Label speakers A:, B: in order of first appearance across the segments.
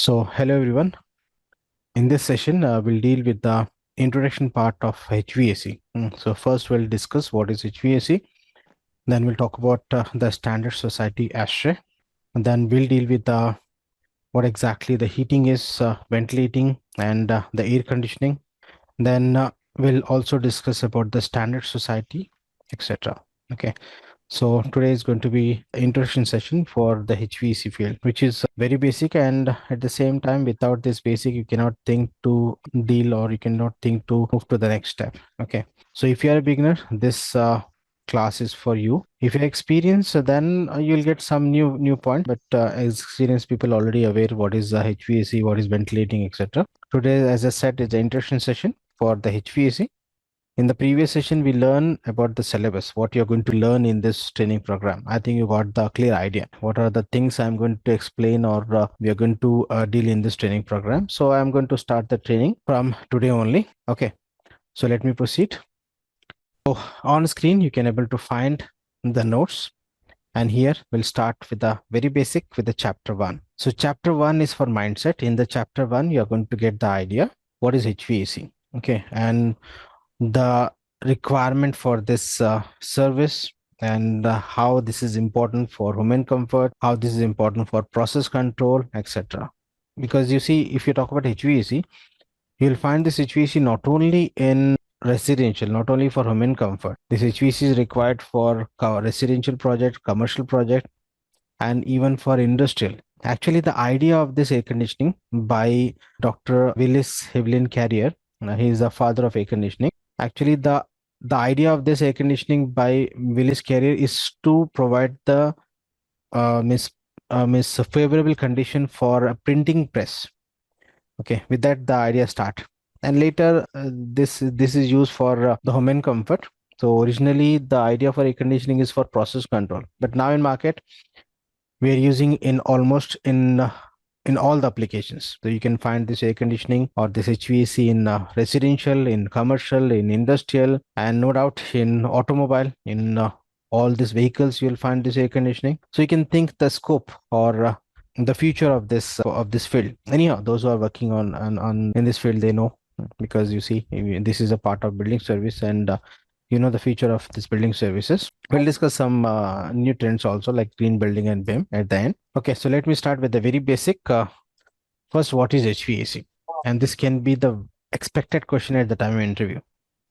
A: So, hello everyone. In this session, we'll deal with the introduction part of HVAC. So, first we'll discuss what is HVAC. Then we'll talk about the Standard Society ASHRAE. And then we'll deal with what exactly the heating is, ventilating, and the air conditioning. Then we'll also discuss about the Standard Society, etc. Okay. So today is going to be an introduction session for the HVAC field, which is very basic, and at the same time, without this basic, you cannot think to deal or you cannot think to move to the next step. Okay. So if you are a beginner, this class is for you. If you're experienced, then you'll get some new point. But as experienced people already aware what is HVAC, what is ventilating, etc. Today, as I said, is the introduction session for the HVAC. In the previous session, we learned about the syllabus, what you're going to learn in this training program. I think you got the clear idea. What are the things I'm going to explain or we are going to deal in this training program. So I'm going to start the training from today only. Okay, so let me proceed. So on screen, you can able to find the notes. And here we'll start with the very basic with the chapter 1. So chapter 1 is for mindset. In the chapter 1, you're going to get the idea. What is HVAC? Okay, and the requirement for this service and how this is important for human comfort, how this is important for process control, etc. Because you see, if you talk about HVAC, you'll find this HVAC not only in residential, not only for human comfort. This HVAC is required for residential project, commercial project, and even for industrial. Actually, the idea of this air conditioning by Dr. Willis Evelyn Carrier, he is the father of air conditioning. Actually, the idea of this air conditioning by Willis Carrier is to provide the favorable condition for a printing press. Okay, with that the idea start, and later this is used for the home and comfort. So originally the idea for air conditioning is for process control, but now in market we are using in almost in all the applications. So you can find this air conditioning or this HVAC in residential, in commercial, in industrial, and no doubt in automobile. In all these vehicles, you'll find this air conditioning. So you can think the scope or the future of this field. Anyhow, those who are working on in this field, they know, because you see this is a part of building service, and you know the future of this building services. We'll discuss some new trends also, like green building and BIM at the end. Okay, so let me start with the very basic. First, what is HVAC? And this can be the expected question at the time of interview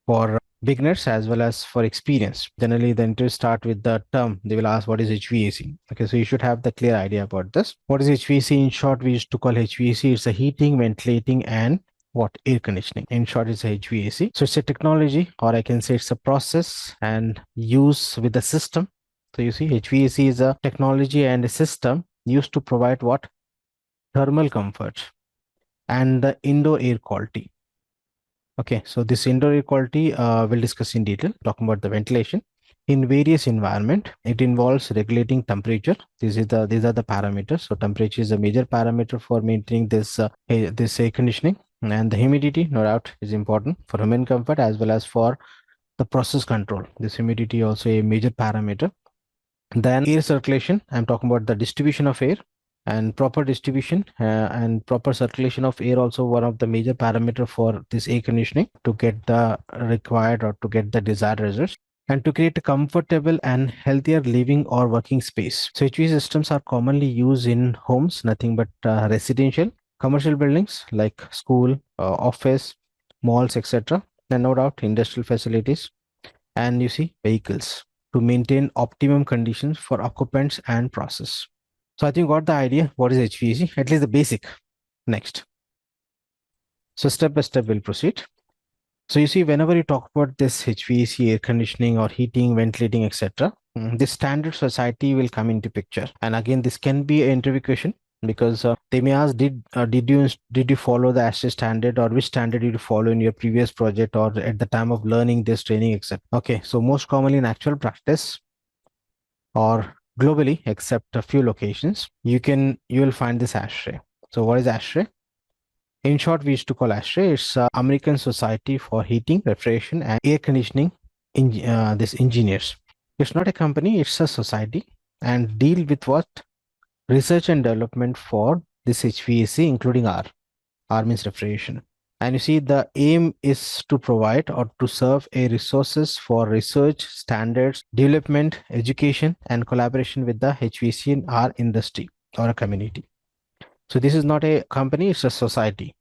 A: for beginners as well as for experience. Generally, the interview start with the term. They will ask what is HVAC. Okay, so you should have the clear idea about this. What is HVAC? In short, we used to call HVAC. It's a heating, ventilating, and what air conditioning. In short, it's a HVAC. So it's a technology, or I can say it's a process and use with the system. So you see, HVAC is a technology and a system used to provide what? Thermal comfort and the indoor air quality. Okay, so this indoor air quality we'll discuss in detail, talking about the ventilation. In various environment, it involves regulating temperature. These are the parameters. So temperature is a major parameter for maintaining this air conditioning, and the humidity, no doubt, is important for human comfort as well as for the process control. This humidity also a major parameter. Then air circulation. I'm talking about the distribution of air, and proper distribution and proper circulation of air also one of the major parameter for this air conditioning to get the required or to get the desired results, and to create a comfortable and healthier living or working space. So HVAC systems are commonly used in homes, nothing but residential, commercial buildings like school, office, malls, etc., and no doubt industrial facilities, and you see vehicles, to maintain optimum conditions for occupants and process. So I think you got the idea what is HVAC, at least the basic. Next. So step by step we'll proceed. So you see, whenever you talk about this HVAC, air conditioning or heating, ventilating, etc., this standard society will come into picture. And again, this can be an interview question, because they may ask, did you follow the ASHRAE standard, or which standard did you follow in your previous project or at the time of learning this training, etc. Okay, so most commonly in actual practice or globally, except a few locations, you will find this ASHRAE. So what is ASHRAE? In short, we used to call ASHRAE. It's American Society for Heating, Refrigeration, and Air Conditioning. This engineers. It's not a company; it's a society, and deal with what? Research and development for this HVAC, including R. R means refrigeration. And you see, the aim is to provide or to serve a resources for research, standards, development, education, and collaboration with the HVAC and R industry or a community. So this is not a company; it's a society.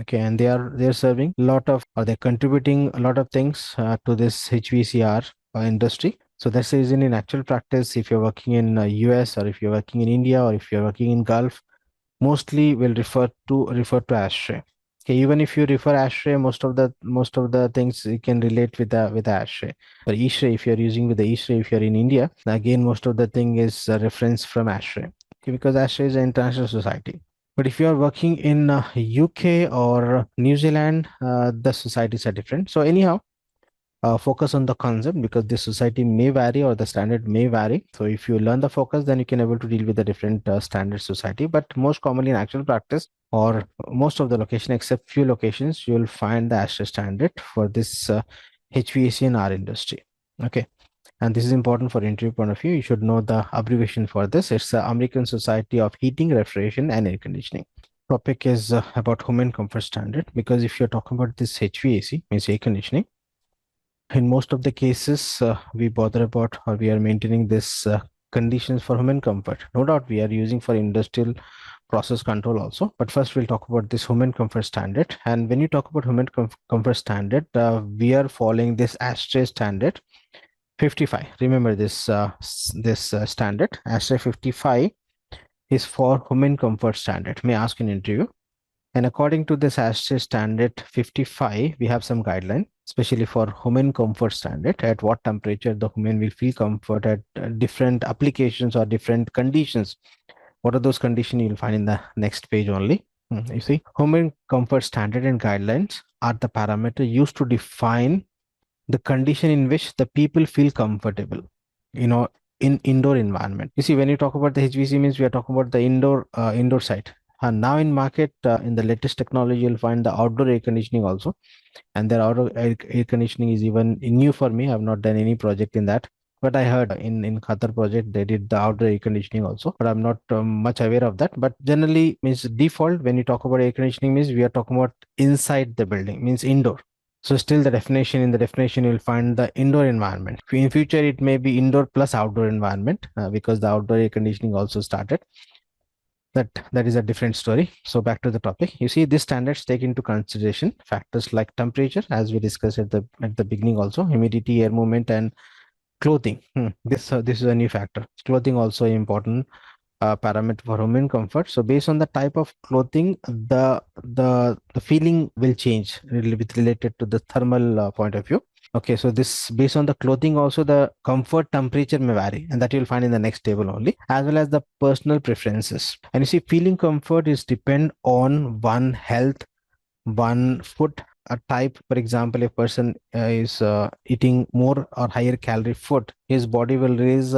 A: Okay, and they're serving a lot of, or they're contributing a lot of things to this HVACR industry. So that's the reason in actual practice, if you're working in US or if you're working in India or if you're working in Gulf, mostly will refer to ashtray. Okay, even if you refer ashtray, most of the things you can relate with the ashtray. For ashtray, if you're using with the ashtray, if you're in India, again most of the thing is a reference from ashtray. Okay, because ashtray is an international society. But if you are working in UK or New Zealand, the societies are different. So anyhow, focus on the concept because the society may vary or the standard may vary. So if you learn the focus, then you can able to deal with the different standard society. But most commonly in actual practice or most of the location except few locations, you will find the ASHRAE standard for this HVAC and R industry. Okay. And this is important for interview point of view. You should know the abbreviation for this. It's the American Society of Heating, Refrigeration and Air Conditioning. Topic is about home and comfort standard, because if you're talking about this HVAC, means air conditioning, in most of the cases, we bother about or we are maintaining this conditions for human comfort. No doubt we are using for industrial process control also. But first we'll talk about this human comfort standard. And when you talk about human comfort standard, we are following this ASHRAE standard 55. Remember this standard ASHRAE 55 is for human comfort standard. May ask in interview. And according to this ASHRAE standard 55, we have some guideline, especially for human comfort standard, at what temperature the human will feel comfort at different applications or different conditions. What are those conditions you'll find in the next page only. You see, human comfort standard and guidelines are the parameter used to define the condition in which the people feel comfortable, you know, in indoor environment. You see, when you talk about the HVC means we are talking about the indoor side. And now in market, in the latest technology, you'll find the outdoor air conditioning also. And their outdoor air conditioning is even new for me. I've not done any project in that. But I heard in Qatar project they did the outdoor air conditioning also, but I'm not much aware of that. But generally means default when you talk about air conditioning means we are talking about inside the building, means indoor. So still the definition, in the definition you'll find the indoor environment. In future it may be indoor plus outdoor environment because the outdoor air conditioning also started. That is a different story. So back to the topic. You see, these standards take into consideration factors like temperature, as we discussed at the beginning also, humidity, air movement, and clothing. This is a new factor. Clothing also important parameter for human comfort. So based on the type of clothing, the feeling will change related to the thermal point of view. Okay, so this based on the clothing also the comfort temperature may vary, and that you'll find in the next table only, as well as the personal preferences. And you see, feeling comfort is depend on one health, one food a type. For example, if person is eating more or higher calorie food, his body will release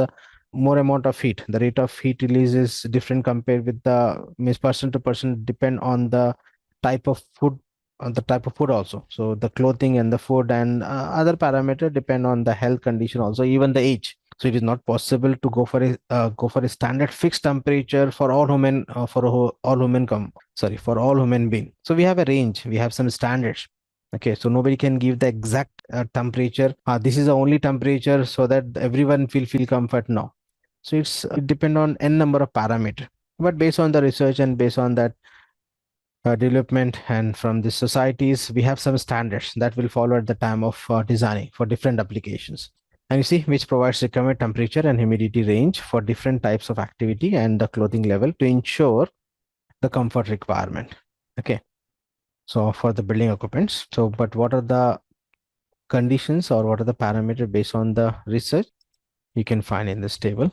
A: more amount of heat. The rate of heat release is different compared with the means person to person, depend on the type of food, on the type of food also. So the clothing and the food and other parameter depend on the health condition also, even the age. So it is not possible to go for a standard fixed temperature for all human for all human being. So we have a range, we have some standards. Okay, so nobody can give the exact temperature. This is the only temperature so that everyone feel comfort. No. So it depend on n number of parameter. But based on the research and based on that development and from the societies, we have some standards that will follow at the time of designing for different applications. And you see, which provides recommended temperature and humidity range for different types of activity and the clothing level to ensure the comfort requirement. Okay. So for the building occupants. So, but what are the conditions or what are the parameters based on the research? You can find in this table.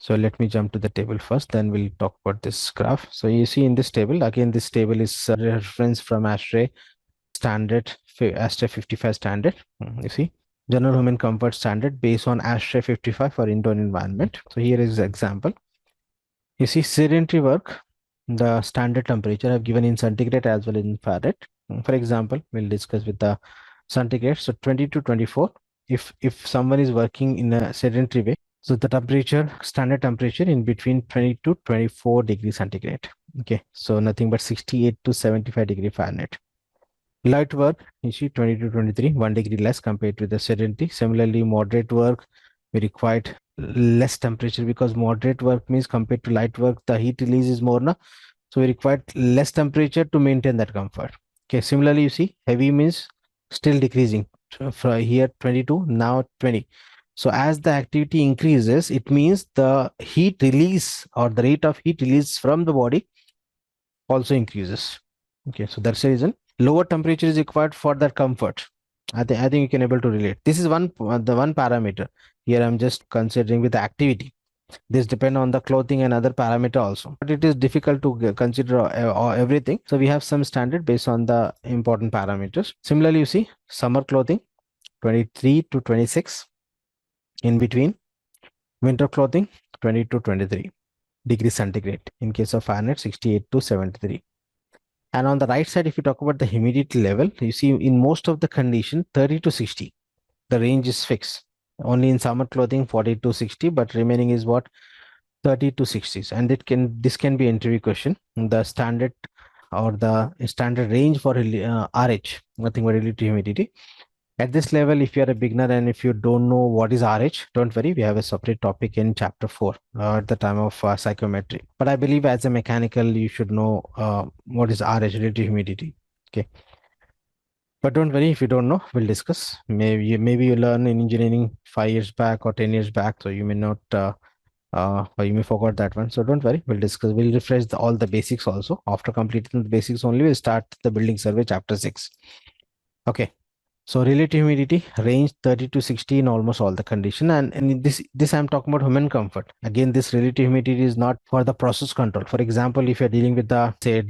A: So let me jump to the table first, then we'll talk about this graph. So you see in this table, again, this table is a reference from ASHRAE standard, ASHRAE 55 standard. You see, general human comfort standard based on ASHRAE 55 for indoor environment. So here is the example. You see, sedentary work, the standard temperature I've given in centigrade as well as in Fahrenheit. For example, we'll discuss with the centigrade. So 20 to 24. If someone is working in a sedentary way, So the temperature, standard temperature in between 20 to 24 degrees centigrade. Okay, so nothing but 68 to 75 degree Fahrenheit. Light work, you see 20 to 23, 1 degree less compared to the sedentary. Similarly, moderate work, we required less temperature, because moderate work means compared to light work, the heat release is more, na? So we required less temperature to maintain that comfort. Okay, similarly, you see heavy means still decreasing. From here 22, now 20. So as the activity increases, it means the heat release or the rate of heat release from the body also increases. Okay, so that's the reason lower temperature is required for that comfort. I think you can able to relate. This is the one parameter. Here I'm just considering with the activity. This depend on the clothing and other parameter also, but it is difficult to consider everything. So we have some standard based on the important parameters. Similarly, you see summer clothing 23 to 26, in between winter clothing 20 to 23 degrees centigrade, in case of Fahrenheit 68 to 73. And on the right side, if you talk about the humidity level, you see in most of the condition 30 to 60, the range is fixed. Only in summer clothing 40 to 60, but remaining is what, 30 to 60s. And this can be interview question. The standard or the standard range for RH, nothing but relative humidity. At this level, if you are a beginner and if you don't know what is RH, don't worry, we have a separate topic in chapter 4 at the time of psychometry. But I believe as a mechanical, you should know what is RH, relative humidity. Okay. But don't worry, if you don't know, we'll discuss. Maybe you learn in engineering 5 years back or 10 years back, so you may not or you may forgot that one. So don't worry, we'll discuss. We'll refresh all the basics also. After completing the basics only, we'll start the building survey chapter 6. Okay. So relative humidity range 30 to 60 in almost all the condition. And in this I'm talking about human comfort. Again, this relative humidity is not for the process control. For example, if you're dealing with the say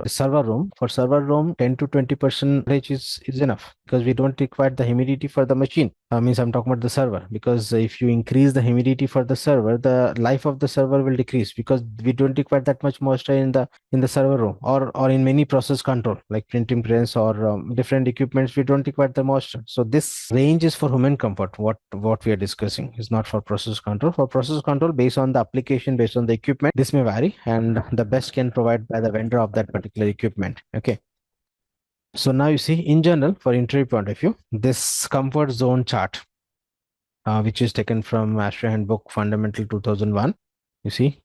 A: server room, for server room 10 to 20% range is enough, because we don't require the humidity for the machine. Means I'm talking about the server, because if you increase the humidity for the server, the life of the server will decrease, because we don't require that much moisture in the server room, or in many process control like printing press or different equipments, we don't require the moisture. So this range is for human comfort. What we are discussing is not for process control. For process control, based on the application, based on the equipment, this may vary, and the best can provide by the vendor of that particular equipment. Okay. So now you see, in general, for interview point of view, this comfort zone chart, which is taken from ASHRAE Handbook Fundamental 2001, you see,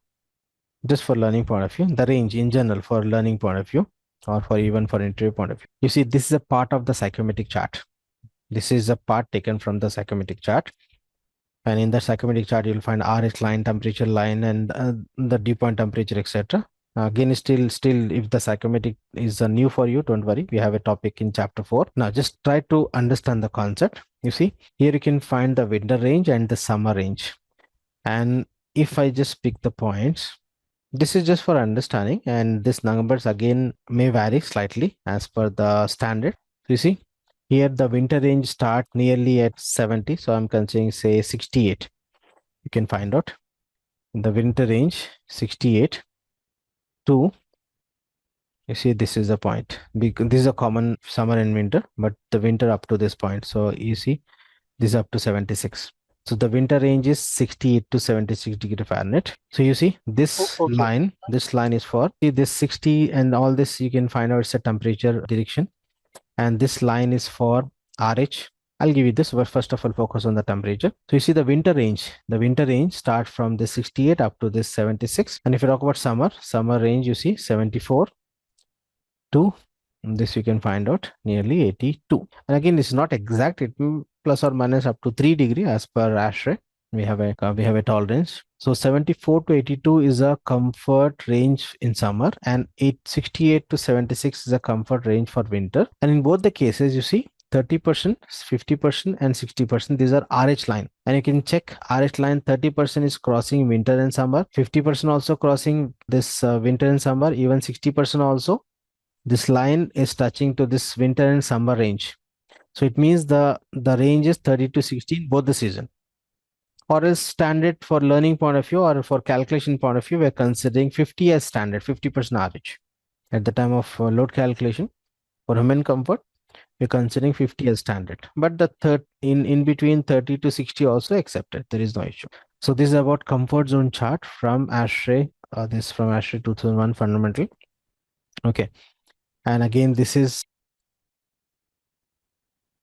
A: just for learning point of view, the range in general for learning point of view, or for even for interview point of view. You see, this is a part of the psychometric chart. This is a part taken from the psychometric chart. And in the psychometric chart, you'll find RH line, temperature line, and the dew point temperature, etc. Again, still, if the psychometric is new for you, don't worry. We have a topic in chapter 4. Now, just try to understand the concept. You see, here you can find the winter range and the summer range. And if I just pick the points, this is just for understanding, and these numbers again may vary slightly as per the standard. So you see, here the winter range start nearly at 70. So I'm considering say 68. You can find out the winter range 68 to, you see, this is the point, because this is a common summer and winter, but the winter up to this point. So you see, this is up to 76. So the winter range is 68 to 76 degree Fahrenheit. So you see this line, this line is for, see this 60 and all this, you can find out it's a temperature direction. And this line is for RH. I'll give you this, but first of all, focus on the temperature. So you see the winter range starts from this 68 up to this 76. And if you talk about summer range, you see 74 to this, you can find out nearly 82. And again, this is not exact, it will plus or minus up to 3 degree as per ASHRAE. We have a tolerance. So 74 to 82 is a comfort range in summer, and 68 to 76 is a comfort range for winter. And in both the cases, you see 30%, 50%, and 60%. These are RH line. And you can check RH line, 30% is crossing winter and summer, 50% also crossing this winter and summer, even 60% also. This line is touching to this winter and summer range. So it means the range is 30 to 60 both the season. Or as standard for learning point of view or for calculation point of view, we're considering 50 as standard, 50% RH at the time of load calculation for human comfort. we're considering 50 as standard, but the third in between 30 to 60 also accepted. There is no issue. So this is about comfort zone chart from ASHRAE. This from ASHRAE 2001 fundamental. Okay, and again this is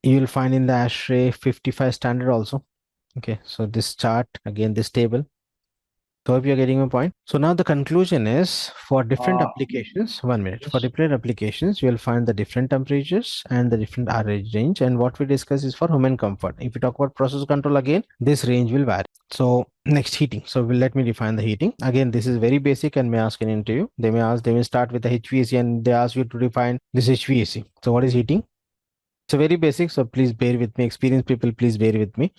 A: you will find in the ASHRAE 55 standard also. Okay, so this chart again, this table. So hope you're getting my point. So now the conclusion is for different applications, 1 minute, for different applications, you will find the different temperatures and the different RH range. And what we discuss is for human comfort. If we talk about process control again, this range will vary. So next, heating. So let me define the heating. Again, this is very basic and may ask an interview. They may start with the HVAC and they ask you to define this HVAC. So what is heating? So very basic. So please bear with me. Experienced people, please bear with me.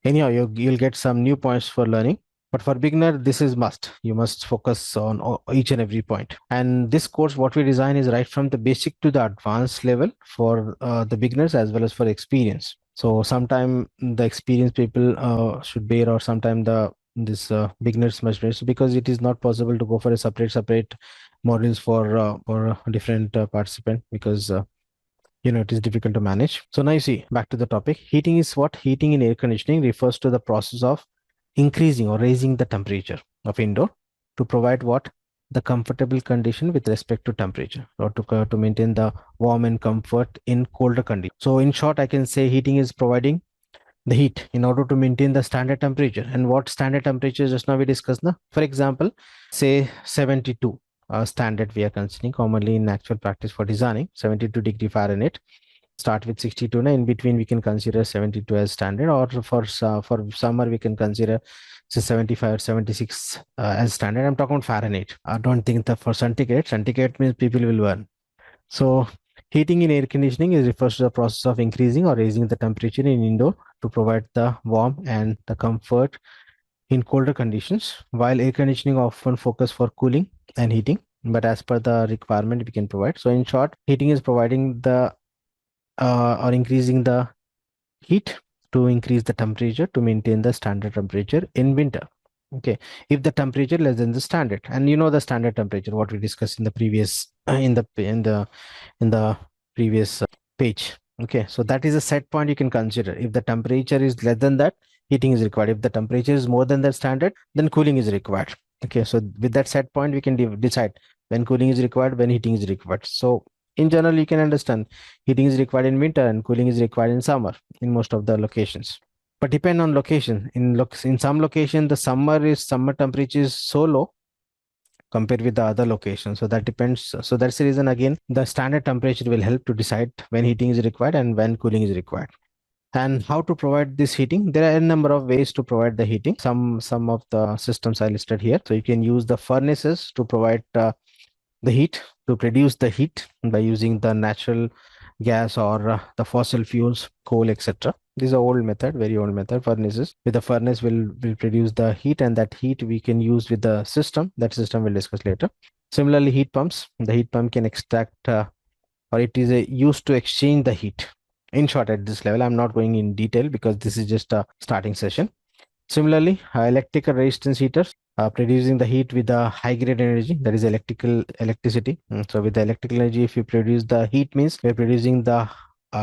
A: Anyhow, you'll get some new points for learning. But for beginner, this is must. You must focus on each and every point. And this course, what we design is right from the basic to the advanced level for the beginners as well as for experience. So sometime the experienced people should bear, or sometime this beginners must bear. So because it is not possible to go for a separate modules for different participant, because it is difficult to manage. So now you see, back to the topic. Heating is what? Heating in air conditioning refers to the process of increasing or raising the temperature of indoor to provide what? The comfortable condition with respect to temperature, or to maintain the warm and comfort in colder conditions. So in short, I can say heating is providing the heat in order to maintain the standard temperature. And what standard temperature just now we discussed now? For example, say 72 standard we are considering commonly in actual practice for designing, 72 degree Fahrenheit. Start with 62. Now in between we can consider 72 as standard, or for summer we can consider say 75 or 76 as standard. I'm talking about Fahrenheit. I don't think that for centigrade means people will burn. So heating in air conditioning is refers to the process of increasing or raising the temperature in indoor to provide the warmth and the comfort in colder conditions, while air conditioning often focus for cooling and heating, but as per the requirement we can provide. So in short, heating is providing the or increasing the heat to increase the temperature to maintain the standard temperature in winter. Okay, if the temperature less than the standard, and the standard temperature what we discussed in the previous in the previous page. Okay, so that is a set point you can consider. If the temperature is less than that, heating is required. If the temperature is more than the standard, then cooling is required. Okay, so with that set point we can decide when cooling is required, when heating is required. So in general you can understand heating is required in winter and cooling is required in summer in most of the locations, but depend on location. In some location the summer temperature is so low compared with the other locations, so that depends. So that's the reason again the standard temperature will help to decide when heating is required and when cooling is required. And how to provide this heating? There are a number of ways to provide the heating. Some of the systems I listed here. So you can use the furnaces to provide the heat, to produce the heat by using the natural gas or the fossil fuels, coal, etc. This is an old method, very old method. Furnaces, with the furnace will produce the heat, and that heat we can use with the system. That system we'll discuss later. Similarly, heat pumps. The heat pump can extract or it is used to exchange the heat. In short, at this level, I'm not going in detail because this is just a starting session. Similarly, electrical resistance heaters producing the heat with the high grade energy, that is electricity. So with the electrical energy, if you produce the heat, means we're producing the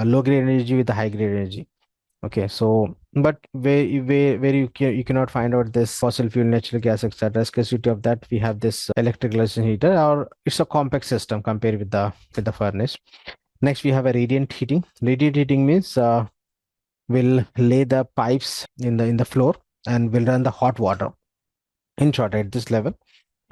A: low grade energy with the high grade energy. Okay, so but where you cannot find out this fossil fuel, natural gas, etc. Scarcity of that, we have this electrical resistance heater, or it's a compact system compared with the furnace. Next, we have a radiant heating. Radiant heating means we'll lay the pipes in the floor and we'll run the hot water. In short, at this level,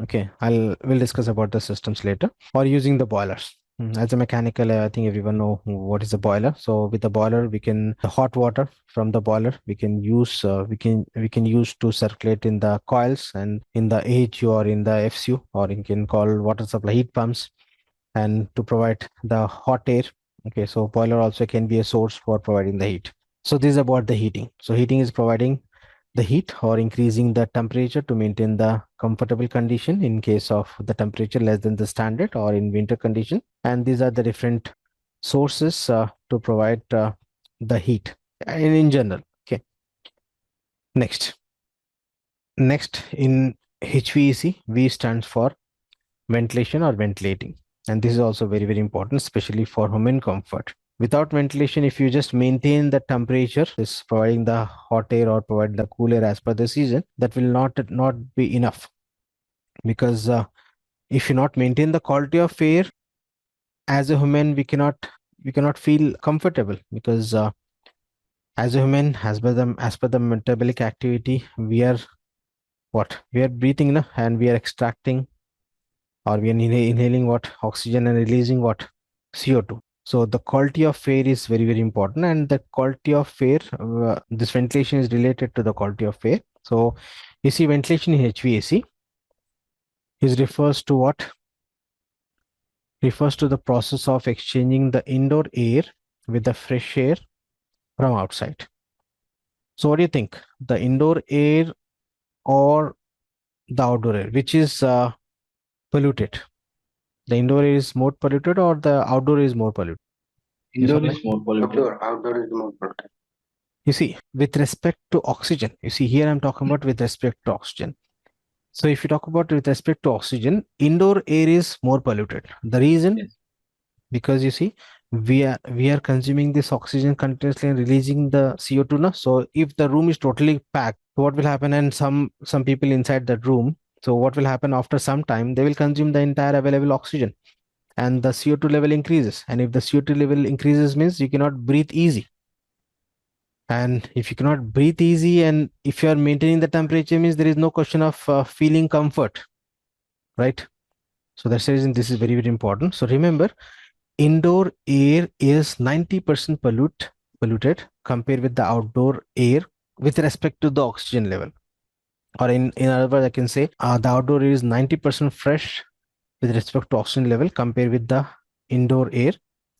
A: okay, we'll discuss about the systems later, or using the boilers. As a mechanical, I think everyone know what is a boiler. So with the boiler, the hot water from the boiler we can use use to circulate in the coils and in the AHU or in the FCU, or you can call water supply heat pumps, and to provide the hot air. Okay, so boiler also can be a source for providing the heat. So this is about the heating. So heating is providing the heat or increasing the temperature to maintain the comfortable condition in case of the temperature less than the standard or in winter condition. And these are the different sources to provide the heat in general. Okay. Next in HVAC, V stands for ventilation or ventilating. And this is also very, very important, especially for human comfort. Without ventilation, if you just maintain the temperature, is providing the hot air or provide the cool air as per the season, that will not be enough, because if you not maintain the quality of air, as a human we cannot feel comfortable, because as a human, as per the metabolic activity, we are what we are breathing, na? And we are extracting, or we are inhaling what oxygen and releasing what CO2. So the quality of air is very, very important, and the quality of air, this ventilation is related to the quality of air. So you see, ventilation in HVAC is refers to the process of exchanging the indoor air with the fresh air from outside. So what do you think? The indoor air or the outdoor air, which is polluted? The indoor air is more polluted or the outdoor is more polluted?
B: Indoor is more polluted. Outdoor is more polluted.
A: You see, with respect to oxygen, you see here I'm talking about with respect to oxygen. So if you talk about with respect to oxygen, indoor air is more polluted. The reason,
B: Yes.
A: because you see, we are consuming this oxygen continuously and releasing the CO2 now. So if the room is totally packed, what will happen? And some people inside that room, so what will happen after some time? They will consume the entire available oxygen, and the CO2 level increases. And if the CO2 level increases, means you cannot breathe easy. And if you cannot breathe easy, and if you are maintaining the temperature, means there is no question of feeling comfort, right? So that's the reason this is very, very important. So remember, indoor air is 90% polluted compared with the outdoor air with respect to the oxygen level. Or in other words, I can say the outdoor air is 90% fresh with respect to oxygen level compared with the indoor air.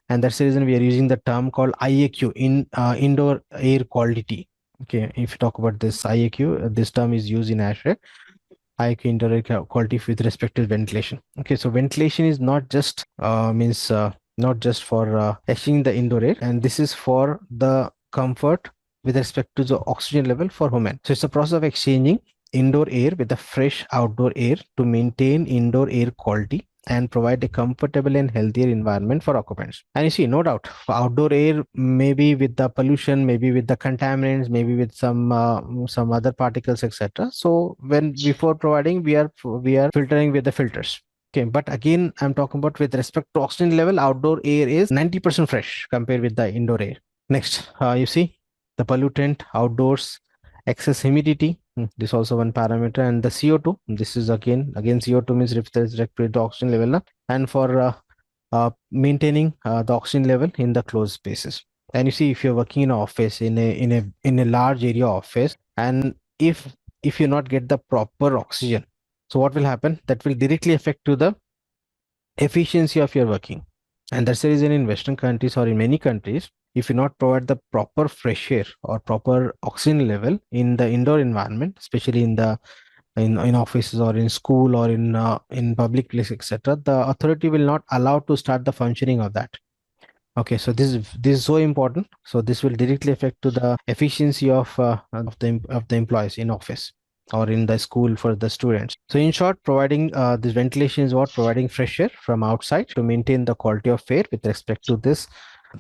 A: And that's the reason we are using the term called IAQ, in indoor air quality. Okay, if you talk about this IAQ, this term is used in ASHRAE, IAQ indoor air quality with respect to ventilation. Okay, so ventilation is not just means not just for exchanging the indoor air, and this is for the comfort with respect to the oxygen level for human. So it's a process of exchanging indoor air with the fresh outdoor air to maintain indoor air quality and provide a comfortable and healthier environment for occupants. And you see, no doubt, outdoor air, maybe with the pollution, maybe with the contaminants, maybe with some other particles, etc. So when before providing, we are filtering with the filters. Okay, but again, I'm talking about with respect to oxygen level, outdoor air is 90% fresh compared with the indoor air. Next, you see the pollutant outdoors, excess humidity. This also one parameter, and the CO2. This is again CO2 means with respect to the oxygen level, na? And for maintaining the oxygen level in the closed spaces. And you see, if you're working in an office, in a large area office, and if you not get the proper oxygen, so what will happen? That will directly affect to the efficiency of your working. And that's the reason in Western countries or in many countries, if you not provide the proper fresh air or proper oxygen level in the indoor environment, especially in offices or in school or in public place, etc., the authority will not allow to start the functioning of that. Okay, so this is so important. So this will directly affect to the efficiency of the employees in office or in the school for the students. So in short, providing this ventilation is what providing fresh air from outside to maintain the quality of air with respect to this.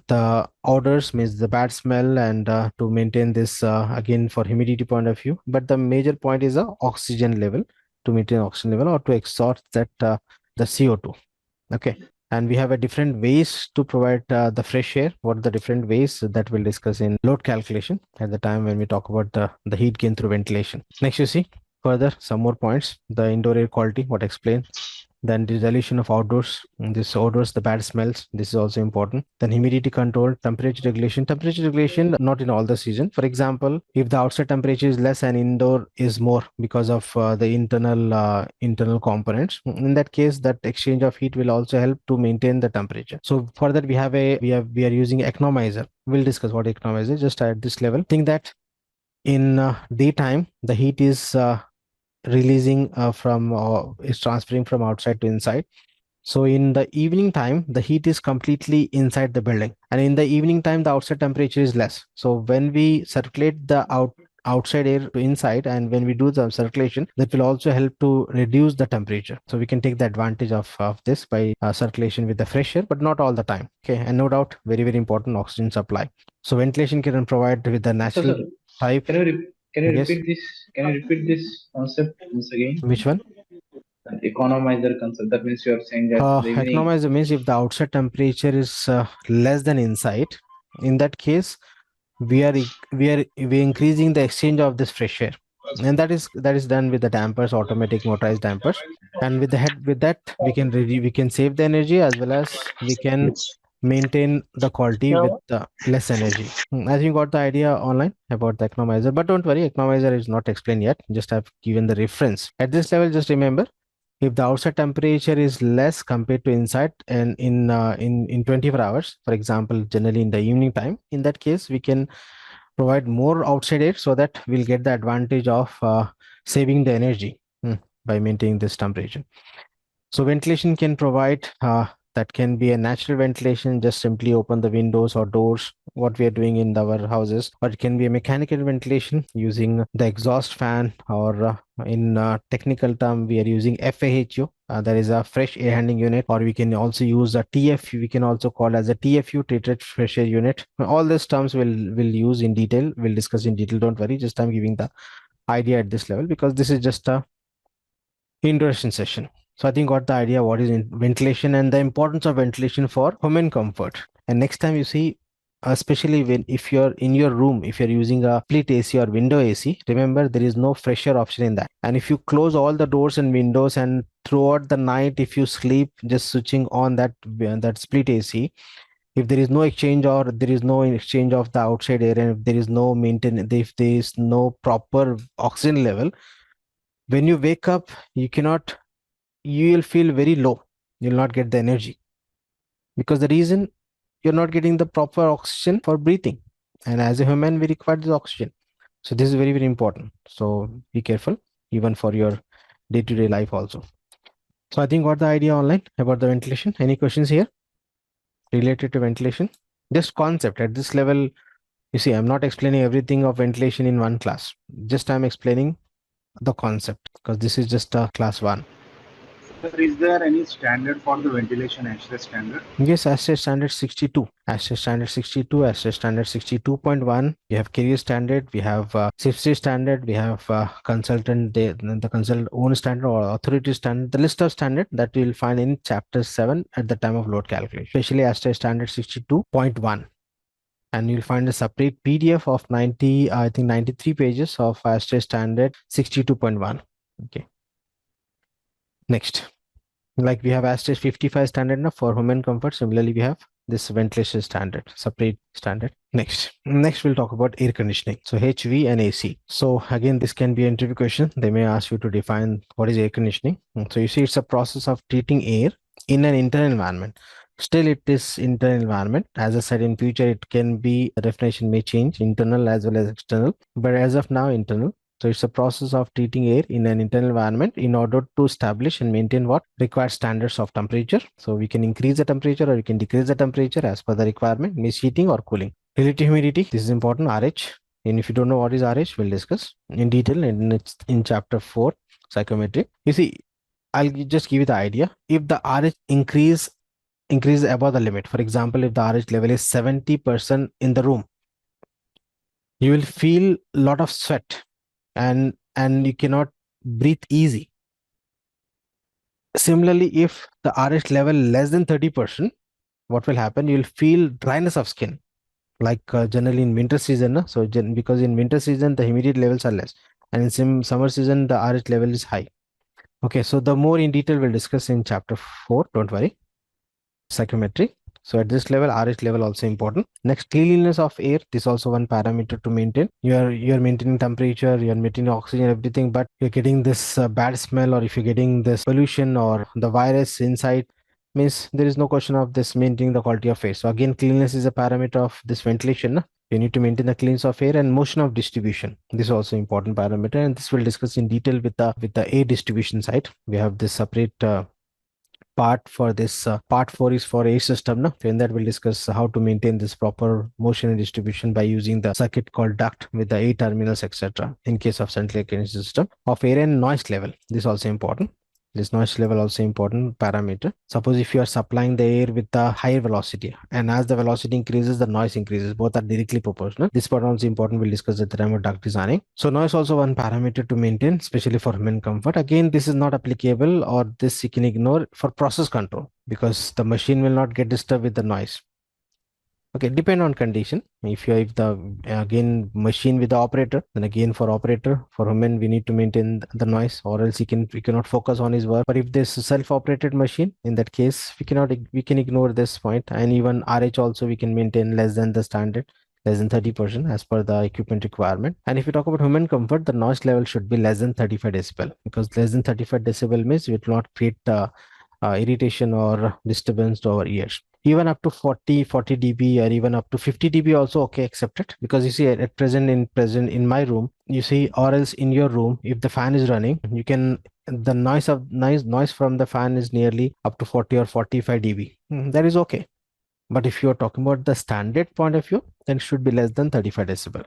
A: The odors means the bad smell, and to maintain this again for humidity point of view. But the major point is the oxygen level, to maintain oxygen level or to exhaust that the CO2. Okay, and we have a different ways to provide the fresh air. What are the different ways that we'll discuss in load calculation at the time when we talk about the heat gain through ventilation. Next, you see further some more points. The indoor air quality, what I explained. Then dissolution of outdoors, this odors, the bad smells. This is also important. Then humidity control, temperature regulation. Temperature regulation not in all the season. For example, if the outside temperature is less and indoor is more because of the internal components, in that case, that exchange of heat will also help to maintain the temperature. So for that, we are using economizer. We'll discuss what economizer is just at this level. Think that in daytime the heat is releasing from is transferring from outside to inside. So in the evening time, the heat is completely inside the building, and in the evening time, the outside temperature is less. So when we circulate the outside air to inside, and when we do the circulation, that will also help to reduce the temperature. So we can take the advantage of this by circulation with the fresh air, but not all the time. Okay, and no doubt, very very important, oxygen supply. So ventilation can provide with the natural type.
B: Can you
A: Yes.
B: repeat this? Can you repeat this concept once again?
A: Which one?
B: An economizer concept. That means you are saying that in the evening.
A: Economizer means if the outside temperature is less than inside, in that case, we are increasing the exchange of this fresh air, and that is done with the dampers, automatic motorized dampers, and with that we can save the energy, as well as we can maintain the quality with the less energy. I think you got the idea online about the economizer, but don't worry, economizer is not explained yet, just have given the reference at this level. Just remember, if the outside temperature is less compared to inside, and in 24 hours, for example, generally in the evening time, in that case we can provide more outside air, so that we'll get the advantage of saving the energy by maintaining this temperature. So ventilation can provide, that can be a natural ventilation, just simply open the windows or doors, what we are doing in our houses, or it can be a mechanical ventilation using the exhaust fan, or in technical term we are using FAHU, that is a fresh air handling unit, or we can also use a TFU, we can also call as a TFU, treated fresh air unit. All these terms will use in detail, we'll discuss in detail, don't worry, just I'm giving the idea at this level because this is just a introduction session. So I think got the idea what is ventilation and the importance of ventilation for home comfort. And next time you see, especially when if you're in your room, if you're using a split AC or window AC, remember there is no fresh air option in that. And if you close all the doors and windows, and throughout the night if you sleep just switching on that split AC, if there is no exchange, or there is no exchange of the outside air, and if there is no maintenance, if there is no proper oxygen level, when you wake up, you will feel very low. You'll not get the energy, because the reason, you're not getting the proper oxygen for breathing, and as a human we require this oxygen. So this is very very important, so be careful even for your day-to-day life also. So I think got the idea online about the ventilation. Any questions here related to ventilation? Just concept at this level. You see, I'm not explaining everything of ventilation in one class, just I'm explaining the concept, because this is just a class 1.
C: Sir, is there any standard for the ventilation HVAC standard?
A: Yes, ASTRA standard 62, ASTRA standard 62, ASTRA standard 62.1. We have career standard, we have safety standard, we have consultant, the consultant own standard or authority standard. The list of standard that we will find in chapter 7 at the time of load calculation, especially ASTRA standard 62.1. And you'll find a separate PDF of 90, I think 93 pages of ASTRA standard 62.1. Okay. Next, like we have ASTRA 55 standard now for home and comfort. Similarly, we have this ventilation standard, separate standard. Next we'll talk about air conditioning. So HV and AC. So again, this can be an interview question. They may ask you to define what is air conditioning. So you see, it's a process of treating air in an internal environment. Still, it is internal environment. As I said, in future, it can be, the definition may change, internal as well as external. But as of now, internal. So it's a process of treating air in an internal environment in order to establish and maintain what required standards of temperature. So we can increase the temperature or we can decrease the temperature as per the requirement, means heating or cooling. Relative humidity, this is important, RH. And if you don't know what is RH, we'll discuss in detail in chapter 4, psychometry. You see, I'll just give you the idea. If the RH increases above the limit, for example, if the RH level is 70% in the room, you will feel a lot of sweat, and you cannot breathe easy. Similarly, if the RH level less than 30%, what will happen? You'll feel dryness of skin, like generally in winter season. So because in winter season the humidity levels are less, and in summer season the RH level is high. Okay, so the more in detail we'll discuss in chapter 4, don't worry. Psychometry. So at this level, RH level also important. Next, cleanliness of air. This is also one parameter to maintain. You're maintaining temperature, you're maintaining oxygen, everything, but you're getting this bad smell, or if you're getting this pollution or the virus inside, means there is no question of this maintaining the quality of air. So again, cleanliness is a parameter of this ventilation. You need to maintain the cleanness of air, and motion of distribution. This is also important parameter, and this we'll discuss in detail with the air distribution side. We have this separate part for this. Part 4 is for air system. No? So in that we'll discuss how to maintain this proper motion and distribution by using the circuit called duct with the 8 terminals, etc. in case of central air conditioning system. Of air and noise level. This is also important. This noise level also important parameter. Suppose if you are supplying the air with the higher velocity, and as the velocity increases, the noise increases. Both are directly proportional. This part also important. We'll discuss at the time of duct designing. So noise also one parameter to maintain, especially for human comfort. Again, this is not applicable, or this you can ignore for process control, because the machine will not get disturbed with the noise. Okay, depend on condition. If the again machine with the operator, then again for operator, for human we need to maintain the noise, or else we cannot focus on his work. But if this self-operated machine, in that case we can ignore this point, and even RH also we can maintain less than the standard, less than 30% as per the equipment requirement. And if you talk about human comfort, the noise level should be less than 35 decibel, because less than 35 decibel means it will not create irritation or disturbance to our ears. Even up to 40 dB, or even up to 50 dB also okay, accepted, because you see at present in my room, you see, or else in your room, if the fan is running, you can, the noise from the fan is nearly up to 40 or 45 dB. That is okay. But if you're talking about the standard point of view, then it should be less than 35 decibel.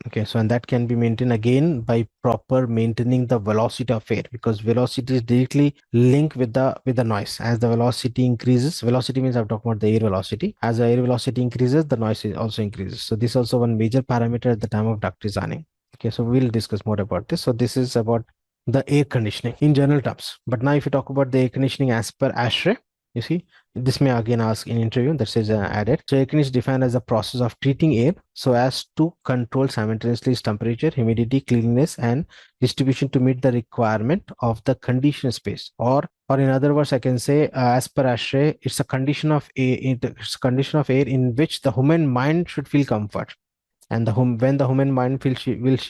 A: Okay, so and that can be maintained again by proper maintaining the velocity of air, because velocity is directly linked with the noise. As the velocity increases, velocity means I'm talking about the air velocity. As the air velocity increases, the noise also increases. So this is also one major parameter at the time of duct designing. Okay, so we'll discuss more about this. So this is about the air conditioning in general terms. But now if you talk about the air conditioning as per ASHRAE, you see, this may again ask in interview, that says added. So air conditioning is defined as a process of treating air so as to control simultaneously its temperature, humidity, cleanliness, and distribution to meet the requirement of the conditioned space. Or in other words, I can say, as per ASHRAE, it's a condition of air. It's a condition of air in which the human mind should feel comfort. And when the human mind will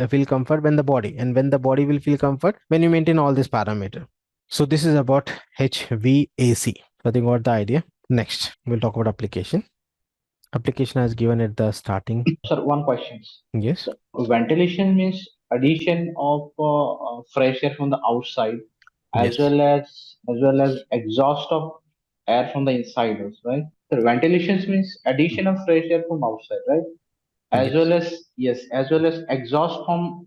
A: feel comfort when the body, and when the body will feel comfort when you maintain all these parameters. So this is about HVAC. I think got the idea. Next, we'll talk about application. Application as given at the starting.
B: Sir, one question.
A: Yes.
B: Ventilation means addition of fresh air from the outside,
A: Yes.
B: as well as exhaust of air from the inside, also, right? So ventilation means addition of fresh air from outside, right? As
A: Yes.
B: well as yes, as well as exhaust from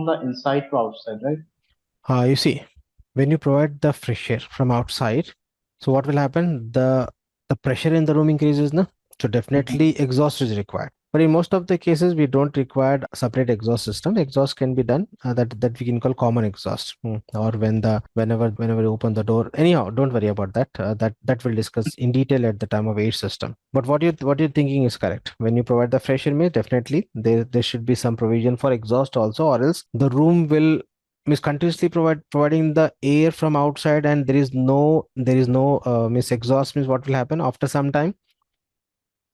B: the inside to outside, right?
A: You see, when you provide the fresh air from outside, so what will happen? The pressure in the room increases, no? So definitely exhaust is required. But in most of the cases, we don't require a separate exhaust system. Exhaust can be done that we can call common exhaust. Or whenever you open the door. Anyhow, don't worry about that. That we'll discuss in detail at the time of air system. But what you're thinking is correct. When you provide the fresh air, means definitely there should be some provision for exhaust also, or else the room will means continuously providing the air from outside, and there is no means exhaust. Means what will happen after some time,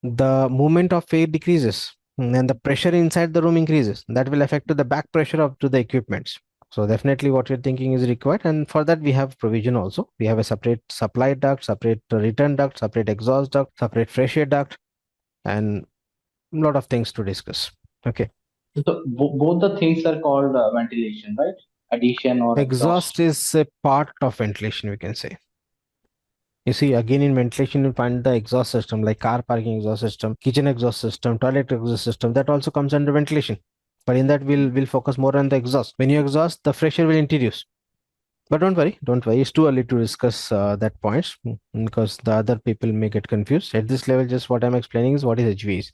A: the movement of air decreases, and the pressure inside the room increases. That will affect to the back pressure of to the equipments. So definitely what you're thinking is required, and for that we have provision also. We have a separate supply duct, separate return duct, separate exhaust duct, separate fresh air duct, and a lot of things to discuss. Okay.
B: So both the things are called ventilation, right? Addition or
A: Exhaust
B: exhaust.
A: is a part of ventilation, we can say. You see, again in ventilation, you find the exhaust system like car parking exhaust system, kitchen exhaust system, toilet exhaust system. That also comes under ventilation. But in that, we'll focus more on the exhaust. When you exhaust, the fresh air will introduce. But don't worry, don't worry. It's too early to discuss that points, because the other people may get confused. At this level, just what I'm explaining is what is HVAC.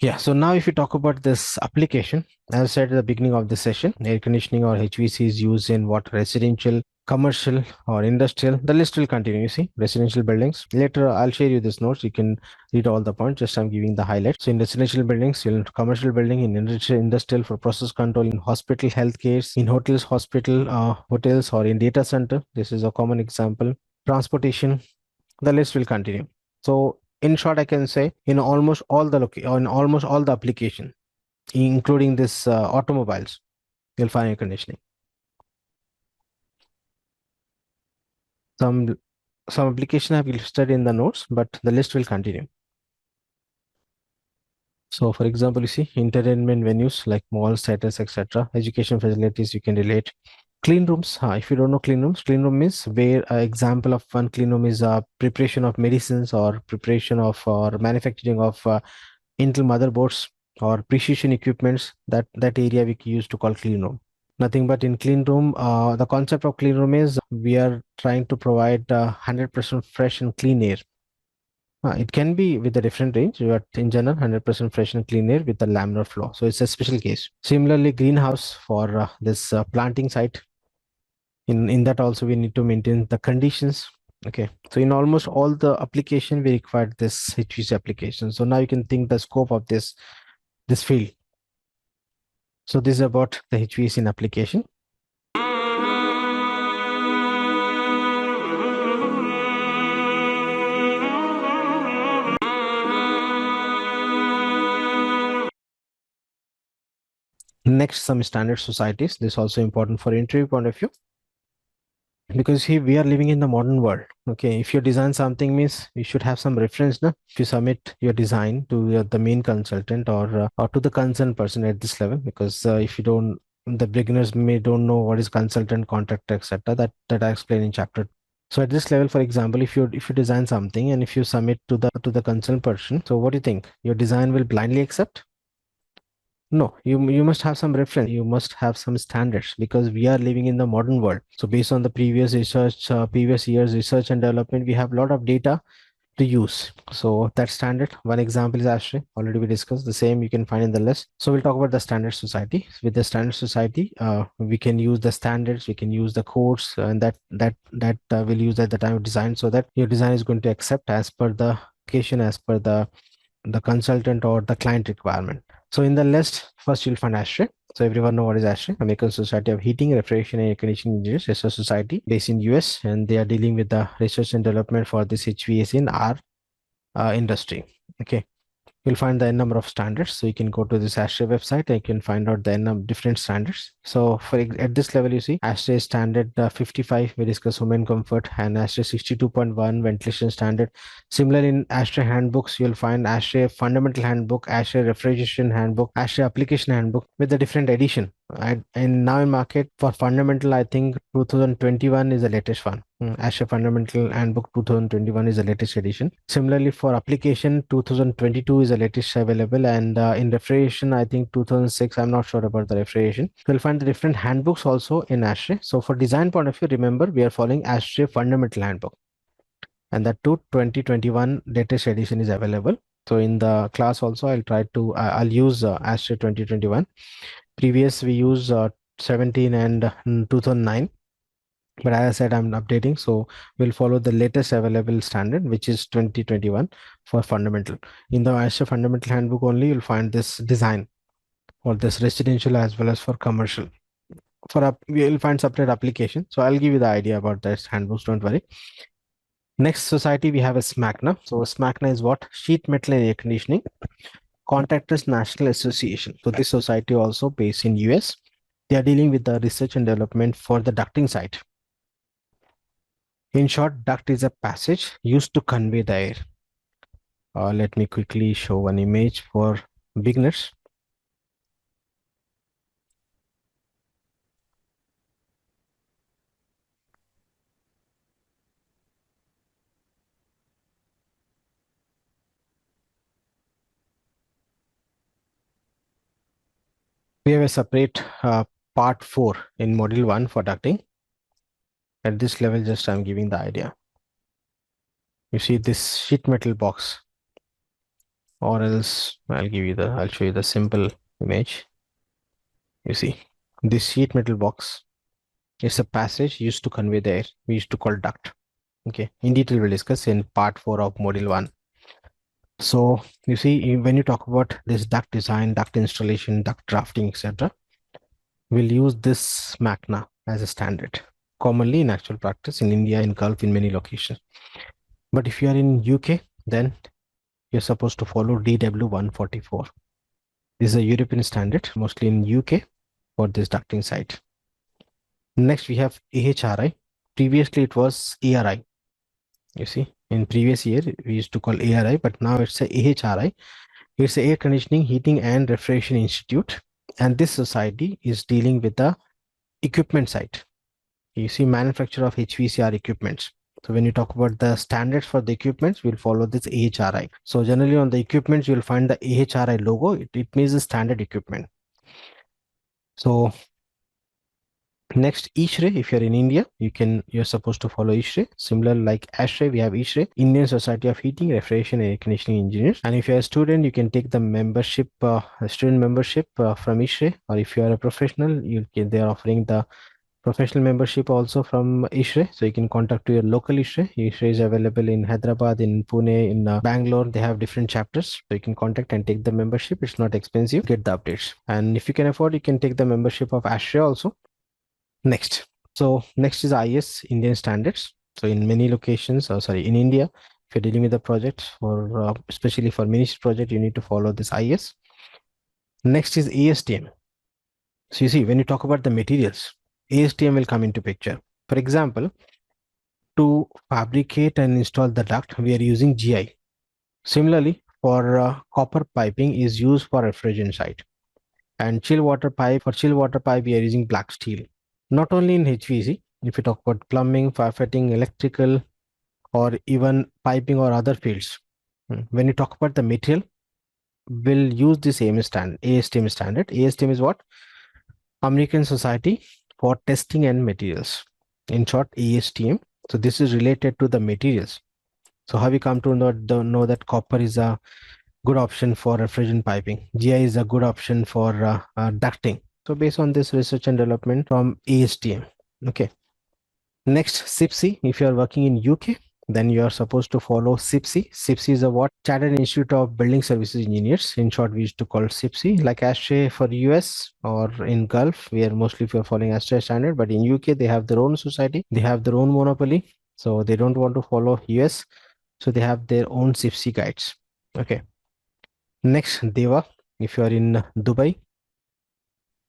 A: Yeah, so now if you talk about this application, as I said at the beginning of the session, air conditioning or HVAC is used in what residential, commercial, or industrial. The list will continue. You see, residential buildings. Later, I'll share you this notes. You can read all the points. Just I'm giving the highlights. So in residential buildings, in commercial building, in industrial for process control, in hospital, healthcare, in hotels, hotels, or in data center. This is a common example. Transportation. The list will continue. So in short, I can say in almost all the application, including this automobiles, you'll find air conditioning. Some application I've listed in the notes, but the list will continue. So for example, you see entertainment venues like malls, theaters, etc. Education facilities, you can relate. Clean rooms. If you don't know clean room is where example of one clean room is preparation of medicines or preparation of or manufacturing of Intel motherboards or precision equipments. That area we used to call clean room. Nothing but in clean room, the concept of clean room is we are trying to provide 100% fresh and clean air. It can be with a different range, but in general, 100% fresh and clean air with a laminar flow. So it's a special case. Similarly, greenhouse for this planting site. In that also we need to maintain the conditions. Okay, so in almost all the application we require this HVAC application. So now you can think the scope of this field. So this is about the HVAC in application. Next, some standard societies. This is also important for interview point of view, because here we are living in the modern world. Okay, if you design something means you should have some reference. No? If you submit your design to the main consultant or to the concerned person at this level, because if you don't, the beginners may don't know what is consultant, contractor, etc. That I explained in chapter. So at this level, for example, if you design something and if you submit to the concerned person, so what do you think? Your design will blindly accept? No, you must have some reference. You must have some standards, because we are living in the modern world. So based on the previous research, previous years research and development, we have a lot of data to use. So that standard, one example is ASHRAE. Already we discussed the same. You can find in the list. So we'll talk about the standard society. With the standard society, we can use the standards. We can use the codes, and that we'll use at the time of design, so that your design is going to accept as per the application, as per the consultant or the client requirement. So in the list, first you'll find ASHRAE. So everyone know what is ASHRAE, American Society of Heating, Refrigeration and Air Conditioning Engineers, research society based in US, and they are dealing with the research and development for this HVAC in our industry. Okay. You'll find the n number of standards. So you can go to this ASHRAE website and you can find out the n number different standards. So for at this level, you see ASHRAE standard 55, we discuss home and comfort, and ASHRAE 62.1 ventilation standard. Similarly, in ASHRAE handbooks, you'll find ASHRAE fundamental handbook, ASHRAE refrigeration handbook, ASHRAE application handbook with a different edition. And now in market for fundamental, I think 2021 is the latest one. ASHRAE Fundamental Handbook 2021 is the latest edition. Similarly, for application, 2022 is the latest available, and in refrigeration, I think 2006. I'm not sure about the refrigeration. You'll find the different handbooks also in ASHRAE. So for design point of view, remember we are following ASHRAE Fundamental Handbook, and that 2021 latest edition is available. So in the class also, I'll use ASHRAE 2021. Previous we use 17 and 2009. But as I said, I'm updating, so we'll follow the latest available standard, which is 2021 for fundamental. In the ASHRAE Fundamental Handbook only, you'll find this design for this residential as well as for commercial. We'll find separate application. So I'll give you the idea about this handbooks, don't worry. Next society, we have a SMACNA. So SMACNA is what? Sheet Metal and Air Conditioning Contractors National Association. So this society also based in US. They are dealing with the research and development for the ducting side. In short, duct is a passage used to convey the air. Let me quickly show one image for beginners. We have a separate part 4 in module 1 for ducting. At this level, just I'm giving the idea. You see this sheet metal box, or else I'll show you the simple image. You see this sheet metal box is a passage used to convey the air. We used to call duct. Okay, in detail we'll discuss in part 4 of module 1. So you see, when you talk about this duct design, duct installation, duct drafting, etc., we'll use this SMACNA as a standard, commonly in actual practice in India, in Gulf, in many locations. But if you are in UK, then you're supposed to follow DW144. This is a European standard, mostly in UK for this ducting side. Next, we have AHRI. Previously, it was ARI. You see, in previous year, we used to call ARI, but now it's a AHRI. It's a Air Conditioning, Heating and Refrigeration Institute. And this society is dealing with the equipment side. you see manufacture of HVAC equipments. So when you talk about the standards for the equipments, we'll follow this AHRI. So generally on the equipments, you'll find the AHRI logo. It means the standard equipment. So next, ISHRE, if you're in India, you're supposed to follow ISHRE. Similar like ASHRE, we have ISHRE, Indian Society of Heating, Refrigeration and Air Conditioning Engineers. And if you're a student, you can take the membership, student membership from ISHRE. Or if you are a professional, they are offering the professional membership also from ISHRE. So you can contact to your local ISHRE. ISHRE is available in Hyderabad, in Pune, in Bangalore. They have different chapters. So you can contact and take the membership. It's not expensive. Get the updates. And if you can afford, you can take the membership of ASHRE also. Next. So next is IS, Indian standards. So in many locations, in India, if you're dealing with a project for especially for ministry project, you need to follow this IS. Next is ASTM. So you see, when you talk about the materials, ASTM will come into picture. For example, to fabricate and install the duct, we are using GI. Similarly, for copper piping is used for refrigerant side. And chill water pipe, for chill water pipe, we are using black steel. Not only in HVAC, if you talk about plumbing, firefighting, electrical, or even piping or other fields, when you talk about the material, we'll use this ASTM standard. ASTM is what? American Society for Testing and Materials. In short, ASTM. So this is related to the materials. So how we come to know that copper is a good option for refrigerant piping. GI is a good option for ducting. So based on this research and development from ASTM. Okay. Next, SIPSI. If you are working in UK, then you are supposed to follow SIPSI. SIPSI is a what? Chartered Institute of Building Services Engineers. In short, we used to call SIPSI. Like ASHRAE for US or in Gulf, we are mostly if you're following ASHRAE standard. But in UK, they have their own society. They have their own monopoly. So they don't want to follow US. So they have their own SIPSI guides. Okay. Next, DEWA. If you are in Dubai,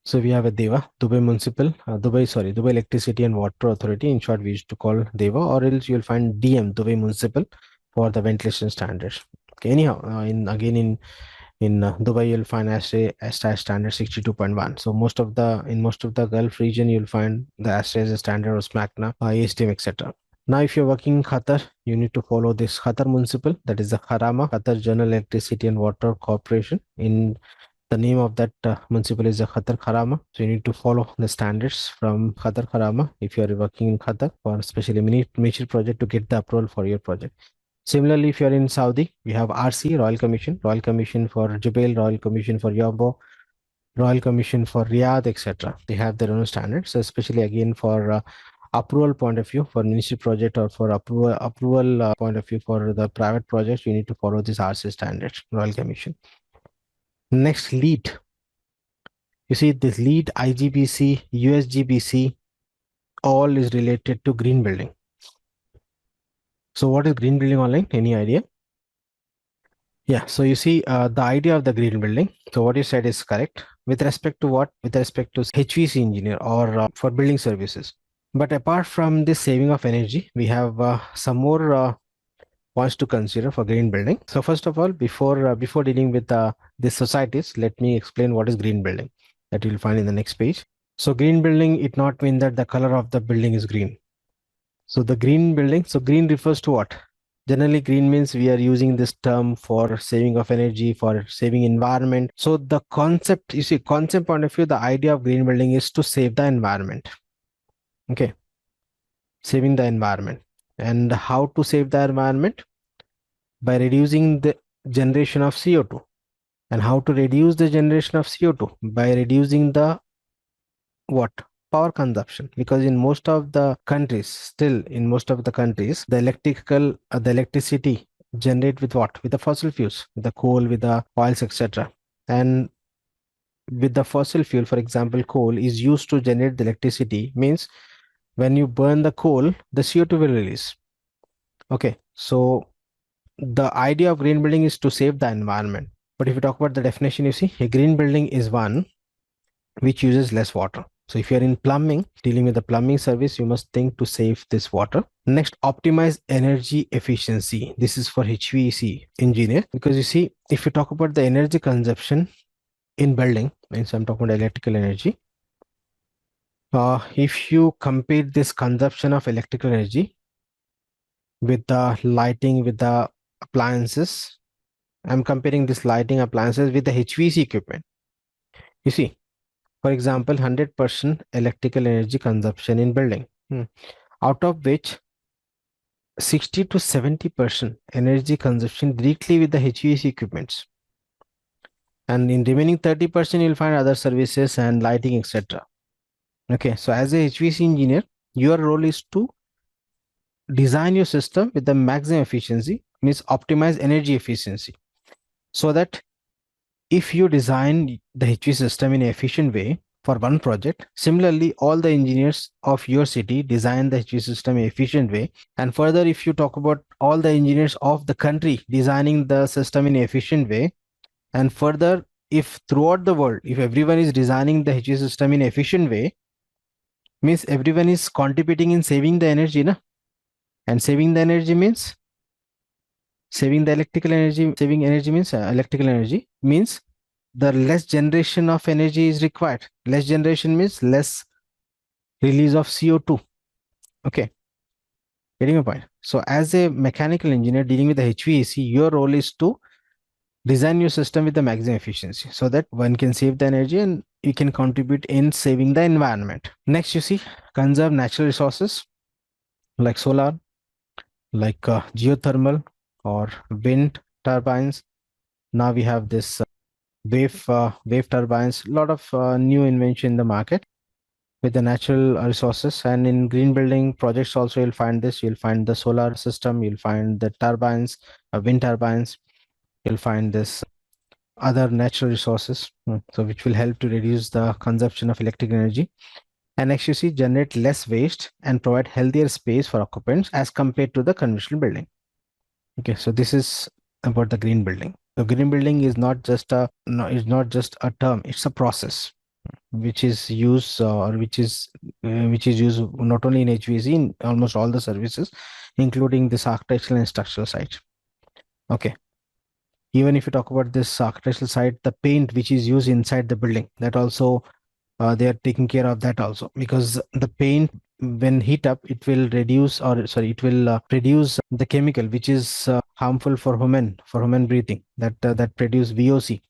A: so we have a DEWA, Dubai Electricity and Water Authority. In short, we used to call DEWA, or else you'll find DM, Dubai Municipal, for the ventilation standards. Okay, anyhow, in Dubai, you'll find ASHRAE standard 62.1. So most of the Gulf region, you'll find the ASHRAE standard or SMACNA, ASTM, etc. Now, if you're working in Qatar, you need to follow this Qatar Municipal, that is the Kharama, Qatar General Electricity and Water Corporation. In the name of that municipal is the Qatar Kharama. So you need to follow the standards from Qatar Kharama if you are working in Qatar for especially major project to get the approval for your project. Similarly, if you are in Saudi, we have RC, Royal Commission for Jubail, Royal Commission for Yabo, Royal Commission for Riyadh, etc. They have their own standards, especially again for approval point of view for ministry project or for approval point of view for the private projects, you need to follow this RC standards, Royal Commission. Next, LEED. You see this LEED, IGBC, USGBC, all is related to green building. So what is green building online? Any idea? Yeah, so you see the idea of the green building. So what you said is correct. With respect to what? With respect to HVAC engineer or for building services. But apart from this saving of energy, we have some more points to consider for green building. So first of all, before dealing with these societies, let me explain what is green building that you'll find in the next page. So green building, it not mean that the color of the building is green. So the green building, so green refers to what? Generally, green means we are using this term for saving of energy, for saving environment. So the concept, you see, concept point of view, the idea of green building is to save the environment. Okay. Saving the environment. And how to save the environment? By reducing the generation of CO2. And how to reduce the generation of CO2? By reducing the what? Power consumption. Because in most of the countries, the electricity generate with what? With the fossil fuels, with the coal, with the oils, etc. And with the fossil fuel, for example, coal is used to generate the electricity, means when you burn the coal, the CO2 will release. Okay, so the idea of green building is to save the environment. But if you talk about the definition, you see, a green building is one which uses less water. So if you're in plumbing, dealing with the plumbing service, you must think to save this water. Next, optimize energy efficiency. This is for HVAC engineer, because you see, if you talk about the energy consumption in building, means I'm talking about electrical energy. If you compare this consumption of electrical energy with the lighting, with the appliances, I'm comparing this lighting appliances with the HVAC equipment. You see, for example, 100% electrical energy consumption in building, out of which 60 to 70% energy consumption directly with the HVAC equipments. And in remaining 30%, you'll find other services and lighting, etc. Okay, so as a HVAC engineer, your role is to design your system with the maximum efficiency, means optimize energy efficiency, so that if you design the HV system in an efficient way for one project, similarly, all the engineers of your city design the HV system in an efficient way. And further, if you talk about all the engineers of the country designing the system in an efficient way, and further, if throughout the world, if everyone is designing the HV system in an efficient way, means everyone is contributing in saving the energy, na? And saving the energy means saving the electrical energy. Saving energy means electrical energy means the less generation of energy is required. Less generation means less release of CO2. Okay, getting a point. So as a mechanical engineer dealing with the HVAC, your role is to design your system with the maximum efficiency so that one can save the energy and you can contribute in saving the environment. Next, you see, conserve natural resources like solar, like geothermal or wind turbines. Now we have this wave turbines, a lot of new invention in the market with the natural resources. And in green building projects also, you'll find this. You'll find the solar system, you'll find the turbines, wind turbines, you'll find this other natural resources, so which will help to reduce the consumption of electric energy. And next, you see, generate less waste and provide healthier space for occupants as compared to the conventional building. Okay, so this is about the green building. So green building is not just a no, is not just a term; it's a process which is used or which is used not only in HVAC, in almost all the services, including this architectural and structural side. Okay, even if you talk about this architectural side, the paint which is used inside the building, that also they are taking care of that also, because the paint, when heat up, it will reduce, or sorry, it will produce the chemical which is harmful for human breathing, that produce VOC,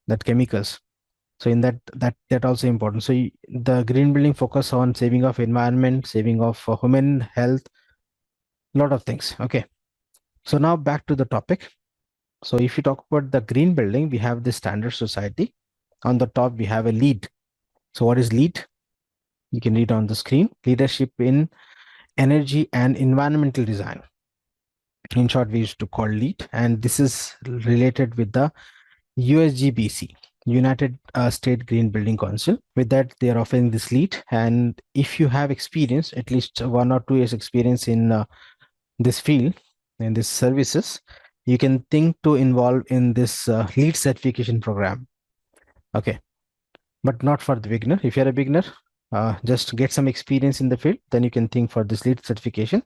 A: that chemicals. So in that also important. So the green building focus on saving of environment, saving of human health, lot of things. Okay, so now back to the topic. So if you talk about the green building, we have the standard society. On the top we have a lead. So what is lead? You can read on the screen: leadership in energy and environmental design. In short, we used to call lead, and this is related with the USGBC, United State Green Building Council. With that, they are offering this lead. And if you have experience, at least 1 or 2 years experience in this field, in these services, you can think to involve in this lead certification program. Okay, but not for the beginner. If you're a beginner, just get some experience in the field, then you can think for this lead certification.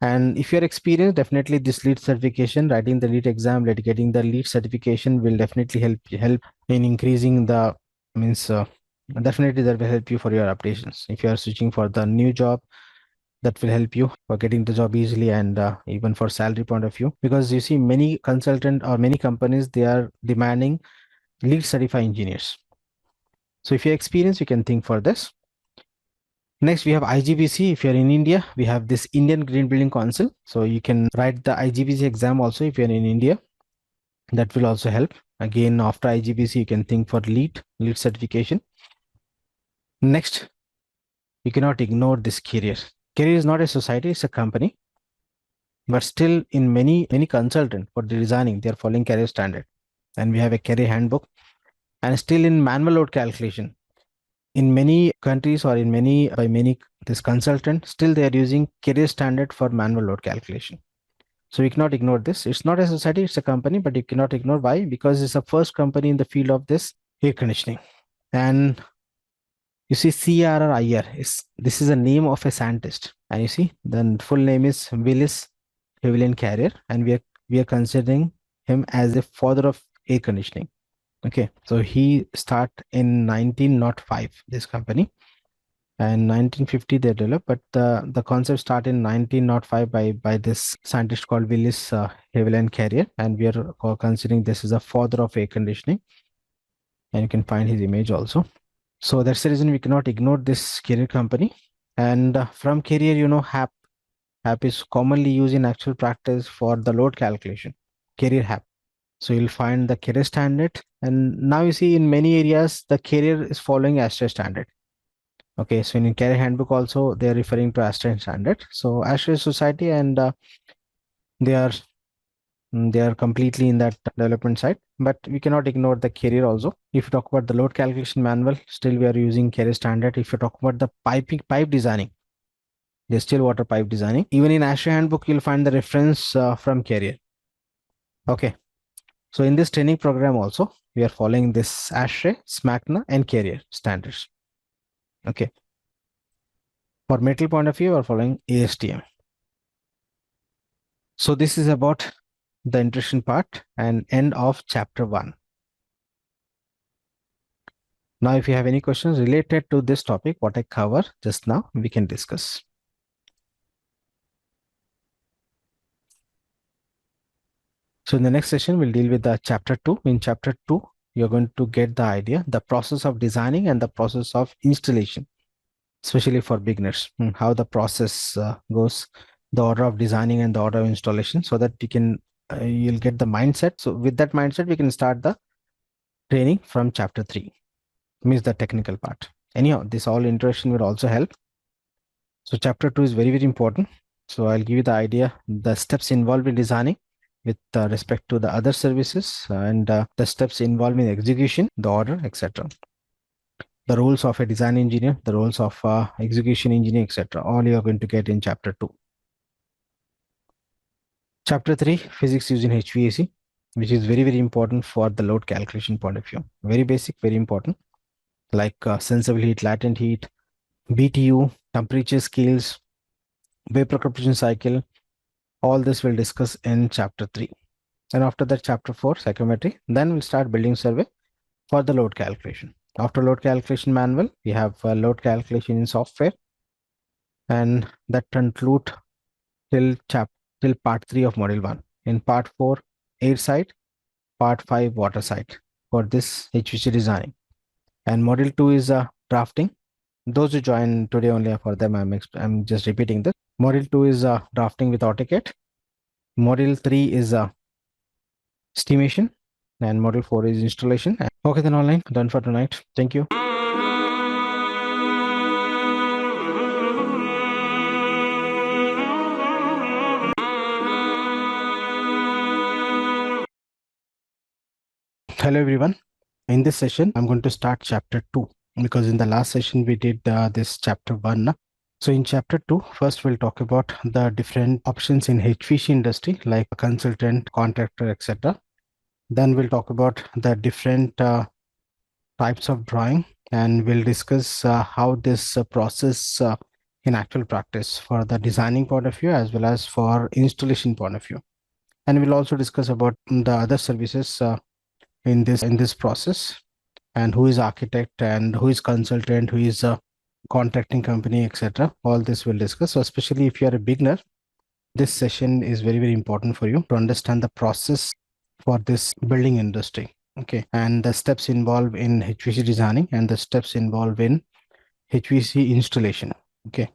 A: And if you're experienced, definitely this lead certification, writing the lead exam, getting the lead certification will definitely help in increasing the means. Definitely that will help you for your updations. If you are switching for the new job, that will help you for getting the job easily, and even for salary point of view, because you see many consultant or many companies, they are demanding lead certified engineers. So if you're experienced, you can think for this. Next, we have IGBC. If you're in India, we have this Indian Green Building Council. So you can write the IGBC exam also if you're in India. That will also help. Again, after IGBC, you can think for lead certification. Next, you cannot ignore this career. Career is not a society, it's a company. But still, in many consultant for the designing, they are following career standard. And we have a career handbook. And still in manual load calculation, in many countries or in many by many this consultant, still they are using career standard for manual load calculation. So you cannot ignore this. It's not a society, it's a company, but you cannot ignore. Why? Because it's the first company in the field of this air conditioning. And you see, CRRIR is this is a name of a scientist, and you see the full name is Willis Hewlett Carrier, and we are considering him as the father of air conditioning. Okay, so he start in 1905 this company, And 1950 they developed, but the concept started in 1905 by this scientist called Willis Haviland Carrier, and we are considering this is a father of air conditioning, and you can find his image also. So that's the reason we cannot ignore this Carrier company. And from Carrier, HAP is commonly used in actual practice for the load calculation. Carrier HAP. So you'll find the Carrier standard, and now you see in many areas the Carrier is following ASTRAE standard. Okay, so in Carrier handbook also they are referring to ASTRAE standard. So ASTRAE Society, and they are they are completely in that development side, but we cannot ignore the Carrier also. If you talk about the load calculation manual, still we are using Carrier standard. If you talk about the pipe designing, the still water pipe designing, even in ASTRAE handbook you'll find the reference from Carrier. Okay, so in this training program also we are following this ASTRAE, SMACNA and Carrier standards. Okay, for metal point of view we are following ASTM. So this is about the introduction part and end of chapter 1. Now if you have any questions related to this topic what I cover just now, we can discuss. So in the next session we'll deal with the chapter 2. In chapter 2 you're going to get the idea, the process of designing and the process of installation, especially for beginners, how the process goes, the order of designing and the order of installation, so that you can you'll get the mindset. So with that mindset we can start the training from chapter 3, means the technical part. Anyhow, this all introduction will also help. So chapter 2 is very, very important. So I'll give you the idea, the steps involved in designing with respect to the other services, and the steps involved in execution, the order, etc. The roles of a design engineer, the roles of execution engineer, etc. All you are going to get in chapter 2. Chapter 3, physics using HVAC, which is very, very important for the load calculation point of view. Very basic, very important, like sensible heat, latent heat, BTU, temperature scales, vapor compression cycle. All this we'll discuss in chapter 3. And after that, chapter 4, psychometry. Then we'll start building survey for the load calculation. After load calculation manual, we have load calculation in software, and that conclude till part 3 of module 1. In part 4, air side, part 5, water side for this HVAC designing. And module 2 is drafting. Those who join today only, for them I'm just repeating this. Module 2 is drafting with AutoCAD. Module 3 is estimation, and module 4 is installation. Okay, then online, done for tonight. Thank you. Hello everyone. In this session, I'm going to start chapter 2, because in the last session we did this chapter 1. So in chapter 2, first we'll talk about the different options in HVAC industry, like consultant, contractor, etc. Then we'll talk about the different types of drawing, and we'll discuss how this process in actual practice for the designing point of view as well as for installation point of view. And we'll also discuss about the other services in this process, and who is architect and who is consultant, who is a contracting company, etc. All this we'll discuss. So especially if you are a beginner, this session is very, very important for you to understand the process for this building industry. Okay, and the steps involved in HVAC designing and the steps involved in HVAC installation. Okay,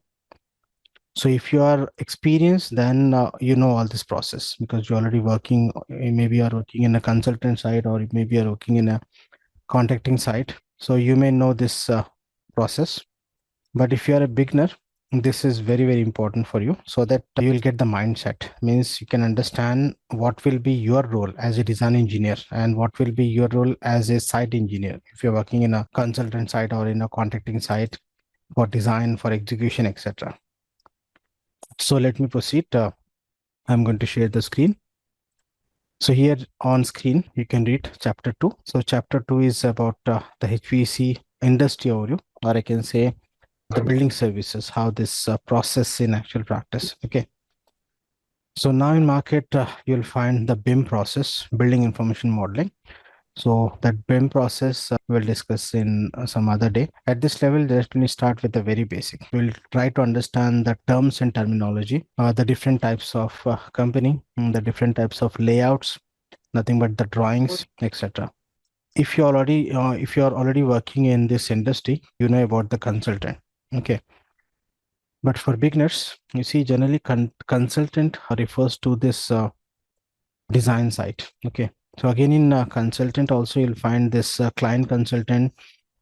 A: so if you are experienced, then you know all this process, because you're already working. Maybe you are working in a consultant side, or maybe you're working in a contracting side, so you may know this process. But if you are a beginner, this is very, very important for you, so that you will get the mindset. Means you can understand what will be your role as a design engineer and what will be your role as a site engineer if you're working in a consultant side or in a contracting side for design, for execution, etc. So let me proceed. I'm going to share the screen. So here on screen, you can read chapter 2. So chapter 2 is about the HVAC industry overview, or I can say the building services, how this process in actual practice. Okay. So now in market, you'll find the BIM process, building information modeling. So that BIM process we'll discuss in some other day. At this level, let me start with the very basic. We'll try to understand the terms and terminology, the different types of company, the different types of layouts, nothing but the drawings, etc. If you're already working in this industry, you know about the consultant. Okay. But for beginners, you see, generally consultant refers to this design side. Okay. So again, in consultant also you'll find this client consultant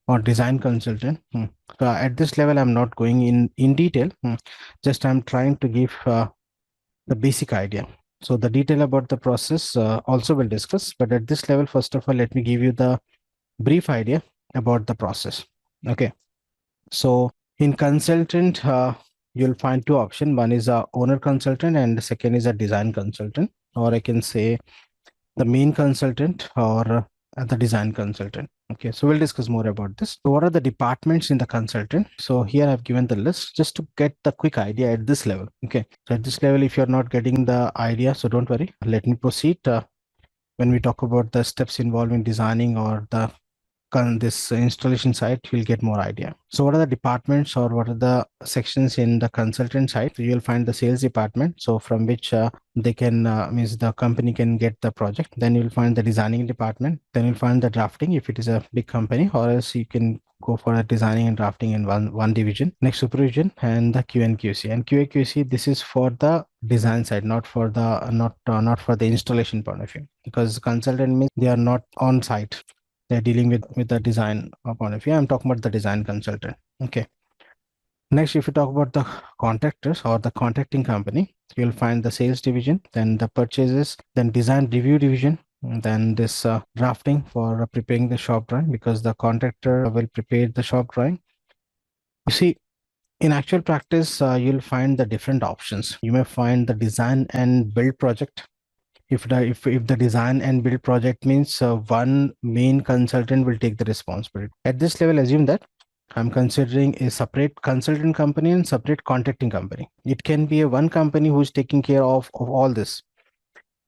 A: or design consultant. So at this level, I'm not going in detail. Just I'm trying to give the basic idea. So the detail about the process also will discuss. But at this level, first of all, let me give you the brief idea about the process. Okay. So in consultant, you'll find two options. One is a owner consultant and the second is a design consultant, or I can say the main consultant or the design consultant. Okay, so we'll discuss more about this. So what are the departments in the consultant? So here I've given the list just to get the quick idea at this level. Okay, so at this level, if you're not getting the idea, so don't worry. Let me proceed. When we talk about the steps involved in designing or the this installation side, you'll get more idea. So what are the departments or what are the sections in the consultant side? So you'll find the sales department, so from which they can means the company can get the project. Then you'll find the designing department. Then you'll find the drafting if it is a big company, or else you can go for a designing and drafting in one division. Next, supervision and the Q and QC. And QA QC, this is for the design side, not for the not for the installation point of view, because consultant means they are not on site, they're dealing with the design point of view. I'm talking about the design consultant. Okay. Next, if you talk about the contractors or the contracting company, you'll find the sales division, then the purchases, then design review division, and then this drafting for preparing the shop drawing, because the contractor will prepare the shop drawing. You see, in actual practice, you'll find the different options. You may find the design and build project. If the design and build project means one main consultant will take the responsibility. At this level, assume that I'm considering a separate consultant company and separate contracting company. It can be a one company who's taking care of all this.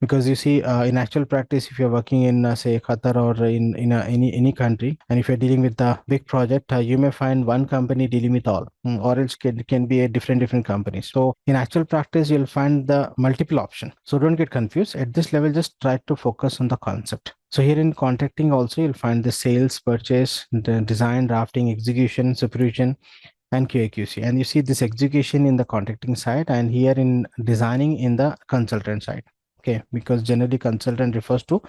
A: Because you see, in actual practice, if you're working in, say, Qatar or in any country, and if you're dealing with the big project, you may find one company dealing with all, or else can be a different companies. So in actual practice, you'll find the multiple option. So don't get confused. At this level, just try to focus on the concept. So here in contracting also, you'll find the sales, purchase, the design, drafting, execution, supervision, and QAQC. And you see this execution in the contracting side, and here in designing in the consultant side. Okay, because generally consultant refers to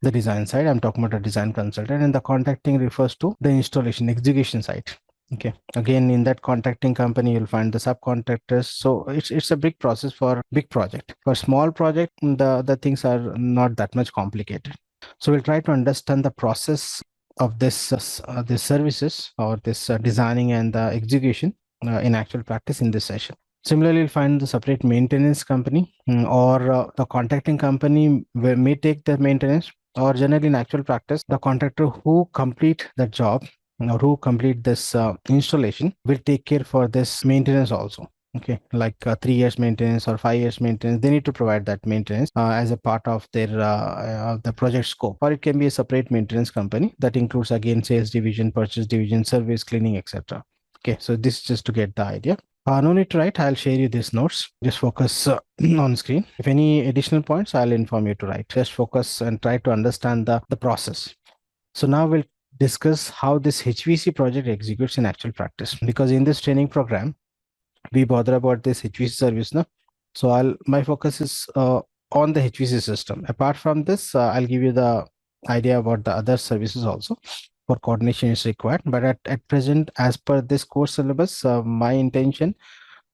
A: the design side. I'm talking about a design consultant, and the contracting refers to the installation execution side. Okay, again in that contracting company you'll find the subcontractors. So it's a big process for big project. For small project, the things are not that much complicated. So we'll try to understand the process of this services or this designing and the execution in actual practice in this session. Similarly, you'll find the separate maintenance company, or the contracting company may take the maintenance, or generally in actual practice, the contractor who complete the job or who complete this installation will take care for this maintenance also. Okay, like 3 years maintenance or 5 years maintenance, they need to provide that maintenance as a part of their the project scope, or it can be a separate maintenance company that includes again sales division, purchase division, service, cleaning, etc. Okay, so this is just to get the idea. No need to write. I'll share you these notes. Just focus on screen. If any additional points, I'll inform you to write. Just focus and try to understand the process. So now we'll discuss how this HVC project executes in actual practice. Because in this training program, we bother about this HVC service. No? So my focus is on the HVC system. Apart from this, I'll give you the idea about the other services also. For coordination is required, but at present, as per this course syllabus, my intention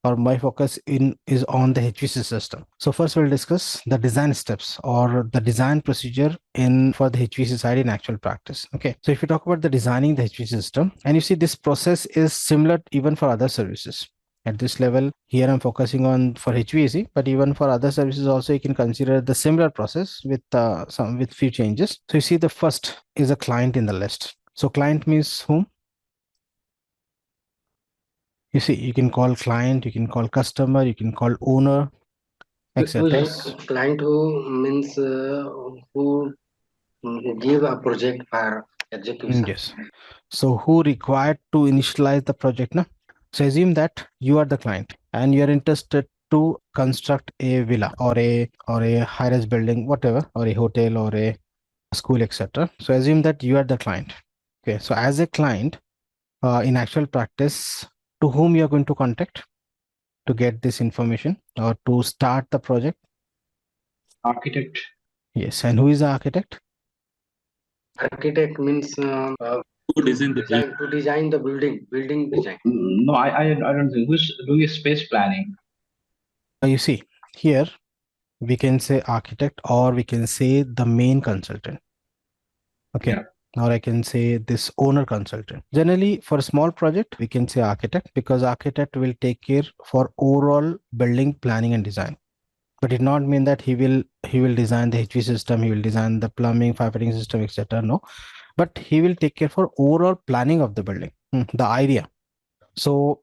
A: or my focus is on the HVC system. So first we'll discuss the design steps or the design procedure in for the HVC side in actual practice. Okay, so if you talk about the designing the HVC system, and you see this process is similar even for other services. At this level, here I'm focusing on for HVAC, but even for other services also, you can consider the similar process with few changes. So you see the first is a client in the list. So client means whom? You see, you can call client, you can call customer, you can call owner, etc.
D: Client who means who Give a project for execution.
A: Yes. So who required to initialize the project now? So assume that you are the client and you are interested to construct a villa or a high-rise building, whatever, or a hotel or a school, etc. So assume that you are the client. Okay. So as a client, in actual practice, to whom you are going to contact to get this information or to start the project?
B: Architect.
A: Yes. And who is the architect?
D: Architect means
E: To design the building.
D: to design the building design.
B: No, I don't think. Who's doing space planning?
A: You see, here we can say architect or we can say the main consultant. Okay.
B: Yeah.
A: Or I can say this owner consultant. Generally, for a small project, we can say architect because architect will take care for overall building planning and design. But it not mean that he will design the HV system, he will design the plumbing, firefighting system, etc. No, but he will take care for overall planning of the building, the idea. So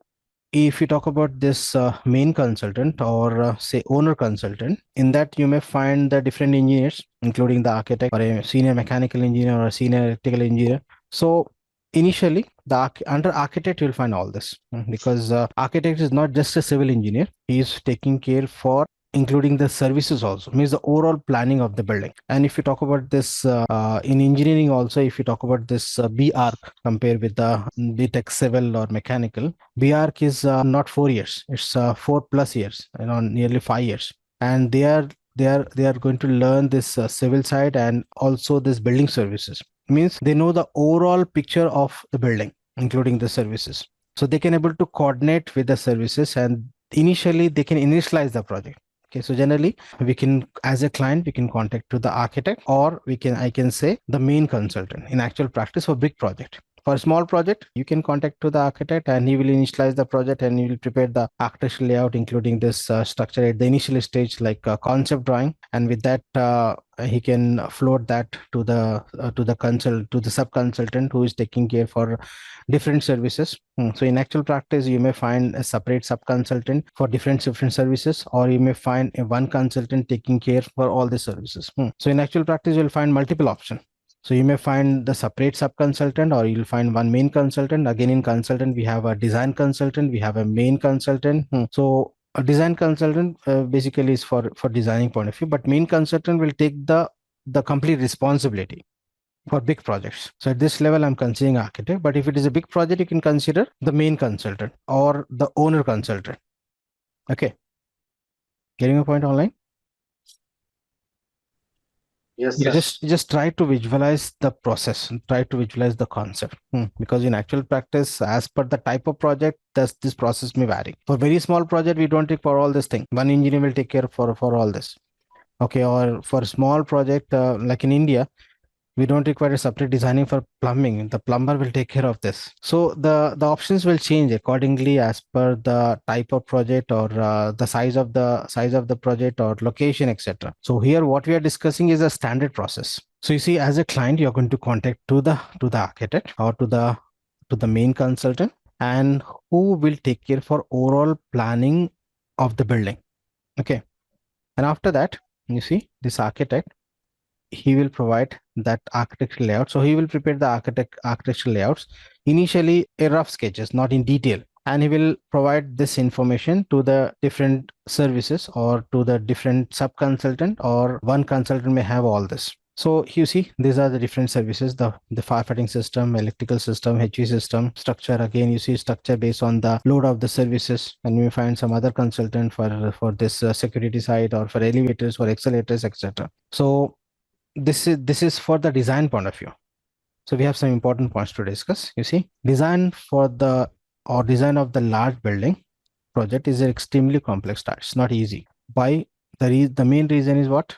A: if you talk about this main consultant or say owner consultant, in that you may find the different engineers, including the architect or a senior mechanical engineer or a senior electrical engineer. So initially, under architect you'll find all this because architect is not just a civil engineer; he is taking care for including the services also, means the overall planning of the building. And if you talk about this in engineering also, if you talk about this B arc compared with the BTech civil or mechanical, B arc is not 4 years; it's 4+ years, nearly 5 years, and they are going to learn this civil side and also this building services. Means they know the overall picture of the building, including the services, so they can able to coordinate with the services and initially they can initialize the project. Okay, so generally we can, as a client, we can contact to the architect or I can say the main consultant in actual practice for big project. For a small project, you can contact to the architect and he will initialize the project and he will prepare the architectural layout, including this structure at the initial stage, like concept drawing. And with that, he can float that to the sub consultant who is taking care for different services. So in actual practice, you may find a separate sub consultant for different services, or you may find a one consultant taking care for all the services. So in actual practice, you'll find multiple options. So you may find the separate sub consultant or you'll find one main consultant. Again, in consultant, we have a design consultant, we have a main consultant. So a design consultant basically is for designing point of view, but main consultant will take the complete responsibility for big projects. So at this level, I'm considering architect, but if it is a big project, you can consider the main consultant or the owner consultant. Okay. Getting a point online?
D: Yes, sir.
A: Just try to visualize the process and try to visualize the concept, because in actual practice, as per the type of project, this process may vary. For very small project, we don't take for all this thing. One engineer will take care for all this. Okay, or for small project like in India, we don't require a separate designing for plumbing. The plumber will take care of this. So the options will change accordingly as per the type of project or the size of the project or location, etc. So here what we are discussing is a standard process. So you see, as a client, you're going to contact to the architect or to the main consultant, and who will take care for overall planning of the building. Okay, and after that, you see, this architect, he will provide that architectural layout. So he will prepare the architectural layouts, initially a rough sketches, not in detail. And he will provide this information to the different services or to the different sub-consultant, or one consultant may have all this. So you see, these are the different services, the firefighting system, electrical system, HV system, structure. Again, you see structure based on the load of the services, and you find some other consultant for this security side or for elevators or accelerators, etc. So this is for the design point of view. So we have some important points to discuss. You see, design of the large building project is an extremely complex task. It's not easy. Why? The main reason is what?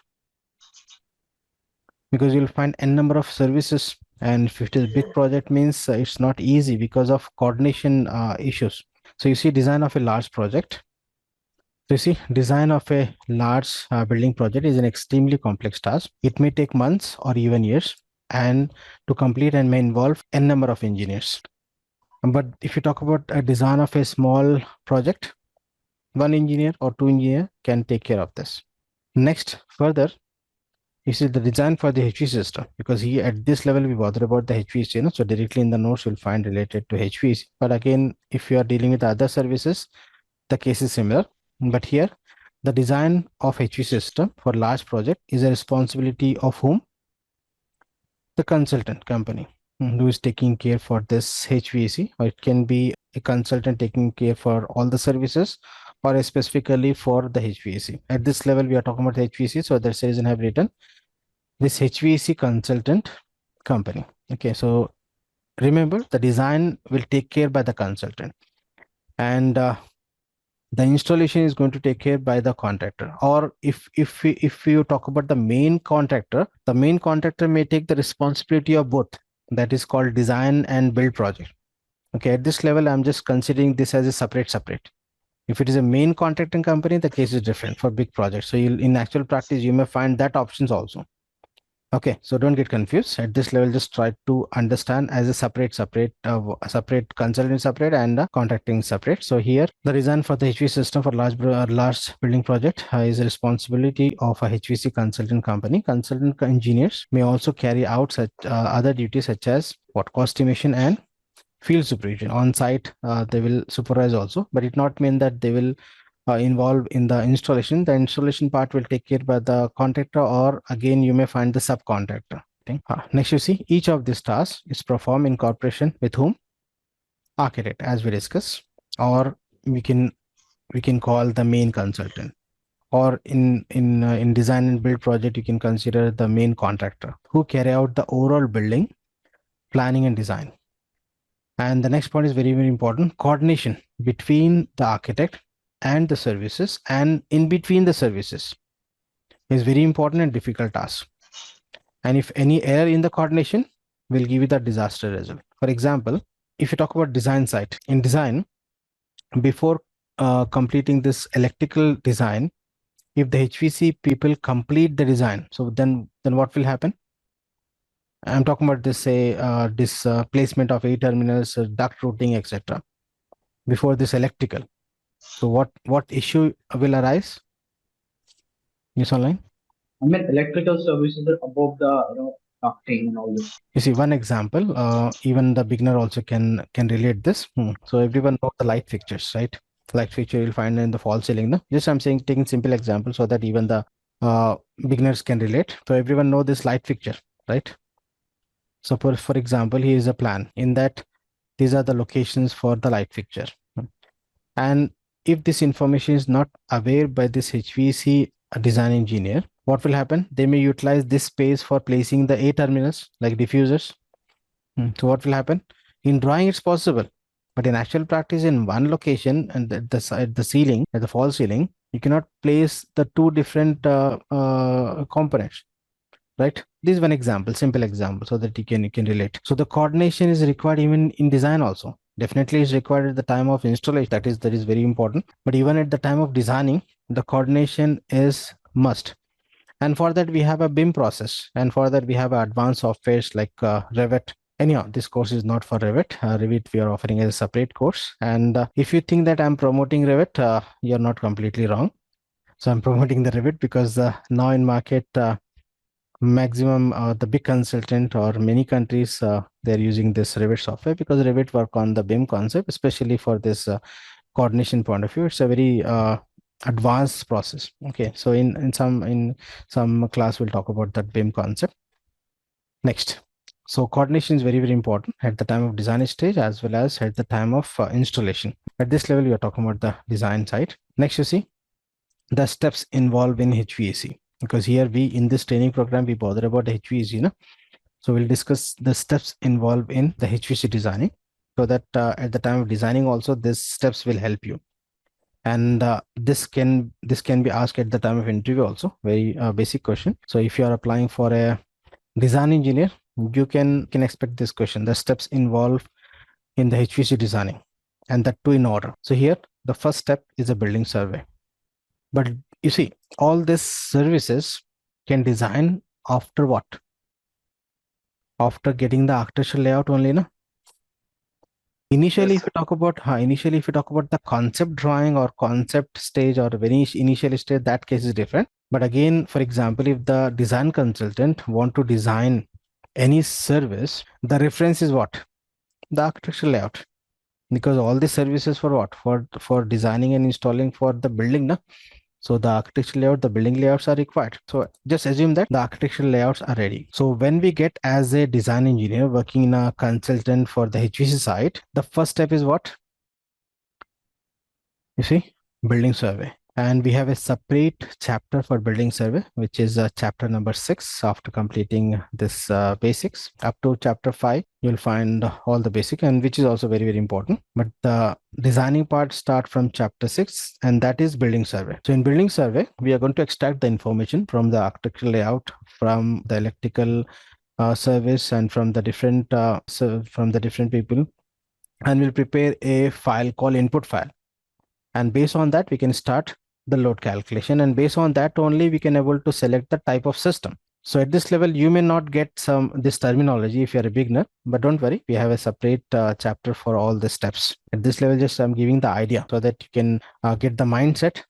A: Because you'll find n number of services, and if it is a big project, means it's not easy because of coordination issues. So you see, design of a large project. So you see, design of a large building project is an extremely complex task. It may take months or even years, and to complete and may involve n number of engineers. But if you talk about a design of a small project, one engineer or two engineer can take care of this. Next, further, you see the design for the HVAC system, because here at this level we bother about the HVAC, you know, so directly in the notes you'll find related to HVAC. But again, if you are dealing with other services, the case is similar. But here, the design of HVAC system for large project is a responsibility of whom? The consultant company who is taking care for this HVAC, or it can be a consultant taking care for all the services, or specifically for the HVAC. At this level, we are talking about HVAC, so that's the reason I have written this HVAC consultant company. Okay, so remember the design will take care by the consultant, and the installation is going to take care by the contractor. Or if you talk about the main contractor may take the responsibility of both. That is called design and build project. Okay, at this level I'm just considering this as a separate. If it is a main contracting company, the case is different for big projects. So you'll, in actual practice, you may find that options also. Okay, so don't get confused. At this level, just try to understand as a separate consultant separate and contracting separate. So here, the design for the HVAC system for large building project is a responsibility of a HVAC consultant company. Consultant engineers may also carry out such other duties such as what cost estimation and field supervision. On site, they will supervise also, but it not mean that they will involved in the installation. The installation part will take care by the contractor, or again you may find the subcontractor. Okay. Next, you see each of these tasks is performed in cooperation with whom? Architect, as we discussed, or we can call the main consultant. Or in design and build project, you can consider the main contractor who carry out the overall building planning and design. And the next point is very, very important: coordination between the architect and the services and in between the services is very important and difficult task. And if any error in the coordination will give you the disaster result. For example, if you talk about design site, in design, before completing this electrical design, if the HVC people complete the design, so then what will happen? I'm talking about this, say, placement of 8 terminals, duct routing, etc. before this electrical. So what issue will arise? Yes, online.
B: I mean, electrical services are above the ducting and all this.
A: You see, one example, even the beginner also can relate this. So everyone knows the light fixtures, right? Light fixture you'll find in the false ceiling. No? Just I'm saying taking simple example so that even the beginners can relate. So everyone know this light fixture, right? So for example, here is a plan. In that, these are the locations for the light fixture. And if this information is not aware by this HVAC design engineer, what will happen? They may utilize this space for placing the A terminals like diffusers. So what will happen? In drawing, it's possible, but in actual practice, in one location and at the ceiling, at the false ceiling, you cannot place the two different components. Right? This is one example, simple example, so that you can relate. So the coordination is required even in design also. Definitely is required at the time of installation. That is very important. But even at the time of designing, the coordination is must. And for that, we have a BIM process. And for that, we have advanced softwares like Revit. Anyhow, this course is not for Revit. Revit we are offering as a separate course. And if you think that I'm promoting Revit, you're not completely wrong. So I'm promoting the Revit because now in market, maximum the big consultant or many countries they're using this Revit software, because Revit work on the BIM concept, especially for this coordination point of view. It's a very advanced process. Okay, so in some class we'll talk about that BIM concept. Next, so coordination is very, very important at the time of design stage as well as at the time of installation. At this level we are talking about the design side. Next, you see the steps involved in HVAC, because here in this training program we bother about HVAC, so we'll discuss the steps involved in the HVAC designing, so that at the time of designing also these steps will help you. And this can be asked at the time of interview also, very basic question. So if you are applying for a design engineer, you can expect this question: the steps involved in the HVAC designing, and that too in order. So here the first step is a building survey. But you see, all these services can design after what? After getting the architectural layout only, no? Initially,
D: Yes,
A: if you talk about the concept drawing or concept stage or very initial stage, that case is different. But again, for example, if the design consultant want to design any service, the reference is what? The architectural layout. Because all the services for what? For designing and installing for the building, na? So the architectural layout, the building layouts are required. So just assume that the architectural layouts are ready. So when we get as a design engineer working in a consultant for the HVAC site, the first step is what? You see, building survey. And we have a separate chapter for building survey, which is chapter number 6. After completing this basics up to chapter 5, you'll find all the basic, and which is also very, very important. But the designing part start from chapter 6, and that is building survey. So in building survey, we are going to extract the information from the architectural layout, from the electrical service, and from the different people, and we'll prepare a file called input file. And based on that, we can start the load calculation, and based on that only we can able to select the type of system. So at this level, you may not get this terminology if you're a beginner, but don't worry, we have a separate chapter for all the steps. At this level, just I'm giving the idea so that you can get the mindset.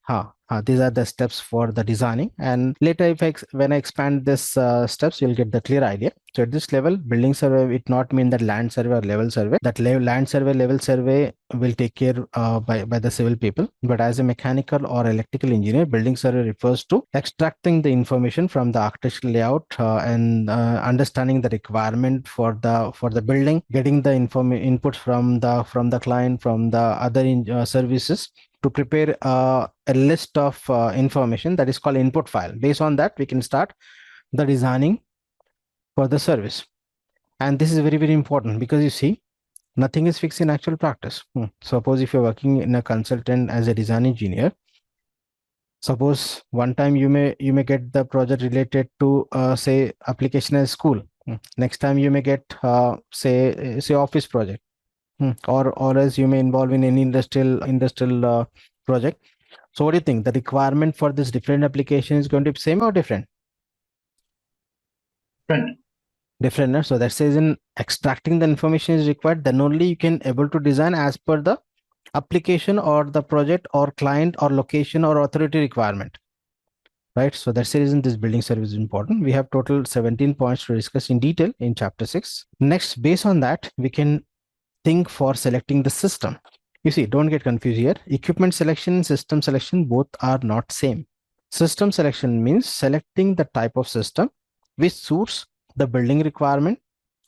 A: These are the steps for the designing, and later when I expand this steps, you'll get the clear idea. So at this level, building survey, it not mean that land survey or level survey. That land survey, level survey will take care by the civil people. But as a mechanical or electrical engineer, building survey refers to extracting the information from the architectural layout and understanding the requirement for the building, getting the inputs from the client, from the other services, to prepare a list of information that is called input file. Based on that, we can start the designing for the service. And this is very, very important, because you see, nothing is fixed in actual practice. Suppose if you're working in a consultant as a design engineer, suppose one time you may get the project related to say application as school. Next time you may get say office project. Or as you may involve in any industrial project. So what do you think? The requirement for this different application is going to be same or different? Different. So that says in extracting the information is required, then only you can able to design as per the application or the project or client or location or authority requirement. Right. So that's the reason this building service is important. We have total 17 points to discuss in detail in chapter 6. Next, based on that, we can think for selecting the system. You see, don't get confused here. Equipment selection and system selection both are not same. System selection means selecting the type of system which suits the building requirement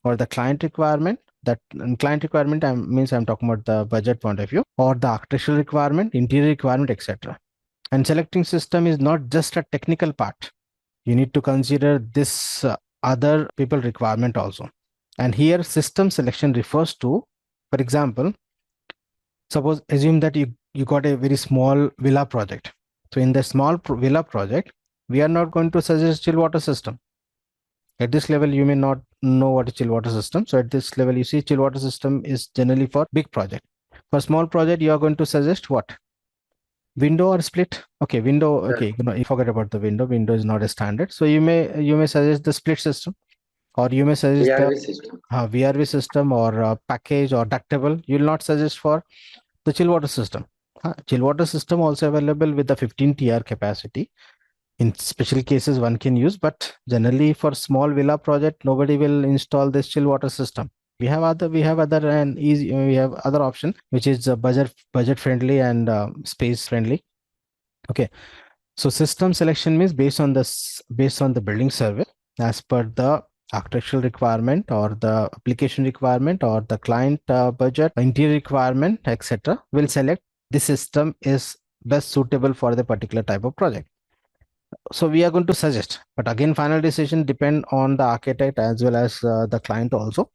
A: or the client requirement. That client requirement means I'm talking about the budget point of view, or the architectural requirement, interior requirement, etc. And selecting system is not just a technical part. You need to consider this other people requirement also. And here system selection refers to, for example, suppose assume that you got a very small villa project. So in the small villa project, we are not going to suggest chill water system. At this level, you may not know what is chill water system. So at this level, you see chill water system is generally for big project. For small project, you are going to suggest what? Window or split? Okay, window. Okay, you forget about the window. Window is not a standard. So you may suggest the split system, or you may suggest
D: VRV system.
A: VRV system or package or ductable. You will not suggest for the chill water system. Chill water system also available with the 15 TR capacity. In special cases, one can use, but generally for small villa project, nobody will install this chill water system. We have other option, which is budget friendly and space friendly. Okay, so system selection means based on the building survey, as per the architectural requirement or the application requirement or the client budget, interior requirement, etc. Will select this system is best suitable for the particular type of project. So we are going to suggest, but again, final decision depend on the architect as well as the client also,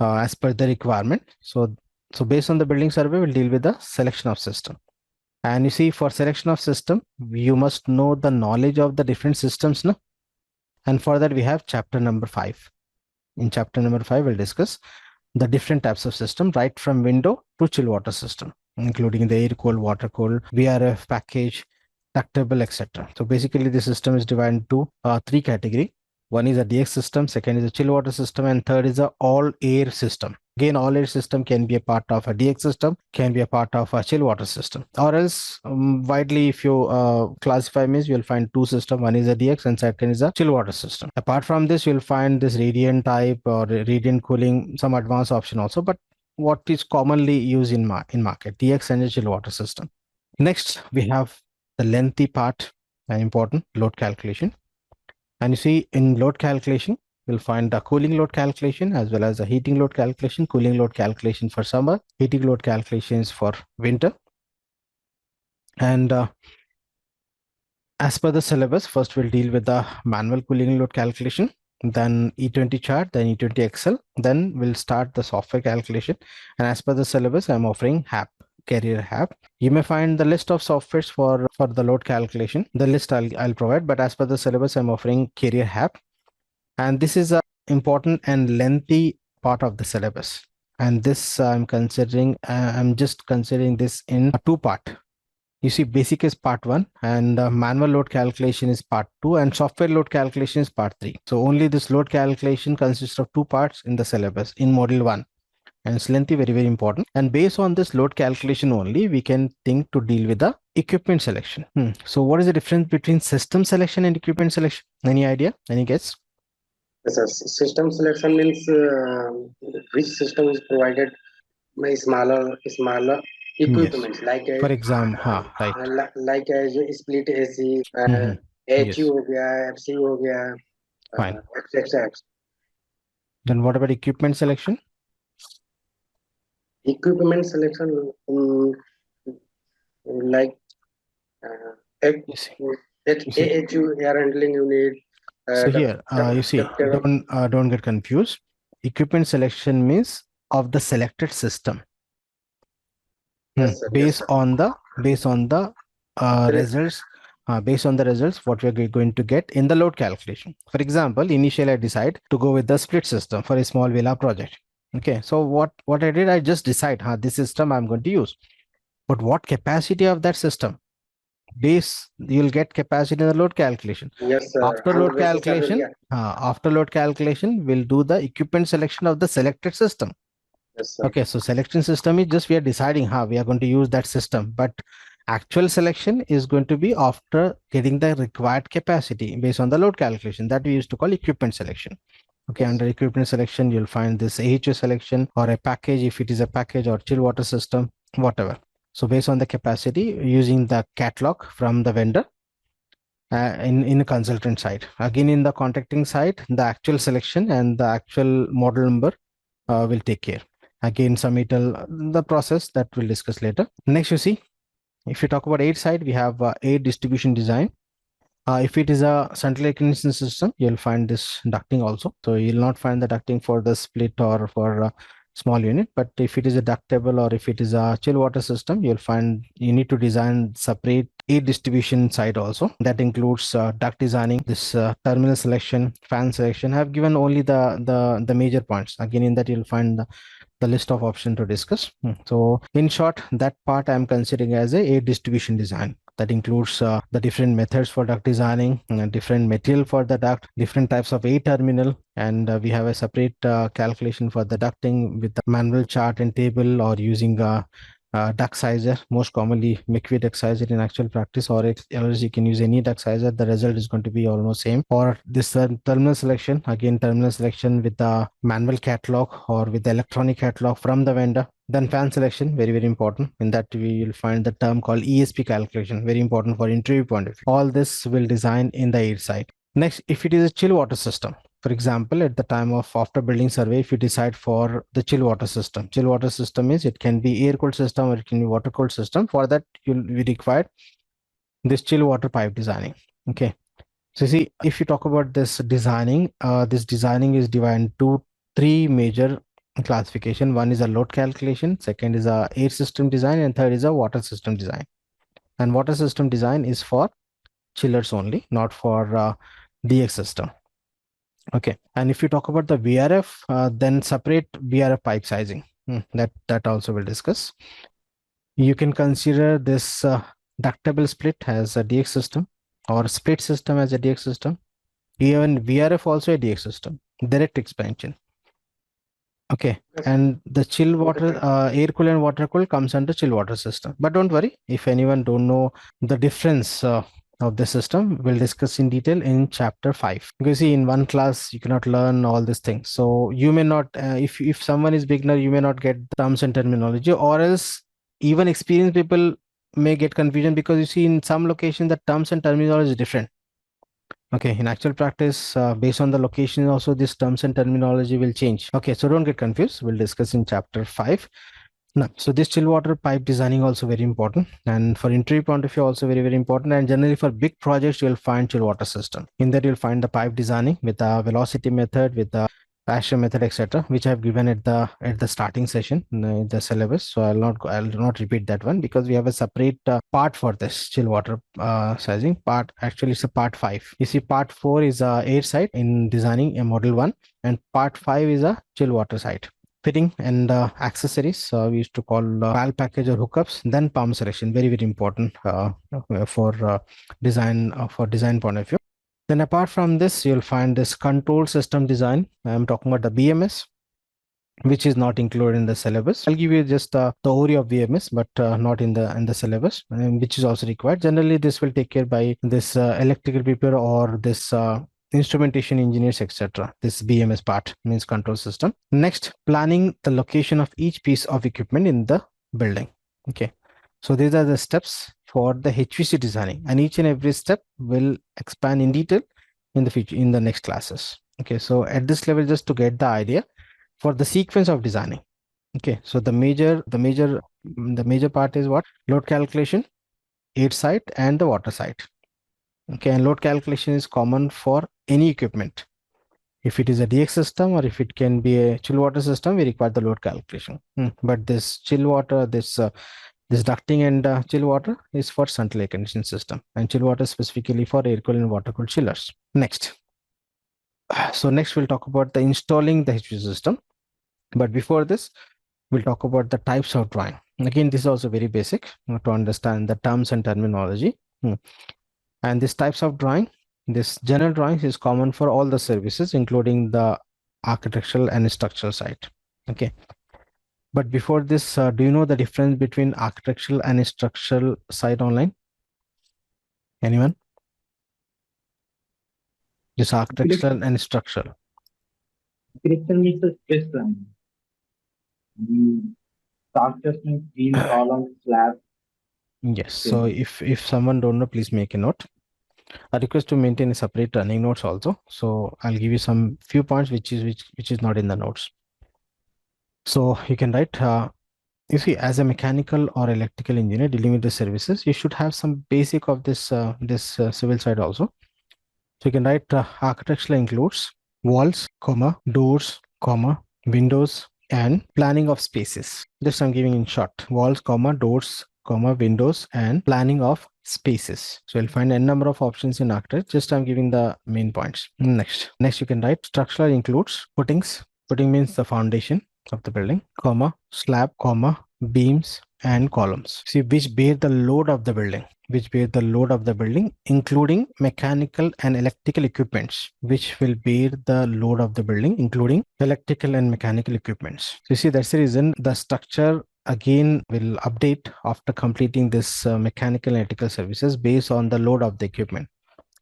A: as per the requirement. So based on the building survey, we'll deal with the selection of system. And you see, for selection of system, you must know the knowledge of the different systems, no? And for that, we have chapter number 5. In chapter number 5, we'll discuss the different types of system, right from window to chill water system, including the air cooled, water cooled, VRF, package, ductable, etc. So basically, the system is divided into 3 categories. One is a DX system, second is a chill water system, and third is a all air system. Again, all air system can be a part of a DX system, can be a part of a chill water system, or else widely if you classify means you'll find two systems. One is a DX and second is a chill water system. Apart from this, you'll find this radiant type or radiant cooling, some advanced option also, but what is commonly used in market, DX and a chill water system. Next, we have the lengthy part, important load calculation. And you see in load calculation, you'll find the cooling load calculation as well as the heating load calculation, cooling load calculation for summer, heating load calculations for winter. And as per the syllabus, first we'll deal with the manual cooling load calculation, then E20 chart, then E20 Excel, then we'll start the software calculation. And as per the syllabus, I'm offering HAP, carrier HAP. You may find the list of softwares for the load calculation. The list I'll provide, but as per the syllabus, I'm offering carrier HAP. And this is a important and lengthy part of the syllabus. And this I'm just considering this in a two-part. You see, basic is part 1 and manual load calculation is part 2 and software load calculation is part 3. So only this load calculation consists of 2 parts in the syllabus in module 1. And it's lengthy, very, very important. And based on this load calculation only, we can think to deal with the equipment selection. So what is the difference between system selection and equipment selection? Any idea? Any guess?
D: Yes, sir. System selection means which system is provided by smaller equipment like
A: For example, right.
D: like as split AC,
A: Yes.
D: HU हो गया, FC हो गया,
A: Fine.
D: etc.
A: Then what about equipment selection?
D: Equipment selection like AHU, air handling unit.
A: So here, you see, don't get confused. Equipment selection means of the selected system.
D: Yes, sir.
A: Based on the results, based on the results, what we're going to get in the load calculation. For example, initially I decide to go with the split system for a small villa project. Okay, so what I did, I just decide this system I'm going to use. But what capacity of that system? You'll get capacity in the load calculation.
D: Yes, sir.
A: After load calculation, we'll do the equipment selection of the selected system.
D: Yes, sir.
A: Okay, so selection system is just we are deciding how we are going to use that system, but actual selection is going to be after getting the required capacity based on the load calculation that we used to call equipment selection. Okay, under equipment selection, you'll find this AHU selection or a package if it is a package or chill water system, whatever. So based on the capacity using the catalog from the vendor in a consultant side. Again, in the contracting side, the actual selection and the actual model number will take care. Again, submittal, the process that we'll discuss later. Next, you see, if you talk about air side, we have air distribution design. If it is a central air conditioning system, you'll find this ducting also. So you'll not find the ducting for the split or for small unit, but if it is a ductable or if it is a chill water system, you'll find you need to design separate air distribution side also. That includes duct designing, this terminal selection, fan selection. I have given only the major points. Again, in that you'll find the list of options to discuss. So in short, that part I'm considering as a air distribution design. That includes the different methods for duct designing, different material for the duct, different types of air terminal, and we have a separate calculation for the ducting with the manual chart and table or using a duct sizer, most commonly McVie duct sizer in actual practice, or else you can use any duct sizer. The result is going to be almost same. Or this terminal selection, again terminal selection with the manual catalog or with the electronic catalog from the vendor. Then fan selection, very, very important. In that we will find the term called ESP calculation, very important for interview point of view. All this will design in the air side. Next, if it is a chill water system, for example, at the time of after building survey, if you decide for the chill water system means it can be air cooled system or it can be water cooled system. For that, you'll be required this chill water pipe designing. Okay. So see, if you talk about this designing is divided into 3 major classification. One is a load calculation, second is a air system design, and third is a water system design. And water system design is for chillers only, not for DX system. Okay, and if you talk about the VRF, then separate VRF pipe sizing. That also we'll discuss. You can consider this ductable split as a DX system or split system as a DX system. Even VRF also a DX system, direct expansion. Okay, and the chill water, air cool and water cool comes under chill water system. But don't worry, if anyone don't know the difference of the system, we'll discuss in detail in chapter 5. Because see, in one class you cannot learn all these things. So you may not, if someone is beginner, you may not get the terms and terminology, or else even experienced people may get confusion, because you see in some location the terms and terminology is different. Okay, in actual practice, based on the location, also these terms and terminology will change. Okay, so don't get confused. We'll discuss in chapter 5. Now, so this chill water pipe designing also very important, and for interview point of view also very important. And generally for big projects, you'll find chill water system. In that you'll find the pipe designing with the velocity method, with the pressure method, etc., which I've given at the starting session in the syllabus. So I'll not repeat that one, because we have a separate part for this chill water sizing part. Actually, it's a part 5. You see, part 4 is air side in designing a model 1, and part 5 is a chill water side. Fitting and accessories, we used to call valve package or hookups, then pump selection, very important for design point of view. Then apart from this, you'll find this control system design. I'm talking about the BMS, which is not included in the syllabus. I'll give you just the overview of BMS, but not in the syllabus, which is also required. Generally, this will take care by this electrical people or this instrumentation engineers, etc. This BMS part means control system. Next, planning the location of each piece of equipment in the building. Okay, so these are the steps for the HVAC designing, and each and every step will expand in detail in the future, in the next classes. Okay, so at this level, just to get the idea for the sequence of designing. Okay, so the major part is what? Load calculation, air side and the water side. Okay, and load calculation is common for any equipment. If it is a DX system or if it can be a chill water system, we require the load calculation. But this chill water, this ducting and chill water is for central air conditioning system, and chill water specifically for air cooled and water cooled chillers. Next, so next we'll talk about the installing the HVAC system. But before this, we'll talk about the types of drawing. Again, this is also very basic to understand the terms and terminology. And these types of drawing, this general drawings is common for all the services, including the architectural and structural side. Okay. But before this, do you know the difference between architectural and structural side online? Anyone? This architectural and structural.
B: Architecture means a stress line. Structures means beam, column, slab.
A: Yes. So if someone don't know, please make a note. I request to maintain a separate running notes also. So I'll give you some few points which is not in the notes. So you can write. You see, as a mechanical or electrical engineer dealing with the services, you should have some basic of this civil side also. So you can write architectural includes walls, comma, doors, comma, windows, and planning of spaces. This I'm giving in short: walls, comma, doors, comma, windows, and planning of spaces. So you'll find a number of options in architecture. Just I'm giving the main points. Next you can write structural includes footings. Footing means the foundation of the building, comma, slab, comma, beams, and columns. See, which bear the load of the building. Including mechanical and electrical equipments, which will bear the load of the building, including electrical and mechanical equipments. So you see, that's the reason the structure again will update after completing this mechanical and electrical services based on the load of the equipment.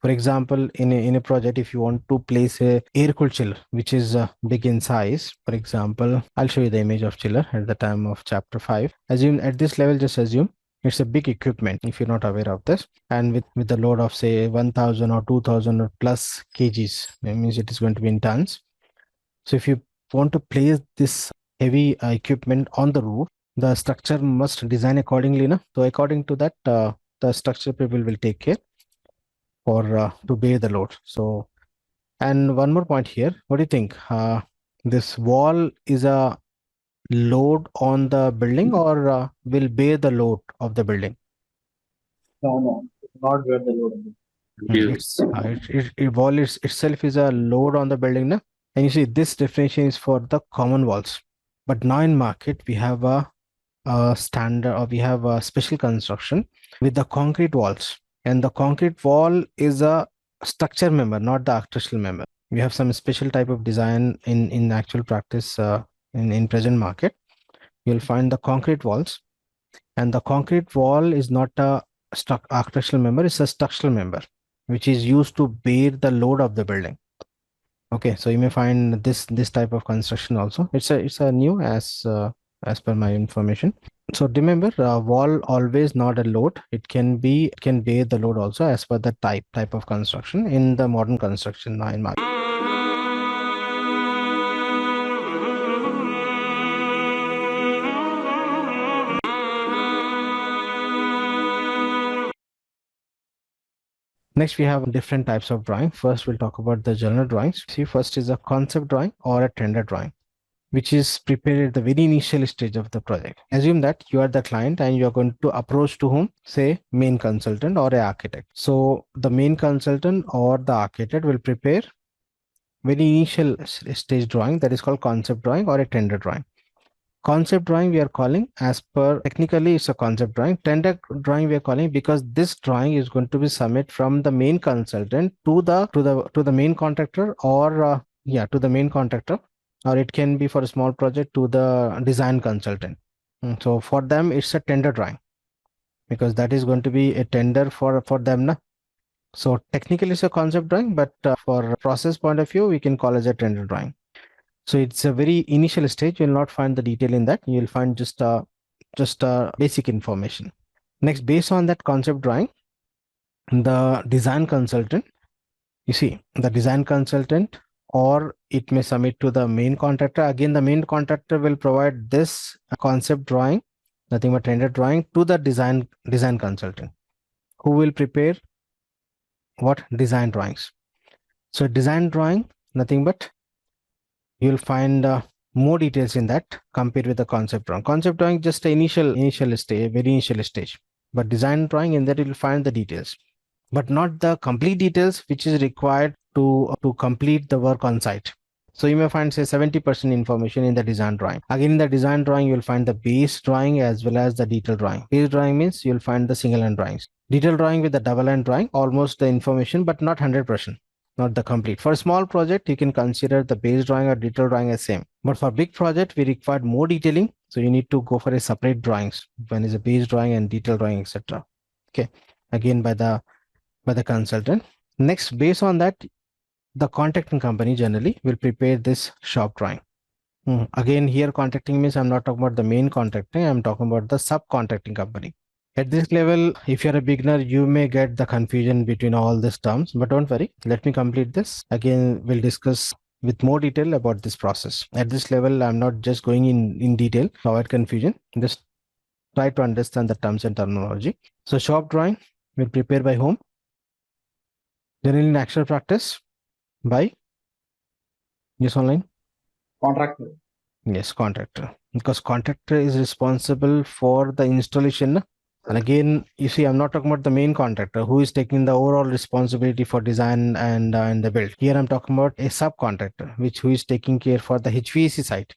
A: For example, in a project, if you want to place a air cooled chiller, which is big in size, for example, I'll show you the image of chiller at the time of chapter 5. Assume at this level, just assume it's a big equipment if you're not aware of this, and with the load of say 1000 or 2000 or plus kgs, that means it is going to be in tons. So if you want to place this heavy equipment on the roof, the structure must design accordingly. So according to that, the structure people will take care for to bear the load. So, and one more point here, what do you think? This wall is a load on the building or will bear the load of the building?
B: No, not bear the load.
A: Wall itself is a load on the building, na? And you see, this definition is for the common walls. But now in market, we have a standard, or we have a special construction with the concrete walls. And the concrete wall is a structure member, not the architectural member. We have some special type of design in actual practice in present market, you'll find the concrete walls, and the concrete wall is not a architectural member, it's a structural member which is used to bear the load of the building. Okay, so you may find this type of construction also. It's a new as per my information. So remember, wall always not a load. It can bear the load also as per the type of construction in the modern construction now in market. Next, we have different types of drawing. First, we'll talk about the general drawings. See, first is a concept drawing or a tender drawing, which is prepared at the very initial stage of the project. Assume that you are the client and you are going to approach to whom? Say, main consultant or a architect. So the main consultant or the architect will prepare very initial stage drawing, that is called concept drawing or a tender drawing. Concept drawing we are calling, as per technically it's a concept drawing. Tender drawing we are calling because this drawing is going to be submitted from the main consultant to the main contractor, or to the main contractor, or it can be for a small project to the design consultant. So for them it's a tender drawing because that is going to be a tender for them, na? So technically it's a concept drawing, but for process point of view we can call it a tender drawing. So it's a very initial stage. You'll not find the detail in that. You'll find just basic information. Next, based on that concept drawing, the design consultant, you see, the design consultant, or it may submit to the main contractor. Again, the main contractor will provide this concept drawing, nothing but tender drawing, to the design consultant, who will prepare what? Design drawings. So design drawing, nothing but you'll find more details in that compared with the concept drawing. Concept drawing just the initial stage, very initial stage. But design drawing, in that you'll find the details, but not the complete details which is required to complete the work on site. So you may find say 70% information in the design drawing. Again, in the design drawing, you'll find the base drawing as well as the detail drawing. Base drawing means you'll find the single line drawings. Detail drawing with the double line drawing, almost the information, but not 100%. Not the complete. For a small project, you can consider the base drawing or detail drawing as same. But for big project, we require more detailing. So you need to go for a separate drawings. One is a base drawing and detail drawing, etc. Okay. Again, by the consultant. Next, based on that, the contracting company generally will prepare this shop drawing. Again, here contracting means I'm not talking about the main contracting. I'm talking about the subcontracting company. At this level, if you're a beginner, you may get the confusion between all these terms, but don't worry. Let me complete this. Again, we'll discuss with more detail about this process. At this level, I'm not just going in detail to avoid confusion. Just try to understand the terms and terminology. So shop drawing will prepare by whom? Generally in actual practice, by? Yes, online?
B: Contractor.
A: Yes, contractor. Because contractor is responsible for the installation. And again, you see, I'm not talking about the main contractor who is taking the overall responsibility for design and the build. Here I'm talking about a subcontractor, who is taking care for the HVAC site.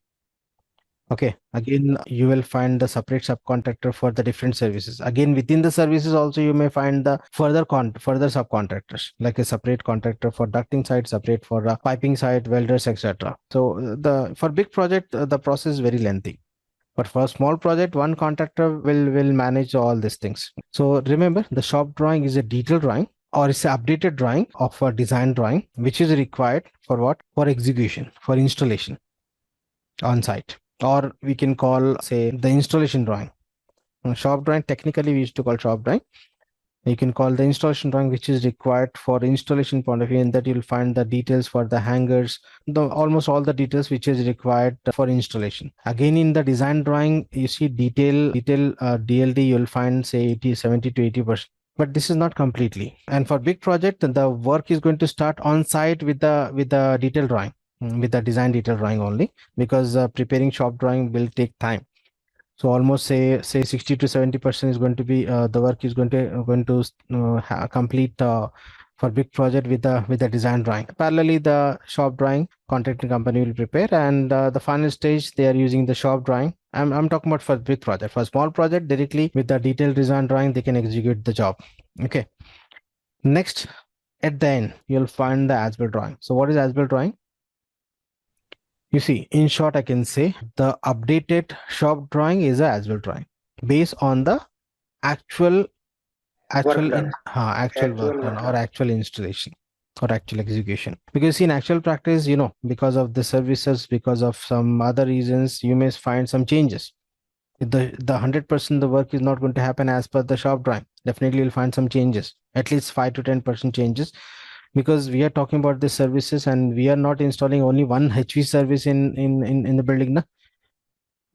A: Okay. Again, you will find the separate subcontractor for the different services. Again, within the services also, you may find the further subcontractors, like a separate contractor for ducting side, separate for piping side, welders, etc. So for big project, the process is very lengthy. But for a small project, one contractor will manage all these things. So remember, the shop drawing is a detailed drawing, or it's an updated drawing of a design drawing, which is required for what? For execution, for installation on site. Or we can call, say, the installation drawing. Shop drawing, technically we used to call shop drawing. You can call the installation drawing, which is required for installation point of view, and that you'll find the details for the hangers, almost all the details which is required for installation. Again, in the design drawing, you see detail DLD, you'll find say 70 to 80%. But this is not completely. And for big project, the work is going to start on site with the detail drawing, with the design detail drawing only, because preparing shop drawing will take time. So almost say 60 to 70% is going to be the work is going to complete for big project with the design drawing. Parallelly, the shop drawing contracting company will prepare, and the final stage they are using the shop drawing. I'm talking about for big project. For small project, directly with the detailed design drawing, they can execute the job. Okay. Next, at the end, you'll find the as-built drawing. So what is as-built drawing? You see, in short, I can say the updated shop drawing is a as-built drawing based on the actual
D: Work done.
A: actual work
D: Actual
A: done
D: work
A: or
D: done.
A: actual installation or actual execution. Because in actual practice, because of the services, because of some other reasons, you may find some changes. The 100% the work is not going to happen as per the shop drawing. Definitely you'll find some changes, at least 5 to 10% changes, because we are talking about the services and we are not installing only one HV service in the building. Na?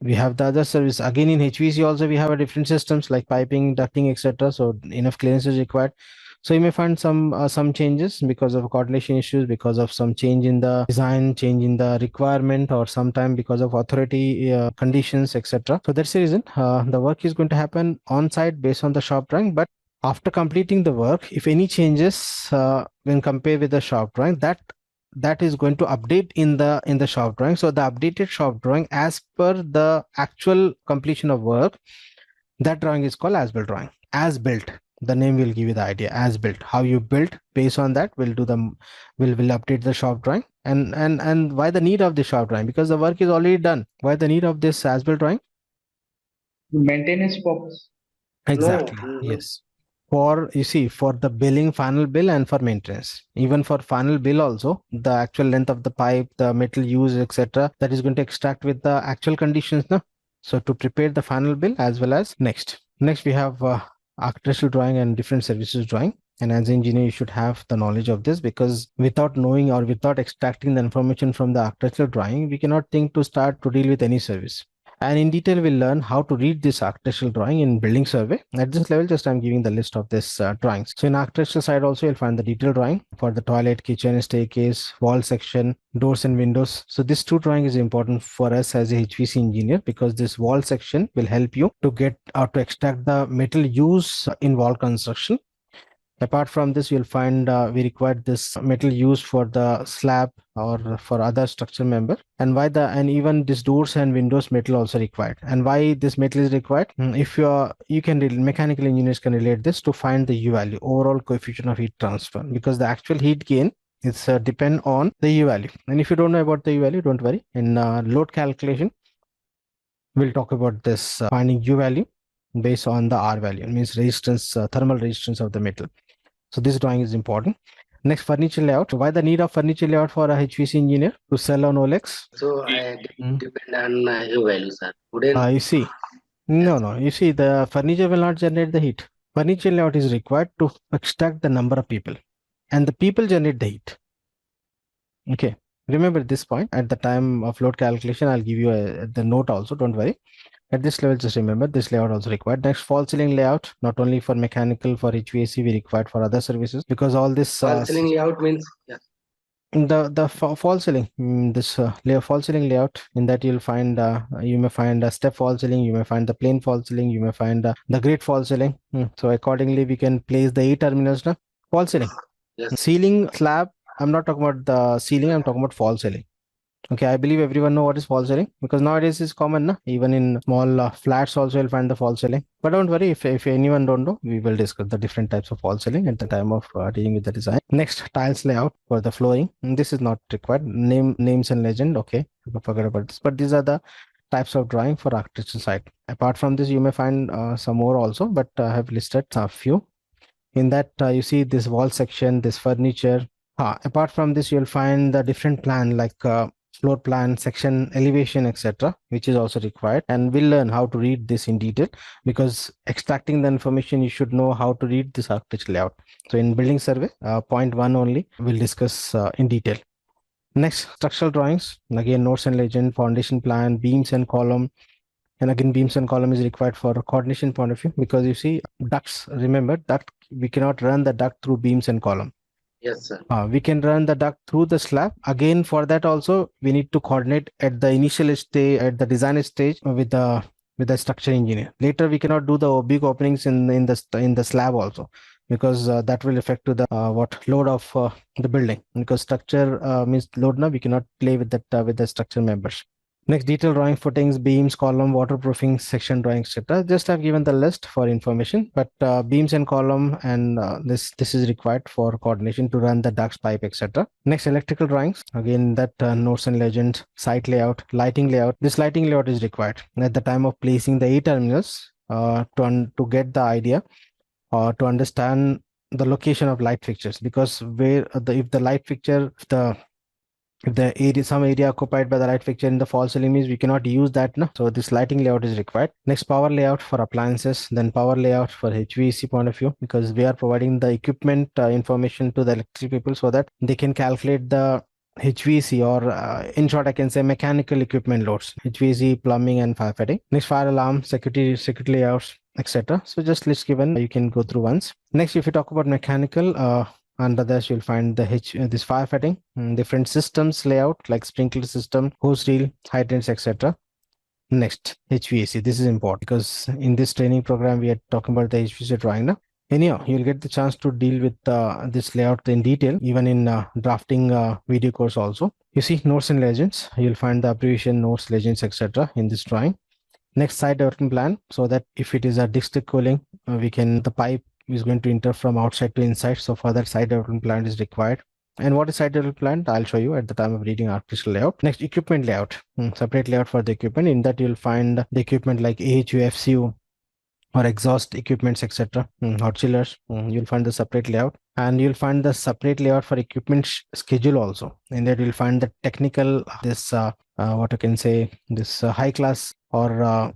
A: We have the other service again in HVC also. We have a different systems like piping, ducting, etc. So enough clearance is required. So you may find some changes because of coordination issues, because of some change in the design, change in the requirement, or sometime because of authority conditions, etc. So that's the reason the work is going to happen on site based on the shop drawing. But after completing the work, if any changes when compared with the shop drawing, that is going to update in the shop drawing. So the updated shop drawing as per the actual completion of work, that drawing is called as built drawing. As built, the name will give you the idea. As built, how you built, based on that will update the shop drawing. And why the need of the shop drawing? Because the work is already done. Why the need of this as built drawing?
B: Maintenance purpose.
D: No.
A: Exactly, yes. For, you see, for the billing, final bill, and for maintenance. Even for final bill also, the actual length of the pipe, the metal used, etc., that is going to extract with the actual conditions. No? So to prepare the final bill as well as next. Next we have architectural drawing and different services drawing. And as an engineer, you should have the knowledge of this, because without knowing or without extracting the information from the architectural drawing, we cannot think to start to deal with any service. And in detail, we'll learn how to read this architectural drawing in building survey. At this level, just I'm giving the list of this drawings. So in architectural side also, you'll find the detailed drawing for the toilet, kitchen, staircase, wall section, doors and windows. So this two drawing is important for us as a HVC engineer, because this wall section will help you to get or to extract the metal use in wall construction. Apart from this, you'll find we require this metal used for the slab or for other structure member, and even this doors and windows metal also required. And why this metal is required? If mechanical engineers can relate this to find the U value, overall coefficient of heat transfer, because the actual heat gain is depend on the U value. And if you don't know about the U value, don't worry. In load calculation, we'll talk about this finding U value based on the R value. It means resistance, thermal resistance of the metal. So this drawing is important. Next, furniture layout. Why the need of furniture layout for a HVC engineer? To sell on OLX?
D: So I depend on U value, sir. Wouldn't.
A: You see, no. You see, the furniture will not generate the heat. Furniture layout is required to extract the number of people, and the people generate the heat. Okay. Remember this point at the time of load calculation. I'll give you the note also. Don't worry. At this level, just remember this layout also required. Next, false ceiling layout, not only for mechanical, for HVAC, we required for other services, because all this
D: False ceiling layout means, yeah.
A: the false ceiling, false ceiling layout, in that you may find a step false ceiling, you may find the plain false ceiling, you may find the great false ceiling. So accordingly, we can place the 8 terminals now. False ceiling.
D: Yes.
A: Ceiling slab, I'm not talking about the ceiling, I'm talking about false ceiling. Okay, I believe everyone know what is false ceiling, because nowadays it's common, na? Even in small flats also you'll find the false ceiling. But don't worry, if anyone don't know, we will discuss the different types of false ceiling at the time of dealing with the design. Next, tiles layout for the flooring. This is not required. Names and legend. Okay, forget about this. But these are the types of drawing for architecture side. Apart from this, you may find some more also, but I have listed a few. In that, you see this wall section, this furniture. Apart from this, you'll find the different plan like floor plan, section, elevation, etc., which is also required. And we'll learn how to read this in detail, because extracting the information, you should know how to read this architecture layout. So in building survey, point 1 only, we'll discuss in detail. Next, structural drawings. Again, notes and legend, foundation plan, beams and column. And again, beams and column is required for a coordination point of view, because you see ducts, remember duct, we cannot run the duct through beams and column.
D: Yes, sir.
A: We can run the duct through the slab. Again, for that also, we need to coordinate at the initial stage, at the design stage, with the structure engineer. Later, we cannot do the big openings in the slab also, because that will affect to the load of the building. Because structure means load now, we cannot play with that with the structure members. Next, detailed drawing, footings, beams, column, waterproofing, section drawing, etc. Just I've given the list for information, but beams and column and this is required for coordination to run the ducts, pipe, etc. Next, electrical drawings. Again, that notes and legends, site layout, lighting layout. This lighting layout is required at the time of placing the 8 terminals to get the idea or to understand the location of light fixtures, because where if the light fixture, if the area, some area occupied by the light fixture in the false ceiling means we cannot use that. No? So this lighting layout is required. Next, power layout for appliances, then power layout for HVAC point of view, because we are providing the equipment information to the electric people so that they can calculate the HVAC or in short I can say mechanical equipment loads, HVAC, plumbing and firefighting. Next, fire alarm, security layouts, etc. So just list given, you can go through once. Next, if you talk about mechanical, under this you'll find the this firefighting, different systems layout like sprinkler system, hose reel, hydrants, etc. Next, HVAC. This is important because in this training program we are talking about the HVAC drawing now. Anyhow, you'll get the chance to deal with this layout in detail, even in drafting video course also. You see notes and legends. You'll find the abbreviation, notes, legends, etc. in this drawing. Next, site development plan, so that if it is a district cooling, the pipe is going to enter from outside to inside. So for that, site development plan is required. And what is site development plan? I'll show you at the time of reading artificial layout. Next, equipment layout, separate layout for the equipment. In that, you'll find the equipment like AHU, FCU, or exhaust equipments, etc. Hot chillers. You'll find the separate layout, and you'll find the separate layout for equipment schedule also. In that, you'll find the technical what I can say, this high class or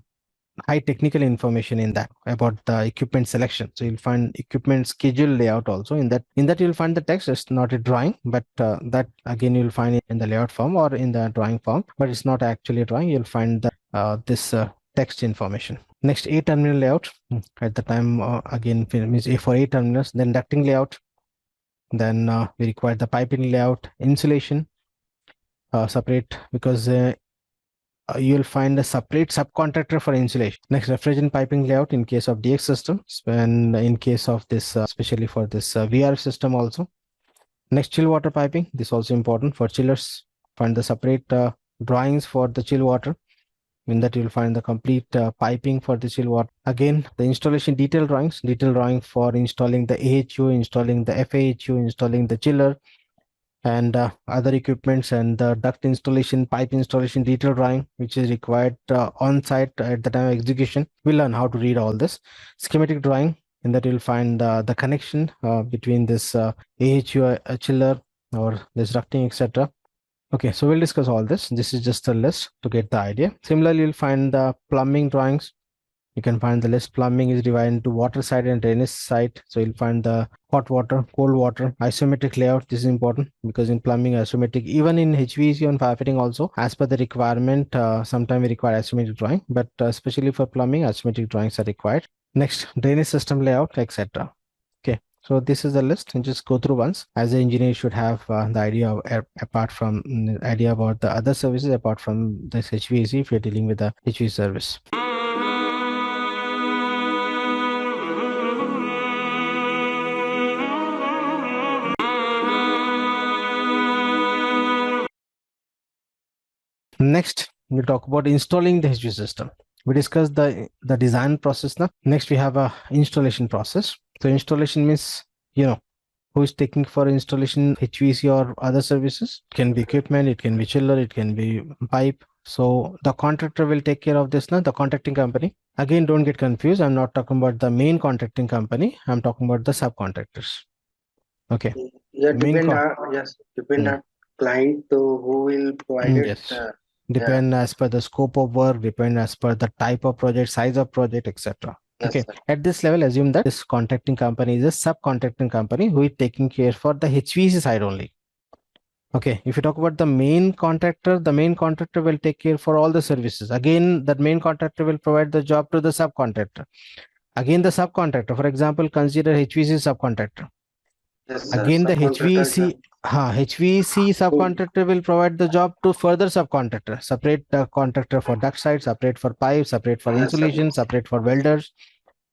A: high technical information in that about the equipment selection. So you'll find equipment schedule layout also. In that you'll find the text. It's not a drawing, but that again you'll find it in the layout form or in the drawing form, but it's not actually a drawing. You'll find the this text information. Next, 8 terminal layout. At the time again means for 8 terminals. Then ducting layout. Then we require the piping layout, insulation separate, because you'll find a separate subcontractor for insulation. Next, refrigerant piping layout in case of DX systems, and in case of this especially for this VR system also. Next, chill water piping. This also important for chillers. Find the separate drawings for the chill water. In that you'll find the complete piping for the chill water. Again, the installation detail drawings, detail drawing for installing the AHU, installing the FAHU, installing the chiller and other equipments, and the duct installation, pipe installation detail drawing, which is required on site at the time of execution. We'll learn how to read all this. Schematic drawing, in that you'll find the connection between this AHU chiller or this ducting, etc. Okay, so we'll discuss all this. This is just a list to get the idea. Similarly, you'll find the plumbing drawings. You can find the list. Plumbing is divided into water side and drainage side. So you'll find the hot water, cold water, isometric layout. This is important because in plumbing, isometric, even in HVAC and firefighting also, as per the requirement, sometimes we require isometric drawing, but especially for plumbing, isometric drawings are required. Next, drainage system layout, etc. Okay. So this is the list, and just go through once. As an engineer, you should have the idea of, apart from idea about the other services apart from this HVAC if you're dealing with the HVAC service. Next, we'll talk about installing the HVAC system. We discussed the design process now. Next, we have a installation process. So installation means, who is taking for installation HVAC or other services. It can be equipment, it can be chiller, it can be pipe. So the contractor will take care of this now, the contracting company. Again, don't get confused. I'm not talking about the main contracting company. I'm talking about the subcontractors. Okay.
D: Yeah, depend on client to who will provide it.
A: Yes. Depend as per the scope of work, depend as per the type of project, size of project, etc.
D: Yes,
A: okay.
D: Sir.
A: At this level, assume that this contracting company is a subcontracting company who is taking care for the HVAC side only. Okay. If you talk about the main contractor will take care for all the services. Again, that main contractor will provide the job to the subcontractor. Again, the subcontractor, for example, consider HVAC subcontractor.
D: Yes,
A: Again, the HVAC subcontractor will provide the job to further subcontractor. Separate contractor for duct side, separate for pipe, separate for insulation, separate for welders,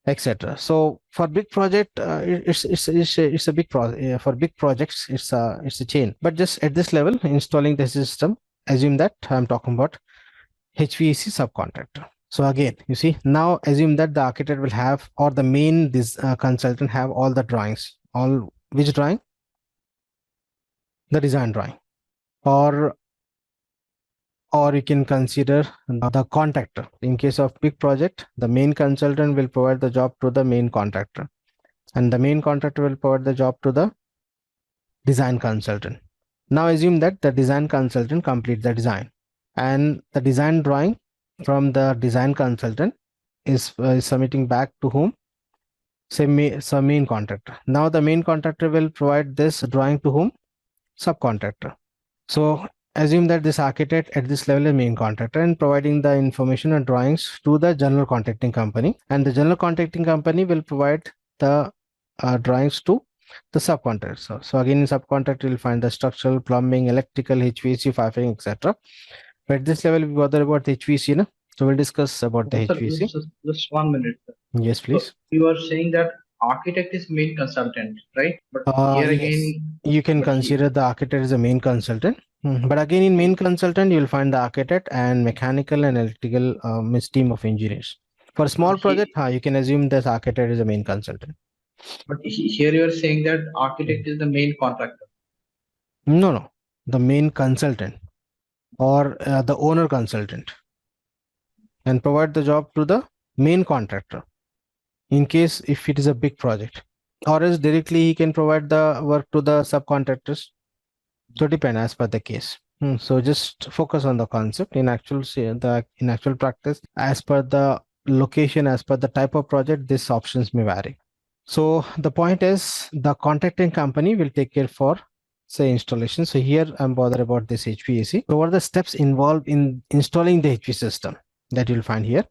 A: etc. So for big project, it's a big project. For big projects, it's a chain. But just at this level, installing the system, assume that I'm talking about HVAC subcontractor. So again, you see, now assume that the architect will have, or the main consultant have all the drawings. All which drawing? The design drawing. Or you can consider the contractor. In case of big project, the main consultant will provide the job to the main contractor, and the main contractor will provide the job to the design consultant. Now assume that the design consultant completes the design, and the design drawing from the design consultant is submitting back to whom? Some main contractor. Now the main contractor will provide this drawing to whom? Subcontractor. So assume that this architect at this level is main contractor and providing the information and drawings to the general contracting company, and the general contracting company will provide the drawings to the subcontractor. So again, in subcontractor you'll find the structural, plumbing, electrical, HVAC, firing, etc. But at this level we bother about the HVAC, no? So we'll discuss about the
B: Sir,
A: HVAC.
B: just 1 minute, sir.
A: Yes, please.
B: So you are saying that architect is main consultant, right? But here
A: Yes,
B: again,
A: you can
B: but
A: consider the architect as a main consultant. But again, in main consultant, you'll find the architect and mechanical and electrical team of engineers. For a small
B: But
A: project, you can assume that architect is a main consultant.
B: But here you are saying that architect is the main contractor.
A: No, the main consultant or the owner consultant, and provide the job to the main contractor in case if it is a big project, or else directly he can provide the work to the subcontractors. So depend as per the case. So just focus on the concept. In actual practice, as per the location, as per the type of project, these options may vary. So the point is the contracting company will take care for say installation. So here I'm bothered about this HVAC. So what are the steps involved in installing the HVAC system that you'll find here?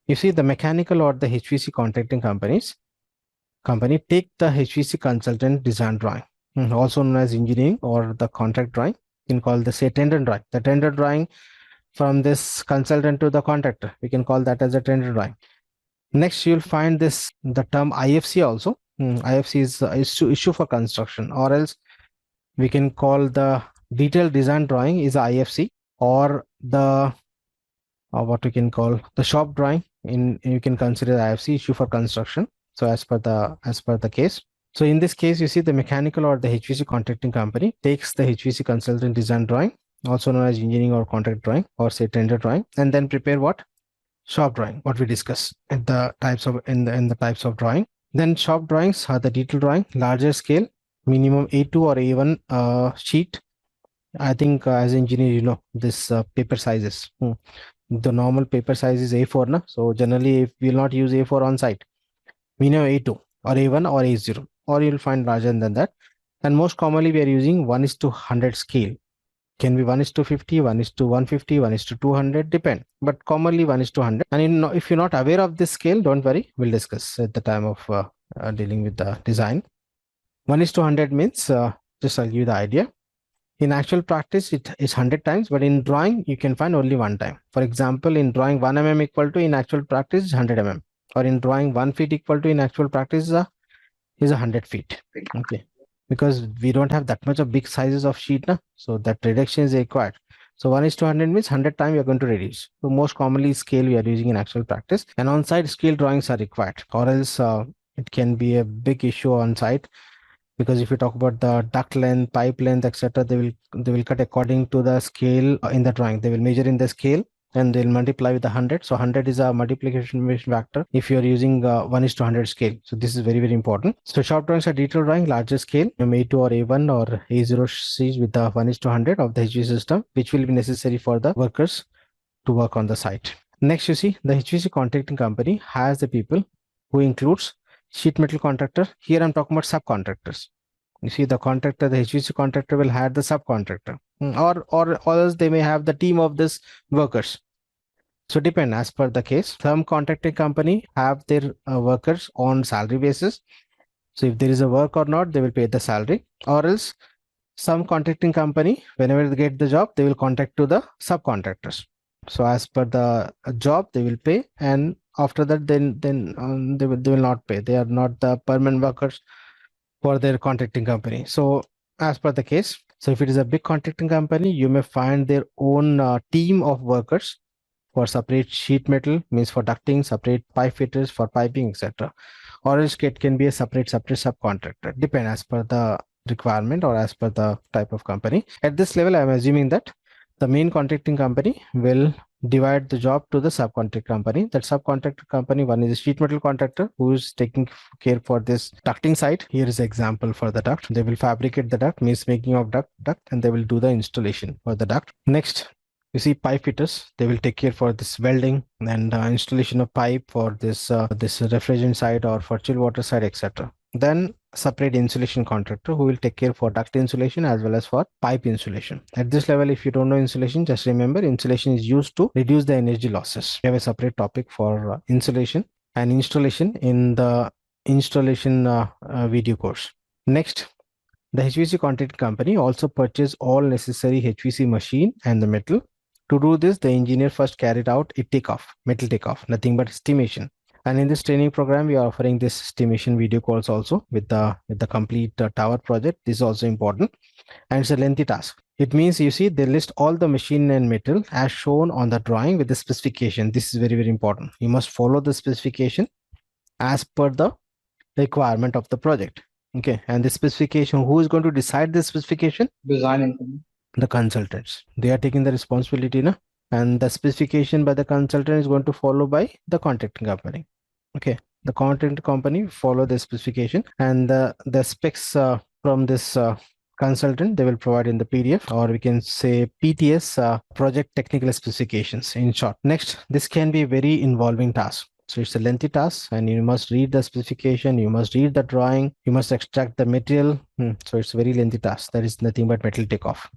A: You see the mechanical or the HVAC contracting company take the HVAC consultant design drawing, also known as engineering or the contract drawing. You can call the say tender drawing. The tender drawing from this consultant to the contractor, we can call that as a tender drawing. Next, you'll find this the term IFC also. IFC is to issue for construction, or else we can call the detailed design drawing is IFC, or the what we can call the shop drawing. You can consider the IFC issue for construction. So as per the case. So in this case, you see the mechanical or the HVAC contracting company takes the HVAC consultant design drawing, also known as engineering or contract drawing, or say tender drawing, and then prepare what? Shop drawing, what we discussed in the types of drawing. Then shop drawings are the detailed drawing, larger scale, minimum A2 or A1 sheet. I think as an engineer, you know this paper sizes. The normal paper size is A4, na? So generally, if we'll not use A4 on site, minimum A2 or A1 or A0, or you'll find larger than that. And most commonly, we are using 1:100 scale. Can be 1:50, 1:150, 1:200, depend. But commonly 1:100. And if you're not aware of this scale, don't worry. We'll discuss at the time of dealing with the design. 1:100 means, just I'll give you the idea. In actual practice, it is 100 times, but in drawing, you can find only one time. For example, in drawing 1 mm equal to in actual practice is 100 mm, or in drawing 1 feet equal to in actual practice is 100 feet. Okay, because we don't have that much of big sizes of sheet, na? So that reduction is required. So 1:100 means 100 times we are going to reduce. So most commonly scale we are using in actual practice, and on-site scale drawings are required, or else it can be a big issue on site. Because if you talk about the duct length, pipe length, etc., they will cut according to the scale in the drawing. They will measure in the scale and they'll multiply with 100. So 100 is a multiplication factor if you're using 1:100 scale. So this is very, very important. So shop drawings are detailed drawing, larger scale, A2 or A1 or A0 sheets with the 1:100 of the HVAC system, which will be necessary for the workers to work on the site. Next, you see the HVAC contracting company has the people who includes sheet metal contractor. Here I'm talking about subcontractors. You see the contractor, the HVAC contractor will hire the subcontractor, or else they may have the team of this workers. So depend as per the case. Some contracting company have their workers on salary basis. So if there is a work or not, they will pay the salary, or else some contracting company, whenever they get the job, they will contract to the subcontractors. So as per the job, they will pay, and after that, then they will not pay. They are not the permanent workers for their contracting company. So as per the case, so if it is a big contracting company, you may find their own team of workers for separate sheet metal, means for ducting, separate pipe fitters for piping, etc. Or else it can be a separate subcontractor, depend as per the requirement or as per the type of company. At this level, I'm assuming that the main contracting company will divide the job to the subcontract company. That subcontractor company, one is a sheet metal contractor who is taking care for this ducting side. Here is an example for the duct. They will fabricate the duct, means making of duct, and they will do the installation for the duct. Next, you see pipe fitters. They will take care for this welding and installation of pipe for this refrigerant side or for chill water side, etc. Then separate insulation contractor who will take care for duct insulation as well as for pipe insulation. At this level, if you don't know insulation, just remember insulation is used to reduce the energy losses. We have a separate topic for insulation and installation in the installation video course. Next, the HVAC contract company also purchase all necessary HVAC machine and the metal. To do this, the engineer first carried out a metal takeoff, nothing but estimation. And in this training program, we are offering this estimation video course also with the complete tower project. This is also important, and it's a lengthy task. It means, you see, they list all the machine and metal as shown on the drawing with the specification. This is very, very important. You must follow the specification as per the requirement of the project. Okay, and the specification, who is going to decide the specification?
B: Design engineer.
A: The consultants. They are taking the responsibility, na? And the specification by the consultant is going to follow by the contracting company. Okay, the contracting company follow the specification, and the specs from this consultant they will provide in the PDF, or we can say PTS, project technical specifications in short. Next, this can be a very involving task. So it's a lengthy task, and you must read the specification, you must read the drawing, you must extract the material. So it's a very lengthy task. That is nothing but metal takeoff.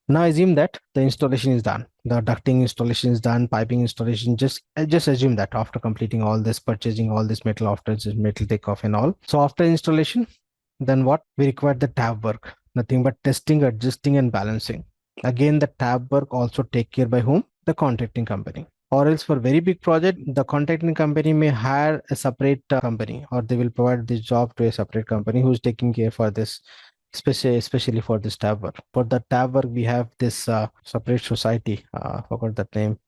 A: Now assume that the installation is done. The ducting installation is done, piping installation. Just assume that after completing all this, purchasing all this metal, after this metal takeoff and all. So after installation, then what? We require the tab work. Nothing but testing, adjusting, and balancing. Again, the tab work also take care by whom? The contracting company. Or else for very big project, the contracting company may hire a separate company, or they will provide this job to a separate company who is taking care for this, especially for this tab work. For the tab work, we have this separate society. Forgot that name.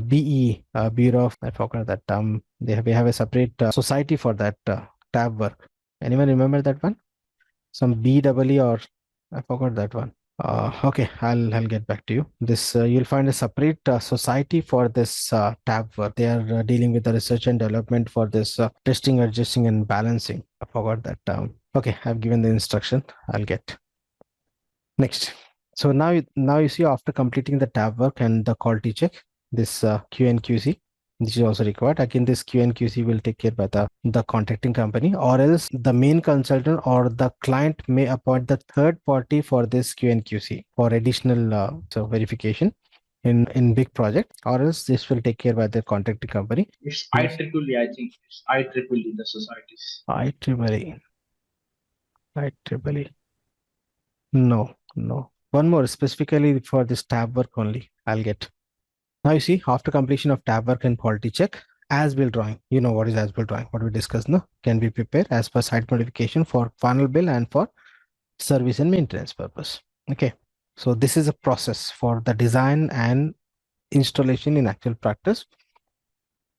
A: BE, Bureau of, I forgot that term. We have a separate society for that tab work. Anyone remember that one? Some BEE, or I forgot that one. Okay, I'll get back to you. This you'll find a separate society for this tab work. They are dealing with the research and development for this testing, adjusting, and balancing. I forgot that term. Okay, I've given the instruction. I'll get next. So now you see, after completing the tab work and the quality check, this QNQC, this is also required. Again, this QNQC will take care by the contracting company, or else the main consultant or the client may appoint the third party for this QNQC for additional verification in big project, or else this will take care by the contracting company.
B: It's IEEE, I think. It's IEEE, the societies.
A: IEEE. No. One more specifically for this tab work only. I'll get. Now you see, after completion of tab work and quality check, as-built drawing. You know what is as-built drawing? What we discussed, no? Can be prepared as per site modification for final bill and for service and maintenance purpose. Okay. So this is a process for the design and installation in actual practice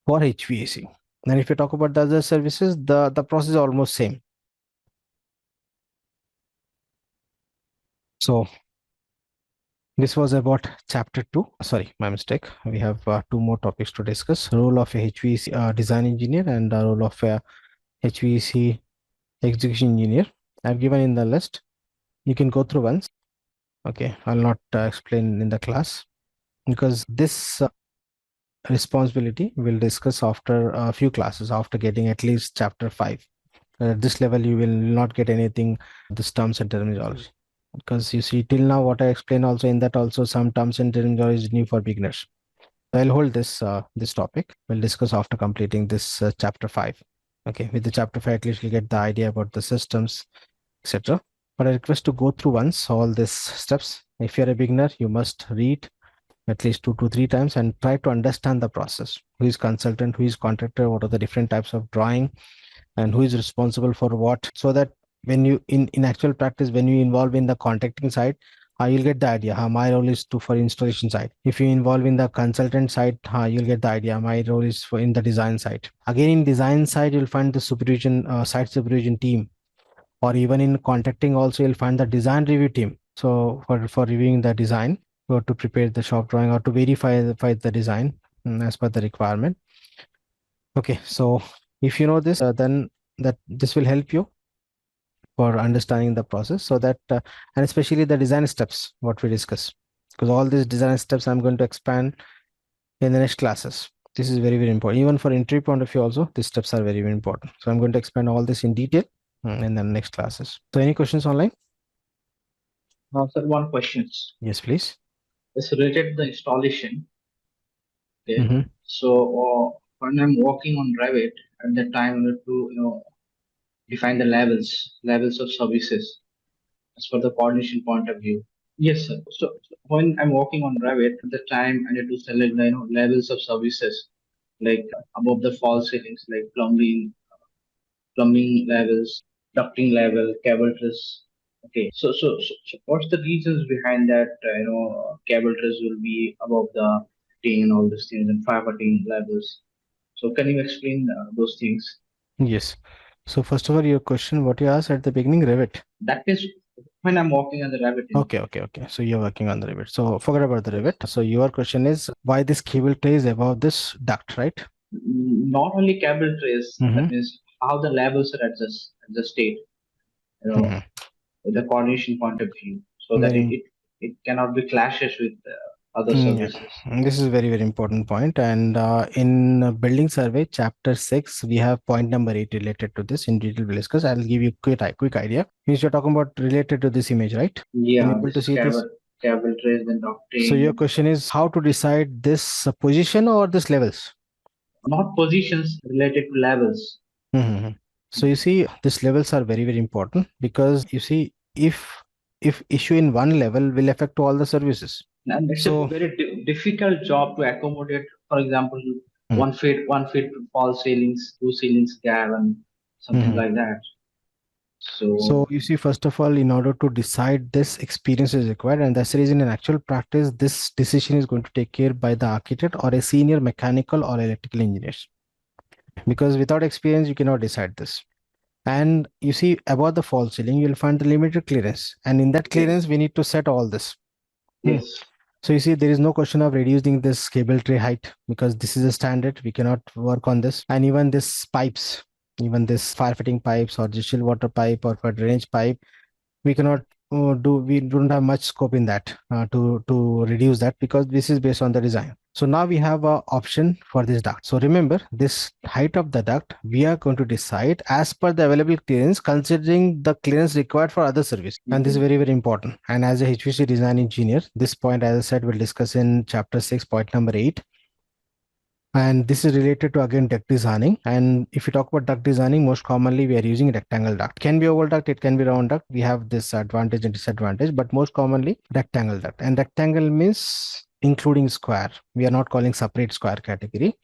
A: for HVAC. And if you talk about the other services, the process is almost same. So this was about chapter 2. Sorry, my mistake. We have 2 more topics to discuss. Role of a HVAC design engineer and the role of a HVAC execution engineer. I've given in the list. You can go through once. Okay, I'll not explain in the class, because this responsibility we'll discuss after a few classes, after getting at least chapter 5. At this level, you will not get anything, this terms and terminology. Because you see, till now what I explained also, in that also some terms and terminology is new for beginners. I'll hold this topic. We'll discuss after completing this chapter 5. Okay, with the chapter 5, at least you'll get the idea about the systems, etc. But I request to go through once all these steps. If you're a beginner, you must read at least 2 to 3 times and try to understand the process. Who is consultant, who is contractor, what are the different types of drawing, and who is responsible for what, so that when you in actual practice, when you involve in the contracting side, you'll get the idea. My role is to for installation side. If you involve in the consultant side, you'll get the idea. My role is for in the design side. Again, in design side, you'll find the supervision, site supervision team, or even in contracting also, you'll find the design review team. So for reviewing the design, or to prepare the shop drawing, or to verify the design as per the requirement. Okay, so if you know this, then this will help you for understanding the process, so that and especially the design steps what we discuss, because all these design steps I'm going to expand in the next classes. This is very important. Even for entry point of view also, these steps are very, very important. So I'm going to expand all this in detail in the next classes. So any questions online?
B: Sir, one question.
A: Yes, please.
B: It's related to the installation. Okay.
A: Mhm.
B: So when I'm working on Revit, at that time I need to define the levels of services as per the coordination point of view. Yes, sir. So when I'm working on Revit, at the time I need to select the levels of services, like above the fall ceilings, like plumbing levels, ducting level, cable truss. Okay, so what's the reasons behind that? Cable truss will be above the ting and all these things, and firefighting levels. So can you explain those things?
A: Yes. So first of all, your question, what you asked at the beginning, Revit.
B: That is when I'm working on the Revit.
A: Okay. So you're working on the Revit. So forget about the Revit. So your question is why this cable tray is above this duct, right?
B: Not only cable trays, that means how the levels are adjusted, with the coordination point of view, so that it cannot be clashes with other services.
A: This is very, very important point. And in building survey, chapter 6, we have point number 8 related to this. In detail we'll discuss. I'll give you quick idea. Means you're talking about related to this image, right?
B: Yeah,
A: able to see this?
B: Cable trays and ducting.
A: So your question is how to decide this position or this levels?
B: Not positions, related to levels.
A: So you see, these levels are very, very important, because you see, if issue in one level will affect all the services.
B: And it's a very difficult job to accommodate. For example, 1 feet fall ceilings, 2 ceilings gap, and something like that.
A: So you see, first of all, in order to decide, this experience is required, and that's the reason in actual practice, this decision is going to take care by the architect or a senior mechanical or electrical engineers, because without experience, you cannot decide this. And you see, above the fall ceiling, you'll find the limited clearance, and in that clearance, we need to set all this.
B: Yes.
A: So you see, there is no question of reducing this cable tray height, because this is a standard. We cannot work on this. And even this pipes, even this firefighting pipes or the chill water pipe or for drainage pipe, we cannot we don't have much scope in that to reduce that, because this is based on the design. So now we have a option for this duct. So remember, this height of the duct, we are going to decide as per the available clearance, considering the clearance required for other service. And this is very, very important. And as a HVAC design engineer, this point, as I said, we'll discuss in chapter 6, point number 8. And this is related to, again, duct designing. And if you talk about duct designing, most commonly we are using rectangle duct. Can be oval duct, it can be round duct. We have this advantage and disadvantage, but most commonly rectangle duct. And rectangle means including square. We are not calling separate square category.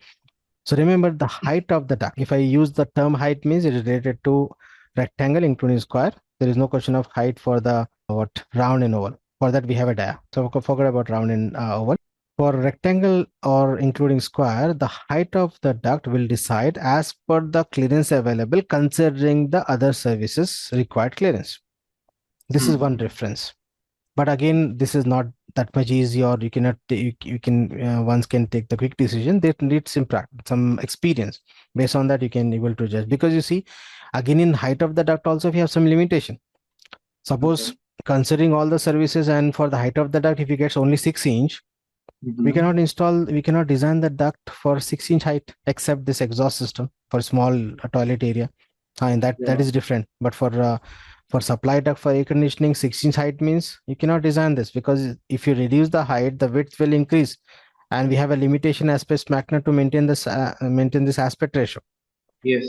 A: So remember the height of the duct. If I use the term height, means it is related to rectangle including square. There is no question of height for the round and oval. For that we have a dia. So forget about round and oval. For rectangle or including square, the height of the duct will decide as per the clearance available, considering the other services required clearance. This is one reference. But again, this is not that much easy, or you cannot, once can take the quick decision. That needs some experience. Based on that, you can able to judge, because you see, again, in height of the duct also, we have some limitation. Suppose considering all the services, and for the height of the duct, if you get only 6-inch, we cannot design the duct for 6-inch height, except this exhaust system for small toilet area. And that is different. But for supply duct for air conditioning, 6-inch height means you cannot design this, because if you reduce the height, the width will increase, and we have a limitation aspect factor to maintain this aspect ratio.
B: Yes.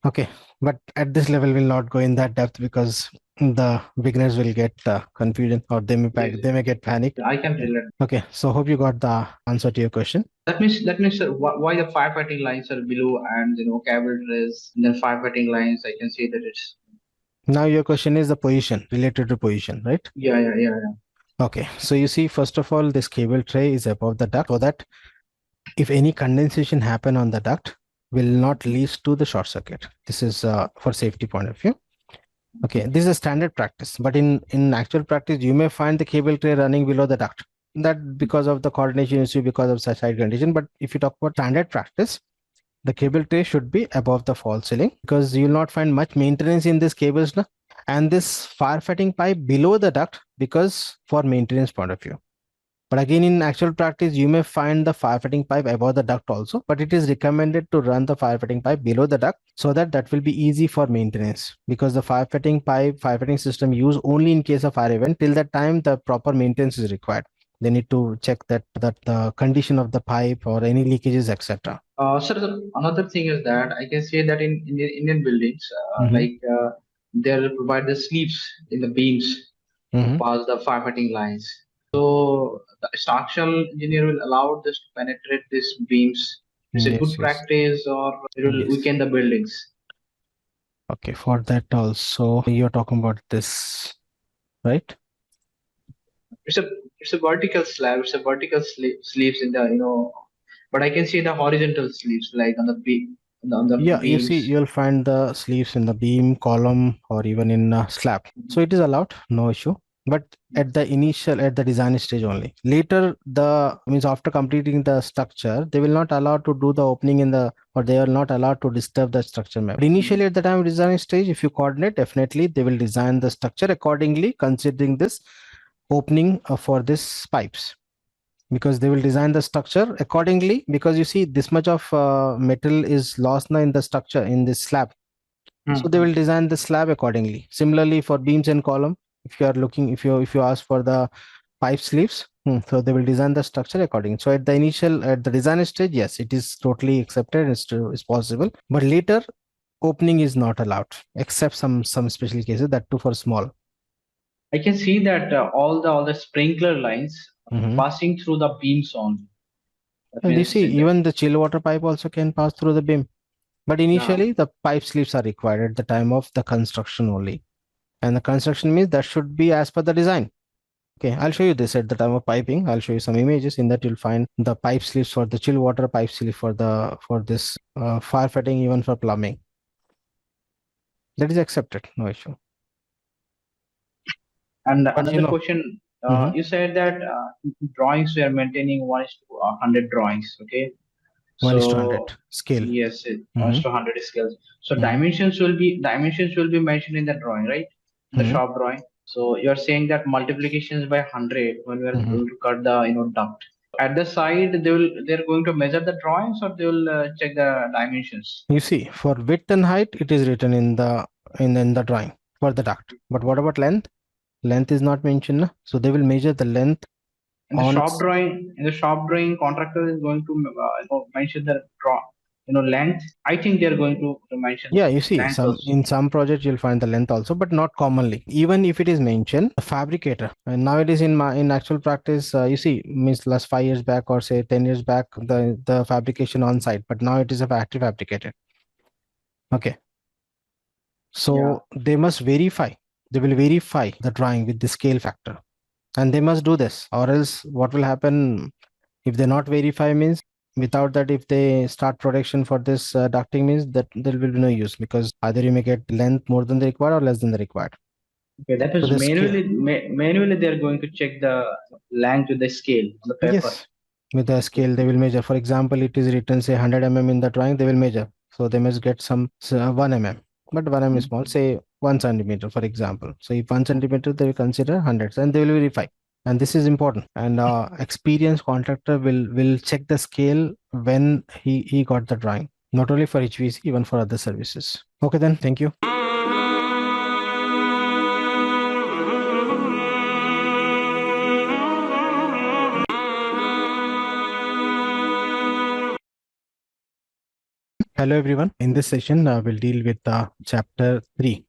A: Okay, but at this level, we'll not go in that depth, because the beginners will get confusion, or they may get panicked.
B: I can relate.
A: Okay, so hope you got the answer to your question.
B: That means why the firefighting lines are below, and cable trays, and then firefighting lines. I can say that it's.
A: Now your question is the position, related to position, right?
B: Yeah.
A: Okay, so you see, first of all, this cable tray is above the duct so that if any condensation happen on the duct will not lead to the short circuit. This is for safety point of view. Okay, this is a standard practice, but in actual practice, you may find the cable tray running below the duct. That because of the coordination issue, because of such high condition. But if you talk about standard practice, the cable tray should be above the false ceiling because you will not find much maintenance in these cables, na? And this firefighting pipe below the duct because for maintenance point of view. But again, in actual practice, you may find the firefighting pipe above the duct also, but it is recommended to run the firefighting pipe below the duct so that that will be easy for maintenance because the firefighting pipe, firefighting system used only in case of fire event. Till that time, the proper maintenance is required. They need to check that the condition of the pipe or any leakages, etc.
B: Sir, another thing is that I can say that in Indian buildings,
A: Mhm.
B: they'll provide the sleeves in the beams to pass the firefighting lines. So the structural engineer will allow this to penetrate these beams. Is it good
A: Yes, yes,
B: practice or it will
A: yes.
B: weaken the buildings?
A: Okay, for that also, you're talking about this, right?
B: It's a it's a vertical slab. It's a vertical sleeves in the but I can see the horizontal sleeves like on the on the
A: Yeah, you see,
B: beams.
A: you'll find the sleeves in the beam, column, or even in slab. So it is allowed, no issue. But at the initial, at the design stage only. Later, the means after completing the structure, they will not allow to do the opening in the, or they are not allowed to disturb the structure map. But initially, at the time of design stage, if you coordinate, definitely they will design the structure accordingly, considering this opening for this pipes, because they will design the structure accordingly, because you see this much of metal is lost now in the structure in this slab, so they will design the slab accordingly. Similarly for beams and column, if you are looking, if you ask for the pipe sleeves, so they will design the structure according. So at the initial, at the design stage, yes, it is totally accepted, it's possible, but later opening is not allowed except some special cases, that too for small.
B: I can see that all the sprinkler lines passing through the beams only. That
A: And you
B: means
A: see, even the chill water pipe also can pass through the beam. But initially, the pipe sleeves are required at the time of the construction only. And the construction means that should be as per the design. Okay, I'll show you this at the time of piping. I'll show you some images. In that, you'll find the pipe sleeves for the chill water, pipe sleeve for this firefighting, even for plumbing. That is accepted, no issue.
B: And
A: But
B: another question, you said that drawings we are maintaining 1:100 drawings. Okay,
A: 1:100
B: so
A: scale.
B: yes, 1:100 scales. So
A: Mhm.
B: dimensions will be mentioned in the drawing, right? The
A: Mhm.
B: shop drawing. So you're saying that multiplications by 100 when we are
A: Mhm.
B: going to cut the duct. At the side, they're going to measure the drawings or they will check the dimensions.
A: You see, for width and height, it is written in the drawing for the duct. But what about length? Length is not mentioned, na? So they will measure the length on.
B: In the shop drawing, contractor is going to mention the length. I think they're going to mention
A: Yeah, you see,
B: length also.
A: in some projects you'll find the length also, but not commonly. Even if it is mentioned, the fabricator. And nowadays in actual practice, you see, means last 5 years back or say 10 years back, the fabrication on site, but now it is a factory fabricated. Okay. So they must verify. They will verify the drawing with the scale factor, and they must do this, or else what will happen if they not verify means, without that, if they start production for this ducting means that there will be no use, because either you may get length more than the required or less than the required.
B: Okay, that
A: So
B: is
A: the scale,
B: manually they're going to check the length with the scale on the paper.
A: yes, with the scale they will measure. For example, it is written say 100 in the drawing, they will measure. So they must get some 1 but 1 is small, say 1 centimeter, for example. So if 1 centimeter, they will consider hundreds and they will verify. And this is important. And experienced contractor will check the scale when he got the drawing, not only for HVAC, even for other services. Okay, then, thank you. Hello, everyone. In this session, we'll deal with chapter 3.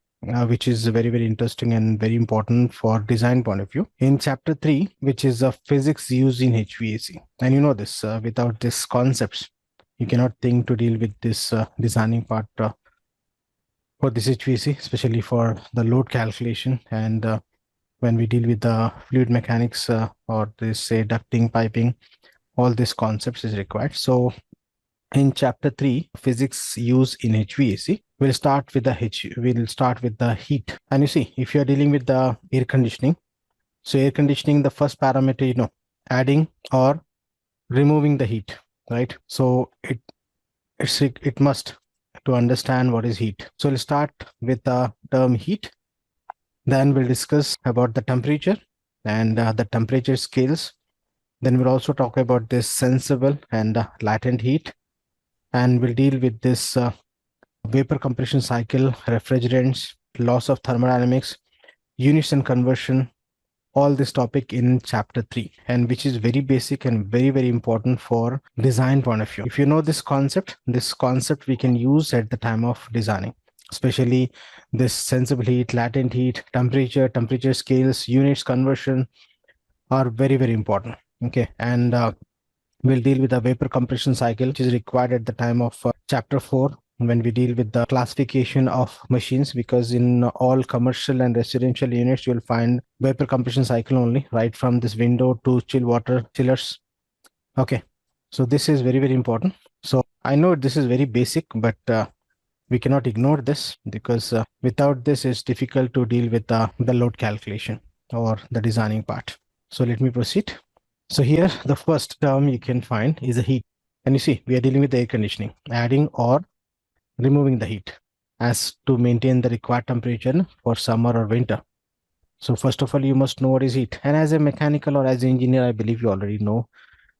A: Which is very, very interesting and very important for design point of view. In chapter 3, which is physics used in HVAC. And you know this, without these concepts, you cannot think to deal with this designing part for this HVAC, especially for the load calculation and when we deal with the fluid mechanics or this say ducting, piping, all these concepts is required. So in chapter 3, physics use in HVAC, we'll start with the heat. And you see, if you're dealing with the air conditioning, so air conditioning, the first parameter, adding or removing the heat, right? So it must to understand what is heat. So we'll start with the term heat. Then we'll discuss about the temperature and the temperature scales. Then we'll also talk about this sensible and latent heat. And we'll deal with this vapor compression cycle, refrigerants, laws of thermodynamics, units and conversion, all this topic in chapter 3, and which is very basic and very, very important for design point of view. If you know this concept we can use at the time of designing, especially this sensible heat, latent heat, temperature scales, units, conversion are very, very important. Okay, and we'll deal with the vapor compression cycle, which is required at the time of chapter 4 when we deal with the classification of machines, because in all commercial and residential units, you'll find vapor compression cycle only, right from this window to chill water chillers. Okay, so this is very, very important. So I know this is very basic, but we cannot ignore this, because without this, it's difficult to deal with the load calculation or the designing part. So let me proceed. So here, the first term you can find is a heat. And you see, we are dealing with the air conditioning, adding or removing the heat as to maintain the required temperature for summer or winter. So first of all, you must know what is heat. And as a mechanical or as an engineer, I believe you already know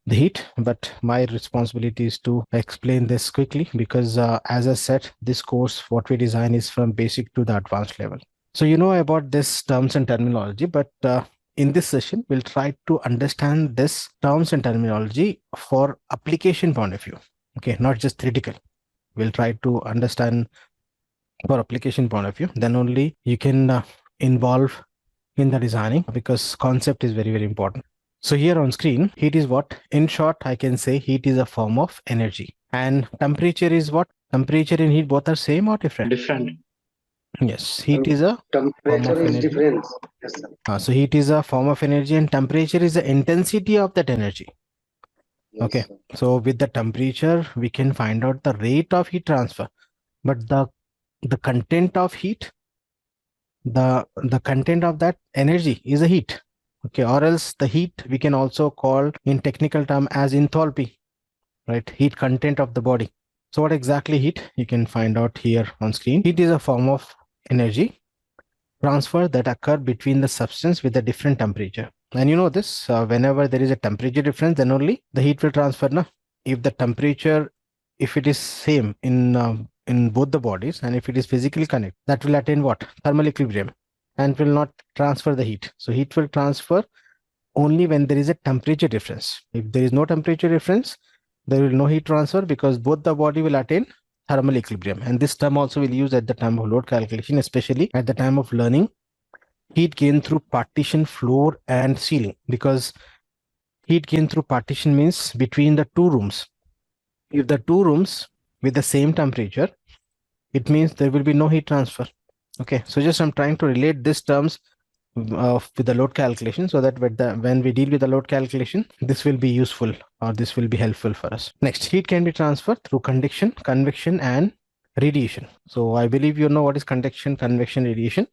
A: the heat, but my responsibility is to explain this quickly, because as I said, this course, what we design is from basic to the advanced level. So you know about this terms and terminology, but in this session, we'll try to understand this terms and terminology for application point of view. Okay, not just theoretical. We'll try to understand for application point of view. Then only you can involve in the designing, because concept is very, very important. So here on screen, heat is what? In short, I can say heat is a form of energy. And temperature is what? Temperature and heat both are same or different?
B: Different.
A: Yes, heat is a form
D: Temperature
A: of
D: is
A: energy.
D: different. Yes, sir.
A: So heat is a form of energy and temperature is the intensity of that energy.
D: Yes,
A: Okay.
D: sir.
A: So with the temperature, we can find out the rate of heat transfer, but the content of heat, the content of that energy is a heat. Okay, or else the heat we can also call in technical term as enthalpy, right? Heat content of the body. So what exactly heat? You can find out here on screen. Heat is a form of energy transfer that occur between the substance with a different temperature. And you know this, whenever there is a temperature difference, then only the heat will transfer. Na? If the temperature, if it is same in both the bodies, and if it is physically connected, that will attain what? Thermal equilibrium, and will not transfer the heat. So heat will transfer only when there is a temperature difference. If there is no temperature difference, there will no heat transfer, because both the body will attain thermal equilibrium. And this term also will use at the time of load calculation, especially at the time of learning heat gain through partition, floor and ceiling, because heat gain through partition means between the two rooms. If the two rooms with the same temperature, it means there will be no heat transfer. Okay, so just I'm trying to relate these terms with the load calculation, so that when we deal with the load calculation, this will be useful or this will be helpful for us. Next, heat can be transferred through conduction, convection and radiation. So I believe you know what is conduction, convection, radiation.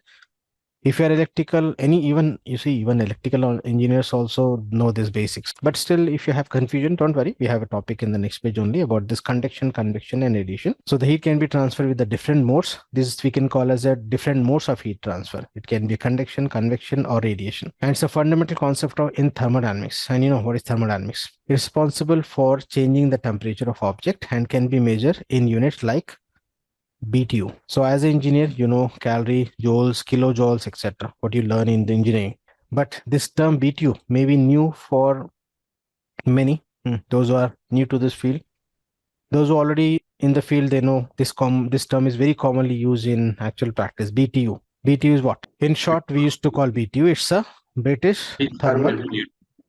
A: If you are electrical, even electrical engineers also know these basics. But still, if you have confusion, don't worry. We have a topic in the next page only about this conduction, convection, and radiation. So the heat can be transferred with the different modes. This we can call as a different modes of heat transfer. It can be conduction, convection, or radiation. And it's a fundamental concept in thermodynamics. And you know what is thermodynamics? It's responsible for changing the temperature of object and can be measured in units like BTU. So as an engineer, you know calorie, joules, kilojoules, etc. What you learn in the engineering. But this term BTU may be new for many. Those who are new to this field. Those who are already in the field, they know this term is very commonly used in actual practice. BTU. BTU is what? In short, we used to call BTU. It's a British thermal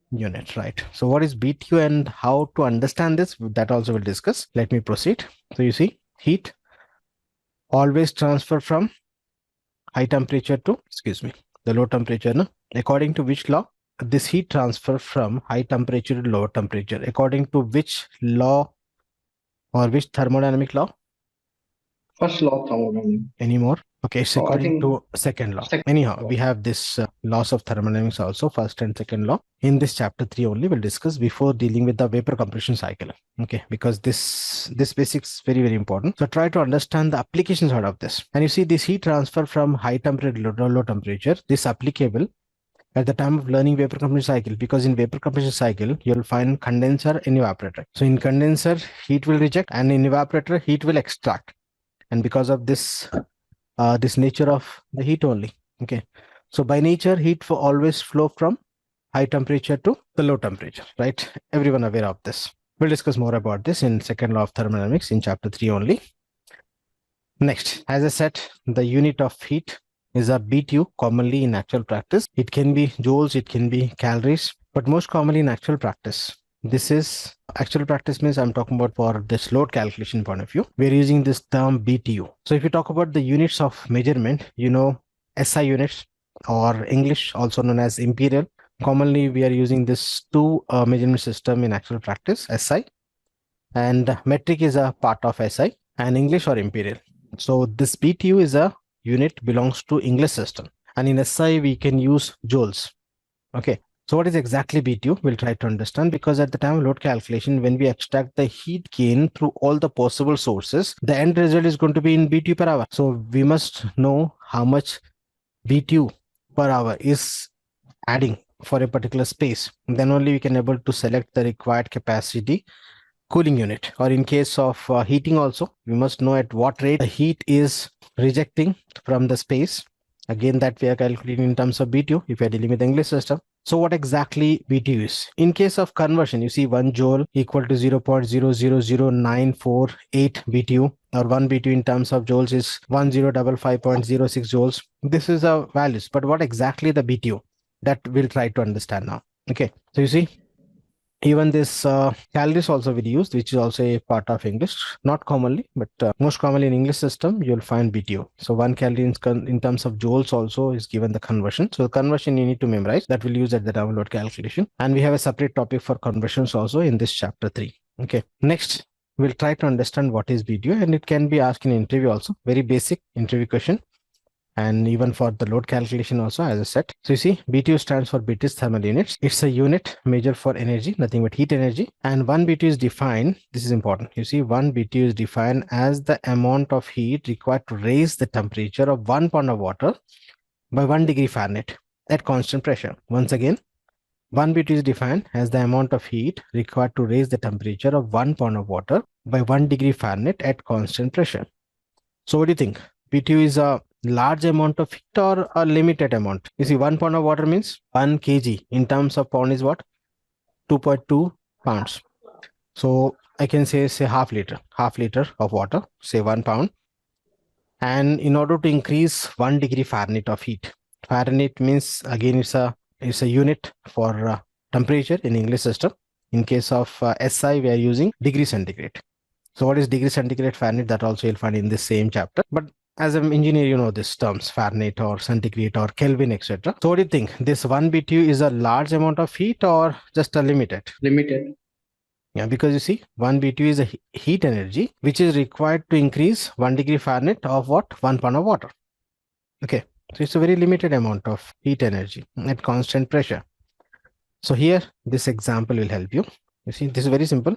A: unit, right? So what is BTU and how to understand this? That also we'll discuss. Let me proceed. So you see, heat always transfer from high temperature to, the low temperature, no? According to which law? This heat transfer from high temperature to lower temperature. According to which law or which thermodynamic law?
B: First law of thermodynamics.
A: Any more? Okay, it's
B: I
A: according
B: think
A: to second law.
B: second
A: Anyhow,
B: law.
A: we have this laws of thermodynamics also, first and second law. In this chapter 3 only we'll discuss before dealing with the vapor compression cycle. Okay, because this basics is very, very important. So try to understand the applications out of this. And you see this heat transfer from high temperature to low temperature, this applicable at the time of learning vapor compression cycle, because in vapor compression cycle you'll find condenser and evaporator. So in condenser heat will reject, and in evaporator heat will extract, and because of this this nature of the heat only. Okay, so by nature heat always flow from high temperature to the low temperature, right? Everyone aware of this. We'll discuss more about this in second law of thermodynamics in chapter 3 only. Next, as I said, the unit of heat is a BTU commonly in actual practice. It can be joules, it can be calories, but most commonly in actual practice, this is actual practice means I'm talking about for this load calculation point of view, we're using this term BTU. So if you talk about the units of measurement, you know, SI units or English also known as imperial. Commonly we are using this two measurement system in actual practice, SI, and metric is a part of SI, and English or imperial. So this BTU is a unit belongs to English system, and in SI we can use joules. Okay, so what is exactly BTU? We'll try to understand, because at the time of load calculation, when we extract the heat gain through all the possible sources, the end result is going to be in BTU per hour. So we must know how much BTU per hour is adding for a particular space. Then only we can able to select the required capacity cooling unit, or in case of heating also, we must know at what rate the heat is rejecting from the space. Again, that we are calculating in terms of BTU if we are dealing with the English system. So what exactly BTU is? In case of conversion, you see 1 joule equal to 0.000948 BTU, or 1 BTU in terms of joules is 1055.06 joules. This is the values, but what exactly the BTU? That we'll try to understand now. Okay, so you see, even this calories also will be used, which is also a part of English, not commonly, but most commonly in English system you'll find BTU. So 1 calorie in terms of joules also is given the conversion. So the conversion you need to memorize, that will use at the download calculation, and we have a separate topic for conversions also in this chapter 3. Okay, next we'll try to understand what is BTU, and it can be asked in interview also, very basic interview question, and even for the load calculation also, as I said. So you see, BTU stands for British thermal units. It's a unit measured for energy, nothing but heat energy. And 1 BTU is defined, this is important. You see, 1 BTU is defined as the amount of heat required to raise the temperature of 1 pound of water by 1 degree Fahrenheit at constant pressure. Once again, 1 BTU is defined as the amount of heat required to raise the temperature of 1 pound of water by 1 degree Fahrenheit at constant pressure. So what do you think? BTU is a large amount of heat or a limited amount? You see, 1 pound of water means 1 kg. In terms of pound is what? 2.2 pounds. So I can say half liter of water, say 1 pound. And in order to increase 1 degree Fahrenheit of heat, Fahrenheit means again it's a unit for temperature in English system. In case of SI, we are using degree centigrade. So what is degree centigrade, Fahrenheit? That also you'll find in the same chapter. But as an engineer, you know these terms, Fahrenheit or centigrade or Kelvin, etc. So what do you think? This 1 BTU is a large amount of heat or just a limited?
B: Limited.
A: Yeah, because you see, 1 BTU is a heat energy which is required to increase 1 degree Fahrenheit of what? 1 pound of water. Okay, so it's a very limited amount of heat energy at constant pressure. So here, this example will help you. You see, this is very simple.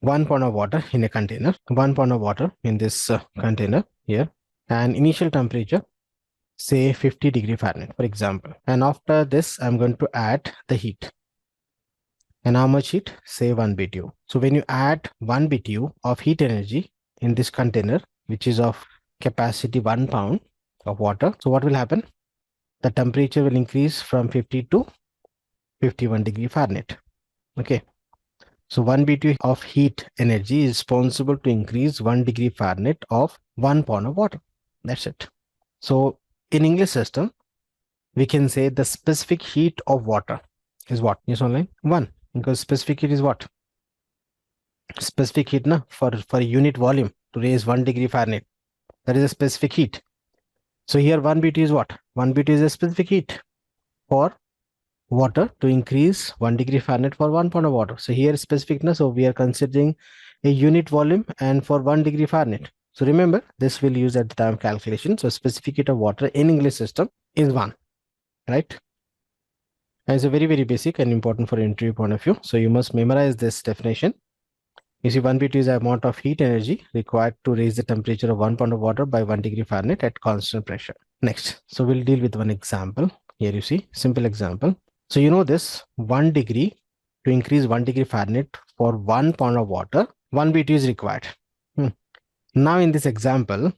A: 1 pound of water in a container, 1 pound of water in this container here, and initial temperature, say 50 degree Fahrenheit, for example. And after this, I'm going to add the heat. And how much heat? Say 1 BTU. So when you add 1 BTU of heat energy in this container, which is of capacity 1 pound of water, so what will happen? The temperature will increase from 50 to 51 degree Fahrenheit. Okay. So 1 BTU of heat energy is responsible to increase 1 degree Fahrenheit of 1 pound of water. That's it. So in English system, we can say the specific heat of water is what? Yes, online? 1. Because specific heat is what? Specific heat na, for a unit volume to raise 1 degree Fahrenheit. That is a specific heat. So here 1 BTU is what? 1 BTU is a specific heat for water to increase 1 degree Fahrenheit for 1 pound of water. So here specificness, so we are considering a unit volume and for 1 degree Fahrenheit. So remember, this will use at the time of calculation. So specific heat of water in English system is 1, right? And it's a very, very basic and important for interview point of view. So you must memorize this definition. You see, 1 BTU is the amount of heat energy required to raise the temperature of 1 pound of water by 1 degree Fahrenheit at constant pressure. Next, so we'll deal with one example. Here you see, simple example. So you know this 1 degree, to increase 1 degree Fahrenheit for 1 pound of water, 1 BTU is required. Now in this example,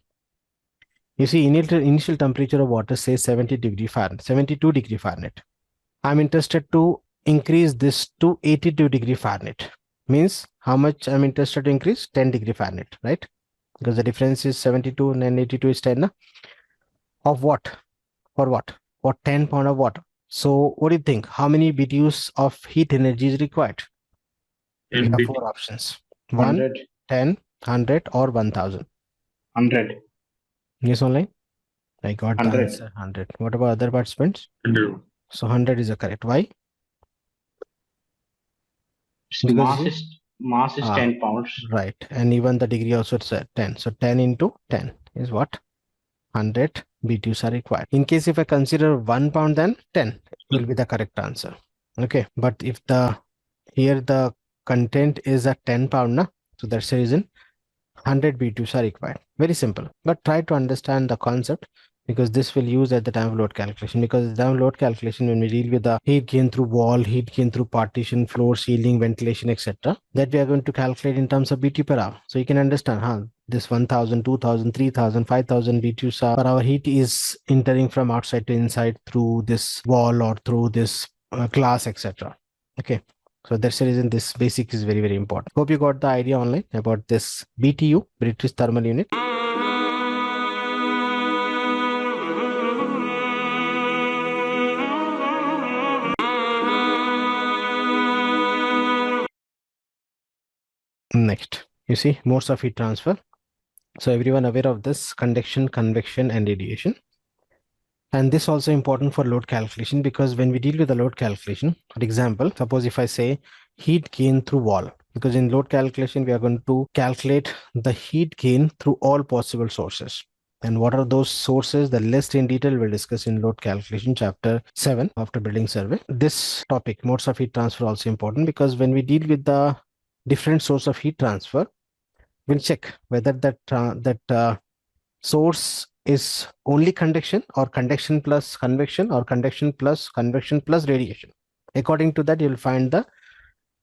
A: you see initial temperature of water says 70 degree Fahrenheit, 72 degree Fahrenheit. I'm interested to increase this to 82 degree Fahrenheit. Means how much I'm interested to increase? 10 degree Fahrenheit, right? Because the difference is 72 and 82 is 10. Of what? For what? For 10 pound of water. So what do you think? How many BTUs of heat energy is required? We have 4 options. 1,
B: 100.
A: 10, 100 or 1000.
B: 100.
A: Yes, online? I got the
B: 100.
A: answer 100. What about other participants?
E: 100.
A: So 100 is the correct. Why? Because
B: Mass is 10 pounds.
A: Right. And even the degree also it's 10. So 10 into 10 is what? 100 BTUs are required. In case if I consider 1 pound, then 10 will be the correct answer. Okay. But if here the content is a 10 pound, na? So that's the reason 100 BTUs are required. Very simple. But try to understand the concept, because this will use at the time of load calculation. Because the time of load calculation, when we deal with the heat gain through wall, heat gain through partition, floor, ceiling, ventilation, etc., that we are going to calculate in terms of BTU per hour. So you can understand, this 1000, 2000, 3000, 5000 BTUs per hour heat is entering from outside to inside through this wall or through this glass, etc. Okay. So that's the reason this basic is very, very important. Hope you got the idea online about this BTU, British Thermal Unit. Next, you see modes of heat transfer. So everyone aware of this: conduction, convection, and radiation. And this also important for load calculation, because when we deal with the load calculation, for example, suppose if I say heat gain through wall, because in load calculation, we are going to calculate the heat gain through all possible sources. And what are those sources? The list in detail we'll discuss in load calculation chapter 7 after building survey. This topic, modes of heat transfer, also important, because when we deal with the different source of heat transfer, we'll check whether that source is only conduction, or conduction plus convection, or conduction plus convection plus radiation. According to that, you'll find the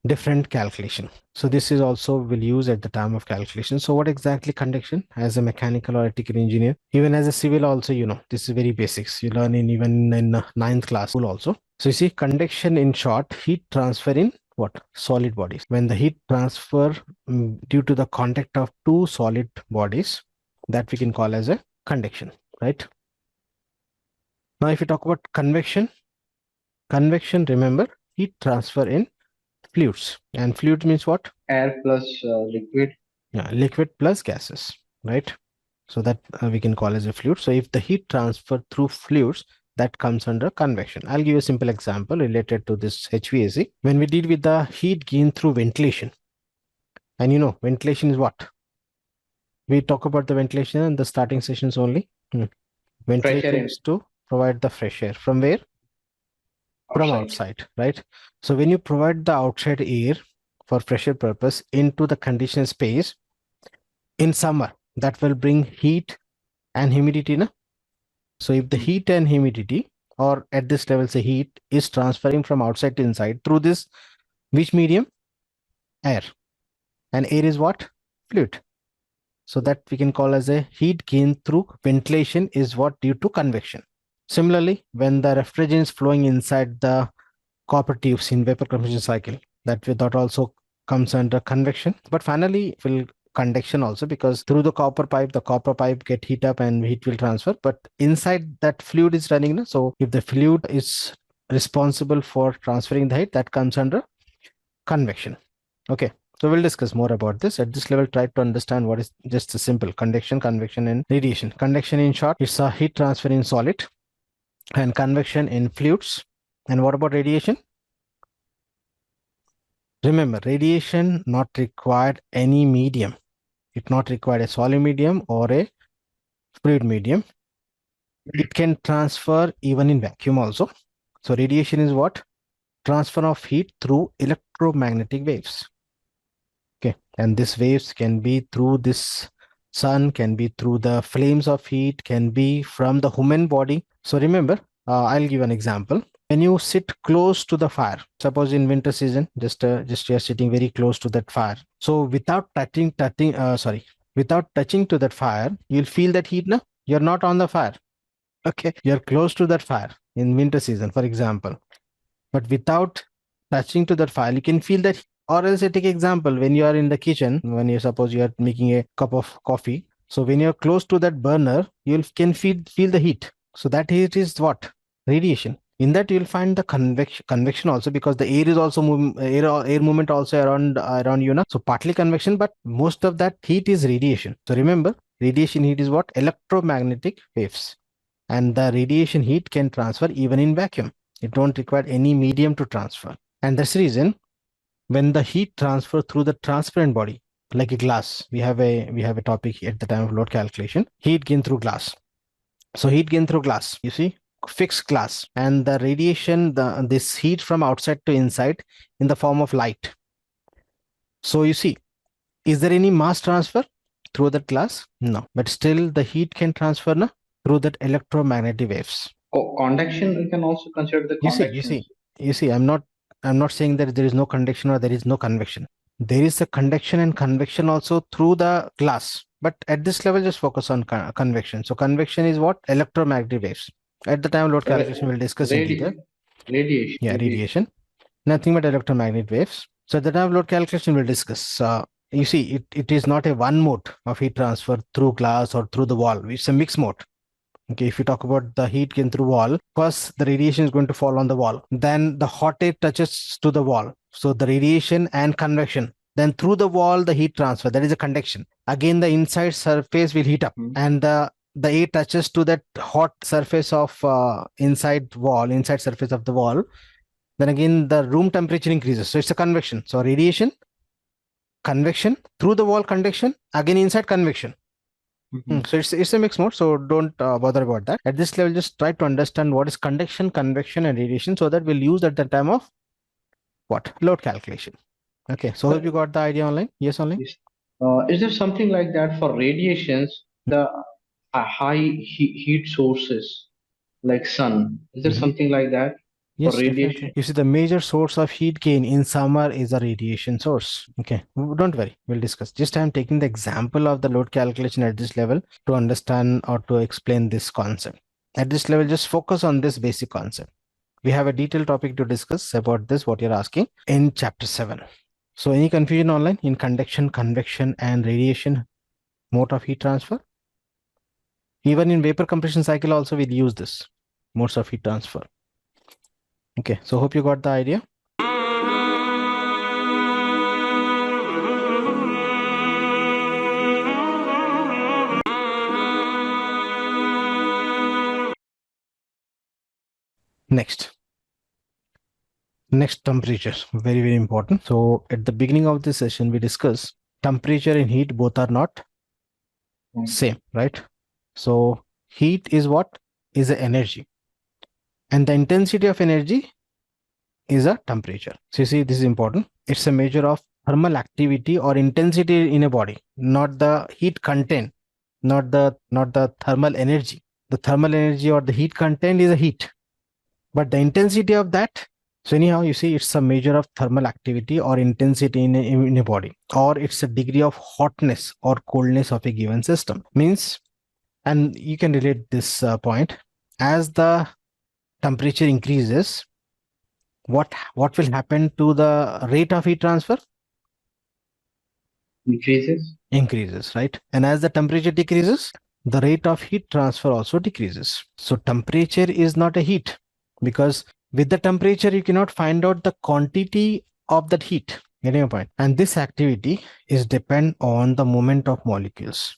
A: different calculation. So this is also will use at the time of calculation. So what exactly conduction? As a mechanical or electrical engineer, even as a civil also, you know, this is very basics. You learn even in 9th class school also. So you see, conduction in short, heat transfer in what? Solid bodies. When the heat transfer due to the contact of two solid bodies, that we can call as a conduction, right? Now, if you talk about convection, remember, heat transfer in fluids. And fluid means what?
B: Air plus liquid.
A: Yeah, liquid plus gases, right? So that we can call as a fluid. So if the heat transfer through fluids, that comes under convection. I'll give you a simple example related to this HVAC. When we deal with the heat gain through ventilation, and you know, ventilation is what? We talk about the ventilation in the starting sessions only. Ventilation is to provide the fresh air. From where? From outside, right? So when you provide the outside air for pressure purpose into the conditioned space in summer, that will bring heat and humidity. Na? So if the heat and humidity, or at this level, say heat is transferring from outside to inside through this, which medium? Air. And air is what? Fluid. So that we can call as a heat gain through ventilation is what? Due to convection. Similarly, when the refrigerant is flowing inside the copper tubes in vapor compression cycle, that also comes under convection. But finally, will conduction also, because through the copper pipe get heat up and heat will transfer. But inside that fluid is running. So if the fluid is responsible for transferring the heat, that comes under convection. Okay. So we'll discuss more about this. At this level, try to understand what is just a simple conduction, convection, and radiation. Conduction, in short, it's a heat transfer in solid, and convection in fluids. And what about radiation? Remember, radiation not required any medium. It not required a solid medium or a fluid medium. It can transfer even in vacuum also. So radiation is what? Transfer of heat through electromagnetic waves. Okay, and these waves can be through this sun, can be through the flames of heat, can be from the human body. So remember, I'll give an example. When you sit close to the fire, suppose in winter season, just you're sitting very close to that fire. So without touching to that fire, you'll feel that heat. No, you're not on the fire. Okay, you're close to that fire in winter season, for example. But without touching to that fire, you can feel that. Or else, I take example when you are in the kitchen, when you suppose you are making a cup of coffee. So when you're close to that burner, you can feel the heat. So that heat is what? Radiation. In that you'll find the convection also, because the air is also moving, air movement also around you. So partly convection, but most of that heat is radiation. So remember, radiation heat is what? Electromagnetic waves. And the radiation heat can transfer even in vacuum. It don't require any medium to transfer. And that's the reason when the heat transfer through the transparent body, like a glass, we have a topic at the time of load calculation, heat gain through glass. So heat gain through glass, you see, fixed glass, and the radiation, this heat from outside to inside in the form of light. So you see, is there any mass transfer through that glass? No, but still the heat can transfer through that electromagnetic waves.
B: Oh, conduction, we can also consider the conduction.
A: You see, I'm not saying that there is no conduction or there is no convection. There is a conduction and convection also through the glass. But at this level, just focus on convection. So convection is what? Electromagnetic waves. At the time of load calculation, we'll discuss in detail.
B: Radiation.
A: Yeah, radiation. Nothing but electromagnetic waves. So at the time of load calculation, we'll discuss. You see, it is not a one mode of heat transfer through glass or through the wall. It's a mixed mode. Okay, if you talk about the heat gain through wall, first the radiation is going to fall on the wall. Then the hot air touches to the wall. So the radiation and convection. Then through the wall, the heat transfer. That is a conduction. Again, the inside surface will heat up, and the air touches to that hot surface of inside surface of the wall. Then again, the room temperature increases. So it's a convection. So radiation, convection, through the wall conduction, again inside convection. So it's a mixed mode, so don't bother about that. At this level, just try to understand what is conduction, convection, and radiation, so that we'll use at the time of what? Load calculation. Okay, so hope you got the idea online. Yes, online.
B: Is there something like that for radiations, the high heat sources like sun? Is there something like that?
A: Yes,
B: for radiation?
A: definitely. You see, the major source of heat gain in summer is a radiation source. Okay, don't worry, we'll discuss. Just I'm taking the example of the load calculation at this level to understand or to explain this concept. At this level, just focus on this basic concept. We have a detailed topic to discuss about this, what you're asking, in chapter 7. So any confusion online in conduction, convection, and radiation mode of heat transfer? Even in vapor compression cycle also we'll use this modes of heat transfer. Okay, so hope you got the idea. Next, temperature, very, very important. So at the beginning of this session, we discussed temperature and heat both are not same, right? So heat is what? Is the energy. And the intensity of energy is a temperature. So you see, this is important. It's a measure of thermal activity or intensity in a body, not the heat content, not the thermal energy. The thermal energy or the heat content is a heat, but the intensity of that. So anyhow, you see, it's a measure of thermal activity or intensity in a body, or it's a degree of hotness or coldness of a given system. Means, and you can relate this point, as the temperature increases, what will happen to the rate of heat transfer? Increases, right? And as the temperature decreases, the rate of heat transfer also decreases. So temperature is not a heat, because with the temperature you cannot find out the quantity of that heat. Getting a point? And this activity is depend on the movement of molecules.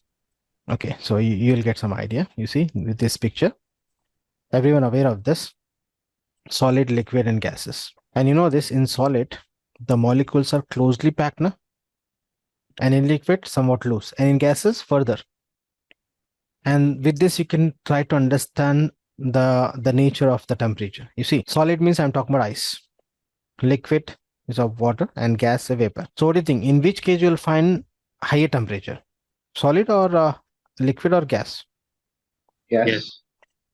A: Okay, so you'll get some idea. You see with this picture, everyone aware of this: solid, liquid, and gases. And you know this, in solid, the molecules are closely packed, na? And in liquid, somewhat loose, and in gases, further. And with this, you can try to understand the nature of the temperature. You see, solid means I'm talking about ice, liquid is of water, and gas a vapor. So what do you think? In which case you'll find higher temperature, solid or liquid or gas?
B: Yes.
E: Yes.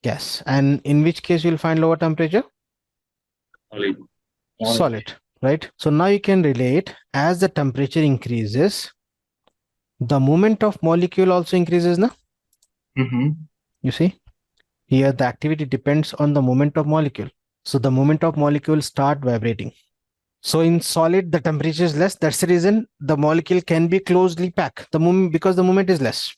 A: Gas. And in which case you'll find lower temperature?
E: Solid.
A: Solid, right? So now you can relate, as the temperature increases, the movement of molecule also increases, na?
B: Mm-hmm.
A: You see, here the activity depends on the movement of molecule. So the movement of molecule start vibrating. So in solid, the temperature is less. That's the reason the molecule can be closely packed. The movement, because the movement is less,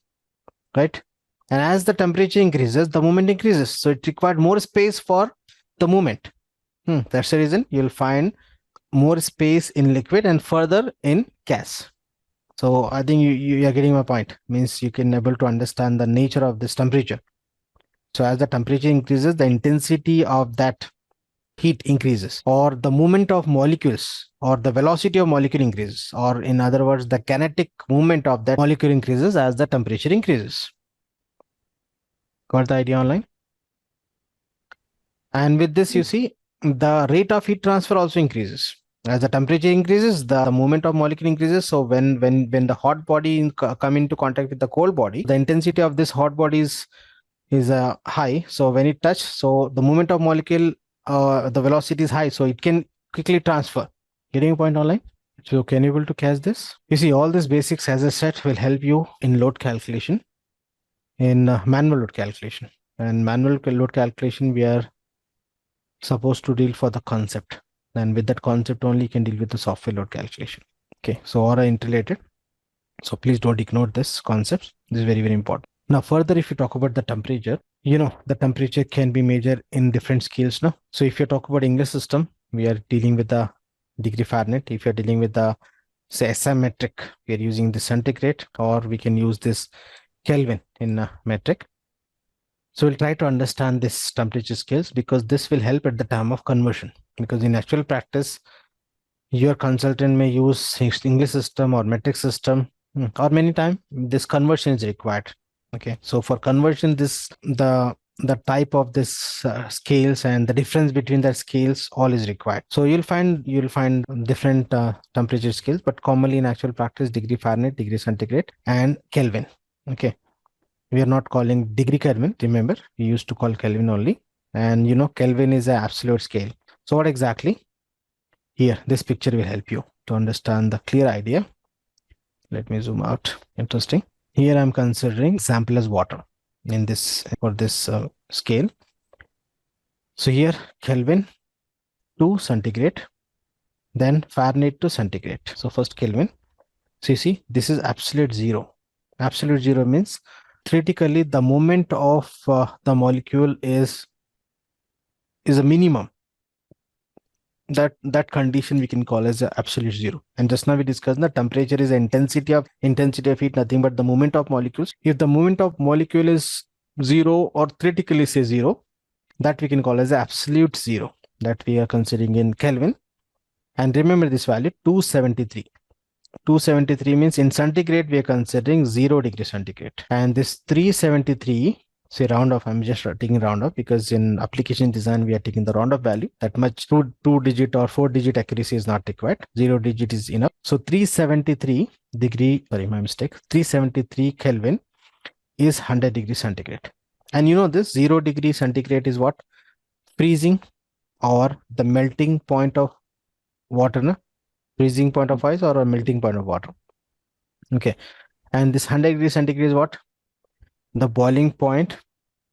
A: right? And as the temperature increases, the movement increases. So it required more space for the movement. That's the reason you'll find more space in liquid and further in gas. So I think you are getting my point. Means you can able to understand the nature of this temperature. So as the temperature increases, the intensity of that heat increases, or the movement of molecules or the velocity of molecule increases, or in other words, the kinetic movement of that molecule increases as the temperature increases. Got the idea online? And with this, you see, the rate of heat transfer also increases. As the temperature increases, the movement of molecule increases. So when the hot body come into contact with the cold body, the intensity of this hot body is high. So when it touch, so the movement of molecule, the velocity is high, so it can quickly transfer. Getting a point online? So can you able to catch this? You see, all these basics, as I said, will help you in load calculation, in manual load calculation. And manual load calculation, we are supposed to deal for the concept. And with that concept only, you can deal with the software load calculation. Okay, so all are interrelated. So please don't ignore this concept. This is very, very important. Now, further, if you talk about the temperature, you know, the temperature can be measured in different scales. No? So if you talk about English system, we are dealing with the degree Fahrenheit. If you're dealing with the, say, SI metric, we are using the centigrade, or we can use this Kelvin in metric. So we'll try to understand this temperature scales, because this will help at the time of conversion. Because in actual practice, your consultant may use English system or metric system, or many times this conversion is required. Okay, so for conversion, the type of this scales and the difference between the scales all is required. So you'll find different temperature scales, but commonly in actual practice, degree Fahrenheit, degree centigrade, and Kelvin. Okay, we are not calling degree Kelvin. Remember, we used to call Kelvin only, and you know, Kelvin is an absolute scale. So what exactly? Here, this picture will help you to understand the clear idea. Let me zoom out. Interesting. Here I'm considering sample as water in this, for this scale. So here Kelvin to centigrade, then Fahrenheit to centigrade. So first Kelvin. So you see, this is absolute zero. Absolute zero means critically the movement of the molecule is a minimum. That condition we can call as absolute zero. And just now we discussed the temperature is the intensity of heat, nothing but the movement of molecules. If the movement of molecule is zero, or critically say zero, that we can call as absolute zero, that we are considering in Kelvin. And remember this value 273. 273 means in centigrade we are considering 0 degree centigrade, and this 373, say round off, I'm just taking round off because in application design we are taking the round off value. That much two digit or 4 digit accuracy is not required. 0 digit is enough. So 373 degree, sorry, my mistake, 373 Kelvin is 100 degree centigrade. And you know this 0 degree centigrade is what? Freezing, or the melting point of water, no? Freezing point of ice or a melting point of water. Okay, and this 100 degree centigrade is what? The boiling point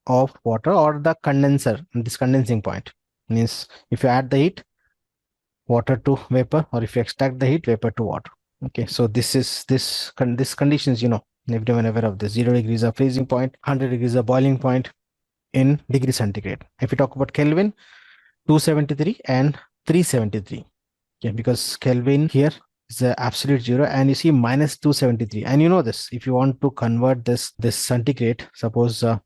A: of water, or the condenser, this condensing point. Means if you add the heat, water to vapor, or if you extract the heat, vapor to water. Okay, so this conditions, you know, everyone aware of this. 0 degrees of freezing point, 100 degrees of boiling point in degree centigrade. If you talk about Kelvin, 273 and 373. Okay, because Kelvin here is the absolute zero, and you see minus 273. And you know this, if you want to convert this centigrade, suppose to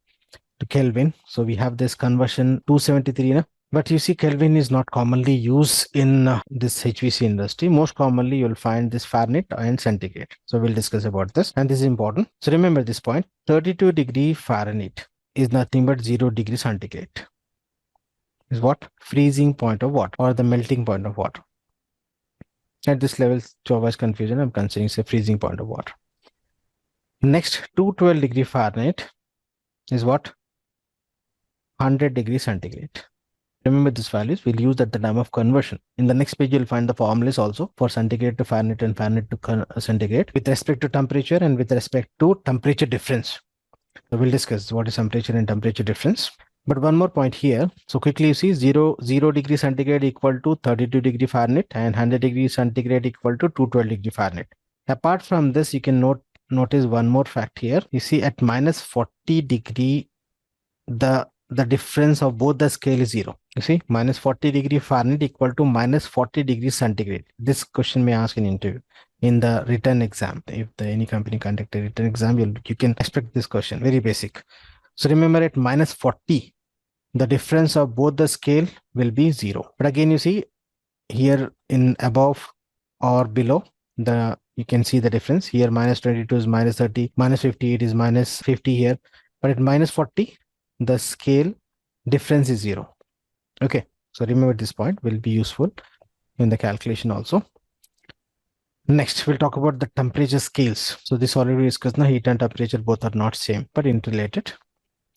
A: Kelvin, so we have this conversion 273, na? But you see, Kelvin is not commonly used in this HVAC industry. Most commonly, you'll find this Fahrenheit and centigrade. So we'll discuss about this, and this is important. So remember this point: 32 degree Fahrenheit is nothing but 0 degree centigrade. Is what? Freezing point of water, or the melting point of water. At this level, to avoid confusion, I'm considering it's a freezing point of water. Next, 212 degree Fahrenheit is what? 100 degrees centigrade. Remember these values, we'll use at the time of conversion. In the next page, you'll find the formulas also for centigrade to Fahrenheit and Fahrenheit to centigrade with respect to temperature and with respect to temperature difference. So we'll discuss what is temperature and temperature difference. But one more point here. So quickly you see 0 degree centigrade equal to 32 degree Fahrenheit and 100 degree centigrade equal to 212 degree Fahrenheit. Apart from this, you can notice one more fact here. You see at minus 40 degree, the difference of both the scale is 0. You see, minus 40 degree Fahrenheit equal to minus 40 degrees centigrade. This question may ask in interview, in the written exam. If any company conduct a written exam, you can expect this question, very basic. So remember, at minus 40, the difference of both the scale will be 0. But again, you see here in above or below, you can see the difference. Here minus 22 is minus 30, minus 58 is minus 50 here. But at minus 40, the scale difference is 0. Okay, so remember this point will be useful in the calculation also. Next, we'll talk about the temperature scales. So this already discussed, now heat and temperature both are not same but interrelated.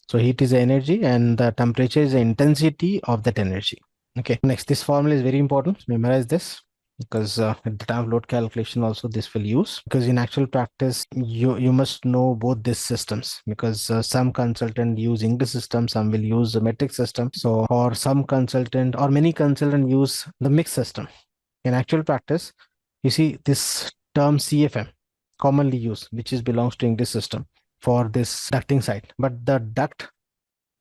A: So heat is the energy and the temperature is the intensity of that energy. Okay, next, this formula is very important. Memorize this, because at the time of load calculation also this will use, because in actual practice you must know both these systems, because some consultant use English system, some will use the metric system. So or some consultant or many consultant use the mixed system. In actual practice, you see this term CFM commonly used, which belongs to English system for this ducting side, but the duct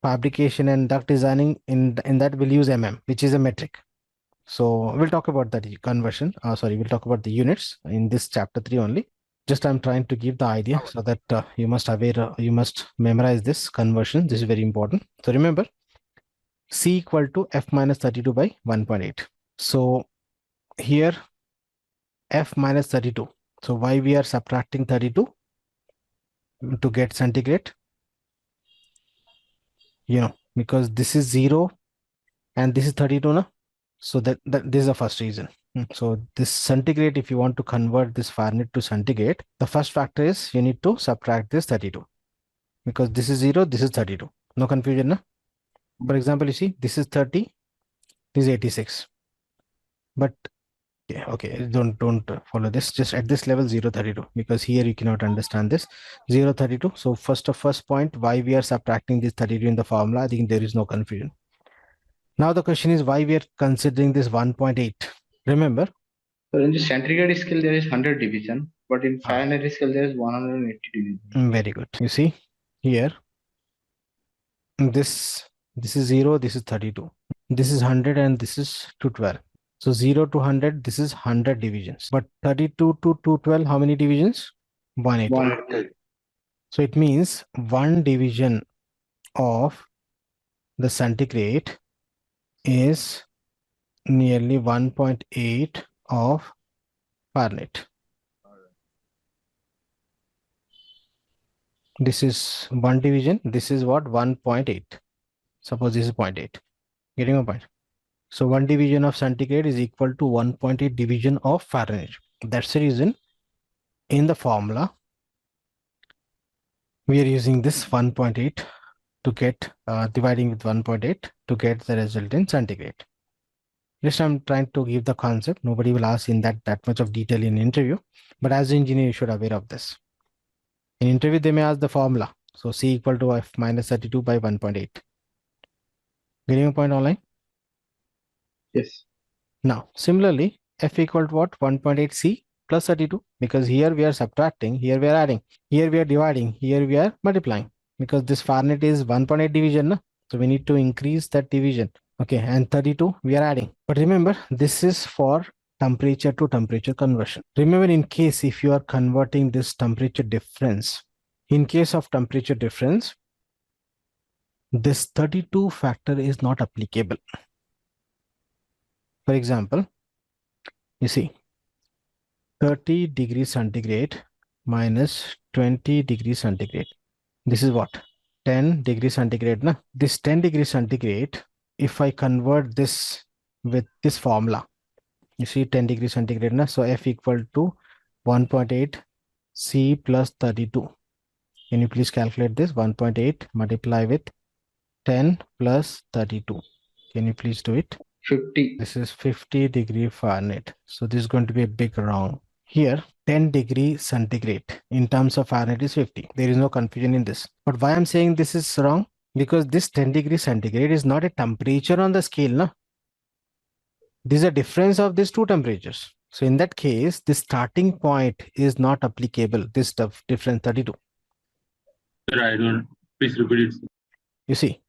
A: fabrication and duct designing in that will use which is a metric. So we'll talk about that conversion. We'll talk about the units in this chapter 3 only. Just I'm trying to give the idea so that you must memorize this conversion. This is very important. So remember, C equal to F minus 32 by 1.8. So here F minus 32. So why we are subtracting 32 to get centigrade? Because this is 0 and this is 32 now. So that this is the first reason. So this centigrade, if you want to convert this Fahrenheit to centigrade, the first factor is you need to subtract this 32, because this is 0, this is 32. No confusion, no? For example, you see this is 30, this is 86. But okay, don't follow this. Just at this level 0.32, because here you cannot understand this 0.32. So first point, why we are subtracting this 32 in the formula, I think there is no confusion. Now the question is why we are considering this 1.8. Remember,
B: so in the centigrade scale there is 100 division, but in Fahrenheit scale there is 180 division.
A: Very good. You see here, this is 0, this is 32, this is 100, and this is 212. So 0 to 100, this is 100 divisions. But 32 to 212, how many divisions? 180.
B: 180.
A: So it means one division of the centigrade is nearly 1.8 of Fahrenheit. This is one division. This is what? 1.8. Suppose this is 0.8. Getting a point? So one division of centigrade is equal to 1.8 division of Fahrenheit. That's the reason in the formula we are using this 1.8 to get dividing with 1.8 to get the result in centigrade. Just I'm trying to give the concept. Nobody will ask in that much of detail in interview, but as an engineer, you should be aware of this. In interview, they may ask the formula. So C equal to F minus 32 by 1.8. Getting a point online?
B: Yes.
A: Now, similarly, F equal to what? 1.8 C plus 32, because here we are subtracting, here we are adding, here we are dividing, here we are multiplying, because this Fahrenheit is 1.8 division, no? So we need to increase that division. Okay, and 32 we are adding. But remember, this is for temperature to temperature conversion. Remember, in case if you are converting this temperature difference, in case of temperature difference, this 32 factor is not applicable. For example, you see 30 degrees centigrade minus 20 degrees centigrade. This is what? 10 degrees centigrade. Na? This 10 degrees centigrade, if I convert this with this formula, you see 10 degrees centigrade. Na? So F equal to 1.8 C plus 32. Can you please calculate this? 1.8 multiply with 10 plus 32. Can you please do it?
B: 50.
A: This is 50 degree Fahrenheit. So this is going to be a big wrong. Here, 10 degree centigrade in terms of Fahrenheit is 50. There is no confusion in this. But why I'm saying this is wrong? Because this 10 degree centigrade is not a temperature on the scale. No? This is a difference of these two temperatures. So in that case, the starting point is not applicable. This stuff difference 32.
E: Sir, I don't. Please repeat it. Sir.
A: You see,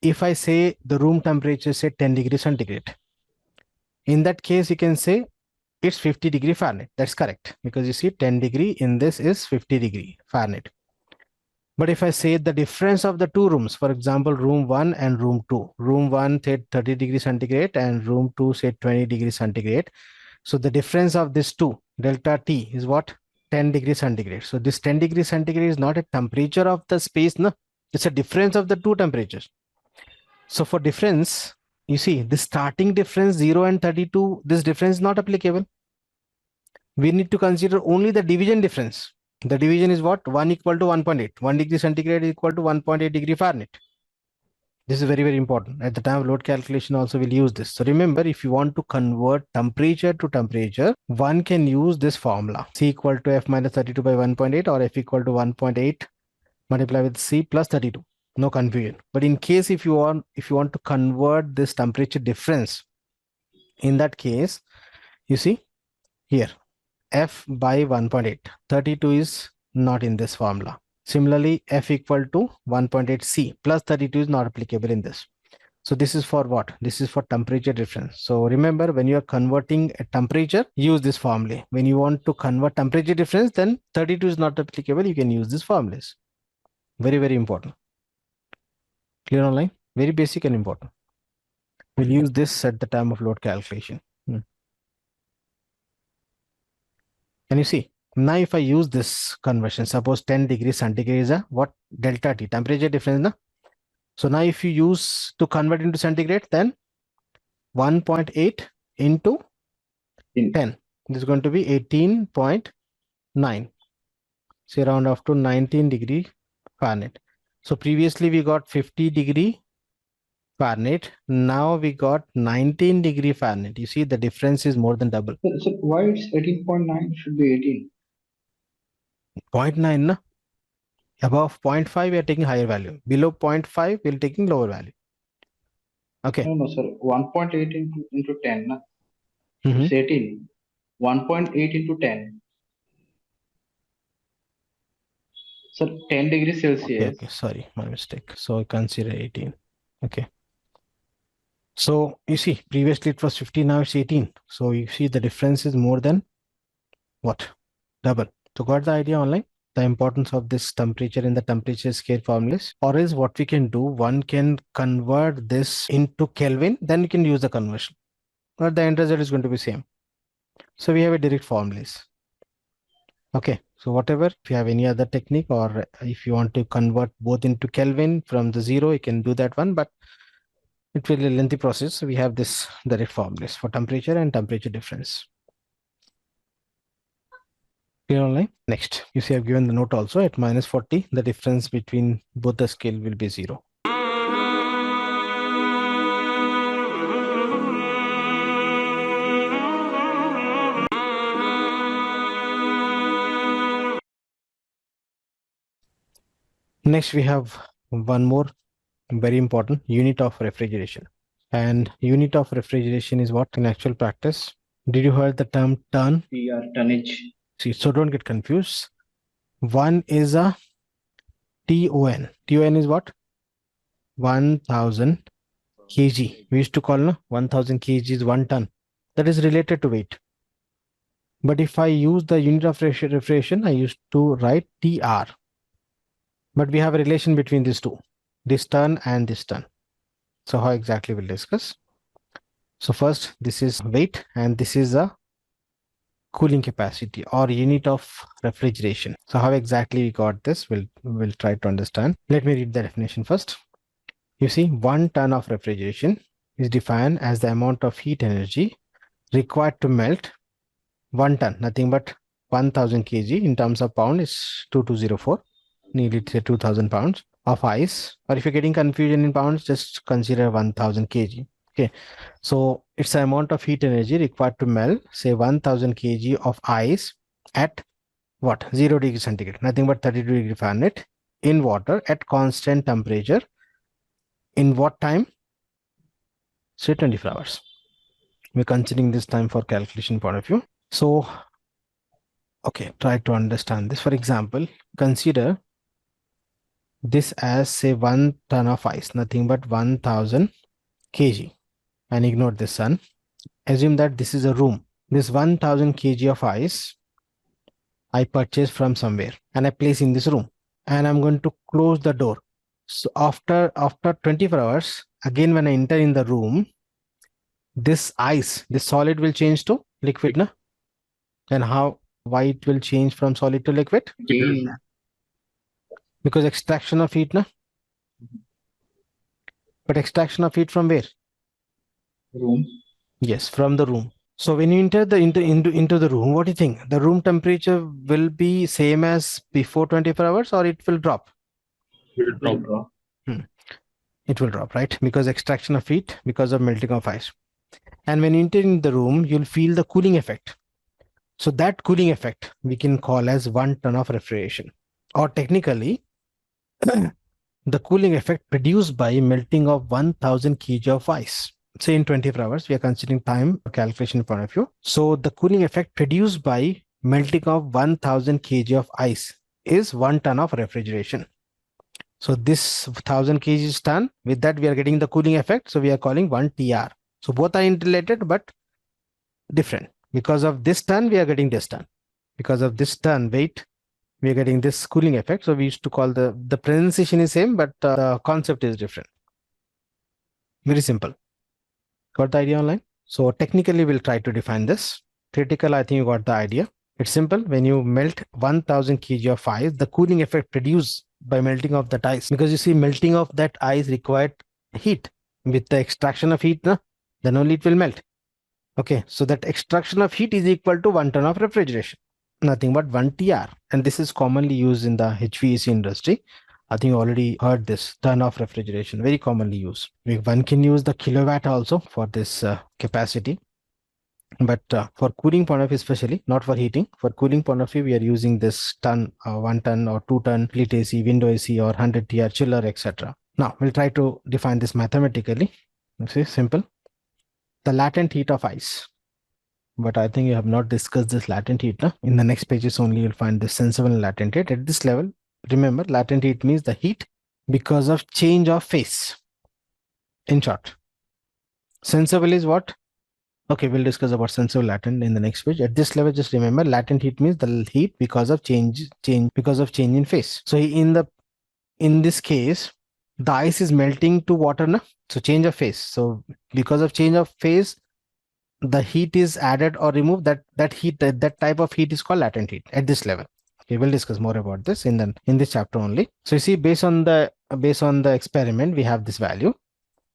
A: if I say the room temperature say 10 degrees centigrade, in that case, you can say it's 50 degree Fahrenheit. That's correct. Because you see 10 degree in this is 50 degree Fahrenheit. But if I say the difference of the two rooms, for example, room 1 and room 2, room 1 said 30 degrees centigrade and room 2 said 20 degrees centigrade. So the difference of these two, delta T, is what? 10 degrees centigrade. So this 10 degrees centigrade is not a temperature of the space, no? It's a difference of the two temperatures. So for difference, you see the starting difference 0 and 32, this difference is not applicable. We need to consider only the division difference. The division is what? 1 equal to 1.8. 1 degree centigrade is equal to 1.8 degree Fahrenheit. This is very, very important. At the time of load calculation also we'll use this. So remember, if you want to convert temperature to temperature, one can use this formula. C equal to F minus 32 by 1.8 or F equal to 1.8 multiply with C plus 32. No confusion. But in case if you want to convert this temperature difference, in that case, you see here, F by 1.8. 32 is not in this formula. Similarly, F equal to 1.8 C plus 32 is not applicable in this. So this is for what? This is for temperature difference. So remember, when you are converting a temperature, use this formula. When you want to convert temperature difference, then 32 is not applicable. You can use these formulas. Very, very important. Clear online? Very basic and important. We'll use this at the time of load calculation. Can you see? Now if I use this conversion, suppose 10 degrees centigrade is a what? Delta T, temperature difference. Na? So now if you use to convert into centigrade, then 1.8 into 10. This is going to be 18.9. Say round off to 19 degree Fahrenheit. So previously we got 50 degree Fahrenheit. Now we got 19 degree Fahrenheit. You see the difference is more than double.
B: So why it's 18.9 should be 18?
A: 0.9, na? Above 0.5, we are taking higher value. Below 0.5, we're taking lower value. Okay.
B: No, sir. 1.8 into 10. Na?
A: Mhm.
B: It's 18. 1.8 into 10. Sir, 10 degrees Celsius.
A: Okay, sorry, my mistake. So consider 18. Okay. So you see, previously it was 50, now it's 18. So you see the difference is more than what? Double. So got the idea online? The importance of this temperature in the temperature scale formulas. Or is what we can do, one can convert this into Kelvin, then you can use the conversion. But the end result is going to be same. So we have a direct formulas. Okay, so whatever, if you have any other technique or if you want to convert both into Kelvin from the 0, you can do that one, but it will be a lengthy process. So we have this direct formulas for temperature and temperature difference. Clear online? Next, you see I've given the note also at minus 40, the difference between both the scale will be 0. Next, we have one more very important unit of refrigeration. And unit of refrigeration is what in actual practice? Did you heard the term ton?
B: PR, tonnage.
A: See, so don't get confused. One is a TON. TON is what? 1000 kg. We used to call 1000 kg is 1 ton. that is related to weight. But if I use the unit of refrigeration, I used to write TR. But we have a relation between these two, this term and this term. So how exactly we'll discuss. So first, this is weight and this is a cooling capacity or unit of refrigeration. So how exactly we got this, we'll try to understand. Let me read the definition first. You see, 1 ton of refrigeration is defined as the amount of heat energy required to melt 1 ton, nothing but 1000 kg. In terms of pound, it's 2204, nearly 2000 pounds of ice. Or if you're getting confusion in pounds, just consider 1000 kg. Okay, so it's the amount of heat energy required to melt, say 1000 kg of ice at what? 0 degree centigrade, nothing but 32 degree Fahrenheit in water at constant temperature. In what time? Say 24 hours. We're considering this time for calculation point of view. So, okay, try to understand this. For example, consider this as say 1 ton of ice, nothing but 1000 kg, and ignore the sun. Assume that this is a room. This 1000 kg of ice I purchased from somewhere and I place in this room, and I'm going to close the door. So after 24 hours, again when I enter in the room, this ice, this solid will change to liquid, na? And why it will change from solid to liquid?
B: Again,
A: Because extraction of heat, na? But extraction of heat from where?
B: room.
A: Yes, from the room. So when you enter into the room, what do you think? The room temperature will be same as before 24 hours, or it will drop?
E: Will drop.
B: Drop.
A: It will drop, right? Because extraction of heat, because of melting of ice. And when you enter in the room, you'll feel the cooling effect. So that cooling effect we can call as 1 ton of refrigeration. Or technically, the cooling effect produced by melting of 1000 kg of ice. Say in 24 hours, we are considering time calculation point of view. So the cooling effect produced by melting of 1000 kg of ice is 1 ton of refrigeration. So this 1000 kg is ton. With that, we are getting the cooling effect. So we are calling 1 TR. So both are interrelated but different. Because of this ton, we are getting this ton. Because of this ton weight, we are getting this cooling effect. So we used to call the pronunciation is same, but the concept is different. Very simple. Got the idea online? So technically, we'll try to define this. Theoretical, I think you got the idea. It's simple. When you melt 1000 kg of ice, the cooling effect produced by melting of that ice, because you see melting of that ice required heat. With the extraction of heat, then only it will melt. Okay, so that extraction of heat is equal to 1 ton of refrigeration, nothing but 1 TR. And this is commonly used in the HVAC industry. I think you already heard this ton of refrigeration, very commonly used. One can use the kilowatt also for this capacity. But for cooling point of view, especially, not for heating, for cooling point of view, we are using this ton, 1 ton or 2 ton, split AC, window AC, or 100 TR chiller, etc. Now, we'll try to define this mathematically. See, simple. The latent heat of ice. But I think you have not discussed this latent heat. In the next pages only, you'll find the sensible and latent heat. At this level, remember, latent heat means the heat because of change of phase. In short, sensible is what? Okay, we'll discuss about sensible latent in the next page. At this level, just remember, latent heat means the heat because of change in phase. So in this case, the ice is melting to water, na? So change of phase. So because of change of phase, the heat is added or removed. That type of heat is called latent heat at this level. Okay, we'll discuss more about this in this chapter only. So you see, based on the experiment, we have this value.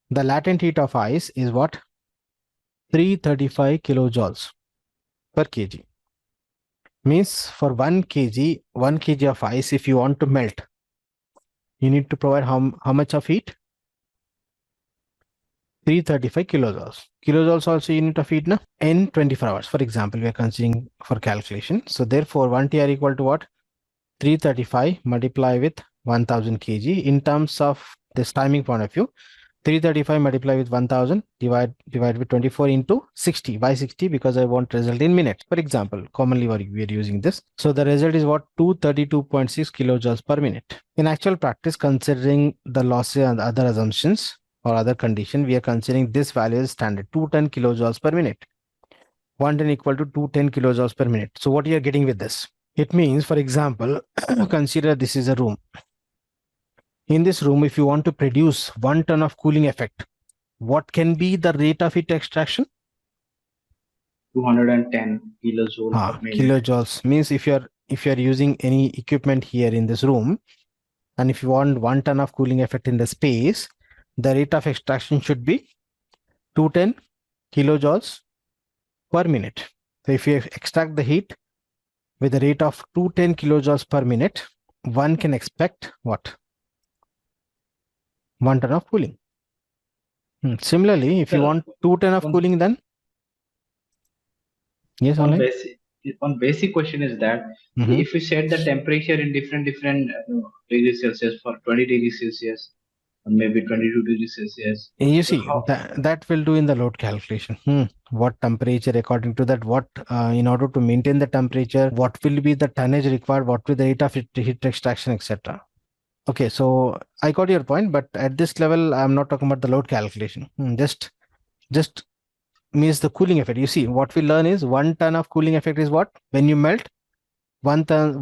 A: The latent heat of ice is what? 335 kilojoules per kg. Means for 1 kg of ice, if you want to melt, you need to provide how much of heat? 335 kilojoules. Kilojoules also unit of heat, na? In 24 hours. For example, we are considering for calculation. So therefore, 1 TR equal to what? 335 multiply with 1000 kg. In terms of this timing point of view, 335 multiply with 1000 divide with 24 into 60. Why 60? Because I want result in minutes. For example, commonly we are using this. So the result is what? 232.6 kilojoules per minute. In actual practice, considering the losses and other assumptions or other condition, we are considering this value as standard 210 kilojoules per minute. 110 equal to 210 kilojoules per minute. So what you are getting with this? It means, for example, consider this is a room. In this room, if you want to produce 1 ton of cooling effect, what can be the rate of heat extraction?
B: 210 kilojoule per minute.
A: Kilojoules means if you're using any equipment here in this room, and if you want 1 ton of cooling effect in the space, the rate of extraction should be 210 kilojoules per minute. So if you extract the heat with a rate of 210 kilojoules per minute, one can expect what? 1 ton of cooling. Similarly, if you want 2 ton of cooling, then yes,
B: One
A: online.
B: basic question is that if we set the temperature in different degrees Celsius for 20 degrees Celsius or maybe 22 degrees Celsius,
A: You
B: so
A: see, that will do in the load calculation. What temperature, according to that, what in order to maintain the temperature, what will be the tonnage required, what will be the rate of heat extraction, etc. Okay, so I got your point, but at this level, I'm not talking about the load calculation. Just means the cooling effect. You see, what we learn is 1 ton of cooling effect is what? When you melt 1000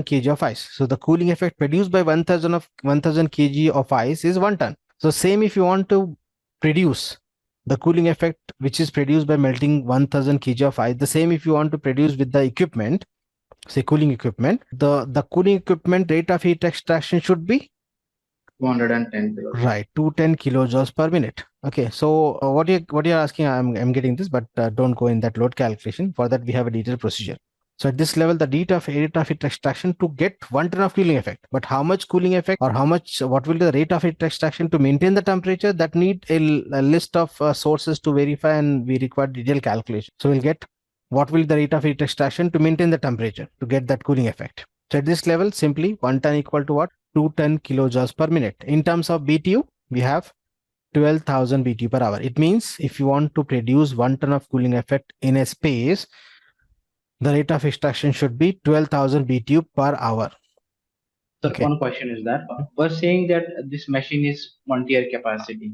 A: kg of ice. So the cooling effect produced by 1000 kg of ice is 1 ton. So same if you want to produce the cooling effect which is produced by melting 1000 kg of ice, the same if you want to produce with the equipment, say cooling equipment, the cooling equipment rate of heat extraction should be
B: 210 kilojoules.
A: Right, 210 kilojoules per minute. Okay, so what you're asking, I'm getting this, but don't go in that load calculation. For that, we have a detailed procedure. So at this level, the rate of heat extraction to get 1 ton of cooling effect. But how much cooling effect or what will be the rate of heat extraction to maintain the temperature? That need a list of sources to verify, and we require detailed calculation. So we'll get what will be the rate of heat extraction to maintain the temperature to get that cooling effect. So at this level, simply 1 ton equal to what? 210 kilojoules per minute. In terms of BTU, we have 12,000 BTU per hour. It means if you want to produce 1 ton of cooling effect in a space, the rate of extraction should be 12,000 BTU per hour.
B: So one question is that we're saying that this machine is 1 tier capacity.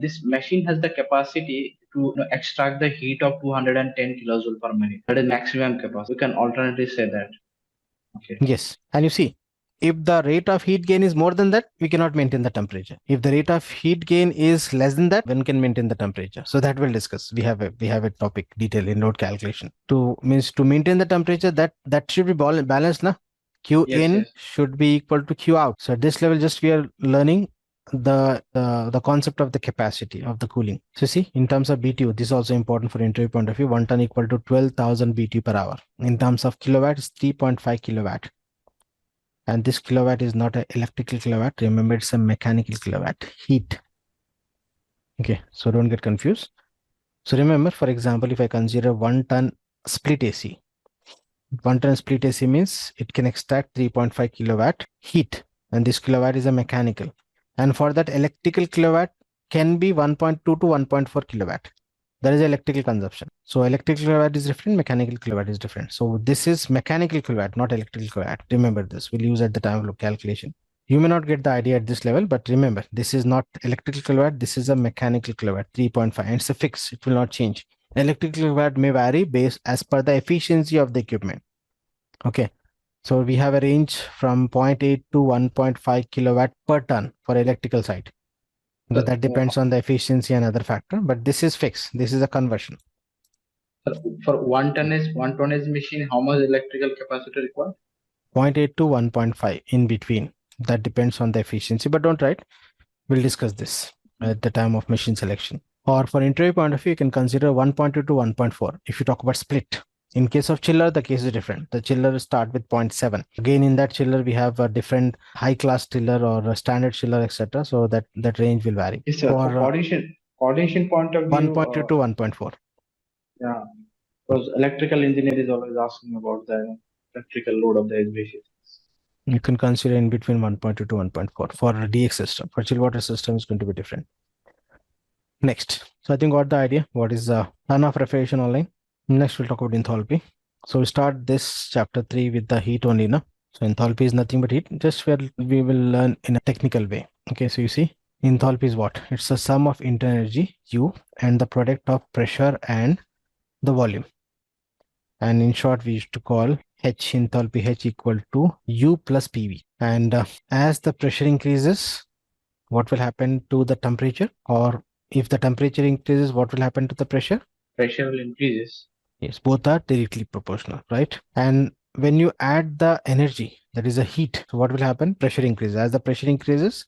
B: This machine has the capacity to extract the heat of 210 kilojoule per minute. That is maximum capacity. We can alternately say that. Okay.
A: Yes, and you see, if the rate of heat gain is more than that, we cannot maintain the temperature. If the rate of heat gain is less than that, one can maintain the temperature. So that we'll discuss. We have a topic detail in load calculation. To maintain the temperature, that should be balanced, na? Q in should be equal to Q out. So at this level, just we are learning the concept of the capacity of the cooling. So see, in terms of BTU, this is also important for interview point of view. 1 ton equal to 12,000 BTU per hour. In terms of kilowatt, it's 3.5 kilowatt. And this kilowatt is not an electrical kilowatt. Remember, it's a mechanical kilowatt. Heat. Okay, so don't get confused. So remember, for example, if I consider 1 ton split AC, 1 ton split AC means it can extract 3.5 kilowatt heat, and this kilowatt is a mechanical. And for that, electrical kilowatt can be 1.2 to 1.4 kilowatt. That is electrical consumption. So electrical kilowatt is different, mechanical kilowatt is different. So this is mechanical kilowatt, not electrical kilowatt. Remember this. We'll use at the time of calculation. You may not get the idea at this level, but remember, this is not electrical kilowatt. This is a mechanical kilowatt, 3.5. And it's a fix. It will not change. Electrical kilowatt may vary based as per the efficiency of the equipment. Okay. So we have a range from 0.8 to 1.5 kilowatt per ton for electrical side. But that depends on the efficiency and other factor. But this is fixed. This is a conversion.
B: For 1 tonnage machine, how much electrical capacity required?
A: 0.8 to 1.5 in between. That depends on the efficiency. But don't write. We'll discuss this at the time of machine selection. Or for interview point of view, you can consider 1.2 to 1.4. If you talk about split. In case of chiller, the case is different. The chiller start with 0.7. Again, in that chiller, we have a different high-class chiller or a standard chiller, etc. So that range will vary.
B: Yes, sir. For coordination point of view,
A: 1.2 to 1.4.
B: Yeah, because electrical engineer is always asking about the electrical load of the HVAC.
A: You can consider in between 1.2 to 1.4 for a DX system. For chill water system, it's going to be different. Next. So I think got the idea. What is the ton of refrigeration online? Next, we'll talk about enthalpy. So we start this chapter 3 with the heat only, no? So enthalpy is nothing but heat, just where we will learn in a technical way. Okay, so you see, enthalpy is what? It's the sum of internal energy, U, and the product of pressure and the volume. And in short, we used to call H enthalpy H equal to U plus PV. And as the pressure increases, what will happen to the temperature? Or if the temperature increases, what will happen to the pressure?
B: Pressure will increases.
A: Yes, both are directly proportional, right? And when you add the energy, that is a heat, so what will happen? Pressure increases. As the pressure increases,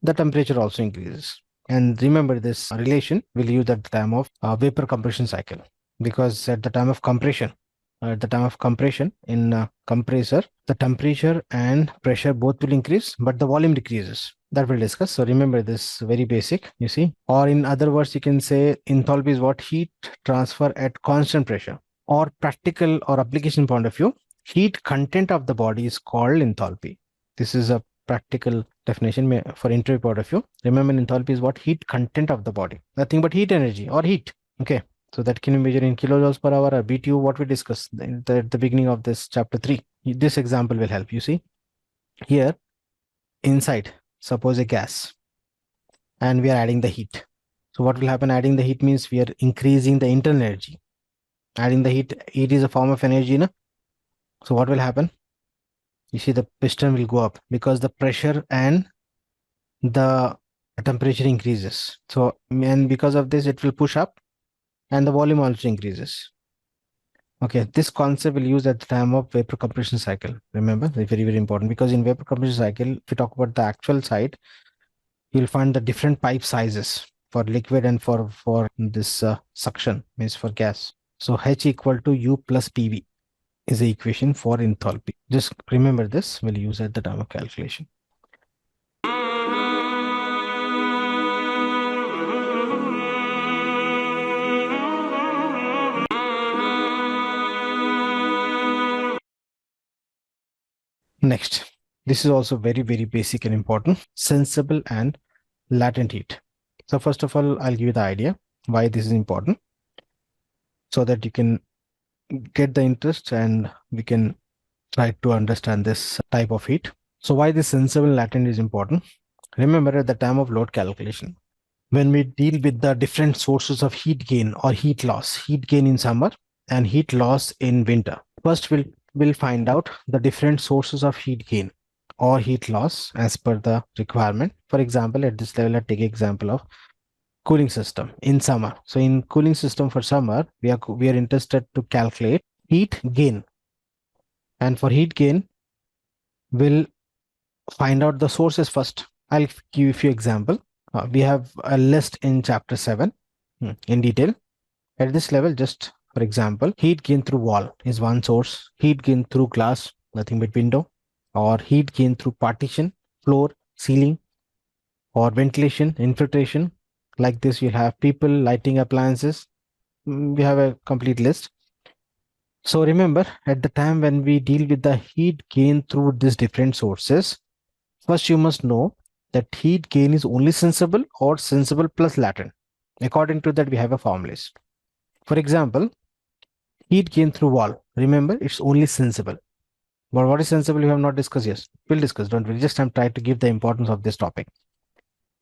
A: the temperature also increases. And remember, this relation we'll use at the time of vapor compression cycle, because at the time of compression, in a compressor, the temperature and pressure both will increase, but the volume decreases. That we'll discuss. So remember this, very basic, you see. Or in other words, you can say enthalpy is what? Heat transfer at constant pressure. Or practical or application point of view, heat content of the body is called enthalpy. This is a practical definition for interview point of view. Remember, enthalpy is what? Heat content of the body. Nothing but heat energy or heat. Okay. So that can be measured in kilojoules per hour or BTU, what we discussed at the beginning of this chapter 3. This example will help. You see, here inside, suppose a gas, and we are adding the heat. So what will happen? Adding the heat means we are increasing the internal energy. Adding the heat is a form of energy, no? So what will happen? You see, the piston will go up because the pressure and the temperature increases. So, and because of this, it will push up and the volume also increases. Okay, this concept will use at the time of vapor compression cycle. Remember, very, very important, because in vapor compression cycle, if you talk about the actual side, you'll find the different pipe sizes for liquid and for this suction, means for gas. So H equal to U plus PV is the equation for enthalpy. Just remember this, we'll use at the time of calculation. Next, this is also very, very basic and important, sensible and latent heat. So first of all, I'll give you the idea why this is important, so that you can get the interest and we can try to understand this type of heat. So why this sensible and latent is important? Remember, at the time of load calculation, when we deal with the different sources of heat gain or heat loss, heat gain in summer and heat loss in winter, first we'll find out the different sources of heat gain or heat loss as per the requirement. For example, at this level, I take example of cooling system in summer. So in cooling system for summer, we are interested to calculate heat gain. And for heat gain, we'll find out the sources first. I'll give you a few examples. We have a list in chapter 7 in detail. At this level, just for example, heat gain through wall is one source. Heat gain through glass, nothing but window. Or heat gain through partition, floor, ceiling, or ventilation, infiltration. Like this, you'll have people, lighting, appliances. We have a complete list. So remember, at the time when we deal with the heat gain through these different sources, first you must know that heat gain is only sensible or sensible plus latent. According to that, we have a formulas. For example, heat gain through wall. Remember, it's only sensible. But what is sensible, we have not discussed yet. We'll discuss, don't worry. Just I'm trying to give the importance of this topic.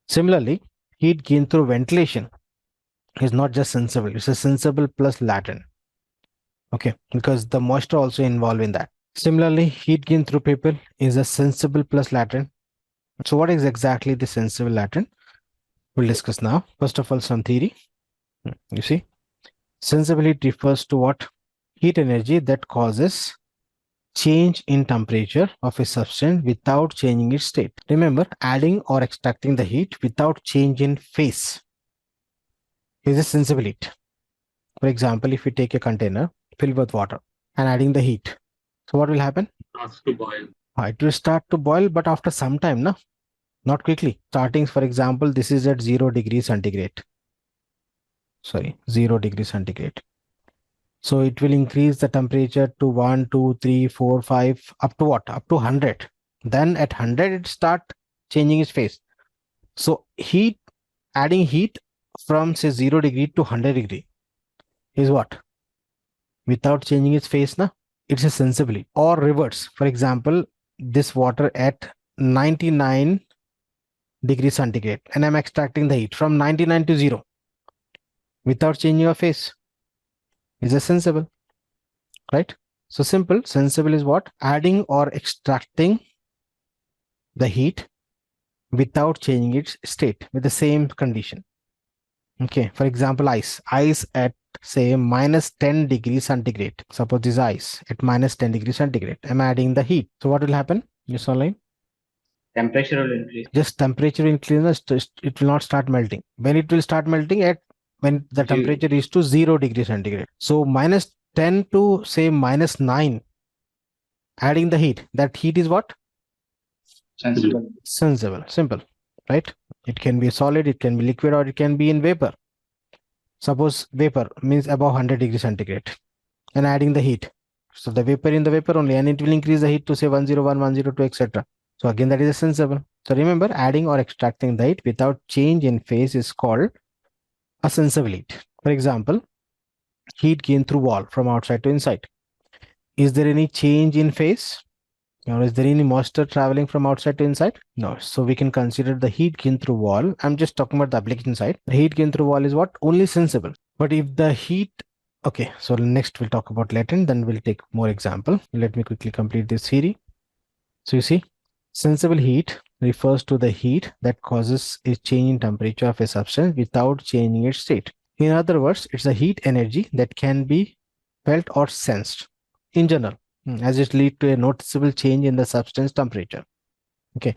A: Similarly, heat gain through ventilation is not just sensible. It's a sensible plus latent. Okay, because the moisture also involved in that. Similarly, heat gain through people is a sensible plus latent. So what is exactly the sensible latent? We'll discuss now. First of all, some theory. You see, sensibility refers to what? Heat energy that causes change in temperature of a substance without changing its state. Remember, adding or extracting the heat without change in phase is a sensible heat. For example, if we take a container filled with water and adding the heat, so what will happen?
E: Starts to boil.
A: It will start to boil, but after some time, no? Not quickly. Starting, for example, this is at 0 degrees centigrade. Sorry, 0 degrees centigrade. So it will increase the temperature to 1, 2, 3, 4, 5, up to what? Up to 100. Then at 100, it start changing its phase. So heat, adding heat from say 0 degree to 100 degree is what? Without changing its phase, na? It's a sensibility. Or reverse. For example, this water at 99 degrees centigrade and I'm extracting the heat from 99 to 0 without changing your phase. is a sensible, right? So simple, sensible is what? Adding or extracting the heat without changing its state with the same condition. Okay, for example, ice at say minus 10 degrees centigrade. Suppose this ice at minus 10 degrees centigrade. I'm adding the heat. So what will happen? Yes, online.
B: Temperature will increase.
A: Just temperature will increase, it will not start melting. When it will start melting at when the
B: Zero.
A: temperature is to 0 degrees centigrade. So minus 10 to say minus 9, adding the heat. That heat is what?
B: Sensible.
A: Sensible. Simple, right? It can be a solid, it can be liquid, or it can be in vapor. Suppose vapor means above 100 degrees centigrade and adding the heat. So the vapor in the vapor only, and it will increase the heat to say 101, 102, etc. So again, that is a sensible. So remember, adding or extracting the heat without change in phase is called a sensible heat. For example, heat gained through wall from outside to inside. Is there any change in phase? Or is there any moisture traveling from outside to inside? No. So we can consider the heat gain through wall. I'm just talking about the application side. The heat gain through wall is what? Only sensible. But if the heat, okay, so next we'll talk about latent, then we'll take more example. Let me quickly complete this theory. So you see, sensible heat refers to the heat that causes a change in temperature of a substance without changing its state. In other words, it's a heat energy that can be felt or sensed in general, as it leads to a noticeable change in the substance temperature. Okay.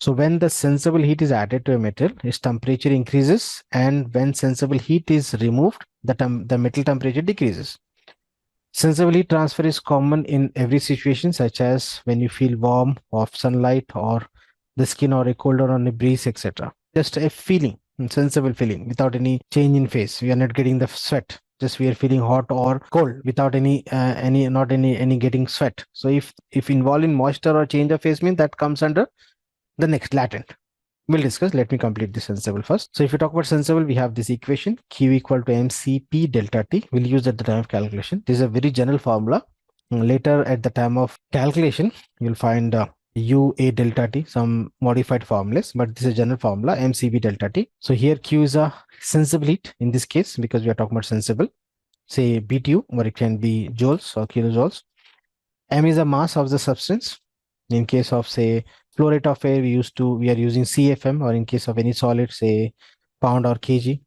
A: So when the sensible heat is added to a metal, its temperature increases, and when sensible heat is removed, the metal temperature decreases. Sensible heat transfer is common in every situation, such as when you feel warm of sunlight or the skin, or a cold or on a breeze, etc. Just a feeling, sensible feeling without any change in phase. We are not getting the sweat. Just we are feeling hot or cold without any getting sweat. So if involved in moisture or change of phase, means that comes under the next latent. We'll discuss. Let me complete the sensible first. So if you talk about sensible, we have this equation Q equal to mCp delta T. We'll use at the time of calculation. This is a very general formula. Later at the time of calculation, you'll find UA delta T, some modified formulas, but this is a general formula mCp delta T. So here Q is a sensible heat in this case because we are talking about sensible. Say BTU, or it can be joules or kilojoules. M is the mass of the substance. In case of say flow rate of air, we are using CFM, or in case of any solid, say pound or kg.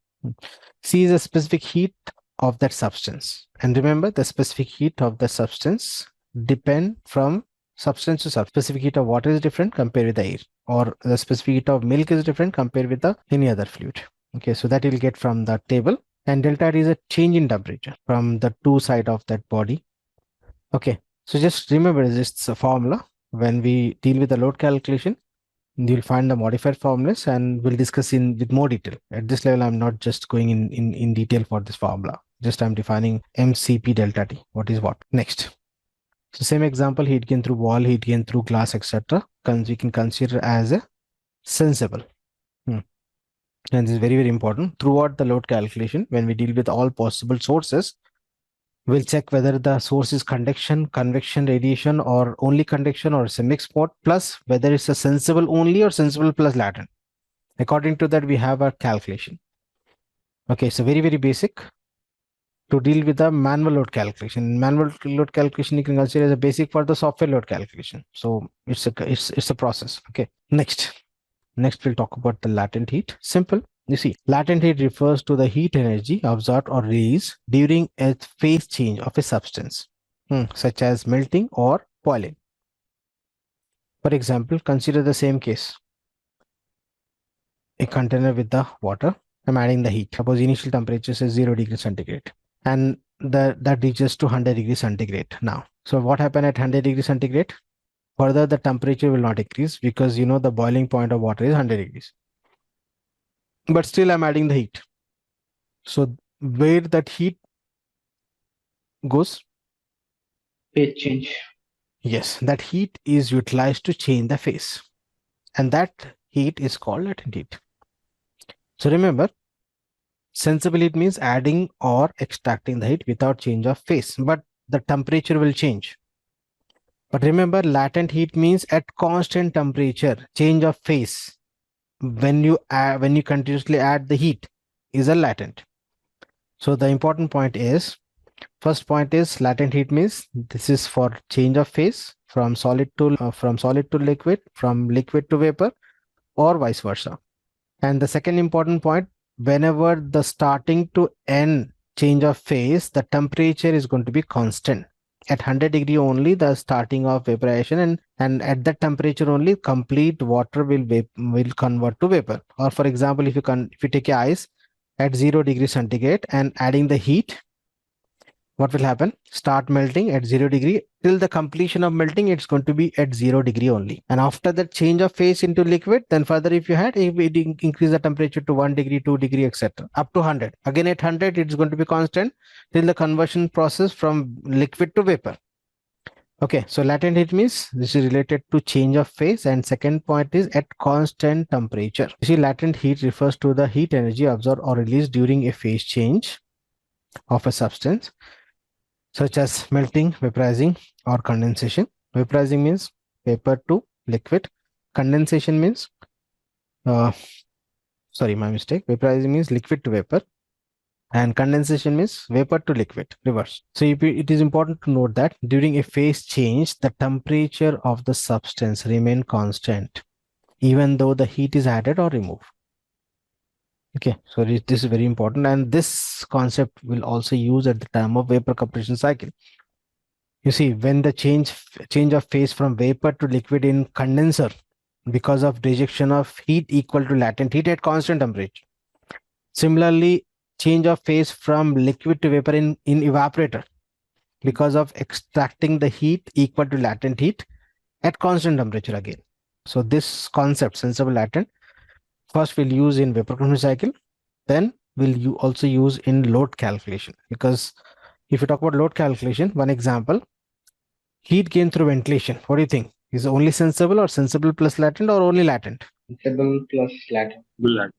A: C is a specific heat of that substance. And remember, the specific heat of the substance depend from substance to substance. Specific heat of water is different compared with the air, or the specific heat of milk is different compared with any other fluid. Okay, so that you'll get from the table. And delta T is a change in temperature from the two sides of that body. Okay, so just remember this a formula. When we deal with the load calculation, you'll find the modified formulas, and we'll discuss with more detail. At this level, I'm not just going in detail for this formula. Just I'm defining mCp delta T. What is what? Next. So same example, heat gain through wall, heat gain through glass, etc. We can consider as a sensible. And this is very, very important. Throughout the load calculation, when we deal with all possible sources, we'll check whether the source is conduction, convection, radiation, or only conduction, or it's a mixed mode, plus whether it's a sensible only or sensible plus latent. According to that, we have a calculation. Okay, so very, very basic to deal with the manual load calculation. Manual load calculation you can consider as a basic for the software load calculation. So it's a process. Okay, next we'll talk about the latent heat. Simple. You see, latent heat refers to the heat energy absorbed or released during a phase change of a substance, such as melting or boiling. For example, consider the same case. A container with the water. I'm adding the heat. Suppose initial temperature is 0 degrees centigrade, and that reaches to 100 degrees centigrade now. So what happened at 100 degrees centigrade? Further, the temperature will not increase because the boiling point of water is 100 degrees. But still I'm adding the heat. So where that heat goes?
B: Phase change.
A: Yes, that heat is utilized to change the phase. And that heat is called latent heat. So remember, sensible heat means adding or extracting the heat without change of phase. But the temperature will change. But remember, latent heat means at constant temperature, change of phase. When you continuously add the heat is a latent. So the important point is, First point is latent heat means this is for change of phase from solid to liquid, from liquid to vapor, or vice versa. And the second important point, whenever the starting to end change of phase, the temperature is going to be constant. At 100 degree only, the starting of vaporization, and at that temperature only, complete water will convert to vapor. Or for example, if you take a ice at 0 degree centigrade and adding the heat, what will happen? Start melting at 0 degree. Till the completion of melting, it's going to be at 0 degree only. And after that change of phase into liquid, then further if you had, it increase the temperature to 1 degree, 2 degree, etc. up to 100. Again at 100, it's going to be constant till the conversion process from liquid to vapor. Okay, so latent heat means this is related to change of phase, and second point is at constant temperature. You see, latent heat refers to the heat energy absorbed or released during a phase change of a substance, such as melting, vaporizing, or condensation. Vaporizing means vapor to liquid. Condensation means, sorry, my mistake. Vaporizing means liquid to vapor, and condensation means vapor to liquid, reverse. So it is important to note that during a phase change, the temperature of the substance remain constant, even though the heat is added or removed. Okay, so this is very important, and this concept will also use at the time of vapor compression cycle. You see, when the change of phase from vapor to liquid in condenser, because of rejection of heat equal to latent heat at constant temperature. Similarly, change of phase from liquid to vapor in evaporator, because of extracting the heat equal to latent heat at constant temperature again. So this concept, sensible latent, first we'll use in vapor compression cycle, then we'll also use in load calculation. Because if you talk about load calculation, one example, heat gain through ventilation. What do you think? Is it only sensible or sensible plus latent, or only latent?
B: Sensible plus latent.
E: Black.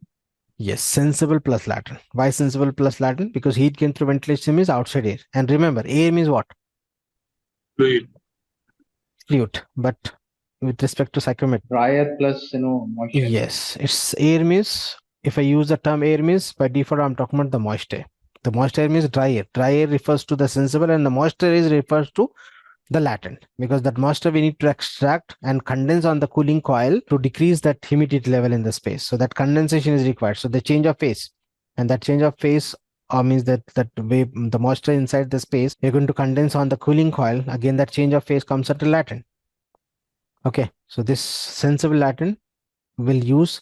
A: Yes, sensible plus latent. Why sensible plus latent? Because heat gain through ventilation means outside air. And remember, air means what?
E: Fluid.
A: Fluid. But with respect to psychometry,
B: Dry air plus moisture.
A: yes, it's air means, if I use the term air means, by default I'm talking about the moisture. The moisture means dry air. Dry air refers to the sensible, and the moisture is refers to the latent, because that moisture we need to extract and condense on the cooling coil to decrease that humidity level in the space. So that condensation is required. So the change of phase, and that change of phase means that the moisture inside the space, you're going to condense on the cooling coil. Again, that change of phase comes at a latent. Okay, so this sensible latent will use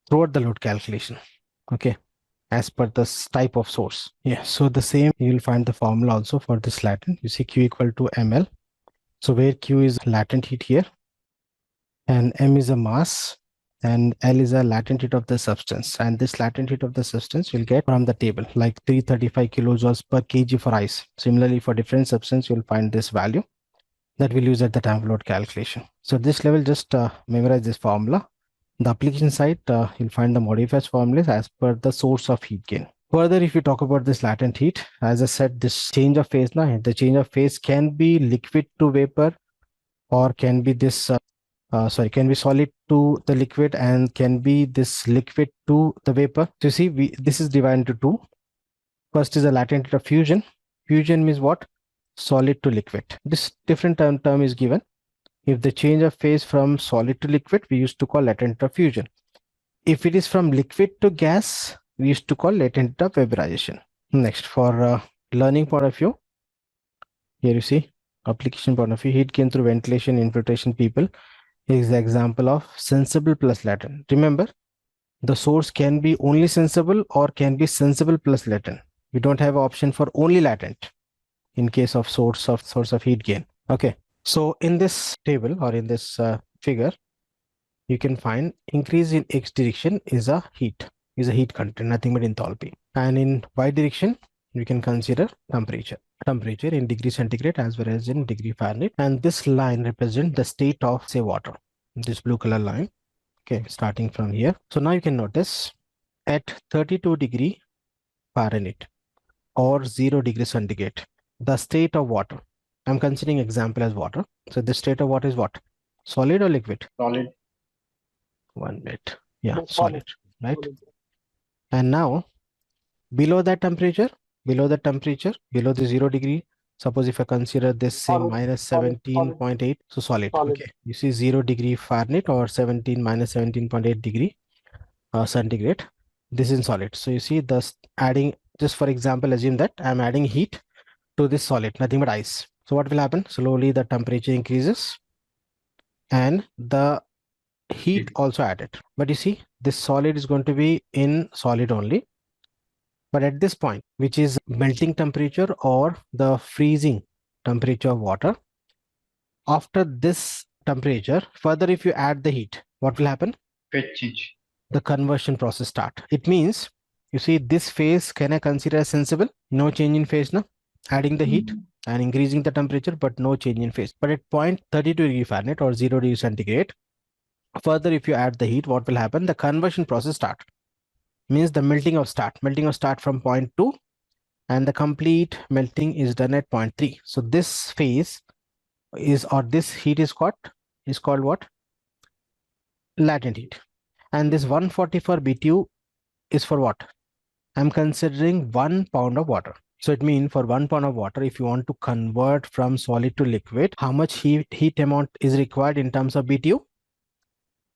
A: throughout the load calculation. Okay, as per this type of source. Yeah, so the same, you will find the formula also for this latent. You see Q equal to ml. So where Q is latent heat here, and m is a mass, and L is a latent heat of the substance. And this latent heat of the substance you'll get from the table, like 335 kilojoules per kg for ice. Similarly, for different substance, you'll find this value that we'll use at the time of load calculation. So this level, just memorize this formula. The application side, you'll find the modifiers formulas as per the source of heat gain. Further, if you talk about this latent heat, as I said, this change of phase, the change of phase can be liquid to vapor, or can be this, can be solid to the liquid, and can be this liquid to the vapor. So you see, this is divided into two. First is the latent heat of fusion. Fusion means what? Solid to liquid. This different term is given. If the change of phase from solid to liquid, we used to call latent heat of fusion. If it is from liquid to gas, we used to call latent heat of vaporization. Next, for learning point of view, here you see application point of view, heat gain through ventilation, infiltration, people. Here is the example of sensible plus latent. Remember, the source can be only sensible or can be sensible plus latent. We don't have an option for only latent in case of source of heat gain. Okay. So in this table, or in this figure, you can find increase in X direction is a heat content, nothing but enthalpy. And in Y direction, you can consider temperature in degree centigrade as well as in degree Fahrenheit. And this line represents the state of, say, water, this blue color line. Okay, starting from here. So now you can notice at 32 degree Fahrenheit or 0 degree centigrade, the state of water. I'm considering example as water. So the state of water is what? Solid or liquid?
B: Solid.
A: 1 minute. Yeah, solid, right? And now below that temperature, below the temperature, below the 0 degree. Suppose if I consider this, say, minus 17.8, so solid. Okay, you see 0 degree Fahrenheit or 17 minus 17.8 degree centigrade. This is solid. So you see, thus adding, just for example, assume that I'm adding heat to this solid, nothing but ice. So what will happen? Slowly the temperature increases and the heat also added. But you see, this solid is going to be in solid only. But at this point, which is melting temperature or the freezing temperature of water, after this temperature, further if you add the heat, what will happen?
B: Phase change.
A: The conversion process start. It means, you see, this phase can I consider as sensible? No change in phase now. Adding the heat and increasing the temperature, but no change in phase. But at 0.32 degree Fahrenheit or 0 degree centigrade, further if you add the heat, what will happen? The conversion process start. Means the melting of start from 0.2 and the complete melting is done at 0.3. So this phase is, or this heat is called what? Latent heat. And this 144 BTU is for what? I'm considering 1 pound of water. So it means for 1 pound of water, if you want to convert from solid to liquid, how much heat amount is required in terms of BTU?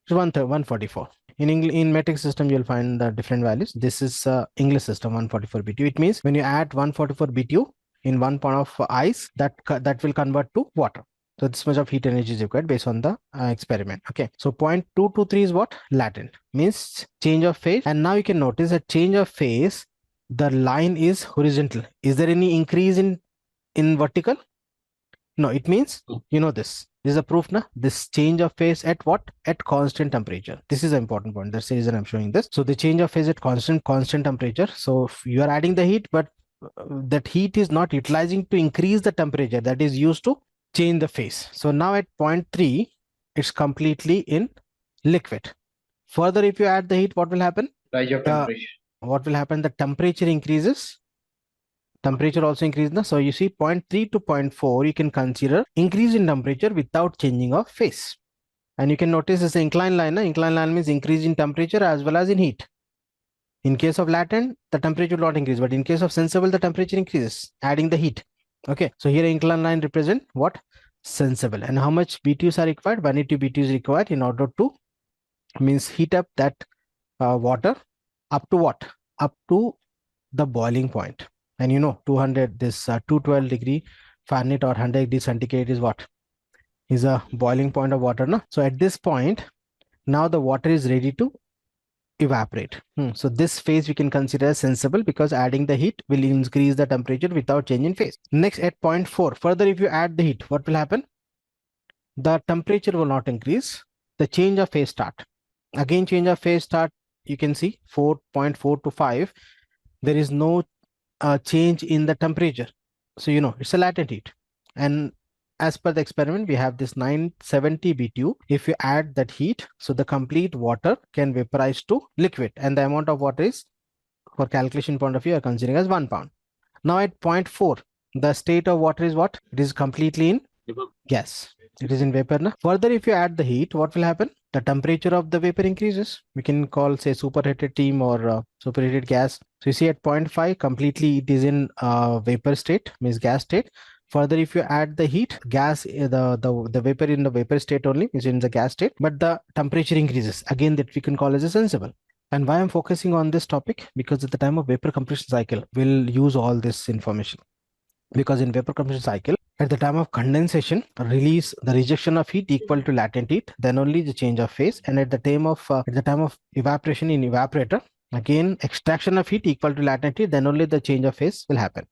A: 144. In metric system, you'll find the different values. This is English system, 144 BTU. It means when you add 144 BTU in 1 pound of ice, that will convert to water. So this much of heat energy is required based on the experiment. Okay. So 0.223 is what? Latent. Means change of phase. And now you can notice that change of phase, the line is horizontal. Is there any increase in vertical? No, it means, you know this. This is a proof now. This change of phase at what? At constant temperature. This is an important point. That's the reason I'm showing this. So the change of phase at constant temperature. So if you are adding the heat, but that heat is not utilizing to increase the temperature that is used to change the phase. So now at 0.3, it's completely in liquid. Further, if you add the heat, what will happen?
B: Rise of temperature.
A: What will happen? The temperature increases. Temperature also increases. Now, so you see 0.3 to 0.4, you can consider increase in temperature without changing of phase. And you can notice this inclined line. Inclined line means increase in temperature as well as in heat. In case of latent, the temperature will not increase, but in case of sensible, the temperature increases, adding the heat. Okay, so here inclined line represent what? Sensible. And how much BTUs are required? 180 BTUs required in order to, means heat up that water up to what? Up to the boiling point. And you know, 212 degree Fahrenheit or 100 degree centigrade is what? Is a boiling point of water. No? So at this point, now the water is ready to evaporate. So this phase we can consider as sensible because adding the heat will increase the temperature without change in phase. Next at 0.4, further if you add the heat, what will happen? The temperature will not increase. The change of phase start. Again, change of phase start, you can see 4.4 to 5. There is no change in the temperature. So, you know, it's a latent heat. And as per the experiment, we have this 970 BTU. If you add that heat, so the complete water can vaporize to liquid. And the amount of water is, for calculation point of view, are considering as 1 pound. Now at 0.4, the state of water is what? It is completely in gas. It is in vapor. Na? Further, if you add the heat, what will happen? The temperature of the vapor increases. We can call, say, superheated steam or superheated gas. So you see at 0.5, completely it is in vapor state, means gas state. Further, if you add the heat, gas, the vapor in the vapor state only is in the gas state, but the temperature increases. Again, that we can call as a sensible. And why I'm focusing on this topic? Because at the time of vapor compression cycle, we'll use all this information. Because in vapor compression cycle, at the time of condensation, release the rejection of heat equal to latent heat, then only the change of phase. And at the time of evaporation in evaporator, again extraction of heat equal to latent heat, then only the change of phase will happen.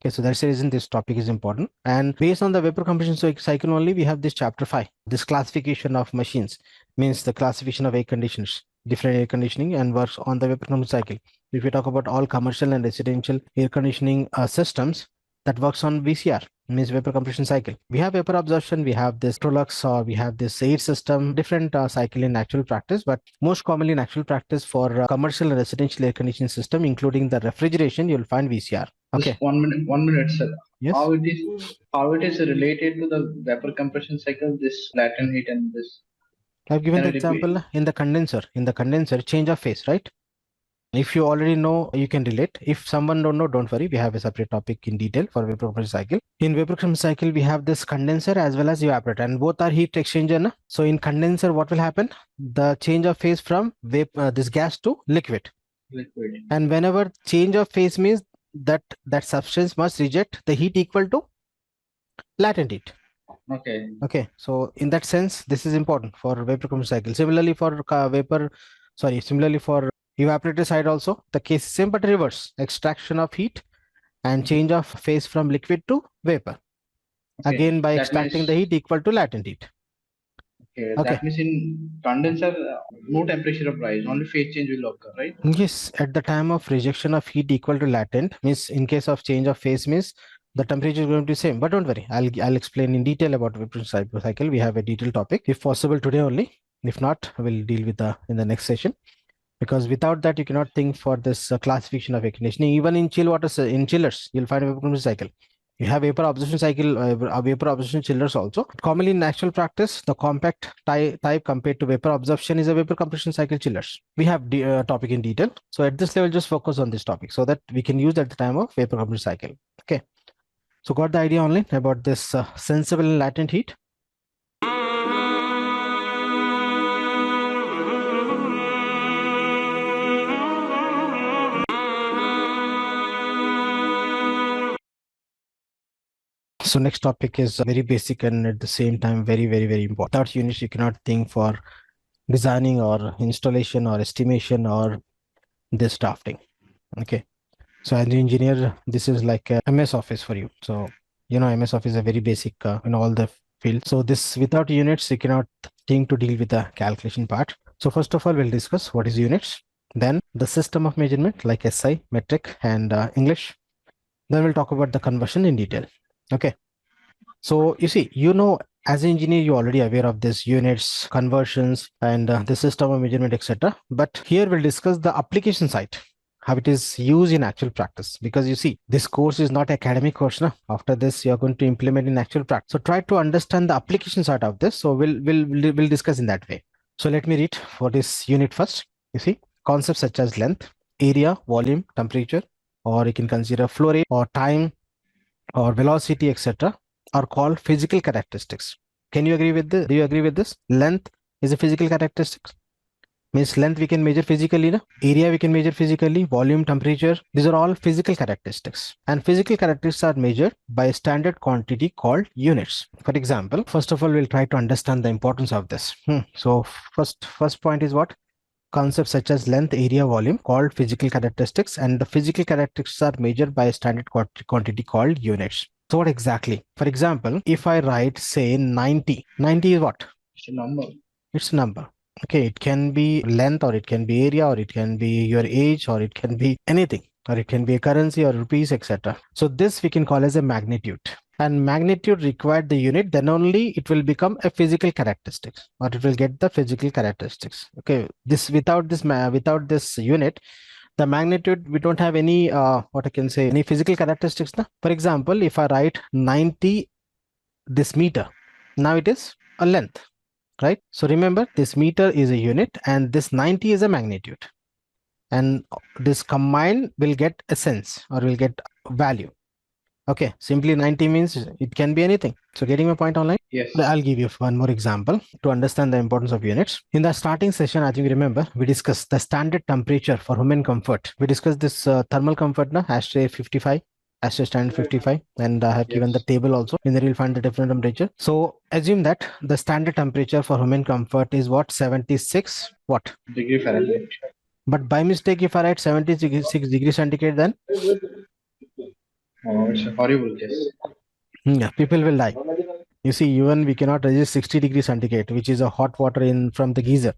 A: Okay, so that's the reason this topic is important. And based on the vapor compression cycle only, we have this chapter 5. This classification of machines means the classification of air conditioners, different air conditioning, and works on the vapor compression cycle. If we talk about all commercial and residential air conditioning systems, that works on VCR, means vapor compression cycle. We have vapor absorption, we have this Trolux, or we have this air system, different cycle in actual practice, but most commonly in actual practice for commercial and residential air conditioning system, including the refrigeration, you'll find VCR. Okay.
B: Just 1 minute, sir.
A: Yes.
B: How it is related to the vapor compression cycle, this latent heat and this?
A: I've given the example in the condenser. In the condenser, change of phase, right? If you already know, you can relate. If someone don't know, don't worry. We have a separate topic in detail for vapor compression cycle. In vapor compression cycle, we have this condenser as well as evaporator, and both are heat exchanger. Na? So in condenser, what will happen? The change of phase from this gas to liquid.
B: Liquid.
A: And whenever change of phase means that substance must reject the heat equal to latent heat.
B: Okay.
A: Okay, so in that sense, this is important for vapor compression cycle. Similarly for similarly for evaporator side also, the case is same but reverse. Extraction of heat and change of phase from liquid to vapor.
B: Okay.
A: Again, by
B: That
A: extracting
B: means-
A: the heat equal to latent heat.
B: Okay,
A: Okay.
B: that means in condenser, no temperature of rise, only phase change will occur, right?
A: Yes, at the time of rejection of heat equal to latent, means in case of change of phase means the temperature is going to be same. But don't worry, I'll explain in detail about vapor cycle. We have a detailed topic, if possible today only. If not, we'll deal with in the next session. Because without that, you cannot think for this classification of air conditioning. Even in chill water, in chillers, you'll find a vapor compression cycle. You have vapor absorption cycle, vapor absorption chillers also. Commonly in actual practice, the compact type compared to vapor absorption is a vapor compression cycle chillers. We have topic in detail. So at this level, just focus on this topic so that we can use at the time of vapor compression cycle. Okay. So got the idea online about this sensible and latent heat. So next topic is very basic and at the same time very, very, very important. Without units, you cannot think for designing or installation or estimation or this drafting. Okay. So as an engineer, this is like a MS Office for you. So, MS Office is a very basic in all the fields. So this without units, you cannot think to deal with the calculation part. So first of all, we'll discuss what is units. Then the system of measurement like SI, metric and English. Then we'll talk about the conversion in detail. Okay. So you see, as an engineer, you're already aware of this units, conversions, and the system of measurement, etc. But here we'll discuss the application side, how it is used in actual practice. Because you see, this course is not academic course. Na? After this, you're going to implement in actual practice. So try to understand the application side of this. So we'll discuss in that way. So let me read for this unit first. You see, concepts such as length, area, volume, temperature, or you can consider flow rate or time or velocity, etc. are called physical characteristics. Can you agree with this? Do you agree with this? Length is a physical characteristic. Means length we can measure physically, na? Area we can measure physically, volume, temperature. These are all physical characteristics. And physical characteristics are measured by a standard quantity called units. For example, first of all, we'll try to understand the importance of this. So first point is what? Concepts such as length, area, volume called physical characteristics, and the physical characteristics are measured by a standard quantity called units. So what exactly? For example, if I write say 90 is what?
B: It's a number.
A: It's a number. Okay, it can be length or it can be area or it can be your age or it can be anything or it can be a currency or rupees, etc. So this we can call as a magnitude. And magnitude required the unit, then only it will become a physical characteristics or it will get the physical characteristics. Okay, this without this unit, the magnitude, we don't have any what I can say, any physical characteristics. Na? For example, if I write 90 this meter, now it is a length, right? So remember, this meter is a unit and this 90 is a magnitude, and this combined will get a sense or will get value. Okay, simply 90 means it can be anything. So getting my point online?
B: Yes.
A: I'll give you one more example to understand the importance of units. In the starting session, I think you remember, we discussed the standard temperature for human comfort. We discussed this thermal comfort, na, ashtray 55, ashtray standard 55, and I have given the table also. In there you'll find the different temperature. So assume that the standard temperature for human comfort is what? 76 what?
B: Degree Fahrenheit.
A: But by mistake, if I write 76 degrees centigrade, then
B: Oh, it's a horrible case.
A: yeah, people will die. You see, even we cannot resist 60 degrees centigrade, which is a hot water from the geyser.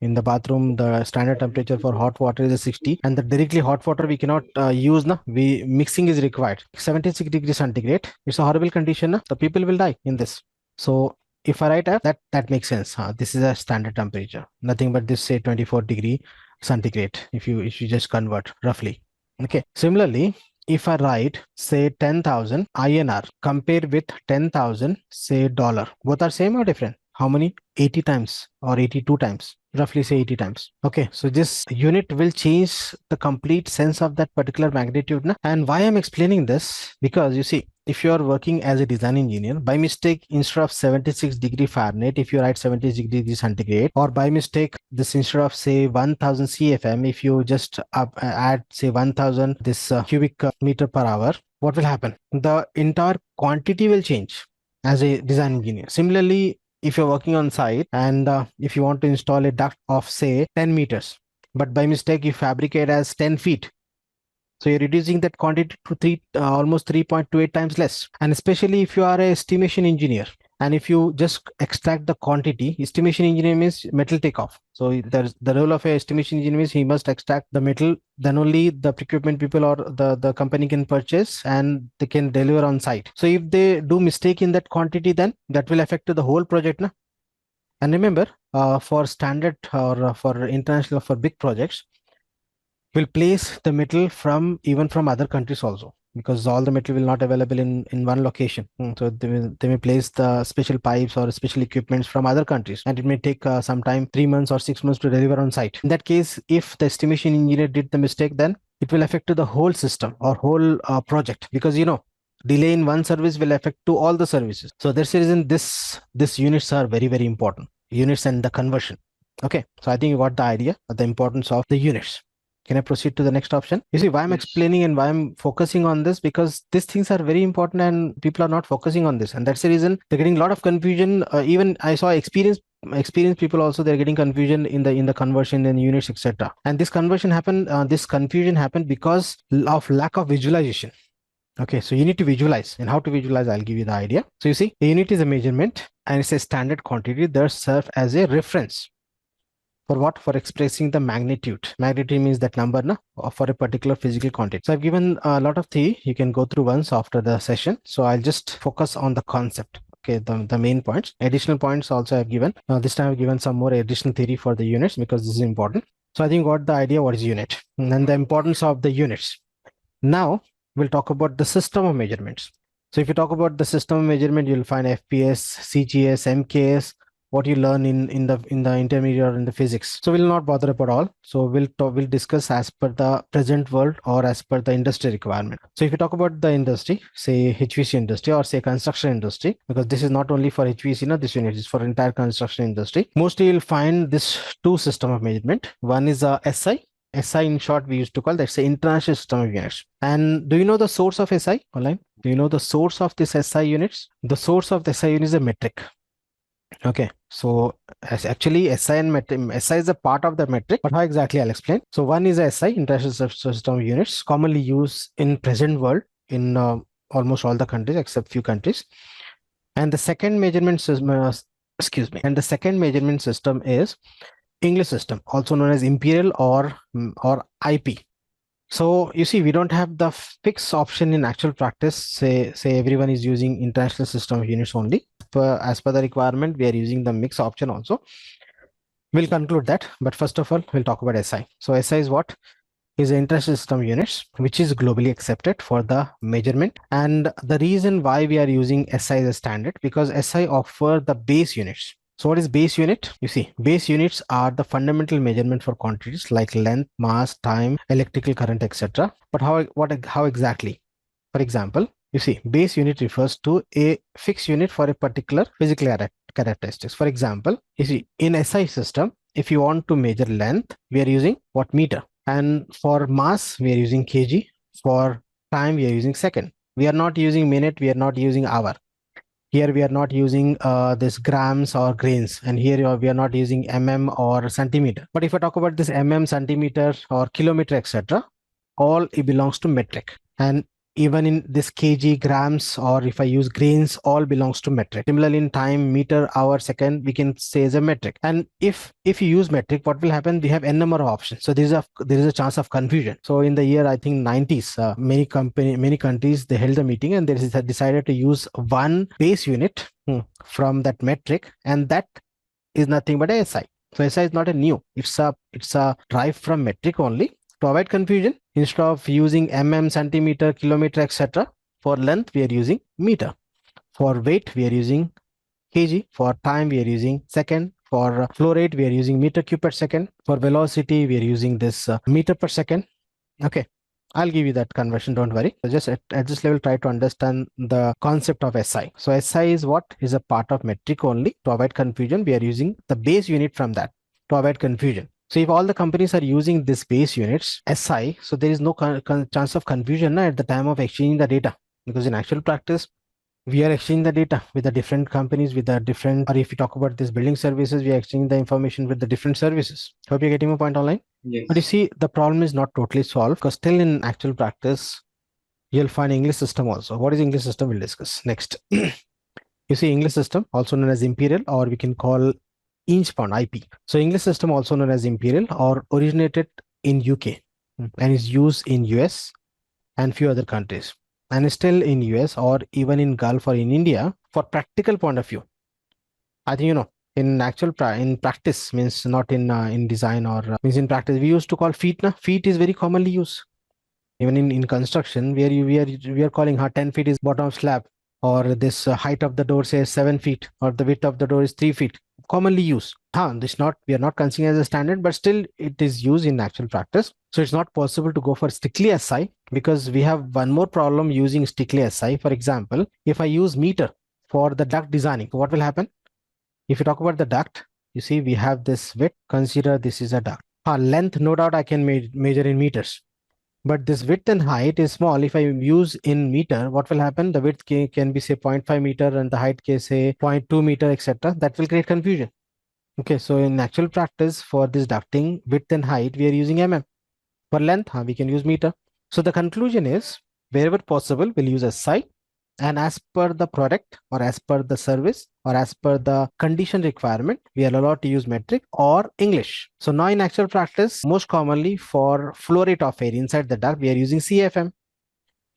A: In the bathroom, the standard temperature for hot water is a 60, and the directly hot water we cannot use. Na? Mixing is required. 76 degrees centigrade. It's a horrible condition. Na? The people will die in this. So if I write that makes sense. This is a standard temperature. Nothing but this say 24 degree centigrade. If you just convert roughly. Okay. Similarly, if I write say 10,000 INR compared with 10,000 say dollar, both are same or different? how many? 80 times or 82 times, roughly say 80 times. Okay, so this unit will change the complete sense of that particular magnitude. And why I'm explaining this? Because you see, if you are working as a design engineer, by mistake, instead of 76 degree Fahrenheit, if you write 76 degrees centigrade, or by mistake, this instead of say 1000 CFM, if you just add say 1000 this cubic meter per hour, what will happen? The entire quantity will change as a design engineer. Similarly, if you're working on site and if you want to install a duct of say 10 meters, but by mistake you fabricate as 10 feet, so you're reducing that quantity to almost 3.28 times less. And especially if you are a estimation engineer, and if you just extract the quantity, estimation engineer means metal takeoff. So there's the role of a estimation engineer is he must extract the metal, then only the procurement people or the company can purchase and they can deliver on site. So if they do mistake in that quantity, then that will affect the whole project. And remember, for standard or for international, for big projects, will place the metal from even from other countries also, because all the metal will not available in one location. So they may place the special pipes or special equipments from other countries, and it may take some time, 3 months or 6 months to deliver on site. In that case, if the estimation engineer did the mistake, then it will affect to the whole system or whole project, because delay in one service will affect to all the services. So that's the reason this units are very, very important, units and the conversion. Okay, so I think you got the idea of the importance of the units. Can I proceed to the next option? You see why I'm explaining and why I'm focusing on this, because these things are very important and people are not focusing on this, and that's the reason they're getting a lot of confusion. Even I saw experienced people also, they're getting confusion in the conversion in units, etc. And this confusion happened because of lack of visualization. Okay, so you need to visualize, and how to visualize, I'll give you the idea. So you see, a unit is a measurement and it's a standard quantity that serves as a reference. For what? For expressing the magnitude. Magnitude means that number for a particular physical quantity. So I've given a lot of theory. You can go through once after the session. So I'll just focus on the concept. Okay, the main points. Additional points also I've given. This time I've given some more additional theory for the units because this is important. So I think got the idea what is unit and then the importance of the units. Now we'll talk about the system of measurements. So if you talk about the system of measurement, you'll find FPS, CGS, MKS, what you learn in the intermediate or in the physics. So we'll not bother about all. So we'll discuss as per the present world or as per the industry requirement. So if you talk about the industry, say HVAC industry or say construction industry, because this is not only for HVAC, this unit is for entire construction industry. Mostly you'll find this two system of measurement. One is a SI. SI in short, we used to call that's the international system of units. And do you know the source of SI online? Do you know the source of this SI units? The source of the SI unit is a metric. Okay, so actually SI and SI is a part of the metric, but how exactly I'll explain. So one is a SI, international system of units, commonly used in present world in almost all the countries except few countries. And the second measurement system, and the second measurement system is English system, also known as imperial or IP. So you see, we don't have the fixed option in actual practice. Say everyone is using international system of units only. As per the requirement, we are using the mixed option also. We'll conclude that, but first of all, we'll talk about SI. So SI is what? Is the international system of units, which is globally accepted for the measurement. And the reason why we are using SI as a standard, because SI offer the base units. So what is base unit? You see, base units are the fundamental measurement for quantities like length, mass, time, electrical current, etc. But how exactly? For example, you see, base unit refers to a fixed unit for a particular physical characteristics. For example, you see, in SI system, if you want to measure length, we are using what? Meter. And for mass, we are using kg. For time, we are using second. We are not using minute. We are not using hour. Here we are not using this grams or grains, and here we are not using mm or centimeter. But if I talk about this mm, centimeter or kilometer, etc., all it belongs to metric. And even in this kg, grams, or if I use grains, all belongs to metric. Similarly, in time, meter, hour, second, we can say as a metric. And if you use metric, what will happen? We have n number of options. So there is a chance of confusion. So in the year, I think 90s, many countries, they held a meeting and they decided to use one base unit from that metric, and that is nothing but a SI. So SI is not a new. It's a drive from metric only. To avoid confusion, instead of using mm, centimeter, kilometer, etc., for length we are using meter. For weight we are using kg. For time, we are using second. For flow rate, we are using meter cube per second. For velocity, we are using this meter per second. Okay. I'll give you that conversion, don't worry. So just at this level, try to understand the concept of SI. So SI is what? Is a part of metric only. To avoid confusion, we are using the base unit from that to avoid confusion. So if all the companies are using this base units, SI, so there is no chance of confusion at the time of exchanging the data. Because in actual practice, we are exchanging the data with the different companies, with the different, or if you talk about this building services, we are exchanging the information with the different services. Hope you're getting my point online.
B: Yes.
A: But you see, the problem is not totally solved because still in actual practice, you'll find English system also. What is English system? We'll discuss next. You see, English system, also known as imperial, or we can call inch pound IP. So English system, also known as imperial, or originated in UK and is used in US and few other countries, and is still in US or even in Gulf or in India for practical point of view. I think you know. In actual in practice means not in design or means in practice we used to call feet. Feet is very commonly used even in construction where we are calling 10 feet is bottom of slab, or this height of the door says 7 feet, or the width of the door is 3 feet. Commonly used. This not, we are not considering as a standard, but still it is used in actual practice. So it's not possible to go for strictly SI because we have one more problem using strictly SI. For example, if I use meter for the duct designing, what will happen? If you talk about the duct, you see we have this width. Consider this is a duct. Length, no doubt I can measure in meters. But this width and height is small. If I use in meter, what will happen? The width can be say 0.5 meter and the height can say 0.2 meter, etc. That will create confusion. Okay, so in actual practice for this ducting, width and height, we are using mm. For length, we can use meter. So the conclusion is, wherever possible, we'll use SI. And as per the product or as per the service or as per the condition requirement, we are allowed to use metric or English. So now in actual practice, most commonly for flow rate of air inside the duct, we are using CFM.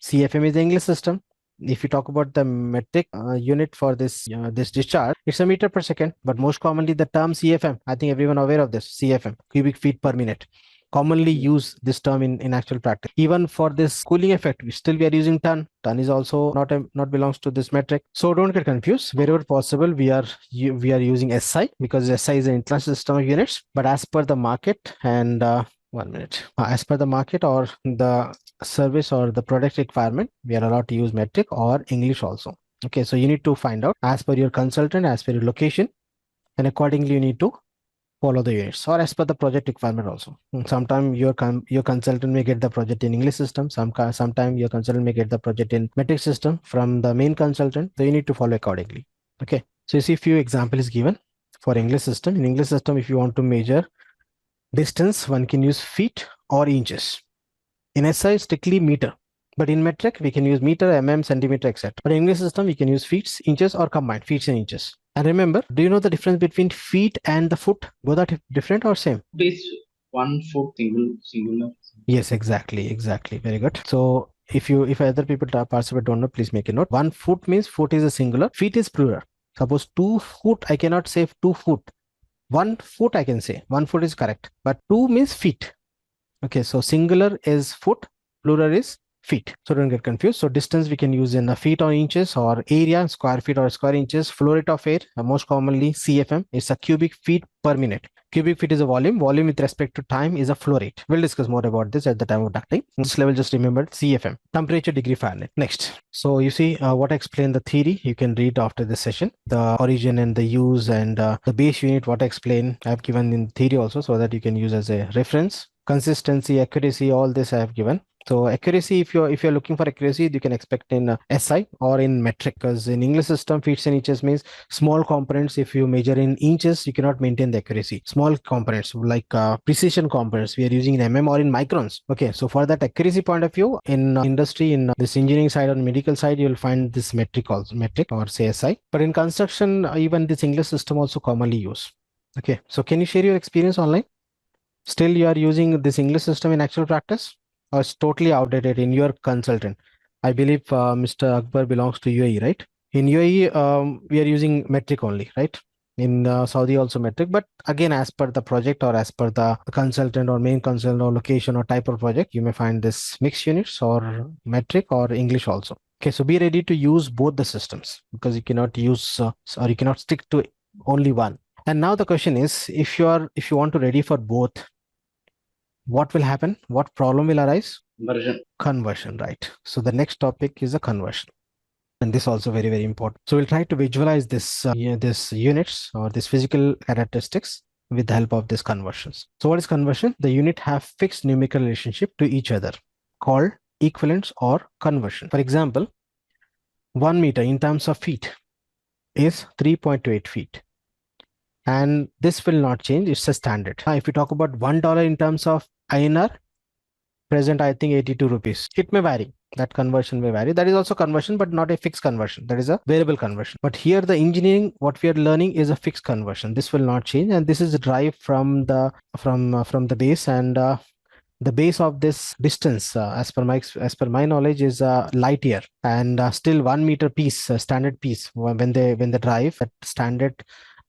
A: CFM is the English system. If you talk about the metric unit for this discharge, it's a meter per second. But most commonly the term CFM, I think everyone aware of this, CFM, cubic feet per minute. Commonly use this term in actual practice. Even for this cooling effect, we are using ton. Ton is also not belongs to this metric. So don't get confused. Wherever possible, we are using SI because SI is an international system of units. But as per the market and 1 minute, as per the market or the service or the product requirement, we are allowed to use metric or English also. Okay, so you need to find out as per your consultant, as per your location, and accordingly you need to follow the units or as per the project requirement also. Sometimes your consultant may get the project in English system. Sometimes your consultant may get the project in metric system from the main consultant. So you need to follow accordingly. Okay. So you see few examples given for English system. In English system, if you want to measure distance, one can use feet or inches. In SI, strictly meter. But in metric, we can use meter, mm, centimeter, etc. But in English system, we can use feet, inches, or combined feet and inches. And remember, do you know the difference between feet and the foot? Both are different or same?
B: It's 1 foot singular.
A: Yes, exactly. Very good. So if other people participate don't know, please make a note. 1 foot means foot is a singular, feet is plural. Suppose 2 foot, I cannot say 2 foot. 1 foot I can say. 1 foot is correct. But 2 means feet. Okay, so singular is foot, plural is feet. So don't get confused. So distance we can use in feet or inches, or area, square feet or square inches. Flow rate of air, most commonly CFM, is a cubic feet per minute. Cubic feet is a volume. Volume with respect to time is a flow rate. We'll discuss more about this at the time of ducting. This level, just remember CFM, temperature degree Fahrenheit. Next. So you see what I explained the theory, you can read after this session. The origin and the use and the base unit, what I explained, I have given in theory also so that you can use as a reference. Consistency, accuracy, all this I have given. So accuracy, if you're looking for accuracy, you can expect in SI or in metric, because in English system, feet and inches means small components. If you measure in inches, you cannot maintain the accuracy. Small components like precision components, we are using in mm or in microns. Okay, so for that accuracy point of view, in industry, in this engineering side or medical side, you will find this metric also, metric or say SI. But in construction, even this English system also commonly used. Okay, so can you share your experience online? Still you are using this English system in actual practice, or it's totally outdated in your consultant? I believe Mr. Akbar belongs to UAE, right? In UAE, we are using metric only, right? In Saudi also metric, but again, as per the project or as per the consultant or main consultant or location or type of project, you may find this mixed units or metric or English also. Okay, so be ready to use both the systems because you cannot use or you cannot stick to only one. And now the question is, if you want to ready for both, what will happen? What problem will arise? Conversion, right? So the next topic is a conversion. And this also very, very important. So we'll try to visualize this units or this physical characteristics with the help of these conversions. So what is conversion? The unit have fixed numerical relationship to each other called equivalence or conversion. For example, 1 meter in terms of feet is 3.28 feet. And this will not change. It's a standard. Now, if we talk about $1 in terms of INR, present, I think 82 rupees. It may vary. That conversion may vary. That is also conversion, but not a fixed conversion. That is a variable conversion. But here the engineering, what we are learning is a fixed conversion. This will not change. And this is derived from the base, and the base of this distance, as per my knowledge, is light year, and still 1 meter piece, standard piece. When they drive, that standard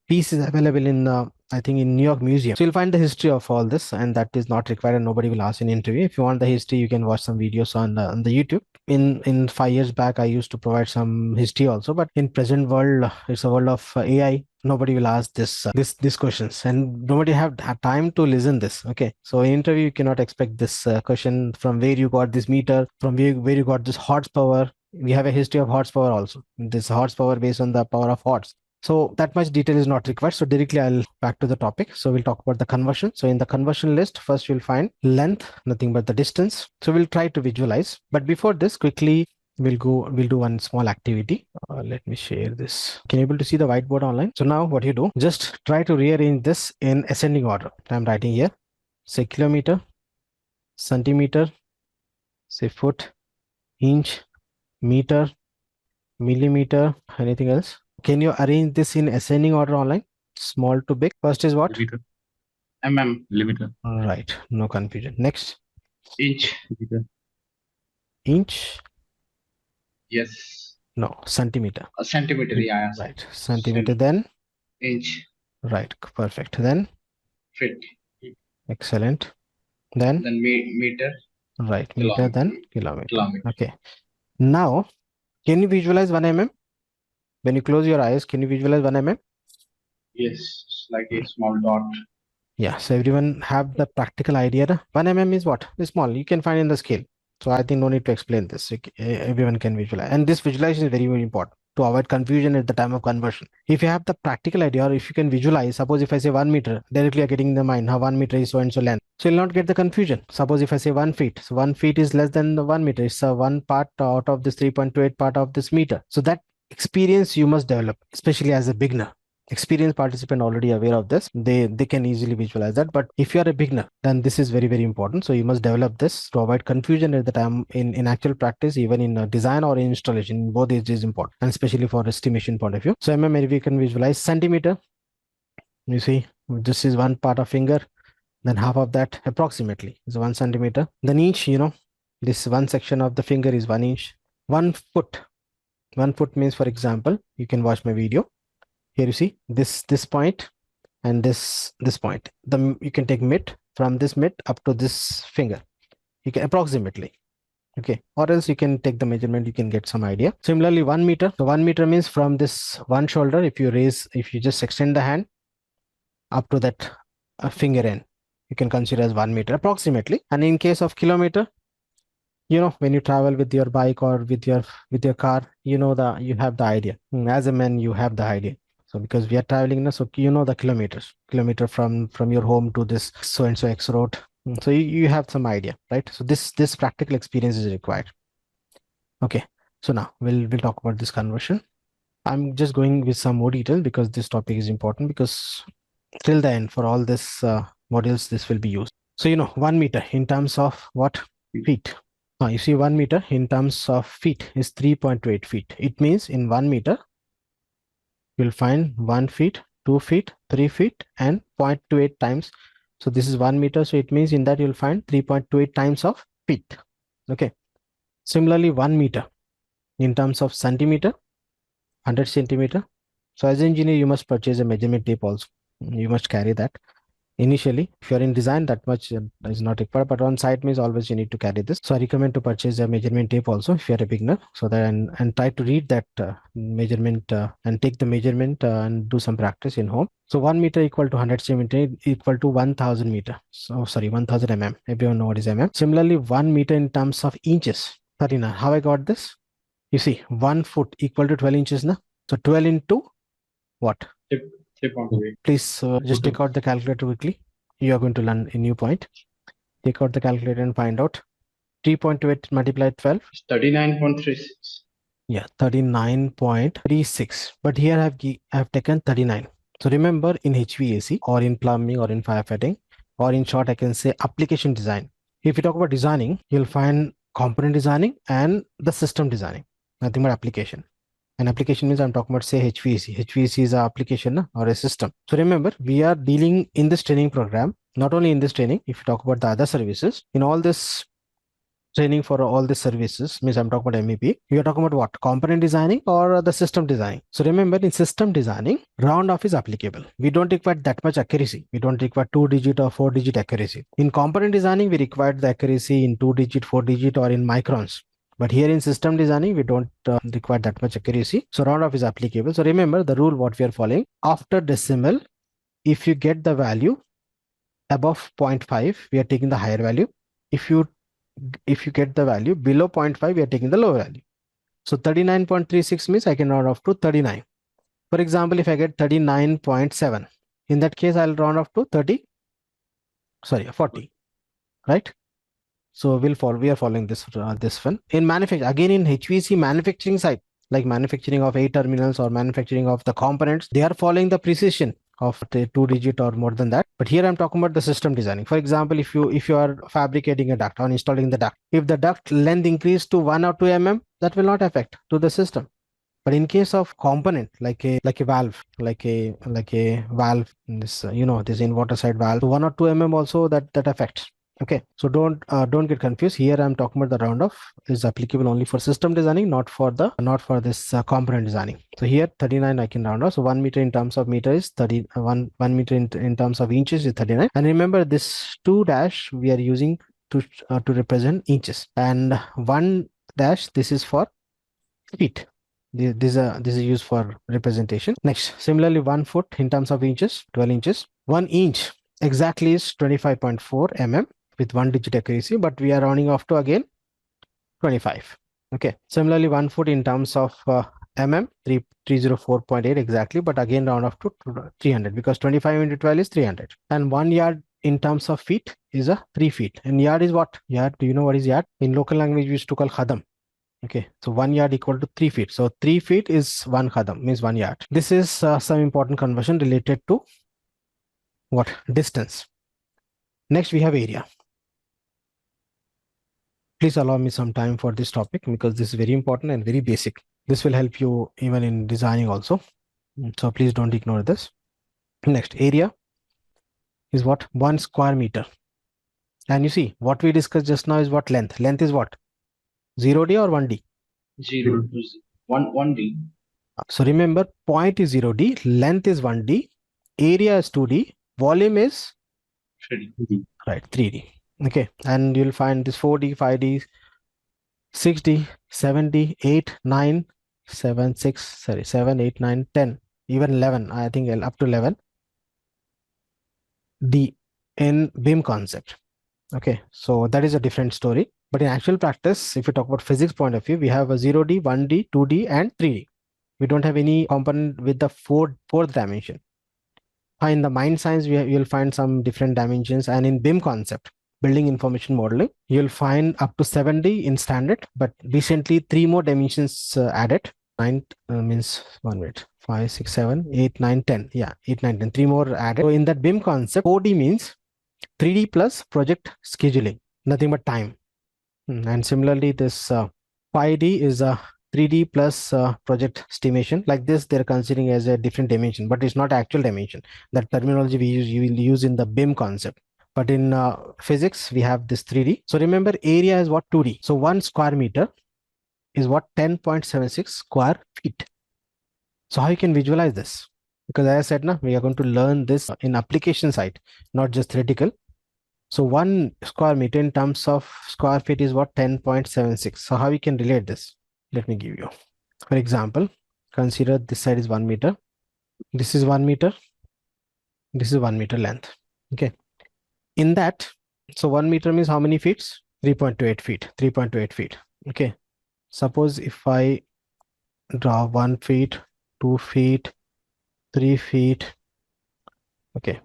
A: piece is available in I think in New York Museum. So you'll find the history of all this, and that is not required, and nobody will ask in interview. If you want the history, you can watch some videos on the YouTube. In 5 years back, I used to provide some history also, but in present world, it's a world of AI. Nobody will ask these questions, and nobody have time to listen this. Okay, so in interview, you cannot expect this question from where you got this meter, from where you got this horsepower. We have a history of horsepower also. This horsepower based on the power of horse. So that much detail is not required. So directly I'll back to the topic. So we'll talk about the conversion. So in the conversion list, first you'll find length, nothing but the distance. So we'll try to visualize. But before this, quickly we'll do one small activity. Let me share this. Can you able to see the whiteboard online? So now what you do, just try to rearrange this in ascending order. I'm writing here, say kilometer, centimeter, say foot, inch, meter, millimeter, anything else? Can you arrange this in ascending order online? Small to big. First is what?
E: Millimeter.
B: mm,
A: All right, no confusion. Next,
B: inch,
A: inch.
B: yes,
A: No, centimeter.
B: a centimeter, yeah,
A: Right, centimeter. Then
B: inch,
A: right, perfect. Then
B: feet,
A: excellent. Then
B: meter,
A: right, meter. Then kilometer.
B: kilometer.
A: Okay. Now, can you visualize 1 mm? When you close your eyes, can you visualize 1 mm?
B: Yes, it's like a small dot.
A: Yeah, so everyone have the practical idea. 1 mm is what? It's small. You can find in the scale. So I think no need to explain this. Everyone can visualize. And this visualization is very, very important to avoid confusion at the time of conversion. If you have the practical idea, or if you can visualize, suppose if I say 1 meter, directly you're getting in the mind how 1 meter is so and so length. So you'll not get the confusion. Suppose if I say 1 feet, so 1 feet is less than the 1 meter. It's a one part out of this 3.28 part of this meter. So that experience you must develop, especially as a beginner. Experienced participant already aware of this, they can easily visualize that. But if you are a beginner, then this is very, very important. So you must develop this to avoid confusion at the time in actual practice, even in design or in installation. Both is important, and especially for estimation point of view. So mm, we can visualize centimeter. You see, this is one part of finger, then half of that approximately is 1 centimeter. Then inch, this one section of the finger is 1 inch. 1 foot. 1 foot means, for example, you can watch my video. Here you see this point and this point. You can take mid, from this mid up to this finger. You can approximately. Okay, or else you can take the measurement, you can get some idea. Similarly, 1 meter. So 1 meter means from this one shoulder, if you just extend the hand up to that finger end, you can consider as 1 meter approximately. And in case of kilometer, when you travel with your bike or with your car, you have the idea. As a man, you have the idea. So because we are traveling now, so the kilometer from your home to this so and so X road. So you have some idea, right? So this practical experience is required. Okay, so now we'll talk about this conversion. I'm just going with some more detail because this topic is important, because till the end for all this modules this will be used. So 1 meter in terms of what? Feet. Now you see 1 meter in terms of feet is 3.28 feet. It means in 1 meter you'll find 1 feet, 2 feet, 3 feet, and 0.28 times. So this is 1 meter. So it means in that you'll find 3.28 times of feet. Okay. Similarly, 1 meter in terms of centimeter, 100 centimeter. So as an engineer, you must purchase a measurement tape also. You must carry that. Initially, if you're in design, that much is not required, but on site means always you need to carry this. So I recommend to purchase a measurement tape also if you're a beginner, so that and try to read that measurement and take the measurement and do some practice in home. So 1 meter equal to 100 centimeter equal to 1000 meter. So sorry, 1000 mm. Everyone know what is mm. Similarly, 1 meter in terms of inches. 39. How I got this? You see, 1 foot equal to 12 inches, na? So 12 into what?
E: 3.8.
A: Please just take out the calculator quickly. You are going to learn a new point. Take out the calculator and find out. 3.28 multiplied 12.
B: 39.36.
A: Yeah, 39.36. But here I have taken 39. So remember, in HVAC or in plumbing or in firefighting, or in short, I can say application design. If you talk about designing, you'll find component designing and the system designing. Nothing but application. An application means I'm talking about, say, HVAC. HVAC is an application or a system. So remember, we are dealing in this training program, not only in this training, if you talk about the other services, in all this training for all the services, means I'm talking about MEP, you are talking about what? Component designing or the system designing. So remember, in system designing, round off is applicable. We don't require that much accuracy. We don't require 2-digit or 4-digit accuracy. In component designing, we require the accuracy in 2-digit, 4-digit or in microns. But here in system designing, we don't require that much accuracy. So round off is applicable. So remember the rule what we are following. After decimal, if you get the value above 0.5, we are taking the higher value. If you get the value below 0.5, we are taking the lower value. So 39.36 means I can round off to 39. For example, if I get 39.7, in that case, I'll round off to 40, right? So we are following this one. In manufacturing, again in HVAC manufacturing side, like manufacturing of 8 terminals or manufacturing of the components, they are following the precision of the 2-digit or more than that. But here I'm talking about the system designing. For example, if you are fabricating a duct or installing the duct, if the duct length increase to 1 or 2 mm, that will not affect to the system. But in case of component like a valve, like a valve, this this inverter side valve, so 1 or 2 mm also that affects. Okay, so don't get confused. Here I'm talking about the round off is applicable only for system designing, not for this component designing. So here 39 I can round off. So 1 meter in terms of meter is 30. 1 meter in terms of inches is 39. And remember, this 2 dash we are using to represent inches, and 1 dash, this is for feet. This is used for representation. Next, similarly, 1 foot in terms of inches, 12 inches. 1 inch exactly is 25.4 mm with 1-digit accuracy, but we are rounding off to again 25. Okay. Similarly, 1 foot in terms of mm, 304.8 exactly, but again round off to 300 because 25 into 12 is 300. And 1 yard in terms of feet is 3 feet. And yard is what? Yard, do you know what is yard? In local language, we used to call khadam. Okay, so 1 yard equal to 3 feet. So 3 feet is 1 khadam, means 1 yard. This is some important conversion related to what? Distance. Next, we have area. Please allow me some time for this topic because this is very important and very basic. This will help you even in designing also. So please don't ignore this. Next, area is what? 1 square meter. And you see, what we discussed just now is what length? Length is what? 0D or 1D?
B: 0 to 1D.
A: So remember, point is 0D, length is 1D, area is 2D, volume is
E: 3D.
A: right 3D. Okay, and you'll find this 4D, 5D, 6D, 7D, 8, 9, 7, 6, sorry, 7, 8, 9, 10, even 11. I think up to 11. D in BIM concept. Okay, so that is a different story. But in actual practice, if you talk about physics point of view, we have a 0D, 1D, 2D, and 3D. We don't have any component with the fourth dimension. In the mind science, you'll find some different dimensions, and in BIM concept, building information modeling, you'll find up to 7D in standard, but recently 3 more dimensions added. 9 means 1 minute. 5, 6, 7, 8, 9, 10. Yeah, 8, 9, 10. 3 more added. So in that BIM concept, 4D means 3D plus project scheduling, nothing but time. And similarly, this 5D is a 3D plus project estimation. Like this, they're considering as a different dimension, but it's not actual dimension. That terminology you will use in the BIM concept. But in physics, we have this 3D. So remember, area is what? 2D. So 1 square meter is what? 10.76 square feet. So how you can visualize this? because as I said, na, we are going to learn this in application side, not just theoretical. So 1 square meter in terms of square feet is what? 10.76. So how we can relate this? Let me give you. For example, consider this side is 1 meter. This is 1 meter. This is 1 meter length. Okay. In that, so 1 meter means how many feet? 3.28 feet. 3.28 feet. Okay. Suppose if I draw 1 feet, 2 feet, 3 feet. Okay.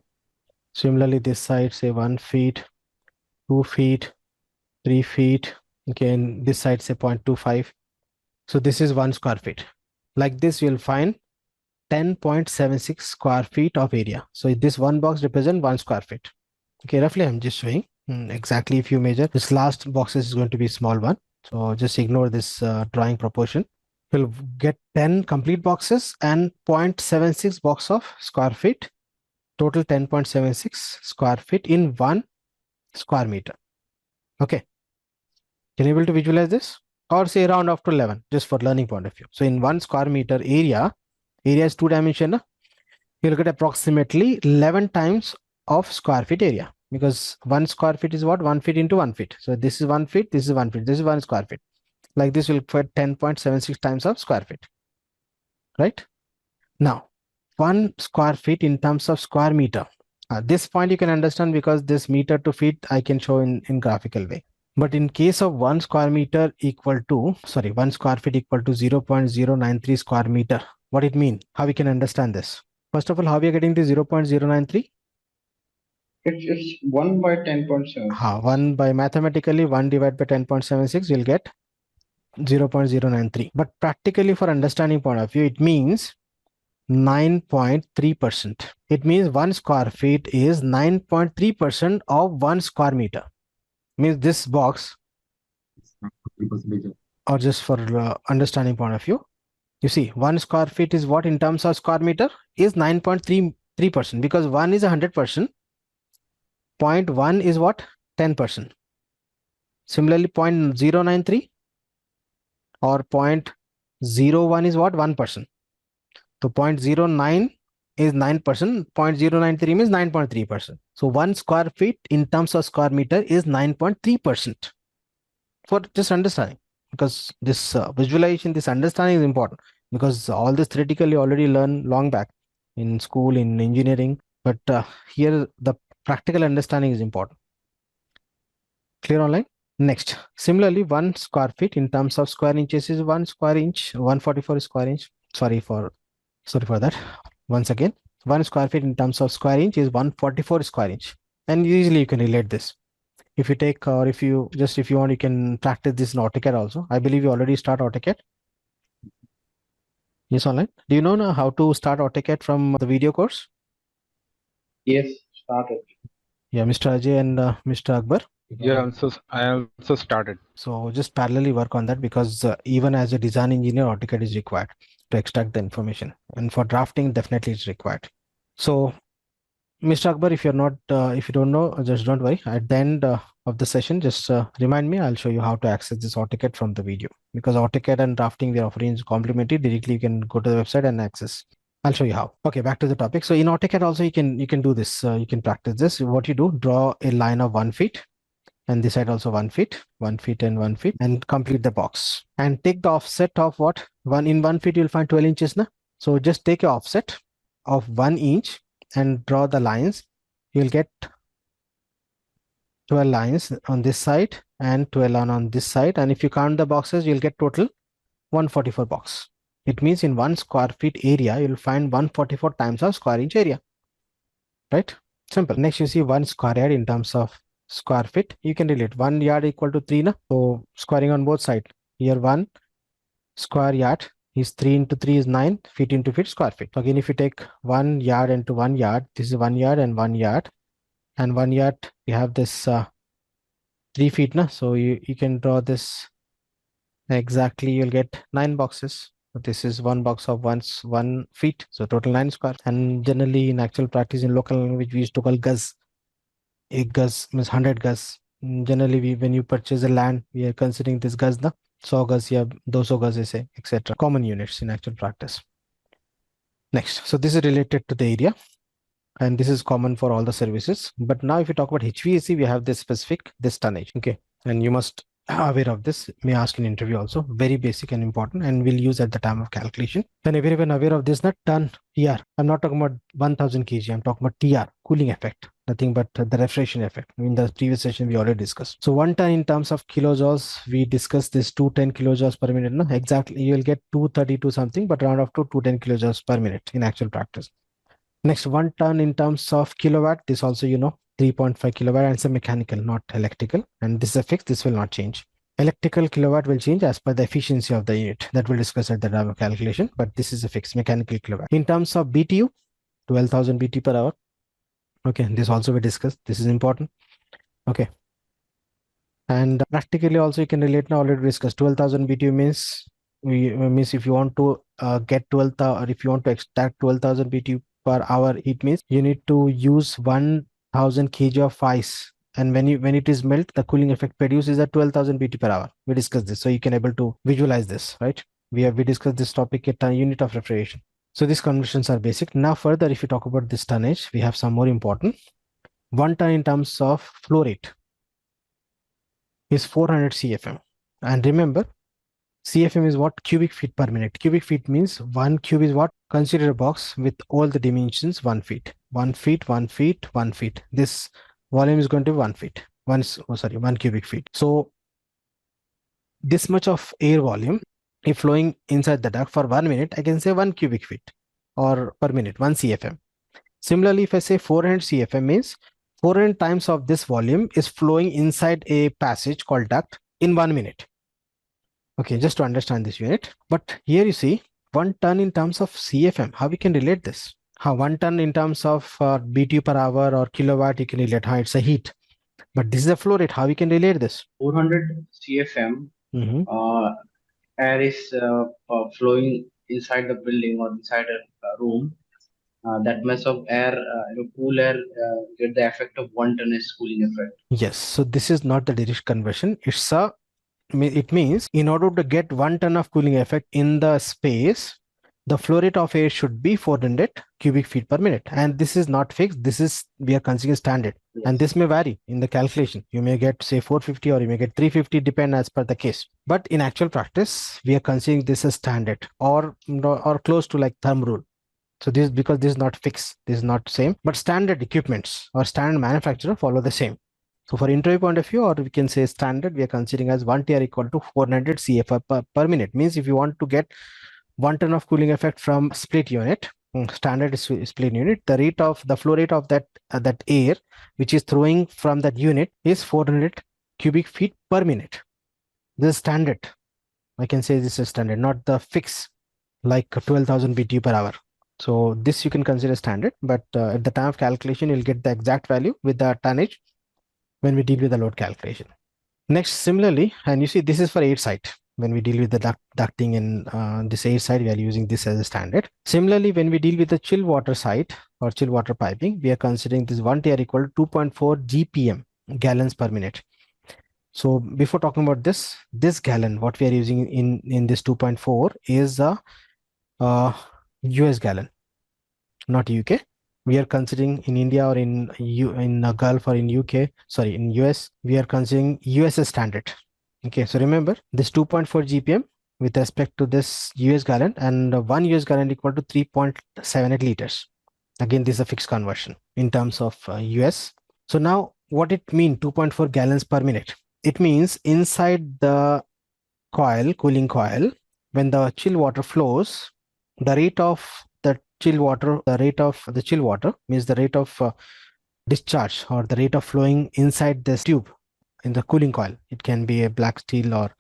A: Similarly, this side, say 1 feet, 2 feet, 3 feet. Okay. And this side, say 0.25. So this is 1 square feet. Like this, you'll find 10.76 square feet of area. So this one box represents 1 square feet. Okay, roughly I'm just showing exactly if you measure. This last box is going to be small one. So just ignore this drawing proportion. You'll get 10 complete boxes and 0.76 box of square feet. Total 10.76 square feet in 1 square meter. Okay. Can you able to visualize this? Or say round off to 11, just for learning point of view. So in 1 square meter area is 2-dimensional. You'll get approximately 11 times of square feet area, because 1 square feet is what? 1 feet into 1 feet. So this is 1 feet, this is 1 feet, this is 1 square feet. Like this will fit 10.76 times of square feet. Right? Now, 1 square feet in terms of square meter. This point you can understand because this meter to feet I can show in graphical way. But in case of 1 square meter equal to, 1 square feet equal to 0.093 square meter. What it mean? How we can understand this? First of all, how we are getting the 0.093?
B: It's 1 by 10.7.
A: 1 by mathematically 1 divided by 10.76, you'll get 0.093. But practically for understanding point of view, it means 9.3%. It means 1 square feet is 9.3% of 1 square meter. Means this box, or just for understanding point of view, you see 1 square feet is what in terms of square meter? Is 9.33%, because 1 is 100%. 0.1 is what? 10%. Similarly, 0.093 or 0.01 is what? 1%. So 0.09 is 9%. 0.093 means 9.3%. So 1 square feet in terms of square meter is 9.3%. For just understanding, because this visualization, this understanding is important, because all this theoretically already learned long back in school, in engineering, but here the practical understanding is important. Clear online? Next, similarly, 1 square feet in terms of square inches is 1 square inch, 144 square inch. Sorry for that. Once again, 1 square feet in terms of square inch is 144 square inch. And easily you can relate this. If you take, or if you want, you can practice this in AutoCAD also. I believe you already start AutoCAD. Yes, online. Do you know now how to start AutoCAD from the video course?
B: Yes, started.
A: Yeah, Mr. Ajay and Mr. Akbar.
C: Yeah, I also started.
A: So just parallelly work on that, because even as a design engineer, AutoCAD is required to extract the information, and for drafting, definitely it's required. So, Mr. Akbar, if you're not, if you don't know, just don't worry. At the end of the session, just remind me. I'll show you how to access this AutoCAD from the video, because AutoCAD and drafting we are offering is complementary. Directly, you can go to the website and access. I'll show you how. Okay, back to the topic. So in AutoCAD also, you can do this. You can practice this. What you do, draw a line of 1 feet. And this side also 1 feet, 1 feet and 1 feet, and complete the box. And take the offset of what? 1 feet, you'll find 12 inches. Na? So just take a offset of 1 inch and draw the lines. You'll get 12 lines on this side and 12 on this side. And if you count the boxes, you'll get total 144 box. It means in 1 square feet area, you'll find 144 times of square inch area. Right? Simple. Next, you see 1 square yard in terms of square feet. You can relate 1 yard equal to 3. Na? So squaring on both sides. Here 1 square yard is 3 into 3 is 9, feet into feet, square feet. So again, if you take 1 yard into 1 yard, this is 1 yard and 1 yard. And 1 yard, you have this 3 feet. Na? So you can draw this exactly. You'll get 9 boxes. This is 1 box of 1 feet. So total 9 square. And generally in actual practice in local language, we used to call guz. A guz means 100 guz. Generally, when you purchase a land, we are considering this guz, na? 100 guz, ya 200 guz, etc. Common units in actual practice. Next, so this is related to the area, and this is common for all the services. But now if you talk about HVAC, we have this specific, this tonnage. Okay, and you must aware of this, may ask in interview also, very basic and important, and we'll use at the time of calculation. And everyone aware of this, not ton TR. I'm not talking about 1000 kg, I'm talking about TR, cooling effect, nothing but the refrigeration effect. In the previous session we already discussed. So 1 ton in terms of kilojoules, we discussed this 210 kilojoules per minute. No, exactly, you will get 232 something, but round off to 210 kilojoules per minute in actual practice. Next, 1 ton in terms of kilowatt, this also 3.5 kilowatt, and it's a mechanical, not electrical. And this is a fixed, this will not change. Electrical kilowatt will change as per the efficiency of the unit. That we'll discuss at the time of calculation, but this is a fixed mechanical kilowatt. In terms of BTU, 12,000 BT per hour. Okay, this also we discussed. This is important. Okay. And practically also you can relate now, already discussed. 12,000 BTU means if you want to get 12,000, or if you want to extract 12,000 BTU per hour, it means you need to use 1,000 kg of ice, and when it is melt, the cooling effect produced is at 12,000 BT per hour. We discussed this, so you can able to visualize this, right? We discussed this topic at a unit of refrigeration. So these conversions are basic. Now further, if you talk about this tonnage, we have some more important. 1 ton in terms of flow rate is 400 CFM, and remember, CFM is what? Cubic feet per minute. Cubic feet means 1 cube is what? Consider a box with all the dimensions 1 feet. 1 feet, 1 feet, 1 feet. This volume is going to be 1 feet. 1 cubic feet. So this much of air volume, if flowing inside the duct for 1 minute, I can say 1 cubic feet or per minute, 1 CFM. Similarly, if I say 400 CFM means 400 times of this volume is flowing inside a passage called duct in 1 minute. Okay, just to understand this unit. But here you see 1 ton in terms of CFM. How we can relate this? How 1 ton in terms of BTU per hour or kilowatt, you can relate how it's a heat. But this is a flow rate. How we can relate this?
B: 400 CFM air is flowing inside the building or inside a room. That much of air, cool air, get the effect of 1 ton as cooling effect.
A: Yes. So this is not the direct conversion. It means in order to get 1 ton of cooling effect in the space, the flow rate of air should be 400 cubic feet per minute. And this is not fixed. This is, we are considering standard.
B: Yes.
A: And this may vary in the calculation. You may get say 450 or you may get 350, depend as per the case. But in actual practice, we are considering this as standard or close to like thumb rule. So this, because this is not fixed, this is not same, but standard equipments or standard manufacturer follow the same. So for interview point of view, or we can say standard, we are considering as 1 TR equal to 400 CFM per minute. Means if you want to get 1 ton of cooling effect from split unit, standard split unit, the rate of the flow rate of that air which is throwing from that unit is 400 cubic feet per minute. This is standard. I can say this is standard, not the fix like 12,000 BTU per hour. So this you can consider standard, but at the time of calculation, you'll get the exact value with the tonnage when we deal with the load calculation. Next, similarly, and you see this is for air site. When we deal with the ducting in this air side, we are using this as a standard. Similarly, when we deal with the chill water site or chill water piping, we are considering this 1 TR equal to 2.4 GPM, gallons per minute. So before talking about this gallon, what we are using in this 2.4 is a US gallon, not UK. We are considering in India or in Gulf or in in US, we are considering US standard. Okay, so remember this 2.4 GPM with respect to this US gallon, and 1 US gallon equal to 3.78 liters. Again, this is a fixed conversion in terms of US. So now what it means 2.4 gallons per minute? It means inside the coil, cooling coil, when the chill water flows, the rate of the chill water means the rate of discharge or the rate of flowing inside this tube in the cooling coil. It can be a black steel or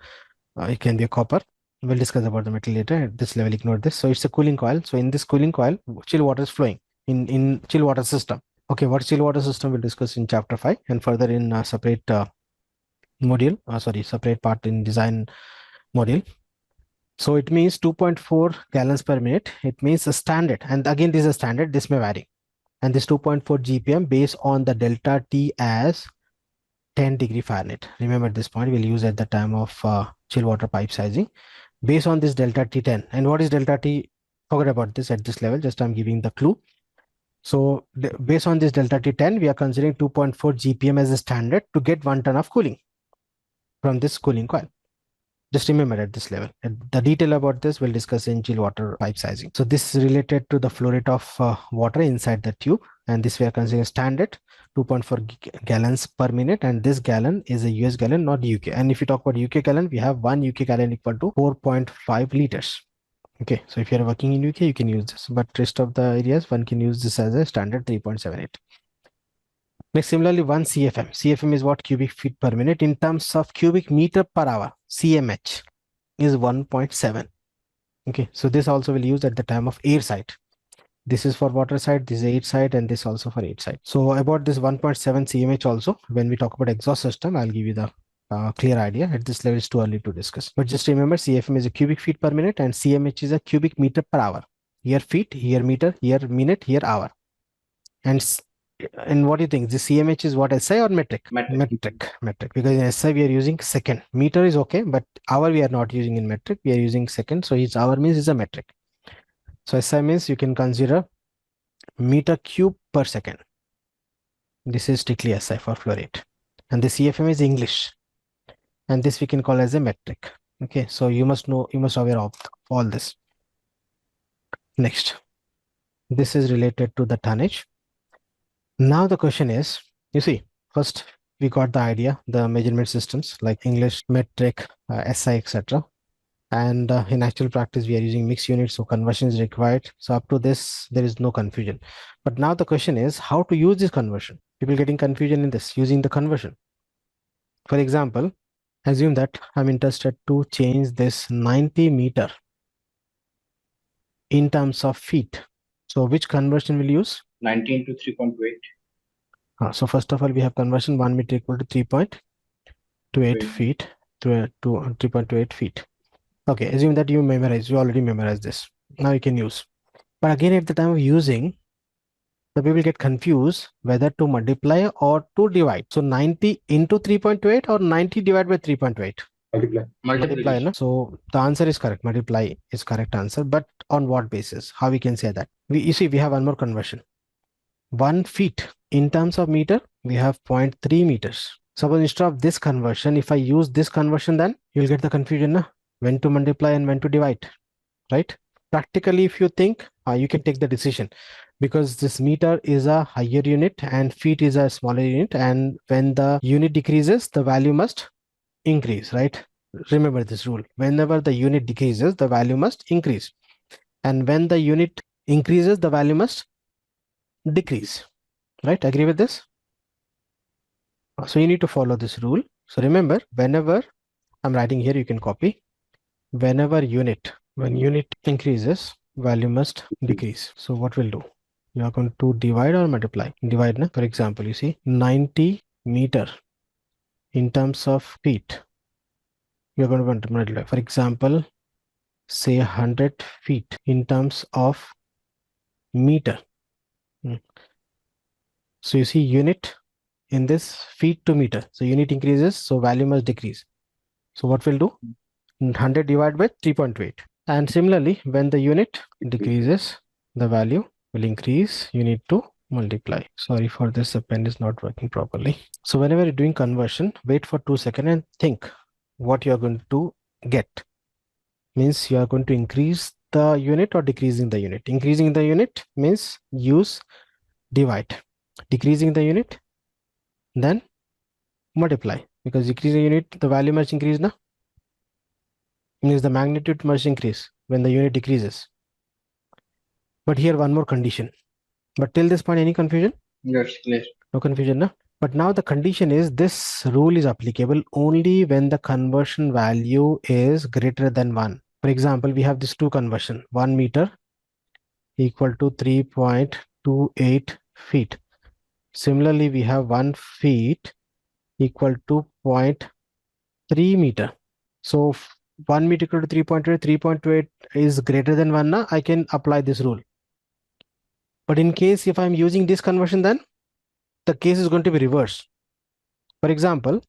A: it can be a copper. We'll discuss about the metal later. At this level, ignore this. So it's a cooling coil. So in this cooling coil, chill water is flowing in chill water system. Okay, what chill water system we'll discuss in chapter 5 and further in separate module. Separate part in design module. So it means 2.4 gallons per minute. It means a standard. And again, this is a standard. This may vary. And this 2.4 GPM based on the delta T as 10 degree Fahrenheit. Remember this point we'll use at the time of chill water pipe sizing. Based on this delta T10. And what is delta T Forget about this at this level, just I'm giving the clue. So based on this delta T10, we are considering 2.4 GPM as a standard to get 1 ton of cooling from this cooling coil. Just remember at this level. And the detail about this we'll discuss in chill water pipe sizing. So this is related to the flow rate of water inside the tube, and this we are considering standard 2.4 gallons per minute, and this gallon is a US gallon, not UK. And if you talk about UK gallon, we have 1 UK gallon equal to 4.5 liters. Okay, so if you're working in UK, you can use this, but rest of the areas one can use this as a standard 3.78. Next, similarly, 1 CFM. CFM is what? Cubic feet per minute. In terms of cubic meter per hour, CMH is 1.7. Okay, so this also will use at the time of air side. This is for water side, this is air side, and this also for air side. So about this 1.7 CMH also, when we talk about exhaust system, I'll give you the clear idea. At this level, it's too early to discuss. But just remember, CFM is a cubic feet per minute and CMH is a cubic meter per hour. Here feet, here meter, here minute, here hour. And what do you think? The CMH is what, SI or metric? Metric. Because in SI we are using second. Meter is okay, but hour we are not using in metric. We are using second. So each hour means is a metric. So SI means you can consider meter cube per second. This is strictly SI for flow rate. And the CFM is English. And this we can call as a metric. Okay, so you must know, you must aware of all this. Next, this is related to the tonnage. Now the question is, you see, first we got the idea, the measurement systems like English, metric, SI, etc. And in actual practice, we are using mixed units, so conversion is required. So up to this, there is no confusion. But now the question is how to use this conversion. People getting confusion in this, using the conversion. For example, assume that I'm interested to change this 90 meter in terms of feet. So which conversion will use?
B: 19 to 3.8.
A: So first of all, we have conversion 1 meter equal to 3.28 feet to 3.28 feet. Okay, assume that you already memorized this. Now you can use. But again, at the time of using, the people get confused whether to multiply or to divide. So 90 into 3.28 or 90 divided by 3.8? Multiply. No? So the answer is correct. Multiply is correct answer. But on what basis? How we can say that? You see, we have one more conversion. 1 feet in terms of meter, we have 0.3 meters. Suppose instead of this conversion, if I use this conversion, then you'll get the confusion, na? When to multiply and when to divide, right? Practically, if you think, you can take the decision, because this meter is a higher unit and feet is a smaller unit, and when the unit decreases, the value must increase, right? Remember this rule. Whenever the unit decreases, the value must increase, and when the unit increases, the value must decrease, right? Agree with this? So you need to follow this rule. So remember, whenever I'm writing here, you can copy. Whenever when unit increases, value must decrease. So what we'll do? You are going to divide or multiply? Divide, na? For example, you see 90 meter in terms of feet. You are going to multiply. For example, say 100 feet in terms of meter. So you see unit in this feet to meter. So unit increases, so value must decrease. So what we'll do? 100 divided by 3.8. And similarly, when the unit decreases, the value will increase. You need to multiply. Sorry for this, the pen is not working properly. So whenever you're doing conversion, wait for 2 seconds and think what you are going to get. Means you are going to increase the unit or decreasing the unit. Increasing the unit means use divide. Decreasing the unit, then multiply. Because decreasing unit, the value must increase, na? Means the magnitude must increase when the unit decreases. But here one more condition. But till this point, any confusion?
B: Yes, clear.
A: No confusion, no? But now the condition is this rule is applicable only when the conversion value is greater than 1. For example, we have this 2 conversion. 1 meter equal to 3.28 feet. Similarly, we have 1 feet equal to 0.3 meter. So 1 meter equal to 3.8, 3.8 is greater than 1, na? I can apply this rule. But in case if I'm using this conversion, then the case is going to be reversed. For example,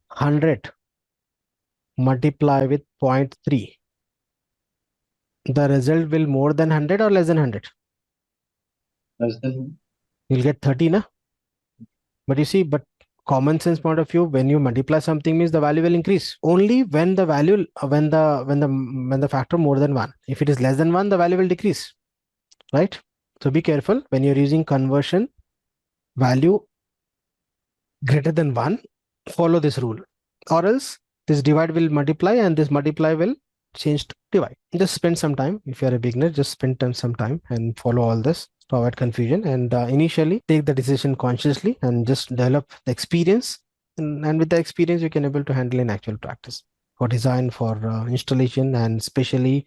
A: 100 multiply with 0.3. the result will more than 100 or less than 100?
B: Less than
A: You'll get 30, na? But you see, but common sense point of view, when you multiply something means the value will increase only when the value when the factor more than 1. If it is less than 1, the value will decrease, right? So be careful when you're using conversion. Value greater than 1, follow this rule, or else this divide will multiply and this multiply will change to divide. Just spend some time. If you're a beginner, just spend some time and follow all this to avoid confusion, and initially take the decision consciously and just develop the experience, and with the experience you can able to handle in actual practice for design, for installation, and especially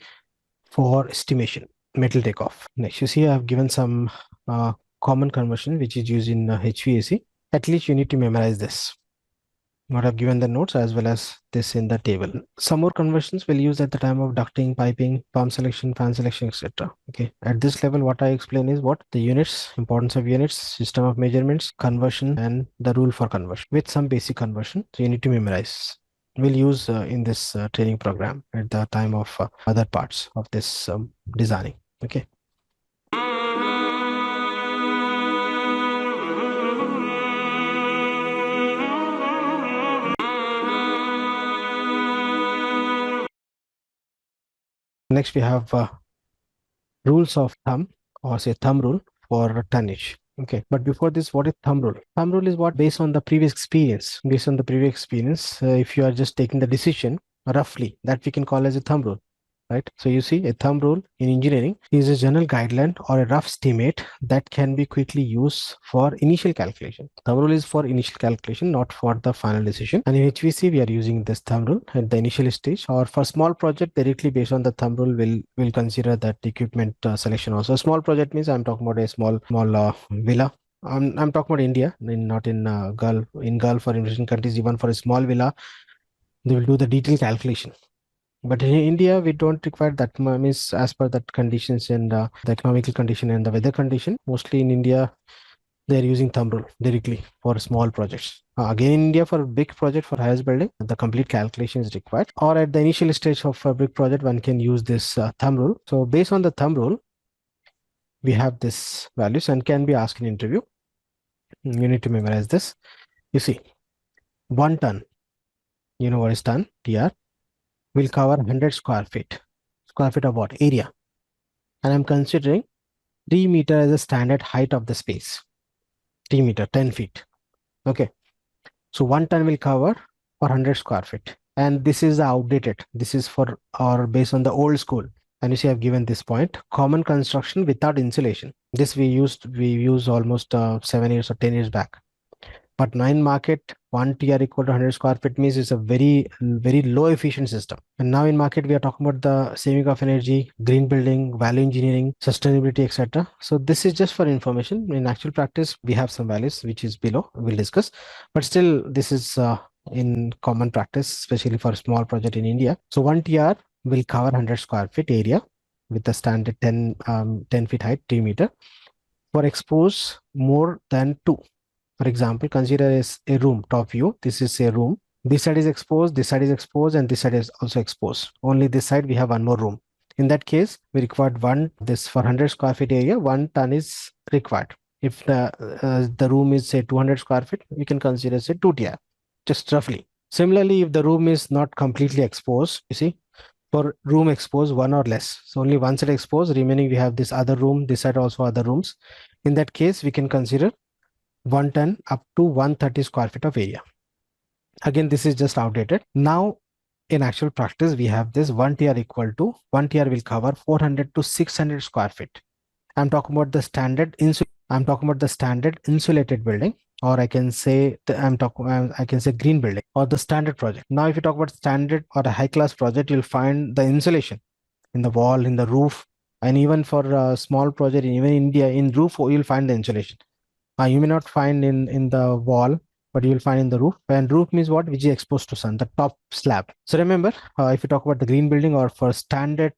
A: for estimation, metal takeoff. Next, you see I have given some common conversion which is used in HVAC. At least you need to memorize this. What I've given the notes as well as this in the table. Some more conversions we'll use at the time of ducting, piping, pump selection, fan selection, etc. Okay. At this level, what I explain is what the units, importance of units, system of measurements, conversion, and the rule for conversion with some basic conversion. So you need to memorize. We'll use in this training program at the time of other parts of this designing. Okay. Next, we have rules of thumb, or say thumb rule for tonnage. Okay, but before this, what is thumb rule? Thumb rule is what based on the previous experience. Based on the previous experience, if you are just taking the decision roughly, that we can call as a thumb rule. Right. So you see, a thumb rule in engineering is a general guideline or a rough estimate that can be quickly used for initial calculation. Thumb rule is for initial calculation, not for the final decision. And in HVC, we are using this thumb rule at the initial stage, or for small project directly based on the thumb rule, will consider that equipment selection also. Small project means I'm talking about a small villa. I'm talking about India, not in Gulf. In Gulf or in Asian countries, even for a small villa, they will do the detailed calculation. But in India, we don't require that means as per that conditions and the economical condition and the weather condition. Mostly in India, they're using thumb rule directly for small projects. Again, in India, for a big project, for highest building, the complete calculation is required. Or at the initial stage of a big project, one can use this thumb rule. So based on the thumb rule, we have this values and can be asked in interview. You need to memorize this. You see, 1 ton, you know what is ton, TR, will cover 100 square feet. Square feet of what? Area. And I'm considering 3 meter as a standard height of the space. 3 meter, 10 feet. Okay. So 1 ton will cover for 100 square feet. And this is outdated. This is for or based on the old school. And you see, I've given this point. Common construction without insulation. This we used almost 7 years or 10 years back. But now in market, 1 TR equal to 100 square feet means it's a very low efficient system. And now in market, we are talking about the saving of energy, green building, value engineering, sustainability, etc. So this is just for information. In actual practice, we have some values which is below. We'll discuss. But still, this is in common practice, especially for small project in India. So 1 TR will cover 100 square feet area with the standard 10 feet height, 3 meter. For expose more than 2. For example, consider as a room, top view. This is a room. This side is exposed, this side is exposed, and this side is also exposed. Only this side we have one more room. In that case, we required this for 100 square feet area, 1 ton is required. If the room is say 200 square feet, we can consider say 2 TR, just roughly. Similarly, if the room is not completely exposed, you see, for room exposed 1 or less, so only one side exposed, remaining we have this other room, this side also other rooms. In that case, we can consider 1 ton up to 130 square feet of area. Again, this is just outdated. Now, in actual practice, we have this 1 TR equal to 1 TR will cover 400 to 600 square feet. I'm talking about the standard insulated building, or I can say I can say green building or the standard project. Now, if you talk about standard or a high class project, you'll find the insulation in the wall, in the roof, and even for a small project, even in India, in roof, you'll find the insulation. You may not find in the wall, but you will find in the roof. And roof means what? Which is exposed to sun, the top slab. So remember, if you talk about the green building or for standard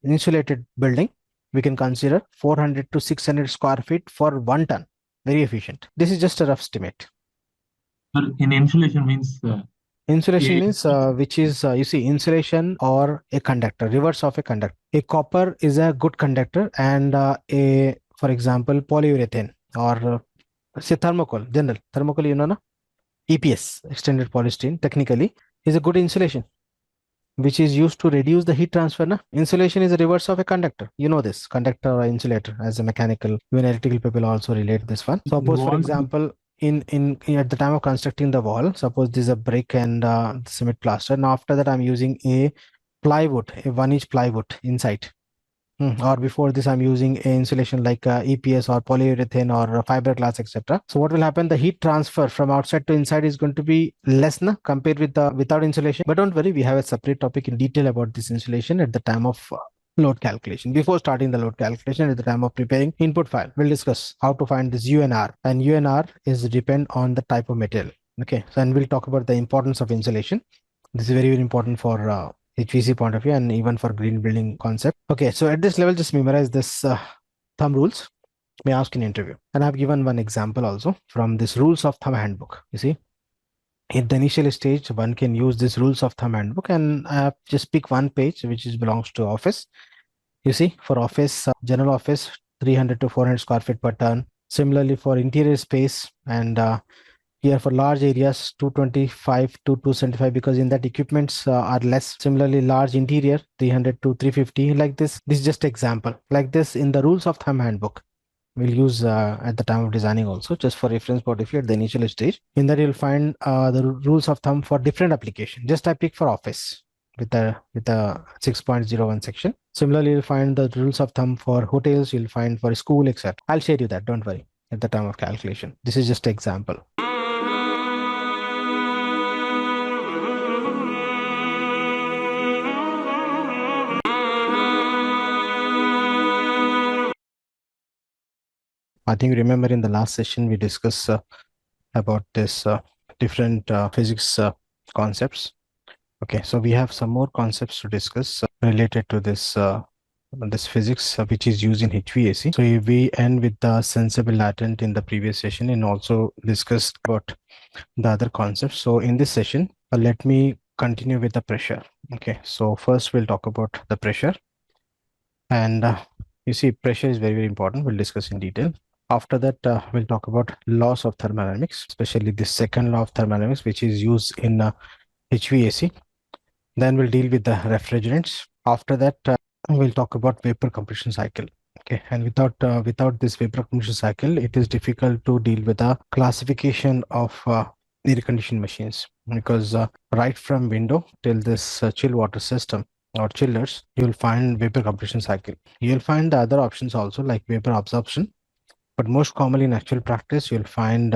A: insulated building, we can consider 400 to 600 square feet for 1 ton. Very efficient. This is just a rough estimate.
E: Sir, in insulation means
A: Insulation
E: Yeah.
A: means which is you see, insulation or a conductor, reverse of a conductor. A copper is a good conductor, and a, for example, polyurethane or say thermocol, general thermocol, you know, na? EPS, extended polystyrene, technically is a good insulation, which is used to reduce the heat transfer. Na? Insulation is the reverse of a conductor. You know this, conductor or insulator as a mechanical, even electrical people also relate this one. Suppose, for
E: One-
A: example, in at the time of constructing the wall, suppose this is a brick and cement plaster. Now after that, I'm using a plywood, a 1-inch plywood inside. Or before this, I'm using a insulation like EPS or polyurethane or fiberglass, etc. So what will happen? The heat transfer from outside to inside is going to be less, na, compared with the without insulation. But don't worry, we have a separate topic in detail about this insulation at the time of load calculation. Before starting the load calculation, at the time of preparing input file, we'll discuss how to find this U and R. And U and R is depend on the type of material. Okay, so and we'll talk about the importance of insulation. This is very, very important for HVAC point of view and even for green building concept. Okay, so at this level, just memorize this thumb rules may ask in interview. And I've given one example also from this rules of thumb handbook. You see, in the initial stage, one can use this rules of thumb handbook, and I have just pick one page which is belongs to office. You see, for office, general office, 300 to 400 square feet per ton. Similarly, for interior space and here for large areas 225 to 275, because in that equipments are less. Similarly, large interior 300 to 350, like this is just example. Like this in the rules of thumb handbook we'll use at the time of designing also, just for reference point of view at the initial stage. In that you'll find the rules of thumb for different application. Just I pick for office with the 6.01 section. Similarly, you'll find the rules of thumb for hotels, you'll find for school, etc. I'll share you that, don't worry, at the time of calculation. This is just example. I think remember in the last session we discussed about this different physics concepts. Okay, so we have some more concepts to discuss related to this this physics which is used in HVAC. So we end with the sensible latent in the previous session and also discussed about the other concepts. So in this session, let me continue with the pressure. Okay, so first we'll talk about the pressure, and you see pressure is very, very important. We'll discuss in detail. After that, we'll talk about laws of thermodynamics, especially the second law of thermodynamics, which is used in HVAC. Then we'll deal with the refrigerants. After that, we'll talk about vapor compression cycle. Okay, and without this vapor compression cycle, it is difficult to deal with the classification of air conditioning machines, because right from window till this chill water system or chillers, you'll find vapor compression cycle. You'll find the other options also like vapor absorption, but most commonly in actual practice, you'll find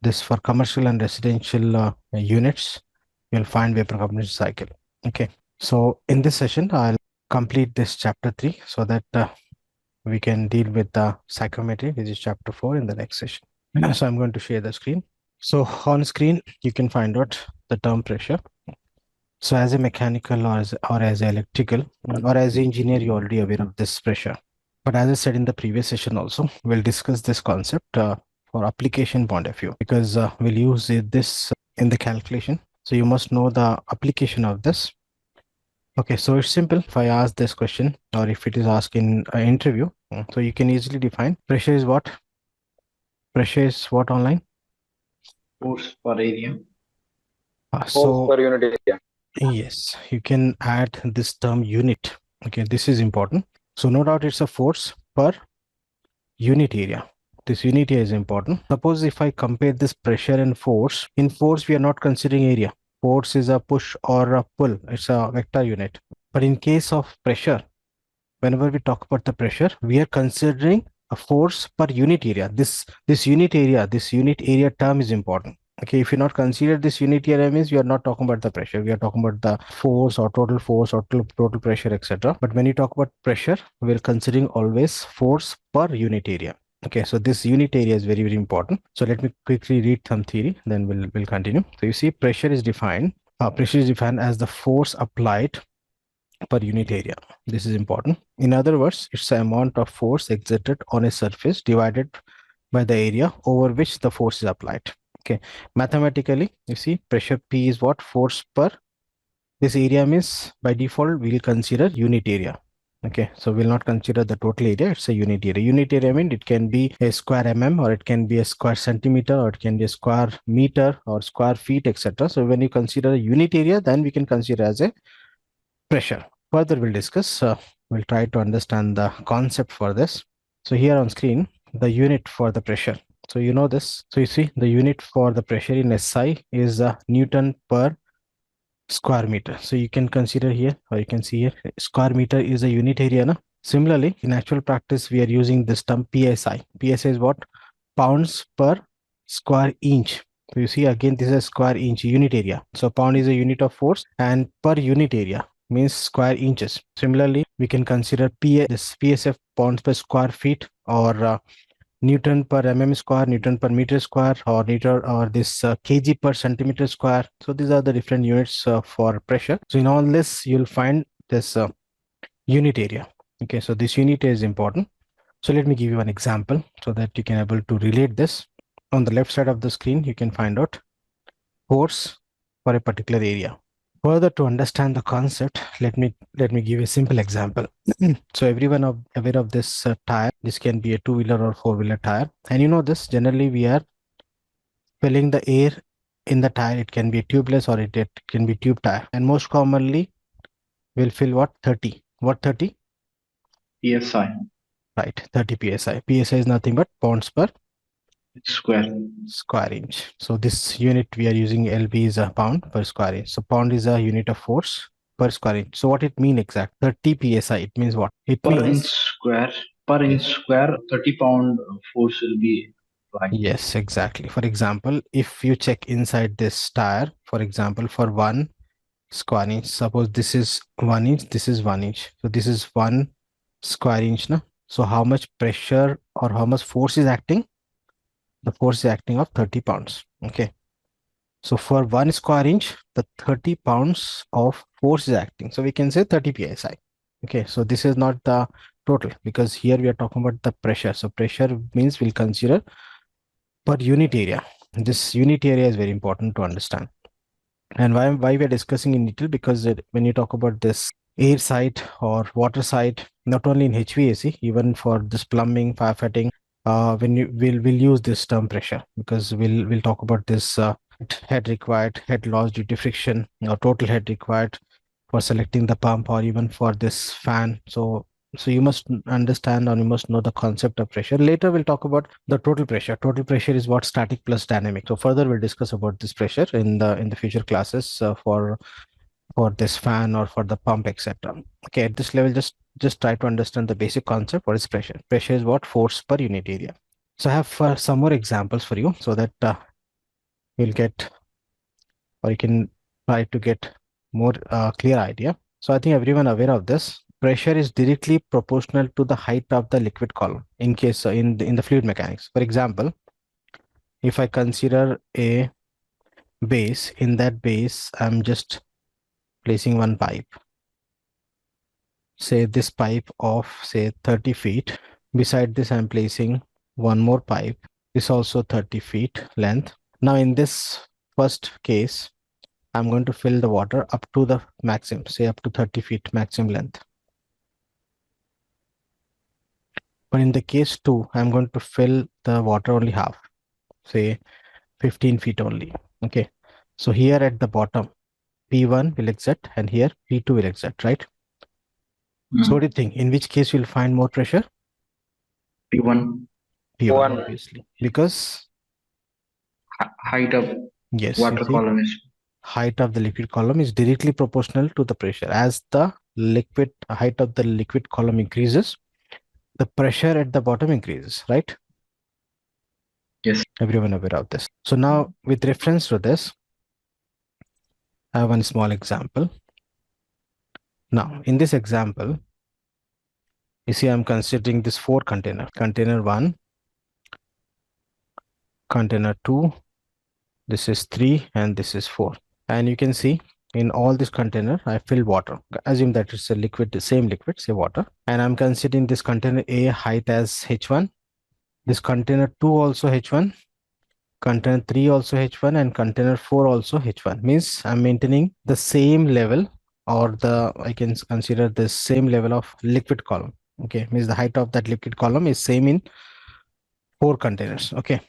A: this for commercial and residential units, you'll find vapor compression cycle. Okay, so in this session, I'll complete this chapter 3 so that we can deal with the psychometry, which is chapter 4 in the next session. So I'm going to share the screen. So on screen, you can find out the term pressure. So as a mechanical or as an electrical or as an engineer, you're already aware of this pressure. But as I said in the previous session also, we'll discuss this concept for application point of view, because we'll use this in the calculation. So you must know the application of this. Okay, so it's simple. If I ask this question, or if it is asked in an interview, so you can easily define pressure is what? Pressure is what online?
B: Force per area.
A: So
F: per unit area.
A: yes, you can add this term unit. Okay, this is important. So no doubt it's a force per unit area. This unit area is important. Suppose if I compare this pressure and force, in force we are not considering area. Force is a push or a pull. It's a vector unit. But in case of pressure, whenever we talk about the pressure, we are considering a force per unit area. This unit area term is important. Okay, if you not consider this unit area, means we are not talking about the pressure. We are talking about the force or total pressure, etc. But when you talk about pressure, we are considering always force per unit area. Okay, so this unit area is very, very important. So let me quickly read some theory, then we'll continue. So you see, pressure is defined as the force applied per unit area. This is important. In other words, it's the amount of force exerted on a surface divided by the area over which the force is applied. Okay, mathematically, you see pressure P is what? Force per this area means by default we'll consider unit area. Okay, so we'll not consider the total area, it's a unit area. Unit area means it can be a square mm, or it can be a square centimeter, or it can be a square meter or square feet, etc. So when you consider a unit area, then we can consider as a pressure. Further we'll discuss, we'll try to understand the concept for this. So here on screen, the unit for the pressure. So you know this. So you see the unit for the pressure in SI is Newton per square meter. So you can consider here, or you can see here, square meter is a unit area. Na? Similarly, in actual practice, we are using this term PSI. PSI is what? Pounds per square inch. So you see again, this is a square inch unit area. So pound is a unit of force, and per unit area means square inches. Similarly, we can consider this PSF pounds per square feet, or Newton per mm square, Newton per meter square, or this kg per centimeter square. So these are the different units for pressure. So in all this, you'll find this unit area. Okay, so this unit is important. So let me give you an example so that you can able to relate this. On the left side of the screen, you can find out force for a particular area. Further, to understand the concept, let me give a simple example. So everyone aware of this tire. This can be a two-wheeler or four-wheeler tire, and you know this. Generally, we are filling the air in the tire. It can be a tubeless or it can be tube tire, and most commonly, we'll fill what? 30. What 30?
B: PSI
A: Right, 30 psi. Psi is nothing but pounds per
B: square
A: inch. So this unit we are using LB is a pound per square inch. So pound is a unit of force per square inch. So what it mean exact? 30 psi. It means what? It
B: per
A: means
B: inch square. Per inch
A: yes.
B: square, 30 pound force will be applied.
A: Yes, exactly. For example, if you check inside this tire, for example, for 1 square inch, suppose this is 1 inch, this is 1 inch. So this is 1 square inch. Na? So how much pressure or how much force is acting? The force is acting of 30 pounds. Okay. So for 1 square inch, the 30 pounds of force is acting. So we can say 30 psi. Okay. So this is not the total, because here we are talking about the pressure. So pressure means we'll consider per unit area. This unit area is very important to understand. And why we are discussing in detail, because when you talk about this air side or water side, not only in HVAC, even for this plumbing, firefighting, when we'll use this term pressure, because we'll talk about this head required, head loss due to friction, or total head required for selecting the pump, or even for this fan. So you must understand, or you must know the concept of pressure. Later we'll talk about the total pressure. Total pressure is what? Static plus dynamic. So further we'll discuss about this pressure in the future classes for this fan or for the pump, etc. Okay, at this level, just try to understand the basic concept. What is pressure? Pressure is what? Force per unit area. So I have some more examples for you, so that you'll get, or you can try to get more clear idea. So I think everyone aware of this. Pressure is directly proportional to the height of the liquid column in case in the fluid mechanics. For example, if I consider a base, in that base, I'm just placing one pipe. Say this pipe of say 30 feet. Beside this, I'm placing one more pipe. This also 30 feet length. Now in this first case, I'm going to fill the water up to the maximum, say up to 30 feet maximum length. But in the case 2, I'm going to fill the water only half, say 15 feet only. Okay. So here at the bottom, P1 will exit, and here P2 will exit, right? So what do you think? In which case you'll find more pressure?
B: P1.
A: P1, obviously. Because
B: Height of water column is
A: height of the liquid column is directly proportional to the pressure. As the height of the liquid column increases, the pressure at the bottom increases, right?
B: Yes.
A: Everyone aware of this. So now with reference to this, I have one small example. Now in this example, you see I'm considering this 4 container. Container 1, container 2, this is 3, and this is 4. And you can see in all this container, I fill water. Assume that it's a liquid, the same liquid, say water. And I'm considering this container A height as H1. This container 2 also H1. container 3 also H1, and container 4 also H1. Means I'm maintaining the same level, or I can consider the same level of liquid column. Okay, means the height of that liquid column is same in 4 containers. Okay,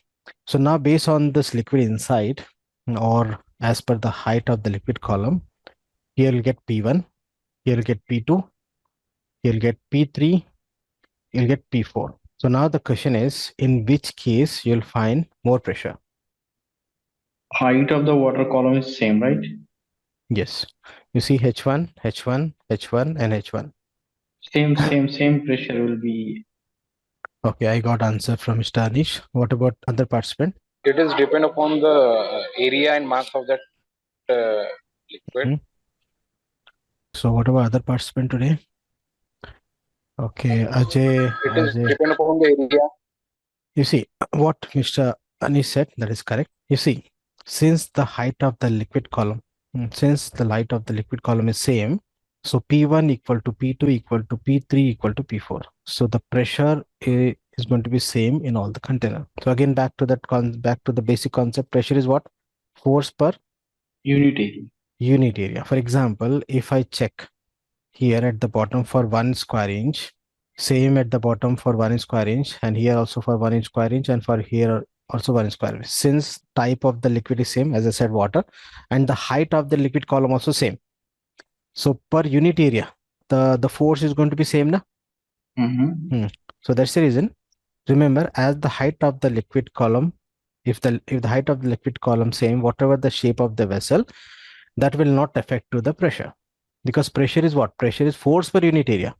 A: so now based on this liquid inside, or as per the height of the liquid column, here you'll get P1, here you'll get P2, here you'll get P3, you'll get P4. So now the question is, in which case you'll find more pressure?
B: Height of the water column is same, right?
A: Yes. You see H1, H1, H1, and H1.
B: Same pressure will be.
A: Okay, I got answer from Mr. Anish. What about other participant?
F: It is depend upon the area and mass of that liquid.
A: So what about other participant today? Okay, Ajay.
F: It is depend upon the area.
A: You see, what Mr. Anish said, that is correct. You see, since the height of the liquid column, is same, so P1 equal to P2 equal to P3 equal to P4. So the pressure is going to be same in all the container. So again, back to the basic concept. Pressure is what? Force per unit area. For example, if I check here at the bottom for 1 square inch, same at the bottom for 1 square inch, and here also for 1 square inch, and for here also 1 square inch. Since type of the liquid is same, as I said, water, and the height of the liquid column also same. So per unit area, the force is going to be same, na? So that's the reason. Remember, as the height of the liquid column, if the height of the liquid column same, whatever the shape of the vessel, that will not affect to the pressure, because pressure is what? Pressure is force per unit area.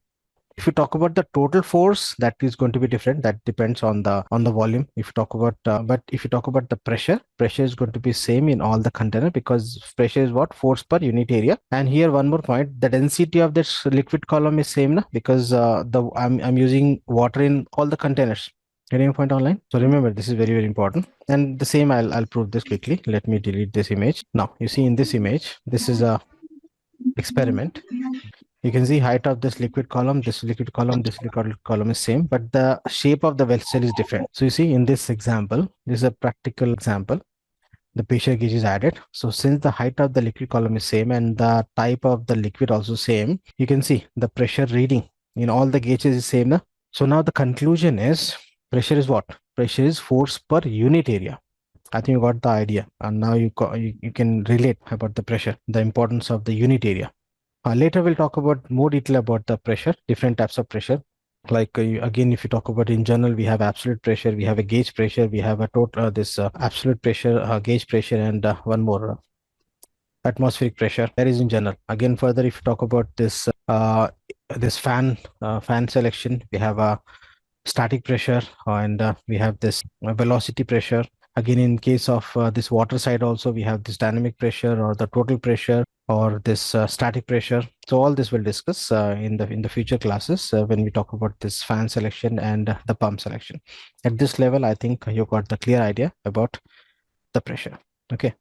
A: If you talk about the total force, that is going to be different. That depends on the volume. If you talk about, but if you talk about the pressure is going to be same in all the container, because pressure is what? Force per unit area. And here one more point: the density of this liquid column is same, na? Because I'm using water in all the containers. Getting a point online? So remember, this is very important. And the same, I'll prove this quickly. Let me delete this image. Now you see in this image, this is a experiment. You can see height of this liquid column, this liquid column is same, but the shape of the vessel is different. So you see in this example, this is a practical example. The pressure gauge is added. So since the height of the liquid column is same and the type of the liquid also same, you can see the pressure reading in all the gauges is same. Na? So now the conclusion is, pressure is what? Pressure is force per unit area. I think you got the idea, and now you can relate about the pressure, the importance of the unit area. Later we'll talk about more detail about the pressure, different types of pressure. Like again, if you talk about in general, we have absolute pressure, we have a gauge pressure, we have a total absolute pressure, gauge pressure, and one more atmospheric pressure. That is in general. Again, further, if you talk about this this fan selection, we have a static pressure, and we have this velocity pressure. Again, in case of this water side also, we have this dynamic pressure or the total pressure or this static pressure. So all this we'll discuss in the future classes when we talk about this fan selection and the pump selection. At this level, I think you got the clear idea about the pressure. Okay.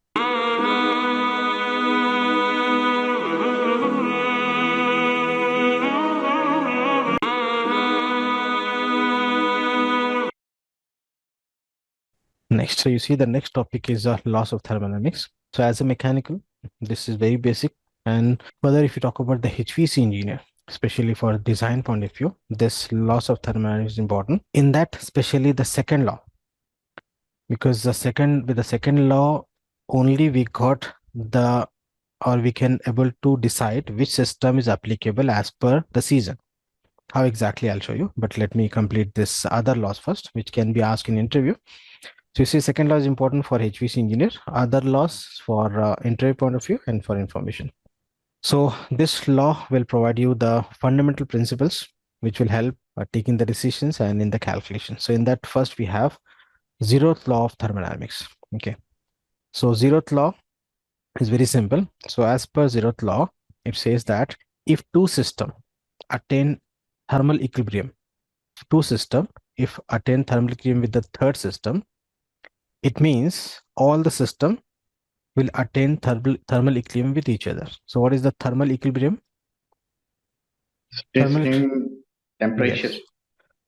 A: Next, so you see the next topic is laws of thermodynamics. So as a mechanical, this is very basic. And further, if you talk about the HVAC engineer, especially for design point of view, this laws of thermodynamics is important. In that, especially the second law, because with the second law only we got we can able to decide which system is applicable as per the season. How exactly, I'll show you, but let me complete this other laws first, which can be asked in interview. So you see, second law is important for HVAC engineer, other laws for interview point of view and for information. So this law will provide you the fundamental principles which will help taking the decisions and in the calculation. So in that, first we have zeroth law of thermodynamics. Okay. So zeroth law is very simple. So as per zeroth law, it says that if two systems attain thermal equilibrium, if attain thermal equilibrium with the third system, it means all the system will attain thermal equilibrium with each other. So what is the thermal equilibrium?
B: Same temperature.
A: Yes.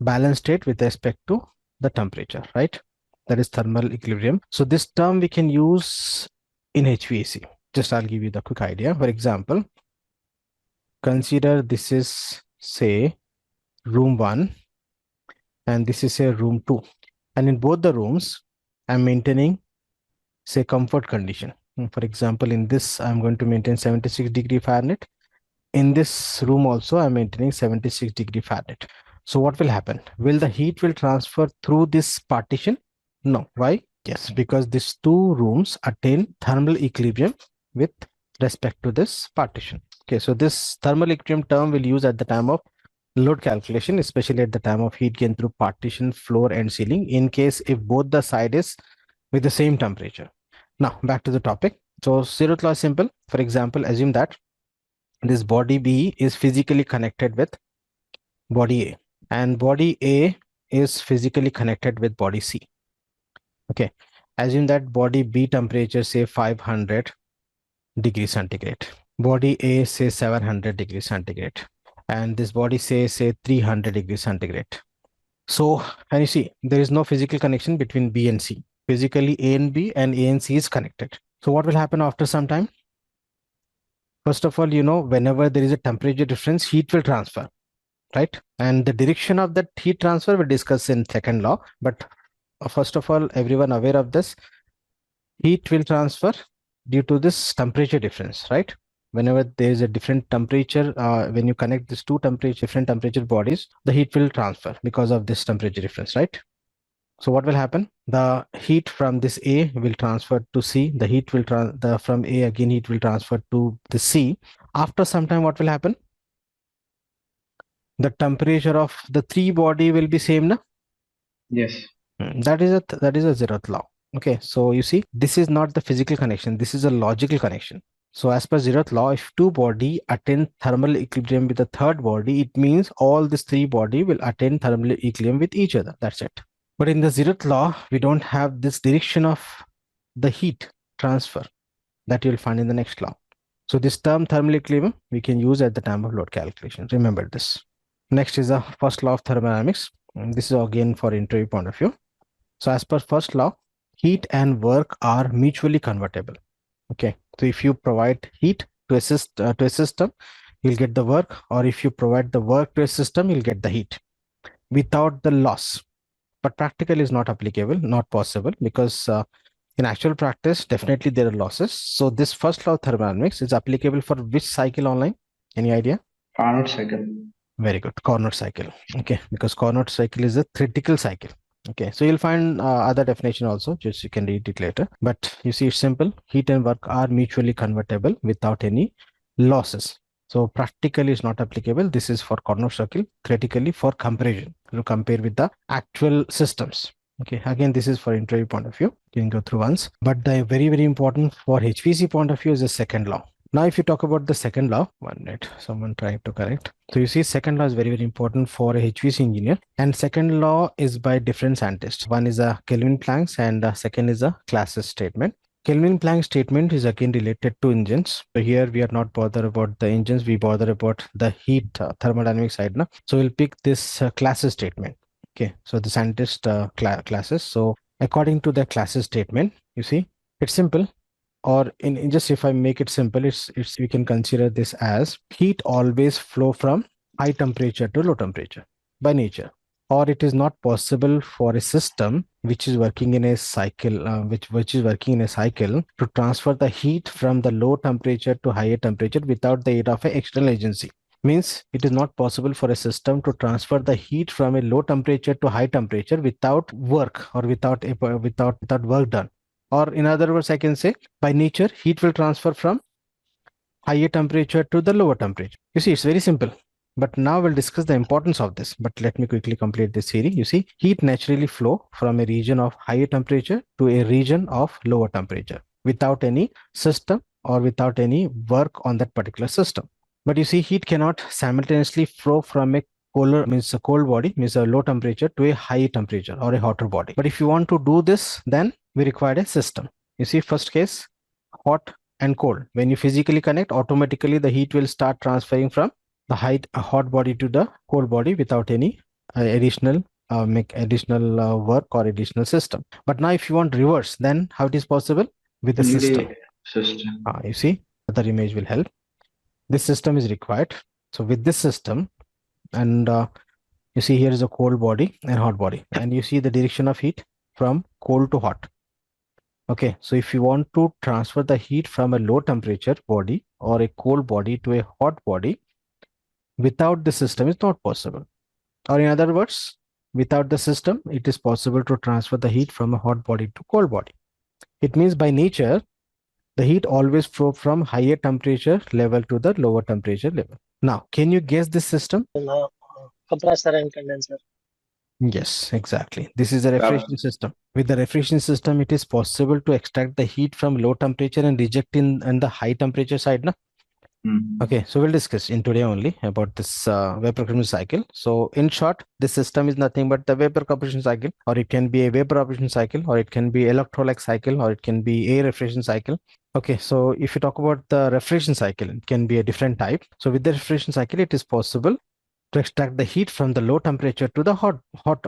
A: Balanced state with respect to the temperature, right? that is thermal equilibrium. So this term we can use in HVAC. Just I'll give you the quick idea. For example, consider this is say room 1 and this is say room 2, and in both the rooms I'm maintaining say comfort condition. For example, in this I'm going to maintain 76 Fahrenheit. In this room also I'm maintaining 76 Fahrenheit. So what will happen? Will the heat will transfer through this partition? No. Why? Yes, because these two rooms attain thermal equilibrium with respect to this partition. Okay, so this thermal equilibrium term we'll use at the time of load calculation, especially at the time of heat gain through partition, floor and ceiling, in case if both the side is with the same temperature. Now back to the topic. So zeroth law is simple. For example, assume that this body B is physically connected with body A and body A is physically connected with body C. Okay, assume that body B temperature say 500 degrees centigrade, body A say 700 degrees centigrade, and this body say 300 degrees centigrade. So, and you see there is no physical connection between B and C. Physically A and B and A and C is connected. So what will happen after some time? First of all, you know, whenever there is a temperature difference, heat will transfer, right? And the direction of that heat transfer we'll discuss in second law. But first of all, everyone aware of this, heat will transfer due to this temperature difference, right? Whenever there is a different temperature, when you connect these two different temperature bodies, the heat will transfer because of this temperature difference, right? So what will happen? The heat from this A will transfer to C. The heat will from A again heat will transfer to the C. After some time, what will happen? The temperature of the three body will be same, na?
B: Yes.
A: That is a zeroth law. Okay, so you see, this is not the physical connection. This is a logical connection. So as per zeroth law, if two body attain thermal equilibrium with the third body, it means all these three body will attain thermal equilibrium with each other. That's it. But in the zeroth law, we don't have this direction of the heat transfer that you'll find in the next law. So this term thermal equilibrium we can use at the time of load calculation. Remember this. Next is the first law of thermodynamics. This is again for interview point of view. So as per first law, heat and work are mutually convertible. Okay. So if you provide heat to a system, you'll get the work, or if you provide the work to a system, you'll get the heat without the loss. But practical is not applicable, not possible, because in actual practice, definitely there are losses. So this first law of thermodynamics is applicable for which cycle online? Any idea?
B: Carnot cycle.
A: Very good. Carnot cycle. Okay, because Carnot cycle is a critical cycle. Okay, so you'll find other definition also, just you can read it later. But you see, it's simple. Heat and work are mutually convertible without any losses. So practically is not applicable. This is for Carnot cycle, critically for comparison. You compare with the actual systems. Okay, again, this is for interview point of view. You can go through once. But the very, very important for HVAC point of view is the second law. Now, if you talk about the second law, 1 minute, someone trying to correct. So you see, second law is very, very important for a HVAC engineer. And second law is by different scientists. One is a Kelvin-Planck's and second is a Clausius statement. Kelvin-Planck statement is again related to engines. So here we are not bothered about the engines, we bother about the heat thermodynamic side. No? So we'll pick this Clausius statement. Okay, so the scientist Clausius. So according to the Clausius statement, you see, it's simple. Or in just if I make it simple, it's we can consider this as heat always flow from high temperature to low temperature by nature. Or it is not possible for a system which is working in a cycle, which is working in a cycle to transfer the heat from the low temperature to higher temperature without the aid of an external agency. Means it is not possible for a system to transfer the heat from a low temperature to high temperature without work or without work done. Or in other words, I can say by nature, heat will transfer from higher temperature to the lower temperature. You see, it's very simple. But now we'll discuss the importance of this. But let me quickly complete this theory. You see, heat naturally flow from a region of higher temperature to a region of lower temperature without any system or without any work on that particular system. But you see, heat cannot simultaneously flow from a cooler, means a cold body, means a low temperature, to a high temperature or a hotter body. But if you want to do this, then we require a system. You see, first case, hot and cold. When you physically connect, automatically the heat will start transferring from the hot body to the cold body without any additional make additional work or additional system. But now if you want reverse, then how it is possible? With the
B: Need
A: system.
B: a system.
A: You see, other image will help. This system is required. So with this system, and you see here is a cold body and hot body, and you see the direction of heat from cold to hot. Okay, so if you want to transfer the heat from a low temperature body or a cold body to a hot body, without the system it's not possible. Or in other words, without the system, it is possible to transfer the heat from a hot body to cold body. It means by nature, the heat always flow from higher temperature level to the lower temperature level. Now, can you guess this system?
G: Compressor and condenser.
A: Yes, exactly. This is a refrigeration system. With the refrigeration system, it is possible to extract the heat from low temperature and reject in the high temperature side. No? Okay, so we'll discuss in today only about this vapor compression cycle. So in short, this system is nothing but the vapor compression cycle, or it can be a vapor compression cycle, or it can be electrolyte cycle, or it can be air refrigeration cycle. Okay, so if you talk about the refrigeration cycle, it can be a different type. So with the refrigeration cycle, it is possible to extract the heat from the low temperature to the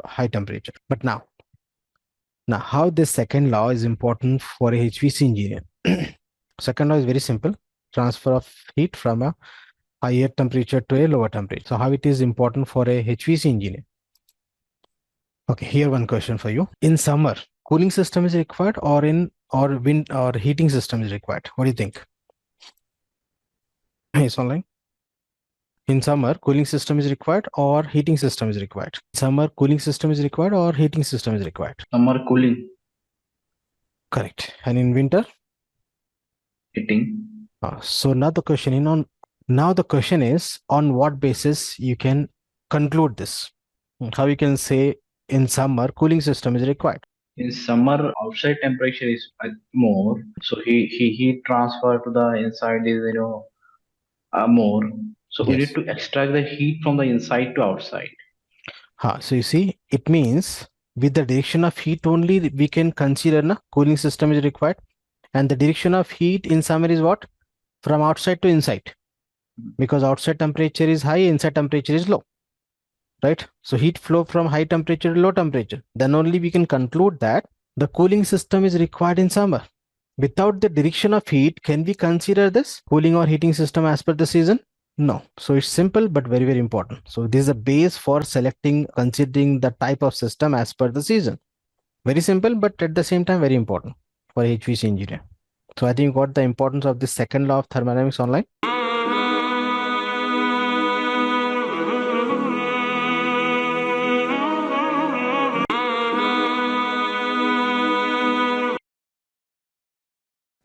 A: high temperature. But now how this second law is important for a HVAC engineer. Second law is very simple. Transfer of heat from a higher temperature to a lower temperature. So how it is important for a HVAC engineer? Okay, here one question for you. In summer, cooling system is required, or wind or heating system is required? What do you think? It's online. In summer, cooling system is required or heating system is required? Summer, cooling system is required or heating system is required?
B: Summer cooling.
A: Correct. And in winter?
B: Heating.
A: So now the question is on what basis you can conclude this? How you can say in summer cooling system is required?
B: In summer, outside temperature is more, so heat transfer to the inside is more. So we
A: Yes.
B: need to extract the heat from the inside to outside.
A: So you see, it means with the direction of heat only we can consider cooling system is required, and the direction of heat in summer is what? From outside to inside, because outside temperature is high, inside temperature is low, right? So heat flow from high temperature to low temperature. Then only we can conclude that the cooling system is required in summer. Without the direction of heat, can we consider this cooling or heating system as per the season? No. So it's simple but very, very important. So this is a base for considering the type of system as per the season. Very simple, but at the same time very important for HVAC engineer. So I think you got the importance of this second law of thermodynamics online.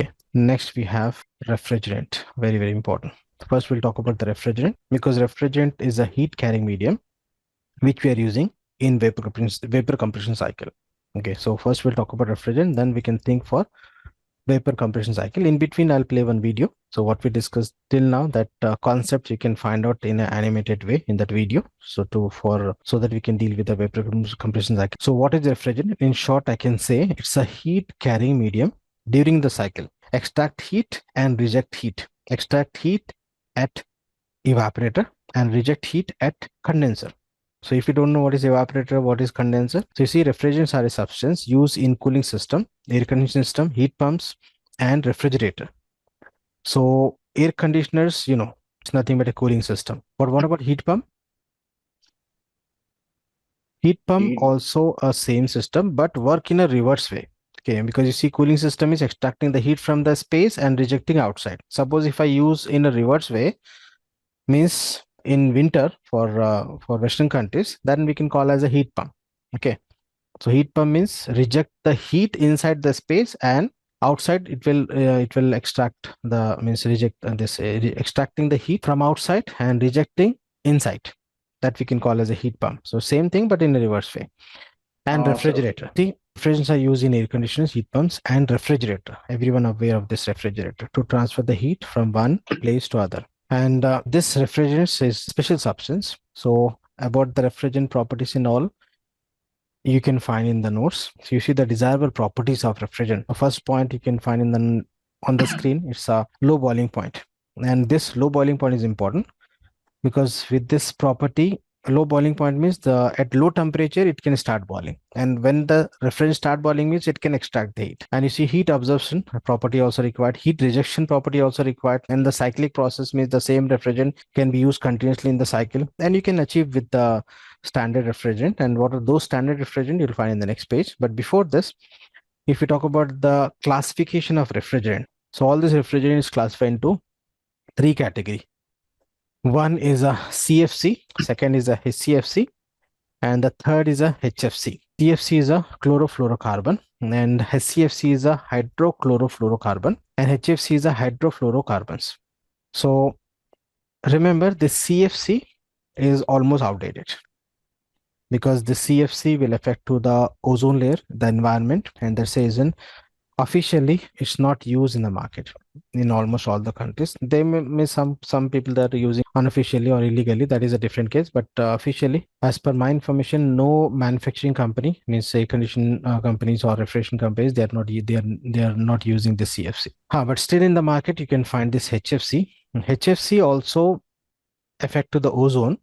A: Okay. Next we have refrigerant. Very, very important. First we'll talk about the refrigerant, because refrigerant is a heat carrying medium which we are using in vapor compression cycle. Okay, so first we'll talk about refrigerant, then we can think for vapor compression cycle. In between, I'll play one video. So what we discussed till now, that concept you can find out in an animated way in that video. So that we can deal with the vapor compression cycle. So what is refrigerant? In short, I can say it's a heat carrying medium during the cycle. Extract heat and reject heat. Extract heat at evaporator and reject heat at condenser. So if you don't know what is evaporator, what is condenser, so you see refrigerants are a substance used in cooling system, air conditioning system, heat pumps, and refrigerator. So air conditioners, it's nothing but a cooling system. But what about heat pump? Heat pump also a same system, but work in a reverse way. Okay, because you see cooling system is extracting the heat from the space and rejecting outside. Suppose if I use in a reverse way, means in winter for Western countries, then we can call as a heat pump. Okay, so heat pump means reject the heat inside the space, and outside it will extract the extracting the heat from outside and rejecting inside. That we can call as a heat pump. So same thing but in a reverse way. And refrigerator. See, refrigerants are used in air conditioners, heat pumps, and refrigerator. Everyone aware of this refrigerator to transfer the heat from one place to other. And this refrigerant is special substance. So about the refrigerant properties and all, you can find in the notes. So you see the desirable properties of refrigerant. The first point you can find on the screen, it's a low boiling point. And this low boiling point is important because with this property, low boiling point means at low temperature it can start boiling, and when the refrigerant start boiling means it can extract the heat. And you see heat absorption property also required, heat rejection property also required, and the cyclic process means the same refrigerant can be used continuously in the cycle, and you can achieve with the standard refrigerant. And what are those standard refrigerant you'll find in the next page. But before this, if we talk about the classification of refrigerant, so all this refrigerant is classified into three categories. One is a CFC, second is a HCFC, and the third is a HFC. CFC is a chlorofluorocarbon, and HCFC is a hydrochlorofluorocarbon, and HFC is a hydrofluorocarbons. So remember, the CFC is almost outdated because the CFC will affect to the ozone layer, the environment, and that's the reason officially it's not used in the market in almost all the countries. They may some people that are using unofficially or illegally, that is a different case, but officially, as per my information, no manufacturing company, means air condition companies or refrigeration companies, they are not using the CFC. But still in the market you can find this HFC. HFC also affect to the ozone.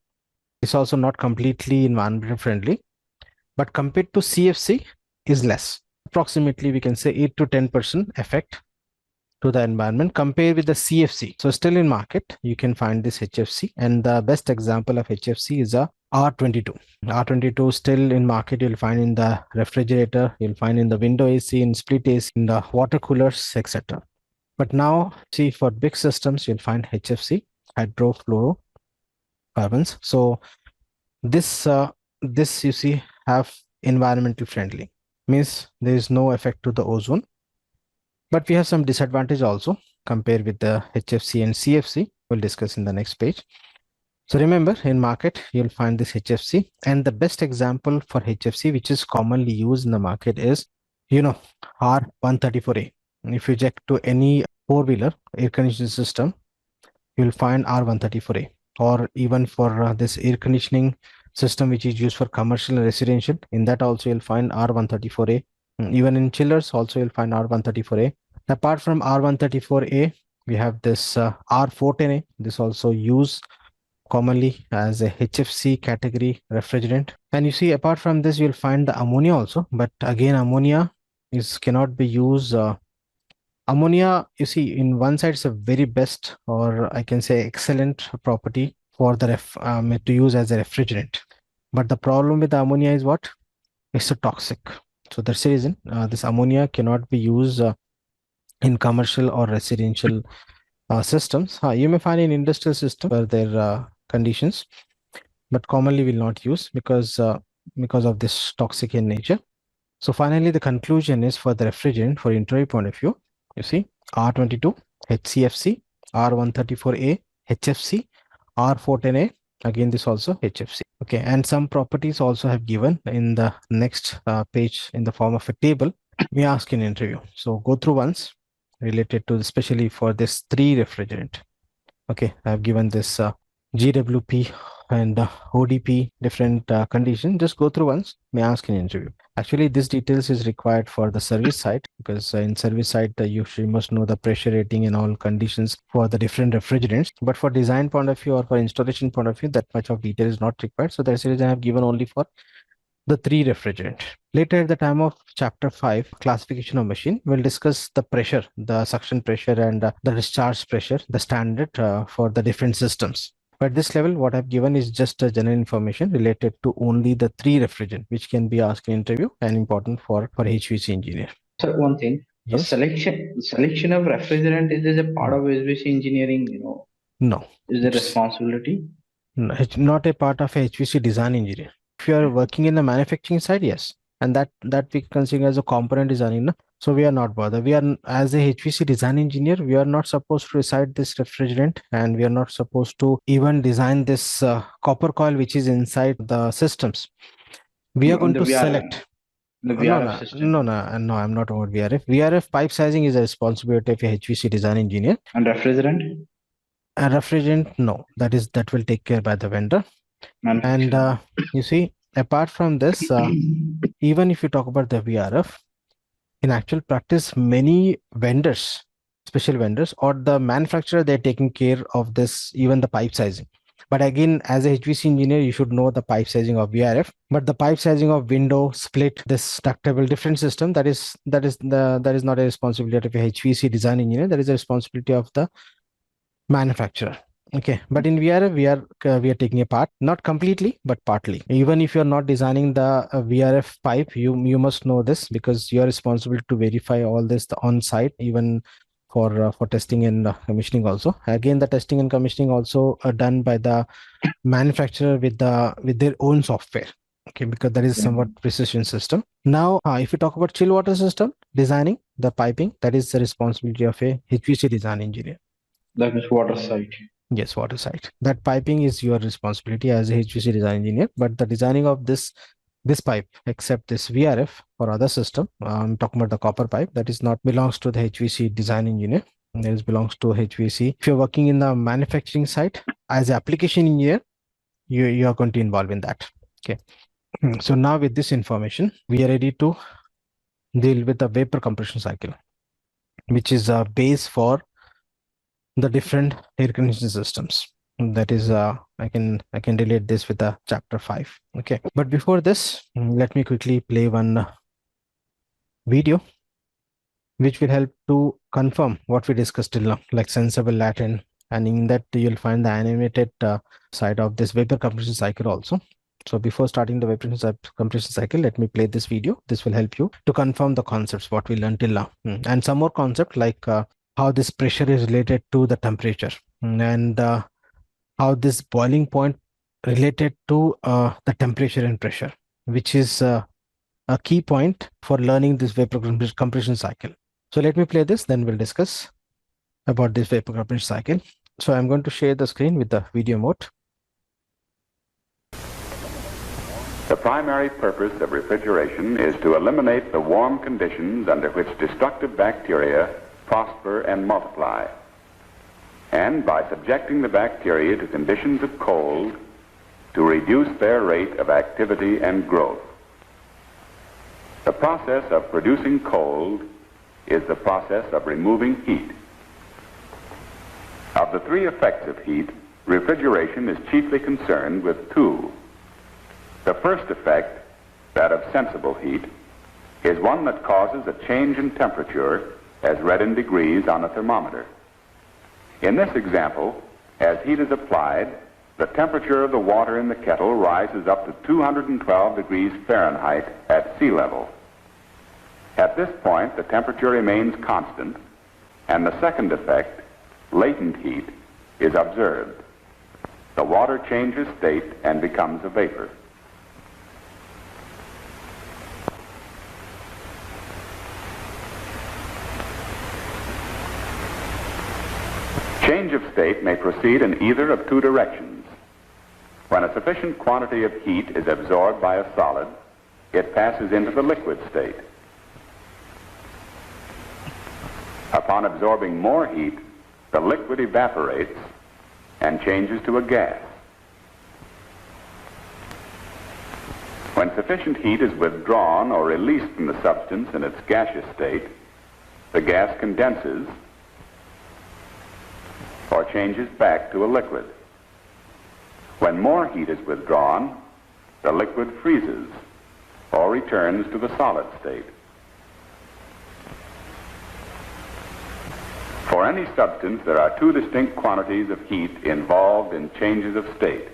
A: It's also not completely environmental friendly, but compared to CFC is less. Approximately we can say 8 to 10% effect to the environment compared with the CFC. So still in market you can find this HFC, and the best example of HFC is a R22. R22 still in market, you'll find in the refrigerator, you'll find in the window AC, in split AC, in the water coolers, etc. But now see, for big systems you'll find HFC, hydrofluorocarbons. So this you see have environmental friendly, means there is no effect to the ozone, but we have some disadvantage also compared with the HFC and CFC. We'll discuss in the next page. So remember, in market you'll find this HFC, and the best example for HFC which is commonly used in the market is R134A. If you check to any four-wheeler air conditioning system, you'll find R134A, or even for this air conditioning system which is used for commercial and residential, in that also you'll find R134A. Even in chillers also you'll find R134A. Apart from R134A, we have this R410A. This also used commonly as a HFC category refrigerant. And you see, apart from this, you'll find the ammonia also, but again ammonia cannot be used. Ammonia, you see, in one side it's a very best, or I can say excellent property for the to use as a refrigerant. But the problem with the ammonia is what? It's a toxic. So that's the reason this ammonia cannot be used in commercial or residential systems. You may find in industrial system where their conditions, but commonly will not use because of this toxic in nature. So finally, the conclusion is for the refrigerant, for interview point of view, you see R22, HCFC, R134A, HFC, R410A, again this also HFC. Okay, and some properties also have given in the next page in the form of a table. We ask in interview. So go through once related to, especially for this three refrigerant. Okay, I have given this GWP and ODP different condition. Just go through once, may ask in interview. Actually, this details is required for the service side, because in service side you must know the pressure rating and all conditions for the different refrigerants. But for design point of view or for installation point of view, that much of detail is not required. So that's the reason I have given only for the three refrigerant. Later at the time of chapter 5, classification of machine, we'll discuss the pressure, the suction pressure and the discharge pressure, the standard for the different systems. But at this level, what I've given is just a general information related to only the three refrigerant, which can be asked in interview and important for HVAC engineer.
B: So one thing,
A: Yes.
B: selection of refrigerant is a part of HVAC engineering,
A: No.
B: Is the responsibility?
A: No, it's not a part of HVAC design engineer. If you are working in the manufacturing side, yes, and that we consider as a component designing. No? So we are not bothered. We are, as a HVAC design engineer, we are not supposed to decide this refrigerant, and we are not supposed to even design this copper coil which is inside the systems. We are going to select.
B: The VRF system.
A: No, I'm not about VRF. VRF pipe sizing is a responsibility of a HVAC design engineer.
B: And refrigerant?
A: A refrigerant, no, that will take care by the vendor. And you see, apart from this, even if you talk about the VRF, in actual practice, many vendors, special vendors, or the manufacturer, they're taking care of this, even the pipe sizing. But again, as a HVC engineer, you should know the pipe sizing of VRF. But the pipe sizing of window, split, this ductable different system, that is not a responsibility of a HVC design engineer. That is a responsibility of the manufacturer. Okay, but in VRF, we are taking a part, not completely, but partly. Even if you're not designing the VRF pipe, you must know this, because you are responsible to verify all this on site, even for testing and commissioning also. Again, the testing and commissioning also are done by the manufacturer with their own software. Okay, because that is somewhat precision system. Now, if you talk about chill water system designing the piping, that is the responsibility of a HVC design engineer.
B: That is water side.
A: Yes, water side. That piping is your responsibility as a HVC design engineer, but the designing of this pipe, except this VRF or other system, I'm talking about the copper pipe, that is not belongs to the HVC design engineer. This belongs to HVC. If you're working in the manufacturing side as an application engineer, you are going to involve in that. Okay. So now with this information, we are ready to deal with the vapor compression cycle, which is a base for the different air conditioning systems. That is I can relate this with the chapter 5. Okay, but before this, let me quickly play one video which will help to confirm what we discussed till now, like sensible Latin, and in that you'll find the animated side of this vapor compression cycle also. So before starting the vapor compression cycle, let me play this video. This will help you to confirm the concepts what we learned till now, and some more concept like how this pressure is related to the temperature, and how this boiling point related to the temperature and pressure, which is a key point for learning this vapor compression cycle. So let me play this, then we'll discuss about this vapor compression cycle. So I'm going to share the screen with the video mode.
H: The primary purpose of refrigeration is to eliminate the warm conditions under which destructive bacteria prosper and multiply, and by subjecting the bacteria to conditions of cold to reduce their rate of activity and growth. The process of producing cold is the process of removing heat. Of the three effects of heat, refrigeration is chiefly concerned with two. The first effect, that of sensible heat, is one that causes a change in temperature as read in degrees on a thermometer. In this example, as heat is applied, the temperature of the water in the kettle rises up to 212 degrees Fahrenheit at sea level. At this point, the temperature remains constant, and the second effect, latent heat, is observed. The water changes state and becomes a vapor. Change of state may proceed in either of two directions. When a sufficient quantity of heat is absorbed by a solid, it passes into the liquid state. Upon absorbing more heat, the liquid evaporates and changes to a gas. When sufficient heat is withdrawn or released from the substance in its gaseous state, the gas condenses or changes back to a liquid. When more heat is withdrawn, the liquid freezes or returns to the solid state. For any substance, there are two distinct quantities of heat involved in changes of state.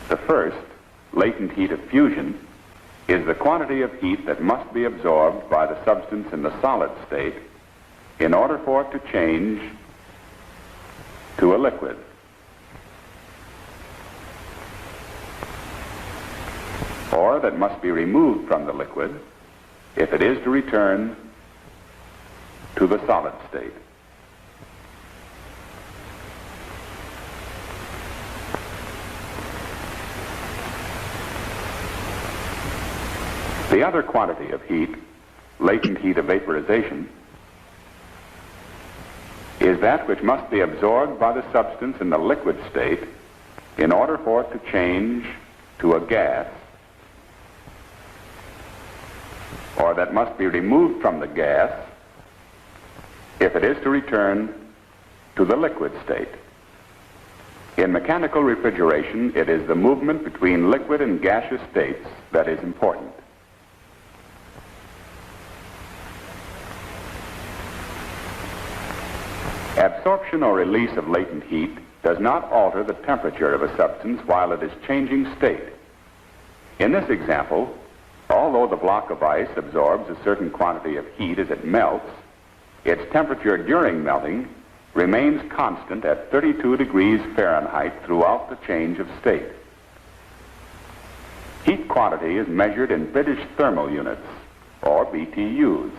H: The first, latent heat of fusion, is the quantity of heat that must be absorbed by the substance in the solid state in order for it to change to a liquid. Or that must be removed from the liquid if it is to return to the solid state. The other quantity of heat, latent heat of vaporization, is that which must be absorbed by the substance in the liquid state in order for it to change to a gas, or that must be removed from the gas if it is to return to the liquid state. In mechanical refrigeration, it is the movement between liquid and gaseous states that is important. Absorption or release of latent heat does not alter the temperature of a substance while it is changing state. In this example, although the block of ice absorbs a certain quantity of heat as it melts, its temperature during melting remains constant at 32 degrees Fahrenheit throughout the change of state. Heat quantity is measured in British thermal units, or BTUs.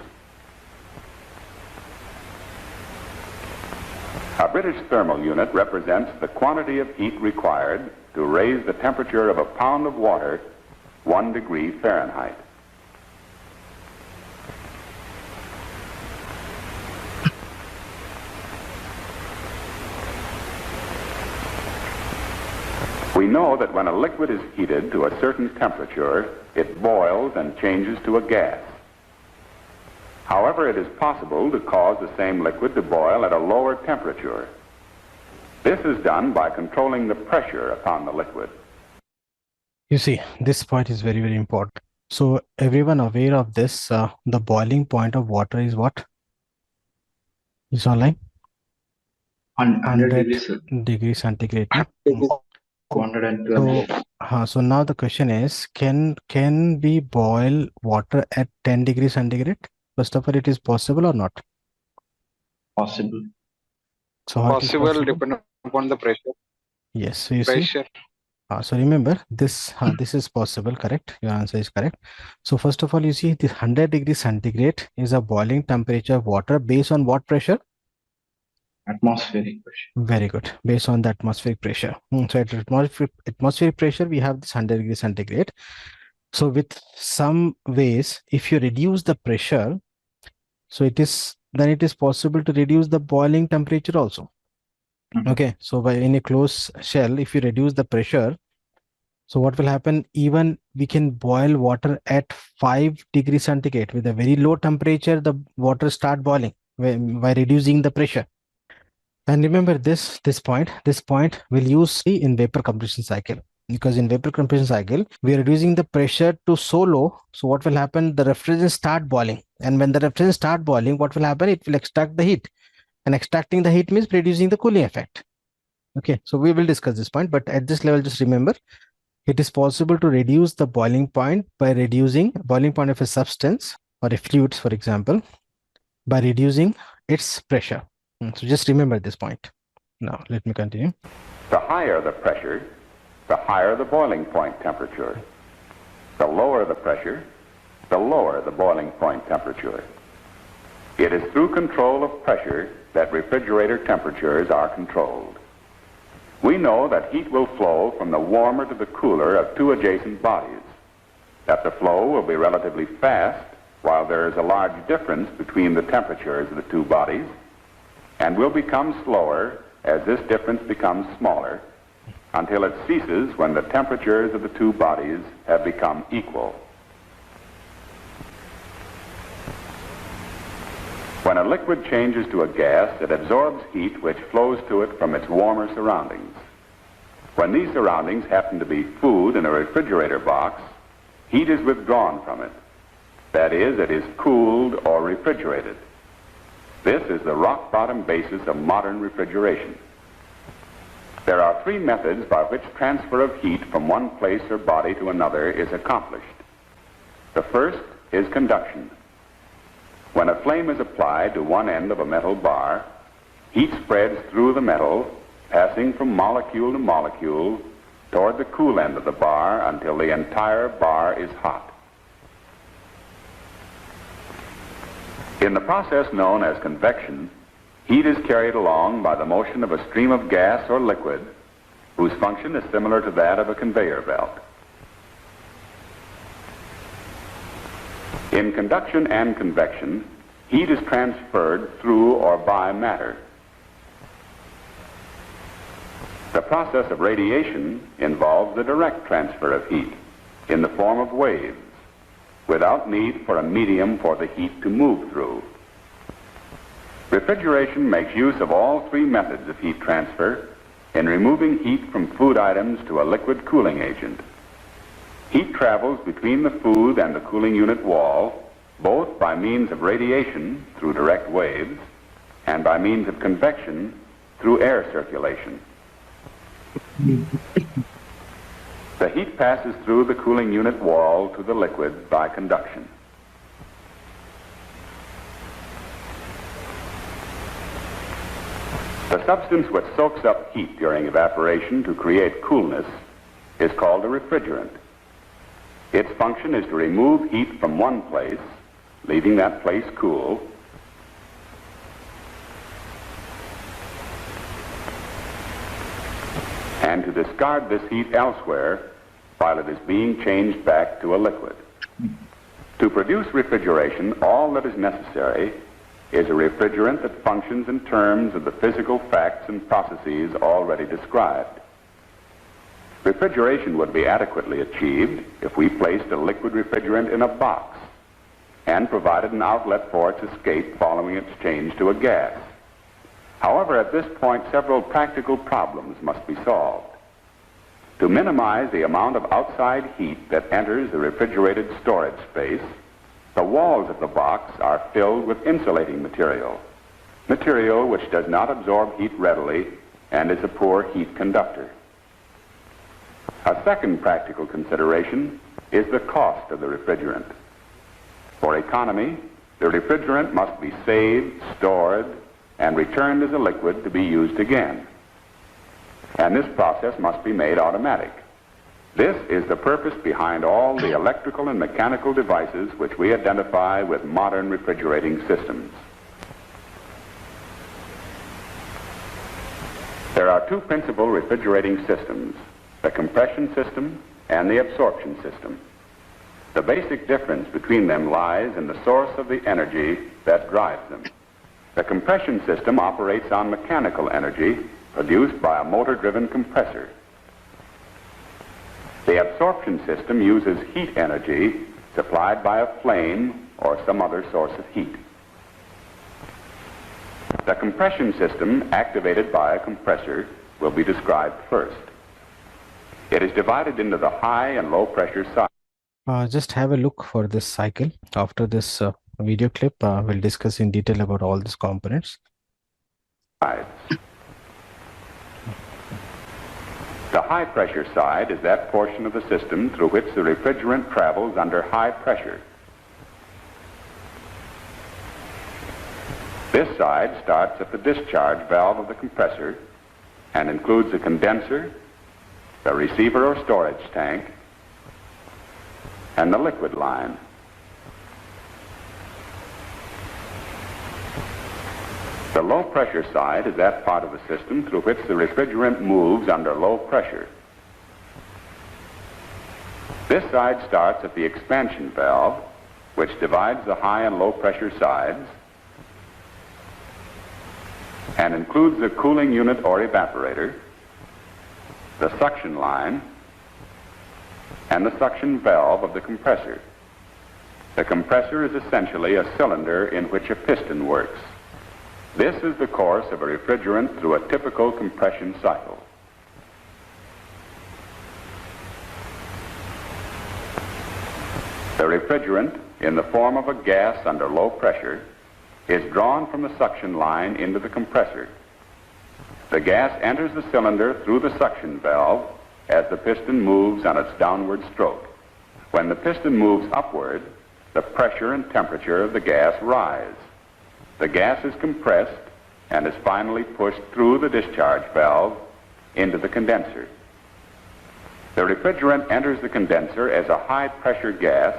H: A British thermal unit represents the quantity of heat required to raise the temperature of a pound of water 1 degree Fahrenheit. We know that when a liquid is heated to a certain temperature, it boils and changes to a gas. However, it is possible to cause the same liquid to boil at a lower temperature. This is done by controlling the pressure upon the liquid.
A: You see, this point is very, very important. So everyone aware of this, the boiling point of water is what? Is online?
B: 100 degrees,
A: degrees centigrade. No?
B: 212.
A: So now the question is, can we boil water at 10 degrees centigrade? First of all, it is possible or not?
B: Possible.
A: So how it is
F: Possible
A: possible?
F: depending upon the pressure.
A: Yes. So you see,
F: Pressure.
A: so remember this is possible, correct? Your answer is correct. So first of all, you see the 100 degrees centigrade is a boiling temperature of water based on what pressure?
B: Atmospheric pressure.
A: Very good. Based on the atmospheric pressure. So at atmospheric pressure, we have this 100 degrees centigrade. So with some ways, if you reduce the pressure, so it is possible to reduce the boiling temperature also. Okay, so by in a closed shell, if you reduce the pressure, so what will happen? Even we can boil water at 5 degrees centigrade with a very low temperature. The water start boiling by reducing the pressure. And remember this point we'll use in vapor compression cycle, because in vapor compression cycle we are reducing the pressure to so low. So what will happen? The refrigerant start boiling, and when the refrigerant start boiling, what will happen? It will extract the heat, and extracting the heat means producing the cooling effect. Okay, so we will discuss this point, but at this level, just remember it is possible to reduce the boiling point by reducing boiling point of a substance or a fluid, for example, by reducing its pressure. So just remember this point. Now let me continue.
H: The higher the pressure, the higher the boiling point temperature. The lower the pressure, the lower the boiling point temperature. It is through control of pressure that refrigerator temperatures are controlled. We know that heat will flow from the warmer to the cooler of two adjacent bodies, that the flow will be relatively fast while there is a large difference between the temperatures of the two bodies, and will become slower as this difference becomes smaller until it ceases when the temperatures of the two bodies have become equal. When a liquid changes to a gas, it absorbs heat which flows to it from its warmer surroundings. When these surroundings happen to be food in a refrigerator box, heat is withdrawn from it. That is, it is cooled or refrigerated. This is the rock-bottom basis of modern refrigeration. There are three methods by which transfer of heat from one place or body to another is accomplished. The first is conduction. When a flame is applied to one end of a metal bar, heat spreads through the metal, passing from molecule to molecule toward the cool end of the bar until the entire bar is hot. In the process known as convection, heat is carried along by the motion of a stream of gas or liquid whose function is similar to that of a conveyor belt. In conduction and convection, heat is transferred through or by matter. The process of radiation involves the direct transfer of heat in the form of waves, without need for a medium for the heat to move through. Refrigeration makes use of all three methods of heat transfer in removing heat from food items to a liquid cooling agent. Heat travels between the food and the cooling unit wall, both by means of radiation through direct waves and by means of convection through air circulation. The heat passes through the cooling unit wall to the liquid by conduction. The substance which soaks up heat during evaporation to create coolness is called a refrigerant. Its function is to remove heat from one place, leaving that place cool, and to discard this heat elsewhere while it is being changed back to a liquid. To produce refrigeration, all that is necessary is a refrigerant that functions in terms of the physical facts and processes already described. Refrigeration would be adequately achieved if we placed a liquid refrigerant in a box and provided an outlet for its escape following its change to a gas. However, at this point, several practical problems must be solved. To minimize the amount of outside heat that enters the refrigerated storage space, the walls of the box are filled with insulating material which does not absorb heat readily and is a poor heat conductor. A second practical consideration is the cost of the refrigerant. For economy, the refrigerant must be saved, stored, and returned as a liquid to be used again. And this process must be made automatic. This is the purpose behind all the electrical and mechanical devices which we identify with modern refrigerating systems. There are two principal refrigerating systems, the compression system and the absorption system. The basic difference between them lies in the source of the energy that drives them. The compression system operates on mechanical energy produced by a motor-driven compressor. The absorption system uses heat energy supplied by a flame or some other source of heat. The compression system, activated by a compressor, will be described first. It is divided into the high and low pressure side.
A: Just have a look for this cycle. After this video clip, we'll discuss in detail about all these components.
H: The high pressure side is that portion of the system through which the refrigerant travels under high pressure. This side starts at the discharge valve of the compressor and includes a condenser, the receiver or storage tank, and the liquid line. The low pressure side is that part of the system through which the refrigerant moves under low pressure. This side starts at the expansion valve, which divides the high and low pressure sides and includes the cooling unit or evaporator, the suction line, and the suction valve of the compressor. The compressor is essentially a cylinder in which a piston works. This is the course of a refrigerant through a typical compression cycle. The refrigerant, in the form of a gas under low pressure, is drawn from the suction line into the compressor. The gas enters the cylinder through the suction valve as the piston moves on its downward stroke. When the piston moves upward, the pressure and temperature of the gas rise. The gas is compressed and is finally pushed through the discharge valve into the condenser. The refrigerant enters the condenser as a high-pressure gas,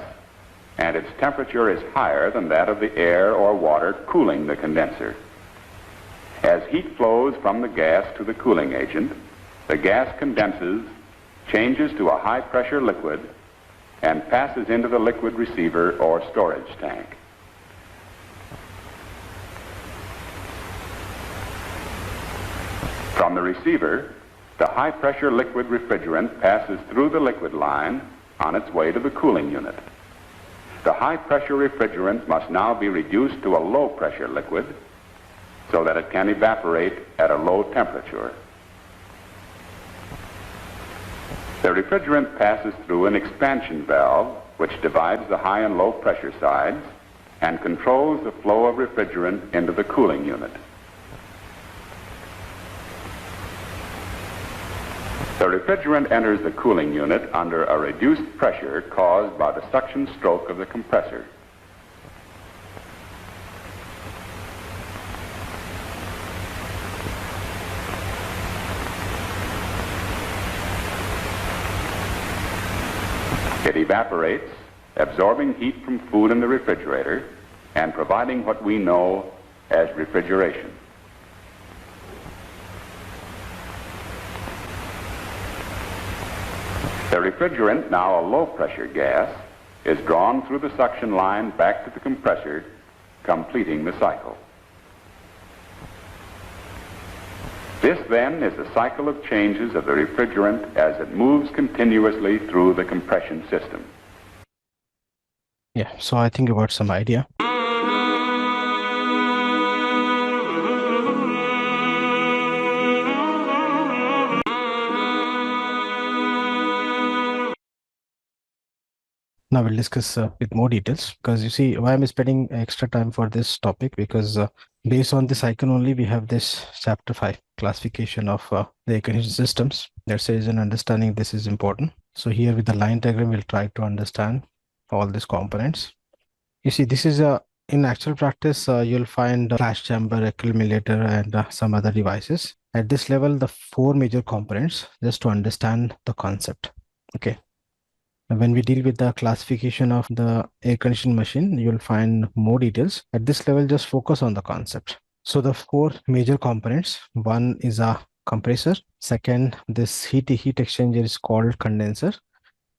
H: and its temperature is higher than that of the air or water cooling the condenser. As heat flows from the gas to the cooling agent, the gas condenses, changes to a high-pressure liquid, and passes into the liquid receiver or storage tank. From the receiver, the high-pressure liquid refrigerant passes through the liquid line on its way to the cooling unit. The high-pressure refrigerant must now be reduced to a low-pressure liquid so that it can evaporate at a low temperature. The refrigerant passes through an expansion valve which divides the high and low pressure sides and controls the flow of refrigerant into the cooling unit. The refrigerant enters the cooling unit under a reduced pressure caused by the suction stroke of the compressor. It evaporates, absorbing heat from food in the refrigerator and providing what we know as refrigeration. The refrigerant, now a low-pressure gas, is drawn through the suction line back to the compressor, completing the cycle. This, then, is the cycle of changes of the refrigerant as it moves continuously through the compression system.
A: Yeah, so I think you got some idea. Now we'll discuss with more details, because you see why I'm spending extra time for this topic, because based on this icon only we have this chapter 5 classification of the air conditioning systems. That says an understanding this is important. So here with the line diagram we'll try to understand all these components. You see, this is in actual practice you'll find flash chamber, accumulator, and some other devices. At this level, the 4 major components, just to understand the concept. Okay. When we deal with the classification of the air conditioning machine, you'll find more details. At this level, just focus on the concept. So the 4 major components, one is a compressor. Second, this heat exchanger is called condenser.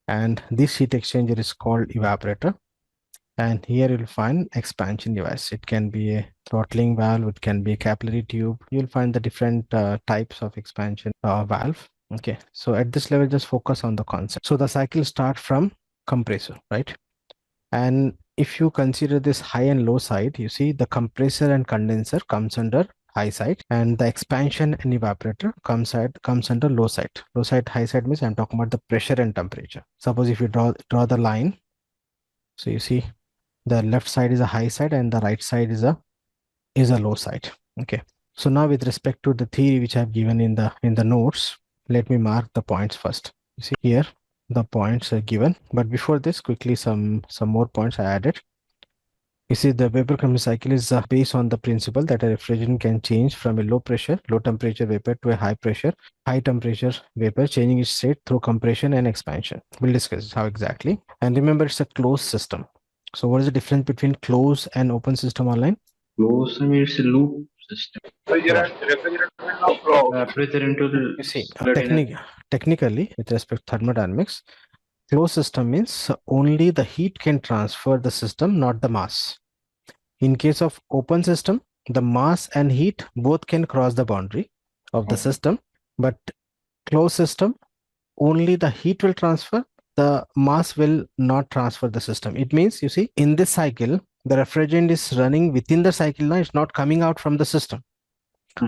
A: And this heat exchanger is called evaporator. And here you'll find expansion device. It can be a throttling valve. It can be a capillary tube. You'll find the different types of expansion valve. Okay, so at this level, just focus on the concept. So the cycle starts from compressor, right? And if you consider this high and low side, you see the compressor and condenser comes under high side, and the expansion and evaporator comes under low side. Low side, high side means I'm talking about the pressure and temperature. Suppose if you draw the line, so you see the left side is a high side and the right side is a low side. Okay, so now with respect to the theory which I've given in the notes, let me mark the points first. You see here the points are given, but before this, quickly some more points I added. You see the vapor compression cycle is based on the principle that a refrigerant can change from a low temperature vapor to a high temperature vapor, changing its state through compression and expansion. We'll discuss how exactly. And remember, it's a closed system. So what is the difference between closed and open system online?
B: Closed, I mean, it's a loop system.
F: Refrigerant will not flow.
B: Refrigerant will
A: You see,
B: flood in
A: technically, with respect to thermodynamics, closed system means only the heat can transfer the system, not the mass. In case of open system, the mass and heat both can cross the boundary of the system, but closed system, only the heat will transfer, the mass will not transfer the system. It means, you see, in this cycle, the refrigerant is running within the cycle line, it's not coming out from the system.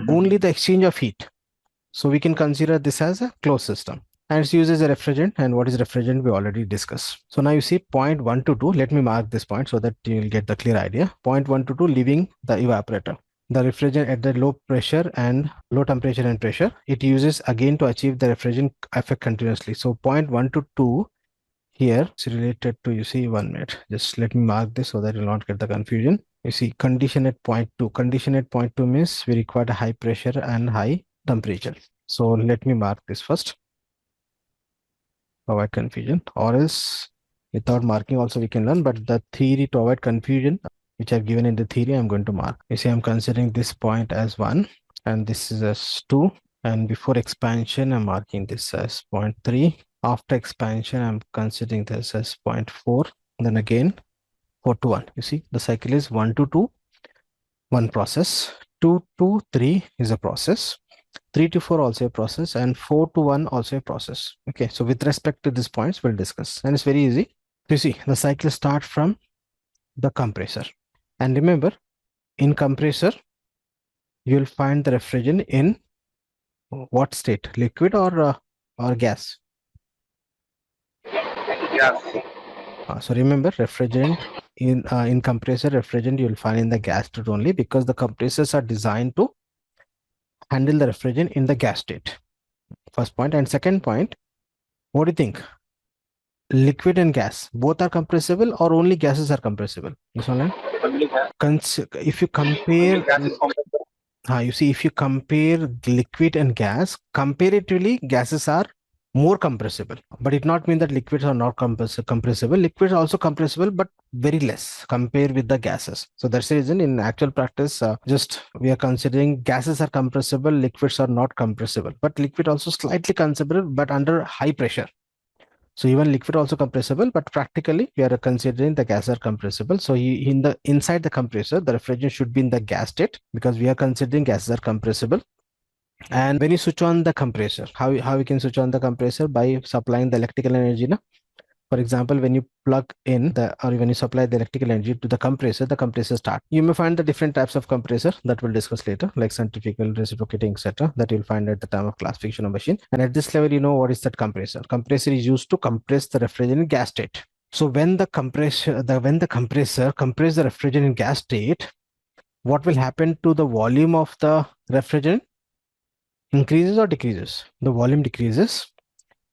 A: Only the exchange of heat. So we can consider this as a closed system. And it's used as a refrigerant. And what is refrigerant? We already discussed. So now you see point 1 to 2. Let me mark this point so that you will get the clear idea. Point 1 to 2, leaving the evaporator. The refrigerant at the low pressure and low temperature and pressure, it uses again to achieve the refrigerant effect continuously. So point 1 to 2 here is related to, you see, 1 minute. Just let me mark this so that you will not get the confusion. You see condition at point 2. Condition at point 2 means we require a high pressure and high temperature. So let me mark this first. Avoid confusion, or else without marking also we can learn, but the theory to avoid confusion which I've given in the theory, I'm going to mark. You see, I'm considering this point as 1 and this is as 2, and before expansion I'm marking this as 0.3. After expansion I'm considering this as 0.4, then again 4 to 1. You see the cycle is 1 to 2, one process, 2 to 3 is a process, 3 to 4 also a process, and 4 to 1 also a process. Okay, so with respect to these points we'll discuss, and it's very easy. You see the cycle starts from the compressor, and remember, in compressor you'll find the refrigerant in what state, liquid or gas?
C: gas.
A: So remember, refrigerant in compressor, refrigerant you will find in the gas state only, because the compressors are designed to handle the refrigerant in the gas state. First point. And second point, what do you think? Liquid and gas, both are compressible, or only gases are compressible? This one,
C: Only gas.
A: if you compare,
C: Only gas is compressible.
A: you see, if you compare liquid and gas, comparatively, gases are more compressible. But it not mean that liquids are not compressible. Liquids are also compressible, but very less compared with the gases. So that's the reason in actual practice, just we are considering gases are compressible, liquids are not compressible. But liquid also slightly compressible, but under high pressure. So even liquid also compressible, but practically we are considering the gas are compressible. So in the inside the compressor, the refrigerant should be in the gas state, because we are considering gases are compressible. And when you switch on the compressor, how we can switch on the compressor? By supplying the electrical energy. Na? For example, when you plug in or when you supply the electrical energy to the compressor starts. You may find the different types of compressor that we'll discuss later, like centrifugal, reciprocating, etc. that you'll find at the time of classification of machine. And at this level, you know what is that compressor. Compressor is used to compress the refrigerant in gas state. So when the compressor compresses the refrigerant in gas state, what will happen to the volume of the refrigerant? Increases or decreases? The volume decreases.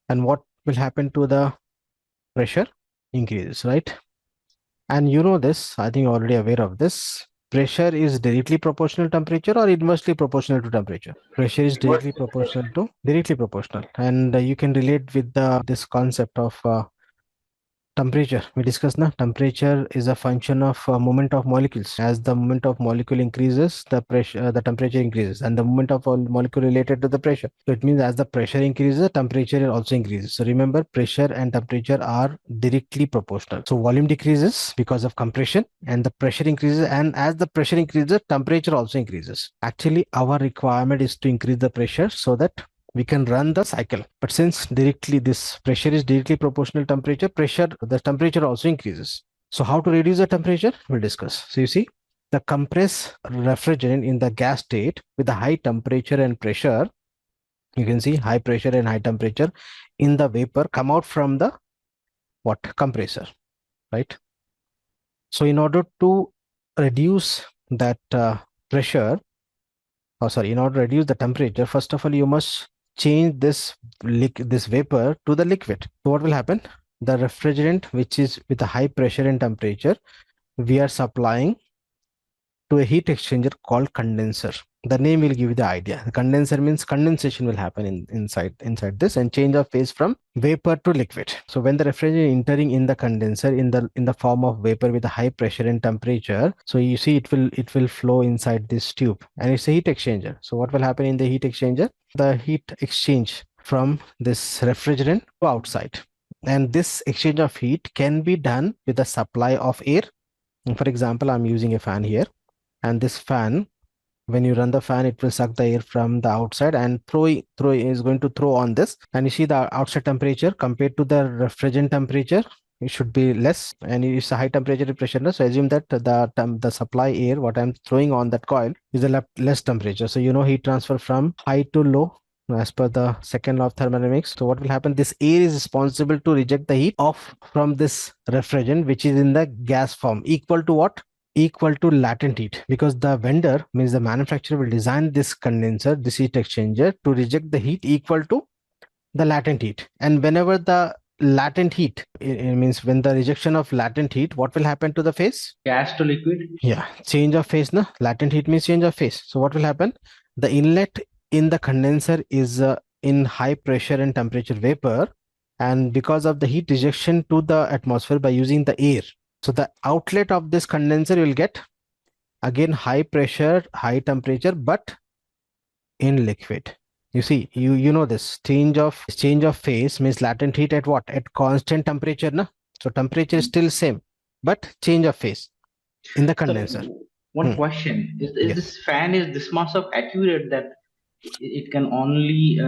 A: And what will happen to the pressure? Increases, right? And you know this, I think you're already aware of this. Pressure is directly proportional to temperature or inversely proportional to temperature? Pressure is directly proportional. And you can relate with this concept of temperature. We discussed now, temperature is a function of movement of molecules. As the movement of molecule increases, the pressure, the temperature increases, and the movement of all molecule related to the pressure. So it means as the pressure increases, the temperature also increases. So remember, pressure and temperature are directly proportional. So volume decreases because of compression, and the pressure increases. And as the pressure increases, temperature also increases. Actually, our requirement is to increase the pressure so that we can run the cycle. But since this pressure is directly proportional to temperature, the temperature also increases. So how to reduce the temperature? We'll discuss. So you see, the compressed refrigerant in the gas state with the high temperature and pressure, you can see high pressure and high temperature in the vapor come out from the compressor, right? So in order to reduce that pressure, in order to reduce the temperature, first of all, you must change this vapor to the liquid. So what will happen? The refrigerant, which is with a high pressure and temperature, we are supplying to a heat exchanger called condenser. The name will give you the idea. The condenser means condensation will happen inside this, and change of phase from vapor to liquid. So when the refrigerant entering in the condenser in the form of vapor with a high pressure and temperature, so you see it will flow inside this tube, and it's a heat exchanger. So what will happen in the heat exchanger? The heat exchange from this refrigerant to outside, and this exchange of heat can be done with the supply of air. For example, I'm using a fan here, and this fan, when you run the fan, it will suck the air from the outside and is going to throw on this. And you see the outside temperature compared to the refrigerant temperature, it should be less, and it's a high temperature pressure. So assume that the supply air, what I'm throwing on that coil, is a less temperature. So you know, heat transfer from high to low as per the second law of thermodynamics. So what will happen? This air is responsible to reject the heat off from this refrigerant, which is in the gas form, equal to what? Equal to latent heat, because the vendor, means the manufacturer, will design this condenser, this heat exchanger, to reject the heat equal to the latent heat. And whenever the latent heat, it means when the rejection of latent heat, what will happen to the phase?
B: Gas to liquid.
A: Yeah, change of phase. Na? Latent heat means change of phase. So what will happen? The inlet in the condenser is in high pressure and temperature vapor, and because of the heat rejection to the atmosphere by using the air, so the outlet of this condenser will get again high pressure, high temperature, but in liquid. You see, you know this change of phase means latent heat at what? At constant temperature, na? So temperature is still same, but change of phase in the condenser.
B: So, one question is
A: Yes.
B: this fan is this much of accurate that it can only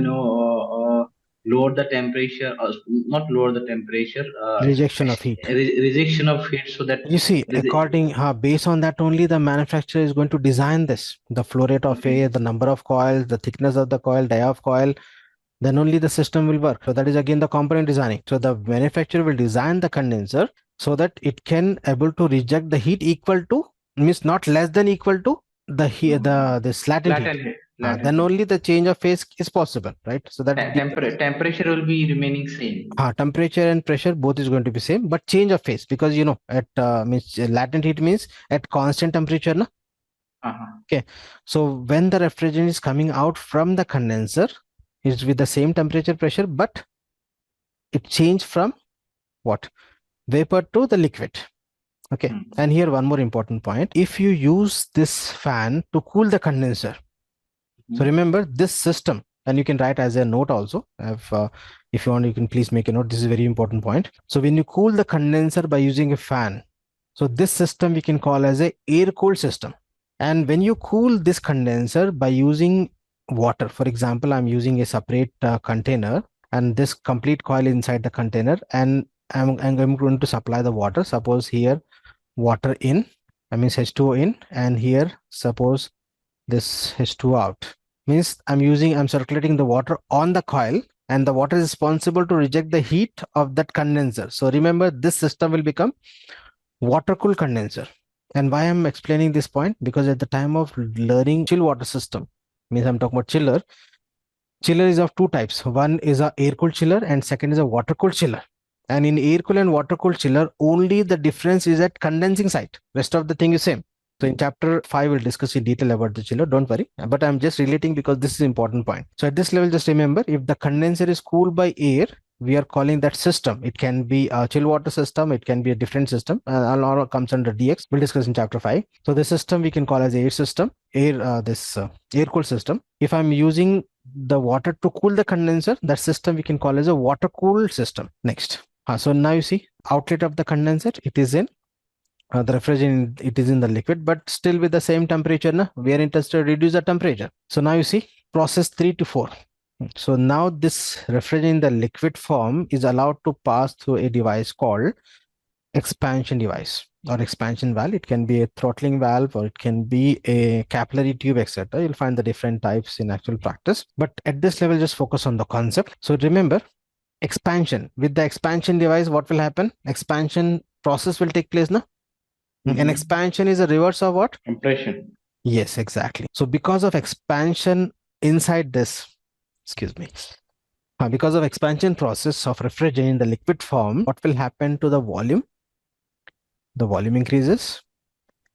B: lower the temperature, or not lower the temperature,
A: Rejection of heat.
B: Rejection of heat, so that
A: You see, according based on that only, the manufacturer is going to design this, the flow rate of air, the number of coils, the thickness of the coil, dia of coil, then only the system will work. So that is again the component designing. So the manufacturer will design the condenser so that it can able to reject the heat equal to, means not less than equal to the this latent heat.
B: Latent heat.
A: Then only the change of phase is possible, right? So that
B: Temperature will be remaining same.
A: temperature and pressure both is going to be same, but change of phase, because you know at means latent heat means at constant temperature, na? Okay, so when the refrigerant is coming out from the condenser, it's with the same temperature pressure, but it changed from what, vapor to the liquid. Okay, and here one more important point: if you use this fan to cool the condenser, so remember this system, and you can write as a note also. If you want, you can please make a note. This is a very important point. So when you cool the condenser by using a fan, so this system we can call as a air cooled system. And when you cool this condenser by using water, for example, I'm using a separate container, and this complete coil inside the container, and I'm going to supply the water. Suppose here water in, I mean H2O in, and here suppose this H2O out. Means I'm circulating the water on the coil, and the water is responsible to reject the heat of that condenser. So remember, this system will become water cooled condenser. And why I'm explaining this point? Because at the time of learning chill water system, means I'm talking about chiller. Chiller is of two types. One is a air cooled chiller, and second is a water cooled chiller. And in air cooled and water cooled chiller, only the difference is at condensing site. Rest of the thing is same. So in chapter 5, we'll discuss in detail about the chiller. Don't worry. But I'm just relating because this is an important point. So at this level, just remember, if the condenser is cooled by air, we are calling that system. It can be a chill water system. It can be a different system. All comes under DX. We'll discuss in chapter 5. So the system we can call as air system, air cooled system. If I'm using the water to cool the condenser, that system we can call as a water cooled system. Next. So now you see outlet of the condenser, it is in the refrigerant, it is in the liquid, but still with the same temperature. We are interested to reduce the temperature. So now you see process 3 to 4. So now this refrigerant in the liquid form is allowed to pass through a device called expansion device or expansion valve. It can be a throttling valve, or it can be a capillary tube, etc. You'll find the different types in actual practice. But at this level, just focus on the concept. So remember, expansion. With the expansion device, what will happen? Expansion process will take place, na? And expansion is a reverse of what?
B: Compression.
A: Yes, exactly. So because of expansion inside this, excuse me, because of expansion process of refrigerant in the liquid form, what will happen to the volume? The volume increases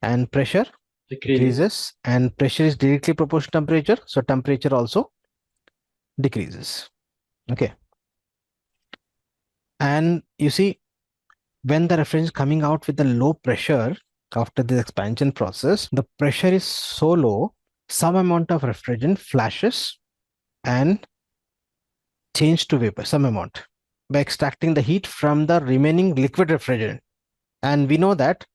A: and pressure decreases, and pressure is directly proportional to temperature. So temperature also decreases. Okay. And you see, when the refrigerant is coming out with the low pressure after the expansion process, the pressure is so low, some amount of refrigerant flashes and change to vapor, some amount, by extracting the heat from the remaining liquid refrigerant. And we know that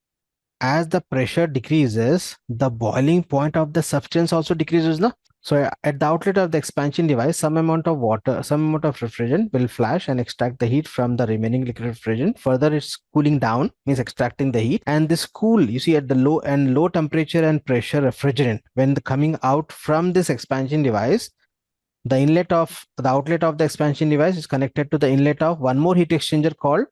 A: as the pressure decreases, the boiling point of the substance also decreases, no? So at the outlet of the expansion device, some amount of water, some amount of refrigerant will flash and extract the heat from the remaining liquid refrigerant. Further, it's cooling down, means extracting the heat. And this cool, you see, at the low temperature and pressure refrigerant, when coming out from this expansion device, the outlet of the expansion device is connected to the inlet of one more heat exchanger called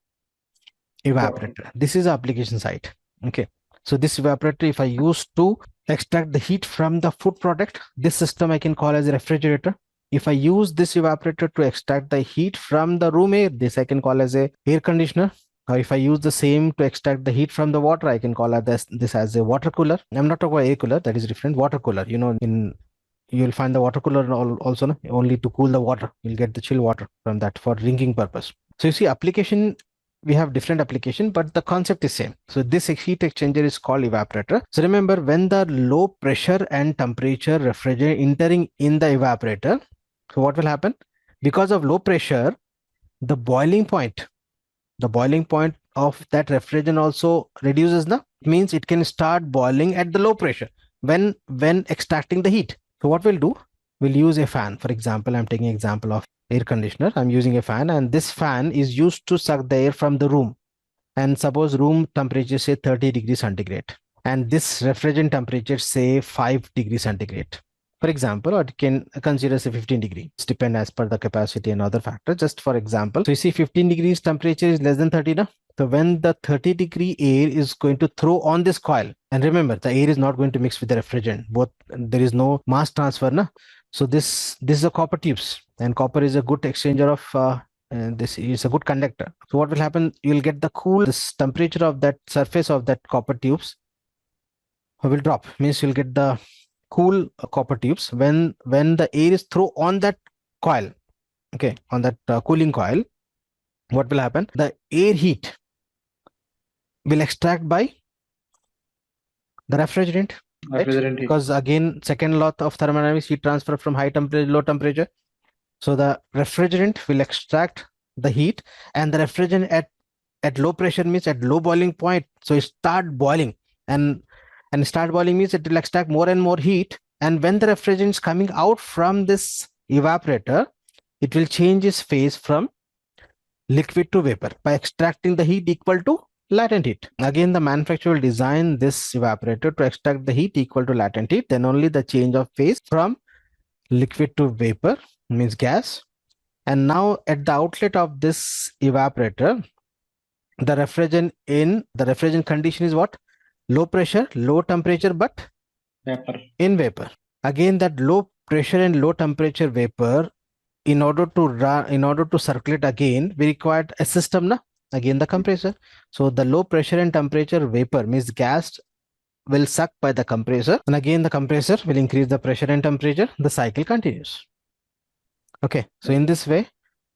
A: evaporator. This is the application site. Okay. So this evaporator, if I use to extract the heat from the food product, this system I can call as a refrigerator. If I use this evaporator to extract the heat from the room air, this I can call as a air conditioner. Or if I use the same to extract the heat from the water, I can call this as a water cooler. I'm not talking about air cooler, that is different. Water cooler, you know, you'll find the water cooler also, no? Only to cool the water. You'll get the chill water from that for drinking purpose. So you see, application, we have different application, but the concept is same. So this heat exchanger is called evaporator. So remember, when the low pressure and temperature refrigerant entering in the evaporator, so what will happen? Because of low pressure, the boiling point of that refrigerant also reduces, na? It means it can start boiling at the low pressure when extracting the heat. So what we'll do, we'll use a fan. For example, I'm taking example of air conditioner. I'm using a fan, and this fan is used to suck the air from the room. And suppose room temperature say 30 degrees centigrade, and this refrigerant temperature say 5 degrees centigrade. For example, or it can consider say 15 degrees. It's depend as per the capacity and other factors. Just for example, so you see 15 degrees temperature is less than 30 now. So when the 30-degree air is going to throw on this coil, and remember the air is not going to mix with the refrigerant. Both there is no mass transfer, na. So this is a copper tubes, and copper is a good exchanger of and this is a good conductor. So what will happen? You'll get the cool this temperature of that surface of that copper tubes will drop. Means you'll get the cool copper tubes when the air is thrown on that coil. Okay, on that cooling coil, what will happen? The air heat will extract by the refrigerant. Right?
B: Refrigerant heat.
A: Because again, second law of thermodynamics, heat transfer from high temperature, low temperature. So the refrigerant will extract the heat, and the refrigerant at low pressure means at low boiling point. So it start boiling, and start boiling means it will extract more and more heat. And when the refrigerant is coming out from this evaporator, it will change its phase from liquid to vapor by extracting the heat equal to latent heat. Again, the manufacturer will design this evaporator to extract the heat equal to latent heat. Then only the change of phase from liquid to vapor means gas. And now at the outlet of this evaporator, the refrigerant condition is what? Low pressure, low temperature, but
B: Vapor.
A: in vapor. Again, that low pressure and low temperature vapor, in order to circulate again, we required a system, na? Again the compressor. So the low pressure and temperature vapor means gas will suck by the compressor, and again the compressor will increase the pressure and temperature. The cycle continues. Okay, so in this way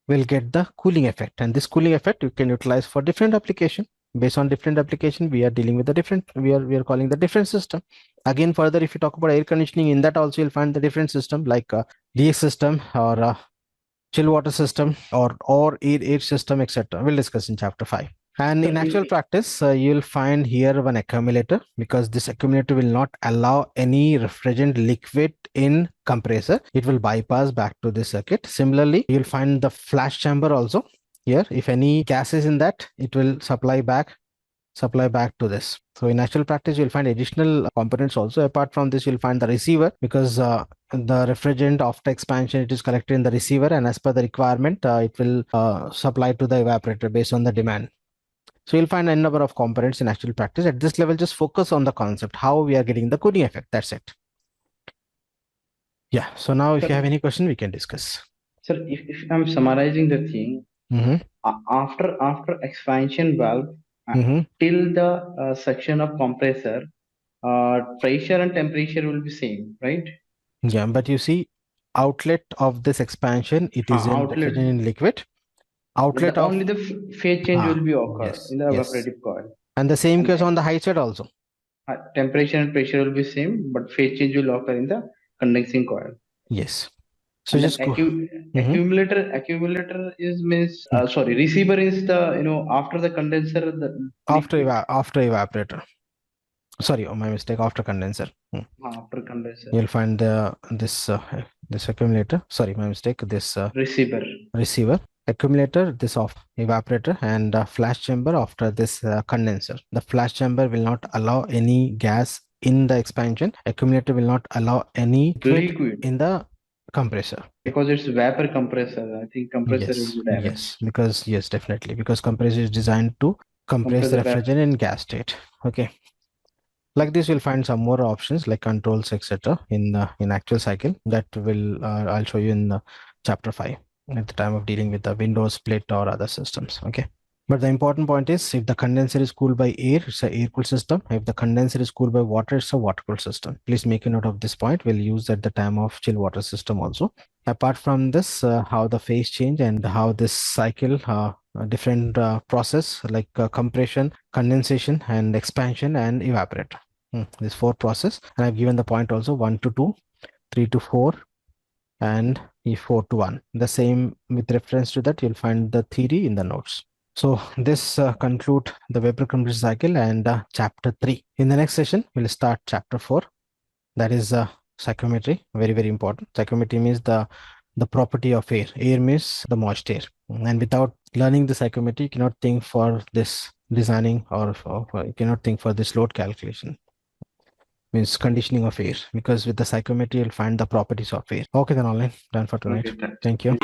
A: we'll get the cooling effect, and this cooling effect you can utilize for different application. Based on different application, we are dealing with the different, we are calling the different system. Again, further, if you talk about air conditioning, in that also you'll find the different system like DX system or chill water system or air system, etc. We'll discuss in chapter 5. And in actual practice, you'll find here one accumulator, because this accumulator will not allow any refrigerant liquid in compressor. It will bypass back to the circuit. Similarly, you'll find the flash chamber also here. If any gas is in that, it will supply back to this. So in actual practice, you'll find additional components also. Apart from this, you'll find the receiver, because the refrigerant after expansion, it is collected in the receiver, and as per the requirement, it will supply to the evaporator based on the demand. So you'll find a number of components in actual practice. At this level, just focus on the concept, how we are getting the cooling effect. That's it. Yeah. So now if you have any question, we can discuss.
B: Sir, if I'm summarizing the thing, after expansion valve till the section of compressor, pressure and temperature will be same, right?
A: Yeah, but you see, outlet of this expansion, it is in
B: outlet.
A: refrigerant liquid. Outlet of
B: only the phase change will be occur
A: yes,
B: in the
A: yes.
B: evaporative coil.
A: And the same case on the high side also.
B: Temperature and pressure will be same, but phase change will occur in the condensing coil.
A: Yes. So
B: And
A: just go.
B: Accumulator is means sorry, receiver is the after the condenser, the
A: after evaporator. Sorry, my mistake. After condenser.
B: after condenser.
A: You'll find this accumulator. Sorry, my mistake. This receiver. Accumulator, this of evaporator, and flash chamber after this condenser. The flash chamber will not allow any gas in the expansion. Accumulator will not allow any liquid in the compressor.
B: Because it's vapor compressor. I think compressor will be damaged.
A: Yes, because yes, definitely, because compressor is designed to compress the refrigerant in gas state. Okay. Like this, you'll find some more options like controls, etc. in actual cycle. That will I'll show you in chapter 5 at the time of dealing with the Windows split or other systems. Okay. But the important point is, if the condenser is cooled by air, it's an air-cooled system. If the condenser is cooled by water, it's a water-cooled system. Please make a note of this point. We'll use at the time of chill water system also. Apart from this, how the phase change and how this cycle, different process like compression, condensation, and expansion and evaporator. This 4 process, and I've given the point also 1 to 2, 3 to 4, and 4 to 1. The same with reference to that, you'll find the theory in the notes. So this conclude the vapor compression cycle and chapter 3. In the next session, we'll start chapter 4. That is psychrometry. Very, very important. Psychrometry means the property of air. Air means the moist air. And without learning the psychrometry, you cannot think for this designing or you cannot think for this load calculation. means conditioning of air, because with the psychometry you'll find the properties of air. Okay, then online, done for tonight.
B: Okay,
A: Thank you.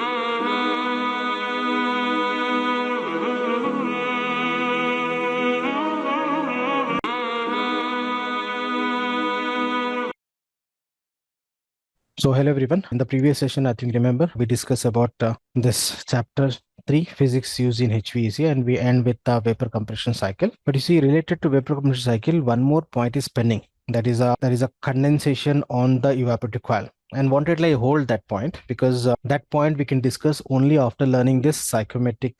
A: So hello everyone. In the previous session, I think remember we discussed about this chapter 3, physics used in HVAC, and we end with the vapor compression cycle. But you see, related to vapor compression cycle, one more point is pending. That is a condensation on the evaporative coil. And wanted like hold that point, because that point we can discuss only after learning this psychometric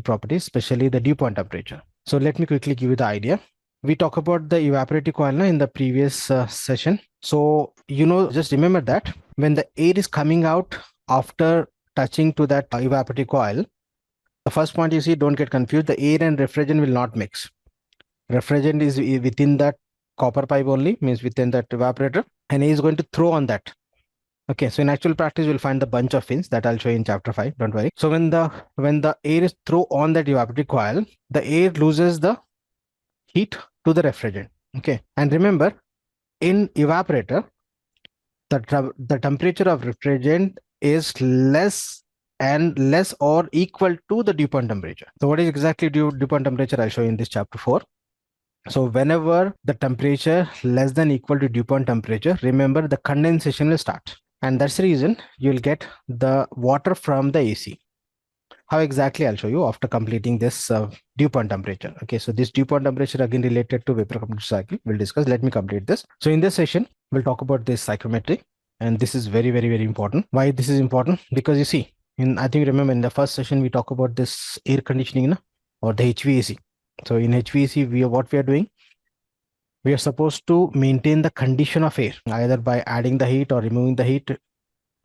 A: properties, especially the dew point temperature. So let me quickly give you the idea. We talk about the evaporative coil in the previous session. So, just remember that when the air is coming out after touching to that evaporative coil, the first point you see, don't get confused, the air and refrigerant will not mix. Refrigerant is within that copper pipe only, means within that evaporator, and air is going to throw on that. Okay, so in actual practice, we'll find the bunch of fins that I'll show you in chapter 5, don't worry. So when the air is thrown on that evaporative coil, the air loses the heat to the refrigerant. Okay, and remember, in evaporator, the temperature of refrigerant is less or equal to the dew point temperature. So what is exactly dew point temperature? I'll show you in this chapter 4. So whenever the temperature less than equal to dew point temperature, remember the condensation will start, and that's the reason you'll get the water from the AC. How exactly? I'll show you after completing this dew point temperature. Okay, so this dew point temperature again related to vapor compression cycle. We'll discuss. Let me complete this. So in this session, we'll talk about this psychometry, and this is very, very, very important. Why this is important? Because you see, I think remember in the first session we talk about this air conditioning or the HVAC. So in HVAC, what we are doing, we are supposed to maintain the condition of air either by adding the heat or removing the heat.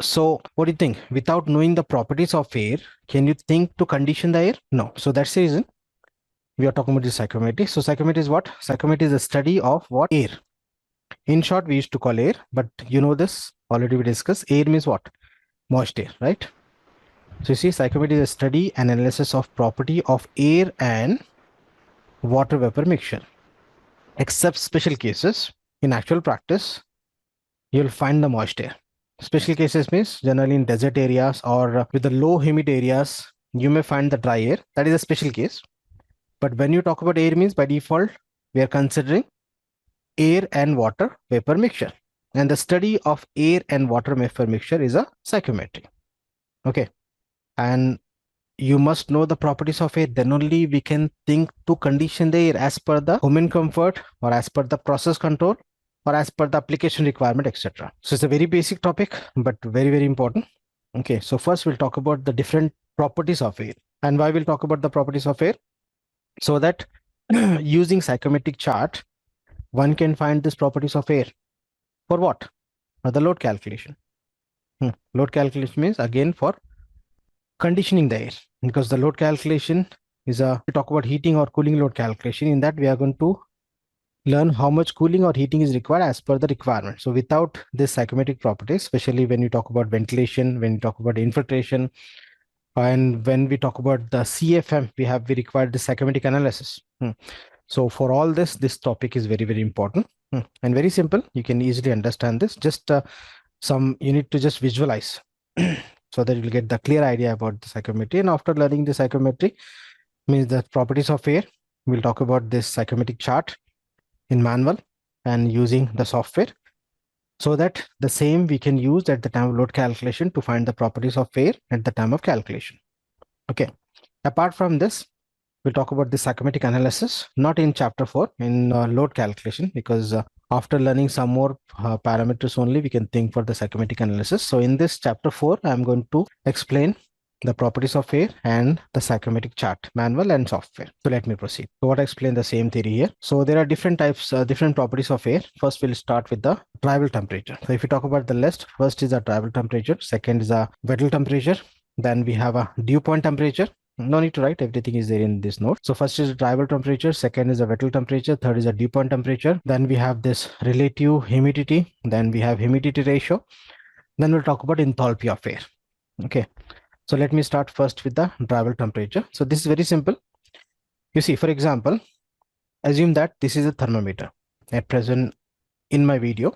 A: So what do you think? Without knowing the properties of air, can you think to condition the air? No. So that's the reason we are talking about this psychometry. So psychometry is what? Psychometry is the study of what? Air. In short, we used to call air, but you know this, already we discussed. Air means what? Moist air, right? So you see, psychometry is a study and analysis of property of air and water vapor mixture. Except special cases, in actual practice, you'll find the moist air. Special cases means generally in desert areas or with the low humid areas, you may find the dry air. That is a special case. But when you talk about air means by default, we are considering air and water vapor mixture. And the study of air and water vapor mixture is a psychometry. Okay. And you must know the properties of air. Then only we can think to condition the air as per the human comfort or as per the process control or as per the application requirement, etc. So it's a very basic topic, but very, very important. Okay, so first we'll talk about the different properties of air. And why we'll talk about the properties of air? So that using psychometric chart, one can find these properties of air. For what? For the load calculation. Load calculation means again for conditioning the air, because the load calculation is we talk about heating or cooling load calculation. In that we are going to learn how much cooling or heating is required as per the requirement. So without this psychometric properties, especially when you talk about ventilation, when you talk about infiltration, and when we talk about the CFM, we require the psychometric analysis. So for all this topic is very, very important and very simple. You can easily understand this. Just you need to just visualize so that you will get the clear idea about the psychometry. And after learning the psychometry, means the properties of air, we'll talk about this psychometric chart in manual and using the software, so that the same we can use at the time of load calculation to find the properties of air at the time of calculation. Okay. Apart from this, we'll talk about the psychometric analysis, not in chapter 4 in load calculation, because after learning some more parameters only, we can think for the psychometric analysis. So in this chapter 4, I'm going to explain the properties of air and the psychometric chart, manual and software. So let me proceed. So what I explain the same theory here. So there are different types, different properties of air. First, we'll start with the drival temperature. So if you talk about the list, first is a drival temperature. Second is a Weddell temperature. Then we have a dew point temperature. No need to write, everything is there in this note. So first is drival temperature, second is a Weddell temperature, third is a dew point temperature. Then we have this relative humidity. Then we have humidity ratio. Then we'll talk about enthalpy of air. Okay. So let me start first with the drival temperature. So this is very simple. You see, for example, assume that this is a thermometer. At present, in my video.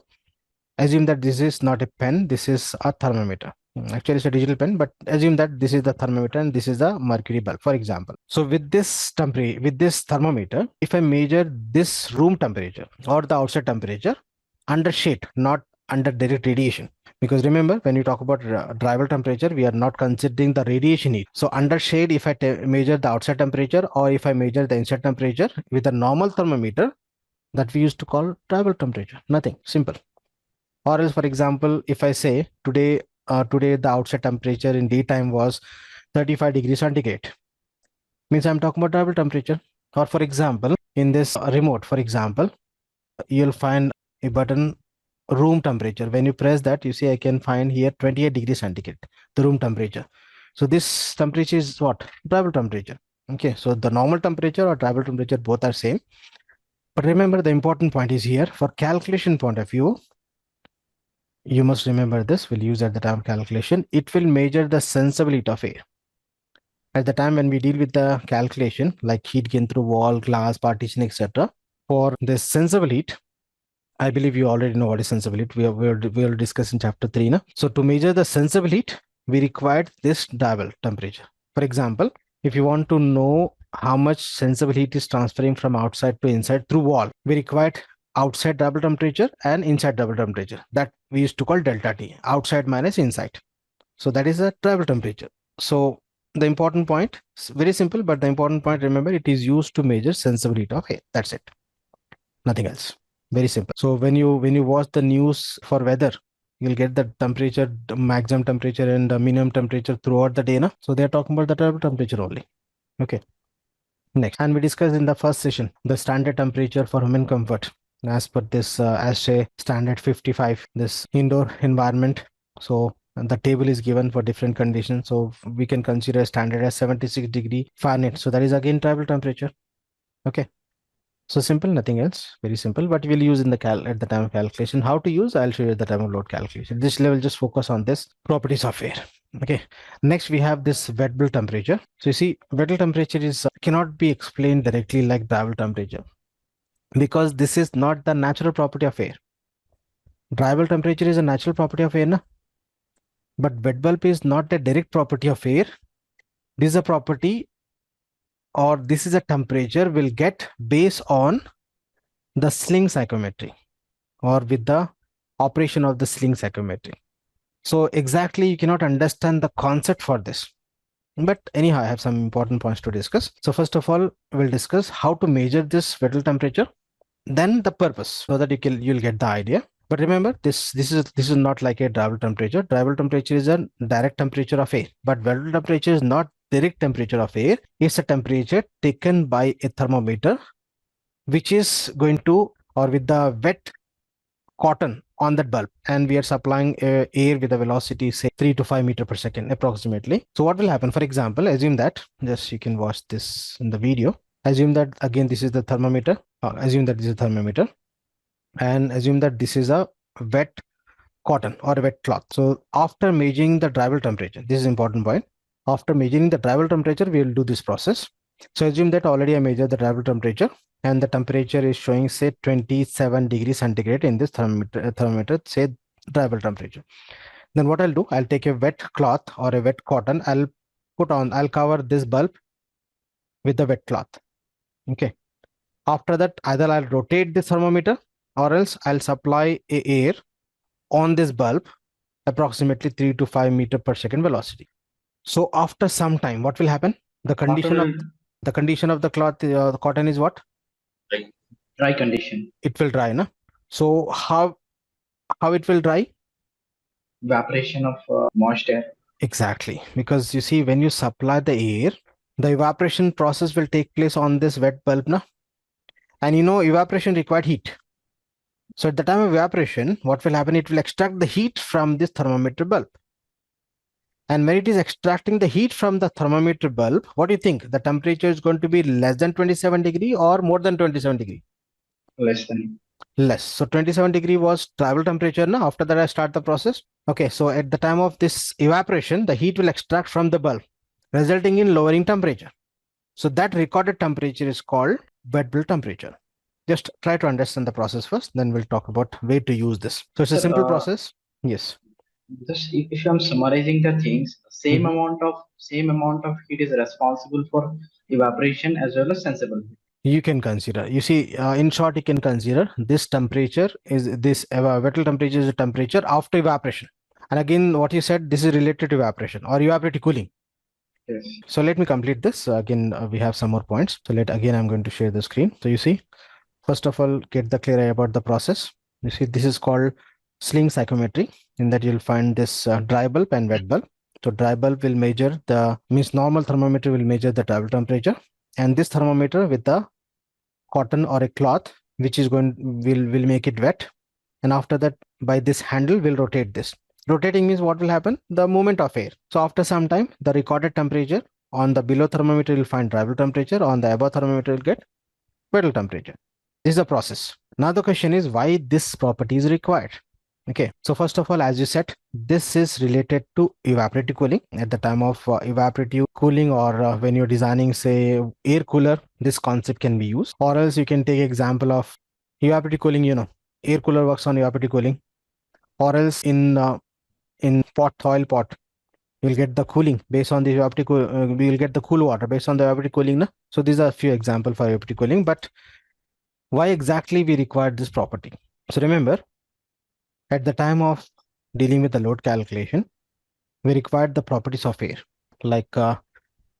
A: Assume that this is not a pen, this is a thermometer. Actually, it's a digital pen, but assume that this is the thermometer and this is the mercury bulb, for example. So with this thermometer, if I measure this room temperature or the outside temperature under shade, not under direct radiation, because remember, when you talk about drivable temperature, we are not considering the radiation heat. So under shade, if I measure the outside temperature or if I measure the inside temperature with a normal thermometer, that we used to call drivable temperature. Nothing, simple. Or else, for example, if I say today the outside temperature in daytime was 35 degrees centigrade, means I'm talking about drivable temperature. Or for example, in this remote, for example, you'll find a button room temperature. When you press that, you see I can find here 28 degrees centigrade, the room temperature. So this temperature is what? Drivable temperature. Okay, so the normal temperature or drivable temperature both are same. But remember, the important point is here, for calculation point of view, you must remember this, we'll use at the time calculation, it will measure the sensible heat of air. At the time when we deal with the calculation, like heat gain through wall, glass, partition, etc. For this sensible heat, I believe you already know what is sensible heat. We'll discuss in chapter 3. Na? So to measure the sensible heat, we required this dial temperature. For example, if you want to know how much sensible heat is transferring from outside to inside through wall, we required outside double temperature and inside double temperature. That we used to call delta T, outside minus inside. So that is a double temperature. So the important point, very simple, but the important point, remember, it is used to measure sensible heat of air. That's it. Nothing else. Very simple. So when you watch the news for weather, you'll get the temperature, the maximum temperature and the minimum temperature throughout the day. Na? So they're talking about the double temperature only. Okay. Next, and we discussed in the first session the standard temperature for human comfort as per this ASHRAE standard 55, this indoor environment. So the table is given for different conditions. So we can consider a standard as 76 degree Fahrenheit. So that is again tribal temperature. Okay. So simple, nothing else. Very simple, but we'll use in the at the time of calculation. How to use, I'll show you at the time of load calculation. This level just focus on this properties of air. Okay. Next, we have this wet bulb temperature. So you see, wet bulb temperature is cannot be explained directly like drivable temperature, because this is not the natural property of air. Drivable temperature is a natural property of air, na? But wet bulb is not a direct property of air. This is a property, or this is a temperature will get based on the sling psychometry or with the operation of the sling psychometry. So exactly you cannot understand the concept for this. But anyhow, I have some important points to discuss. So first of all, we'll discuss how to measure this wet bulb temperature, then the purpose, so that you'll get the idea. But remember, this is not like a drivable temperature. Drivable temperature is a direct temperature of air, but wet bulb temperature is not direct temperature of air. It's a temperature taken by a thermometer, which is going to, or with the wet cotton on that bulb, and we are supplying air with a velocity say 3 to 5 meters per second approximately. So what will happen? For example, assume that, just you can watch this in the video. Assume that again this is the thermometer. Assume that this is a thermometer, and assume that this is a wet cotton or a wet cloth. So after measuring the drivable temperature, this is important point. After measuring the drivable temperature, we will do this process. So assume that already I measured the drivable temperature, and the temperature is showing say 27 degrees centigrade in this thermometer, say drivable temperature. Then what I'll do, I'll take a wet cloth or a wet cotton, I'll cover this bulb with the wet cloth. Okay. After that, either I'll rotate this thermometer or else I'll supply air on this bulb approximately 3 to 5 meters per second velocity. So after some time, what will happen? The condition of the cloth, the cotton is what?
B: Dry condition.
A: It will dry, na? So how it will dry?
B: Evaporation of moisture.
A: Exactly, because you see, when you supply the air, the evaporation process will take place on this wet bulb, na? And you know, evaporation required heat. So at the time of evaporation, what will happen? It will extract the heat from this thermometer bulb. And when it is extracting the heat from the thermometer bulb, what do you think? The temperature is going to be less than 27 degree or more than 27 degree?
B: Less than.
A: Less. So 27 degree was tribal temperature. Now after that I start the process. Okay, so at the time of this evaporation, the heat will extract from the bulb, resulting in lowering temperature. So that recorded temperature is called wet bulb temperature. Just try to understand the process first, then we'll talk about way to use this. So it's a
B: Sir,
A: simple process. Yes.
B: just if I'm summarizing the things, same amount of heat is responsible for evaporation as well as sensible heat.
A: You can consider, you see, in short, you can consider this temperature is this vessel temperature is the temperature after evaporation. And again, what you said, this is related to evaporation or evaporative cooling.
B: Yes.
A: So let me complete this. Again, we have some more points. So I'm going to share the screen. So you see, first of all, get the clear idea about the process. You see, this is called sling psychrometry. In that you'll find this dry bulb and wet bulb. So dry bulb will measure normal thermometer will measure the travel temperature, and this thermometer with the cotton or a cloth, which is will make it wet. And after that, by this handle, we'll rotate this. Rotating means what will happen? The movement of air. So after some time, the recorded temperature on the below thermometer will find dry bulb temperature, on the above thermometer will get wet temperature. This is the process. Now the question is why this property is required. Okay, so first of all, as you said, this is related to evaporative cooling. At the time of evaporative cooling, or when you're designing, say, air cooler, this concept can be used. Or else you can take example of evaporative cooling, air cooler works on evaporative cooling. Or else in oil pot, you'll get the cooling based on the evaporative, we will get the cool water based on the evaporative cooling. Na? So these are a few examples for evaporative cooling, but why exactly we require this property? So remember, at the time of dealing with the load calculation, we required the properties of air, like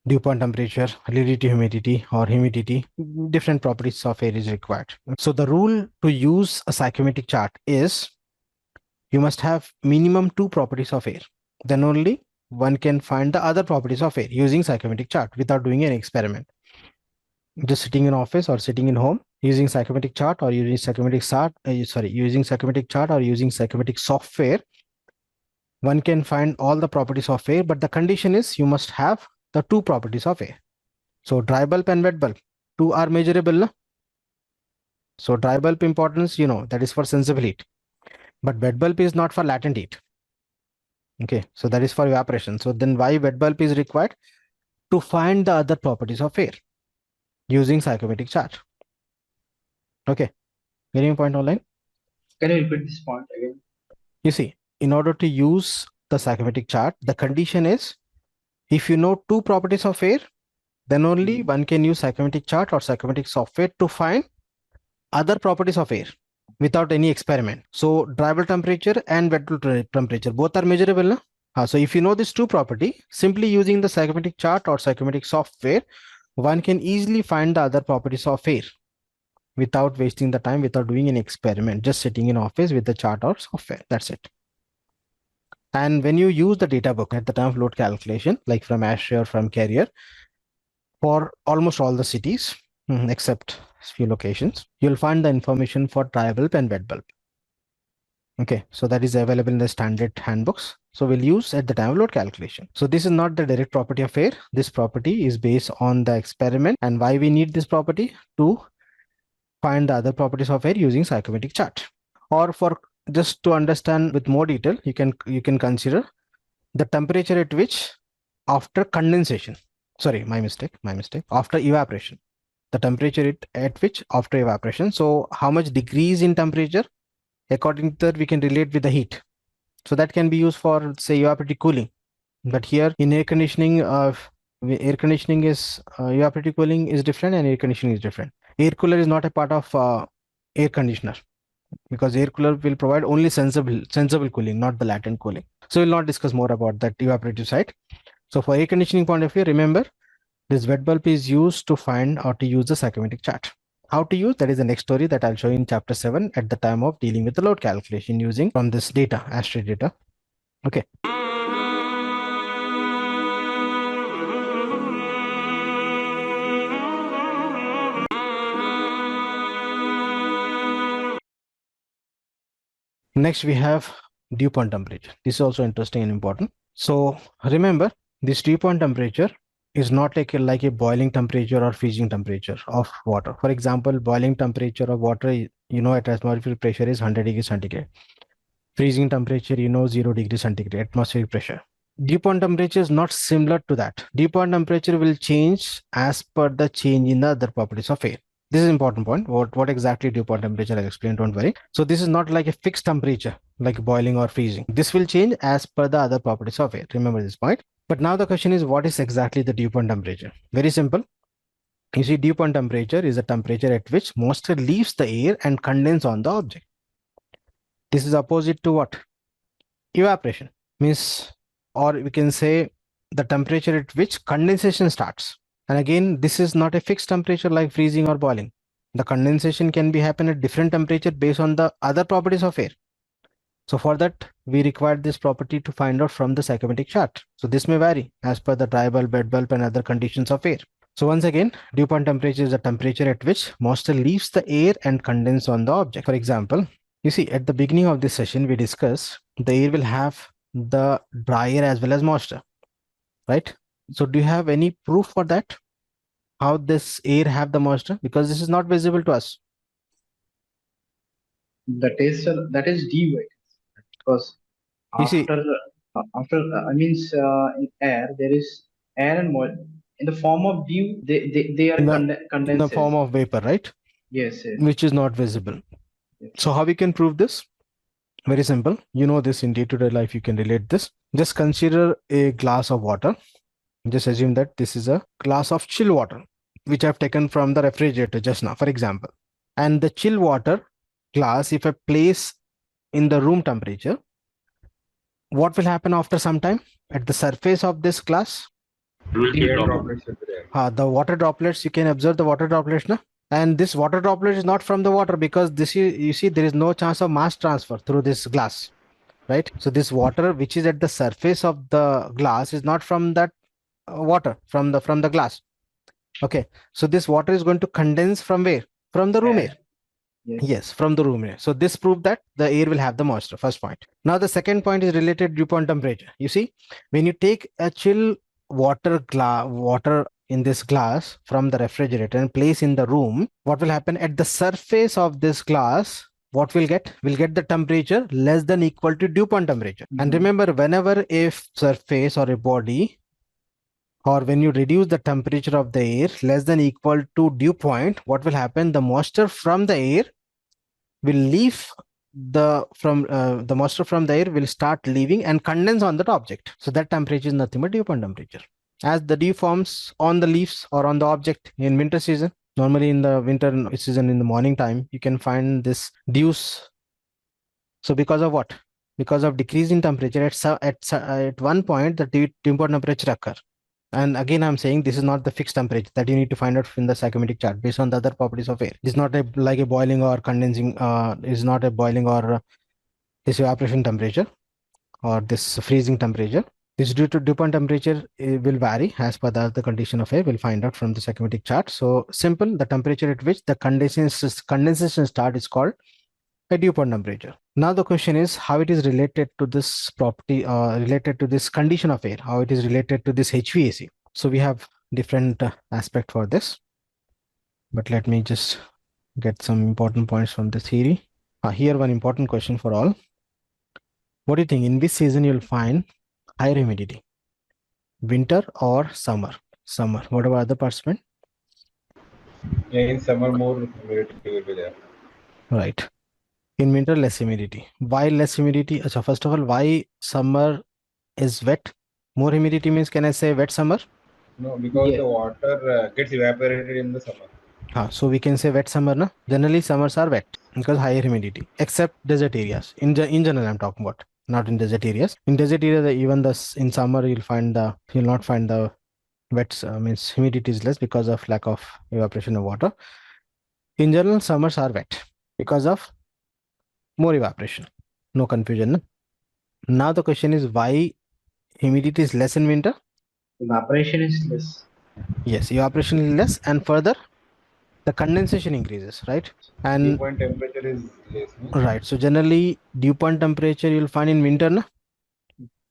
A: dew point temperature, relative humidity or humidity. Different properties of air is required. So the rule to use a psychrometric chart is you must have minimum 2 properties of air. Then only one can find the other properties of air using psychrometric chart without doing an experiment. Just sitting in office or sitting in home, using psychrometric chart or using psychrometric chart or using psychrometric software, one can find all the properties of air, but the condition is you must have the 2 properties of air. So dry bulb and wet bulb, 2 are measurable. Na? So dry bulb importance, that is for sensible heat, but wet bulb is not for latent heat. Okay, so that is for evaporation. So then why wet bulb is required? To find the other properties of air using psychrometric chart. Okay, getting a point online?
B: Can you repeat this point again?
A: You see, in order to use the psychrometric chart, the condition is if you know 2 properties of air, then only one can use psychrometric chart or psychrometric software to find other properties of air without any experiment. So dry bulb temperature and wet bulb temperature, both are measurable. Na? So if you know this 2 property, simply using the psychrometric chart or psychrometric software, one can easily find the other properties of air without wasting the time, without doing an experiment, just sitting in office with the chart or software. That's it. And when you use the data book at the time of load calculation, like from ASHRAE or from Carrier, for almost all the cities, except few locations, you'll find the information for dry bulb and wet bulb. Okay, so that is available in the standard handbooks. So we'll use at the time of load calculation. So this is not the direct property of air. This property is based on the experiment. And why we need this property? To find the other properties of air using psychrometric chart. Or for just to understand with more detail, you can consider the temperature at which after condensation, sorry, my mistake, after evaporation, the temperature at which after evaporation. So how much decrease in temperature, according to that we can relate with the heat. So that can be used for, say, evaporative cooling. But here in air conditioning, evaporative cooling is different and air conditioning is different. Air cooler is not a part of air conditioner, because air cooler will provide only sensible cooling, not the latent cooling. So we'll not discuss more about that evaporative side. So for air conditioning point of view, remember this wet bulb is used to find or to use the psychrometric chart. How to use, that is the next story that I'll show you in chapter 7 at the time of dealing with the load calculation using from this data, ASHRAE data. Okay. Next, we have dew point temperature. This is also interesting and important. So remember, this dew point temperature is not like a boiling temperature or freezing temperature of water. For example, boiling temperature of water, at atmospheric pressure is 100 degrees centigrade. Freezing temperature, 0 degrees centigrade, atmospheric pressure. Dew point temperature is not similar to that. Dew point temperature will change as per the change in the other properties of air. This is important point. What exactly dew point temperature I'll explain, don't worry. So this is not like a fixed temperature like boiling or freezing. This will change as per the other properties of air. Remember this point. But now the question is, what is exactly the dew point temperature? Very simple. You see, dew point temperature is the temperature at which moisture leaves the air and condenses on the object. This is opposite to what? Evaporation. Means, or we can say the temperature at which condensation starts. And again, this is not a fixed temperature like freezing or boiling. The condensation can be happen at different temperature based on the other properties of air. So for that, we require this property to find out from the psychometric chart. So this may vary as per the dry bulb, wet bulb, and other conditions of air. So once again, dew point temperature is the temperature at which moisture leaves the air and condenses on the object. For example, you see at the beginning of this session, we discussed the air will have the dry air as well as moisture, right? So do you have any proof for that? How this air have the moisture? Because this is not visible to us.
B: That is dy, because
A: You see,
B: after I means in air there is air and moisture in the form of dew. They are
A: in the
B: condensed.
A: form of vapor, right?
B: Yes, yes.
A: Which is not visible.
B: Yes.
A: So how we can prove this? Very simple. You know this in day-to-day life, you can relate this. Just consider a glass of water. Just assume that this is a glass of chill water, which I've taken from the refrigerator just now, for example. And the chill water glass, if I place in the room temperature, what will happen after some time at the surface of this glass? The water droplets, you can observe the water droplets now. And this water droplet is not from the water, because this is, you see, there is no chance of mass transfer through this glass, right? So this water which is at the surface of the glass is not from that water from the glass. Okay, so this water is going to condense from where? From the room air. Yes, from the room air. So this proved that the air will have the moisture. First point. Now the second point is related to dew point temperature. You see, when you take a chill water in this glass from the refrigerator and place in the room, what will happen at the surface of this glass? What we'll get? We'll get the temperature less than equal to dew point temperature. And remember, whenever a surface or a body, or when you reduce the temperature of the air less than equal to dew point, what will happen? The moisture from the air will leave the moisture from the air will start leaving and condense on that object. So that temperature is nothing but dew point temperature. As the dew forms on the leaves or on the object in winter season, normally in the winter season in the morning time, you can find this dews. So because of what? Because of decrease in temperature, at one point the dew point temperature occur. And again, I'm saying this is not the fixed temperature that you need to find out in the psychometric chart based on the other properties of air. It's not like a boiling or condensing, is not a boiling or this evaporation temperature or this freezing temperature. This dew point temperature will vary as per the condition of air. We'll find out from the psychometric chart. So simple, the temperature at which the condensation start is called a dew point temperature. Now the question is how it is related to this property, related to this condition of air, how it is related to this HVAC. So we have different aspect for this, but let me just get some important points from the theory. Here one important question for all. What do you think? In which season you'll find higher humidity? Winter or summer? Summer. What about other participant?
F: Yeah, in summer more humidity will be there.
A: Right. In winter, less humidity. Why less humidity? So first of all, why summer is wet? More humidity means, can I say wet summer?
F: No, because the water gets evaporated in the summer.
A: So we can say wet summer, na? Generally, summers are wet because higher humidity, except desert areas. In general, I'm talking about, not in desert areas. In desert areas, even in summer, you'll not find the wet, means humidity is less because of lack of evaporation of water. In general, summers are wet because of more evaporation. No confusion. No? Now the question is why humidity is less in winter?
B: Evaporation is less.
A: Yes, evaporation is less, and further the condensation increases, right? And
F: dew point temperature is less.
A: Right. So generally dew point temperature you'll find in winter, na?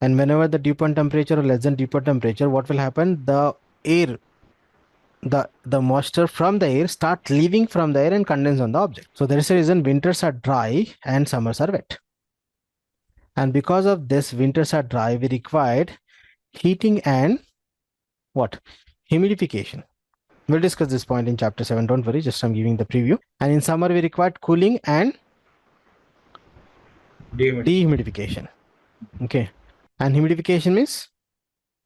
A: And whenever the dew point temperature or less than dew point temperature, what will happen? The air, the moisture from the air start leaving from the air and condense on the object. So there is a reason winters are dry and summers are wet. And because of this, winters are dry, we required heating and what? Humidification. We'll discuss this point in chapter 7. Don't worry, just I'm giving the preview. And in summer, we required cooling and dehumidification. Okay. And humidification means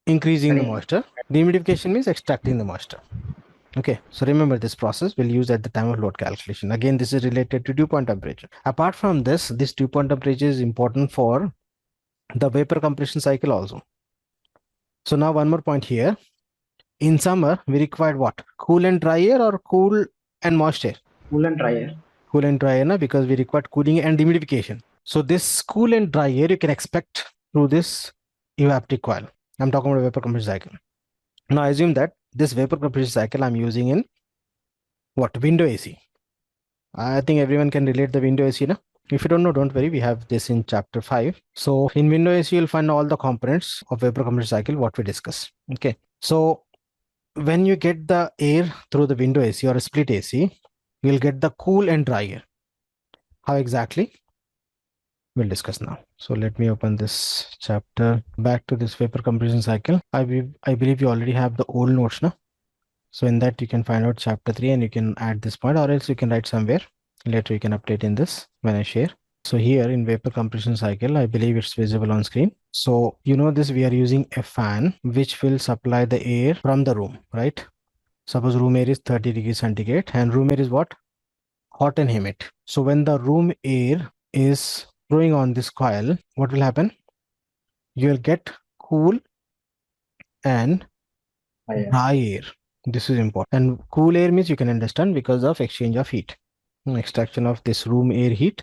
A: increasing the moisture. Dehumidification means extracting the moisture. Okay, so remember this process we'll use at the time of load calculation. Again, this is related to dew point temperature. Apart from this dew point temperature is important for the vapor compression cycle also. So now one more point here. In summer, we required what? Cool and dry air or cool and moist air?
B: Cool and dry air.
A: Cool and dry air, na, because we required cooling and dehumidification. So this cool and dry air you can expect through this evaporative coil. I'm talking about vapor compression cycle. Now assume that this vapor compression cycle I'm using in what? Window AC. I think everyone can relate the window AC, na? If you don't know, don't worry, we have this in chapter 5. So in window AC, you'll find all the components of vapor compression cycle, what we discussed. Okay. So when you get the air through the window AC or a split AC, you'll get the cool and dry air. How exactly? We'll discuss now. So let me open this chapter. Back to this vapor compression cycle. I believe you already have the old notes, no? So in that you can find out chapter 3 and you can add this point, or else you can write somewhere. Later you can update in this when I share. So here in vapor compression cycle, I believe it's visible on screen. So you know this, we are using a fan which will supply the air from the room, right? Suppose room air is 30 degrees centigrade and room air is what? Hot and humid. So when the room air is flowing on this coil, what will happen? You will get cool and dry air. This is important. And cool air means you can understand because of exchange of heat. Extraction of this room air heat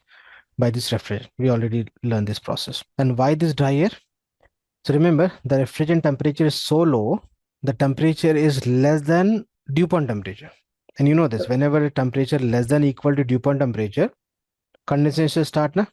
A: by this refrigerant. We already learned this process. And why this dry air? So remember, the refrigerant temperature is so low, the temperature is less than dew point temperature. And you know this, whenever the temperature less than equal to dew point temperature, condensation start, na?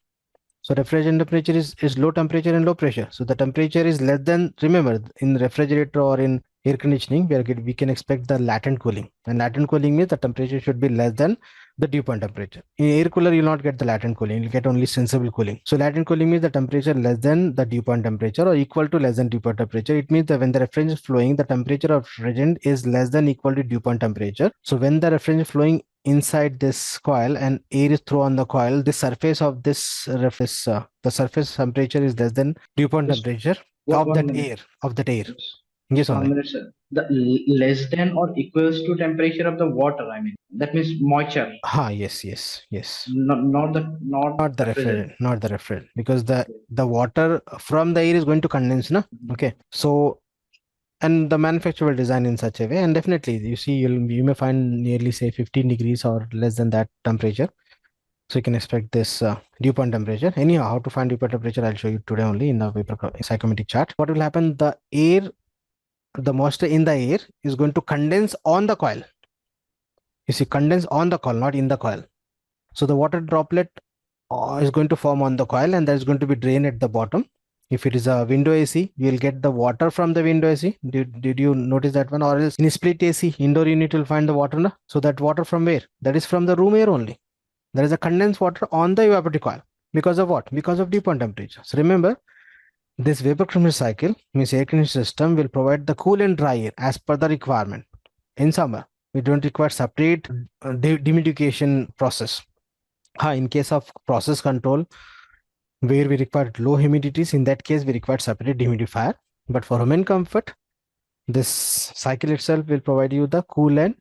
A: So refrigerant temperature is low temperature and low pressure. So the temperature is less than, remember, in refrigerator or in air conditioning, we can expect the latent cooling. And latent cooling means the temperature should be less than the dew point temperature. In air cooler, you'll not get the latent cooling, you'll get only sensible cooling. So latent cooling means the temperature less than the dew point temperature or equal to less than dew point temperature. It means that when the refrigerant is flowing, the temperature of refrigerant is less than equal to dew point temperature. So when the refrigerant is flowing inside this coil and air is thrown on the coil, the surface of this the surface temperature is less than dew point temperature of that air. Yes,
B: One minute, sir. The less than or equals to temperature of the water, I mean. That means moisture.
A: Yes.
B: Not the
A: refrigerant, because the water from the air is going to condense, na? Okay. So and the manufacturer will design in such a way, and definitely you see you may find nearly say 15 degrees or less than that temperature. So you can expect this dew point temperature. Anyhow, how to find dew point temperature I'll show you today only in the vapor psychometric chart. What will happen? The moisture in the air is going to condense on the coil. You see, condense on the coil, not in the coil. So the water droplet is going to form on the coil and there's going to be drain at the bottom. If it is a window AC, you will get the water from the window AC. Did you notice that one? Or else in split AC, indoor unit will find the water. Na? So that water from where? That is from the room air only. There is a condensed water on the evaporative coil. Because of what? Because of dew point temperature. So remember, this vapor compression cycle means air conditioning system will provide the cool and dry air as per the requirement. In summer, we don't require separate dehumidification process. In case of process control, where we require low humidities, in that case we require separate dehumidifier. But for home and comfort, this cycle itself will provide you the cool and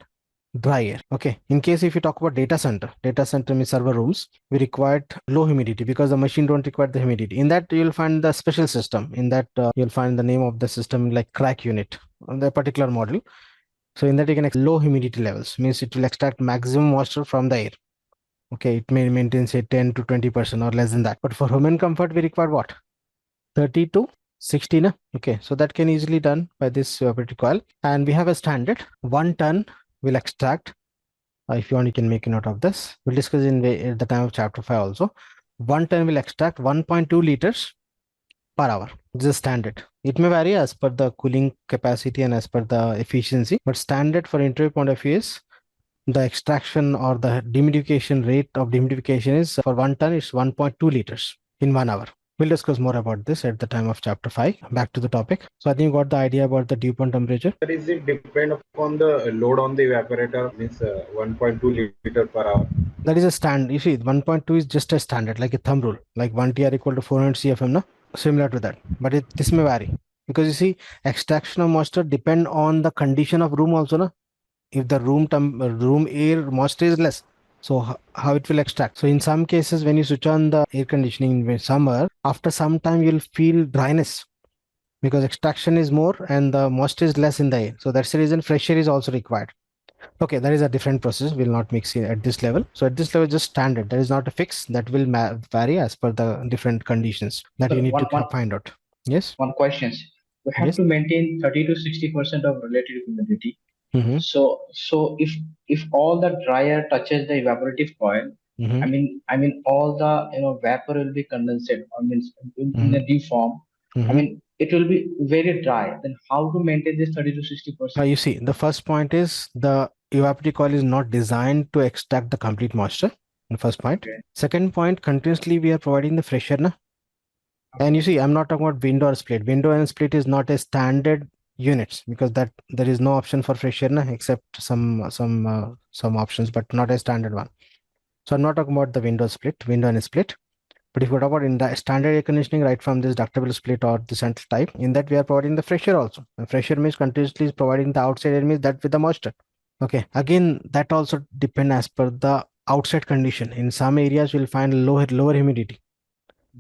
A: dry air. Okay. In case if you talk about data center means server rooms, we required low humidity because the machine don't require the humidity. In that you'll find the special system. In that you'll find the name of the system like crack unit on the particular model. So in that you can low humidity levels, means it will extract maximum moisture from the air. Okay, it may maintain say 10 to 20% or less than that. But for home and comfort, we require what? 30 to 60. Na? Okay, so that can easily done by this evaporative coil. And we have a standard 1 ton will extract. If you want, you can make a note of this. We'll discuss at the time of chapter 5 also. 1 ton will extract 1.2 liters per hour. This is standard. It may vary as per the cooling capacity and as per the efficiency. But standard for interview point of view is the extraction or the dehumidification rate of dehumidification is for 1 ton is 1.2 liters in 1 hour. We'll discuss more about this at the time of chapter 5. Back to the topic. So I think you got the idea about the dew point temperature.
C: Sir, is it depend upon the load on the evaporator, means 1.2 liter per hour?
A: That is a stand. You see, 1.2 is just a standard, like a thumb rule, like 1 TR equal to 400 CFM, no? Similar to that. But this may vary. Because you see, extraction of moisture depend on the condition of room also, no? If the room air moisture is less, so how it will extract. So in some cases, when you switch on the air conditioning in summer, after some time you'll feel dryness because extraction is more and the moisture is less in the air. So that's the reason fresh air is also required. Okay, that is a different process. We'll not mix it at this level. So at this level, just standard. That is not a fix. That will vary as per the different conditions that
B: So
A: you need to find out. Yes.
B: One question. We have
A: Yes.
B: to maintain 30 to 60% of relative humidity.
A: Mm-hmm.
B: So if all the dryer touches the evaporative coil,
A: Mm-hmm.
B: I mean all the vapor will be condensed. I mean in a dew form.
A: Mm-hmm.
B: I mean it will be very dry. Then how to maintain this 30 to 60%?
A: You see, the first point is the evaporative coil is not designed to extract the complete moisture. The first point.
B: Okay.
A: Second point, continuously we are providing the fresh air. Na? And you see, I'm not talking about window or split. Window and split is not a standard units because that there is no option for fresh air na, except some options, but not a standard one. So I'm not talking about the window and split. But if we talk about in the standard air conditioning, right from this ductable split or the central type, in that we are providing the fresh air also. And fresh air means continuously is providing the outside air means that with the moisture. Okay. Again, that also depend as per the outside condition. In some areas, you'll find lower humidity.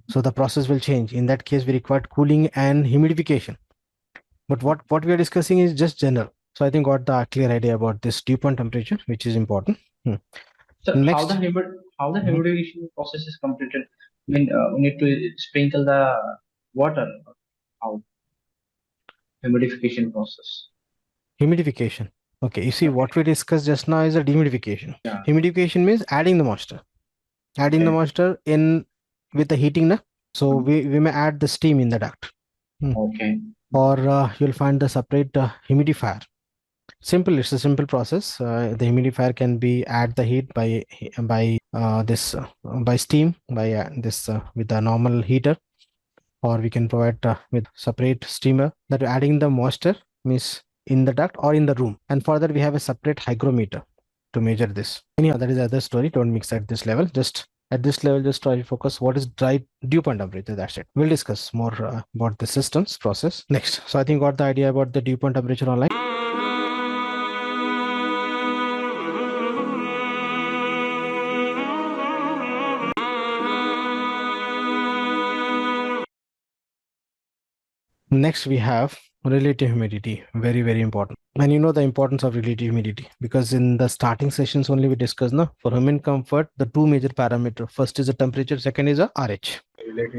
A: So the process will change. In that case, we require cooling and humidification. But what we are discussing is just general. So I think got the clear idea about this dew point temperature, which is important.
B: So
A: Next.
B: how the humidification process is completed? I mean, we need to sprinkle the water. How humidification process?
A: Humidification. Okay, you see what we discussed just now is a dehumidification.
B: Yeah.
A: Humidification means adding the moisture. Adding the moisture in with the heating. Na? So we may add the steam in the duct.
B: Okay.
A: Or you'll find the separate humidifier. Simple, it's a simple process. The humidifier can be add the heat by steam with a normal heater, or we can provide with separate steamer that adding the moisture means in the duct or in the room. And for that we have a separate hygrometer to measure this. Anyhow, that is the other story. Don't mix at this level. Just at this level, just try to focus what is dry dew point temperature. That's it. We'll discuss more about the systems process next. So I think got the idea about the dew point temperature online. Next, we have relative humidity. Very, very important. And you know the importance of relative humidity because in the starting sessions only we discussed now for human comfort, the two major parameters. First is the temperature, second is a RH.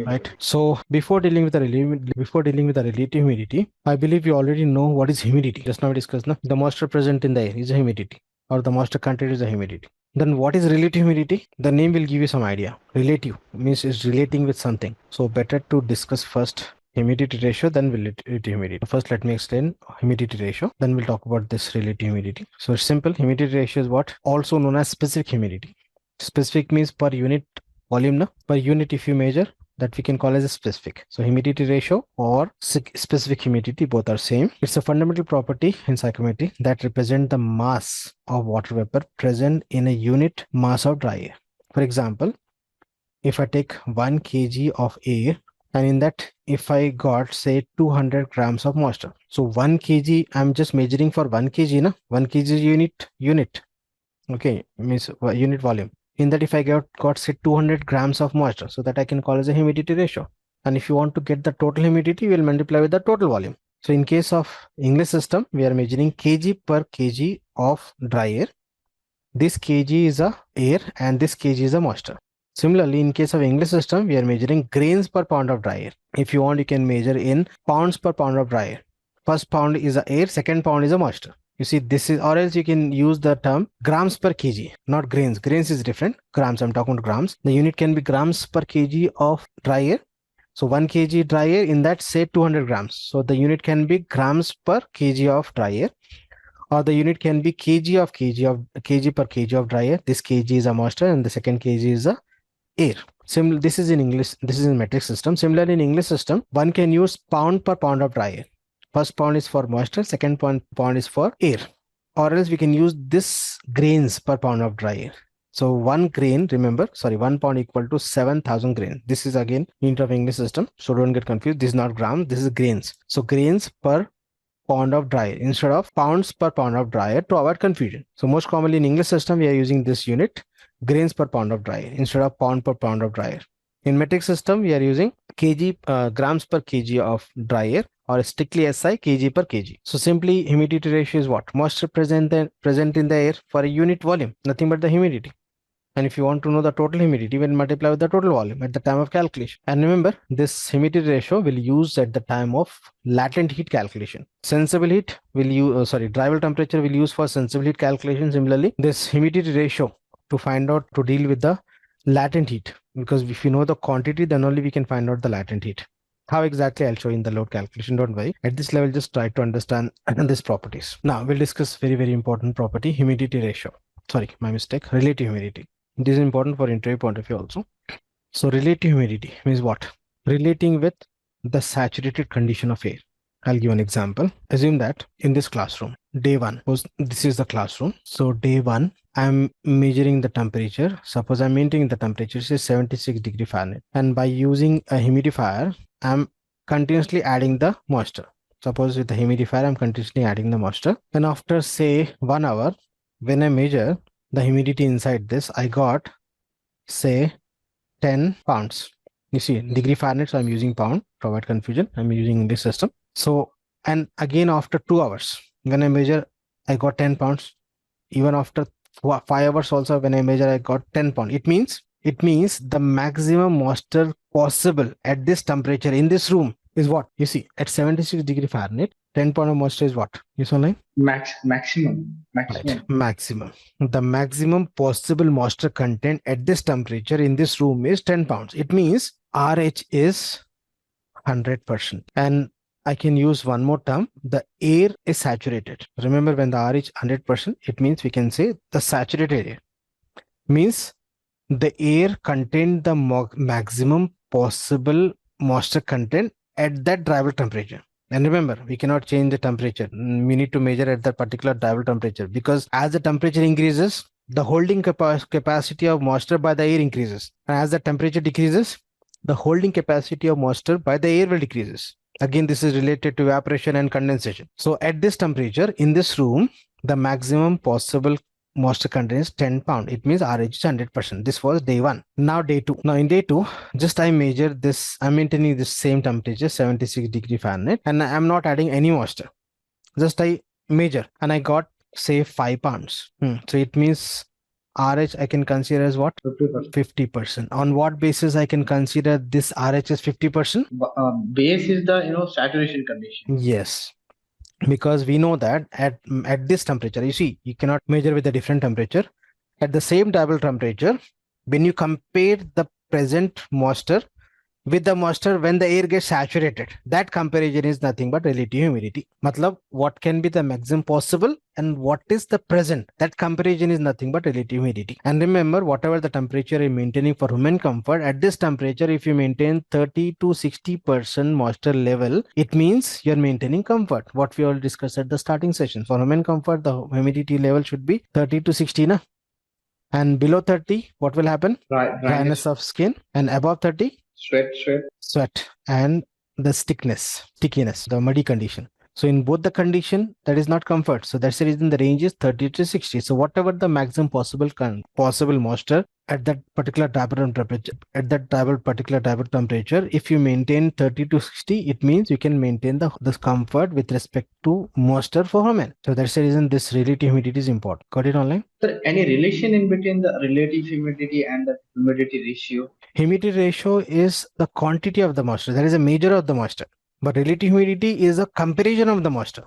A: Right. So before dealing with the relative humidity, I believe you already know what is humidity. Just now we discussed now, the moisture present in the air is a humidity, or the moisture content is a humidity. Then what is relative humidity? The name will give you some idea. Relative means it's relating with something. So better to discuss first humidity ratio, then relative humidity. First, let me explain humidity ratio. Then we'll talk about this relative humidity. So it's simple. Humidity ratio is what? Also known as specific humidity. Specific means per unit volume. No? Per unit if you measure, that we can call as a specific. So humidity ratio or specific humidity, both are same. It's a fundamental property in psychrometry that represents the mass of water vapor present in a unit mass of dry air. For example, if I take 1 kg of air, and in that, if I got say 200 grams of moisture, so 1 kg, I'm just measuring for 1 kg, na? 1 kg unit. Okay, means unit volume. In that, if I got say 200 grams of moisture, so that I can call as a humidity ratio. And if you want to get the total humidity, we'll multiply with the total volume. So in case of English system, we are measuring kg per kg of dry air. This kg is a air and this kg is a moisture. Similarly, in case of English system, we are measuring grains per pound of dry air. If you want, you can measure in pounds per pound of dry air. First pound is a air, second pound is a moisture. You see, this is, or else you can use the term grams per kg, not grains. Grains is different. Grams, I'm talking about grams. The unit can be grams per kg of dry air. So 1 kg dry air, in that say 200 grams. So the unit can be grams per kg of dry air. Or the unit can be kg per kg of dry air. This kg is a moisture and the second kg is a air. This is in English, this is in metric system. Similarly, in English system, one can use pound per pound of dry air. First pound is for moisture, second pound is for air. Or else we can use this grains per pound of dry air. So 1 grain, remember, sorry, 1 pound equal to 7,000 grains. This is again unit of English system. So don't get confused. This is not gram, this is grains. So grains per pound of dry air instead of pounds per pound of dry air to avoid confusion. So most commonly in English system, we are using this unit, grains per pound of dry air instead of pound per pound of dry air. In metric system, we are using grams per kg of dry air, or strictly SI, kg per kg. So simply humidity ratio is what? Moisture present in the air for a unit volume, nothing but the humidity. And if you want to know the total humidity, we'll multiply with the total volume at the time of calculation. And remember, this humidity ratio will use at the time of latent heat calculation. Sensible heat will use, dry bulb temperature will use for sensible heat calculation. Similarly, this humidity ratio to find out, to deal with the latent heat, because if you know the quantity, then only we can find out the latent heat. How exactly? I'll show you in the load calculation, don't worry. At this level, just try to understand these properties. Now we'll discuss very, very important property, humidity ratio. Sorry, my mistake, relative humidity. This is important for interview point of view also. So relative humidity means what? Relating with the saturated condition of air. I'll give an example. Assume that in this classroom, day 1, this is the classroom. So day 1, I'm measuring the temperature. Suppose I'm maintaining the temperature is 76 degree Fahrenheit. And by using a humidifier, I'm continuously adding the moisture. Suppose with the humidifier, I'm continuously adding the moisture. And after say 1 hour, when I measure the humidity inside this, I got say 10 pounds. You see, degree Fahrenheit, so I'm using pound to avoid confusion. I'm using this system. So, and again after 2 hours, when I measure, I got 10 pounds. Even after 5 hours also, when I measure, I got 10 pounds. It means the maximum moisture possible at this temperature in this room is what? You see, at 76 degree Fahrenheit, 10 pound of moisture is what? You saw line?
B: Maximum.
A: Right. Maximum. The maximum possible moisture content at this temperature in this room is 10 pounds. It means RH is 100%. And I can use one more term. The air is saturated. Remember, when the RH 100%, it means we can say the saturated air. Means the air contained the maximum possible moisture content at that dry bulb temperature. And remember, we cannot change the temperature. We need to measure at that particular dry bulb temperature, because as the temperature increases, the holding capacity of moisture by the air increases. And as the temperature decreases, the holding capacity of moisture by the air will decreases. Again, this is related to evaporation and condensation. So at this temperature in this room, the maximum possible moisture contains 10 pound. It means RH is 100%. This was day 1. Now day 2. Now in day 2, just I measure this. I'm maintaining this same temperature, 76 degree Fahrenheit, and I'm not adding any moisture. Just I measure and I got say 5 pounds. So it means RH I can consider as what? 50%. On what basis I can consider this RH as 50%?
B: Base is the saturation condition.
A: Yes. Because we know that at this temperature, you see, you cannot measure with a different temperature. At the same table temperature, when you compare the present moisture with the moisture when the air gets saturated, that comparison is nothing but relative humidity. Matlab, what can be the maximum possible and what is the present, that comparison is nothing but relative humidity. And remember, whatever the temperature you're maintaining for human comfort, at this temperature, if you maintain 30 to 60% moisture level, it means you're maintaining comfort. What we all discussed at the starting session. For human comfort, the humidity level should be 30 to 60, na? And below 30, what will happen? Dryness of skin. And above 30? Sweat. And the stickiness, the muddy condition. So in both the condition, that is not comfort. So that's the reason the range is 30 to 60. So whatever the maximum possible moisture at that particular temperature, if you maintain 30 to 60, it means you can maintain the comfort with respect to moisture for human. So that's the reason this relative humidity is important. Got it online?
B: Sir, any relation in between the relative humidity and the humidity ratio?
A: Humidity ratio is the quantity of the moisture. That is a measure of the moisture. But relative humidity is a comparison of the moisture.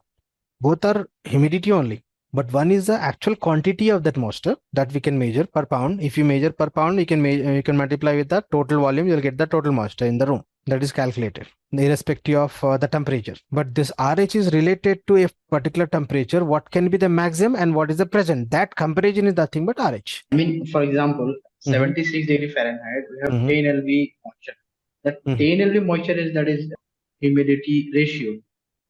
A: Both are humidity only. But one is the actual quantity of that moisture that we can measure per pound. If you measure per pound, you can multiply with the total volume. You'll get the total moisture in the room. That is calculated irrespective of the temperature. But this RH is related to a particular temperature. What can be the maximum and what is the present? That comparison is nothing but RH.
B: I mean, for example, 76 degree Fahrenheit, we have
A: Mhm.
B: 10 lb moisture. That
A: Mhm.
B: 10 lb moisture is humidity ratio,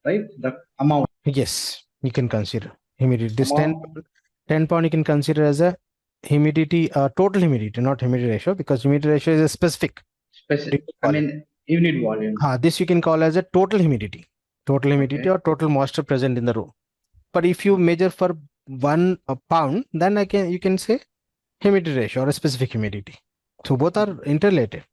B: right? The amount.
A: Yes, you can consider humidity. This
B: Amount
A: 10 pound you can consider as a humidity, total humidity, not humidity ratio, because humidity ratio is a specific
B: specific.
A: unit
B: I
A: volume.
B: mean, unit volume.
A: This you can call as a total humidity
B: Okay.
A: or total moisture present in the room. But if you measure for 1 pound, then you can say humidity ratio or a specific humidity. So both are interrelated.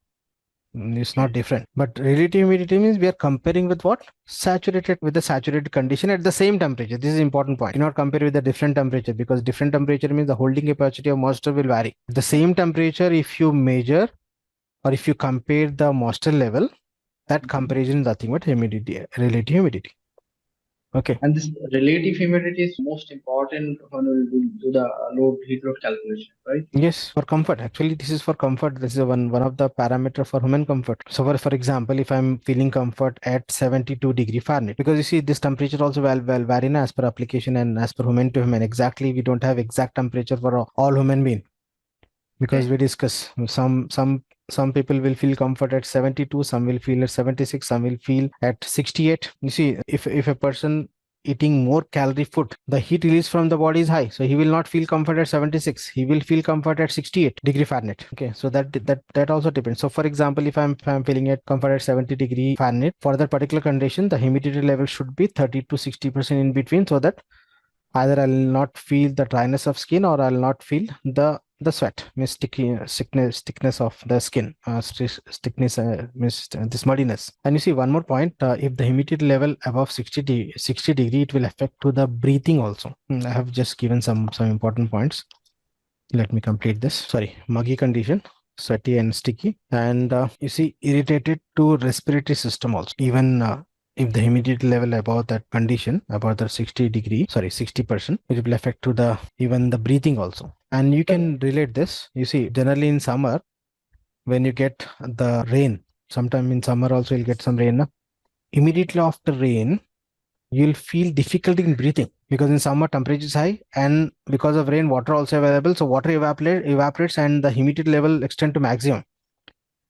A: It's not different. But relative humidity means we are comparing with what? Saturated, with the saturated condition at the same temperature. This is important point. Do not compare with a different temperature, because different temperature means the holding capacity of moisture will vary. At the same temperature, if you measure or if you compare the moisture level, that comparison is nothing but humidity, relative humidity. Okay.
B: And this relative humidity is most important when we do the heat load calculation, right?
A: Yes, for comfort. Actually, this is for comfort. This is one of the parameter for human comfort. So for example, if I'm feeling comfort at 72 degree Fahrenheit, because you see this temperature also well vary as per application and as per human to human. Exactly, we don't have exact temperature for all human being, because we discuss some people will feel comfort at 72, some will feel at 76, some will feel at 68. You see, if a person eating more calorie food, the heat released from the body is high, so he will not feel comfort at 76, he will feel comfort at 68 degree Fahrenheit. Okay, so that also depends. So for example, if I'm feeling at comfort at 70 degree Fahrenheit, for that particular condition the humidity level should be 30 to 60% in between, so that either I'll not feel the dryness of skin or I'll not feel the sweat, means thickness of the skin, thickness, means this muddiness. And you see one more point, if the humidity level above 60 degree, it will affect to the breathing also. I have just given some important points. Let me complete this. Sorry, muggy condition, sweaty and sticky, and you see irritated to respiratory system also. Even if the humidity level above that condition, about the 60%, it will affect to the even the breathing also. And you can relate this. You see, generally in summer, when you get the rain, sometime in summer also you'll get some rain. Immediately after rain, you'll feel difficulty in breathing, because in summer temperature is high, and because of rain, water also available, so water evaporates and the humidity level extend to maximum,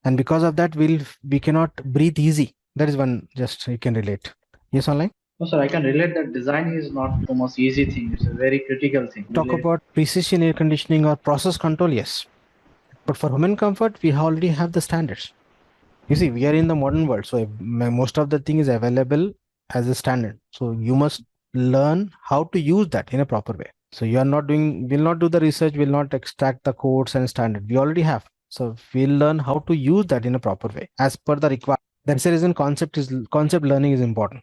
A: and because of that we cannot breathe easy. That is one, just you can relate. Yes, online.
B: No, sir, I can relate that design is not so much easy thing. It's a very critical thing.
A: Talk about precision air conditioning or process control, yes, but for human comfort we already have the standards. You see, we are in the modern world, so most of the thing is available as a standard, so you must learn how to use that in a proper way. So you are not doing, will not do the research, will not extract the codes and standard, we already have. So we'll learn how to use that in a proper way as per the requirement. That's the reason concept learning is important.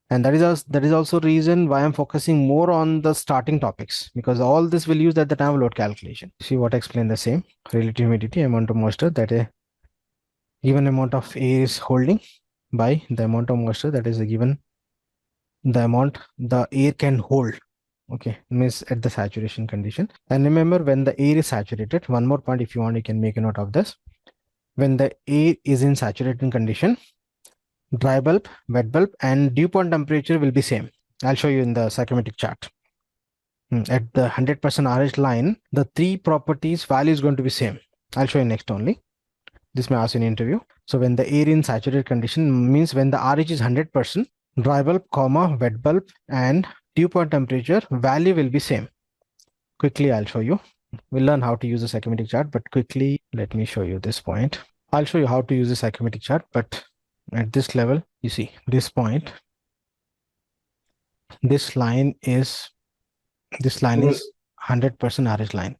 A: And that is also reason why I'm focusing more on the starting topics, because all this will use at the time of load calculation. See what I explained, the same relative humidity, amount of moisture that a given amount of air is holding by the amount of moisture that is given, the amount the air can hold. Okay, means at the saturation condition. And remember, when the air is saturated, one more point, if you want you can make a note of this. When the air is in saturated condition, dry bulb, wet bulb and dew point temperature will be same. I'll show you in the psychometric chart. At the 100% RH line, the three properties value is going to be same. I'll show you next only. This may ask in interview. So when the air in saturated condition means when the RH is 100%, dry bulb, comma, wet bulb and dew point temperature value will be same. Quickly, I'll show you. We'll learn how to use the psychometric chart, but quickly, let me show you this point. I'll show you how to use the psychometric chart, but at this level, you see this point, this line is 100% RH line.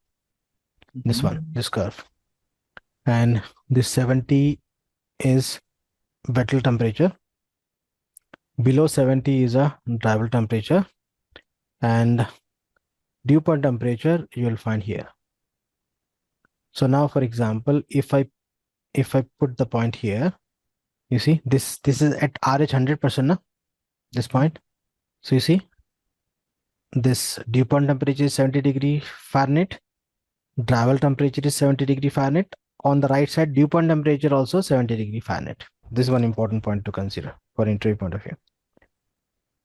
A: This one, this curve. And this 70 is Vettel temperature. Below 70 is a dry bulb temperature, and dew point temperature you will find here. So now, for example, if I put the point here, you see this is at RH 100%, this point. So you see this dew point temperature is 70 degree Fahrenheit, dry bulb temperature is 70 degree Fahrenheit. On the right side, dew point temperature also 70 degree Fahrenheit. This is one important point to consider for interview point of view.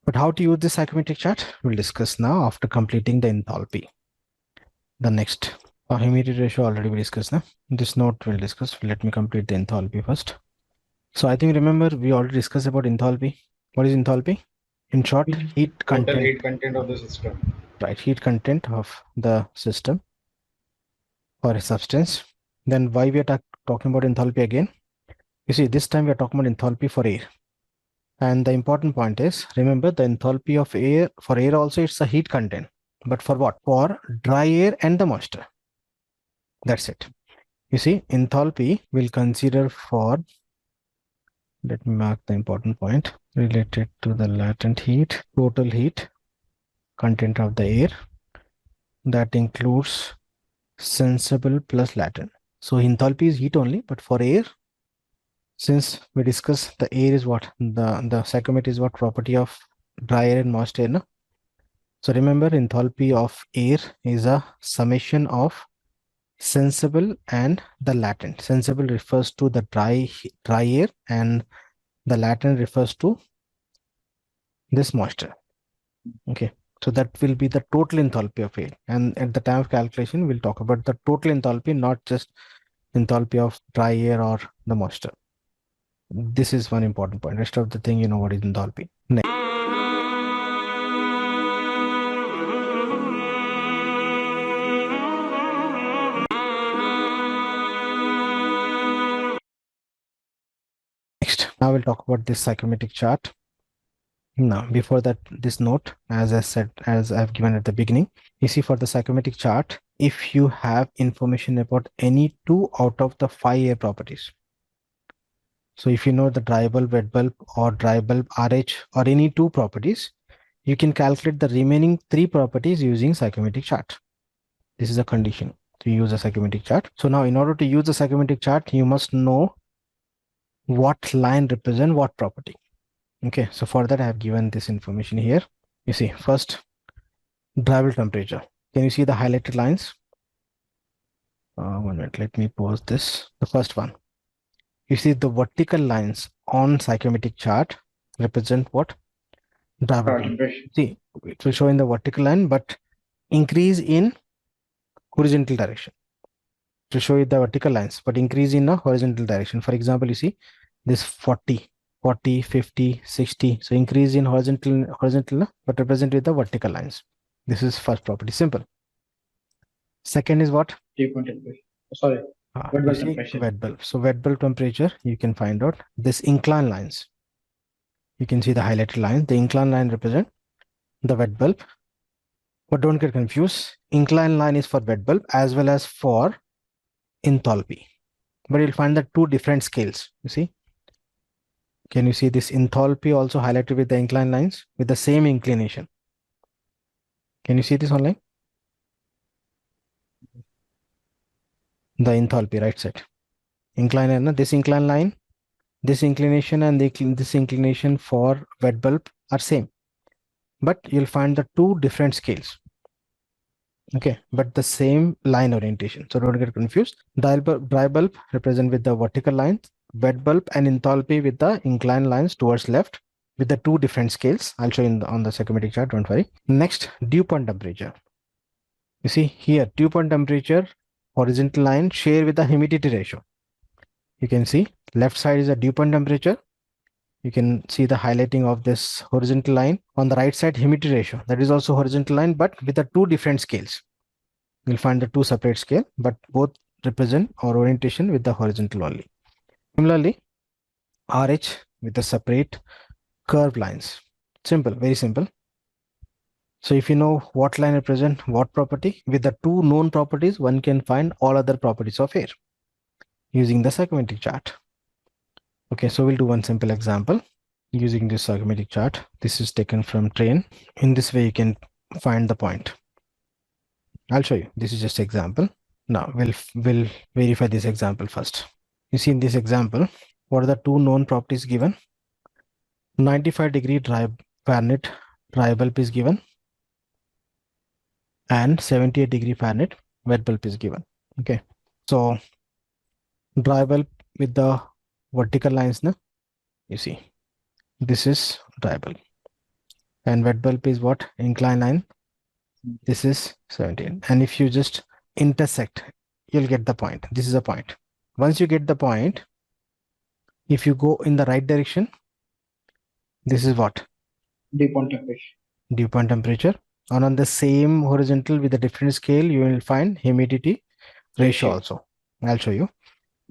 A: But how to use this psychometric chart, we'll discuss now after completing the enthalpy. The next Humidity ratio already we discussed. Now this note we'll discuss. Let me complete the enthalpy first. So I think remember we already discussed about enthalpy. What is enthalpy? In short, heat
C: Total
A: content.
C: heat content of the system.
A: Right, heat content of the system or a substance. Then why we are talking about enthalpy again? You see, this time we are talking about enthalpy for air. And the important point is, remember the enthalpy of air, for air also it's a heat content. But for what? For dry air and the moisture. That's it. You see, enthalpy we'll consider for, let me mark the important point, related to the latent heat, total heat content of the air. That includes sensible plus latent. So enthalpy is heat only, but for air, since we discuss the air is what the psychometry is what property of dry air and moist air. No? So remember enthalpy of air is a summation of sensible and the latent. Sensible refers to the dry air and the latent refers to this moisture. Okay. So that will be the total enthalpy of air. And at the time of calculation, we'll talk about the total enthalpy, not just enthalpy of dry air or the moisture. This is one important point. Rest of the thing, you know what is enthalpy. Next. Next, now we'll talk about this psychometric chart. Now, before that, this note, as I said, as I've given at the beginning, you see for the psychometric chart, if you have information about any 2 out of the 5 air properties. So if you know the dry bulb, wet bulb, or dry bulb RH, or any 2 properties, you can calculate the remaining 3 properties using psychometric chart. This is a condition to use a psychometric chart. So now in order to use the psychometric chart, you must know what line represent what property. Okay, so for that I have given this information here. You see, first, dry bulb temperature. Can you see the highlighted lines? 1 minute, let me pause this. The first one. You see the vertical lines on psychometric chart represent what? Dry bulb temperature. See, it will show in the vertical line, but increase in horizontal direction. To show you the vertical lines, but increase in a horizontal direction. For example, you see this 40, 50, 60. So increase in horizontal, but represent with the vertical lines. This is first property, simple. Second is what?
B: Dew point temperature. Sorry, wet bulb temperature.
A: Wet bulb. So wet bulb temperature, you can find out this inclined lines. You can see the highlighted line. The inclined line represent the wet bulb. But don't get confused. Inclined line is for wet bulb as well as for enthalpy. But you'll find the 2 different scales. You see? Can you see this enthalpy also highlighted with the inclined lines with the same inclination? Can you see this online? The enthalpy, right side. Inclined line, this inclined line, this inclination and this inclination for wet bulb are same. But you'll find the 2 different scales. Okay, but the same line orientation. So don't get confused. Dry bulb represent with the vertical lines, wet bulb and enthalpy with the inclined lines towards left with the 2 different scales. I'll show you on the psychometric chart, don't worry. Next, dew point temperature. You see here, dew point temperature, horizontal line share with the humidity ratio. You can see left side is a dew point temperature. You can see the highlighting of this horizontal line. On the right side, humidity ratio. That is also horizontal line, but with the 2 different scales. You'll find the 2 separate scale, but both represent or orientation with the horizontal only. Similarly, RH with the separate curved lines. Simple, very simple. So if you know what line represent what property, with the 2 known properties, one can find all other properties of air using the psychometric chart. Okay, so we'll do one simple example using this psychometric chart. This is taken from train. In this way, you can find the point. I'll show you. This is just example. Now we'll verify this example first. You see in this example, what are the 2 known properties given? 95-degree Fahrenheit dry bulb is given and 78-degree Fahrenheit wet bulb is given. Okay, so dry bulb with the vertical lines, na? You see, this is dry bulb and wet bulb is what? Inclined line. This is 17. And if you just intersect, you'll get the point. This is a point. Once you get the point, if you go in the right direction, this is what?
B: Dew point temperature.
A: Dew point temperature. And on the same horizontal with a different scale, you will find humidity ratio also. I'll show you.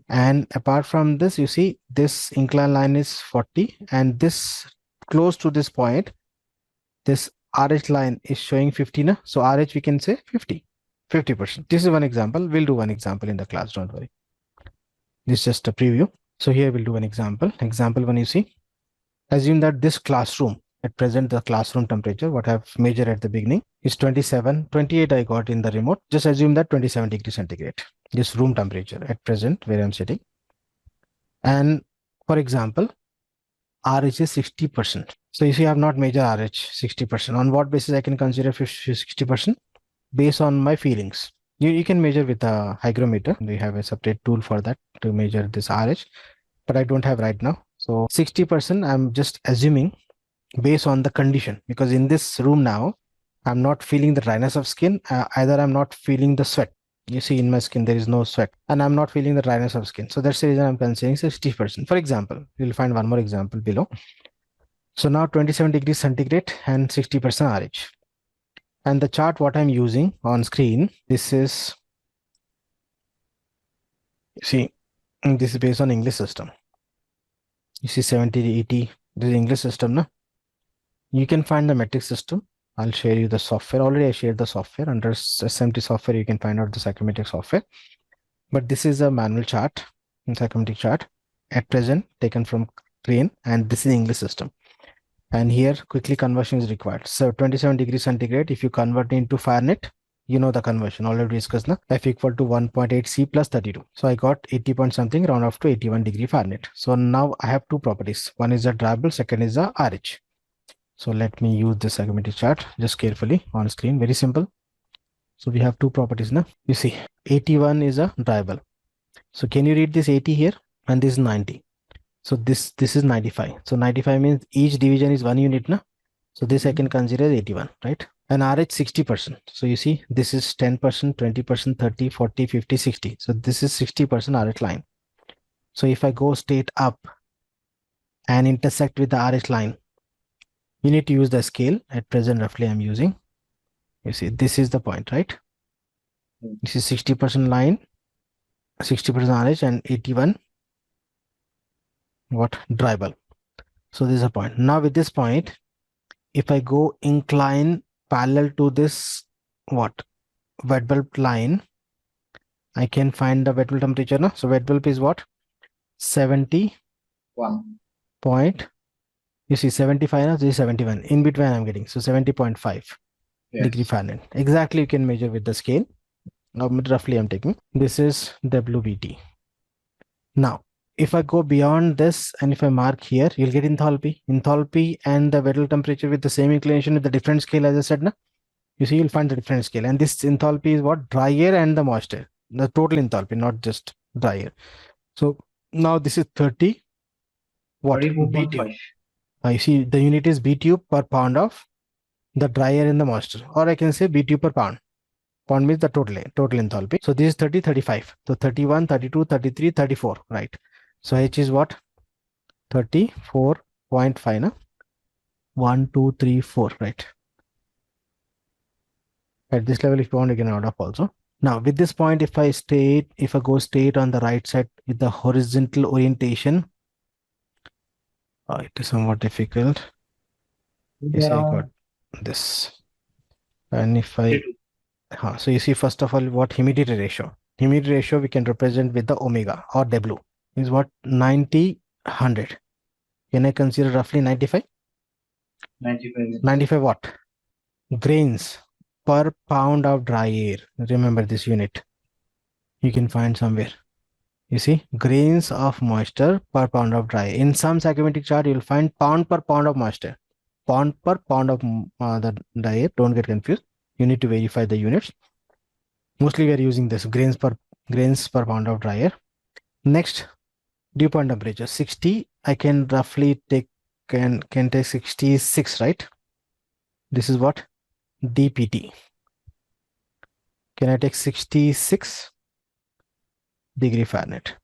A: And apart from this, you see this inclined line is 40, and this close to this point, this RH line is showing 50 na? So RH we can say 50%. This is one example. We'll do one example in the class, don't worry. This is just a preview. So here we'll do an example. Example one, you see, assume that this classroom, at present the classroom temperature, what I've measured at the beginning is 27, 28 I got in the remote. Just assume that 27 degrees centigrade, this room temperature at present where I'm sitting. And for example, RH is 60%. So you see, I have not measured RH 60%. On what basis I can consider 60%? Based on my feelings. You can measure with a hygrometer. We have a separate tool for that to measure this RH, but I don't have right now. So 60% I'm just assuming based on the condition, because in this room now, I'm not feeling the dryness of skin. Either I'm not feeling the sweat. You see in my skin, there is no sweat, and I'm not feeling the dryness of skin. So that's the reason I'm considering 60%. For example, you'll find one more example below. So now 27 degrees centigrade and 60% RH. And the chart what I'm using on screen, this is, see, this is based on English system. You see 70, 80, this is English system, no? You can find the metric system. I'll share you the software. Already I shared the software. Under SMT software, you can find out the psychometric software. But this is a manual chart, psychometric chart at present taken from Crane, and this is English system. And here quickly conversion is required. So 27 degrees centigrade, if you convert into Fahrenheit, you know the conversion already discussed, na? F equal to 1.8 C plus 32. So I got 80 point something round off to 81 degree Fahrenheit. So now I have two properties. One is the dryable, second is the RH. So let me use the psychometric chart just carefully on screen. Very simple. So we have two properties now. You see 81 is a dryable. So can you read this 80 here? And this is 90. So this is 95. So 95 means each division is 1 unit, na? So this I can consider as 81, right? And RH 60%. So you see this is 10%, 20%, 30, 40, 50, 60. So this is 60% RH line. So if I go straight up and intersect with the RH line, you need to use the scale. At present roughly I'm using. You see this is the point, right? This is 60% line, 60% RH, and 81 what? Dryable. So this is a point. Now with this point, if I go incline parallel to this what? Wet bulb line, I can find the wet bulb temperature. No? So wet bulb is what? 70 point. You see 75, no? This is 71. In between I'm getting. So 70.5 degree Fahrenheit. Exactly you can measure with the scale. Now roughly I'm taking. This is WBT. Now if I go beyond this and if I mark here, you'll get enthalpy. Enthalpy and the wet bulb temperature with the same inclination with the different scale, as I said, na? You see, you'll find the different scale. And this enthalpy is what? Dry air and the moisture. The total enthalpy, not just dry air. So now this is 30. What? BTU. You see, the unit is BTU per pound of the dry air and the moisture. Or I can say BTU per pound. Pound means the total enthalpy. So this is 30, 35. So 31, 32, 33, 34, right? So H is what? 34.5, na? 1, 2, 3, 4, right? At this level, if you want, you can add up also. Now with this point, if I go straight on the right side with the horizontal orientation, it is somewhat difficult. Yes, I got this. And if I, so you see, first of all, what? Humidity ratio. Humidity ratio we can represent with the omega or W is what? 90, 100. Can I consider roughly 95? 95 what? Grains per pound of dry air. Remember this unit. You can find somewhere. You see, grains of moisture per pound of dry air. In some psychometric chart, you'll find pound per pound of moisture. Pound per pound of the dry air. Don't get confused. You need to verify the units. Mostly we are using this grains per pound of dry air. Next, dew point temperature 60. I can roughly take can take 66, right? This is what? DPT. Can I take 66 degree Fahrenheit?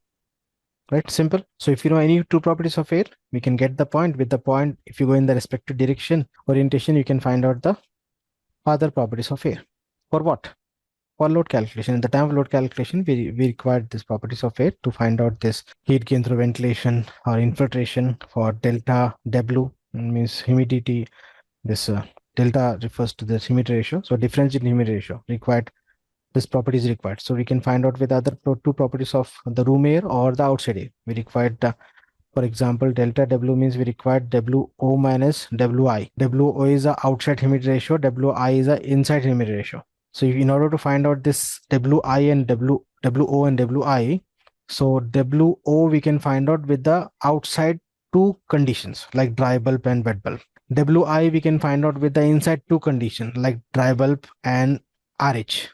A: Right, simple. So if you know any two properties of air, we can get the point. With the point, if you go in the respective direction, orientation, you can find out the other properties of air. For what? For load calculation. In the time of load calculation, we required these properties of air to find out this heat gain through ventilation or infiltration. For delta W means humidity. This delta refers to the humidity ratio. So difference in humidity ratio required. This property is required. So we can find out with other two properties of the room air or the outside air. We required, for example, delta W means we required WO minus WI. WO is the outside humidity ratio. WI is the inside humidity ratio. So in order to find out this WI and WO and WI, so WO we can find out with the outside two conditions like dry bulb and wet bulb. WI we can find out with the inside two conditions like dry bulb and RH.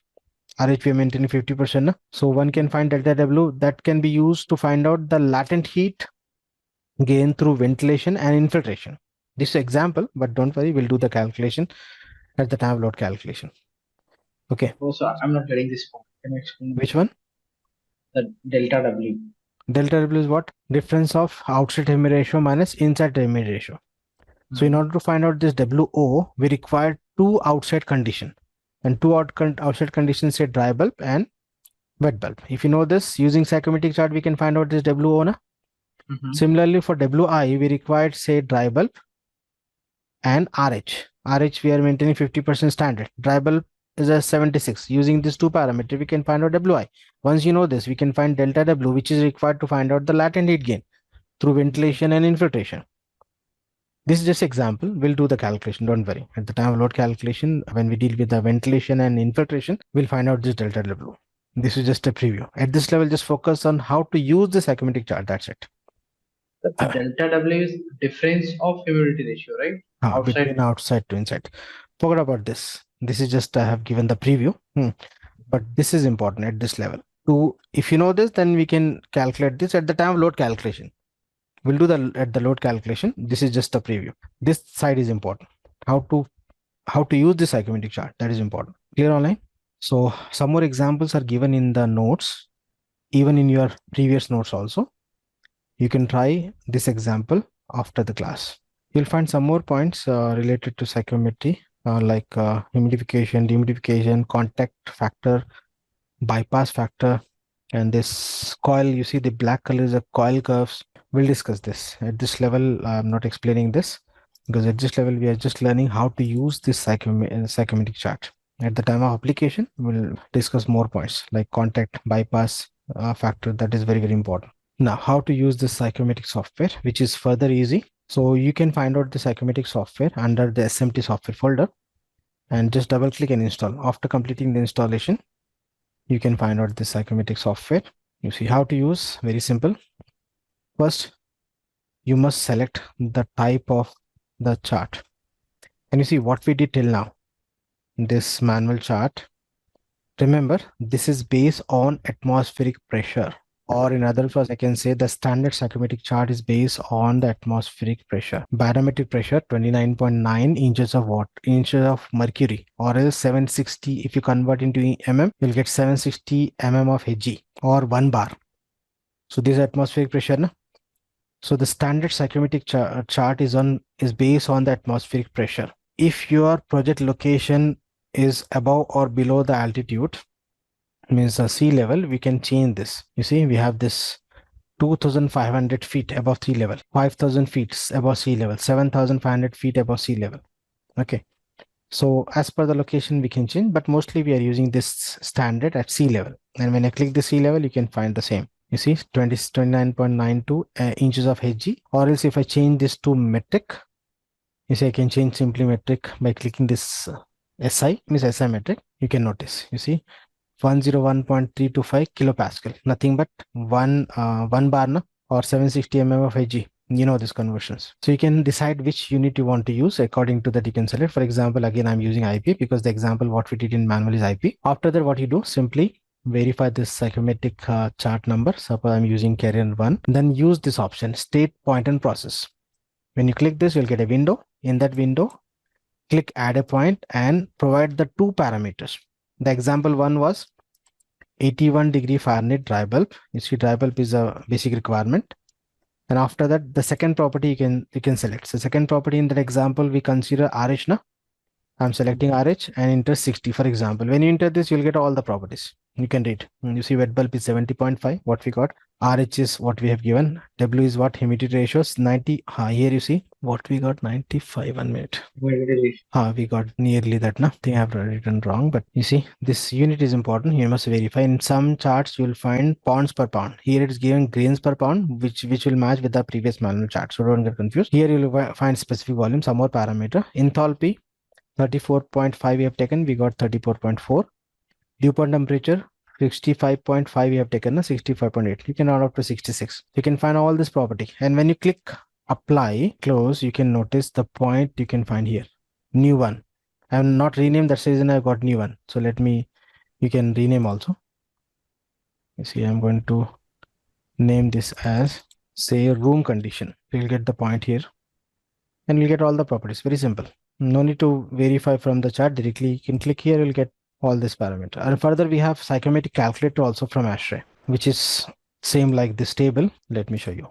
A: RH we are maintaining 50%. So one can find delta W that can be used to find out the latent heat gain through ventilation and infiltration. This is example, but don't worry, we'll do the calculation at the time of load calculation. Okay.
B: Also, I'm not getting this point. Can you explain?
A: Which one?
B: The delta W.
A: Delta W is what? Difference of outside humidity ratio minus inside humidity ratio. So in order to find out this WO, we require two outside condition. And two outside conditions say dry bulb and wet bulb. If you know this, using psychometric chart, we can find out this WO. Na? Similarly, for WI, we required say dry bulb and RH. RH, we are maintaining 50% standard. Dry bulb is a 76. Using these two parameters, we can find out WI. Once you know this, we can find delta W, which is required to find out the latent heat gain through ventilation and infiltration. This is just example. We'll do the calculation. Don't worry. At the time of load calculation, when we deal with the ventilation and infiltration, we'll find out this delta W. This is just a preview. At this level, just focus on how to use the psychometric chart. That's it.
B: Delta W is difference of humidity ratio, right?
A: Between outside to inside. Forget about this. This is just I have given the preview. But this is important at this level. If you know this, then we can calculate this at the time of load calculation. We'll do at the load calculation. This is just a preview. This side is important. How to use the psychometric chart. That is important. Clear online? So some more examples are given in the notes, even in your previous notes also. You can try this example after the class. You'll find some more points related to psychometry, like humidification, dehumidification, contact factor, bypass factor, and this coil. You see the black color is a coil curves. We'll discuss this. At this level, I'm not explaining this because at this level, we are just learning how to use this psychometric chart. At the time of application, we'll discuss more points like contact, bypass factor. That is very, very important. Now, how to use this psychometric software, which is further easy. So you can find out the psychometric software under the SMT software folder and just double click and install. After completing the installation, you can find out the psychometric software. You see how to use, very simple. First, you must select the type of the chart. And you see what we did till now. This manual chart. Remember, this is based on atmospheric pressure. Or in other words, I can say the standard psychometric chart is based on the atmospheric pressure. Barometric pressure, 29.9 inches of mercury, or else 760. If you convert into mm, you'll get 760 mm of Hg or 1 bar. So this is atmospheric pressure. Na? So the standard psychometric chart is based on the atmospheric pressure. If your project location is above or below the altitude, means sea level, we can change this. You see, we have this 2,500 feet above sea level, 5,000 feet above sea level, 7,500 feet above sea level. Okay. So as per the location, we can change, but mostly we are using this standard at sea level. And when I click the sea level, you can find the same. You see, 29.92 inches of Hg, or else if I change this to metric, you see, I can change simply metric by clicking this SI, means SI metric. You can notice, you see, 101.325 kilopascal, nothing but one bar na, or 760 mm of Hg. You know these conversions. So you can decide which unit you want to use. According to that, you can select. For example, again, I'm using IP because the example what we did in manual is IP. After that, what you do, simply verify this psychometric chart number. Suppose I'm using carrier 1. Then use this option, state, point, and process. When you click this, you'll get a window. In that window, click add a point and provide the two parameters. The example one was 81 degree Fahrenheit dry bulb. You see, dry bulb is a basic requirement. And after that, the second property you can select. So second property in that example, we consider RH now. I'm selecting RH and enter 60, for example. When you enter this, you'll get all the properties. You can read. You see wet bulb is 70.5, what we got. RH is what we have given. W is what? Humidity ratios 90. Here you see what we got, 95. 1 minute. We got nearly that. Nothing I have written wrong, but you see this unit is important. You must verify. In some charts, you'll find pounds per pound. Here it is given grains per pound, which will match with the previous manual chart. So don't get confused. Here you'll find specific volume, some more parameter. Enthalpy 34.5 we have taken, we got 34.4. Dew point temperature 65.5 we have taken, 65.8. You can round up to 66. You can find all this property. And when you click apply, close, you can notice the point you can find here. New one. I have not renamed, that's the reason I got new one. So you can rename also. You see, I'm going to name this as, say, room condition. You'll get the point here. And we'll get all the properties. Very simple. No need to verify from the chart directly. You can click here, you'll get all this parameter. And further, we have psychometric calculator also from ASHRAE, which is same like this table. Let me show you.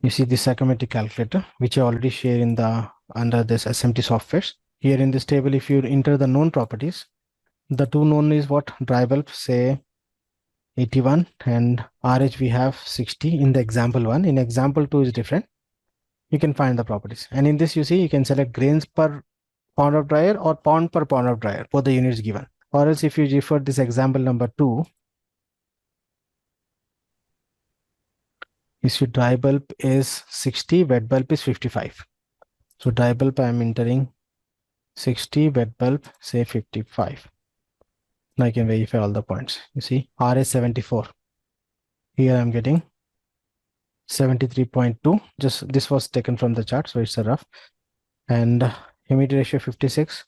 A: You see this psychometric calculator, which I already share in the under this SMT softwares. Here in this table, if you enter the known properties, the two known is what? Dry bulb, say 81, and RH we have 60 in the example one. In example two is different. You can find the properties. And in this, you see, you can select grains per pound of dryer or pound per pound of dryer for the units given. Or else if you refer this example number 2, you see dry bulb is 60, wet bulb is 55. So dry bulb I am entering 60, wet bulb say 55. Now I can verify all the points. You see, R is 74. Here I'm getting 73.2. Just this was taken from the chart, so it's a rough. And humidity ratio 56.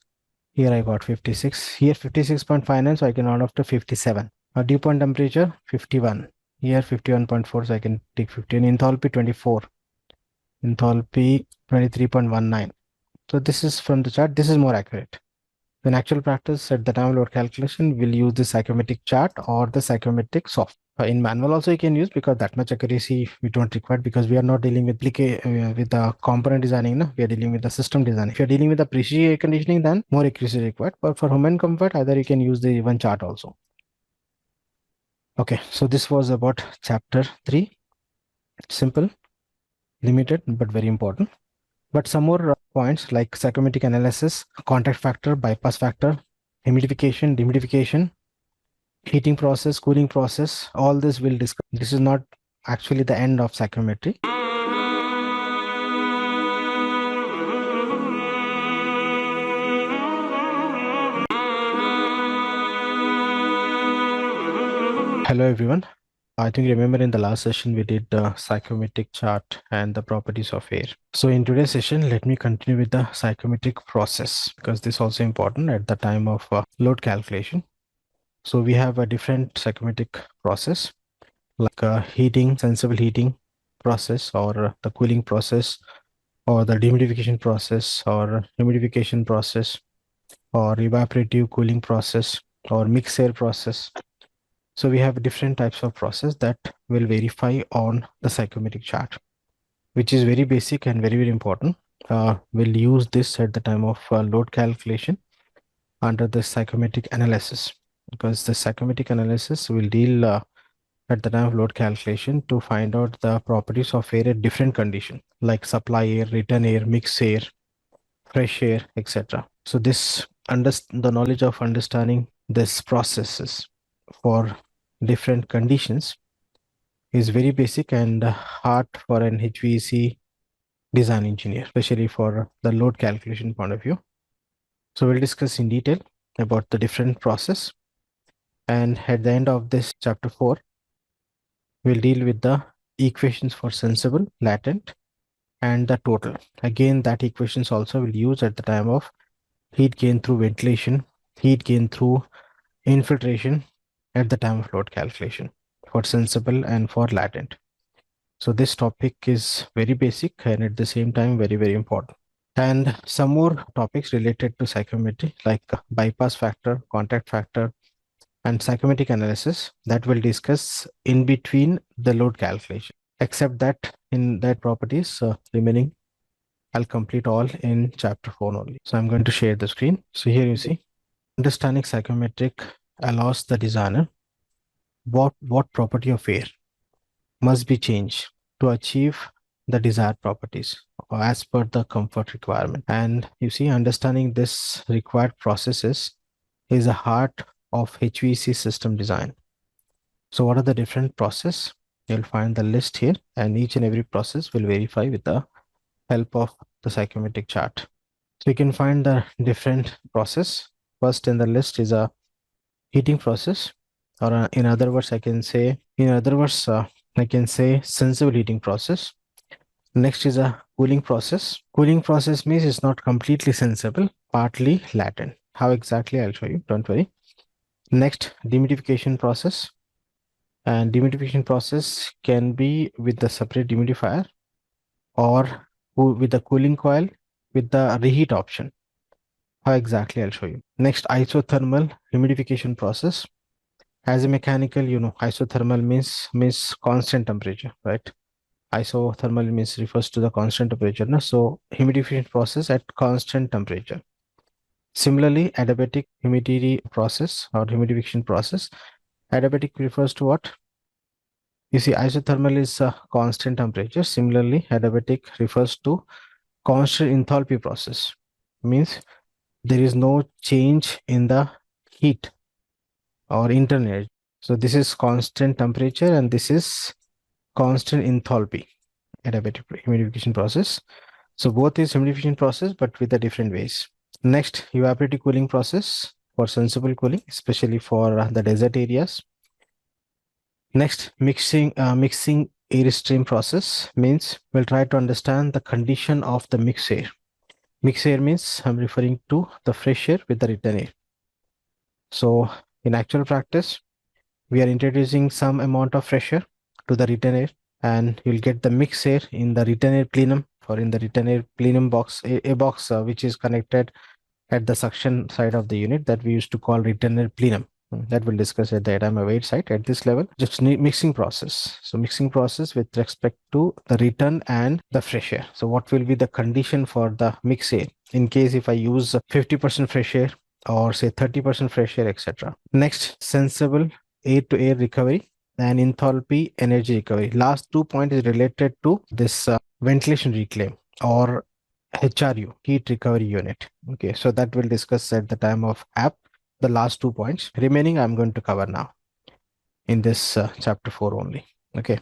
A: Here I got 56. Here 56.59, so I can round off to 57. Dew point temperature 51. Here 51.4, so I can take 50. And enthalpy 24. Enthalpy 23.19. So this is from the chart. This is more accurate. In actual practice, at the time of load calculation, we'll use the psychometric chart or the psychometric software. In manual also you can use, because that much accuracy we don't require, because we are not dealing with the component designing. No? We are dealing with the system design. If you're dealing with the precision air conditioning, then more accuracy required. But for home and comfort, either you can use the one chart also. Okay, so this was about chapter 3. Simple, limited, but very important. But some more points like psychometric analysis, contact factor, bypass factor, humidification, dehumidification, heating process, cooling process, all this we'll discuss. This is not actually the end of psychometry. Hello everyone. I think remember in the last session we did the psychometric chart and the properties of air. So in today's session, let me continue with the psychometric process, because this is also important at the time of load calculation. So we have a different psychometric process, like a heating, sensible heating process, or the cooling process, or the dehumidification process, or humidification process, or evaporative cooling process, or mixed air process. So we have different types of process that will verify on the psychometric chart, which is very basic and very, very important. We'll use this at the time of load calculation under the psychometric analysis, because the psychometric analysis will deal at the time of load calculation to find out the properties of air at different conditions, like supply air, return air, mixed air, fresh air, etc. So this the knowledge of understanding this processes for different conditions is very basic and hard for an HVAC design engineer, especially for the load calculation point of view. So we'll discuss in detail about the different process. And at the end of this chapter 4, we'll deal with the equations for sensible, latent, and the total. Again, that equations also will use at the time of heat gain through ventilation, heat gain through infiltration at the time of load calculation for sensible and for latent. So this topic is very basic and at the same time very, very important. And some more topics related to psychometry like bypass factor, contact factor, and psychometric analysis that we'll discuss in between the load calculation. Except that in that properties remaining, I'll complete all in chapter 4 only. So I'm going to share the screen. So here you see, understanding psychometric allows the designer what property of air must be changed to achieve the desired properties as per the comfort requirement. And you see, understanding this required processes is the heart of HVAC system design. So what are the different process? You'll find the list here, and each and every process will verify with the help of the psychometric chart. So you can find the different process. First in the list is a heating process, or in other words, I can say sensible heating process. Next is a cooling process. Cooling process means it's not completely sensible, partly latent. How exactly? I'll show you. Don't worry. Next, dehumidification process. And dehumidification process can be with the separate dehumidifier or with the cooling coil with the reheat option. How exactly? I'll show you. Next, isothermal humidification process. As a mechanical, isothermal means constant temperature, right? Isothermal means refers to the constant temperature. No? So humidification process at constant temperature. Similarly, adiabatic humidity process or humidification process. Adiabatic refers to what? You see, isothermal is a constant temperature. Similarly, adiabatic refers to constant enthalpy process. Means there is no change in the heat or internal energy. So this is constant temperature and this is constant enthalpy, adiabatic humidification process. So both is humidification process, but with the different ways. Next, evaporative cooling process for sensible cooling, especially for the desert areas. Next, mixing air stream process means we'll try to understand the condition of the mixed air. Mixed air means I'm referring to the fresh air with the return air. So in actual practice, we are introducing some amount of fresh air to the return air, and you'll get the mixed air in the return air plenum or in the return air plenum box, a box which is connected at the suction side of the unit that we used to call return air plenum. That we'll discuss at the Adama weight site at this level. Just mixing process. So mixing process with respect to the return and the fresh air. So what will be the condition for the mix air in case if I use 50% fresh air or say 30% fresh air, etc. Next, sensible air to air recovery and enthalpy energy recovery. Last 2 points is related to this ventilation reclaim or HRU, heat recovery unit. Okay, so that we'll discuss at the time of app. The last 2 points remaining I'm going to cover now in this chapter 4 only. Okay,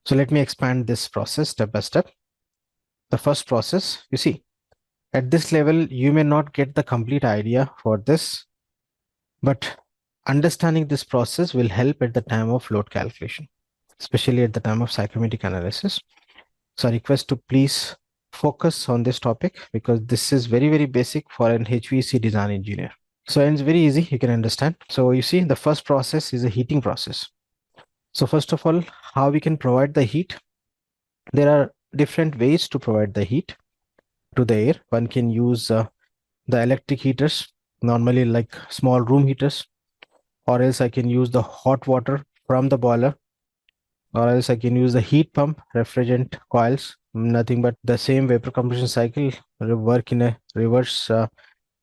A: so let me expand this process step by step. The first process, you see, at this level you may not get the complete idea for this, but understanding this process will help at the time of load calculation, especially at the time of psychometric analysis. So I request to please focus on this topic because this is very, very basic for an HVAC design engineer. So it's very easy, you can understand. So you see the first process is a heating process. So first of all, how we can provide the heat? There are different ways to provide the heat to the air. One can use the electric heaters, normally like small room heaters, or else I can use the hot water from the boiler, or else I can use the heat pump refrigerant coils, nothing but the same vapor compression cycle work in a reverse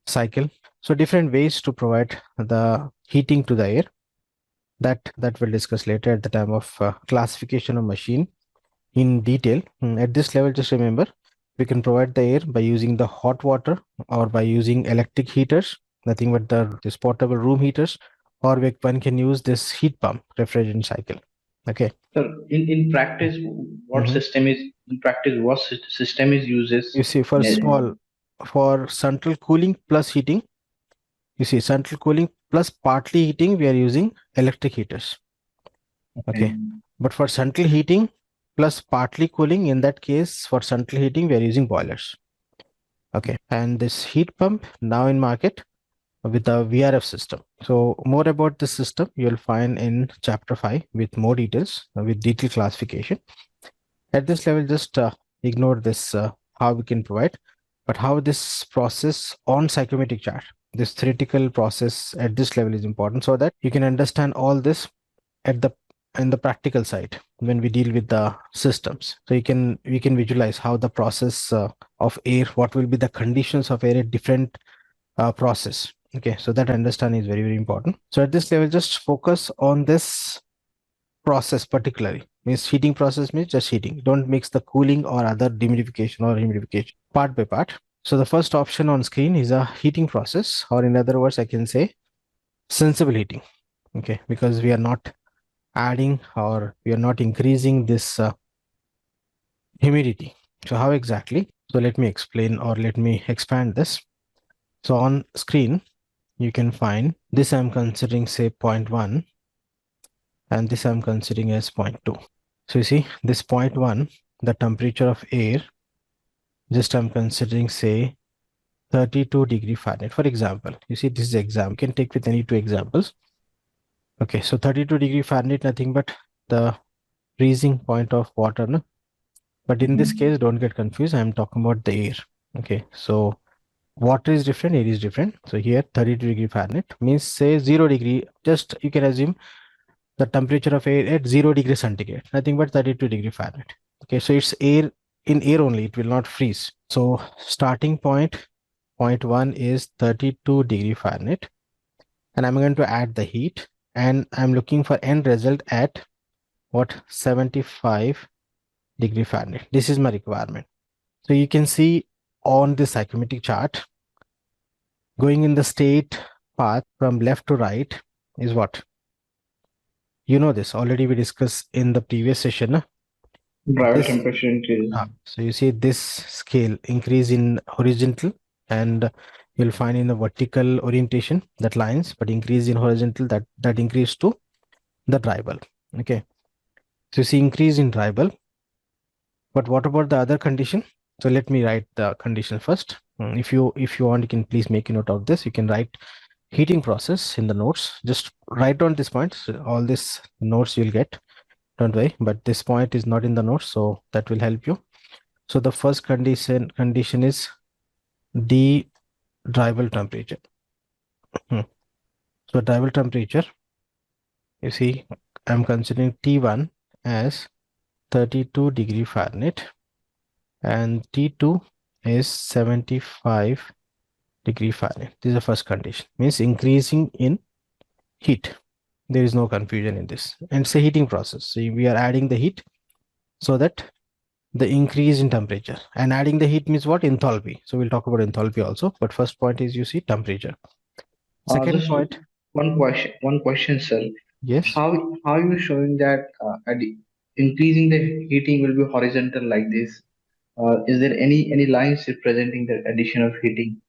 A: cycle. So different ways to provide the heating to the air that we'll discuss later at the time of classification of machine in detail. At this level, just remember, we can provide the air by using the hot water or by using electric heaters, nothing but this portable room heaters, or one can use this heat pump refrigerant cycle. Okay.
B: So in practice, what system is uses?
A: You see, for central cooling plus heating, you see central cooling plus partly heating, we are using electric heaters. Okay. But for central heating plus partly cooling, in that case, for central heating, we are using boilers. Okay. And this heat pump now in market with the VRF system. So more about this system you'll find in chapter 5 with more details with detailed classification. At this level, just ignore this, how we can provide, but how this process on psychometric chart, this theoretical process at this level is important so that you can understand all this at the in the practical side when we deal with the systems. So we can visualize how the process of air, what will be the conditions of air at different process. Okay, so that understanding is very, very important. So at this level, just focus on this process particularly. Means heating process means just heating. Don't mix the cooling or other dehumidification or humidification part by part. So the first option on screen is a heating process, or in other words, I can say sensible heating. Okay, because we are not adding or we are not increasing this humidity. So how exactly? So let me explain or let me expand this. So on screen, you can find this I'm considering say 0.1 and this I'm considering as 0.2. So you see this 0.1, the temperature of air, just I'm considering say 32°F. For example, you see this is example. You can take with any two examples. Okay, so 32°F, nothing but the freezing point of water, no? But in this case, don't get confused. I'm talking about the air. Okay, so water is different, air is different. So here 32°F means say 0°. Just you can assume the temperature of air at 0°C, nothing but 32°F. Okay, so it's air in air only, it will not freeze. So starting point 0.1 is 32°F, and I'm going to add the heat, and I'm looking for end result at what 75°F. This is my requirement. So you can see on the psychometric chart, going in the straight path from left to right is what? You know this, already we discussed in the previous session.
B: Driver
A: This,
B: temperature increase.
A: so you see this scale increase in horizontal, and you'll find in the vertical orientation that lines, but increase in horizontal, that increase to the dry bulb. Okay, so you see increase in dry bulb. But what about the other condition? So let me write the condition first. If you want, you can please make a note of this. You can write heating process in the notes. Just write down this point. So all this notes you'll get. Don't worry. But this point is not in the notes, so that will help you. So the first condition is the dry bulb temperature. So dry bulb temperature, you see, I'm considering T1 as 32°F. And T2 is 75°F. This is the first condition, means increasing in heat. There is no confusion in this. And it's a heating process. So we are adding the heat so that the increase in temperature, and adding the heat means what? Enthalpy. So we'll talk about enthalpy also. But first point is you see temperature. Second
B: Just
A: point.
B: one question, sir.
A: Yes.
B: How are you showing that increasing the heating will be horizontal like this? Is there any lines representing the addition of heating?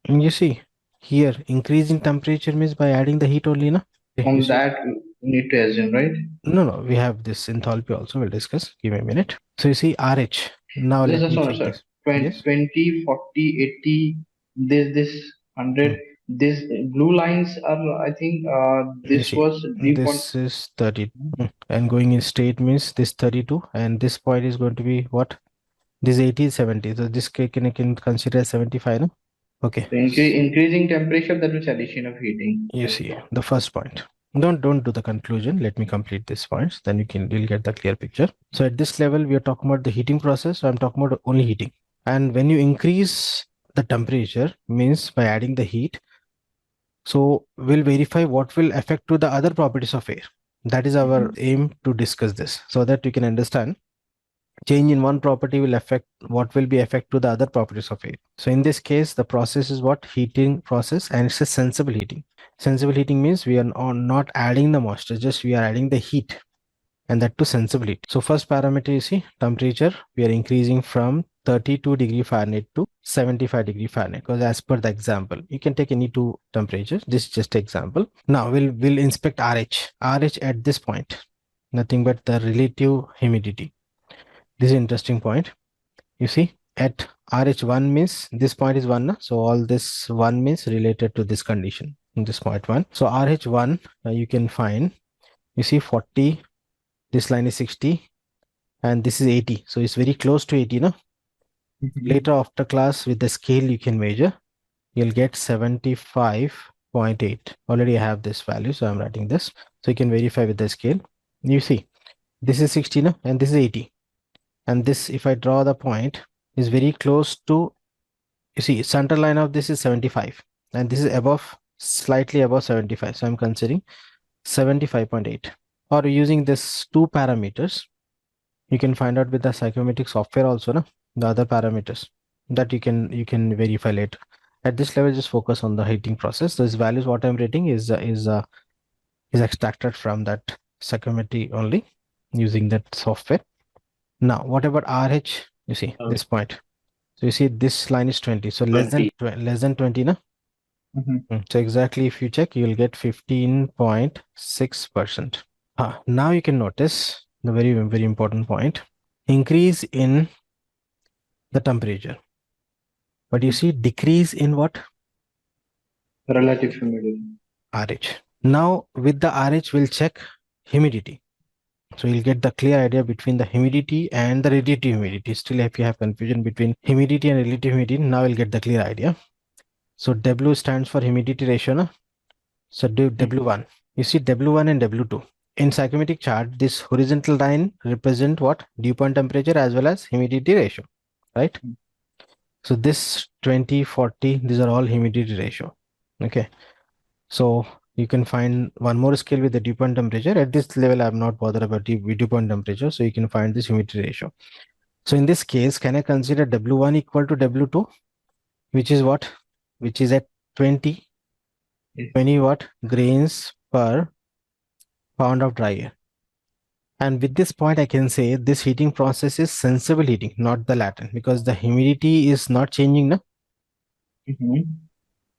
A: You see here increase in temperature means by adding the heat only, na?
B: On that, we need to assume, right?
A: No, we have this enthalpy also. We'll discuss. Give me a minute. So you see RH. Now let me check this.
B: 20, 40, 80, this 100. This blue lines are, I think, this was
A: this is 32, and going in straight means this 32, and this point is going to be what? This 80, 70. So this can consider 75, no? Okay.
B: So increasing temperature, that is addition of heating.
A: You see the first point. Don't do the conclusion. Let me complete this points. Then you'll get the clear picture. So at this level, we are talking about the heating process. So I'm talking about only heating. And when you increase the temperature, means by adding the heat, so we'll verify what will affect to the other properties of air. That is our aim to discuss this, so that you can understand change in one property will affect what will be affect to the other properties of air. So in this case, the process is what? Heating process, and it's a sensible heating. Sensible heating means we are not adding the moisture, just we are adding the heat, and that to sensible heat. So first parameter, you see temperature, we are increasing from 32°F to 75°F, because as per the example, you can take any two temperatures. This is just example. Now we'll inspect RH. RH at this point, nothing but the relative humidity. This is interesting point. You see at RH1 means this point is 1, so all this 1 means related to this condition in this point 1. So RH1 you can find, you see 40, this line is 60, and this is 80. So it's very close to 80, no? Later after class with the scale you can measure, you'll get 75.8. Already I have this value, so I'm writing this. So you can verify with the scale. You see, this is 60, no? And this is 80. And this, if I draw the point, is very close to, you see, center line of this is 75. And this is above, slightly above 75. So I'm considering 75.8. Or using this two parameters, you can find out with the psychometric software also, no? The other parameters that you can verify later. At this level, just focus on the heating process. Those values what I'm rating is extracted from that psychometry only using that software. Now, what about RH? You see this point. So you see this line is 20. So less than 20, no? So exactly if you check, you'll get 15.6%. Now you can notice the very, very important point. Increase in the temperature. But you see decrease in what?
B: Relative humidity.
A: RH. Now with the RH, we'll check humidity. So you'll get the clear idea between the humidity and the relative humidity. Still, if you have confusion between humidity and relative humidity, now you'll get the clear idea. So W stands for humidity ratio, no? So do W1. You see W1 and W2. In psychometric chart, this horizontal line represent what? Dew point temperature as well as humidity ratio, right? So this 20, 40, these are all humidity ratio. Okay. So you can find one more scale with the dew point temperature. At this level, I'm not bothered about the dew point temperature. So you can find this humidity ratio. So in this case, can I consider W1 equal to W2, which is what? Which is at 20 what grains per pound of dry air. And with this point, I can say this heating process is sensible heating, not the latent, because the humidity is not changing, no?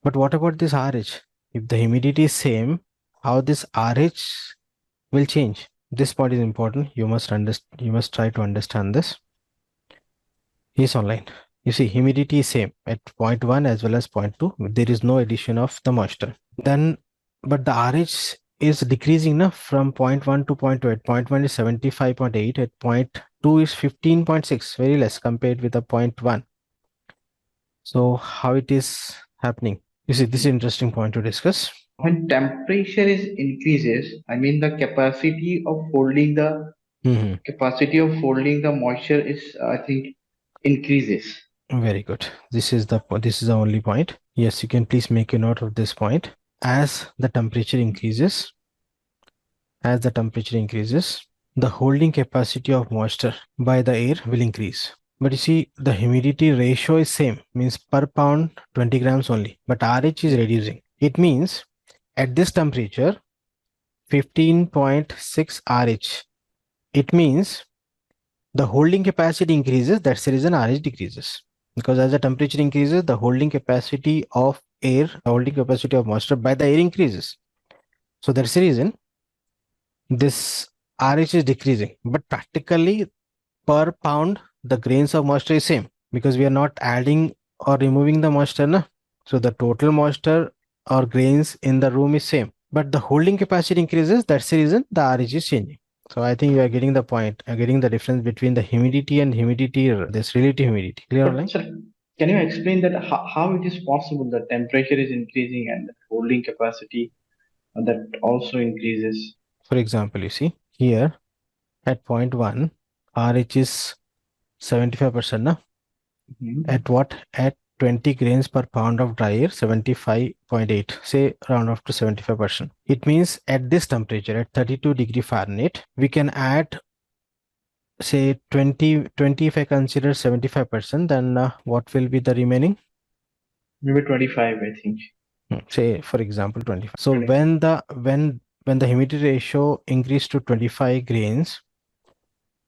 A: But what about this RH? If the humidity is same, how this RH will change? This point is important. You must understand. You must try to understand this. He's online. You see, humidity is same at 0.1 as well as 0.2. There is no addition of the moisture. Then, but the RH is decreasing now from 0.1 to 0.2. At 0.1 is 75.8. At 0.2 is 15.6. Very less compared with the 0.1. So how it is happening? You see, this is an interesting point to discuss.
B: When temperature is increases, I mean the capacity of holding the moisture is, I think, increases.
A: Very good. This is the only point. Yes, you can please make a note of this point. As the temperature increases, the holding capacity of moisture by the air will increase. But you see, the humidity ratio is same, means per pound 20 grams only, but RH is reducing. It means at this temperature, 15.6 RH, it means the holding capacity increases. That's the reason RH decreases. Because as the temperature increases, the holding capacity of air, the holding capacity of moisture by the air increases. So that's the reason this RH is decreasing. But practically per pound, the grains of moisture is same because we are not adding or removing the moisture. Na? So the total moisture or grains in the room is same. But the holding capacity increases. That's the reason the RH is changing. So I think you are getting the point, getting the difference between the humidity and humidity, this relative humidity. Clear online?
B: Sir, can you explain that how it is possible that temperature is increasing and the holding capacity that also increases?
A: For example, you see here at 0.1, RH is 75%. Na? At what? At 20 grains per pound of dry air, 75.8, say round off to 75%. It means at this temperature, at 32 degree Fahrenheit, we can add, say 20, if I consider 75%, then what will be the remaining?
B: Maybe 25, I think.
A: Say, for example, 25. So when the humidity ratio increased to 25 grains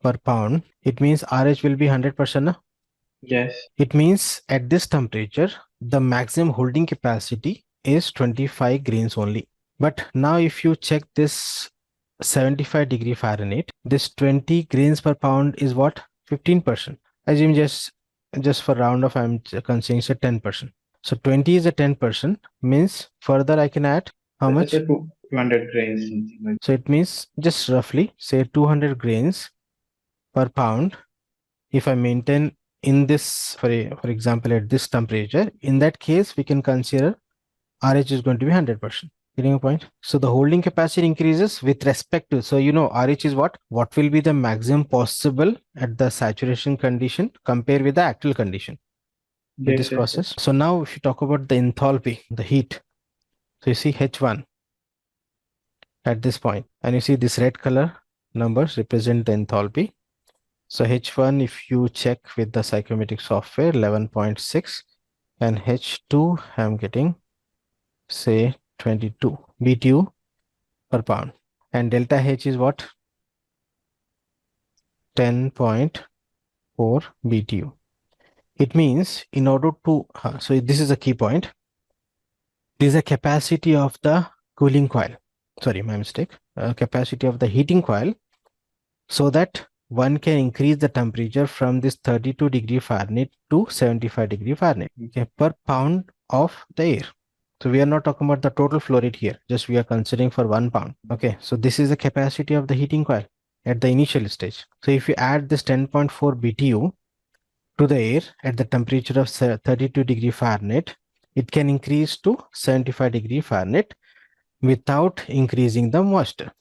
A: per pound, it means RH will be 100%. Na?
B: Yes.
A: It means at this temperature, the maximum holding capacity is 25 grains only. But now if you check this 75 degree Fahrenheit, this 20 grains per pound is what? 15%. Assume just for round off, I'm considering say 10%. So 20 is a 10%, means further I can add how much?
B: 200 grains, something like that.
A: So it means just roughly say 200 grains per pound if I maintain in this, for example, at this temperature. In that case, we can consider RH is going to be 100%. Getting a point? So the holding capacity increases with respect to, so RH is what will be the maximum possible at the saturation condition compared with the actual condition with this process. So now if you talk about the enthalpy, the heat, so you see H1 at this point, and you see this red color numbers represent the enthalpy. So H1, if you check with the psychometric software, 11.6, and H2, I'm getting say 22 BTU per pound, and delta H is what? 10.4 BTU. It means in order to, so this is a key point. This is a capacity of the cooling coil. Sorry, my mistake. Capacity of the heating coil, so that one can increase the temperature from this 32 degree Fahrenheit to 75 degree Fahrenheit, okay, per pound of the air. So we are not talking about the total flow rate here, just we are considering for 1 pound. Okay, so this is the capacity of the heating coil at the initial stage. So if you add this 10.4 BTU to the air at the temperature of 32 degree Fahrenheit, it can increase to 75 degree Fahrenheit without increasing the moisture.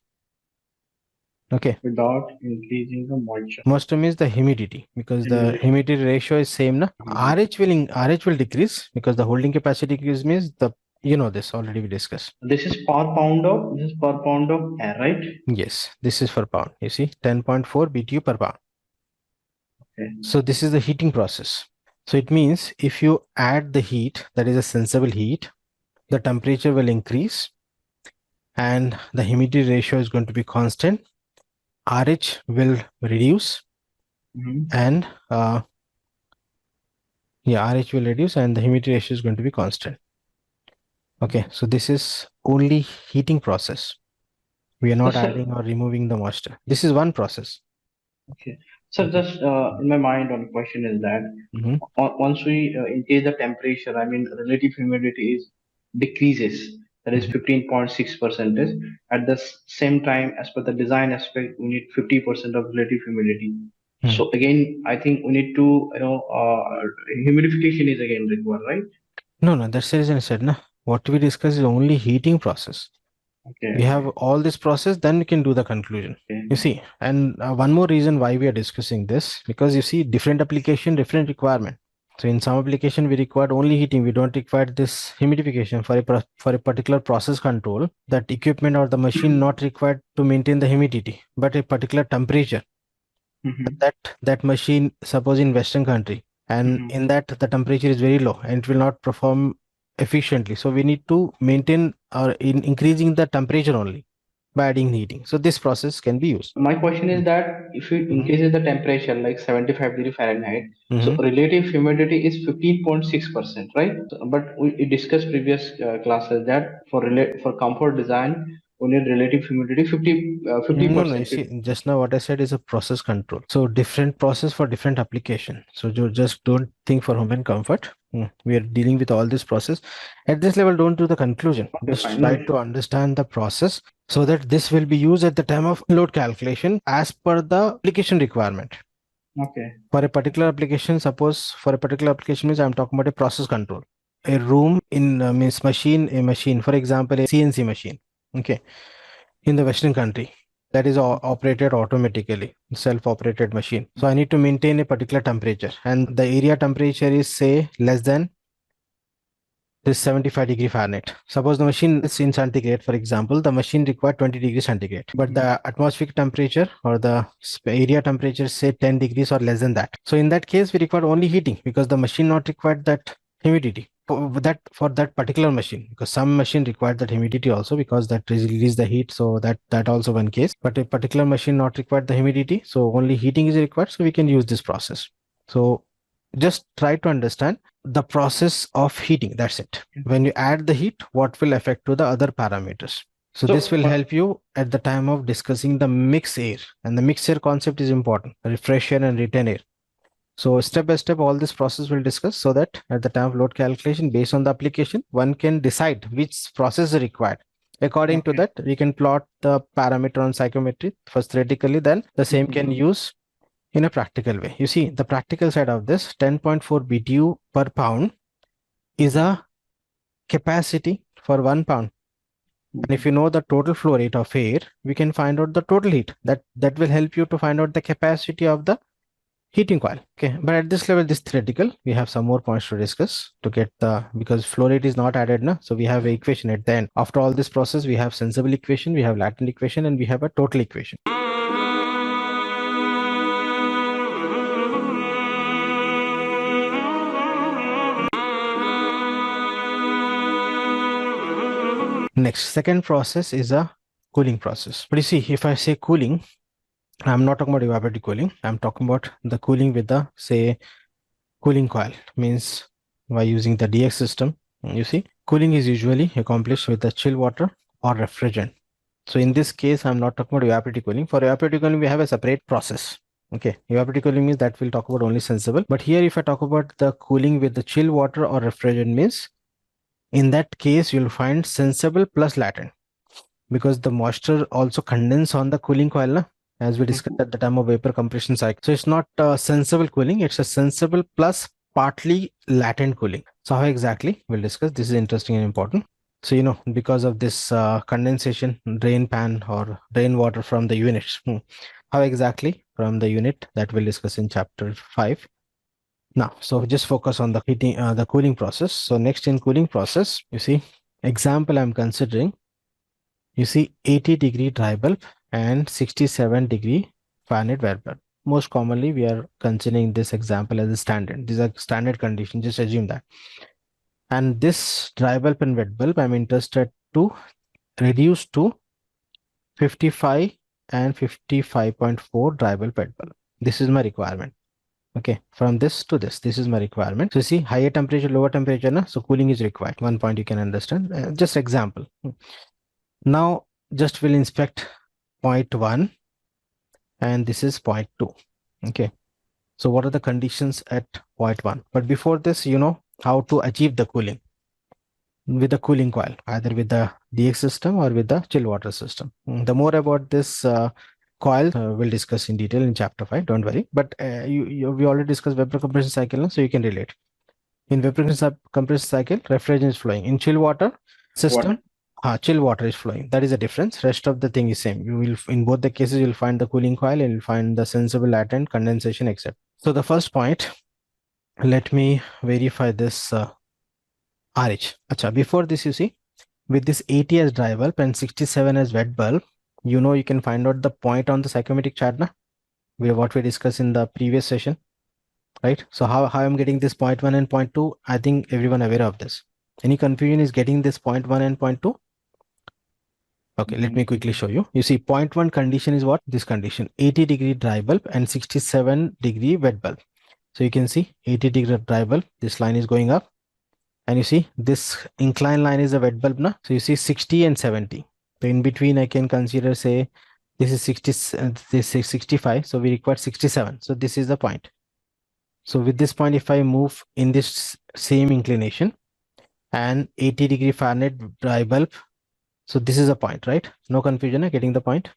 A: Okay.
B: Without increasing the moisture.
A: Moisture means the humidity, because the humidity ratio is same. Na? RH will decrease because the holding capacity decrease means the, this already we discussed.
B: This is per pound of air, right?
A: Yes, this is per pound. You see, 10.4 BTU per pound.
B: Okay.
A: So this is the heating process. So it means if you add the heat, that is a sensible heat, the temperature will increase and the humidity ratio is going to be constant. RH will reduce and RH will reduce and the humidity ratio is going to be constant. Okay, so this is only heating process. We are not adding or removing the moisture. This is one process.
B: Okay. So just in my mind, one question is that once we increase the temperature, I mean relative humidity is decreases. That is 15.6%. At the same time, as per the design aspect, we need 50% of relative humidity. So again, I think we need to, humidification is again required, right?
A: No, that's the reason I said, what we discuss is only heating process. Okay. We have all this process, then we can do the conclusion. Okay. You see, and one more reason why we are discussing this, because you see different application, different requirement. So in some application, we require only heating. We don't require this humidification for a particular process control. That equipment or the machine not required to maintain the humidity, but a particular temperature. That machine, suppose in Western country, and in that the temperature is very low and it will not perform efficiently. So we need to maintain or increasing the temperature only by adding heating. So this process can be used.
B: My question is that if it increases the temperature like 75 degree Fahrenheit, so relative humidity is 15.6%, right? But we discussed previous classes that for comfort design, we need relative humidity 50%.
A: No, you see, just now what I said is a process control. So different process for different application. So you just don't think for home and comfort. We are dealing with all this process. At this level, don't do the conclusion. Just try to understand the process so that this will be used at the time of load calculation as per the application requirement.
B: Okay.
A: For a particular application, suppose for a particular application means I'm talking about a process control. A room in means machine, for example, a CNC machine. Okay. In the Western country, that is operated automatically, self-operated machine. So I need to maintain a particular temperature, and the area temperature is say less than this 75 degree Fahrenheit. Suppose the machine is in centigrade, for example, the machine requires 20 degrees centigrade, but the atmospheric temperature or the area temperature say 10 degrees or less than that. So in that case, we require only heating because the machine not required that humidity for that particular machine, because some machine required that humidity also because that release the heat. So that also one case, but a particular machine not required the humidity, so only heating is required. So we can use this process. So just try to understand the process of heating. That's it. When you add the heat, what will affect to the other parameters. So this will help you at the time of discussing the mixed air, and the mixed air concept is important, refresh air and retain air. So step by step, all this process will discuss so that at the time of load calculation, based on the application, one can decide which process is required. According to that, we can plot the parameter on psychometry first theoretically, then the same can use in a practical way. You see, the practical side of this 10.4 BTU per pound is a capacity for 1 pound. And if you know the total flow rate of air, we can find out the total heat. That will help you to find out the capacity of the heating coil. Okay, but at this level, this theoretical, we have some more points to discuss to get the, because flow rate is not added now. So we have an equation at the end. After all this process, we have sensible equation, we have latent equation, and we have a total equation. Next, second process is a cooling process. But you see, if I say cooling, I'm not talking about evaporative cooling. I'm talking about the cooling with the, say, cooling coil. Means by using the DX system. You see, cooling is usually accomplished with the chill water or refrigerant. So in this case, I'm not talking about evaporative cooling. For evaporative cooling, we have a separate process. Okay, evaporative cooling means that we'll talk about only sensible. But here, if I talk about the cooling with the chill water or refrigerant, means in that case, you'll find sensible plus latent, because the moisture also condense on the cooling coil, na? As we discussed at the time of vapor compression cycle. So it's not sensible cooling, it's a sensible plus partly latent cooling. So how exactly? We'll discuss. This is interesting and important. So, you know, because of this condensation, drain pan or drain water from the units. How exactly from the unit, that we'll discuss in chapter 5. Now, so just focus on the heating, the cooling process. So next in cooling process, you see, example I'm considering, you see 80-degree dry bulb and 67-degree Fahrenheit wet bulb. Most commonly, we are considering this example as a standard. These are standard conditions, just assume that. And this dry bulb and wet bulb, I'm interested to reduce to 55 and 55.4 dry bulb wet bulb. This is my requirement. Okay, from this to this is my requirement. So see, higher temperature, lower temperature, na? So cooling is required. One point you can understand. Just example. Now, just will inspect point 1 and this is point 2. Okay, so what are the conditions at point 1? But before this, you know how to achieve the cooling with the cooling coil, either with the DX system or with the chill water system. The more about this coil we'll discuss in detail in chapter 5, don't worry. But we already discussed vapor compression cycle, so you can relate. In vapor compression cycle, refrigerant is flowing. In chill water system, chill water is flowing. That is the difference. Rest of the thing is same. You will, in both the cases, you'll find the cooling coil and you'll find the sensible latent condensation, etc. So the first point, let me verify this RH. Acha, before this, you see, with this 80 as dry bulb and 67 as wet bulb, you know, you can find out the point on the psychometric chart, na? What we discussed in the previous session, right? So how I'm getting this point 1 and point 2, I think everyone aware of this. Any confusion is getting this point 1 and point 2? Okay, let me quickly show you. You see, point 1 condition is what? This condition, 80-degree dry bulb and 67-degree wet bulb. So you can see 80-degree dry bulb, this line is going up. And you see, this inclined line is a wet bulb, na? So you see 60 and 70. So in between, I can consider, say, this is 60, this is 65. So we require 67. So this is the point. So with this point, if I move in this same inclination and 80-degree Fahrenheit dry bulb, so this is a point, right? No confusion, getting the point?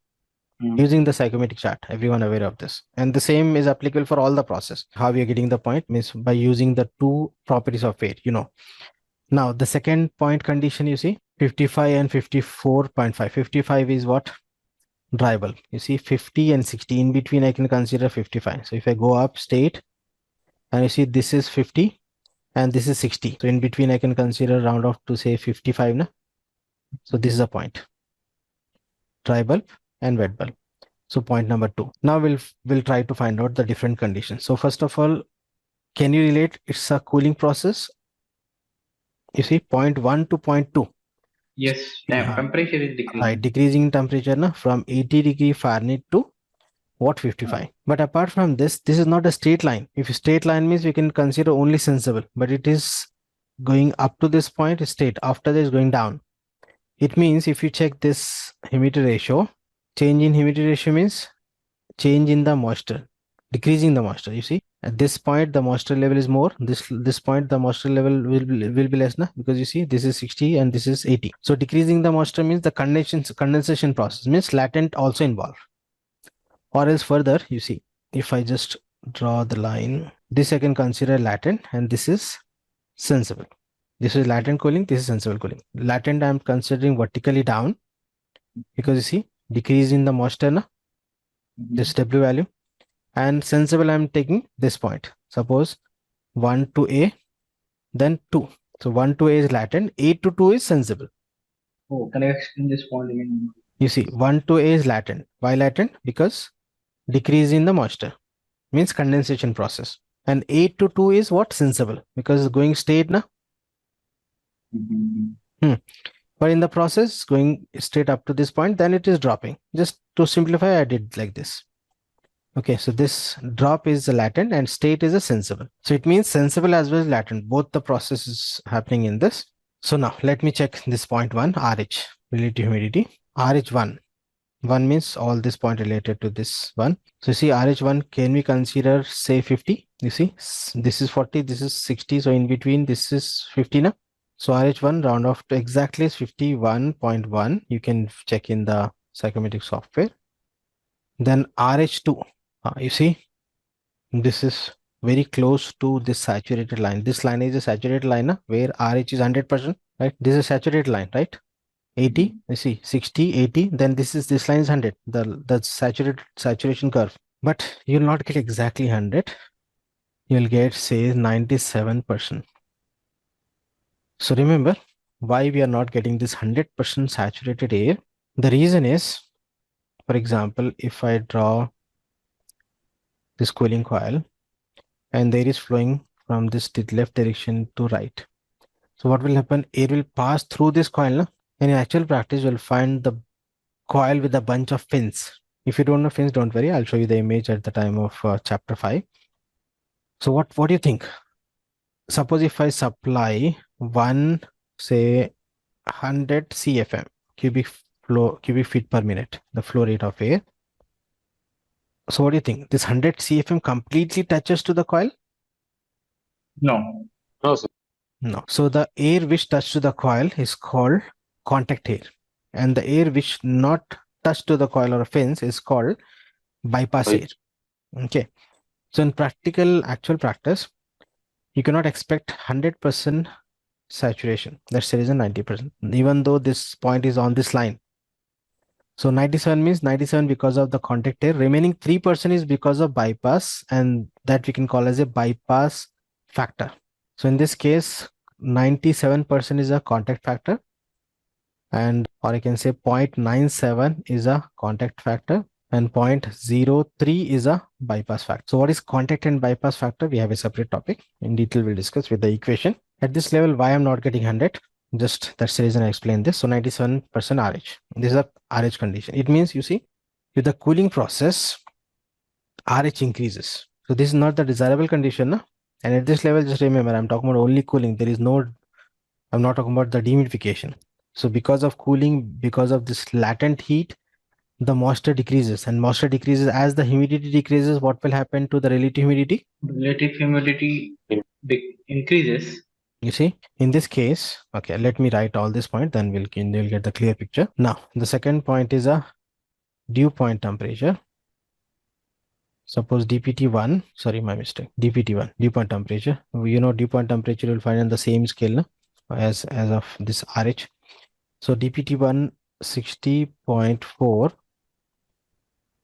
A: Using the psychometric chart, everyone aware of this. And the same is applicable for all the process. How we are getting the point means by using the two properties of air, you know. Now, the second point condition, you see, 55 and 54.5. 55 is what? Dry bulb. You see, 50 and 60. In between, I can consider 55. So if I go up state, and you see, this is 50 and this is 60. So in between, I can consider round off to say 55. Na? So this is a point. Dry bulb and wet bulb. So point number 2. Now we'll try to find out the different conditions. So first of all, can you relate? It's a cooling process. You see, point 1 to point 2.
B: Yes, temperature is decreasing.
A: Right, decreasing temperature na, from 80-degree Fahrenheit to what, 55. But apart from this is not a straight line. If straight line means we can consider only sensible, but it is going up to this point straight. After this going down. It means if you check this humidity ratio, change in humidity ratio means change in the moisture, decreasing the moisture. You see, at this point the moisture level is more. This point the moisture level will be less, na? Because you see this is 60 and this is 80. So decreasing the moisture means the condensation process means latent also involved. Or else further, you see, if I just draw the line, this I can consider latent and this is sensible. This is latent cooling, this is sensible cooling. Latent I'm considering vertically down because you see decrease in the moisture, na? This W value, and sensible I'm taking this point. Suppose 1 to A, then 2. So 1 to A is latent, A to 2 is sensible.
B: Oh, can I explain this point again?
A: You see 1 to A is latent. Why latent? Because decrease in the moisture means condensation process. And 8 to 2 is what? Sensible, because it's going straight, na? But in the process going straight up to this point, then it is dropping. Just to simplify, I did like this. Okay, so this drop is a latent and state is a sensible. So it means sensible as well as latent. Both the processes happening in this. So now let me check this point 1, RH, relative humidity. RH1. 1 means all this point related to this one. So you see RH1 can we consider say 50? You see this is 40, this is 60. So in between this is 50 now. So RH1 round off to exactly is 51.1. You can check in the psychometric software. Then RH2, you see this is very close to this saturated line. This line is a saturated line where RH is 100%, right? This is a saturated line, right? 80, you see 60, 80, then this line is 100, the saturation curve. But you'll not get exactly 100. You'll get say 97%. So remember why we are not getting this 100% saturated air. The reason is, for example, if I draw this cooling coil and air is flowing from this left direction to right. So what will happen? Air will pass through this coil, no? And in actual practice, you'll find the coil with a bunch of fins. If you don't know fins, don't worry. I'll show you the image at the time of chapter 5. So what do you think? Suppose if I supply one, say 100 CFM, cubic feet per minute, the flow rate of air. So what do you think? This 100 CFM completely touches to the coil?
B: No.
F: No, sir.
A: No. So the air which touched to the coil is called contact air. And the air which not touched to the coil or fins is called bypass air. Okay. So in actual practice, you cannot expect 100% saturation. That's the reason 90%, even though this point is on this line. So 97 means 97 because of the contact air. Remaining 3% is because of bypass, and that we can call as a bypass factor. So in this case, 97% is a contact factor, and or I can say 0.97 is a contact factor, and 0.03 is a bypass factor. So what is contact and bypass factor? We have a separate topic. In detail, we'll discuss with the equation. At this level, why I'm not getting 100? Just that's the reason I explained this. So 97% RH. This is a RH condition. It means, you see, with the cooling process, RH increases. So this is not the desirable condition. No? And at this level, just remember, I'm talking about only cooling. I'm not talking about the dehumidification. So because of cooling, because of this latent heat, the moisture decreases, and moisture decreases as the humidity decreases. What will happen to the relative humidity?
B: Relative humidity increases.
A: You see, in this case, okay, let me write all this point, then we'll get the clear picture. Now, the second point is a dew point temperature. Suppose dPT1, sorry, my mistake, dPT1, dew point temperature. You know, dew point temperature you'll find on the same scale, no? as of this RH. So dPT1 60.4,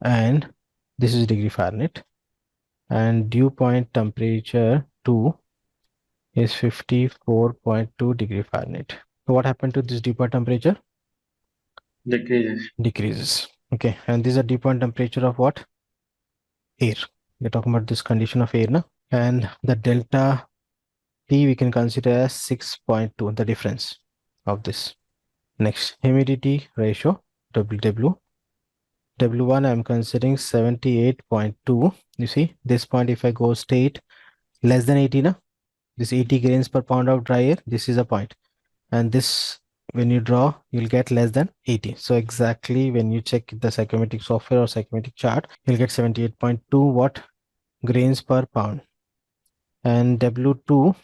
A: and this is degree Fahrenheit, and dew point temperature 2 is 54.2 degree Fahrenheit. So what happened to this dew point temperature? Decreases. Okay, and this is a dew point temperature of what? Air. We're talking about this condition of air, no? And the delta T we can consider as 6.2, the difference of this. Next, humidity ratio, WW. W1 I'm considering 78.2. You see, this point if I go straight less than 80, na? This 80 grains per pound of dry air, this is a point. And this, when you draw, you'll get less than 80. So exactly when you check the psychometric software or psychometric chart, you'll get 78.2 what? Grains per pound. And W2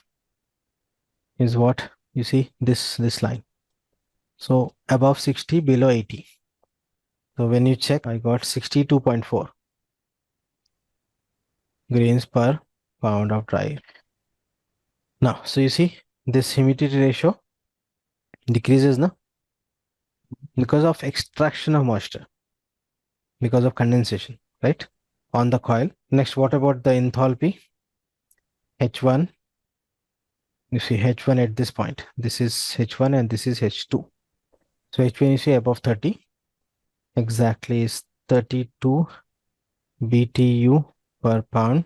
A: is what? You see, this line. So above 60, below 80. So when you check, I got 62.4. grains per pound of dry air. Now, so you see this humidity ratio decreases now because of extraction of moisture, because of condensation, right? On the coil. Next, what about the enthalpy? H1. You see H1 at this point. This is H1 and this is H2. So H1 you see above 30. Exactly is 32 BTU per pound.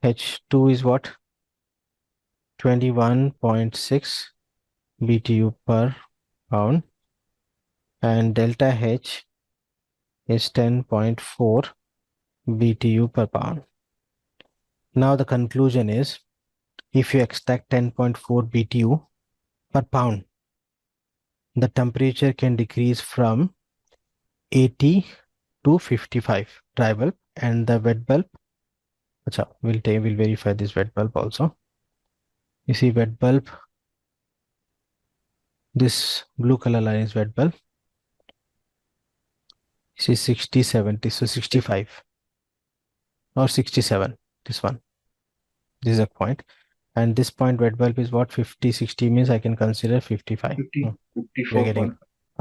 A: H2 is what? 21.6 BTU per pound. And delta H is 10.4 BTU per pound. Now the conclusion is, if you extract 10.4 BTU per pound, the temperature can decrease from 80 to 55 dry bulb, and the wet bulb. We'll verify this wet bulb also. You see wet bulb, this blue color line is wet bulb. You see 60, 70, so 65 or 67, this one. This is a point. And this point wet bulb is what? 50, 60 means I can consider 55.
B: 50,
A: We're
B: 54
A: getting
B: point.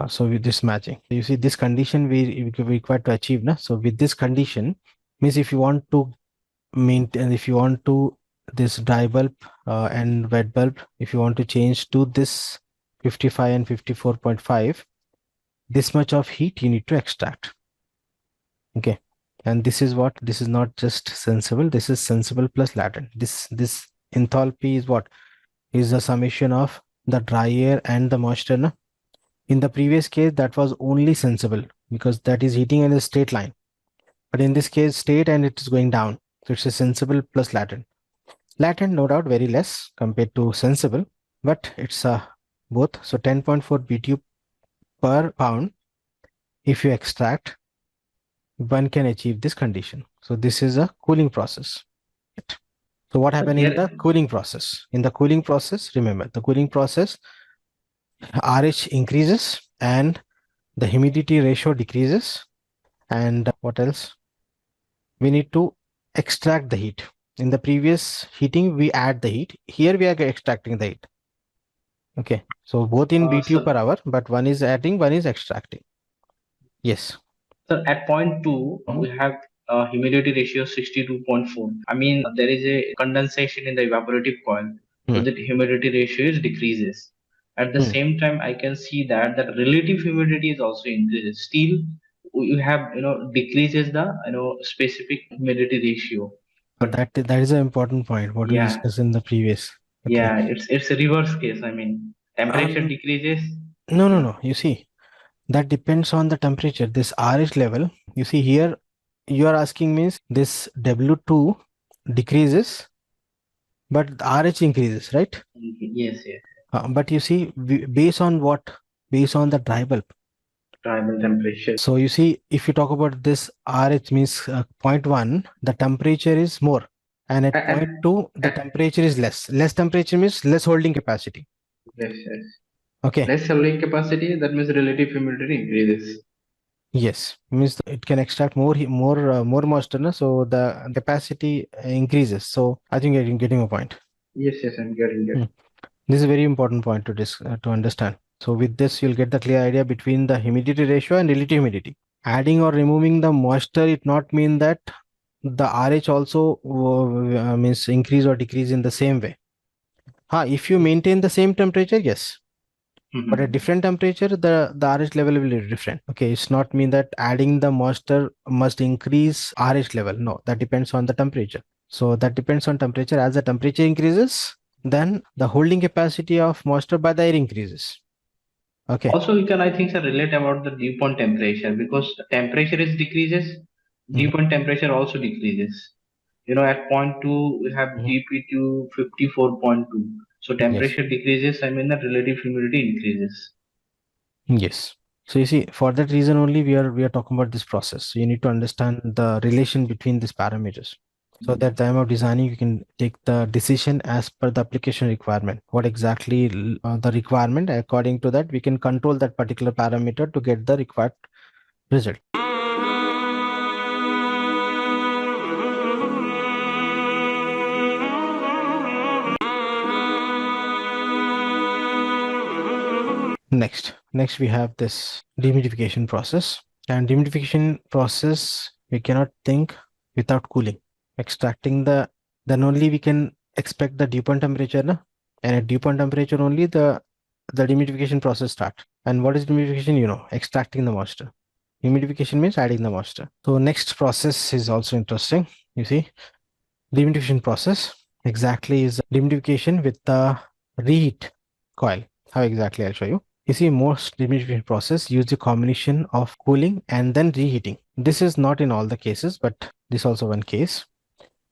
A: so with this matching, you see this condition we require to achieve na. So with this condition means if you want to maintain, if you want to this dry bulb and wet bulb, if you want to change to this 55 and 54.5, this much of heat you need to extract. Okay, and this is what, this is not just sensible, this is sensible plus latent. This enthalpy is what? Is the summation of the dry air and the moisture na? In the previous case that was only sensible because that is heating in a straight line, but in this case straight and it is going down, so it's a sensible plus latent. Latent no doubt very less compared to sensible, but it's both. So 10.4 BTU per pound, if you extract, one can achieve this condition. So this is a cooling process. So what happened in the cooling process? In the cooling process, remember the cooling process, RH increases and the humidity ratio decreases. And what else? We need to extract the heat. In the previous heating, we add the heat. Here we are extracting the heat. Okay, so both in BTU per hour, but one is adding, one is extracting. Yes.
B: So at point 2, we have humidity ratio 62.4. I mean, there is a condensation in the evaporative coil, so that humidity ratio is decreases. At the same time, I can see that the relative humidity is also increases. Still, you have decreases the specific humidity ratio.
A: But that is an important point. What we discussed in the previous.
B: Okay. Yeah, it's a reverse case. I mean, temperature decreases.
A: No. You see, that depends on the temperature. This RH level, you see here, you are asking means this W2 decreases, but RH increases, right?
B: Yes.
A: But you see, based on what? Based on the dry bulb.
B: Dry bulb temperature.
A: So you see, if you talk about this RH means 0.1, the temperature is more. And at 0.2, the temperature is less. Less temperature means less holding capacity.
B: Yes.
A: Okay.
B: Less holding capacity, that means relative humidity increases.
A: Yes, means it can extract more moisture, so the capacity increases. So I think you're getting a point.
B: Yes, I'm getting it.
A: This is a very important point to understand. So with this, you'll get the clear idea between the humidity ratio and relative humidity. Adding or removing the moisture, it not mean that the RH also means increase or decrease in the same way. If you maintain the same temperature, yes. But at different temperature, the RH level will be different. Okay, it's not mean that adding the moisture must increase RH level. No, that depends on the temperature. So that depends on temperature. As the temperature increases, then the holding capacity of moisture by the air increases. Okay.
B: Also, we can, I think, relate about the dew point temperature, because temperature is decreases, dew point temperature also decreases. At point 2, we have dP2 54.2. So temperature decreases, I mean the relative humidity increases.
A: Yes. So you see, for that reason only we are talking about this process. So you need to understand the relation between these parameters. So at the time of designing, you can take the decision as per the application requirement. What exactly the requirement? According to that, we can control that particular parameter to get the required result. Next we have this dehumidification process. And dehumidification process, we cannot think without cooling. Extracting then only we can expect the dew point temperature, na? And at dew point temperature only the dehumidification process start. And what is dehumidification? You know, extracting the moisture. Humidification means adding the moisture. So next process is also interesting. You see, dehumidification process exactly is dehumidification with the reheat coil. How exactly? I'll show you. You see, most dehumidification process use the combination of cooling and then reheating. This is not in all the cases, but this is also one case.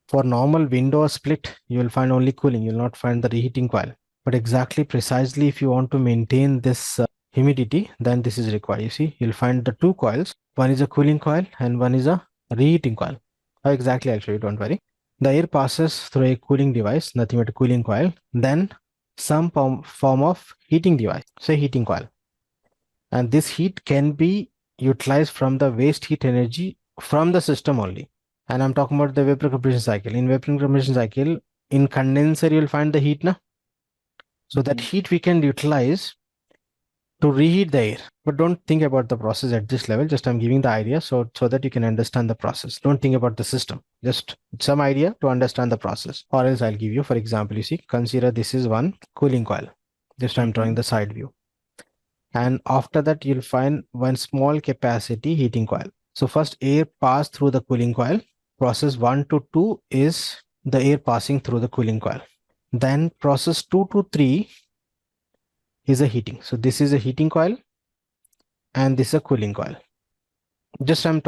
A: For normal window split, you will find only cooling. You will not find the reheating coil. But exactly precisely if you want to maintain this humidity, then this is required. You see, you'll find the two coils. One is a cooling coil and one is a reheating coil. How exactly? I'll show you, don't worry. The air passes through a cooling device, nothing but a cooling coil, then some form of heating device, say heating coil. And this heat can be utilized from the waste heat energy from the system only. And I'm talking about the vapor compression cycle. In vapor compression cycle, in condenser, you'll find the heat, na? So that heat we can utilize to reheat the air. But don't think about the process at this level. Just I'm giving the idea so that you can understand the process. Don't think about the system. Just some idea to understand the process. Or else I'll give you, for example, you see, consider this is one cooling coil. Just I'm drawing the side view. And after that, you'll find one small capacity heating coil. So first air pass through the cooling coil. Process 1 to 2 is the air passing through the cooling coil. Then process 2 to 3 is a heating. So this is a heating coil and this is a cooling coil. Just I'm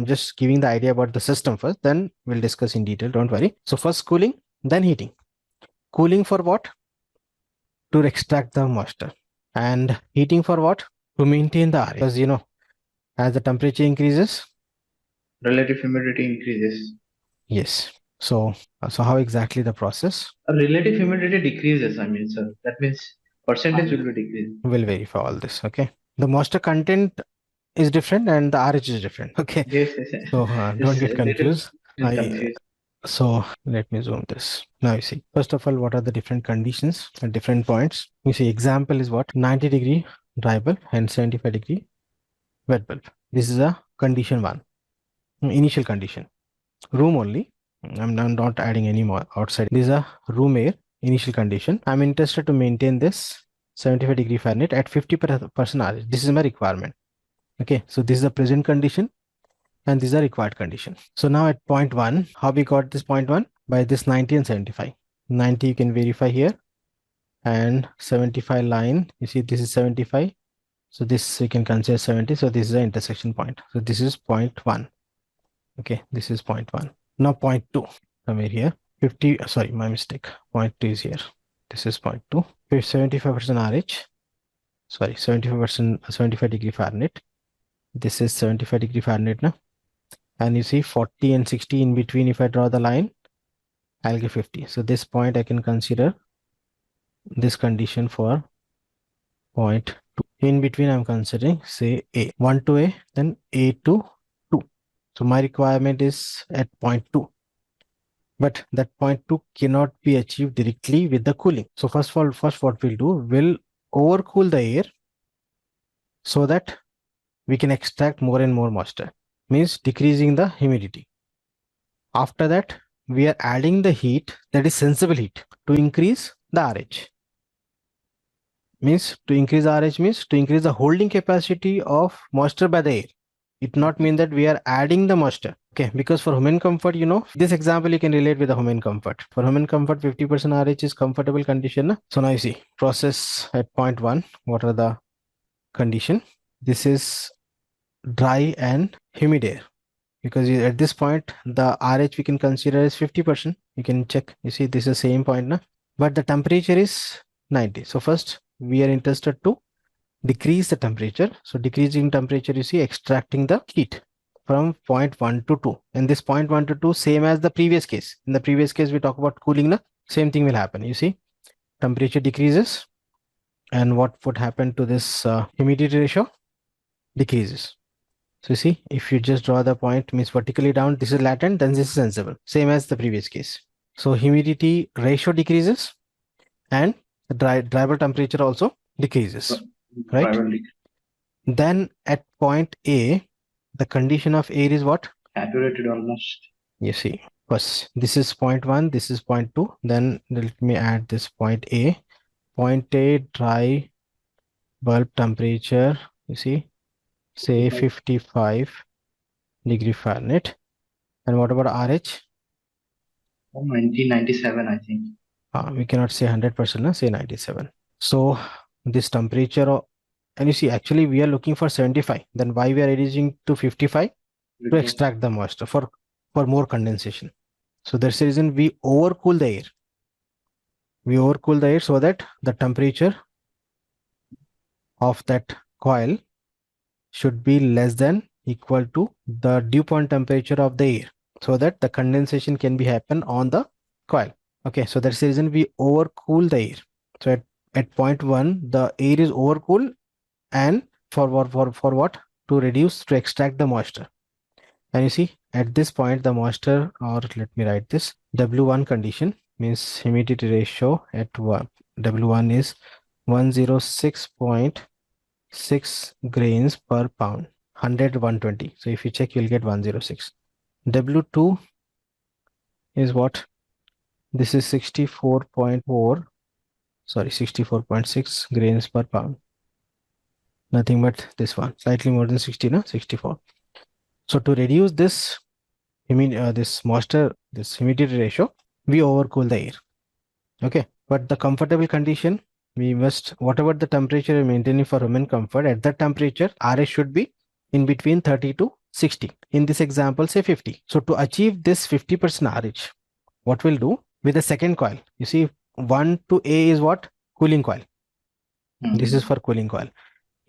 A: just giving the idea about the system first, then we'll discuss in detail, don't worry. So first cooling, then heating. Cooling for what? To extract the moisture. And heating for what? To maintain the area. Because you know, as the temperature increases,
B: Relative humidity increases.
A: yes. So how exactly the process?
B: Relative humidity decreases, I mean, sir. That means percentage will be decreased.
A: We'll verify all this, okay? The moisture content is different and the RH is different, okay?
B: Yes.
A: So don't get confused.
B: Confused.
A: So let me zoom this. Now you see, first of all, what are the different conditions at different points? You see, example is what? 90-degree dry bulb and 75-degree wet bulb. This is a condition 1, initial condition. Room only. I'm not adding any more outside. This is a room air, initial condition. I'm interested to maintain this 75-degree Fahrenheit at 50% RH. This is my requirement. Okay, so this is the present condition and these are required condition. So now at point 1, how we got this point 1? By this 90 and 75. 90 you can verify here and 75 line, you see this is 75. So this you can consider 70. So this is the intersection point. So this is point 1. Okay, this is point 1. Now point 2, somewhere here, 50, sorry, my mistake. Point 2 is here. This is point 2, 75% RH, sorry, 75%, 75-degree Fahrenheit. This is 75-degree Fahrenheit now. And you see 40 and 60 in between, if I draw the line, I'll get 50. So this point I can consider this condition for point 2. In between I'm considering, say, A. 1 to A, then A to 2. So my requirement is at point 2. But that point 2 cannot be achieved directly with the cooling. So first what we'll do, we'll overcool the air so that we can extract more and more moisture. Means decreasing the humidity. After that, we are adding the heat, that is sensible heat, to increase the RH. Means to increase RH means to increase the holding capacity of moisture by the air. It not mean that we are adding the moisture. Okay, because for human comfort, you know, this example you can relate with the human comfort. For human comfort, 50% RH is comfortable condition. Na? So now you see, process at point 1, what are the condition? This is dry and humid air, because at this point the RH we can consider as 50%. You can check, you see this is the same point now, but the temperature is 90. So first we are interested to decrease the temperature. So decreasing temperature, you see, extracting the heat from point 1 to 2, and this point 1 to 2 same as the previous case. In the previous case we talk about cooling, na? Same thing will happen. You see, temperature decreases, and what would happen to this humidity ratio? Decreases. So you see, if you just draw the point, means vertically down, this is latent, then this is sensible, same as the previous case. So humidity ratio decreases and the dry bulb temperature also decreases. right?
B: Driver leak.
A: Then at point A, the condition of air is what?
B: Saturated almost.
A: You see, first this is point 1, this is point 2. Then let me add this point A. Point A, dry bulb temperature, you see, say 55 degree Fahrenheit. And what about RH?
B: 1997, I think.
A: We cannot say 100%, say 97. So this temperature, and you see, actually we are looking for 75. Then why we are reducing to 55? To extract the moisture for more condensation. So that's the reason we overcool the air. We overcool the air so that the temperature of that coil should be less than equal to the dew point temperature of the air, so that the condensation can be happen on the coil. Okay, so that's the reason we overcool the air. So at point 1, the air is overcooled, and for what? To reduce, to extract the moisture. And you see, at this point, the moisture, or let me write this, W1 condition means humidity ratio at W1 is 106.6 grains per pound, 100, 120. So if you check, you'll get 106. W2 is what? This is 64.6 grains per pound. Nothing but this one, slightly more than 60, no? 64. So to reduce this moisture, this humidity ratio, we overcool the air. Okay, but the comfortable condition, we must, whatever the temperature we're maintaining for human comfort, at that temperature, RH should be in between 30 to 60. In this example, say 50. So to achieve this 50% RH, what we'll do with the second coil, you see, 1 to A is what? Cooling coil. This is for cooling coil.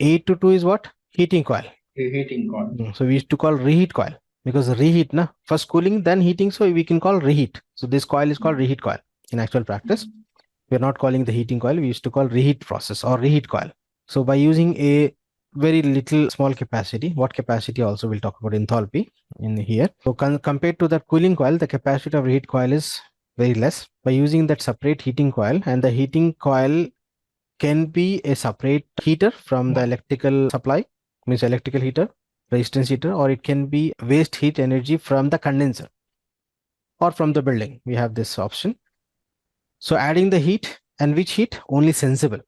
A: A to 2 is what? Heating coil.
B: Heating coil.
A: So we used to call reheat coil, because reheat, na, first cooling, then heating, so we can call reheat. So this coil is called reheat coil. In actual practice, we're not calling the heating coil, we used to call reheat process or reheat coil. So by using a very little small capacity, what capacity also we'll talk about enthalpy in here. So compared to the cooling coil, the capacity of reheat coil is very less. By using that separate heating coil, and the heating coil can be a separate heater from the electrical supply, means electrical heater, resistance heater, or it can be waste heat energy from the condenser or from the building. We have this option. So adding the heat, and which heat? Only sensible.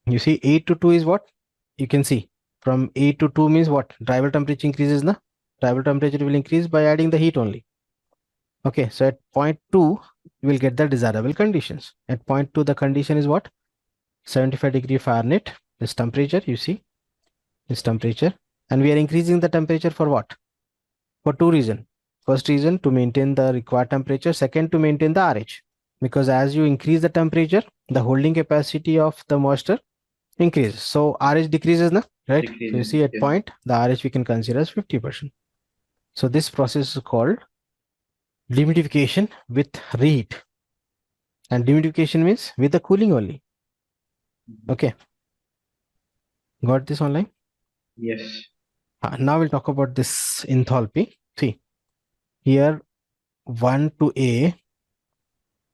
A: You see, A to 2 is what? You can see from A to 2 means what? Driver temperature increases, na? Driver temperature will increase by adding the heat only. Okay, so at point 2, you will get the desirable conditions. At point 2, the condition is what? 75 degree Fahrenheit. This temperature, you see, this temperature. And we are increasing the temperature for what? For two reasons. First reason, to maintain the required temperature. Second, to maintain the RH. Because as you increase the temperature, the holding capacity of the moisture increases. So RH decreases, na? Right?
B: Decreases,
A: so you see at
B: yes.
A: point, the RH we can consider as 50%. So this process is called dehumidification with reheat. And dehumidification means with the cooling only. Okay. Got this online?
B: Yes.
A: Now we'll talk about this enthalpy. See, here 1 to A,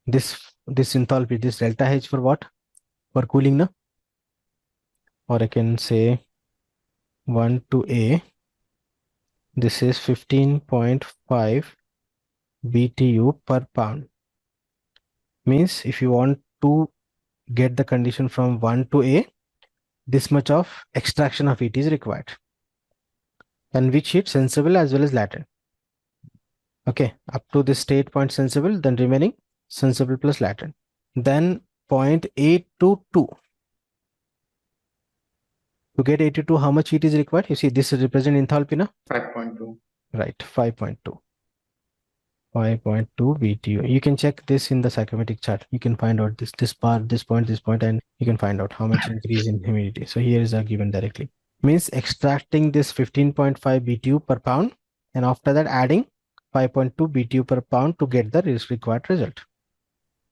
A: this enthalpy, this delta H for what? For cooling, na? Or I can say 1 to A, this is 15.5 BTU per pound. Means if you want to get the condition from 1 to A, this much of extraction of heat is required. And which heat? Sensible as well as latent. Okay, up to this state point sensible, then remaining sensible plus latent. Then point A to 2. To get A to 2, how much heat is required? You see, this represents enthalpy, na?
B: 5.2.
A: Right, 5.2. 5.2 BTU. You can check this in the psychometric chart. You can find out this bar, this point, and you can find out how much increase in humidity. So here is given directly. Means extracting this 15.5 BTU per pound, and after that adding 5.2 BTU per pound to get the required result.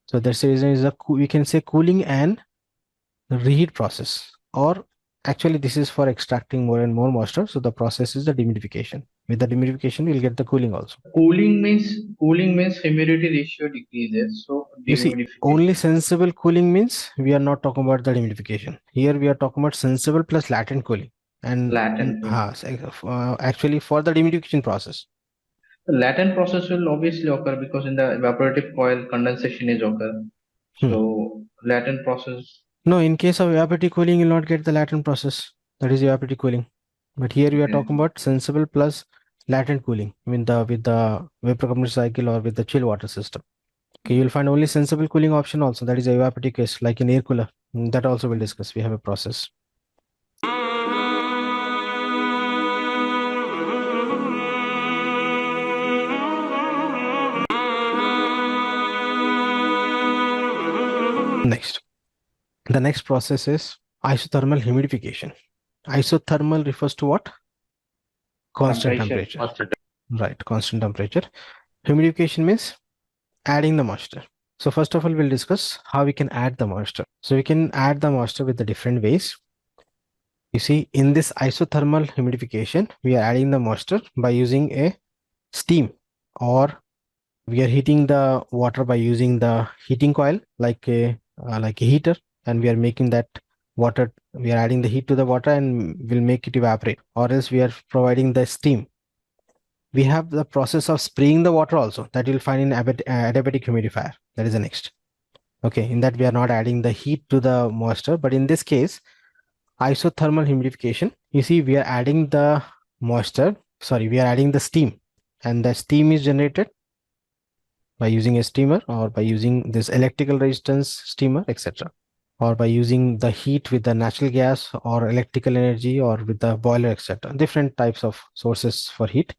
A: So that's the reason is we can say cooling and reheat process, or actually this is for extracting more and more moisture. So the process is the dehumidification. With the dehumidification, we'll get the cooling also.
B: Cooling means humidity ratio decreases. So
A: You see,
B: dehumidification.
A: only sensible cooling means we are not talking about the dehumidification. Here we are talking about sensible plus latent cooling. And
B: Latent cooling.
A: actually for the dehumidification process.
B: The latent process will obviously occur because in the evaporative coil condensation is occur. So latent process.
A: No, in case of evaporative cooling, you'll not get the latent process. That is evaporative cooling. But here we are talking about sensible plus latent cooling with the vapor compressor cycle or with the chill water system. Okay, you'll find only sensible cooling option also. That is evaporative case, like in air cooler. That also we'll discuss. We have a process. Next, the next process is isothermal humidification. Isothermal refers to what? Constant temperature. Right, constant temperature. Humidification means adding the moisture. So first of all, we'll discuss how we can add the moisture. So we can add the moisture with the different ways. You see, in this isothermal humidification, we are adding the moisture by using a steam, or we are heating the water by using the heating coil like a heater, and we are making that water, we are adding the heat to the water and will make it evaporate, or else we are providing the steam. We have the process of spraying the water also, that you'll find in adiabatic humidifier. That is the next. Okay, in that we are not adding the heat to the moisture, but in this case, isothermal humidification, you see, we are adding the moisture, we are adding the steam, and the steam is generated by using a steamer or by using this electrical resistance steamer, etc., or by using the heat with the natural gas or electrical energy or with the boiler, etc. Different types of sources for heat.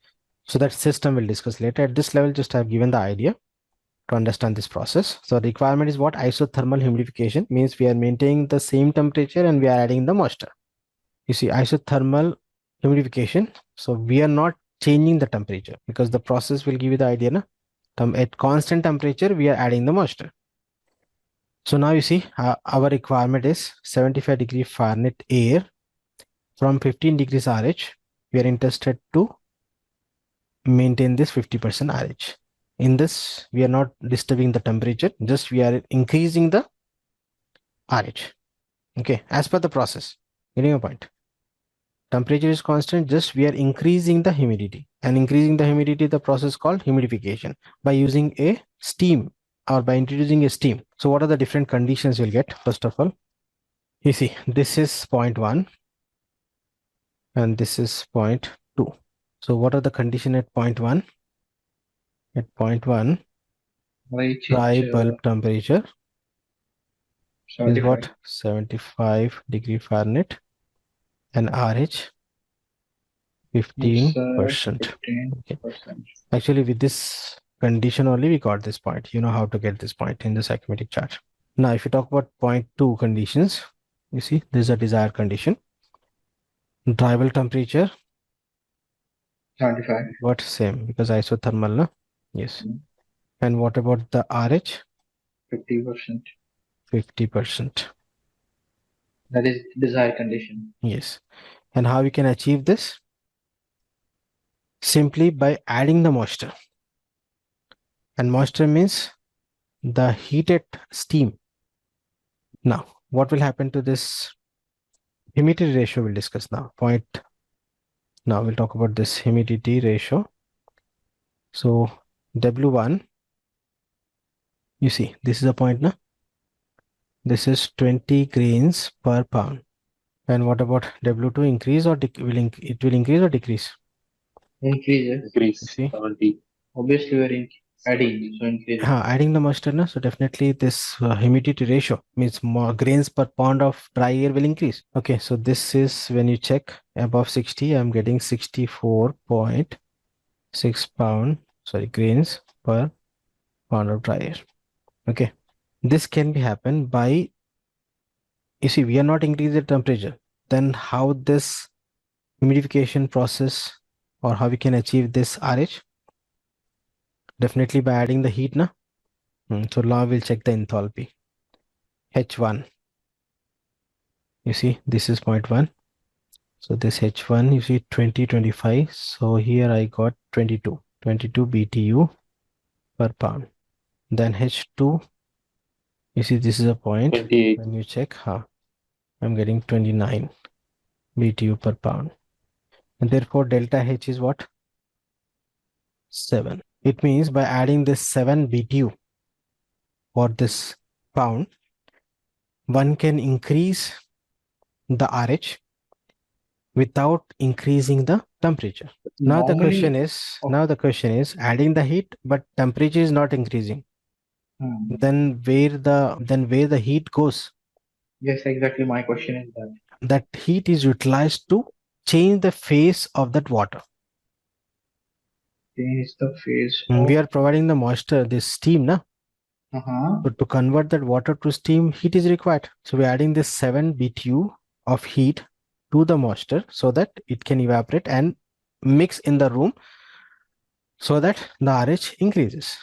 A: So that system we'll discuss later. At this level, just I've given the idea to understand this process. So the requirement is what? Isothermal humidification means we are maintaining the same temperature and we are adding the moisture. You see, isothermal humidification. So we are not changing the temperature because the process will give you the idea. Na? At constant temperature, we are adding the moisture. So now you see our requirement is 75 degree Fahrenheit air from 15 degrees RH. We are interested to maintain this 50% RH. In this, we are not disturbing the temperature, just we are increasing the RH. Okay, as per the process. Getting a point. Temperature is constant, just we are increasing the humidity. And increasing the humidity, the process called humidification by using a steam or by introducing a steam. So what are the different conditions you'll get? First of all, you see, this is point 1 and this is point 2. So what are the conditions at point 1? At point 1, dry bulb temperature is what? 75 degree Fahrenheit and RH 15%. Okay. Actually, with this condition only, we got this point. You know how to get this point in the psychometric chart. Now, if you talk about point 2 conditions, you see, this is a desired condition. Dry bulb temperature.
B: 75.
A: What? Same, because isothermal, no? Yes. And what about the RH?
B: 50%.
A: 50%.
B: That is desired condition.
A: Yes. And how we can achieve this? Simply by adding the moisture. And moisture means the heated steam. Now, what will happen to this humidity ratio? We'll discuss now. Now we'll talk about this humidity ratio. So W1, you see, this is a point now. This is 20 grains per pound. And what about W2? Increase or it will increase or decrease?
B: Increase.
A: See?
E: 70.
B: Obviously, we're adding, so increase.
A: Adding the moisture, na? So definitely this humidity ratio means more grains per pound of dry air will increase. Okay, so this is when you check above 60, I'm getting 64.6 grains per pound of dry air. Okay, this can be happen by, you see, we are not increasing the temperature. Then how this humidification process or how we can achieve this RH? Definitely by adding the heat, na? So now we'll check the enthalpy. H1. You see, this is point 1. So this H1, you see 20, 25. So here I got 22 BTU per pound. Then H2, You see, this is a point.
E: 28.
A: When you check, I'm getting 29 BTU per pound. And therefore, delta H is what? 7. It means by adding this 7 BTU for this pound, one can increase the RH without increasing the temperature. Now the question is adding the heat, but temperature is not increasing. Then where the heat goes?
B: Yes, exactly. My question is
A: That heat is utilized to change the phase of that water.
B: change the phase
A: We are providing the moisture, this steam, na? But to convert that water to steam, heat is required. So we're adding this 7 BTU of heat to the moisture so that it can evaporate and mix in the room so that the RH increases.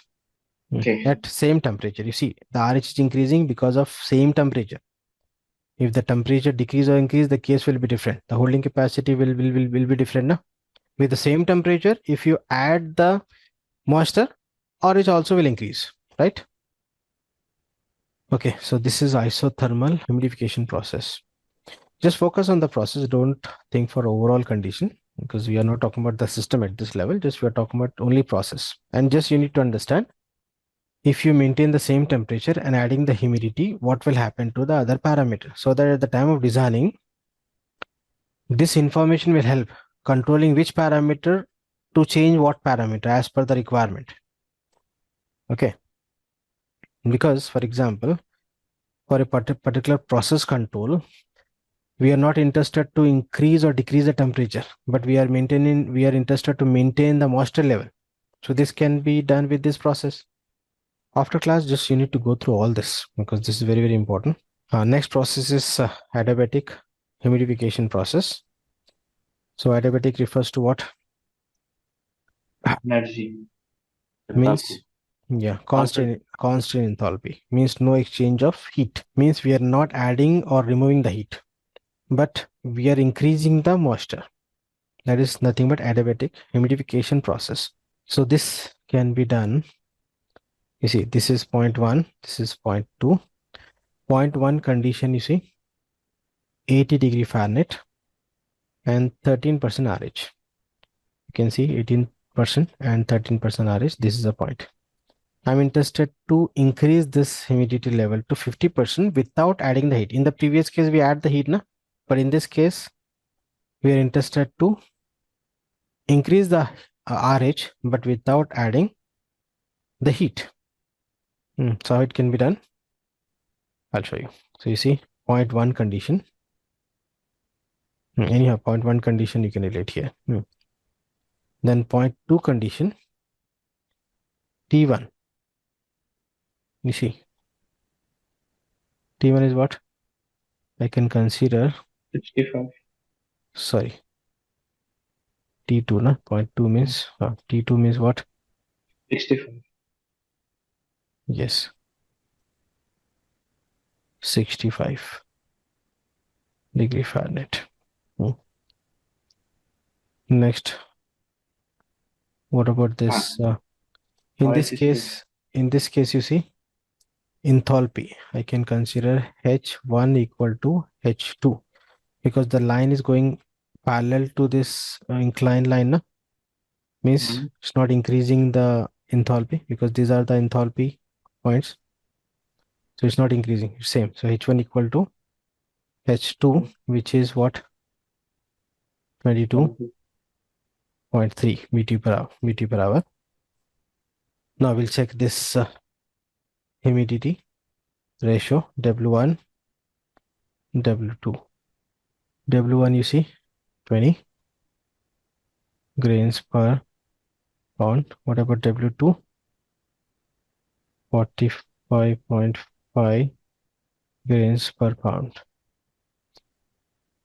B: Okay.
A: At same temperature. You see, the RH is increasing because of same temperature. If the temperature decrease or increase, the case will be different. The holding capacity will be different. No? With the same temperature, if you add the moisture, RH also will increase, right? Okay, so this is isothermal humidification process. Just focus on the process. Don't think for overall condition because we are not talking about the system at this level. Just we are talking about only process. And just you need to understand, if you maintain the same temperature and adding the humidity, what will happen to the other parameter? So that at the time of designing, this information will help controlling which parameter to change what parameter as per the requirement. Okay. Because, for example, for a particular process control, we are not interested to increase or decrease the temperature, but we are interested to maintain the moisture level. So this can be done with this process. After class, just you need to go through all this because this is very, very important. Next process is adiabatic humidification process. So adiabatic refers to what?
B: energy.
A: Means constant enthalpy. Means no exchange of heat. Means we are not adding or removing the heat, but we are increasing the moisture. That is nothing but adiabatic humidification process. So this can be done. You see, this is 0.1, this is 0.2. 0.1 condition, you see, 80 degree Fahrenheit and 13% RH. You can see 18% and 13% RH. This is the point. I'm interested to increase this humidity level to 50% without adding the heat. In the previous case, we add the heat, na? But in this case, we are interested to increase the RH, but without adding the heat. So how it can be done? I'll show you. So you see 0.1 condition. Anyhow, 0.1 condition you can relate here. Then 0.2 condition, T1. You see, T1 is what? I can consider
B: 65.
A: Sorry. T2, na? 0.2 means T2 means what?
B: 65.
A: Yes. 65 degree Fahrenheit. Next, what about this? In this case, you see, enthalpy. I can consider H1 equal to H2 because the line is going parallel to this inclined line. Na? Means it's not increasing the enthalpy because these are the enthalpy points. So it's not increasing, it's same. So H1 equal to H2, which is what? 22.3 BT per hour. Now we'll check this humidity ratio W1, W2. W1 you see 20 grains per pound. What about W2? 45.5 grains per pound.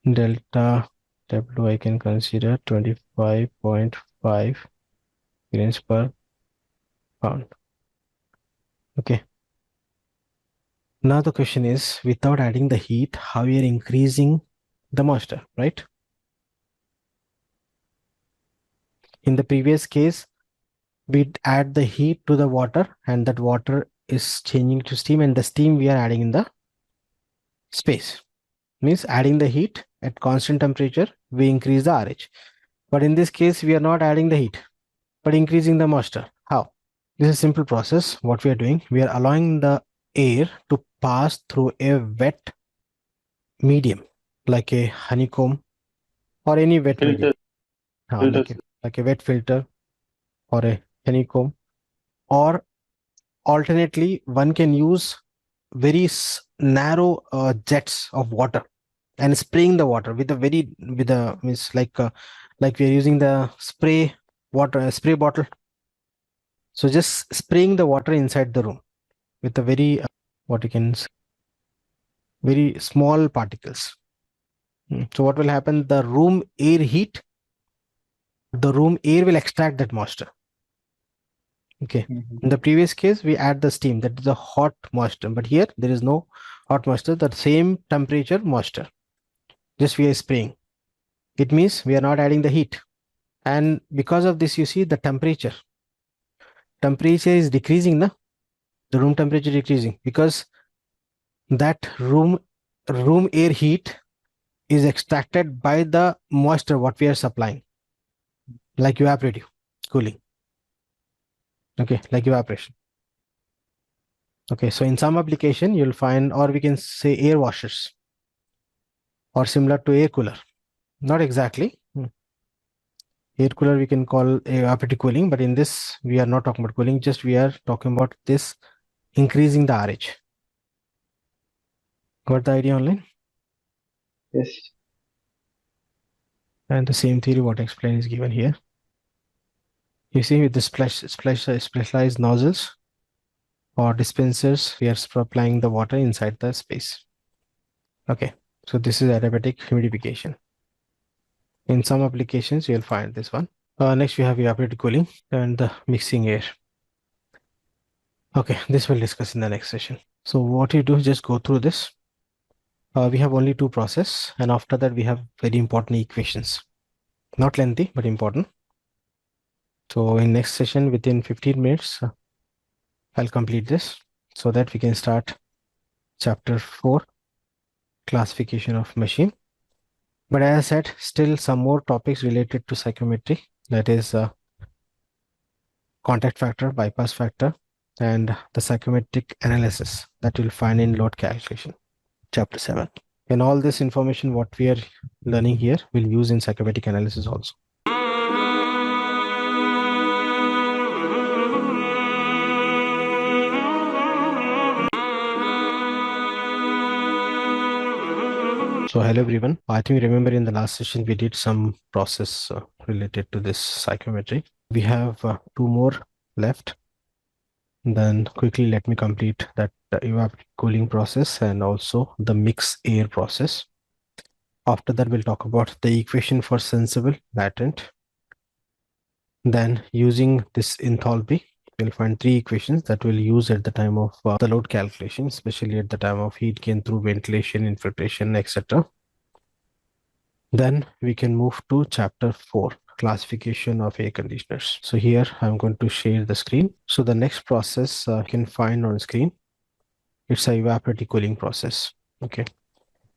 A: Delta W I can consider 25.5 grains per pound. Okay. Now the question is, without adding the heat, how we are increasing the moisture, right? In the previous case, we add the heat to the water and that water is changing to steam, and the steam we are adding in the space. Means adding the heat at constant temperature, we increase the RH. But in this case, we are not adding the heat, but increasing the moisture. How? This is a simple process. What we are doing, we are allowing the air to pass through a wet medium, like a honeycomb or any wet medium. Like a wet filter or a honeycomb. Or alternately, one can use very narrow jets of water and spraying the water with a means like we are using the spray bottle. So just spraying the water inside the room with a very very small particles. So what will happen? The room air will extract that moisture. Okay. In the previous case, we add the steam, that is a hot moisture, but here there is no hot moisture, the same temperature moisture. Just we are spraying. It means we are not adding the heat. And because of this, you see the temperature is decreasing, na? The room temperature decreasing because that room air heat is extracted by the moisture what we are supplying, like evaporative cooling. Okay, like evaporation. Okay, so in some application you'll find, or we can say air washers or similar to air cooler. Not exactly. Air cooler we can call evaporative cooling, but in this we are not talking about cooling, just we are talking about this increasing the RH. Got the idea online?
B: Yes.
A: And the same theory what I explained is given here. You see with the specialized nozzles or dispensers, we are applying the water inside the space. Okay, so this is adiabatic humidification. In some applications, you'll find this one. Next, we have evaporative cooling and the mixing air. Okay, this we'll discuss in the next session. So what you do is just go through this. We have only two processes, and after that we have very important equations. Not lengthy, but important. So in next session, within 15 minutes, I'll complete this so that we can start chapter 4, classification of machine. But as I said, still some more topics related to psychometry, that is contact factor, bypass factor, and the psychometric analysis that you'll find in load calculation, chapter 7. And all this information what we are learning here we'll use in psychometric analysis also. So hello everyone. I think remember in the last session we did some process related to this psychometry. We have 2 more left. Then quickly let me complete that evaporative cooling process and also the mix air process. After that we'll talk about the equation for sensible latent. Then using this enthalpy, we'll find 3 equations that we'll use at the time of the load calculation, especially at the time of heat gain through ventilation, infiltration, etc. Then we can move to chapter 4, classification of air conditioners. So here I'm going to share the screen. So the next process you can find on screen. It's a evaporative cooling process. Okay.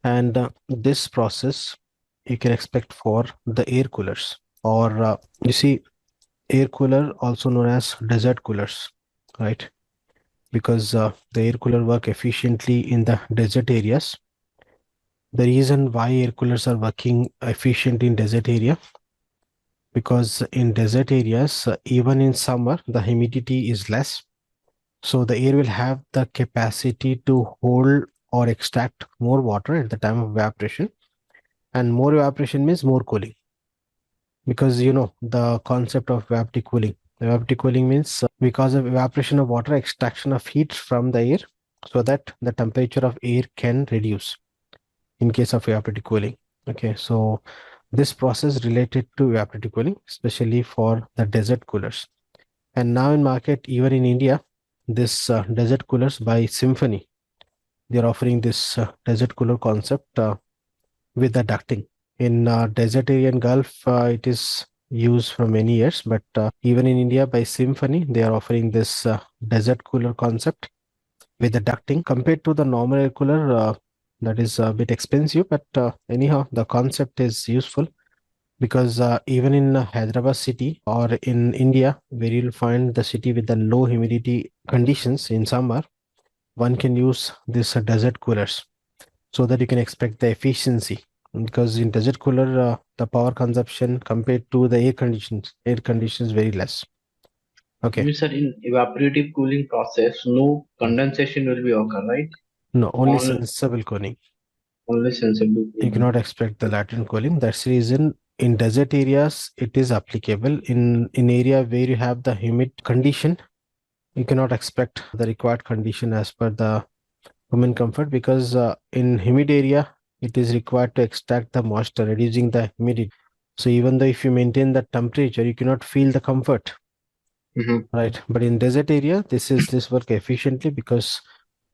A: And this process you can expect for the air coolers, or you see air cooler also known as desert coolers, right? Because the air cooler work efficiently in the desert areas. The reason why air coolers are working efficient in desert area, because in desert areas, even in summer, the humidity is less. So the air will have the capacity to hold or extract more water at the time of evaporation. And more evaporation means more cooling. Because you know the concept of evaporative cooling. Evaporative cooling means because of evaporation of water, extraction of heat from the air so that the temperature of air can reduce in case of evaporative cooling. Okay, so this process related to evaporative cooling, especially for the desert coolers. And now in market, even in India, this desert coolers by Symphony, they're offering this desert cooler concept with the ducting. In desert area and Gulf, it is used for many years, but even in India by Symphony, they are offering this desert cooler concept with the ducting compared to the normal air cooler. That is a bit expensive, but anyhow, the concept is useful because even in Hyderabad city or in India, where you'll find the city with the low humidity conditions in summer, one can use this desert coolers so that you can expect the efficiency. Because in desert cooler, the power consumption compared to the air conditions very less. Okay.
B: You said in evaporative cooling process, no condensation will be occur, right?
A: No, only
B: On
A: sensible cooling.
B: only sensible
A: You
B: cooling.
A: cannot expect the latent cooling. That's the reason in desert areas it is applicable. In area where you have the humid condition, you cannot expect the required condition as per the human comfort, because in humid area it is required to extract the moisture, reducing the humidity. So even though if you maintain the temperature, you cannot feel the comfort, right? But in desert area, this work efficiently because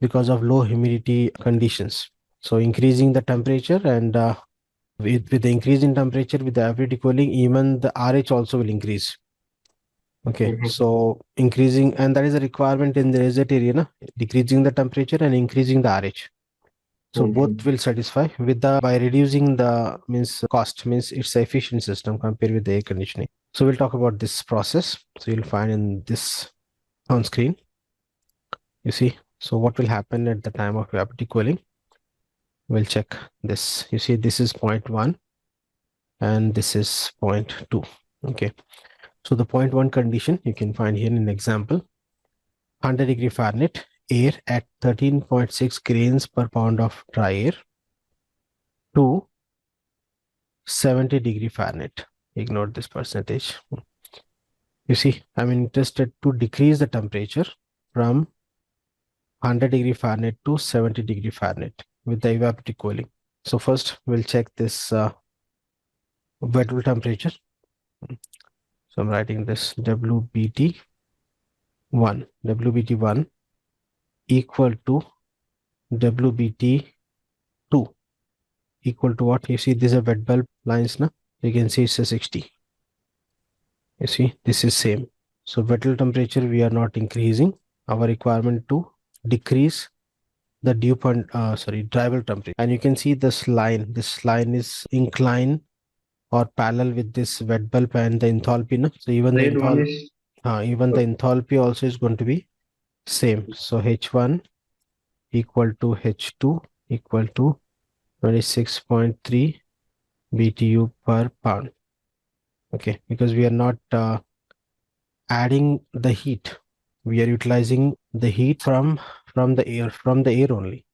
A: of low humidity conditions. So increasing the temperature and with the increase in temperature, with the evaporative cooling, even the RH also will increase. Okay, so increasing, and that is a requirement in the desert area, na? Decreasing the temperature and increasing the RH. So both will satisfy with the by reducing the means cost, means it's an efficient system compared with the air conditioning. So we'll talk about this process. So you'll find in this on screen. You see, so what will happen at the time of evaporative cooling? We'll check this. You see, this is 0.1 and this is 0.2. Okay, so the 0.1 condition you can find here in an example. 100 degree Fahrenheit, air at 13.6 grains per pound of dry air to 70 degree Fahrenheit. Ignore this percentage. You see, I'm interested to decrease the temperature from 100 degree Fahrenheit to 70 degree Fahrenheit with the evaporative cooling. So first we'll check this wet bulb temperature. So I'm writing this WBT1 equal to WBT2 equal to what? You see, these are wet bulb lines now. You can see it's a 60. You see, this is same. So wet bulb temperature we are not increasing. Our requirement to decrease the dew point, dry bulb temperature. And you can see this line. This line is inclined or parallel with this wet bulb and the enthalpy. No? So even the
B: Red one
A: enthalpy,
B: is
A: even the enthalpy also is going to be same. So H1 equal to H2 equal to 26.3 BTU per pound. Okay, because we are not adding the heat, we are utilizing the heat from the air only.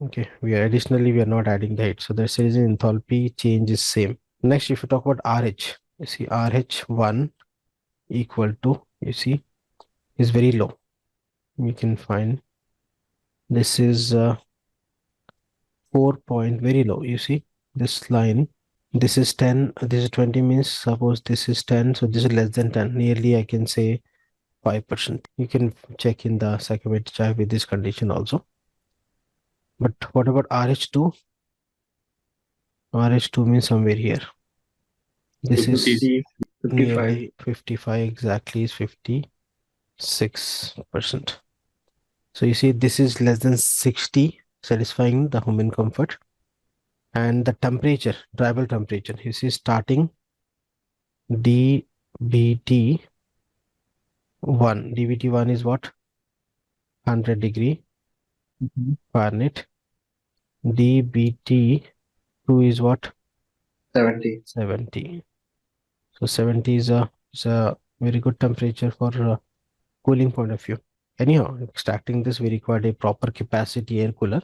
A: Okay, we are not adding the heat, so the reason enthalpy change is same. Next, if you talk about RH, you see RH1 equal to, you see, is very low. We can find this is 4 point, very low. You see this line, this is 10, this is 20, means suppose this is 10, so this is less than 10, nearly I can say 5%. You can check in the psychometric chart with this condition also. But what about RH2? RH2 means somewhere here. This is
E: 50, 55.
A: nearly 55, exactly is 56%. So you see this is less than 60, satisfying the human comfort. And the temperature, dry bulb temperature, you see starting DBT1. DBT1 is what? 100 degree Fahrenheit. DBT2 is what?
B: 70.
A: 70. So 70 is a very good temperature for cooling point of view. Anyhow, extracting this, we required a proper capacity air cooler.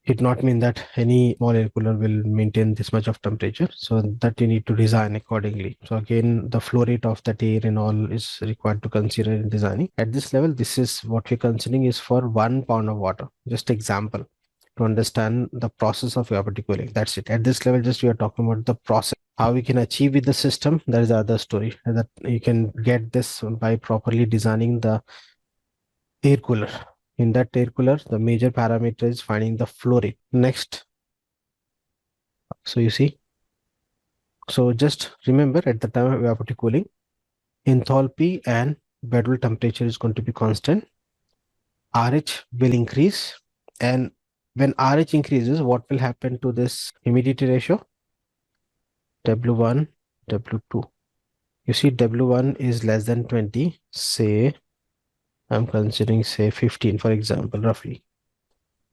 A: It not mean that any small air cooler will maintain this much of temperature, so that you need to design accordingly. So again, the flow rate of that air and all is required to consider in designing. At this level, this is what we're considering is for 1 pound of water. Just example to understand the process of evaporative cooling. That's it. At this level, just we are talking about the process. How we can achieve with the system, that is the other story. That you can get this by properly designing the air cooler. In that air cooler, the major parameter is finding the flow rate. Next. So you see. So just remember at the time of evaporative cooling, enthalpy and bedroll temperature is going to be constant. RH will increase. And when RH increases, what will happen to this humidity ratio? W1, W2. You see, W1 is less than 20. Say, I'm considering, say, 15, for example, roughly.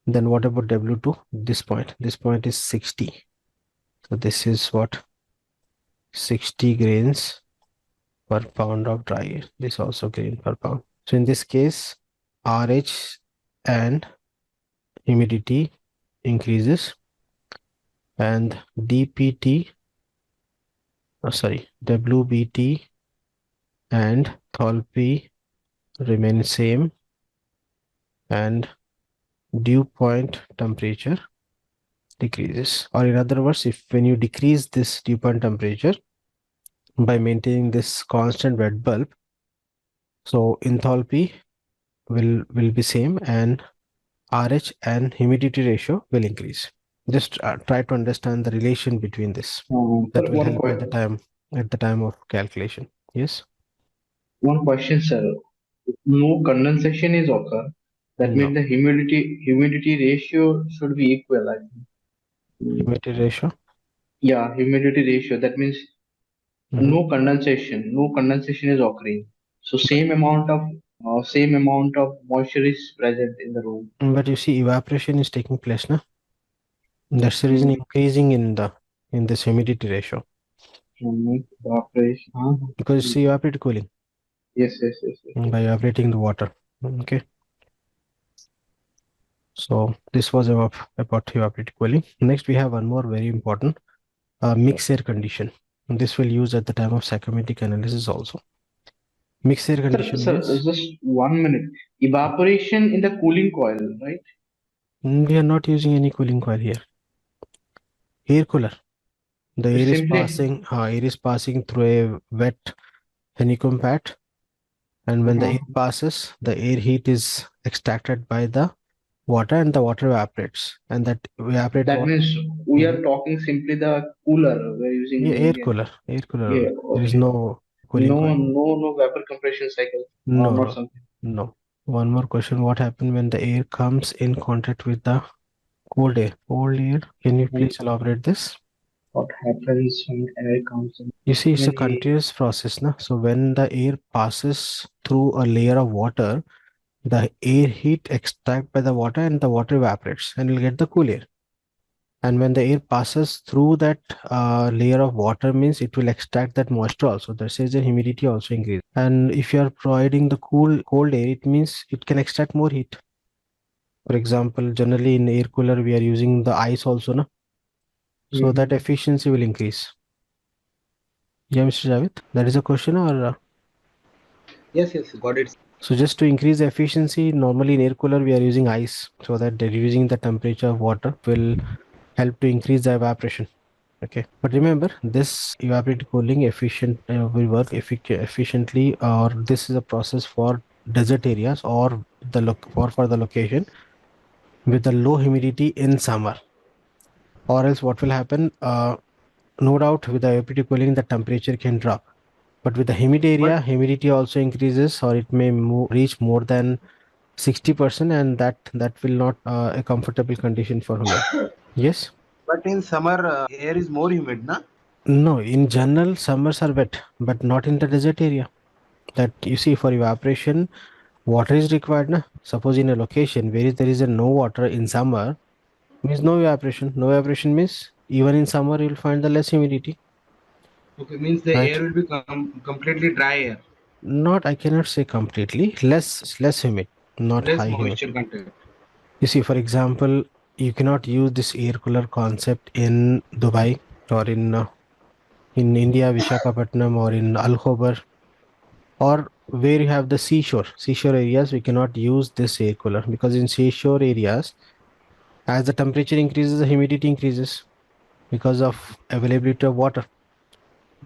A: Then what about W2? This point. This point is 60. So this is what? 60 grains per pound of dry air. This also grain per pound. So in this case, RH and humidity increases, and DPT, WBT and enthalpy remain same, and dew point temperature decreases. Or in other words, if when you decrease this dew point temperature by maintaining this constant wet bulb, so enthalpy will be same, and RH and humidity ratio will increase. Just try to understand the relation between this. That
B: Sir,
A: will help at the time of calculation. Yes.
B: one question, sir. No condensation is occur. That
A: No.
B: means the humidity ratio should be equal. I think.
A: Humidity ratio.
B: Yeah, humidity ratio. That means
A: Mhm.
B: no condensation is occurring. So same amount of moisture is present in the room.
A: But you see, evaporation is taking place now. That's the reason
B: Mm,
A: increasing in this humidity ratio,
B: evaporation.
A: because it's evaporate cooling
B: Yes, yes, yes, yes, yes.
A: by evaporating the water. Okay. So this was about evaporate cooling. Next, we have one more very important mixed air condition. And this will use at the time of psychometric analysis also. Mixed air condition
B: Sir,
A: means
B: just 1 minute. Evaporation in the cooling coil, right?
A: we are not using any cooling coil here. Air cooler. The
B: It's
A: air
B: simply.
A: air is passing through a wet honeycomb pad, and when the
B: Uh-huh.
A: air passes, the air heat is extracted by the water, and the water evaporates, and that evaporate
B: That
A: water.
B: means we
A: Mhm.
B: are talking simply the cooler we're using in
A: Yeah,
B: the Indian.
A: air cooler
B: Yeah,
A: only. There is
B: okay.
A: no cooling coil.
B: No vapor compression cycle or
A: No,
B: not
A: no,
B: something.
A: no. One more question. What happens when the air comes in contact with the cold air? Cold air. Can you please elaborate this?
B: What happens when air comes in?
A: You see, it's a
B: Maybe
A: continuous process, na? So when the air passes through a layer of water, the air heat extracted by the water and the water evaporates, and you'll get the cool air. And when the air passes through that layer of water, means it will extract that moisture also. That says the humidity also increases. And if you are providing the cold air, it means it can extract more heat. For example, generally in air cooler, we are using the ice also, na? So that efficiency will increase. Yeah, Mr. Javed, that is a question or?
C: Yes, got it.
A: So just to increase the efficiency, normally in air cooler, we are using ice, so that reducing the temperature of water will help to increase the evaporation. Okay, but remember, this evaporative cooling will work efficiently, or this is a process for desert areas or for the location with the low humidity in summer. Or else what will happen? No doubt with the evaporative cooling, the temperature can drop. But with the humid area, humidity also increases, or it may reach more than 60%, and that will not a comfortable condition for human. Yes.
C: But in summer, air is more humid, na?
A: No, in general, summers are wet, but not in the desert area. That you see, for evaporation, water is required. Na? Suppose in a location where there is a no water in summer, means no evaporation. No evaporation means even in summer you'll find the less humidity,
C: Okay, means the
A: right?
C: air will be completely dry air,
A: Not, I cannot say completely. Less humid, not
C: less
A: high humid.
C: moisture content.
A: You see, for example, you cannot use this air cooler concept in Dubai or in India, Vishakhapatnam, or in Al Khobar, or where you have the seashore areas. We cannot use this air cooler because in seashore areas, as the temperature increases, the humidity increases because of availability of water,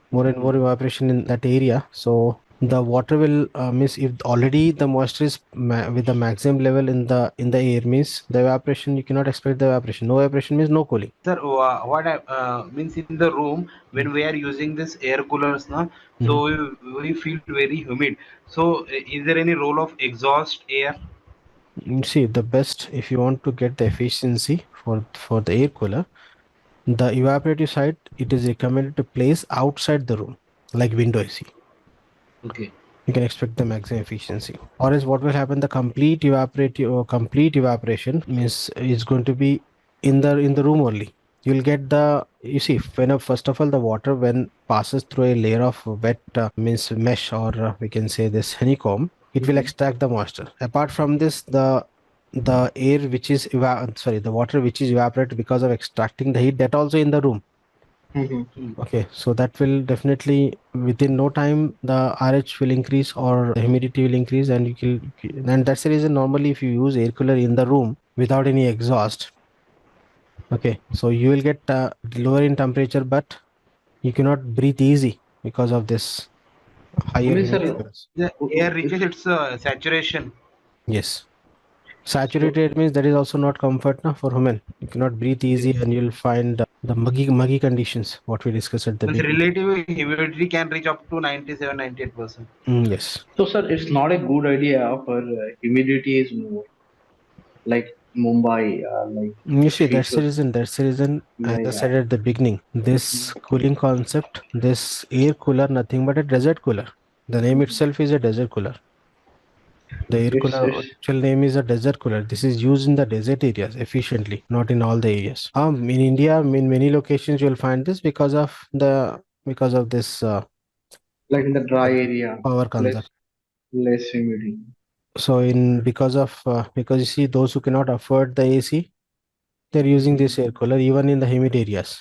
A: more and more evaporation in that area. So the water will miss if already the moisture is with the maximum level in the air, means the evaporation, you cannot expect the evaporation. No evaporation means no cooling.
C: Sir, what I means in the room when we are using this air coolers, na,
A: Mhm.
C: so we feel very humid. So, is there any role of exhaust air?
A: You see, the best, if you want to get the efficiency for the air cooler, the evaporative side, it is recommended to place outside the room, like window AC.
B: Okay.
A: You can expect the maximum efficiency. Or else what will happen, the complete evaporation means is going to be in the room only. You'll get the, you see, when first of all the water when passes through a layer of wet means mesh, or we can say this honeycomb, it will extract the moisture. Apart from this, the air which is the water which is evaporated because of extracting the heat, that also in the room. Okay, so that will definitely within no time the RH will increase or the humidity will increase, and and that's the reason normally if you use air cooler in the room without any exhaust, okay, so you will get lower in temperature, but you cannot breathe easy because of this higher
B: I mean,
A: humidity
B: sir,
A: levels.
C: The air reaches its saturation.
A: Yes.
B: so
A: Saturated means that is also not comfort na, for human. You cannot breathe easy,
B: yes.
A: and you'll find the muggy conditions, what we discussed at the
C: Means
A: beginning.
C: relative humidity can reach up to 97-98%.
A: Yes.
B: So, sir, it's not a good idea for humidity is more like Mumbai, like
A: You
B: the
A: see,
B: streets was.
A: that's the reason, as
B: Yeah,
A: I
B: yeah.
A: said at the beginning, this cooling concept, this air cooler, nothing but a desert cooler. The name itself is a desert cooler. The air cooler
B: It's
A: actual name is a desert cooler. This is used in the desert areas efficiently, not in all the areas. In India, in many locations, you'll find this because of this
B: like in the dry area,
A: power
B: less
A: consumption.
B: less humidity.
A: So because you see those who cannot afford the AC, they're using this air cooler even in the humid areas.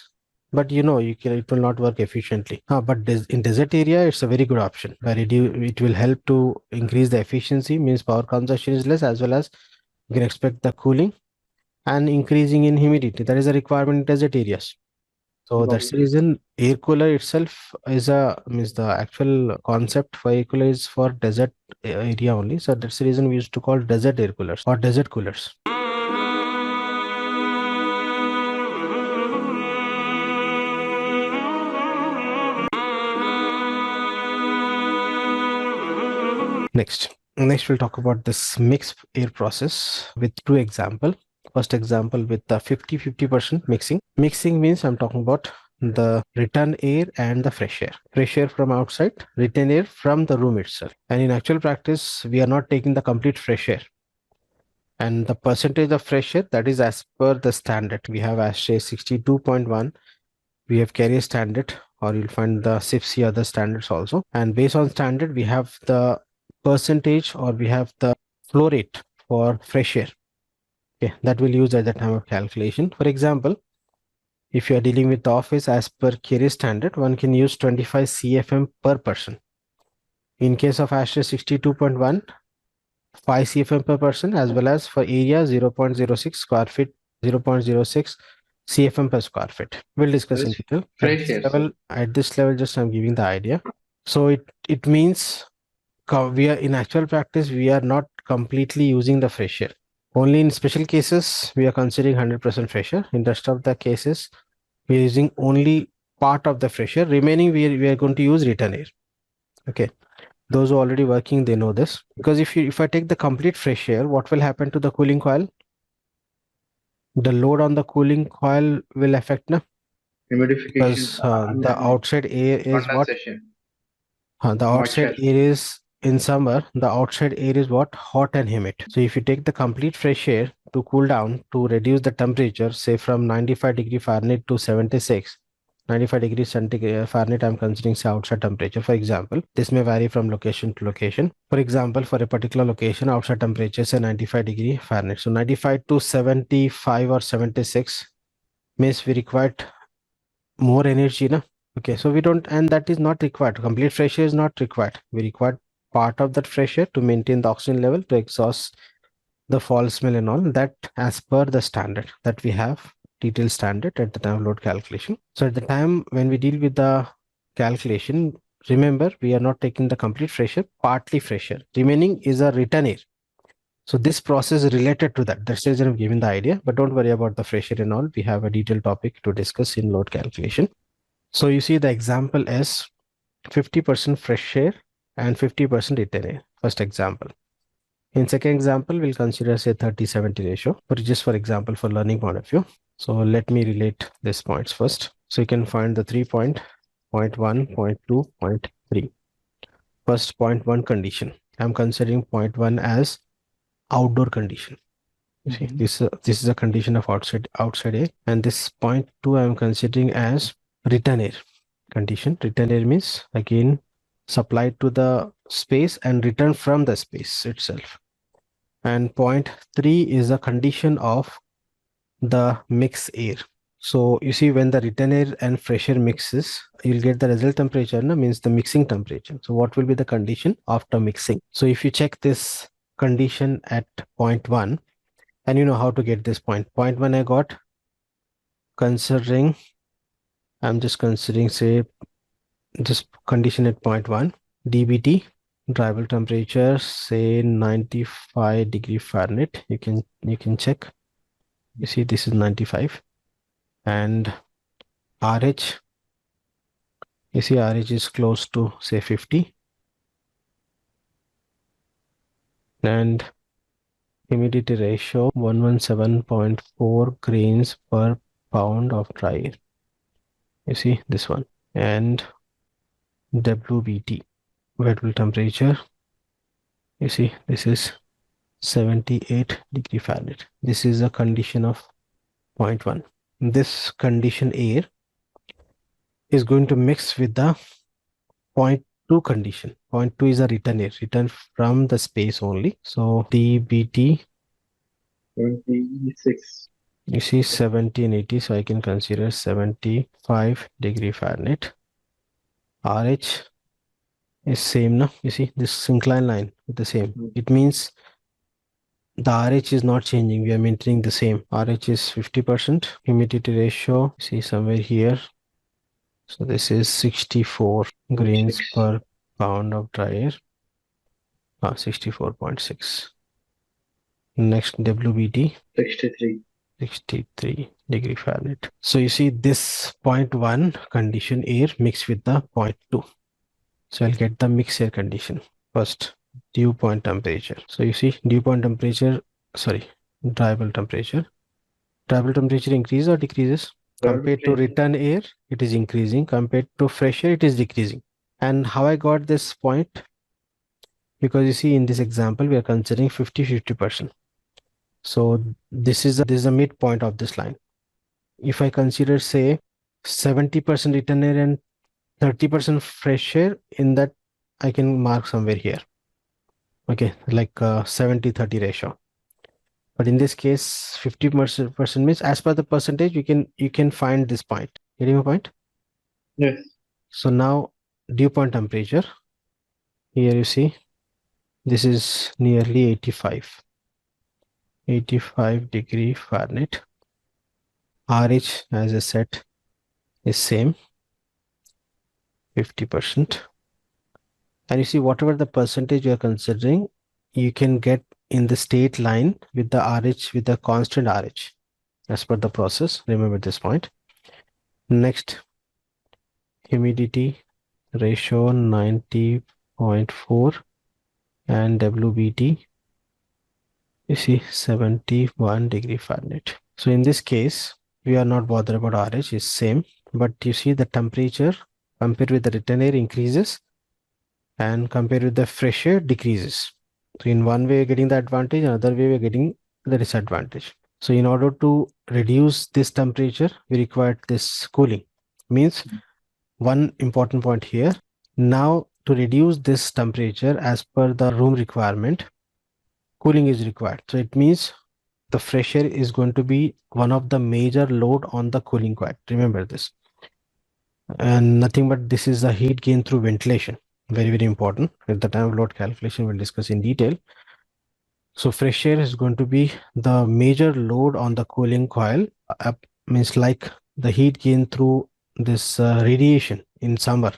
A: But it will not work efficiently. But in desert area, it's a very good option. Where it will help to increase the efficiency, means power consumption is less, as well as you can expect the cooling and increasing in humidity. That is a requirement in desert areas. So
B: Got
A: that's
B: it.
A: the reason air cooler itself is means the actual concept for air cooler is for desert area only. So that's the reason we used to call desert air coolers or desert coolers. Next we'll talk about this mixed air process with two example. First example with the 50-50% mixing. Mixing means I'm talking about the return air and the fresh air. Fresh air from outside, return air from the room itself. And in actual practice, we are not taking the complete fresh air. And the percentage of fresh air, that is as per the standard. We have ASHRAE 62.1. We have carrier standard, or you'll find the SIFC other standards also. And based on standard, we have the percentage, or we have the flow rate for fresh air. Okay, that will use at the time of calculation. For example, if you are dealing with the office as per carrier standard, one can use 25 CFM per person. In case of ASHRAE 62.1, 5 CFM per person, as well as for area 0.06 square feet, 0.06 CFM per square feet. We'll discuss
B: That
A: in
B: is
A: detail.
B: fresh air, sir.
A: At this level, just I'm giving the idea. So it means we are in actual practice, we are not completely using the fresh air. Only in special cases, we are considering 100% fresh air. In rest of the cases, we are using only part of the fresh air. Remaining, we are going to use return air. Okay. Those who are already working, they know this. Because if I take the complete fresh air, what will happen to the cooling coil? The load on the cooling coil will affect, na?
B: Humidification,
A: Because
B: I
A: the
B: mean,
A: outside air is what?
B: condensation,
A: The outside
B: moisture.
A: air is in summer, the outside air is what? Hot and humid. So if you take the complete fresh air to cool down, to reduce the temperature, say from 95 degree Fahrenheit to 76, 95 degrees centigrade Fahrenheit, I'm considering say outside temperature. For example, this may vary from location to location. For example, for a particular location, outside temperature say 95 degree Fahrenheit. So 95 to 75 or 76 means we required more energy, na? Okay, so we don't, and that is not required. Complete fresh air is not required. We require part of that fresh air to maintain the oxygen level, to exhaust the fall smell and all that, as per the standard that we have, detailed standard at the time of load calculation. So at the time when we deal with the calculation, remember we are not taking the complete fresh air, partly fresh air. Remaining is a return air. So this process is related to that. That's the reason I'm giving the idea, but don't worry about the fresh air and all. We have a detailed topic to discuss in load calculation. So you see the example is 50% fresh air and 50% return air. First example. In second example, we'll consider say 30-70 ratio, but just for example, for learning point of view. So let me relate these points first. So you can find the 3 point, point 1, point 2, point 3. First, point 1 condition. I'm considering point 1 as outdoor condition. You see, this is a condition of outside air, and this point 2 I'm considering as return air condition. Return air means again supplied to the space and return from the space itself. And point 3 is a condition of the mix air. So you see, when the return air and fresh air mixes, you'll get the result temperature, no? Means the mixing temperature. So what will be the condition after mixing? So if you check this condition at point 1, and you know how to get this point. Point 1 I got, considering, I'm just considering say this condition at point 1, dBT, drivable temperature, say 95 degree Fahrenheit. You can check. You see, this is 95. And RH, you see RH is close to say 50. And humidity ratio 117.4 grains per pound of dry air. You see this one. And WBT, wettable temperature, you see this is 78 degree Fahrenheit. This is a condition of point 1. This condition air is going to mix with the point 2 condition. Point 2 is a return air, return from the space only. So dBT
B: 26.
A: You see 70 and 80, so I can consider 75 degree Fahrenheit. RH is same now. You see this inclined line with the same. It means the RH is not changing. We are maintaining the same. RH is 50%. Humidity ratio, see somewhere here. So this is 64 grains per pound of dry air. 64.6. Next WBT 63 degree Fahrenheit. So you see this point 1 condition air mixed with the point 2. So I'll get the mixed air condition. First, dew point temperature. So you see dew point temperature, drivable temperature. Drivable temperature increases or decreases? Compared to return air, it is increasing. Compared to fresh air, it is decreasing. And how I got this point? Because you see in this example, we are considering 50-50%. So this is a midpoint of this line. If I consider say 70% return air and 30% fresh air, in that I can mark somewhere here. Okay, like 70-30 ratio. But in this case, 50% means as per the percentage, you can find this point. Getting my point?
B: Yes.
A: So now dew point temperature. Here you see, this is nearly 85 degree Fahrenheit. RH, as I said, is same, 50%. And you see, whatever the percentage you are considering, you can get in the state line with the RH, with the constant RH as per the process. Remember this point. Next, humidity ratio 90.4 and WBT, you see 71 degree Fahrenheit. So in this case, we are not bothered about RH, is same, but you see the temperature compared with the return air increases and compared with the fresh air decreases. So in one way, we're getting the advantage, another way, we're getting the disadvantage. So in order to reduce this temperature, we require this cooling. Means one important point here. Now to reduce this temperature as per the room requirement, cooling is required. So it means the fresh air is going to be one of the major load on the cooling coil. Remember this. And nothing but this is the heat gain through ventilation. Very, very important. At the time of load calculation, we'll discuss in detail. So fresh air is going to be the major load on the cooling coil. Means like the heat gain through this radiation in summer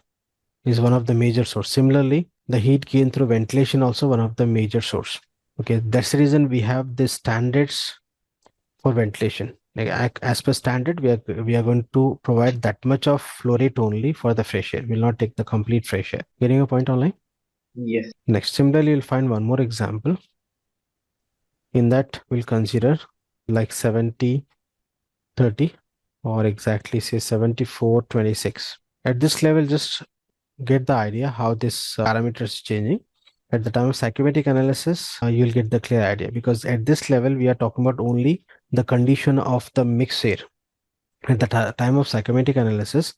A: is one of the major source. Similarly, the heat gain through ventilation also one of the major source. Okay, that's the reason we have the standards for ventilation. Like, as per standard, we are going to provide that much of flow rate only for the fresh air. We'll not take the complete fresh air. Getting a point online?
B: Yes.
A: Next, similarly, you'll find one more example. In that, we'll consider like 70-30 or exactly say 74-26. At this level, just get the idea how this parameter is changing. At the time of psychometric analysis, you'll get the clear idea, because at this level, we are talking about only the condition of the mixed air. At the time of psychometric analysis,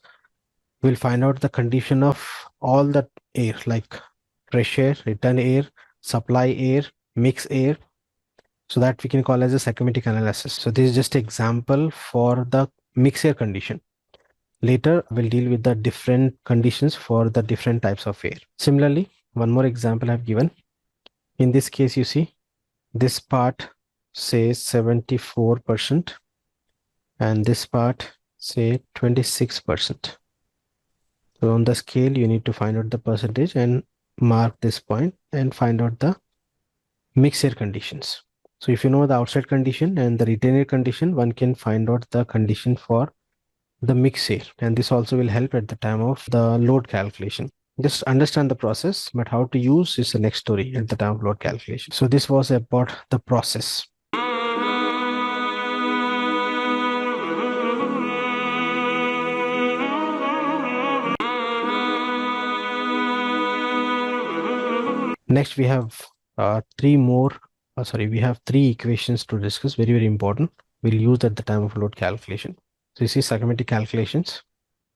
A: we'll find out the condition of all the air, like fresh air, return air, supply air, mixed air, so that we can call as a psychometric analysis. So this is just example for the mixed air condition. Later, we'll deal with the different conditions for the different types of air. Similarly, one more example I've given. In this case, you see this part says 74% and this part say 26%. So on the scale, you need to find out the percentage and mark this point and find out the mixed air conditions. So if you know the outside condition and the retain air condition, one can find out the condition for the mixed air, and this also will help at the time of the load calculation. Just understand the process, but how to use is the next story at the time of load calculation. So this was about the process. Next, we have we have three equations to discuss, very, very important. We'll use at the time of load calculation. So you see psychometric calculations,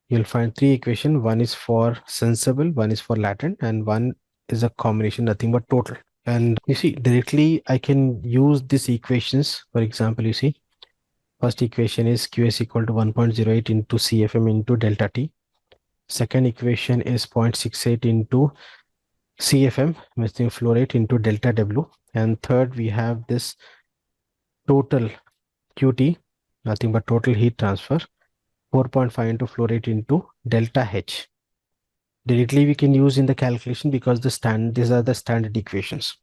A: you'll find three equations. One is for sensible, one is for latent, and one is a combination, nothing but total. And you see, directly I can use these equations. For example, you see, first equation is QS equal to 1.08 into CFM into delta T. Second equation is 0.68 into CFM, methane flow rate, into delta W. And third, we have this total QT, nothing but total heat transfer, 4.5 into flow rate into delta H. Directly we can use in the calculation because these are the standard equations.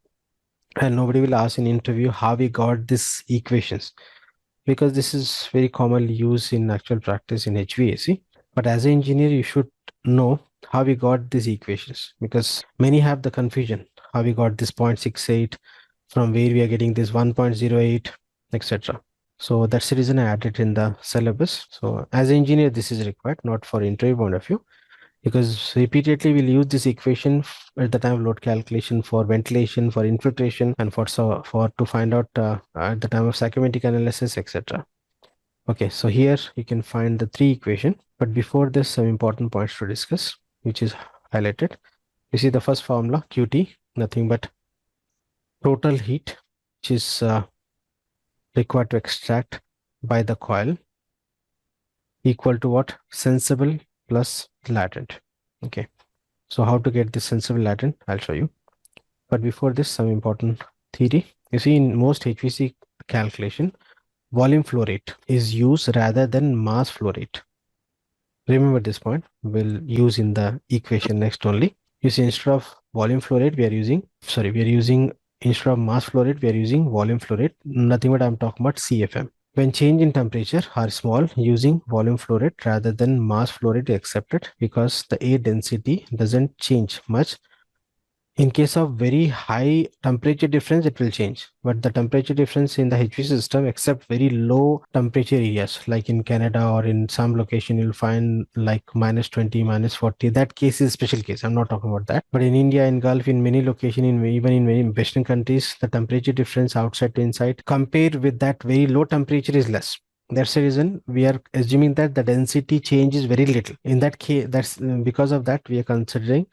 A: And nobody will ask in interview how we got these equations, because this is very commonly used in actual practice in HVAC. But as an engineer, you should know how we got these equations, because many have the confusion how we got this 0.68, from where we are getting this 1.08, etc. So that's the reason I added in the syllabus. So as an engineer, this is required, not for interview point of view, because repeatedly we'll use this equation at the time of load calculation for ventilation, for infiltration, and for to find out at the time of psychometric analysis, etc. Okay, so here you can find the three equation, but before this, some important points to discuss, which is highlighted. You see the first formula, QT, nothing but total heat, which is required to extract by the coil, equal to what? Sensible plus latent. Okay, so how to get this sensible latent, I'll show you. But before this, some important theory. You see, in most HVAC calculation, volume flow rate is used rather than mass flow rate. Remember this point, we'll use in the equation next only. You see, instead of volume flow rate, instead of mass flow rate, we are using volume flow rate, nothing but I'm talking about CFM. When change in temperature are small, using volume flow rate rather than mass flow rate is accepted, because the air density doesn't change much. In case of very high temperature difference, it will change, but the temperature difference in the HVAC system, except very low temperature areas, like in Canada or in some location, you'll find like -20, -40. That case is special case. I'm not talking about that. But in India, in Gulf, in many locations, even in many Western countries, the temperature difference outside to inside, compared with that very low temperature, is less. That's the reason we are assuming that the density change is very little. In that case, that's because of that we are considering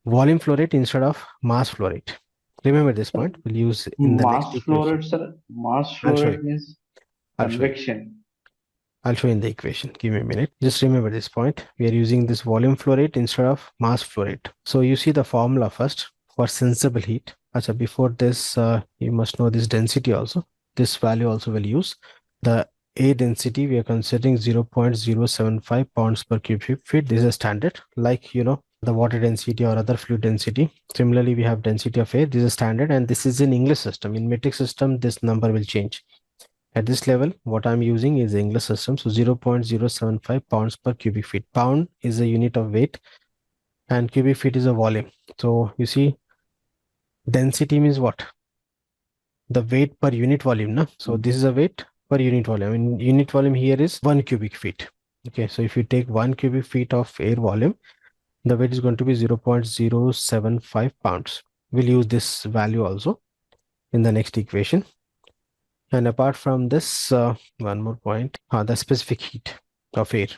A: volume flow rate instead of mass flow rate. Remember this point. We'll use in the next equation.
B: Mass flow rate means convection.
A: I'll show you in the equation. Give me a minute. Just remember this point. We are using this volume flow rate instead of mass flow rate. So you see the formula first for sensible heat. Achha, before this, you must know this density also. This value also will use. The A density, we are considering 0.075 pounds per cubic feet. This is a standard, like, the water density or other fluid density. Similarly, we have density of air. This is standard, and this is in English system. In metric system, this number will change. At this level, what I'm using is the English system. So 0.075 pounds per cubic feet. Pound is a unit of weight and cubic feet is a volume. So you see, density means what? the weight per unit volume, no? So this is a weight per unit volume. And unit volume here is 1 cubic feet. Okay, so if you take 1 cubic feet of air volume, the weight is going to be 0.075 pounds. We'll use this value also in the next equation. And apart from this, one more point, the specific heat of air,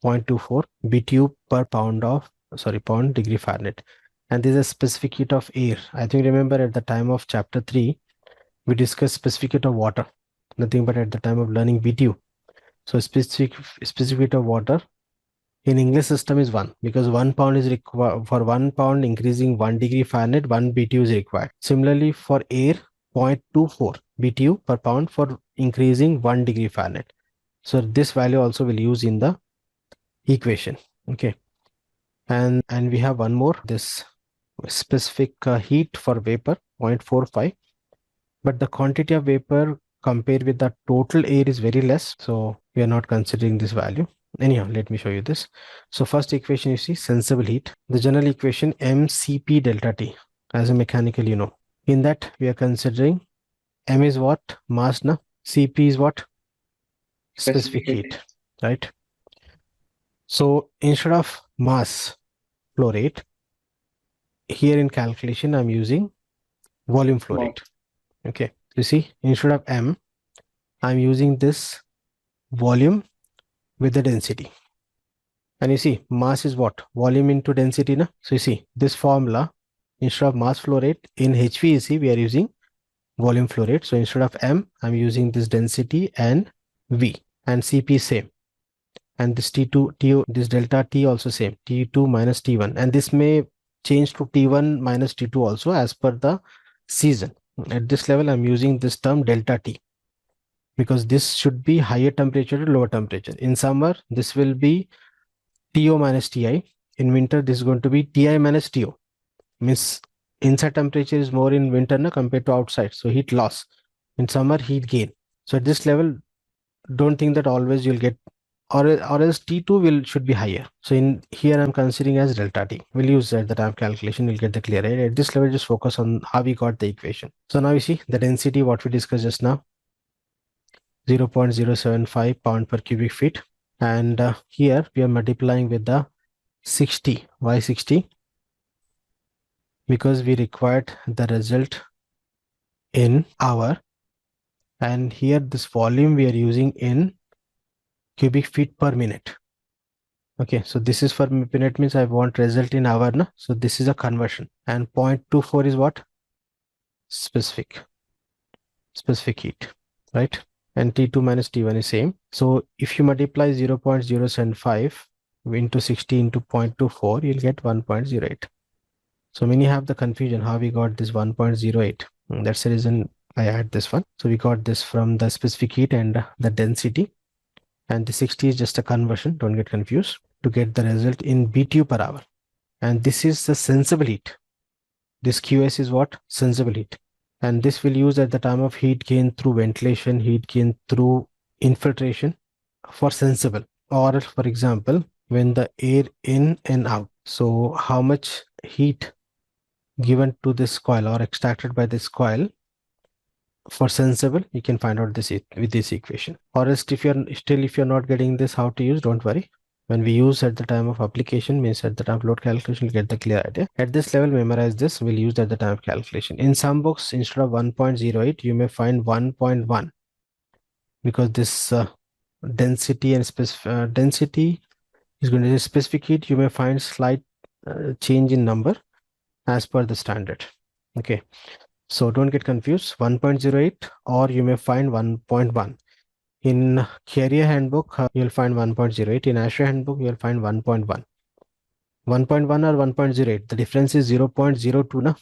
A: 0.24 BTU per pound degree Fahrenheit. And this is a specific heat of air. I think remember at the time of chapter 3, we discussed specific heat of water, nothing but at the time of learning BTU. So specific heat of water in English system is 1, because 1 pound is required. For 1 pound increasing 1 degree Fahrenheit, 1 BTU is required. Similarly for air, 0.24 BTU per pound for increasing 1 degree Fahrenheit. So this value also will use in the equation. Okay, and we have one more, this specific heat for vapor, 0.45, but the quantity of vapor compared with the total air is very less, so we are not considering this value. Anyhow, let me show you this. So first equation, you see sensible heat, the general equation mCp delta T. As a mechanical, you know, in that we are considering m is what? Mass, na? Cp is what? Specific heat, right? So instead of mass flow rate, here in calculation I'm using volume flow rate. Okay, you see, instead of m, I'm using this volume with the density. And you see, mass is what? Volume into density, na? So you see, this formula, instead of mass flow rate, in HVAC, we are using volume flow rate. So instead of m, I'm using this density and V, and Cp same. And this T2, this delta T also same, T2 minus T1. And this may change to T1 minus T2 also as per the season. At this level, I'm using this term delta T, because this should be higher temperature to lower temperature. In summer, this will be TO minus TI. In winter, this is going to be TI minus TO. Means inside temperature is more in winter na, compared to outside. So heat loss. In summer, heat gain. So at this level, don't think that always you'll get, or else T2 should be higher. So in here, I'm considering as delta T. We'll use at the time of calculation, we'll get the clear idea. At this level, just focus on how we got the equation. So now you see the density, what we discussed just now, 0.075 pound per cubic feet. And here we are multiplying with the 60. Why 60? Because we required the result in hour. And here this volume we are using in cubic feet per minute. Okay, so this is for minute, means I want result in hour. Na? So this is a conversion. And 0.24 is what? Specific heat, right? And T2 minus T1 is same. So if you multiply 0.075 into 60 into 0.24, you'll get 1.08. So many have the confusion how we got this 1.08. That's the reason I add this one. So we got this from the specific heat and the density. And the 60 is just a conversion, don't get confused, to get the result in BTU per hour. And this is the sensible heat. This QS is what? Sensible heat. And this will use at the time of heat gain through ventilation, heat gain through infiltration for sensible. Or for example, when the air in and out. So how much heat given to this coil or extracted by this coil for sensible, you can find out this with this equation. Or else if you're not getting this how to use, don't worry. When we use at the time of application, means at the time of load calculation, you'll get the clear idea. At this level, memorize this, we'll use at the time of calculation. In some books, instead of 1.08, you may find 1.1, because this density and density is going to be specific heat. You may find slight change in number as per the standard. Okay, so don't get confused, 1.08, or you may find 1.1. In Carrier handbook, you'll find 1.08. In ASHRAE handbook, you'll find 1.1. 1.1 or 1.08. The difference is 0.02. Na?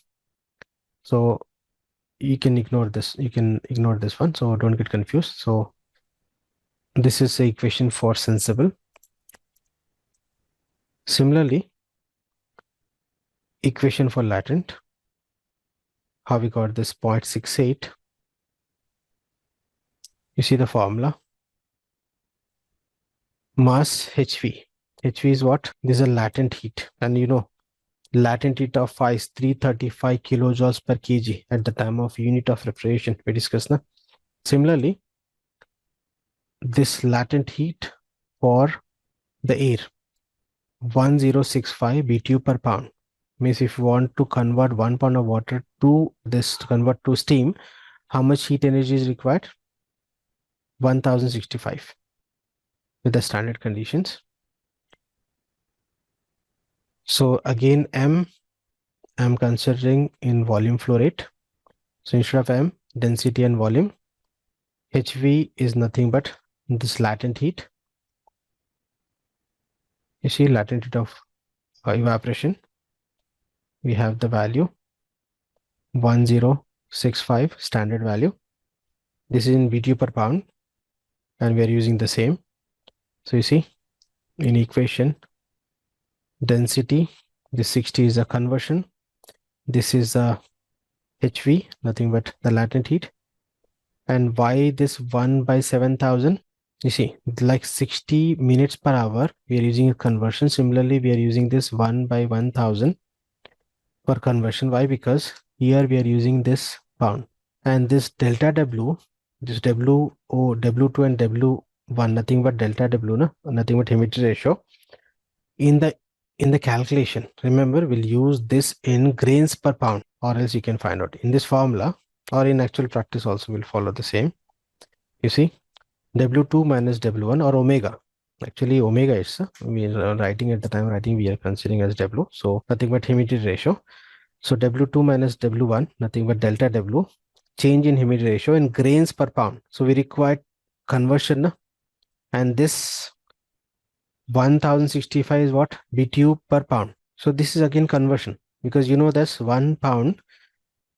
A: So you can ignore this. You can ignore this one. So don't get confused. So this is the equation for sensible. Similarly, equation for latent. How we got this 0.68. You see the formula. Mass HV. HV is what? This is a latent heat. And you know, latent heat of phi is 335 kilojoules per kg at the time of unit of refrigeration. We discussed now. Similarly, this latent heat for the air, 1065 BTU per pound. Means if you want to convert 1 pound of water to this, convert to steam, how much heat energy is required? 1065 with the standard conditions. So again, I'm considering in volume flow rate. So instead of M, density and volume, HV is nothing but this latent heat. You see latent heat of evaporation. We have the value 1065 standard value. This is in BTU per pound and we are using the same. So you see in equation, density, this 60 is a conversion. This is a HV, nothing but the latent heat. And why this 1 by 7000? You see, like 60 minutes per hour, we are using a conversion. Similarly, we are using this 1 by 1000 for conversion. Why? Because here we are using this pound. And this delta W, this W2 and W1, nothing but delta W, no? Nothing but humidity ratio. In the calculation, remember, we'll use this in grains per pound, or else you can find out in this formula, or in actual practice also will follow the same. You see, W2 minus W1 or omega. Actually, omega is we are writing at the time writing we are considering as W. So nothing but humidity ratio. So W2 minus W1, nothing but delta W, change in humidity ratio in grains per pound. So we require conversion, and this 1065 is what? BTU per pound. So this is again conversion, because you know this 1 pound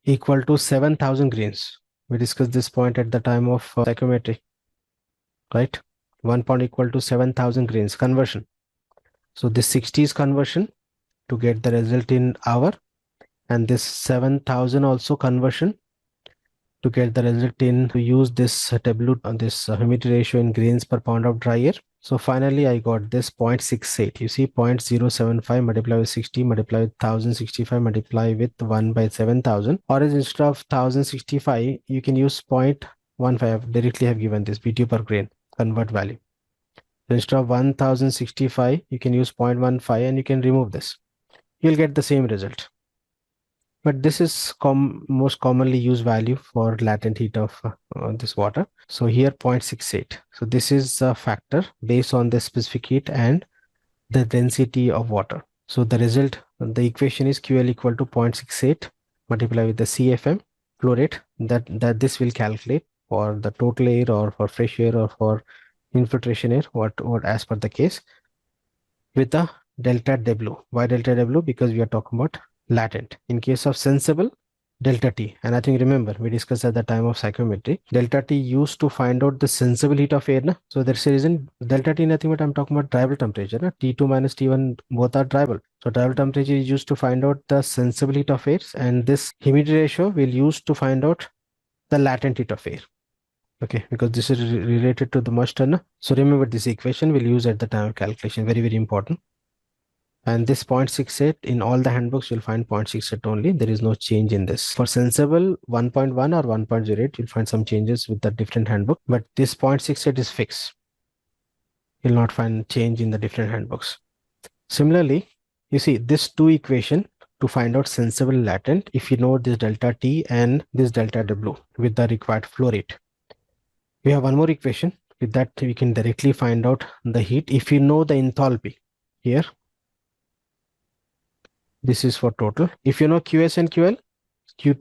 A: equal to 7000 grains. We discussed this point at the time of psychometry, right? 1 pound equal to 7000 grains, conversion. So this 60 is conversion to get the result in hour, and this 7000 also conversion to get the result in, to use this W on this humidity ratio in grains per pound of dry air. So finally I got this 0.68. You see 0.075 multiplied with 60 multiplied with 1065 multiplied with 1 by 7000, or as instead of 1065 you can use 0.15. Directly have given this BTU per grain convert value. So instead of 1065 you can use 0.15 and you can remove this. You'll get the same result. But this is most commonly used value for latent heat of this water. So here 0.68. So this is a factor based on the specific heat and the density of water. So the result, the equation is QL equal to 0.68 multiplied with the CFM flow rate that this will calculate for the total air or for fresh air or for infiltration air, what as per the case, with the delta W. Why delta W? Because we are talking about latent. In case of sensible, delta T. And I think remember we discussed at the time of psychometry, delta T used to find out the sensible heat of air. Na? So there's a reason delta T nothing but I'm talking about drivable temperature. Na? T2 minus T1 both are drivable. So drivable temperature is used to find out the sensible heat of air, and this humidity ratio will use to find out the latent heat of air. Okay, because this is related to the moisture. Na? So remember this equation we'll use at the time of calculation. Very, very important. And this 0.68 in all the handbooks you'll find 0.68 only. There is no change in this. For sensible 1.1 or 1.08 you'll find some changes with the different handbook, but this 0.68 is fixed. You'll not find change in the different handbooks. Similarly, you see this two equation to find out sensible latent, if you know this delta T and this delta W with the required flow rate. We have one more equation. With that we can directly find out the heat if you know the enthalpy. Here this is for total. If you know QS and QL,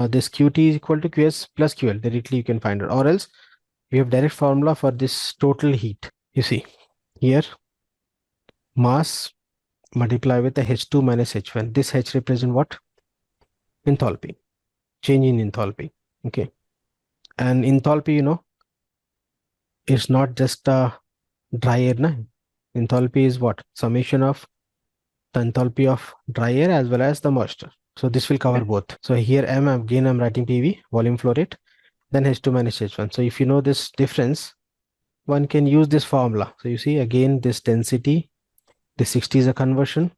A: this QT is equal to QS plus QL. Directly you can find it. Or else we have direct formula for this total heat. You see here, mass multiplied with the H2 minus H1. This H represent what? Enthalpy. Change in enthalpy. Okay. And enthalpy, you know, it's not just a dry air. Na? Enthalpy is what? Summation of the enthalpy of dry air as well as the moisture. So this will cover both. So here I'm writing PV, volume flow rate, then H2 minus H1. So if you know this difference, one can use this formula. So you see again this density, this 60 is a conversion,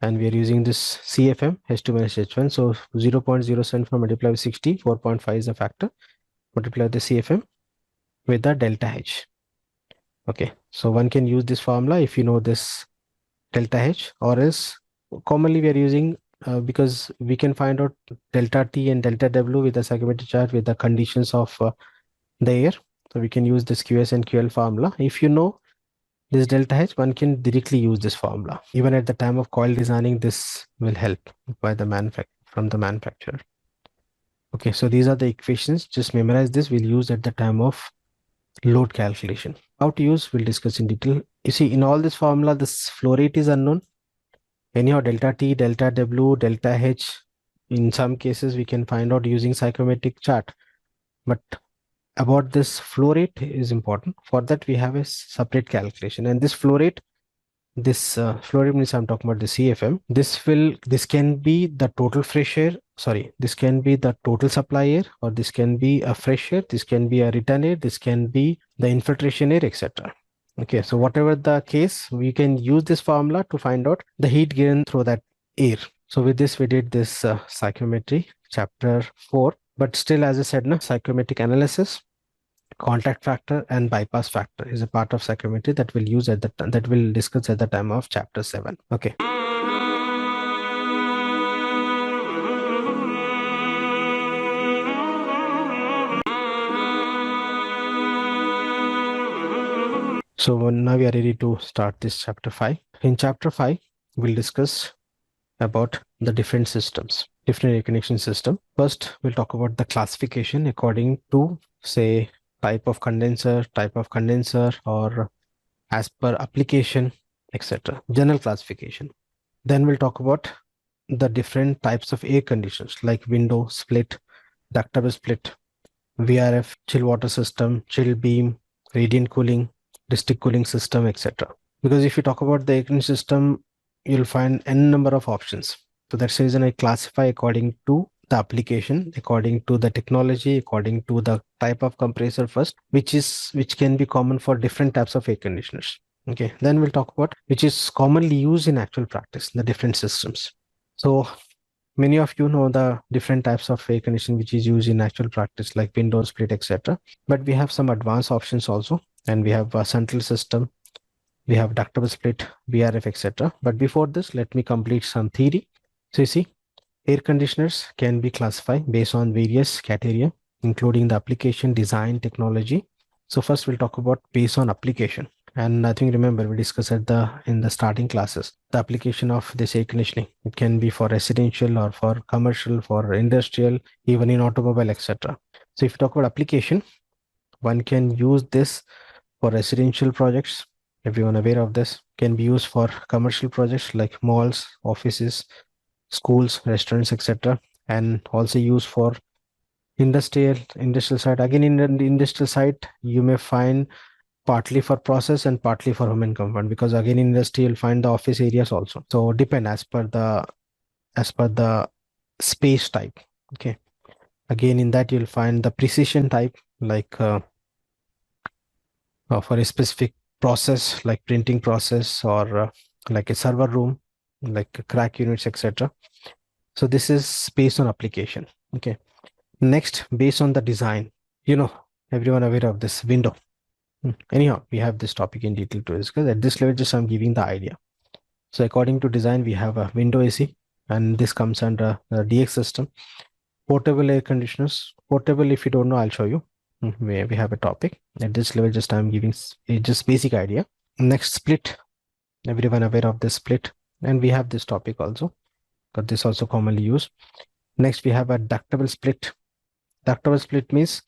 A: and we are using this CFM H2 minus H1. So 0.075 multiplied with 60, 4.5 is the factor. Multiply the CFM with the delta H. Okay, so one can use this formula if you know this delta H, or else commonly we are using because we can find out delta T and delta W with the psychometric chart with the conditions of the air. So we can use this QS and QL formula. If you know this delta H, one can directly use this formula. Even at the time of coil designing, this will help by the from the manufacturer. Okay, so these are the equations. Just memorize this. We'll use at the time of load calculation. How to use, we'll discuss in detail. You see, in all this formula, this flow rate is unknown. Anyhow, delta T, delta W, delta H, in some cases we can find out using psychometric chart. But about this flow rate is important. For that, we have a separate calculation. And this flow rate, flow rate means I'm talking about the CFM. This can be the total fresh air. Sorry, this can be the total supply air, or this can be a fresh air. This can be a return air. This can be the infiltration air, etc. Okay, so whatever the case, we can use this formula to find out the heat given through that air. So with this, we did this psychometry chapter 4. But still, as I said, psychometric analysis, contact factor and bypass factor is a part of psychometry that we'll use at that we'll discuss at the time of chapter 7. Okay. So now we are ready to start this chapter 5. In chapter 5, we'll discuss about the different systems, different air conditioning system. First, we'll talk about the classification according to, say, type of condenser, or as per application, etc. General classification. Then we'll talk about the different types of air conditioners like window, split, ductable split, VRF, chill water system, chill beam, radiant cooling, district cooling system, etc. Because if you talk about the air conditioning system, you'll find n number of options. So that's the reason I classify according to the application, according to the technology, according to the type of compressor first, which can be common for different types of air conditioners. Okay, then we'll talk about which is commonly used in actual practice, the different systems. So many of you know the different types of air conditioning which is used in actual practice, like window, split, etc. But we have some advanced options also, and we have a central system, we have ductable split, VRF, etc. But before this, let me complete some theory. So you see, air conditioners can be classified based on various criteria, including the application, design, technology. So first we'll talk about based on application. And I think, remember, we discussed in the starting classes, the application of this air conditioning. It can be for residential or for commercial, for industrial, even in automobile, etc. So if you talk about application, one can use this for residential projects. Everyone aware of this. Can be used for commercial projects like malls, offices, schools, restaurants, etc. And also used for industrial side. Again, in the industrial side, you may find partly for process and partly for home and comfort, because again in industry you'll find the office areas also. So depend as per the space type. Okay. Again, in that you'll find the precision type, like for a specific process like printing process, or like a server room, like crack units, etc. So this is based on application. Okay. Next, based on the design, everyone aware of this window. Anyhow, we have this topic in detail to discuss. At this level, just I'm giving the idea. So according to design, we have a window AC, and this comes under the DX system. Portable air conditioners. Portable, if you don't know, I'll show you. We have a topic. At this level, just I'm giving just basic idea. Next, split. Everyone aware of this split. And we have this topic also, but this also commonly used. Next, we have a ductable split. Ductable split means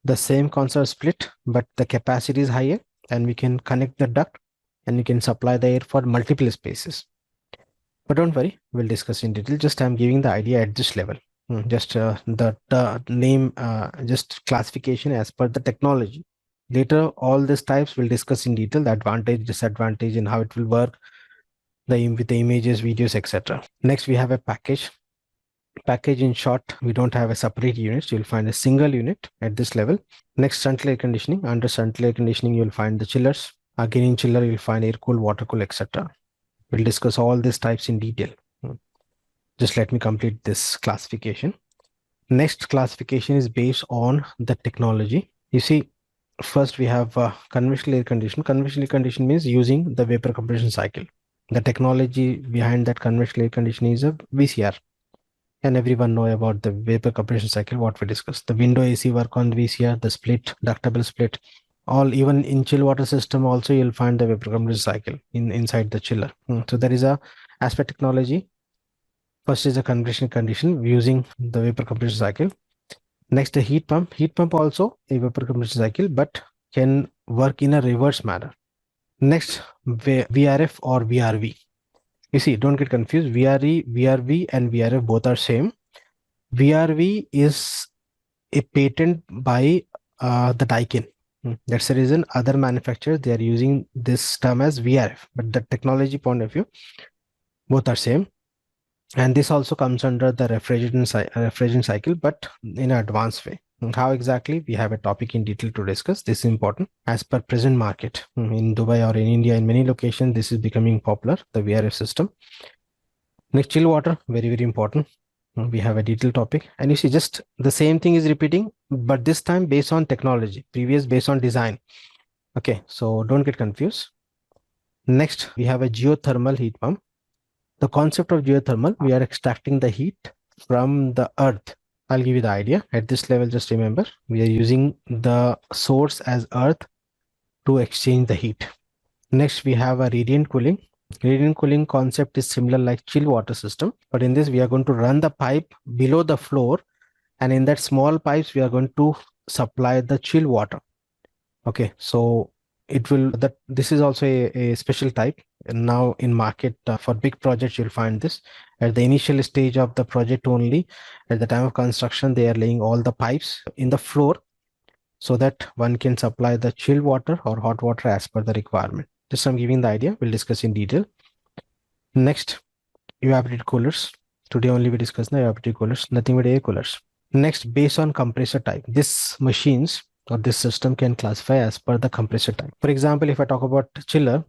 A: the same concept split, but the capacity is higher, and we can connect the duct and we can supply the air for multiple spaces. But don't worry, we'll discuss in detail. Just I'm giving the idea at this level. Just the name, just classification as per the technology. Later, all these types we'll discuss in detail, the advantage, disadvantage, and how it will work, with the images, videos, etc. Next, we have a package. Package, in short, we don't have a separate unit. You'll find a single unit at this level. Next, central air conditioning. Under central air conditioning, you'll find the chillers. Again, in chiller, you'll find air cool, water cool, etc. We'll discuss all these types in detail. Just let me complete this classification. Next classification is based on the technology. You see, first we have conventional air conditioning. Conventional air conditioning means using the vapor compression cycle. The technology behind that conventional air conditioning is a VCR. And everyone know about the vapor compression cycle, what we discussed. The window AC work on VCR, the split, ductable split. All, even in chill water system also you'll find the vapor compression cycle inside the chiller. So there is a aspect technology. First is a convection condition using the vapor compression cycle. Next, the heat pump. Heat pump also a vapor compression cycle, but can work in a reverse manner. Next, VRF or VRV. You see, don't get confused. VRE, VRV and VRF both are same. VRV is a patent by the Daikin. That's the reason other manufacturers, they are using this term as VRF, but the technology point of view, both are same. And this also comes under the refrigerant cycle, but in an advanced way. How exactly? We have a topic in detail to discuss. This is important. As per present market in Dubai or in India, in many locations, this is becoming popular, the VRF system. Next, chill water, very, very important. We have a detailed topic. And you see, just the same thing is repeating, but this time based on technology, previous based on design. Okay, so don't get confused. Next, we have a geothermal heat pump. The concept of geothermal, we are extracting the heat from the earth. I'll give you the idea. At this level, just remember, we are using the source as earth to exchange the heat. Next, we have a radiant cooling. Radiant cooling concept is similar like chill water system, but in this, we are going to run the pipe below the floor, and in that small pipes, we are going to supply the chill water. Okay, so it will, that this is also a special type. And now in market for big projects, you'll find this at the initial stage of the project only. At the time of construction, they are laying all the pipes in the floor so that one can supply the chilled water or hot water as per the requirement. Just I'm giving the idea. We'll discuss in detail. Next, evaporated coolers. Today only we discuss the evaporated coolers, nothing but air coolers. Next, based on compressor type, this machines or this system can classify as per the compressor type. For example, if I talk about chiller,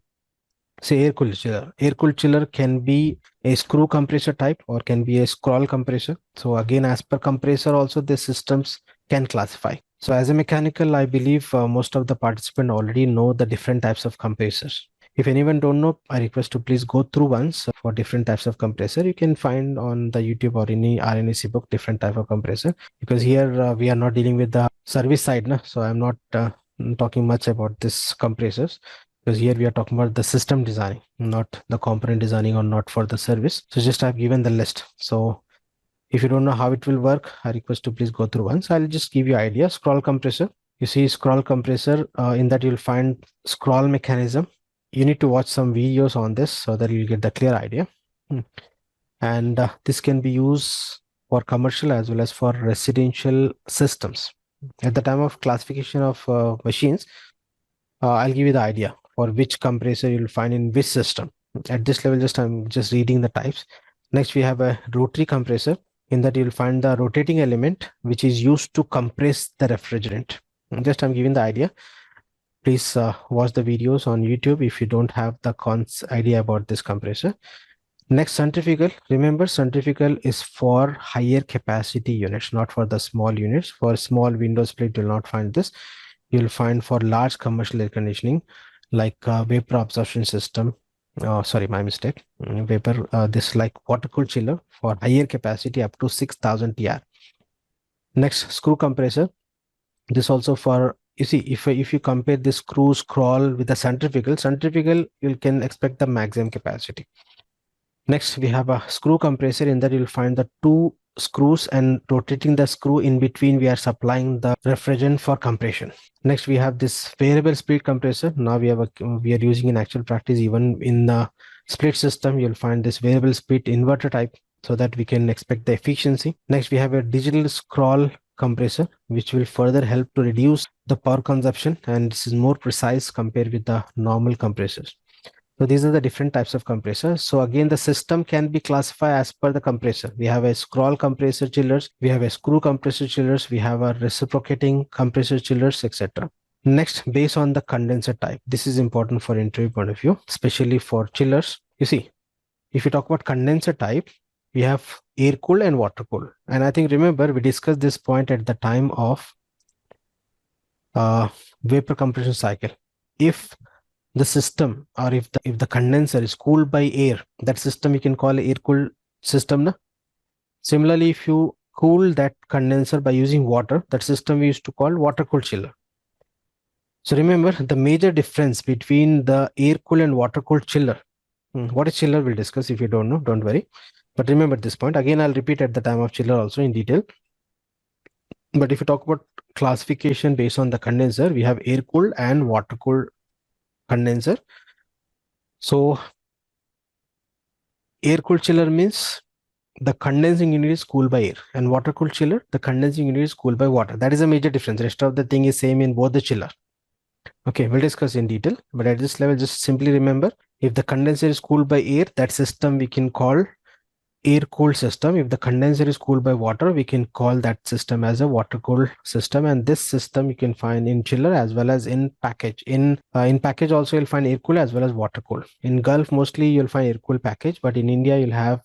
A: say air-cooled chiller. Air-cooled chiller can be a screw compressor type or can be a scroll compressor. So again, as per compressor also, the systems can classify. So as a mechanical, I believe most of the participants already know the different types of compressors. If anyone don't know, I request to please go through once for different types of compressor. You can find on the YouTube or any RNAC book different type of compressor, because here we are not dealing with the service side, no? So I'm not talking much about this compressors, because here we are talking about the system designing, not the component designing or not for the service. So just I've given the list. So if you don't know how it will work, I request to please go through once. I'll just give you idea. Scroll compressor. You see scroll compressor, in that you'll find scroll mechanism. You need to watch some videos on this so that you'll get the clear idea. And this can be used for commercial as well as for residential systems. At the time of classification of machines, I'll give you the idea for which compressor you'll find in which system. At this level, I'm just reading the types. Next, we have a rotary compressor. In that, you'll find the rotating element, which is used to compress the refrigerant. Just I'm giving the idea. Please watch the videos on YouTube if you don't have the idea about this compressor. Next, centrifugal. Remember, centrifugal is for higher capacity units, not for the small units. For small window split, you'll not find this. You'll find for large commercial air conditioning, like vapor absorption system. Sorry, my mistake. Vapor, this like water cooled chiller for higher capacity up to 6,000 TR. Next, screw compressor. This also for, you see, if you compare this screw scroll with the centrifugal, you can expect the maximum capacity. Next, we have a screw compressor. In that, you'll find the two screws, and rotating the screw in between, we are supplying the refrigerant for compression. Next, we have this variable speed compressor. Now we are using in actual practice, even in the split system, you'll find this variable speed inverter type, so that we can expect the efficiency. Next, we have a digital scroll compressor, which will further help to reduce the power consumption, and this is more precise compared with the normal compressors. So these are the different types of compressors. So again, the system can be classified as per the compressor. We have a scroll compressor chillers, we have a screw compressor chillers, we have a reciprocating compressor chillers, etc. Next, based on the condenser type. This is important for interview point of view, especially for chillers. You see, if you talk about condenser type, we have air cooled and water cooled. And I think, remember, we discussed this point at the time of vapor compression cycle. If the system, or if the condenser is cooled by air, that system you can call air cooled system. Na? Similarly, if you cool that condenser by using water, that system we used to call water cooled chiller. So remember, the major difference between the air cooled and water cooled chiller. What is chiller we'll discuss. If you don't know, don't worry. But remember this point. Again, I'll repeat at the time of chiller also in detail. But if you talk about classification based on the condenser, we have air cooled and water cooled condenser. So air cooled chiller means the condensing unit is cooled by air, and water cooled chiller, the condensing unit is cooled by water. That is a major difference. Rest of the thing is same in both the chiller. Okay, we'll discuss in detail, but at this level, just simply remember, if the condenser is cooled by air, that system we can call air cooled system. If the condenser is cooled by water, we can call that system as a water cooled system. And this system you can find in chiller as well as in package. In package also you'll find air cooled as well as water cooled. In Gulf mostly you'll find air cooled package, but in India you'll have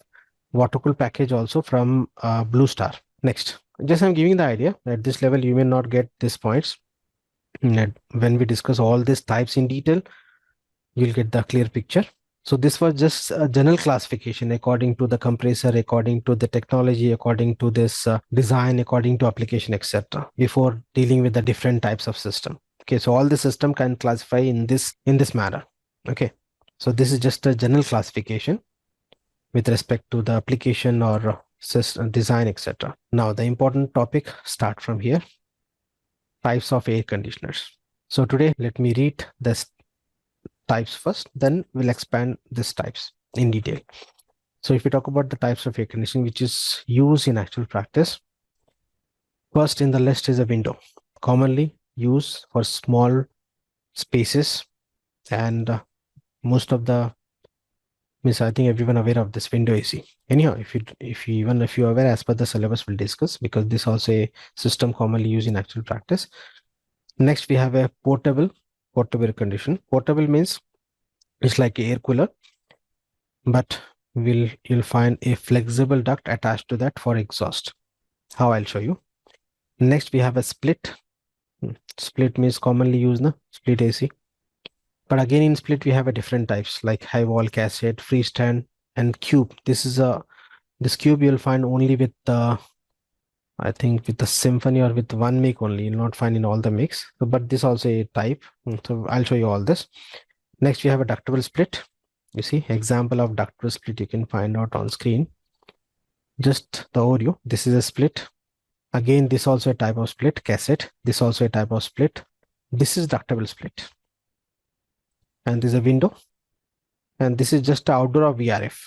A: water cooled package also from Blue Star. Next, just I'm giving the idea. At this level you may not get these points. When we discuss all these types in detail, you'll get the clear picture. So this was just a general classification according to the compressor, according to the technology, according to this design, according to application, etc. before dealing with the different types of system. Okay, so all the system can classify in this manner. Okay, so this is just a general classification with respect to the application or system design, etc. Now the important topic start from here. Types of air conditioners. So today let me read this types first, then we'll expand these types in detail. So if we talk about the types of air conditioning which is used in actual practice, first in the list is a window, commonly used for small spaces, and most of the means I think everyone aware of this window AC. Anyhow, if you are aware, as per the syllabus we'll discuss, because this also a system commonly used in actual practice. Next we have a portable air conditioner. Portable means it's like an air cooler, but you'll find a flexible duct attached to that for exhaust. How I'll show you. Next we have a split. Split means commonly used split AC. But again in split we have a different types like high wall, cassette, freestand, and cube. This cube you'll find only with the I think with the Symphony or with one make only. You'll not find in all the makes. So, but this also a type. So I'll show you all this. Next we have a ductable split. You see example of ductable split you can find out on screen. Just the overview. This is a split. Again, this also a type of split. Cassette. This also a type of split. This is ductable split. And this is a window. And this is just the outdoor of VRF.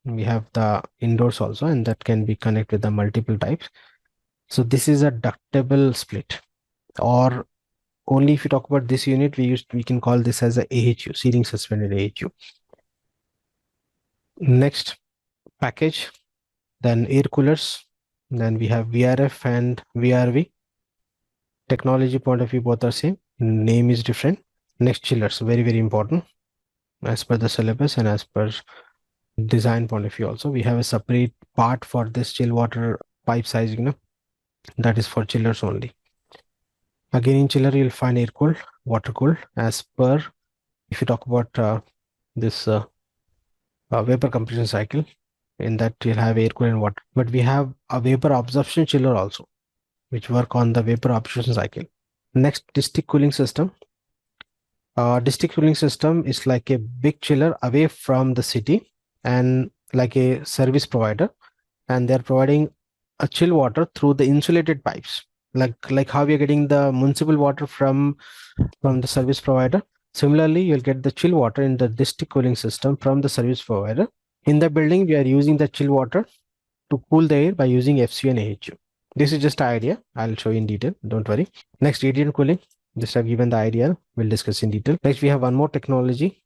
A: We have the indoors also, and that can be connected with the multiple types. So this is a ductable split, or only if you talk about this unit, we can call this as a AHU, ceiling suspended AHU. Next, package, then air coolers, then we have VRF and VRV. Technology point of view, both are same. Name is different. Next, chillers, very, very important. As per the syllabus and as per design point of view also, we have a separate part for this chill water pipe sizing, that is for chillers only. Again in chiller you'll find air cooled, water cooled. As per, if you talk about this vapor compression cycle, in that you'll have air cooled and water, but we have a vapor absorption chiller also which work on the vapor absorption cycle. Next, district cooling system. District cooling system is like a big chiller away from the city and like a service provider, and they're providing a chill water through the insulated pipes, like how we are getting the municipal water from the service provider. Similarly, you'll get the chill water in the district cooling system from the service provider. In the building, we are using the chill water to cool the air by using FCU and AHU. This is just an idea. I'll show you in detail. Don't worry. Next, radiant cooling. Just have given the idea. We'll discuss in detail. Next, we have one more technology.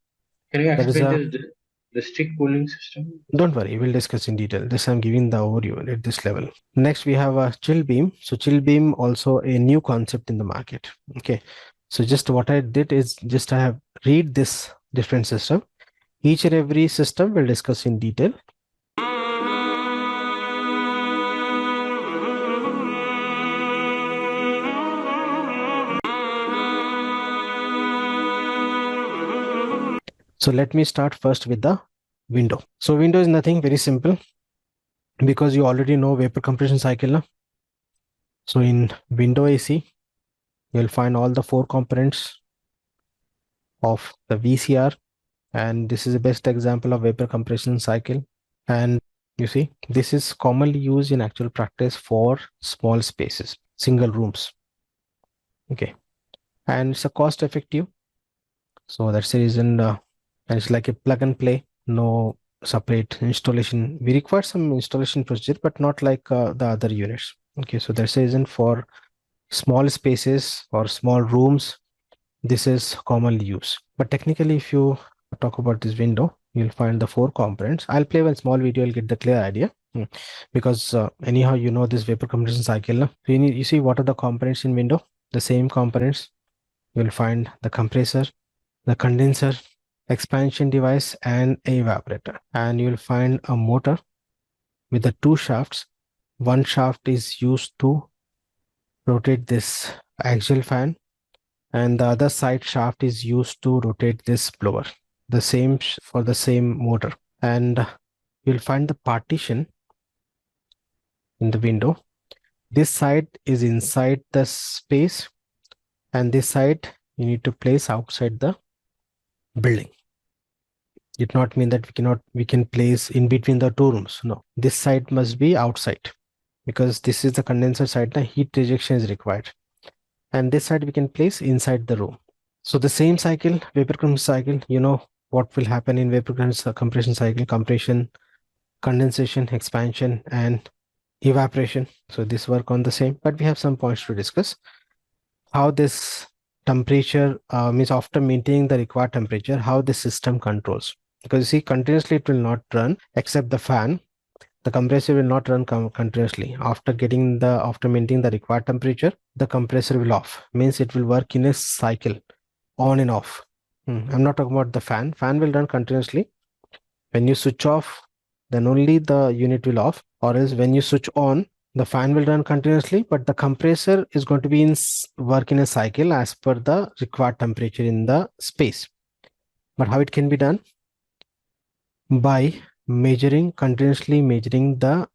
B: Can you explain the district cooling system?
A: Don't worry, we'll discuss in detail. This I'm giving the overview at this level. Next, we have a chill beam. So chill beam also a new concept in the market. Okay. So just what I did is just I have read this different system. Each and every system we'll discuss in detail. So let me start first with the window. So window is nothing, very simple, because you already know vapor compression cycle. Na? So in window AC, you'll find all the 4 components of the VCR, and this is the best example of vapor compression cycle. And you see, this is commonly used in actual practice for small spaces, single rooms. Okay, and it's a cost effective. So that's the reason, and it's like a plug and play, no separate installation. We require some installation procedure, but not like the other units. Okay, so that's the reason for small spaces or small rooms, this is commonly used. But technically, if you talk about this window, you'll find the 4 components. I'll play one small video, you'll get the clear idea. Because anyhow, you know this vapor compression cycle. So you see what are the components in window? The same components. You'll find the compressor, the condenser, expansion device, and a evaporator. And you'll find a motor with the 2 shafts. One shaft is used to rotate this axial fan, and the other side shaft is used to rotate this blower. The same for the same motor. And you'll find the partition in the window. This side is inside the space, and this side you need to place outside the building. It not mean that we can place in between the 2 rooms. No, this side must be outside, because this is the condenser side. The heat rejection is required, and this side we can place inside the room. So the same cycle, vapor compression cycle, you know what will happen in vapor compression cycle: compression, condensation, expansion, and evaporation. So this work on the same, but we have some points to discuss. How this temperature means after maintaining the required temperature, how the system controls. Because you see, continuously it will not run except the fan. The compressor will not run continuously. After maintaining the required temperature, the compressor will off. Means it will work in a cycle, on and off. I'm not talking about the fan. Fan will run continuously. When you switch off, then only the unit will off. Or else when you switch on, the fan will run continuously, but the compressor is going to be work in a cycle as per the required temperature in the space. But how it can be done? By continuously measuring the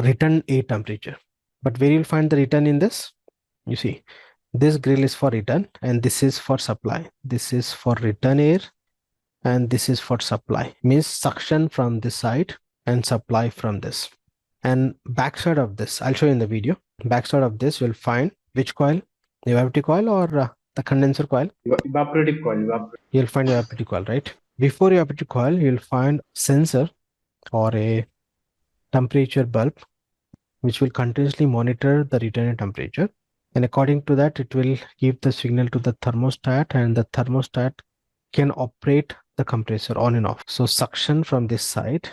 A: return air temperature. But where you'll find the return in this? You see, this grill is for return and this is for supply. This is for return air and this is for supply. Means suction from this side and supply from this. And backside of this, I'll show you in the video. Backside of this, you'll find which coil? The evaporative coil or the condenser coil?
B: Evaporative coil.
A: You'll find evaporative coil, right? Before evaporative coil, you'll find sensor or a temperature bulb, which will continuously monitor the return temperature. And according to that, it will give the signal to the thermostat, and the thermostat can operate the compressor on and off. So suction from this side,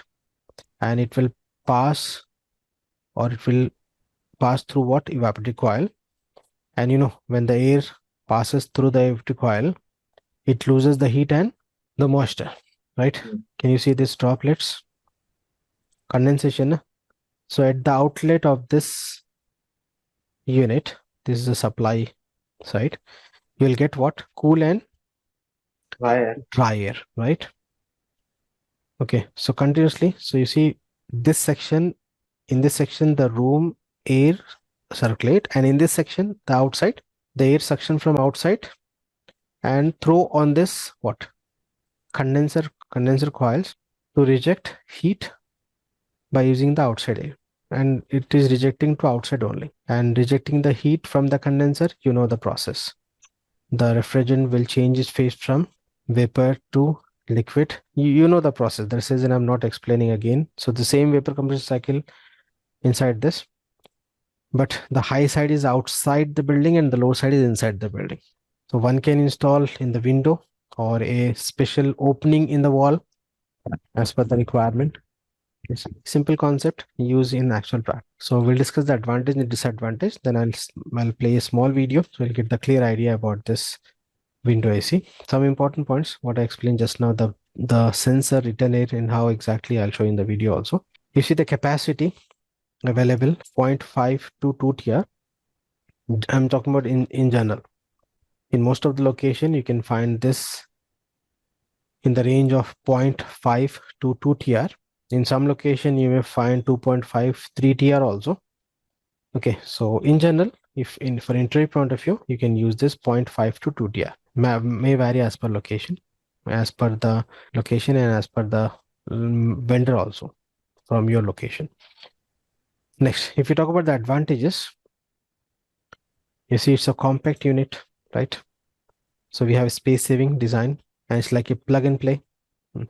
A: and it will pass through what? Evaporative coil. And you know, when the air passes through the evaporative coil, it loses the heat and the moisture, right? Can you see these droplets? Condensation. So at the outlet of this unit, this is the supply side, you will get what? Cool and dry air, right? Okay, so continuously, so you see this section, in this section, the room air circulate, and in this section, the outside, the air suction from outside and throw on this what? Condenser coils to reject heat by using the outside air, and it is rejecting to outside only and rejecting the heat from the condenser. You know the process. The refrigerant will change its phase from vapor to liquid. You know the process. That says, and I'm not explaining again. So the same vapor compression cycle inside this, but the high side is outside the building and the low side is inside the building. So one can install in the window or a special opening in the wall as per the requirement. It's a simple concept used in actual practice. So we'll discuss the advantage and disadvantage. Then I'll play a small video so you'll get the clear idea about this window AC. Some important points, what I explained just now, the the sensor return air and how exactly I'll show you in the video also. You see the capacity available 0.5 to 2 TR. I'm talking about in general. In most of the location, you can find this in the range of 0.5 to 2 TR. In some location, you may find 2.5, 3 TR also. Okay, so in general, if in for interview point of view, you can use this 0.5 to 2 TR. May vary as per location, as per the location and as per the vendor also from your location. Next, if you talk about the advantages, you see it's a compact unit, right? So we have space saving design, and it's like a plug and play.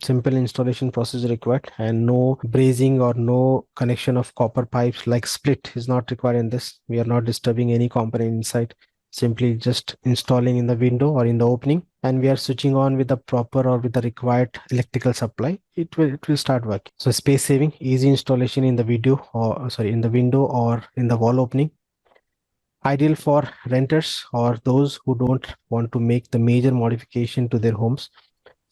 A: Simple installation process required, and no brazing or no connection of copper pipes like split is not required in this. We are not disturbing any component inside, simply just installing in the window or in the opening, and we are switching on with the proper or with the required electrical supply. It will start working. So space saving, easy installation in the video or in the window or in the wall opening. Ideal for renters or those who don't want to make the major modification to their homes.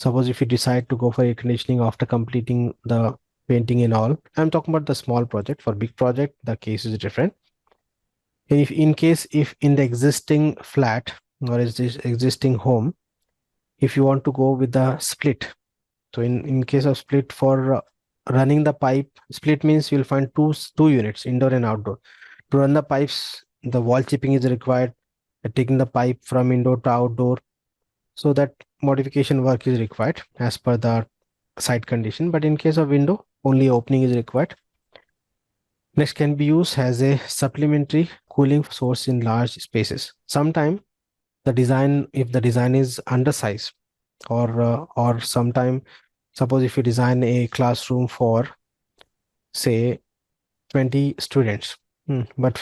A: Suppose if you decide to go for air conditioning after completing the painting and all, I'm talking about the small project. For big project, the case is different. If in case if in the existing flat or is this existing home, if you want to go with the split, so in case of split for running the pipe, split means you'll find two units, indoor and outdoor. To run the pipes, the wall chipping is required, taking the pipe from indoor to outdoor. So that modification work is required as per the site condition. But in case of window, only opening is required. Next, can be used as a supplementary cooling source in large spaces. Sometimes the design, if the design is undersized, or sometime, suppose if you design a classroom for say 20 students, but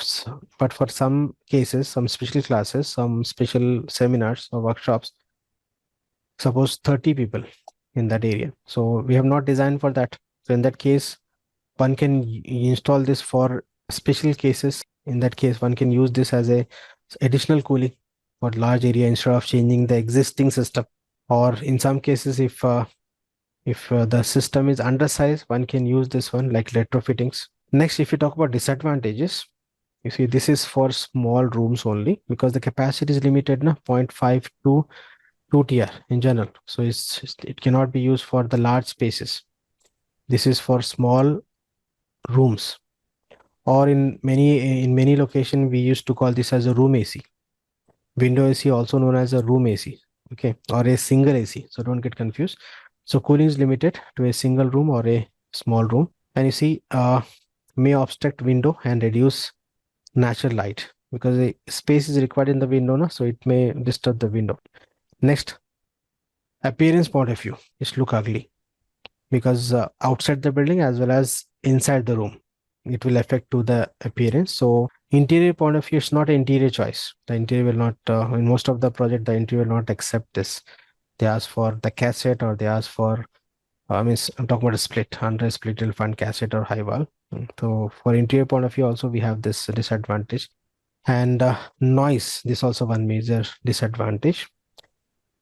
A: for some cases, some special classes, some special seminars or workshops, suppose 30 people in that area. So we have not designed for that. So in that case, one can install this for special cases. In that case, one can use this as a additional cooling for large area instead of changing the existing system. Or in some cases, if the system is undersized, one can use this one like retrofittings. Next, if you talk about disadvantages, you see this is for small rooms only because the capacity is limited na 0.5 to 2 TR in general. So it cannot be used for the large spaces. This is for small rooms, or in many location we used to call this as a room AC. Window AC also known as a room AC, okay, or a single AC. So don't get confused. So cooling is limited to a single room or a small room, and you see may obstruct window and reduce natural light because the space is required in the window, no? So it may disturb the window. Next, appearance point of view, it look ugly because outside the building as well as inside the room, it will affect to the appearance. So interior point of view, it's not an interior choice. The interior will not, in most of the project, the interior will not accept this. They ask for the cassette or they ask for, I'm talking about a split, under a split you'll find cassette or high wall. So for interior point of view also we have this disadvantage. And noise, this also one major disadvantage.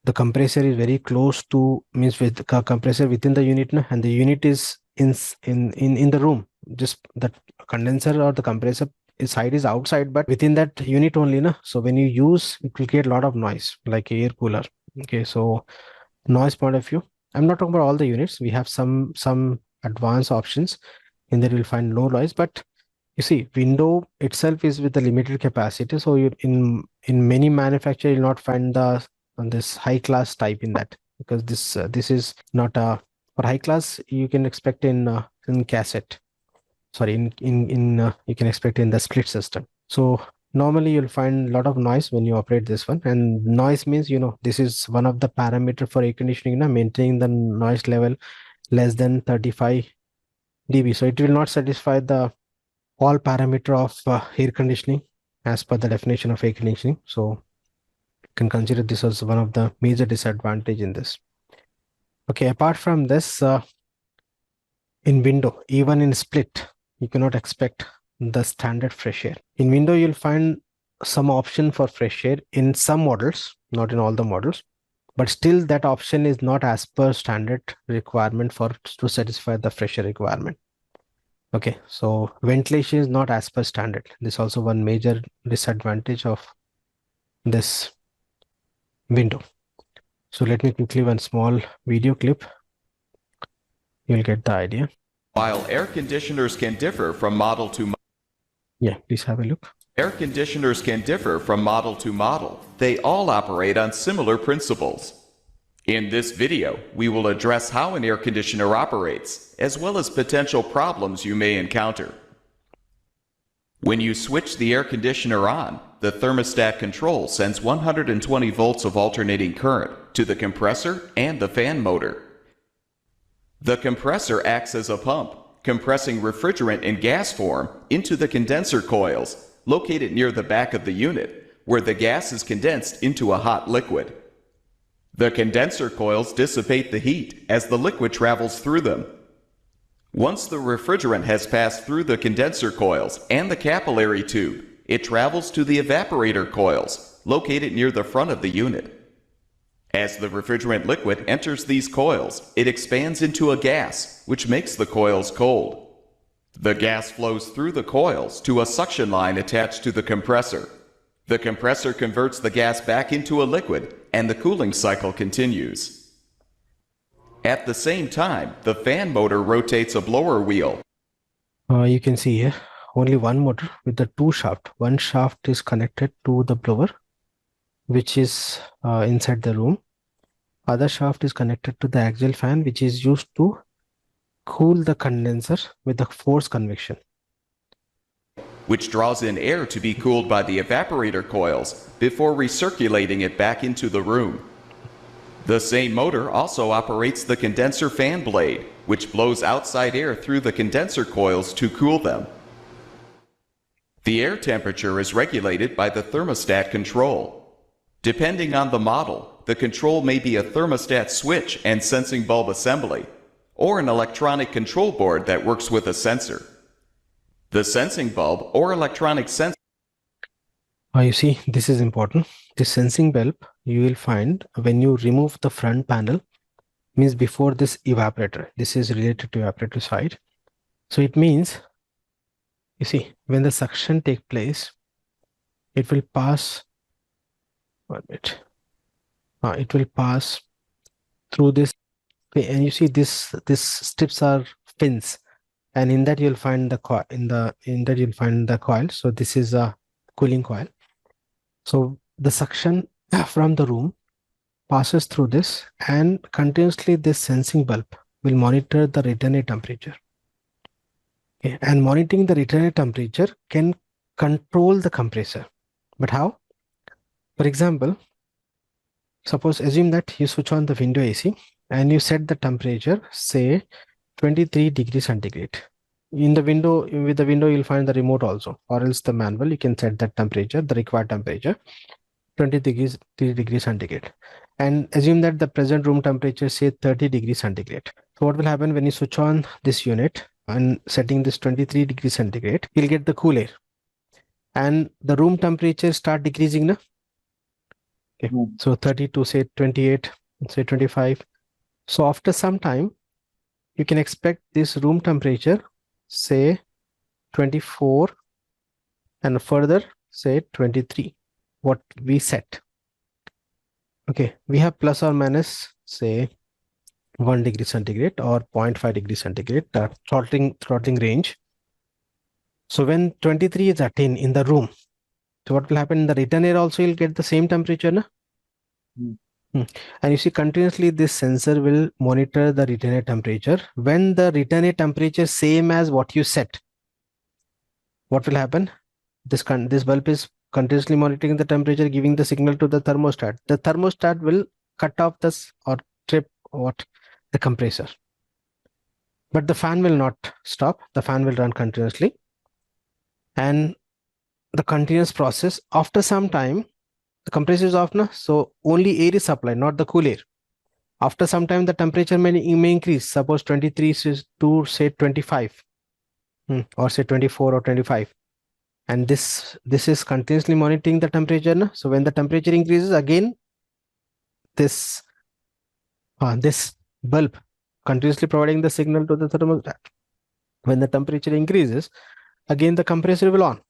A: The compressor is very close to, means with the compressor within the unit, and the unit is in the room. Just that condenser or the compressor side is outside, but within that unit only, na. So when you use, it will create a lot of noise, like air cooler. Okay, so noise point of view, I'm not talking about all the units. We have some advanced options in there. You'll find low noise, but you see, window itself is with a limited capacity. So you in many manufacturer you'll not find this high class type in that, because this is not a for high class. You can expect in cassette, sorry, in you can expect in the split system. So normally you'll find a lot of noise when you operate this one, and noise means, this is one of the parameter for air conditioning, maintaining the noise level less than 35 dB. So it will not satisfy the all parameter of air conditioning as per the definition of air conditioning. So can consider this as one of the major disadvantage in this. Okay, apart from this, in window, even in split, you cannot expect the standard fresh air. In window, you'll find some option for fresh air in some models, not in all the models. but still that option is not as per standard requirement to satisfy the fresher requirement. Okay, so ventilation is not as per standard. This is also one major disadvantage of this window. So let me quickly one small video clip. You'll get the idea.
I: While air conditioners can differ from model to model,
A: Yeah, please have a look.
I: air conditioners can differ from model to model. They all operate on similar principles. In this video, we will address how an air conditioner operates, as well as potential problems you may encounter. When you switch the air conditioner on, the thermostat control sends 120 volts of alternating current to the compressor and the fan motor. The compressor acts as a pump, compressing refrigerant in gas form into the condenser coils, located near the back of the unit, where the gas is condensed into a hot liquid. The condenser coils dissipate the heat as the liquid travels through them. Once the refrigerant has passed through the condenser coils and the capillary tube, it travels to the evaporator coils, located near the front of the unit. As the refrigerant liquid enters these coils, it expands into a gas, which makes the coils cold. The gas flows through the coils to a suction line attached to the compressor. The compressor converts the gas back into a liquid, and the cooling cycle continues. At the same time, the fan motor rotates a blower wheel.
A: You can see here only one motor with the two shafts. One shaft is connected to the blower, which is inside the room. Other shaft is connected to the axial fan, which is used to cool the condenser with the forced convection,
I: which draws in air to be cooled by the evaporator coils before recirculating it back into the room. The same motor also operates the condenser fan blade, which blows outside air through the condenser coils to cool them. The air temperature is regulated by the thermostat control. Depending on the model, the control may be a thermostat switch and sensing bulb assembly, or an electronic control board that works with a sensor. The sensing bulb or electronic sensor.
A: You see, this is important. This sensing bulb you will find when you remove the front panel, means before this evaporator. This is related to evaporator side. So it means, you see, when the suction takes place, it will pass, it will pass through this, and you see this strips are fins, and in that you'll find the coil. In that you'll find the coil. So this is a cooling coil. So the suction from the room passes through this, and continuously this sensing bulb will monitor the return air temperature. Okay. And monitoring the return air temperature can control the compressor. But how? For example, suppose assume that you switch on the window AC and you set the temperature, say 23 degrees centigrade. In the window, with the window, you'll find the remote also, or else the manual. You can set that temperature, the required temperature, 23 degrees centigrade. And assume that the present room temperature, say 30 degrees centigrade. So what will happen when you switch on this unit and setting this 23 degrees centigrade, you'll get the cool air. And the room temperature start decreasing now. Okay. So 30 to say 28, say 25. So after some time, you can expect this room temperature, say 24, and further say 23, what we set. Okay, we have plus or minus say 1 degree centigrade or 0.5 degrees centigrade, the throttling range. So when 23 is attained in the room, so what will happen in the return air also, you'll get the same temperature, na? And you see, continuously this sensor will monitor the return air temperature. When the return air temperature same as what you set, what will happen? This bulb is continuously monitoring the temperature, giving the signal to the thermostat. The thermostat will cut off this or trip the compressor. But the fan will not stop. The fan will run continuously. And the continuous process, after some time, the compressor is off now, so only air is supplied, not the cool air. After some time, the temperature may increase. Suppose 23 to say 25, or say 24 or 25. And this is continuously monitoring the temperature now. So when the temperature increases, again, this This bulb continuously providing the signal to the thermostat. When the temperature increases, again the compressor will on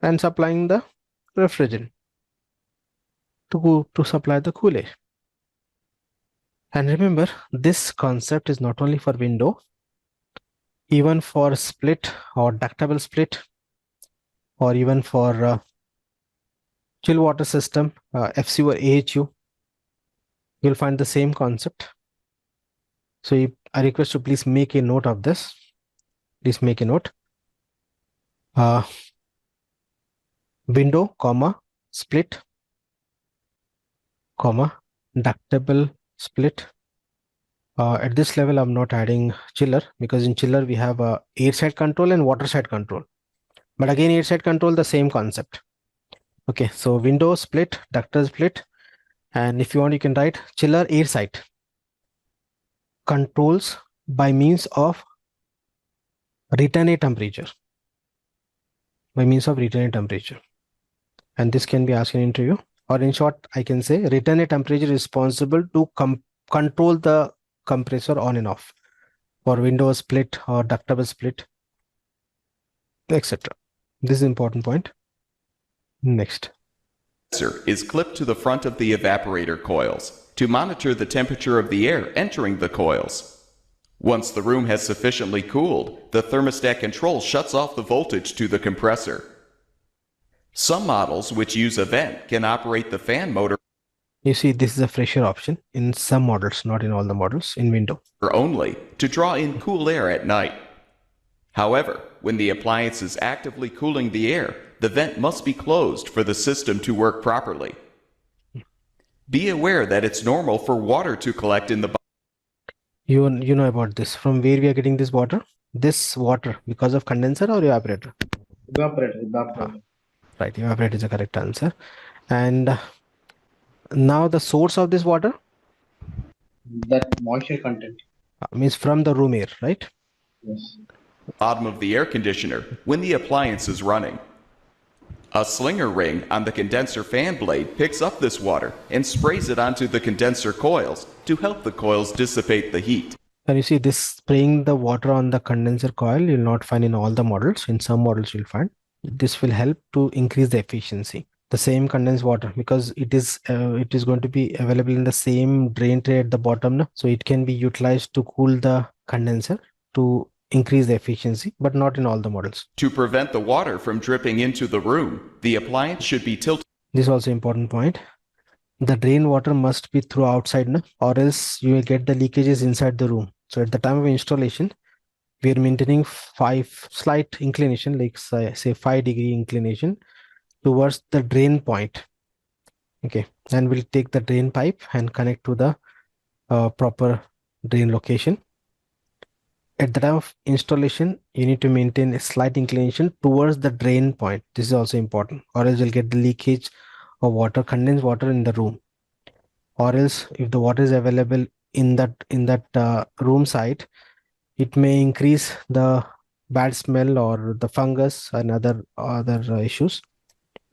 A: and supplying the refrigerant to supply the cool air. And remember, this concept is not only for window, even for split or ductable split, or even for chill water system, FC or AHU, you'll find the same concept. So I request you please make a note of this. Please make a note. Window, comma, split, comma, ductable split. At this level, I'm not adding chiller because in chiller we have air side control and water side control. But again, air side control, the same concept. Okay, so window split, ductile split, and if you want, you can write chiller air side controls by means of return a temperature. By means of return a temperature, and this can be asked in interview. Or in short, I can say return a temperature responsible to control the compressor on and off for window split or ductable split, etc. This is an important point. Next.
I: Is clipped to the front of the evaporator coils to monitor the temperature of the air entering the coils. Once the room has sufficiently cooled, the thermostat control shuts off the voltage to the compressor. Some models which use a vent can operate the fan motor.
A: You see, this is a fresher option in some models, not in all the models in window.
I: Only to draw in cool air at night. However, when the appliance is actively cooling the air, the vent must be closed for the system to work properly. Be aware that it's normal for water to collect in the
A: You know about this. From where we are getting this water? This water because of condenser or evaporator?
B: Evaporator.
A: Right, evaporator is the correct answer. And now the source of this water?
B: That moisture content.
A: Means from the room air, right?
B: Yes.
I: bottom of the air conditioner when the appliance is running. A slinger ring on the condenser fan blade picks up this water and sprays it onto the condenser coils to help the coils dissipate the heat.
A: And you see this spraying the water on the condenser coil, you'll not find in all the models. In some models you'll find. This will help to increase the efficiency. The same condensed water, because it is going to be available in the same drain tray at the bottom, so it can be utilized to cool the condenser to increase the efficiency, but not in all the models.
I: To prevent the water from dripping into the room, the appliance should be tilted.
A: This is also important point. The drain water must be through outside, or else you will get the leakages inside the room. So at the time of installation, we are maintaining slight inclination, like say 5-degree inclination towards the drain point. Okay, and we'll take the drain pipe and connect to the proper drain location. At the time of installation, you need to maintain a slight inclination towards the drain point. This is also important, or else you'll get the leakage of water, condensed water in the room. Or else, if the water is available in that room side, it may increase the bad smell or the fungus and other issues.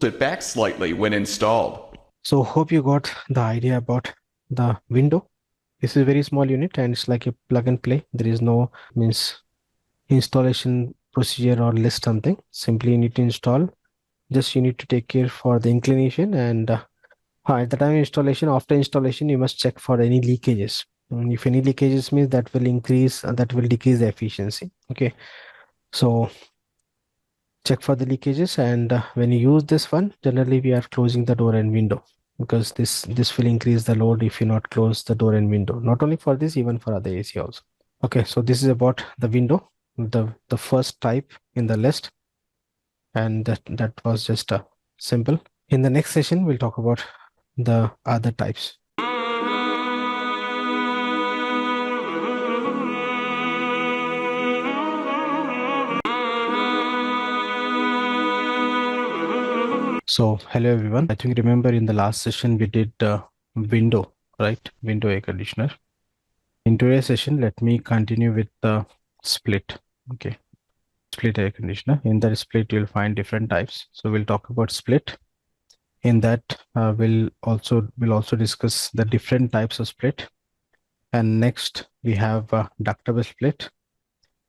I: It back slightly when installed.
A: So hope you got the idea about the window. This is a very small unit and it's like a plug and play. There is no installation procedure or list something. Simply you need to install. Just you need to take care for the inclination, and at the time of installation, after installation, you must check for any leakages. If any leakages means that will increase, that will decrease the efficiency. Okay, so check for the leakages, and when you use this one, generally we are closing the door and window, because this will increase the load if you not close the door and window. Not only for this, even for other AC also. Okay, so this is about the window, the first type in the list, and that was just simple. In the next session, we'll talk about the other types. So hello everyone. I think remember in the last session we did window, right? Window air conditioner. In today's session, let me continue with the split. Okay, split air conditioner. In that split, you'll find different types. So we'll talk about split, In that, we'll also discuss the different types of split. And next we have ductable split,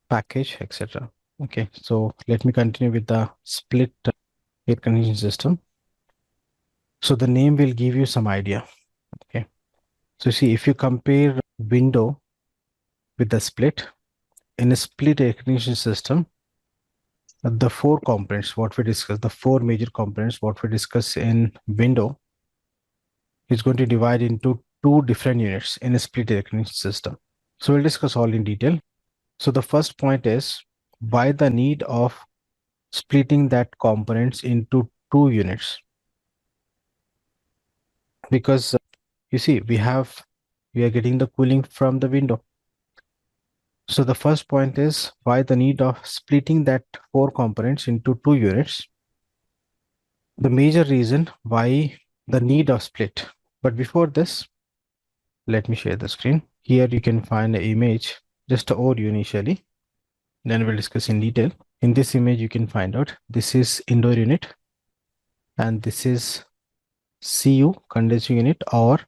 A: package, etc. Okay, so let me continue with the split air conditioning system. So the name will give you some idea. Okay, so see, if you compare window with the split, in a split air conditioning system, the four components what we discussed, the four major components what we discuss in window is going to divide into two different units in a split air conditioning system. So we'll discuss all in detail. So the first point is why the need of splitting that components into two units. Because you see, we are getting the cooling from the window. So the first point is why the need of splitting that four components into two units. The major reason why the need of split. But before this, let me share the screen. Here you can find an image, just an overview initially. Then we'll discuss in detail. In this image, you can find out this is indoor unit and this is CU, condensing unit, or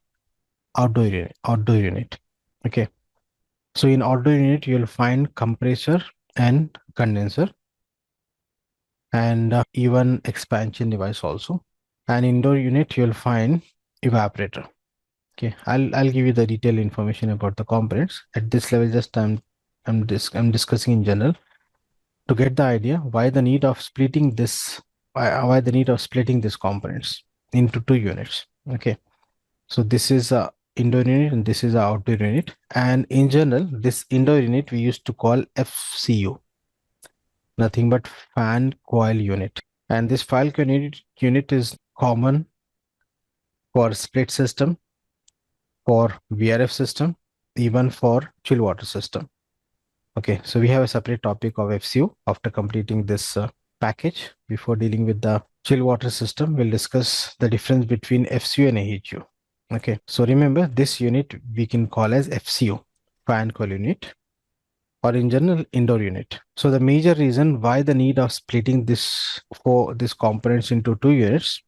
A: outdoor unit. Okay. So in outdoor unit, you'll find compressor and condenser and even expansion device also. And indoor unit, you'll find evaporator. Okay, I'll give you the detailed information about the components at this level. Just I'm discussing in general to get the idea why the need of splitting this, why the need of splitting these components into two units. Okay, so this is a indoor unit and this is a outdoor unit, and in general this indoor unit we used to call FCU, nothing but fan coil unit, and this fan coil unit is common for split system, for VRF system, even for chill water system. Okay, so we have a separate topic of FCU after completing this package. Before dealing with the chill water system, we'll discuss the difference between FCU and AHU. Okay, so remember this unit we can call as FCU, fan coil unit, or in general indoor unit. So the major reason why the need of splitting this components into two units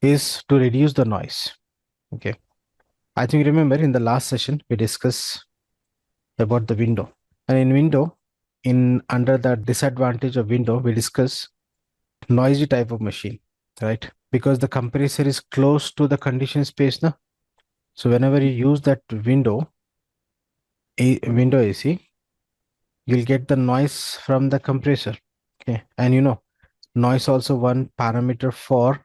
A: is to reduce the noise. Okay, I think remember in the last session we discussed about the window, and in window, under the disadvantage of window, we discuss noisy type of machine, right? Because the compressor is close to the conditioned space now. So whenever you use that window AC, you'll get the noise from the compressor. Okay, and noise also one parameter for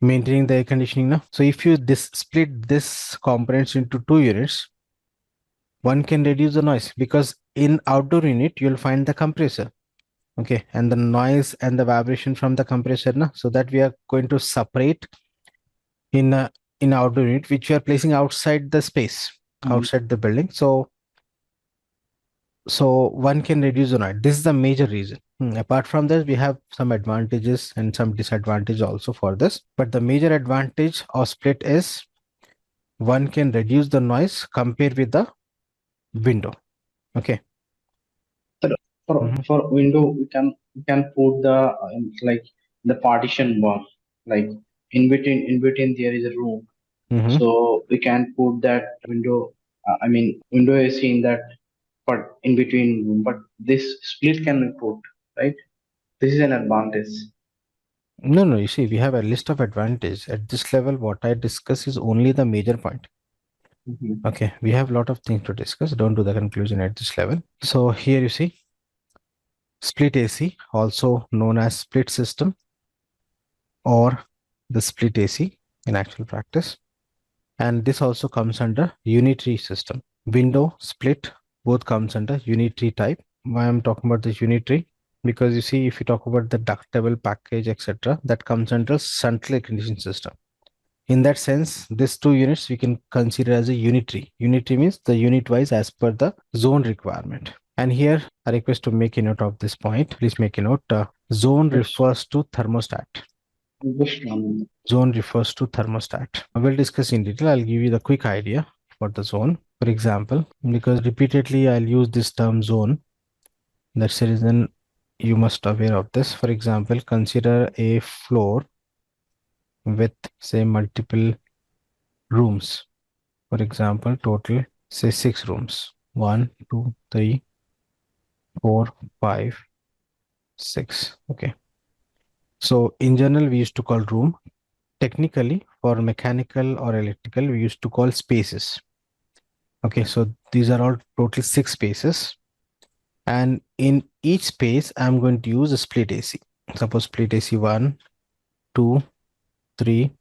A: maintaining the air conditioning now. So if you split this components into two units, one can reduce the noise, because in outdoor unit you'll find the compressor, okay, and the noise and the vibration from the compressor na, so that we are going to separate in outdoor unit, which we are placing outside the space, outside the building. So one can reduce the noise. This is the major reason. Apart from this, we have some advantages and some disadvantages also for this, but the major advantage of split is one can reduce the noise compared with the window. Okay,
B: for window we can put the like the partition wall, like in between there is a room. So we can put that window window AC in that, but in between room, but this split can be put, right? This is an advantage.
A: No, you see, we have a list of advantage. At this level, what I discuss is only the major point. Okay, we have a lot of things to discuss. Don't do the conclusion at this level. So here you see split AC, also known as split system or the split AC in actual practice. And this also comes under unitary system. Window, split, both comes under unitary type. Why I'm talking about this unitary? Because you see, if you talk about the ductable package, etc., that comes under central air conditioning system. In that sense, these two units we can consider as a unitary. Unitary means the unit wise as per the zone requirement. And here I request to make a note of this point. Please make a note. Zone refers to thermostat. Zone refers to thermostat. We'll discuss in detail. I'll give you the quick idea for the zone. For example, because repeatedly I'll use this term zone, that's the reason you must be aware of this. For example, consider a floor with say multiple rooms. For example, total say 6 rooms. 1, 2, 3, 4, 5, 6. Okay. So in general, we used to call room. Technically, for mechanical or electrical, we used to call spaces. Okay, so these are all total 6 spaces. And in each space, I'm going to use a split AC. Suppose split AC 1, 2, 3,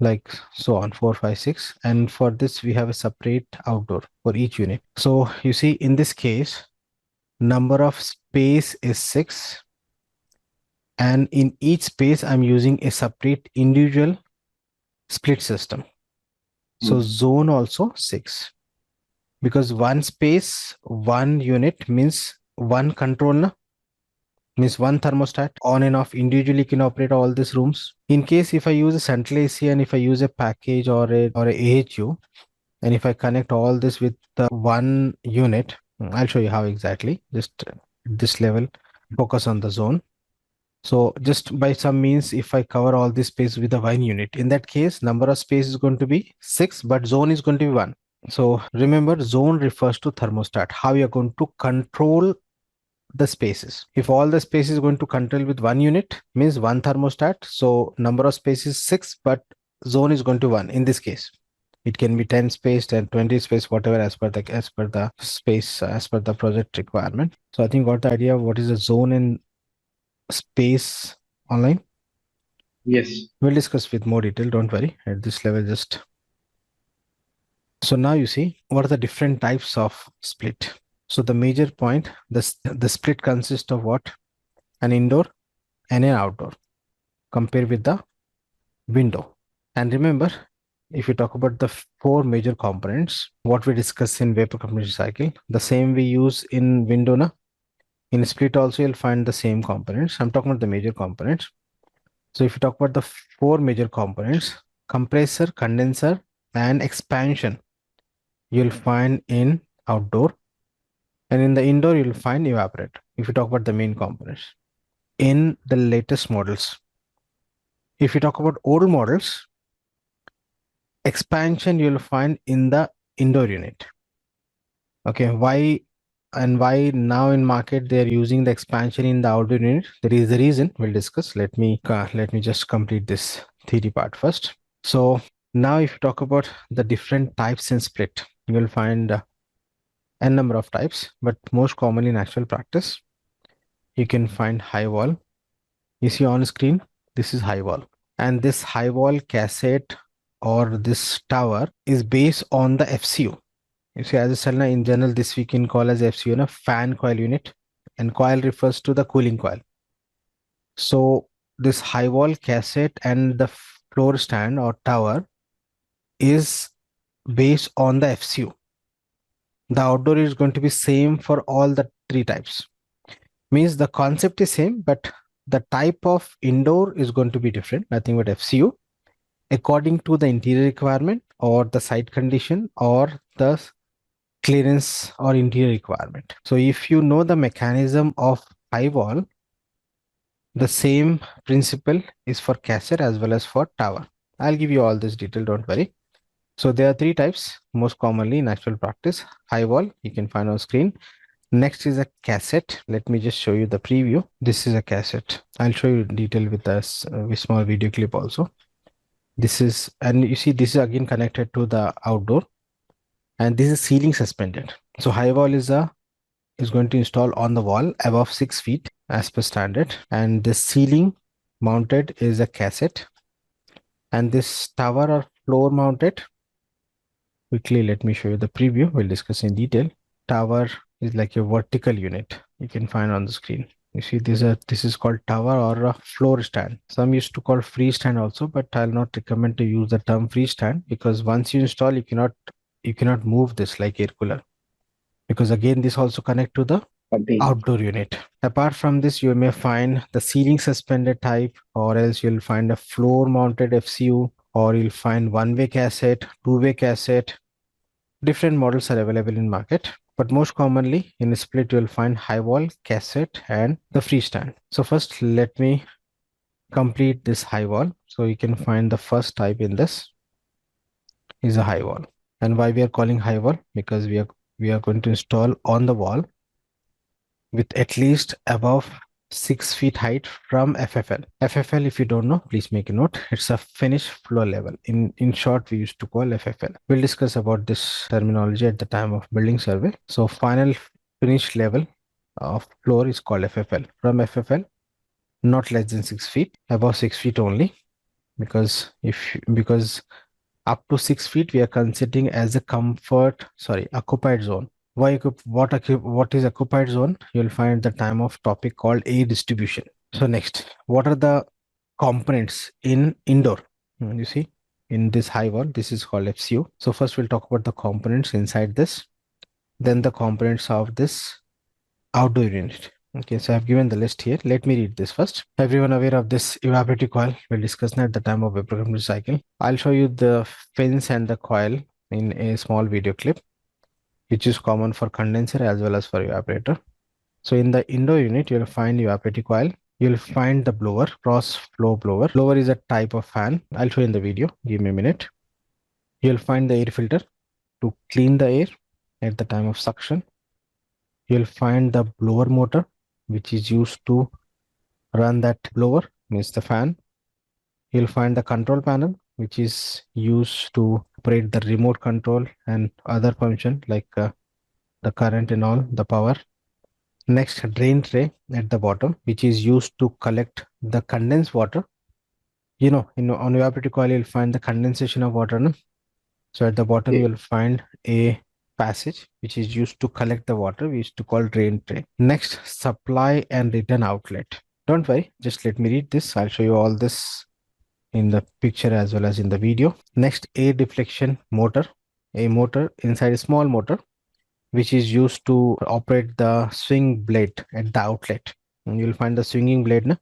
A: like so on, 4, 5, 6. And for this, we have a separate outdoor for each unit. So you see, in this case, number of space is 6. And in each space, I'm using a separate individual split system. So zone also 6. Because one space, one unit means one controller, means one thermostat on and off individually can operate all these rooms. In case if I use a central AC and if I use a package or a AHU, and if I connect all this with one unit, I'll show you how exactly. Just this level, focus on the zone. So just by some means, if I cover all this space with a one unit, in that case, number of space is going to be 6, but zone is going to be 1. So remember, zone refers to thermostat, how you're going to control the spaces. If all the space is going to control with one unit, means one thermostat. So number of spaces 6, but zone is going to 1 in this case. It can be 10 space, 10, 20 space, whatever as per the space, as per the project requirement. So I think got the idea of what is a zone in space online.
B: Yes.
A: We'll discuss with more detail, don't worry. At this level, just so now you see what are the different types of split. So the major point, the split consists of what? An indoor and an outdoor. Compare with the window. And remember, if you talk about the 4 major components, what we discuss in vapor compression cycle, the same we use in window. Na? In split also, you'll find the same components. I'm talking about the major components. So if you talk about the 4 major components, compressor, condenser, and expansion, you'll find in outdoor. And in the indoor, you'll find evaporator, if you talk about the main components. In the latest models, if you talk about old models, expansion you'll find in the indoor unit. Okay, why now in market they're using the expansion in the outdoor unit? There is the reason we'll discuss. Let me just complete this theory part first. So now if you talk about the different types in split, you will find n number of types, but most commonly in actual practice, you can find high wall. You see on screen, this is high wall. And this high wall cassette or this tower is based on the FCU. You see, as I said, in general, this we can call as FCU, fan coil unit, and coil refers to the cooling coil. So this high wall cassette and the floor stand or tower is based on the FCU. The outdoor is going to be same for all the 3 types. Means the concept is same, but the type of indoor is going to be different, nothing but FCU, according to the interior requirement or the site condition or the clearance or interior requirement. So if you know the mechanism of high wall, the same principle is for cassette as well as for tower. I'll give you all this detail, don't worry. So there are 3 types most commonly in actual practice. High wall, you can find on screen. Next is a cassette. Let me just show you the preview. This is a cassette. I'll show you detail with a small video clip also. This is, and you see this is again connected to the outdoor, and this is ceiling suspended. So high wall is going to install on the wall above 6 feet as per standard, and this ceiling mounted is a cassette, and this tower or floor mounted. Quickly, let me show you the preview. We'll discuss in detail. Tower is like a vertical unit. You can find on the screen. You see, this is called tower or a floor stand. Some used to call freestand also, but I'll not recommend to use the term freestand, because once you install, you cannot move this like air cooler, because again this also connect to the outdoor unit. Apart from this, you may find the ceiling suspended type, or else you'll find a floor mounted FCU, or you'll find one-way cassette, two-way cassette. Different models are available in market, but most commonly in a split you'll find high wall, cassette, and the freestand. So first let me complete this high wall. So you can find the first type in this is a high wall. And why we are calling high wall? Because we are going to install on the wall with at least above 6 feet height from FFL. FFL, if you don't know, please make a note. It's a finished floor level. In short, we used to call FFL. We'll discuss about this terminology at the time of building survey. So final finished level of floor is called FFL. From FFL, not less than 6 feet, above 6 feet only, because up to 6 feet we are considering as a occupied zone. What is occupied zone? You'll find the time of topic called air distribution. So next, what are the components in indoor? You see in this high wall, this is called FCU. So first we'll talk about the components inside this, then the components of this outdoor unit. Okay, so I've given the list here. Let me read this first. Everyone aware of this evaporative coil? We'll discuss that at the time of evaporative cycle. I'll show you the fins and the coil in a small video clip, which is common for condenser as well as for evaporator. So in the indoor unit, you'll find evaporative coil. You'll find the blower, cross flow blower. Blower is a type of fan. I'll show you in the video. Give me a minute. You'll find the air filter to clean the air at the time of suction. You'll find the blower motor, which is used to run that blower, means the fan. You'll find the control panel, which is used to operate the remote control and other function like the current and all, the power. Next, drain tray at the bottom, which is used to collect the condensed water. You know, on evaporative coil, you'll find the condensation of water. No? So at the bottom, you'll find a passage which is used to collect the water. We used to call drain tray. Next, supply and return outlet. Don't worry, just let me read this. I'll show you all this in the picture as well as in the video. Next, air deflection motor. A motor inside a small motor, which is used to operate the swing blade at the outlet. And you'll find the swinging blade, no?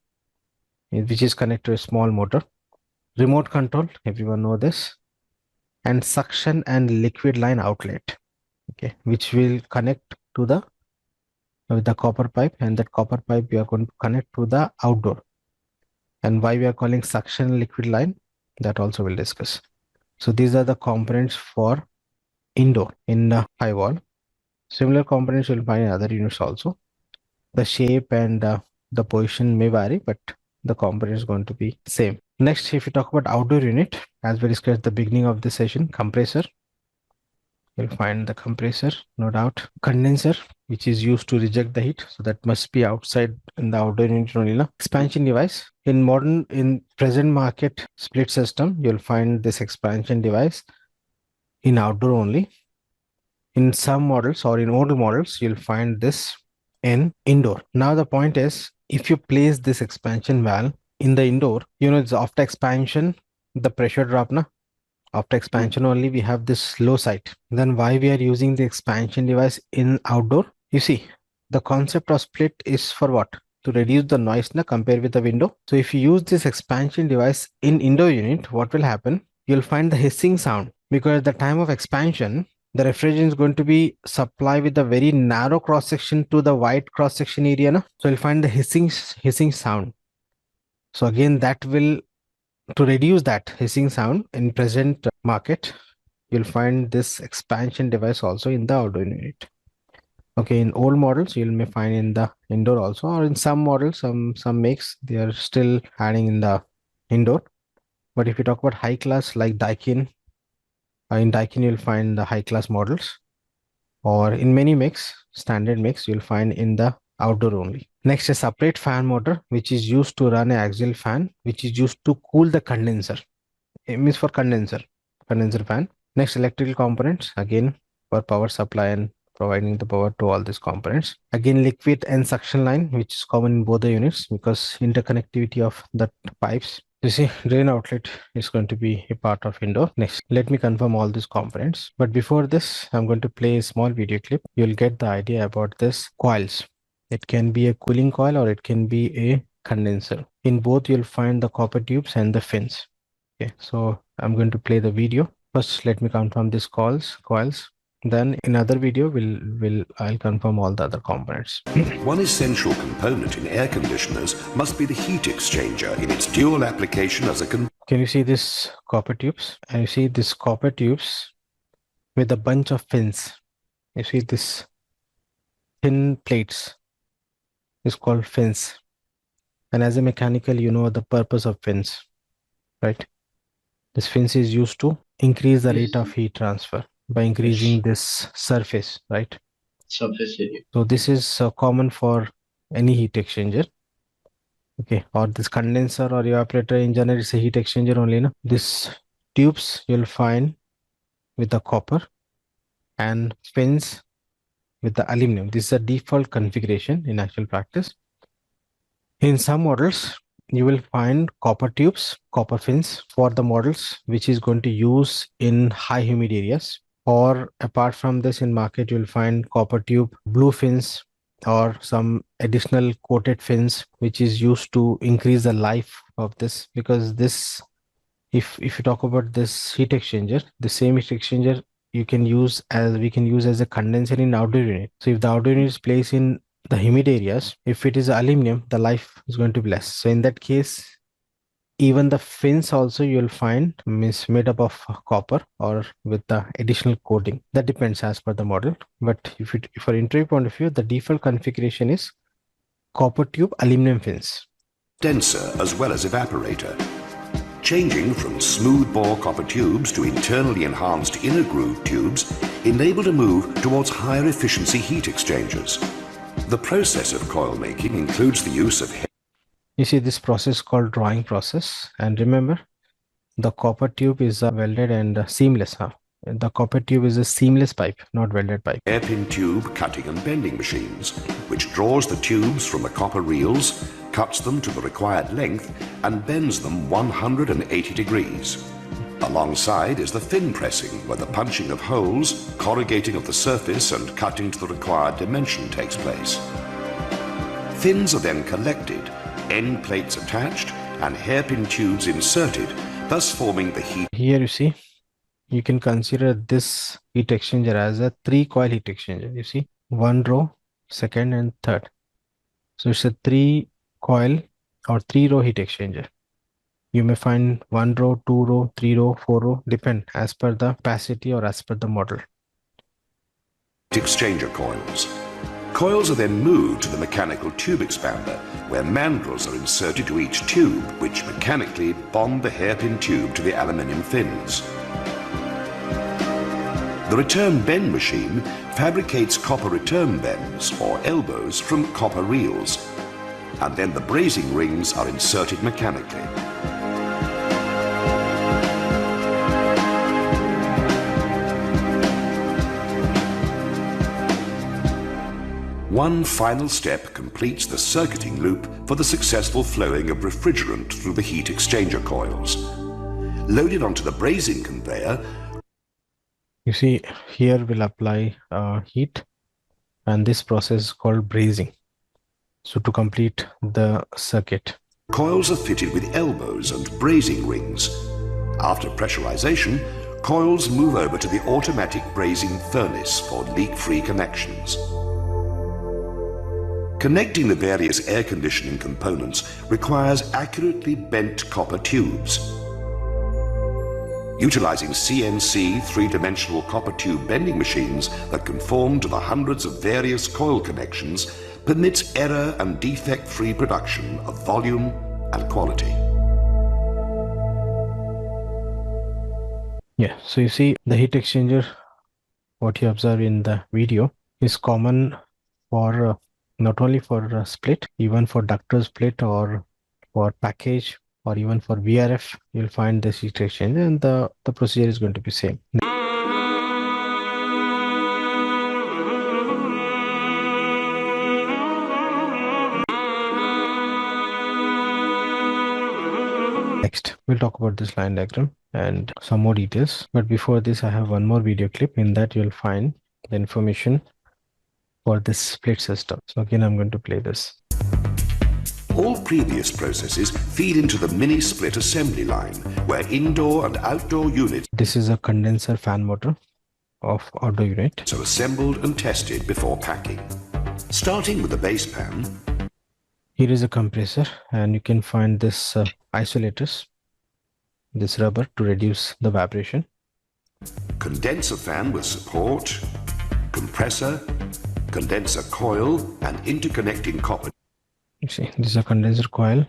A: Which is connected to a small motor. Remote control, everyone know this. And suction and liquid line outlet, okay, which will connect to the with the copper pipe, and that copper pipe we are going to connect to the outdoor. And why we are calling suction and liquid line, that also we'll discuss. So these are the components for indoor in the high wall. Similar components you'll find in other units also. The shape and the position may vary, but the component is going to be same. Next, if you talk about outdoor unit, as we discussed at the beginning of the session, compressor. You'll find the compressor, no doubt. Condenser, which is used to reject the heat. So that must be outside in the outdoor unit only. No? Expansion device. In present market split system, you'll find this expansion device in outdoor only. In some models or in older models, you'll find this in indoor. Now the point is, if you place this expansion valve in the indoor, you know, it's after expansion, the pressure drop, na? After expansion only, we have this low side. Then why we are using the expansion device in outdoor? You see, the concept of split is for what? To reduce the noise na, compared with the window. So if you use this expansion device in indoor unit, what will happen? You'll find the hissing sound, because at the time of expansion, the refrigerant is going to be supplied with a very narrow cross section to the wide cross section area. Na? So you'll find the hissing sound. So again, that will, to reduce that hissing sound in present market, you'll find this expansion device also in the outdoor unit. Okay, in old models, you may find in the indoor also, or in some models, some makes, they are still adding in the indoor. But if you talk about high class like Daikin, in Daikin, you'll find the high class models, or in many makes, standard makes, you'll find in the outdoor only. Next, a separate fan motor, which is used to run an axial fan, which is used to cool the condenser. It means for condenser fan. Next, electrical components, again for power supply and providing the power to all these components. Again, liquid and suction line, which is common in both the units because interconnectivity of the pipes. You see, drain outlet is going to be a part of indoor. Next, let me confirm all these components. But before this, I'm going to play a small video clip. You'll get the idea about this coils. It can be a cooling coil or it can be a condenser. In both, you'll find the copper tubes and the fins. Okay, so I'm going to play the video. First, let me confirm these coils. Then in other video, I'll confirm all the other components.
J: One essential component in air conditioners must be the heat exchanger in its dual application as a
A: Can you see this copper tubes? And you see this copper tubes with a bunch of fins. You see this thin plates is called fins. And as a mechanical, you know the purpose of fins, right? This fins is used to increase the rate of heat transfer by increasing this surface, right?
B: Surface area.
A: So this is common for any heat exchanger. Okay, or this condenser or evaporator in general, it's a heat exchanger only. No? This tubes you'll find with the copper and fins with the aluminum. This is a default configuration in actual practice. In some models, you will find copper tubes, copper fins for the models, which is going to use in high humid areas. Or apart from this, in market, you'll find copper tube, blue fins, or some additional coated fins, which is used to increase the life of this. Because this, if you talk about this heat exchanger, the same heat exchanger we can use as a condenser in outdoor unit. So if the outdoor unit is placed in the humid areas, if it is aluminum, the life is going to be less. So in that case, even the fins also you'll find is made up of copper or with the additional coating. That depends as per the model. But if for interview point of view, the default configuration is copper tube aluminum fins.
J: Denser as well as evaporator. Changing from smooth bore copper tubes to internally enhanced inner groove tubes enabled a move towards higher efficiency heat exchangers. The process of coil making includes the use of
A: You see this process called drawing process, and remember the copper tube is welded and seamless. The copper tube is a seamless pipe, not welded pipe.
J: hairpin tube cutting and bending machines, which draws the tubes from the copper reels, cuts them to the required length, and bends them 180 degrees. Alongside is the fin pressing, where the punching of holes, corrugating of the surface, and cutting to the required dimension takes place. Fins are then collected, end plates attached, and hairpin tubes inserted, thus forming the heat.
A: Here you see, you can consider this heat exchanger as a 3-coil heat exchanger. You see, 1 row, second and third. So it's a 3-coil or 3-row heat exchanger. You may find 1 row, 2 row, 3 row, 4 row, depend as per the capacity or as per the model.
J: Exchanger coils. Coils are then moved to the mechanical tube expander, where mandrels are inserted to each tube, which mechanically bond the hairpin tube to the aluminium fins. The return bend machine fabricates copper return bends, or elbows, from copper reels, and then the brazing rings are inserted mechanically. One final step completes the circuiting loop for the successful flowing of refrigerant through the heat exchanger coils. Loaded onto the brazing conveyor,
A: You see, here we'll apply heat, and this process is called brazing. So to complete the circuit,
J: coils are fitted with elbows and brazing rings. After pressurization, coils move over to the automatic brazing furnace for leak-free connections. Connecting the various air conditioning components requires accurately bent copper tubes. Utilizing CNC three-dimensional copper tube bending machines that conform to the hundreds of various coil connections permits error and defect-free production of volume and quality.
A: yeah. So you see the heat exchanger, what you observe in the video, is common for not only for split, even for ductile split or for package or even for VRF, you'll find this heat exchanger, and the procedure is going to be same. Next, we'll talk about this line diagram and some more details. But before this, I have one more video clip. In that, you'll find the information for this split system. So again, I'm going to play this.
J: All previous processes feed into the mini split assembly line, where indoor and outdoor units.
A: This is a condenser fan motor of outdoor unit.
J: So assembled and tested before packing. Starting with the base pan,
A: here is a compressor, and you can find this isolators, this rubber to reduce the vibration.
J: Condenser fan with support, compressor, condenser coil, and interconnecting copper.
A: You see, this is a condenser coil.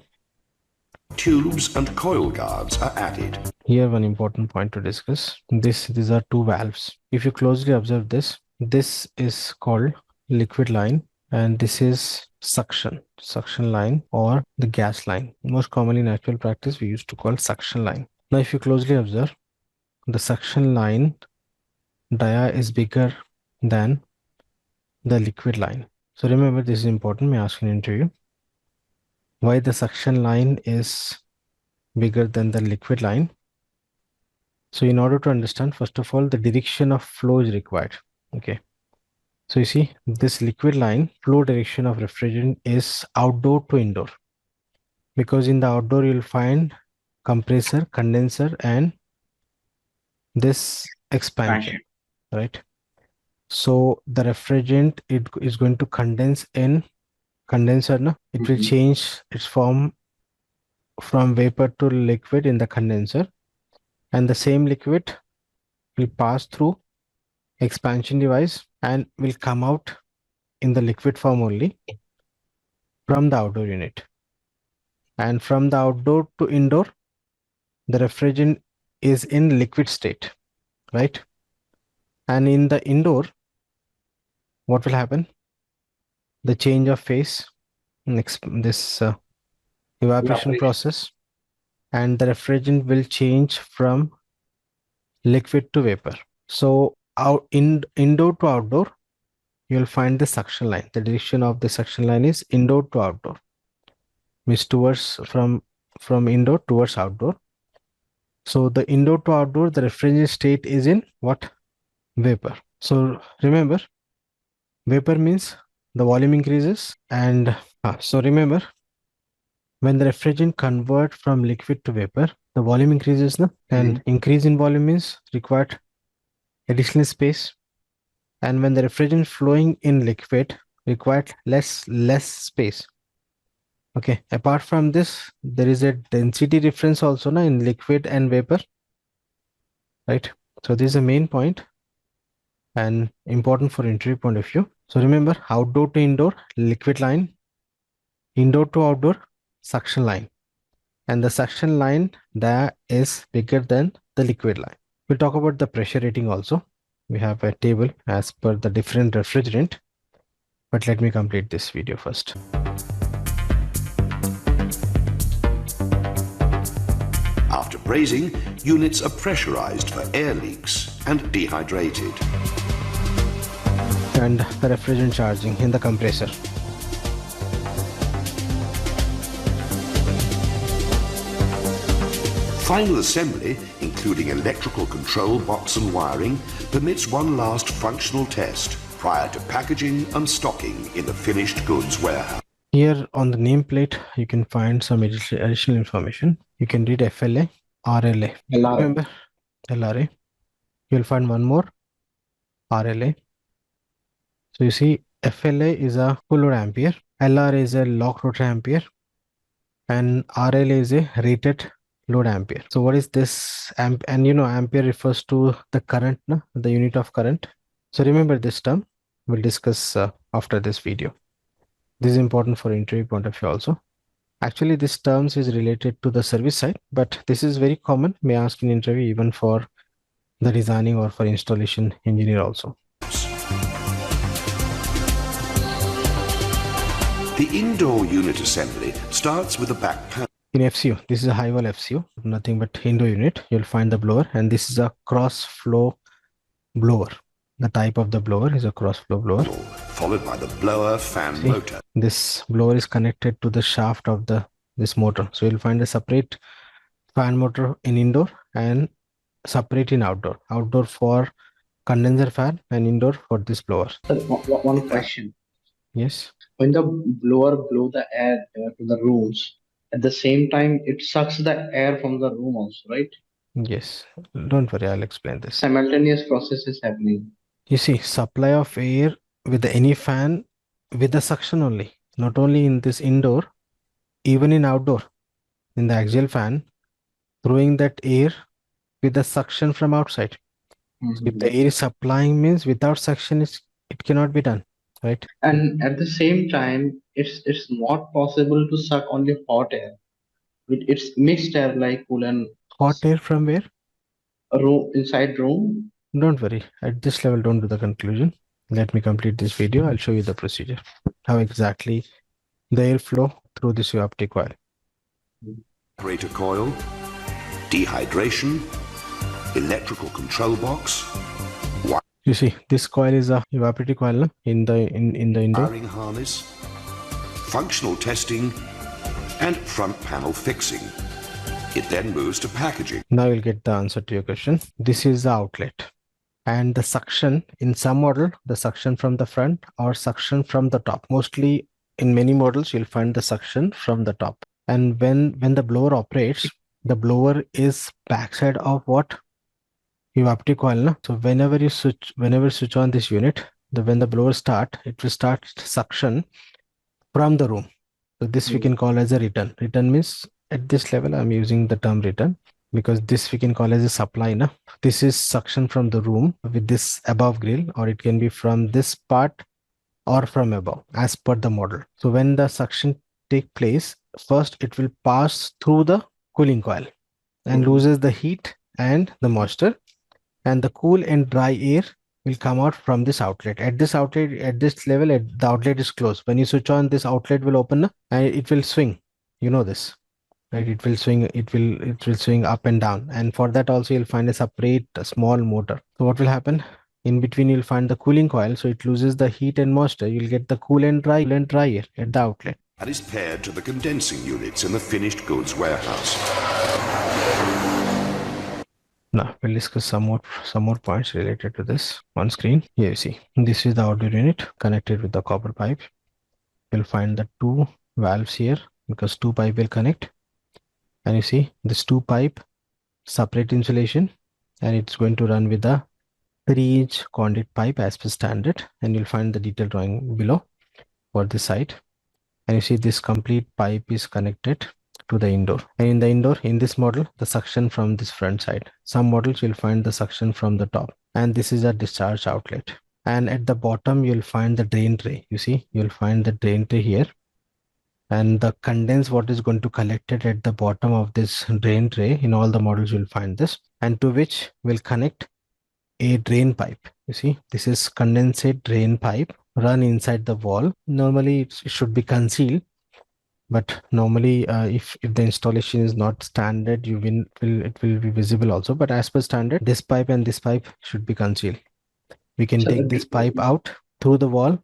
J: Tubes and coil guards are added.
A: Here one important point to discuss. These are two valves. If you closely observe this, this is called liquid line, and this is suction line or the gas line. Most commonly in actual practice we used to call suction line. Now if you closely observe, the suction line dia is bigger than the liquid line. So remember, this is important. May ask in interview why the suction line is bigger than the liquid line. So in order to understand, first of all, the direction of flow is required. Okay. So you see, this liquid line flow direction of refrigerant is outdoor to indoor, because in the outdoor you'll find compressor, condenser, and this expansion, right? So the refrigerant, it is going to condense in condenser. No? It will change its form from vapor to liquid in the condenser, and the same liquid will pass through expansion device and will come out in the liquid form only from the outdoor unit. And from the outdoor to indoor, the refrigerant is in liquid state, right? And in the indoor, what will happen? The change of phase, this evaporation process, and the refrigerant will change from liquid to vapor. So indoor to outdoor, you'll find the suction line. The direction of the suction line is indoor to outdoor, means towards from indoor towards outdoor. So the indoor to outdoor, the refrigerant state is in what? Vapor. So remember, vapor means the volume increases, and so remember, when the refrigerant convert from liquid to vapor, the volume increases, no? And increase in volume means required additional space. And when the refrigerant flowing in liquid required less space. Okay. Apart from this, there is a density difference also na, in liquid and vapor, right? So this is the main point and important for interview point of view. So remember, outdoor to indoor, liquid line, indoor to outdoor, suction line, and the suction line that is bigger than the liquid line. We'll talk about the pressure rating also. We have a table as per the different refrigerant, but let me complete this video first.
J: After brazing, units are pressurized for air leaks and dehydrated.
A: And the refrigerant charging in the compressor.
J: Final assembly, including electrical control box and wiring, permits one last functional test prior to packaging and stocking in the finished goods warehouse.
A: Here on the nameplate, you can find some additional information. You can read FLA, RLA. Remember, LRA. You'll find one more, RLA. So you see, FLA is a full load ampere, LRA is a lock rotor ampere, and RLA is a rated load ampere. So what is this and you know, ampere refers to the current, no? The unit of current. So remember this term. We'll discuss after this video. This is important for interview point of view also. Actually, this terms is related to the service side, but this is very common. May ask in interview even for the designing or for installation engineer also.
J: The indoor unit assembly starts with a back panel.
A: In FCU, this is a high wall FCU, nothing but indoor unit. You'll find the blower, and this is a cross flow blower. The type of the blower is a cross flow blower.
J: Followed by the blower fan motor.
A: This blower is connected to the shaft of this motor. So you'll find a separate fan motor in indoor and separate in outdoor. Outdoor for condenser fan and indoor for this blower.
B: One question.
A: Yes.
B: When the blower blow the air to the rooms, at the same time it sucks the air from the room also, right?
A: Yes, don't worry, I'll explain this.
B: Simultaneous process is happening.
A: You see, supply of air with any fan with the suction only, not only in this indoor, even in outdoor, in the axial fan, throwing that air with the suction from outside. So if the air is supplying means without suction, it cannot be done, right?
B: And at the same time, it's not possible to suck only hot air. It's mixed air like cool and
A: Hot air from where?
B: a room inside room.
A: Don't worry, at this level, don't do the conclusion. Let me complete this video. I'll show you the procedure, how exactly the air flow through this optic coil.
J: Evaporator coil, dehydration, electrical control box,
A: You see, this coil is a evaporator coil no? in the indoor.
J: wiring harness, functional testing, and front panel fixing. It then moves to packaging.
A: Now you'll get the answer to your question. This is the outlet. And the suction, in some model, the suction from the front or suction from the top. Mostly in many models, you'll find the suction from the top. And when the blower operates, the blower is backside of what? Your optic coil. No? So whenever you switch on this unit, when the blower start, it will start suction from the room. So this we can call as a return. Return means at this level, I'm using the term return because this we can call as a supply. No? This is suction from the room with this above grill, or it can be from this part or from above as per the model. So when the suction take place, first it will pass through the cooling coil and loses the heat and the moisture, and the cool and dry air will come out from this outlet. At this outlet, at this level, the outlet is closed. When you switch on, this outlet will open and it will swing. You know this, right? It will swing. It will swing up and down. And for that also, you'll find a separate small motor. So what will happen? In between, you'll find the cooling coil. So it loses the heat and moisture. You'll get the cool and dry air at the outlet.
J: And is paired to the condensing units in the finished goods warehouse.
A: Now we'll discuss some more points related to this on screen. Here you see, this is the outdoor unit connected with the copper pipe. You'll find the two valves here because two pipe will connect. And you see this two pipe separate insulation, and it's going to run with the 3-inch conduit pipe as per standard. And you'll find the detailed drawing below for this side. And you see this complete pipe is connected to the indoor. And in the indoor, in this model, the suction from this front side. Some models you'll find the suction from the top. And this is a discharge outlet. And at the bottom, you'll find the drain tray. You see, you'll find the drain tray here. And the condense what is going to collected at the bottom of this drain tray. In all the models, you'll find this. And to which will connect a drain pipe. You see, this is condensate drain pipe run inside the wall. Normally, it should be concealed. But normally, if the installation is not standard, it will be visible also. But as per standard, this pipe and this pipe should be concealed. We can take this pipe out through the wall.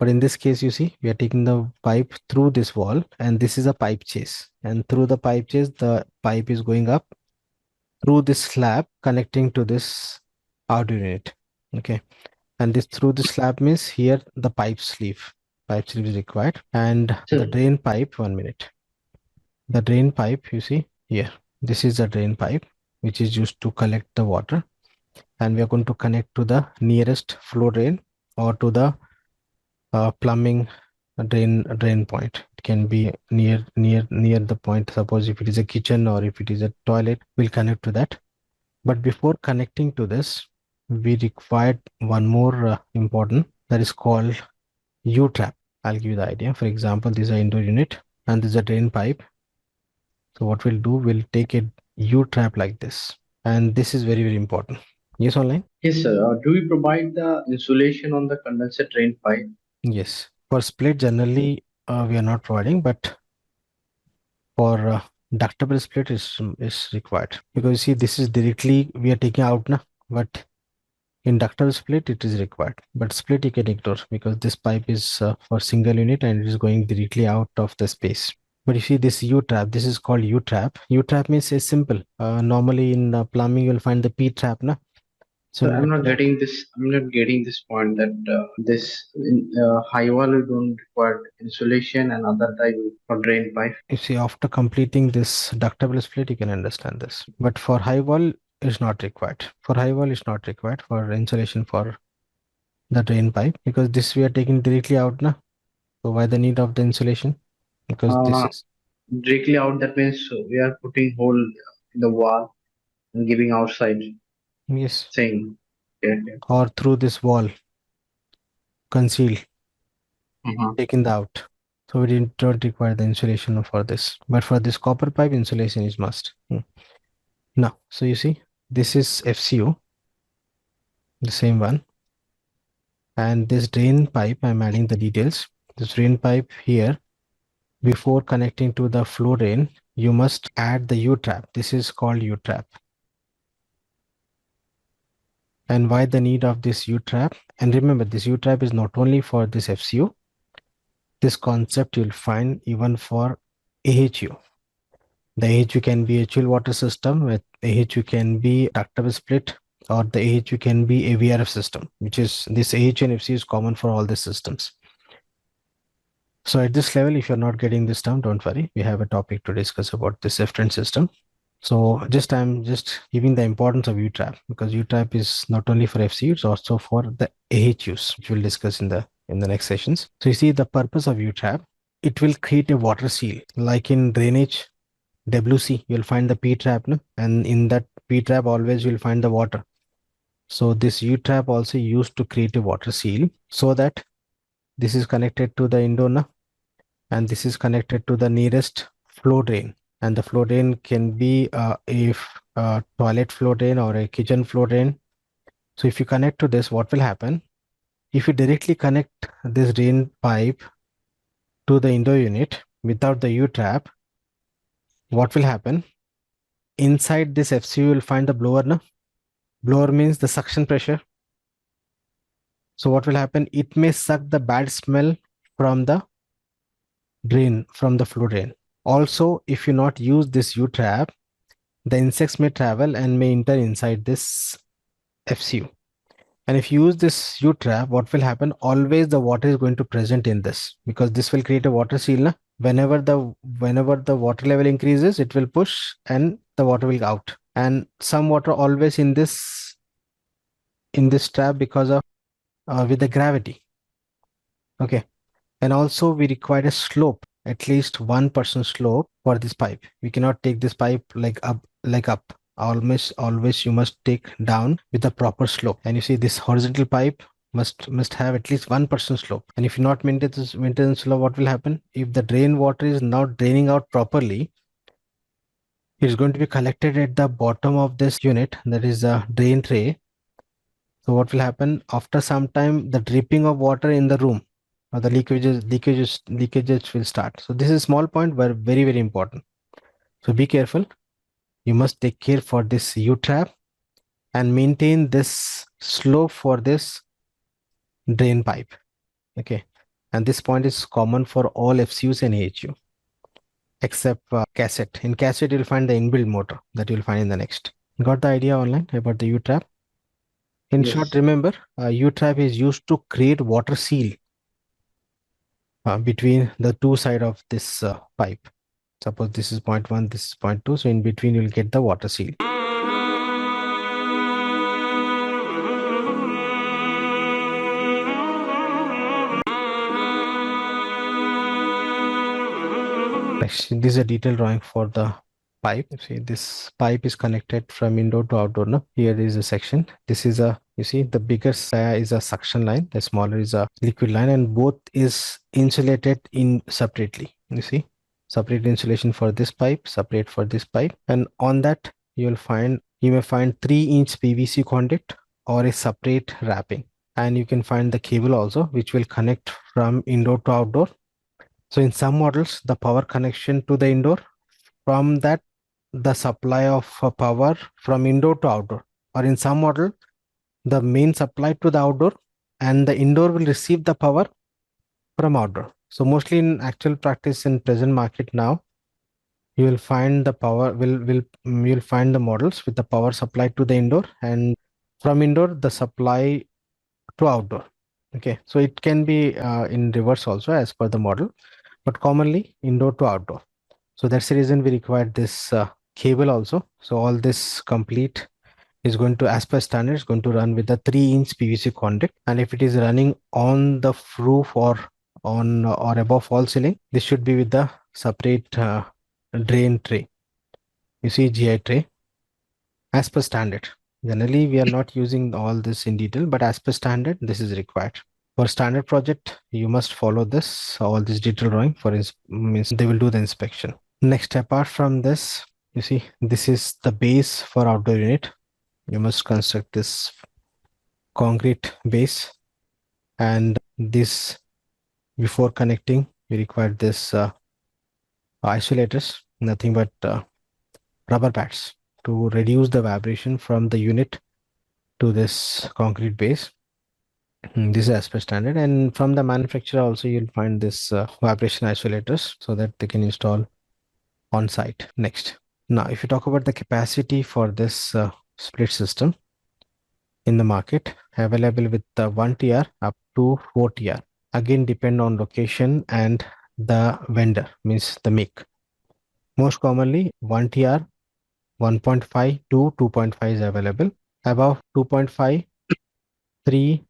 A: But in this case, you see, we are taking the pipe through this wall, and this is a pipe chase. And through the pipe chase, the pipe is going up through this slab connecting to this outdoor unit. Okay. And this through the slab means here the pipe sleeve. Pipe sleeve is required, and the drain pipe, 1 minute. The drain pipe, you see here, this is the drain pipe which is used to collect the water, and we are going to connect to the nearest flow drain or to the plumbing drain point. It can be near the point. Suppose if it is a kitchen or if it is a toilet, we'll connect to that. But before connecting to this, we required one more important, that is called U-trap. I'll give you the idea. For example, this is an indoor unit and this is a drain pipe. So what we'll do, we'll take a U-trap like this. And this is very, very important. Yes, online?
B: Yes, sir. Do we provide the insulation on the condenser drain pipe?
A: Yes. For split, generally, we are not providing, but for ductable split is required. Because you see, this is directly, we are taking out, but in ductile split, it is required, but split you can ignore because this pipe is for single unit and it is going directly out of the space. But you see this U-trap, this is called U-trap. U-trap means it's simple. Normally in plumbing, you'll find the P-trap. So
B: I'm not getting this. I'm not getting this point that this high wall you don't require insulation and other type for drain pipe.
A: you see, after completing this ductable split, you can understand this. But for high wall, is not required. For high wall, is not required for insulation for the drain pipe, because this we are taking directly out now. So why the need of the insulation? Because this is
B: Directly out. That means we are putting hole in the wall and giving outside.
A: yes,
B: Saying. Okay.
A: or through this wall concealed,
B: Mhm.
A: taken the out. So we don't require the insulation for this. But for this copper pipe, insulation is must. Now, so you see, this is FCU, the same one. And this drain pipe, I'm adding the details. This drain pipe here, before connecting to the flow drain, you must add the U-trap. This is called U-trap. And why the need of this U-trap? And remember, this U-trap is not only for this FCU. This concept you'll find even for AHU. The AHU can be a chill water system, with AHU can be ductable split, or the AHU can be a VRF system, which is this AHU and FCU is common for all the systems. So at this level, if you're not getting this down, don't worry. We have a topic to discuss about this efferent system. So I'm just giving the importance of U-trap, because U-trap is not only for FCU, it's also for the AHUs, which we'll discuss in the next sessions. So you see the purpose of U-trap, it will create a water seal. Like in drainage, WC, you'll find the P-trap, no? And in that P-trap always you'll find the water. So this U-trap also used to create a water seal, so that this is connected to the indoor, and this is connected to the nearest flow drain. And the flow drain can be a toilet flow drain or a kitchen flow drain. So if you connect to this, what will happen? If you directly connect this drain pipe to the indoor unit without the U-trap, what will happen? Inside this FCU, you will find the blower. No? Blower means the suction pressure. So what will happen? It may suck the bad smell from the drain, from the flow drain. Also, if you not use this U-trap, the insects may travel and may enter inside this FCU. And if you use this U-trap, what will happen? Always the water is going to present in this, because this will create a water seal. Na? Whenever the water level increases, it will push and the water will go out. And some water always in this trap because of with the gravity. Okay. And also we require a slope, at least 1% slope for this pipe. We cannot take this pipe like up. Always you must take down with a proper slope. And you see this horizontal pipe must have at least 1% slope. And if you not maintain this slope, what will happen? If the drain water is not draining out properly, it is going to be collected at the bottom of this unit, that is a drain tray. So what will happen? After some time, the dripping of water in the room, or the leakages will start. So this is a small point, but very, very important. So be careful. You must take care for this U-trap and maintain this slope for this drain pipe. Okay. And this point is common for all FCUs and AHU, except cassette. In cassette, you'll find the inbuilt motor that you'll find in the next. Got the idea online about the U-trap? In short, remember, U-trap is used to create water seal between the two sides of this pipe. Suppose this is point 1, this is point 2. So in between, you'll get the water seal. Next, this is a detailed drawing for the pipe. See, this pipe is connected from indoor to outdoor. No? Here is a section. This is a, you see, the bigger is a suction line, the smaller is a liquid line, and both is insulated in separately. You see, separate insulation for this pipe, separate for this pipe, and on that you may find 3-inch PVC conduit or a separate wrapping, and you can find the cable also, which will connect from indoor to outdoor. So in some models, the power connection to the indoor, from that the supply of power from indoor to outdoor, or in some model, the main supply to the outdoor, and the indoor will receive the power from outdoor. So mostly in actual practice in present market now, you will find the power you'll find the models with the power supply to the indoor, and From indoor, the supply to outdoor. Okay, so it can be in reverse also as per the model, but commonly indoor to outdoor. So that's the reason we required this cable also. So all this complete is going to, as per standard, is going to run with a 3-inch PVC conduit. And if it is running on the roof or on or above fall ceiling, this should be with the separate drain tray. You see GI tray as per standard. Generally, we are not using all this in detail, but as per standard, this is required. For standard project, you must follow this, all this detail drawing for means they will do the inspection. Next, apart from this, you see, this is the base for outdoor unit. You must construct this concrete base, and this before connecting, we require this isolators, nothing but rubber pads to reduce the vibration from the unit to this concrete base. This is as per standard, and from the manufacturer also you'll find this vibration isolators so that they can install on site. Next, now if you talk about the capacity for this split system in the market, available with 1 TR up to 4 TR, again depend on location and the vendor, means the make. Most commonly 1 TR, 1.5 to 2.5 is available. Above 2.5, 3,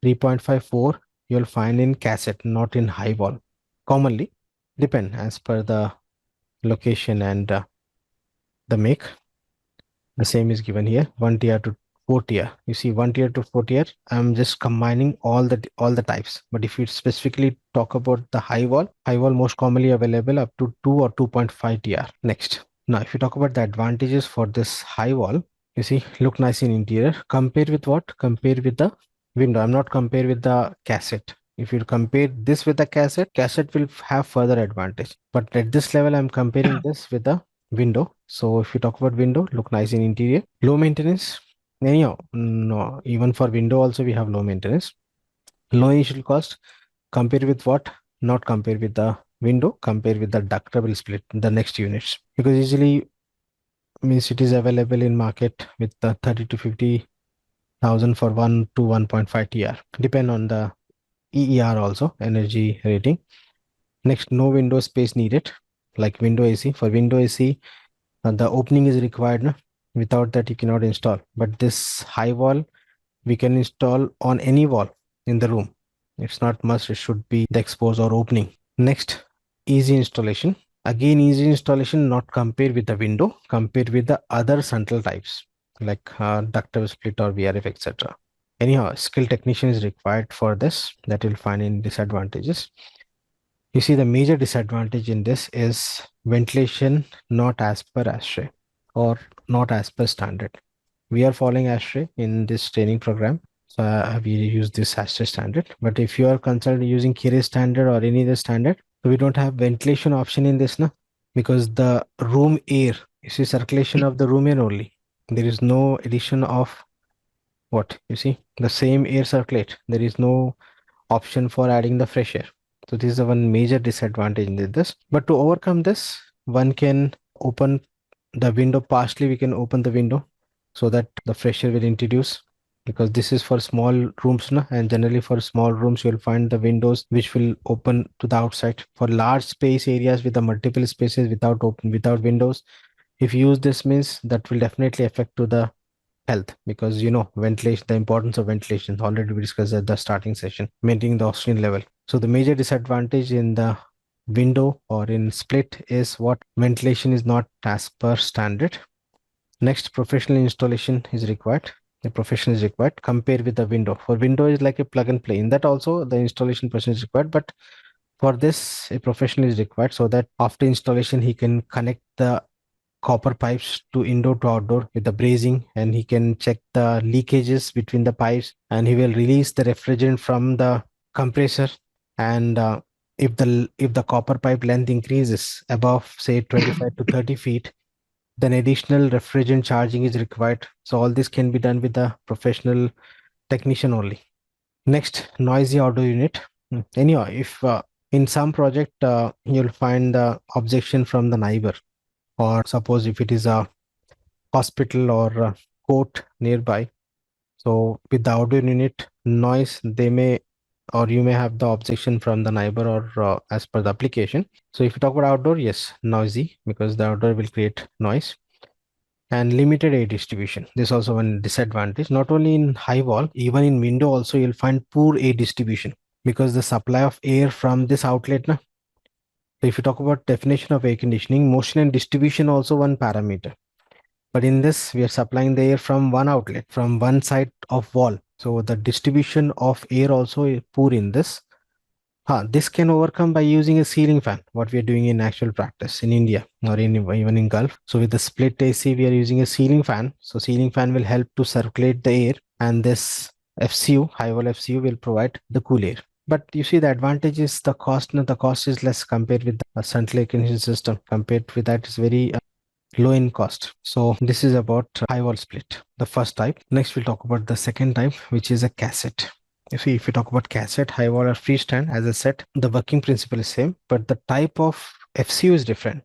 A: 3.54 you'll find in cassette, not in high wall. Commonly depend as per the location and the make. The same is given here, 1 TR to 4 TR. You see 1 TR to 4 TR, I'm just combining all the types. But if you specifically talk about the high wall most commonly available up to 2 or 2.5 TR. Next, now if you talk about the advantages for this high wall, you see, look nice in interior. Compare with what? Compare with the window. I'm not compare with the cassette. If you compare this with the cassette will have further advantage. But at this level, I'm comparing this with the window. So if you talk about window, look nice in interior. Low maintenance. Anyhow, no, even for window also we have low maintenance. Low initial cost. Compare with what? Not compare with the window. Compare with the ductable split, the next units. Because usually means it is available in market with the 30 to 50,000 for 1 to 1.5 TR. Depend on the EER also, energy rating. Next, no window space needed, like window AC. For window AC, the opening is required. No? Without that, you cannot install. But this high wall, we can install on any wall in the room. It's not must, it should be the expose or opening. Next, easy installation. Again, easy installation, not compare with the window, compare with the other central types like ductile split or VRF, etc. Anyhow, skilled technician is required for this, that you'll find in disadvantages. You see, the major disadvantage in this is ventilation not as per ASHRAE or not as per standard. We are following ASHRAE in this training program. So we use this ASHRAE standard. But if you are concerned using Curie standard or any other standard, so we don't have ventilation option in this, no? Because the room air, you see circulation of the room air only. There is no addition of what? You see, the same air circulate. There is no option for adding the fresh air. So this is the one major disadvantage in this. But to overcome this, one can open the window partially. We can open the window so that the fresh air will introduce, because this is for small rooms, no? And generally for small rooms, you'll find the windows which will open to the outside. For large space areas with the multiple spaces without windows, if you use this means that will definitely affect to the health, because you know ventilation, the importance of ventilation already we discussed at the starting session, maintaining the oxygen level. So the major disadvantage in the window or in split is what? Ventilation is not as per standard. Next, professional installation is required. The professional is required. Compare with the window. For window is like a plug and play. In that also the installation person is required, but for this a professional is required, so that after installation he can connect the copper pipes to indoor to outdoor with the brazing, and he can check the leakages between the pipes, and he will release the refrigerant from the compressor. And if the copper pipe length increases above say 25 to 30 feet, then additional refrigerant charging is required. So all this can be done with the professional technician only. Next, noisy outdoor unit. Anyhow, if in some project you'll find the objection from the neighbor, or suppose if it is a hospital or a court nearby, So with the outdoor unit noise, they may or you may have the objection from the neighbor or as per the application. So if you talk about outdoor, yes, noisy, because the outdoor will create noise. And limited air distribution. This is also one disadvantage. Not only in high wall, even in window also you'll find poor air distribution because the supply of air from this outlet. So if you talk about definition of air conditioning, motion and distribution also one parameter. But in this, we are supplying the air from one outlet, from one side of wall. So the distribution of air also is poor in this. This can overcome by using a ceiling fan, what we are doing in actual practice in India or even in Gulf. So with the split AC, we are using a ceiling fan. So ceiling fan will help to circulate the air, and this FCU, high wall FCU, will provide the cool air. But you see, the advantage is the cost. No, the cost is less compared with the central air conditioning system. Compared with that, is very low in cost. So this is about high wall split, the first type. Next, we'll talk about the second type, which is a cassette. If you talk about cassette, high wall or freestand, as I said, the working principle is same, but the type of FCU is different.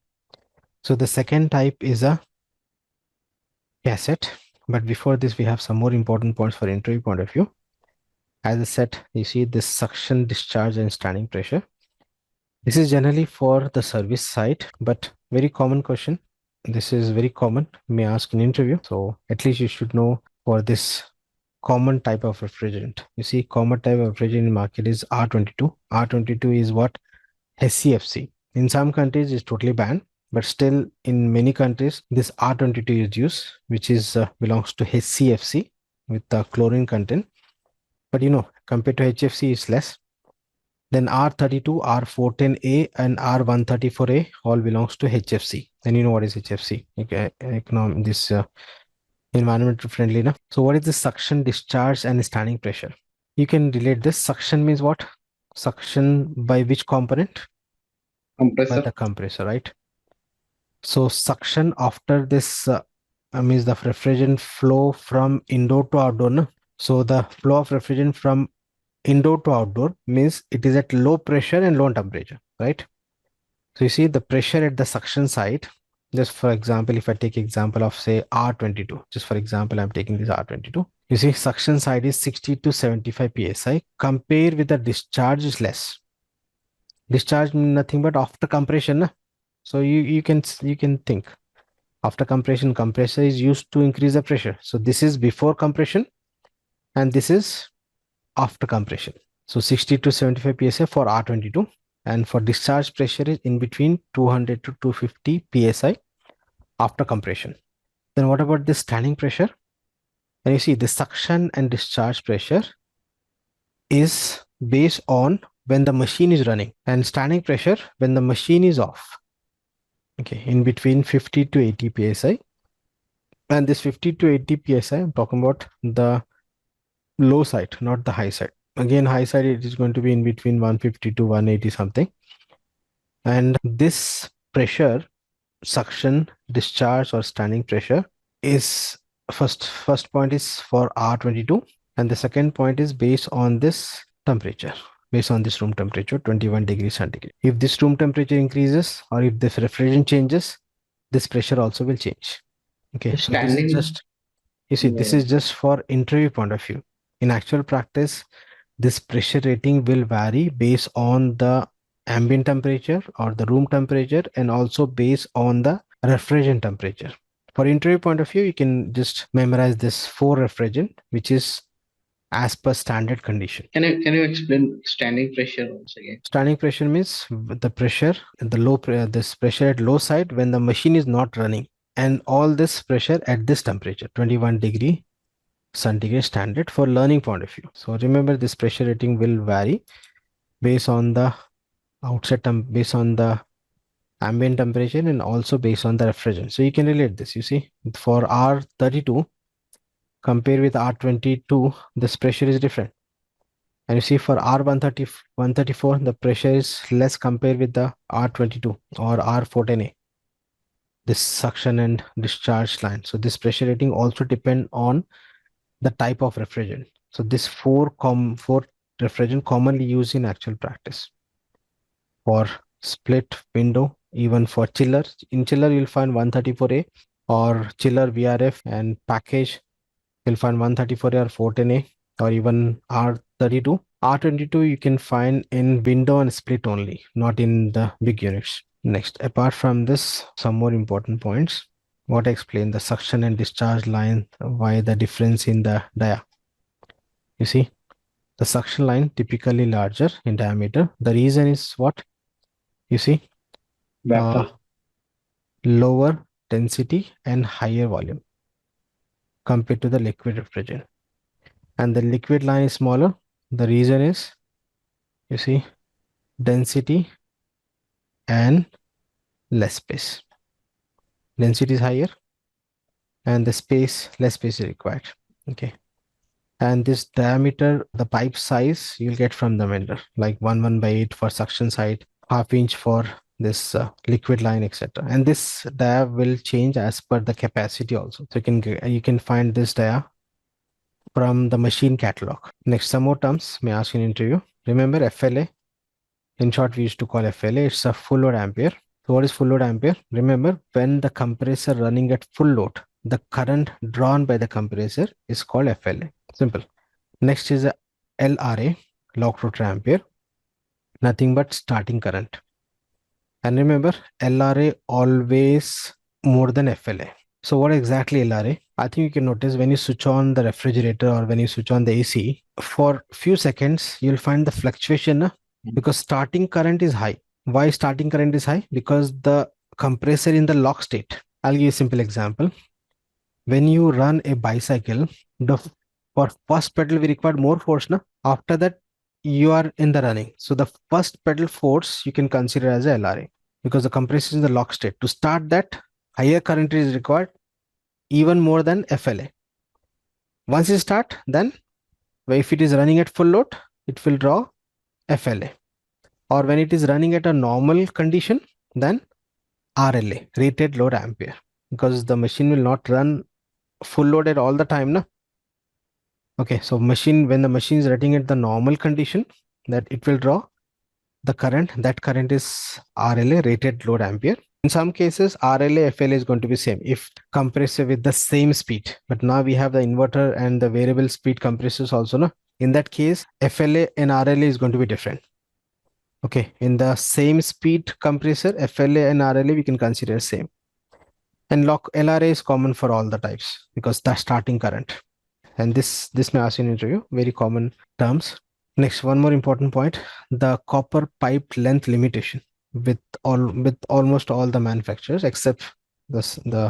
A: So the second type is a cassette. But before this, we have some more important points for interview point of view. As I said, you see this suction, discharge, and standing pressure. This is generally for the service side, but very common question. This is very common, may ask in interview. So at least you should know for this common type of refrigerant. You see, common type of refrigerant in market is R22. R22 is what? HCFC. In some countries, it's totally banned, but still in many countries, this R22 is used, which is belongs to HCFC with the chlorine content. But compared to HFC, it's less. Then R32, R410A, and R134A all belongs to HFC. And you know what is HFC? This environmental friendly. So what is the suction, discharge, and standing pressure? You can relate this. Suction means what? Suction by which component?
B: Compressor.
A: By the compressor, right? So suction after this means the refrigerant flow from indoor to outdoor. No? So the flow of refrigerant from indoor to outdoor means it is at low pressure and low temperature, right? So you see the pressure at the suction side. Just for example, if I take example of say R22, just for example, I'm taking this R22. You see suction side is 60 to 75 psi. Compare with the discharge is less. Discharge means nothing but after compression. Na? So you can think after compression, compressor is used to increase the pressure. So this is before compression and this is after compression. So 60 to 75 psi for R22. And for discharge pressure is in between 200 to 250 psi after compression. Then what about the standing pressure? And you see the suction and discharge pressure is based on when the machine is running, and standing pressure when the machine is off. Okay, in between 50 to 80 psi. And this 50 to 80 psi, I'm talking about the low side, not the high side. Again, high side, it is going to be in between 150 to 180 something. And this pressure, suction, discharge, or standing pressure is first point is for R22. And the second point is based on this temperature, based on this room temperature, 21 degrees centigrade. If this room temperature increases or if this refrigerant changes, this pressure also will change. Okay, so this is just, you see, this is just for interview point of view. In actual practice, this pressure rating will vary based on the ambient temperature or the room temperature and also based on the refrigerant temperature. For interview point of view, you can just memorize this 4 refrigerant, which is as per standard condition.
B: Can you explain standing pressure once again?
A: Standing pressure means the pressure, this pressure at low side when the machine is not running, and all this pressure at this temperature, 21 degree centigrade standard for learning point of view. So remember, this pressure rating will vary based on the outset based on the ambient temperature and also based on the refrigerant. So you can relate this. You see, for R32 compare with R22, this pressure is different. And you see for R134, the pressure is less compared with the R22 or R410A, this suction and discharge line. So this pressure rating also depend on the type of refrigerant. So this four refrigerant commonly used in actual practice. For split window, even for chiller. In chiller, you'll find 134A or chiller VRF and package You'll find 134A or 410A or even R32. R22 you can find in window and split only, not in the big units. Next, apart from this, some more important points. What I explained, the suction and discharge line, why the difference in the dia. You see, the suction line typically larger in diameter. The reason is what? You see, lower density and higher volume compared to the liquid refrigerant. And the liquid line is smaller. The reason is, you see, density and less space. Density is higher and the space, less space is required. Okay. And this diameter, the pipe size you'll get from the vendor, like 1/8 for suction side, 1/2 inch for this liquid line, etc. And this dia will change as per the capacity also. So you can find this dia from the machine catalog. Next, some more terms may ask in interview. Remember FLA. In short, we used to call FLA. It's a full load ampere. So what is full load ampere? Remember, when the compressor running at full load, the current drawn by the compressor is called FLA. Simple. Next is a LRA, lock rotor ampere. Nothing but starting current. And remember, LRA always more than FLA. So what exactly LRA? I think you can notice when you switch on the refrigerator or when you switch on the AC, for few seconds, you'll find the fluctuation because starting current is high. Why starting current is high? Because the compressor in the lock state. I'll give you a simple example. When you run a bicycle, for first pedal we require more force. After that, you are in the running. So the first pedal force you can consider as a LRA because the compressor is in the lock state. To start that, higher current is required, even more than FLA. Once you start, then if it is running at full load, it will draw FLA. Or when it is running at a normal condition, then RLA, rated load ampere, because the machine will not run full load at all the time. Okay, so when the machine is running at the normal condition, that it will draw the current. That current is RLA, rated load ampere. In some cases, RLA, FLA is going to be same if compressor with the same speed. But now we have the inverter and the variable speed compressors also. In that case, FLA and RLA is going to be different. Okay, in the same speed compressor, FLA and RLA we can consider same. And LRA is common for all the types because the starting current. And this may ask in interview, very common terms. Next, one more important point, the copper pipe length limitation with almost all the manufacturers except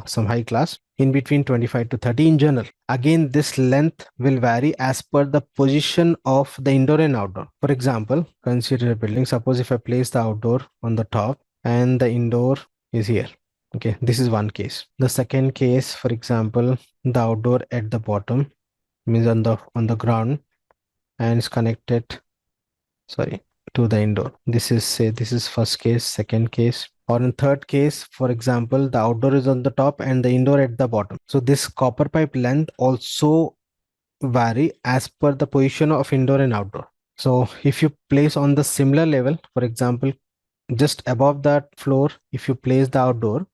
A: some high class, in between 25 to 30 in general. Again, this length will vary as per the position of the indoor and outdoor. For example, consider a building. Suppose if I place the outdoor on the top and the indoor is here. Okay, this is one case. The second case, for example, the outdoor at the bottom means on the ground and is connected to the indoor. This is first case, second case. Or in third case, for example, the outdoor is on the top and the indoor at the bottom. So this copper pipe length also vary as per the position of indoor and outdoor. So if you place on the similar level, for example, just above that floor, if you place the outdoor,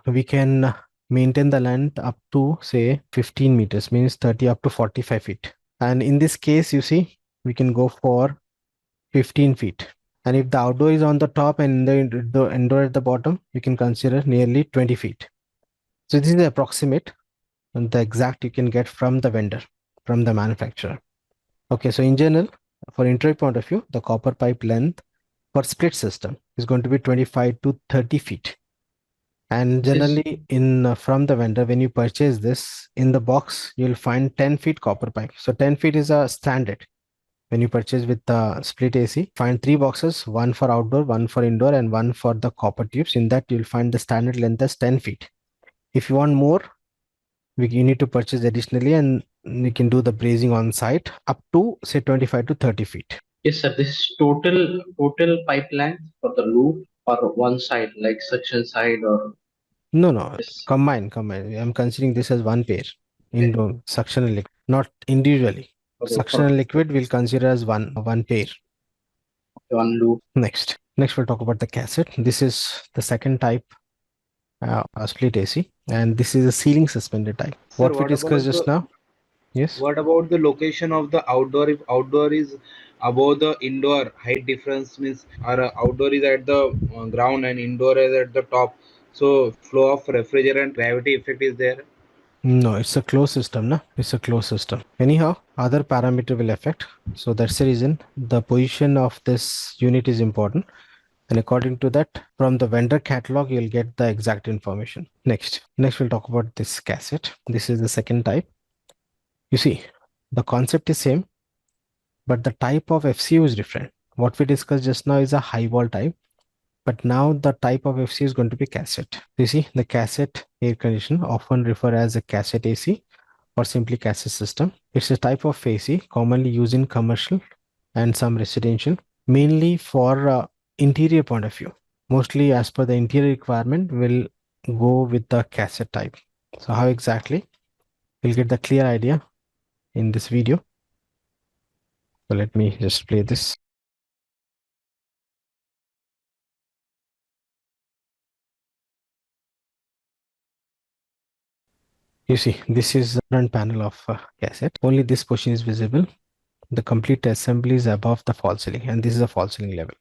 A: we can maintain the length up to say 15 meters, means 30 up to 45 feet. And in this case, you see, we can go for 15 feet. And if the outdoor is on the top and the indoor at the bottom, you can consider nearly 20 feet. So this is the approximate, and the exact you can get from the vendor, from the manufacturer. Okay, so in general, for interview point of view, the copper pipe length for split system is going to be 25 to 30 feet. And generally from the vendor, when you purchase this in the box, you'll find 10 feet copper pipe. So 10 feet is a standard. When you purchase with the split AC, find 3 boxes, one for outdoor, one for indoor, and one for the copper tubes. In that, you'll find the standard length as 10 feet. If you want more, you need to purchase additionally, and you can do the brazing on site up to say 25 to 30 feet.
B: Yes, sir. This is total pipe length for the loop or one side, like suction side or
A: no, combine. I'm considering this as one pair. Indoor suction and liquid, not individually. Okay, suction and liquid we'll consider as one pair.
B: One loop.
A: Next we'll talk about the cassette. This is the second type split AC, and this is a ceiling suspended type.
C: Sir,
A: What we discussed just now. Yes.
C: what about the location of the outdoor? If outdoor is above the indoor, height difference means, or outdoor is at the ground and indoor is at the top. So flow of refrigerant, gravity effect is there.
A: No, it's a closed system, no? It's a closed system. Anyhow, other parameter will affect. So that's the reason the position of this unit is important. And according to that, from the vendor catalog, you'll get the exact information. Next we'll talk about this cassette. This is the second type. You see, the concept is same, but the type of FCU is different. What we discussed just now is a high wall type, but now the type of FCU is going to be cassette. You see, the cassette air conditioner, often referred as a cassette AC or simply cassette system. It's a type of AC commonly used in commercial and some residential, mainly for interior point of view. Mostly as per the interior requirement, will go with the cassette type. So how exactly? We'll get the clear idea in this video. So let me just play this. You see, this is the front panel of cassette. Only this portion is visible. The complete assembly is above the false ceiling, and this is a false ceiling level.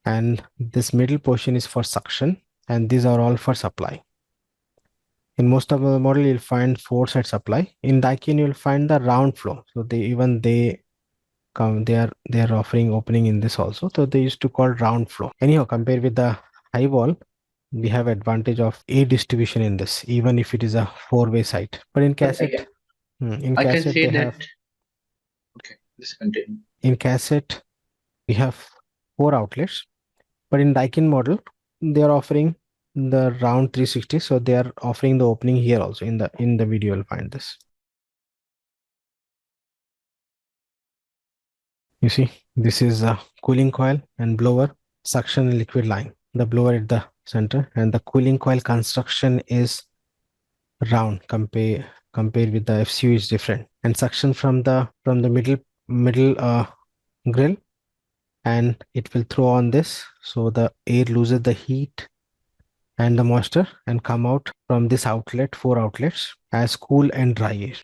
A: And this middle portion is for suction, and these are all for supply. In most of the model, you'll find four side supply. In Daikin, you'll find the round flow. So they are offering opening in this also. So they used to call round flow. Anyhow, compared with the high wall, we have advantage of A distribution in this, even if it is a four-way site. But in cassette,
B: I can say that. Okay, let's continue.
A: In cassette, we have four outlets, but in Daikin model, they are offering the round 360. So they are offering the opening here also. In the video, you'll find this. You see, this is a cooling coil and blower, suction and liquid line. The blower at the center, and the cooling coil construction is round. Compared with the FCU is different, and suction from the middle grill, and it will throw on this, so the air loses the heat and the moisture and come out from this outlet, four outlets, as cool and dry air.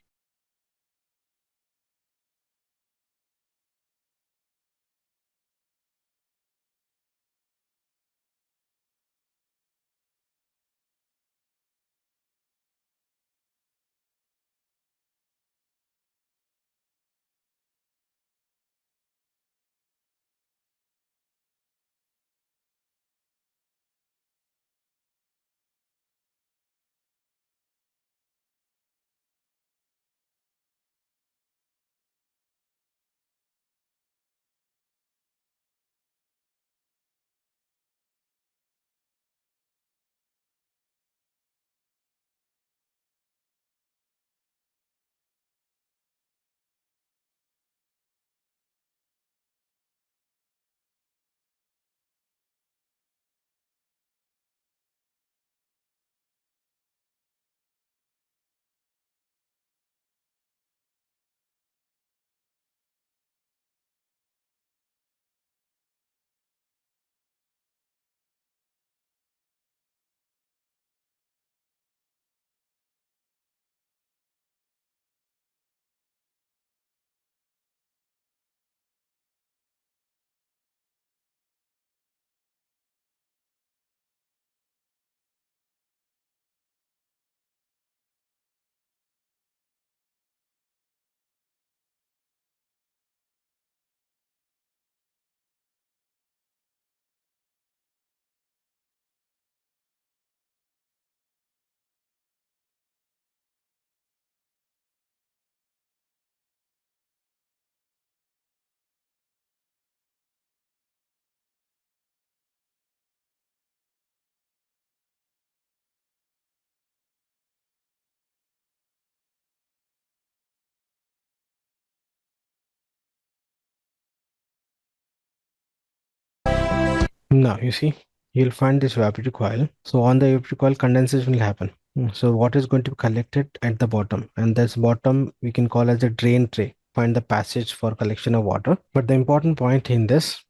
A: Now you see, you'll find this evaporator coil. So on the evaporator coil, condensation will happen. So what is going to be collected at the bottom, and this bottom we can call as a drain tray. Find the passage for collection of water. But the important point in this,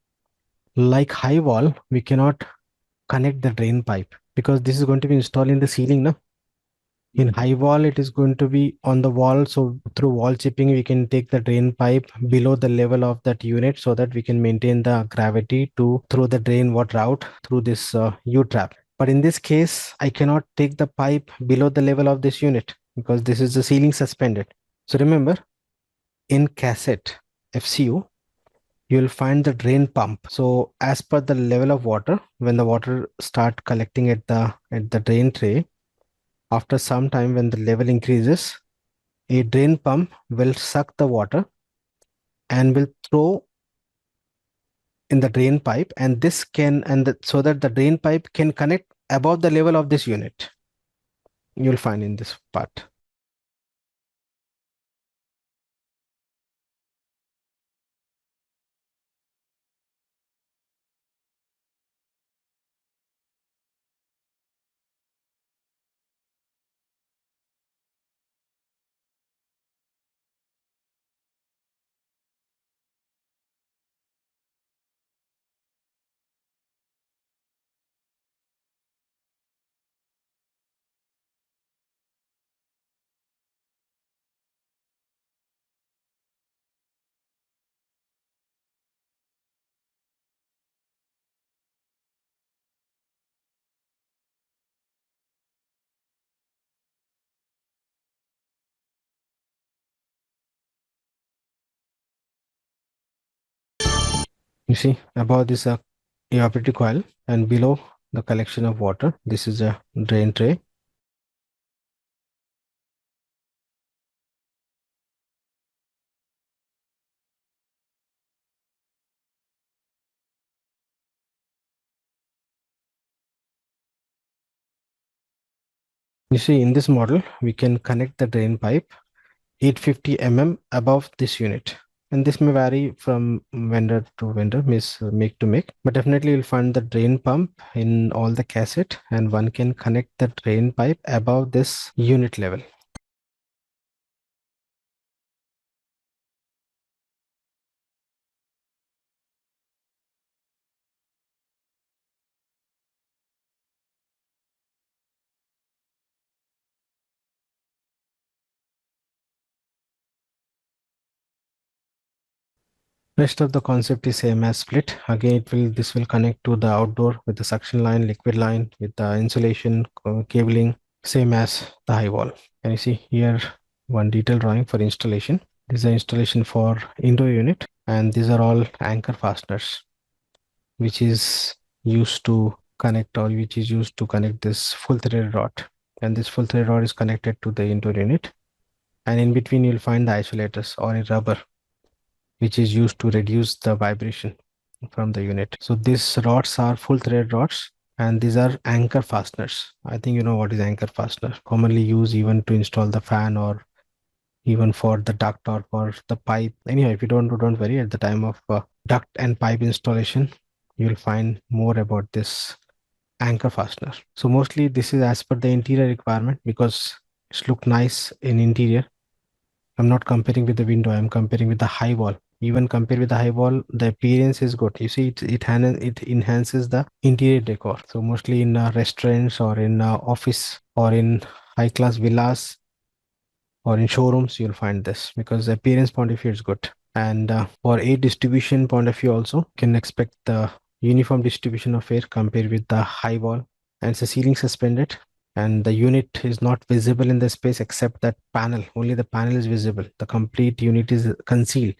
A: like high wall, we cannot connect the drain pipe. because this is going to be installed in the ceiling, no? In high wall, it is going to be on the wall. So through wall chipping, we can take the drain pipe below the level of that unit so that we can maintain the gravity to throw the drain water out through this U-trap. But in this case, I cannot take the pipe below the level of this unit because this is the ceiling suspended. So remember, in cassette FCU, you'll find the drain pump. So as per the level of water, when the water start collecting at the drain tray, after some time when the level increases, a drain pump will suck the water and will throw in the drain pipe, and this can so that the drain pipe can connect above the level of this unit. You'll find in this part. You see above this evaporative coil and below the collection of water, this is a drain tray. You see in this model, we can connect the drain pipe 850 mm above this unit. And this may vary from vendor to vendor, make to make, but definitely you'll find the drain pump in all the cassette, and one can connect the drain pipe above this unit level. Rest of the concept is same as split. Again, this will connect to the outdoor with the suction line, liquid line, with the insulation cabling, same as the high wall. And you see here one detailed drawing for installation. This is the installation for indoor unit, and these are all anchor fasteners, which is used to connect this full threaded rod. And this full threaded rod is connected to the indoor unit. And in between, you'll find the isolators or a rubber, which is used to reduce the vibration from the unit. So these rods are full thread rods, and these are anchor fasteners. I think you know what is anchor fastener. Commonly used even to install the fan or even for the duct or for the pipe. Anyhow, if you don't worry, at the time of duct and pipe installation, you'll find more about this anchor fastener. So mostly this is as per the interior requirement because it's look nice in interior. I'm not comparing with the window, I'm comparing with the high wall. Even compared with the high wall, the appearance is good. You see, it enhances the interior decor. So mostly in restaurants or in office or in high class villas or in showrooms, you'll find this because the appearance point of view is good. And for air distribution point of view also, can expect the uniform distribution of air compared with the high wall. And it's a ceiling suspended, and the unit is not visible in the space except that panel. Only the panel is visible. The complete unit is concealed.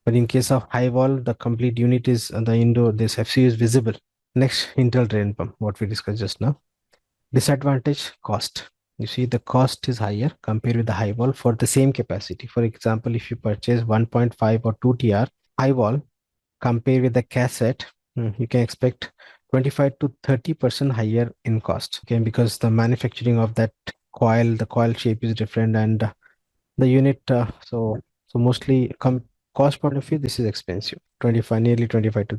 A: But in case of high wall, the complete unit is the indoor, this FCU is visible. Next, internal drain pump, what we discussed just now. Disadvantage, cost. You see the cost is higher compared with the high wall for the same capacity. For example, if you purchase 1.5 or 2 TR high wall, compare with the cassette, you can expect 25 to 30% higher in cost. Okay, because the manufacturing of that coil, the coil shape is different, and the unit. So mostly cost point of view, this is expensive. Nearly 25 to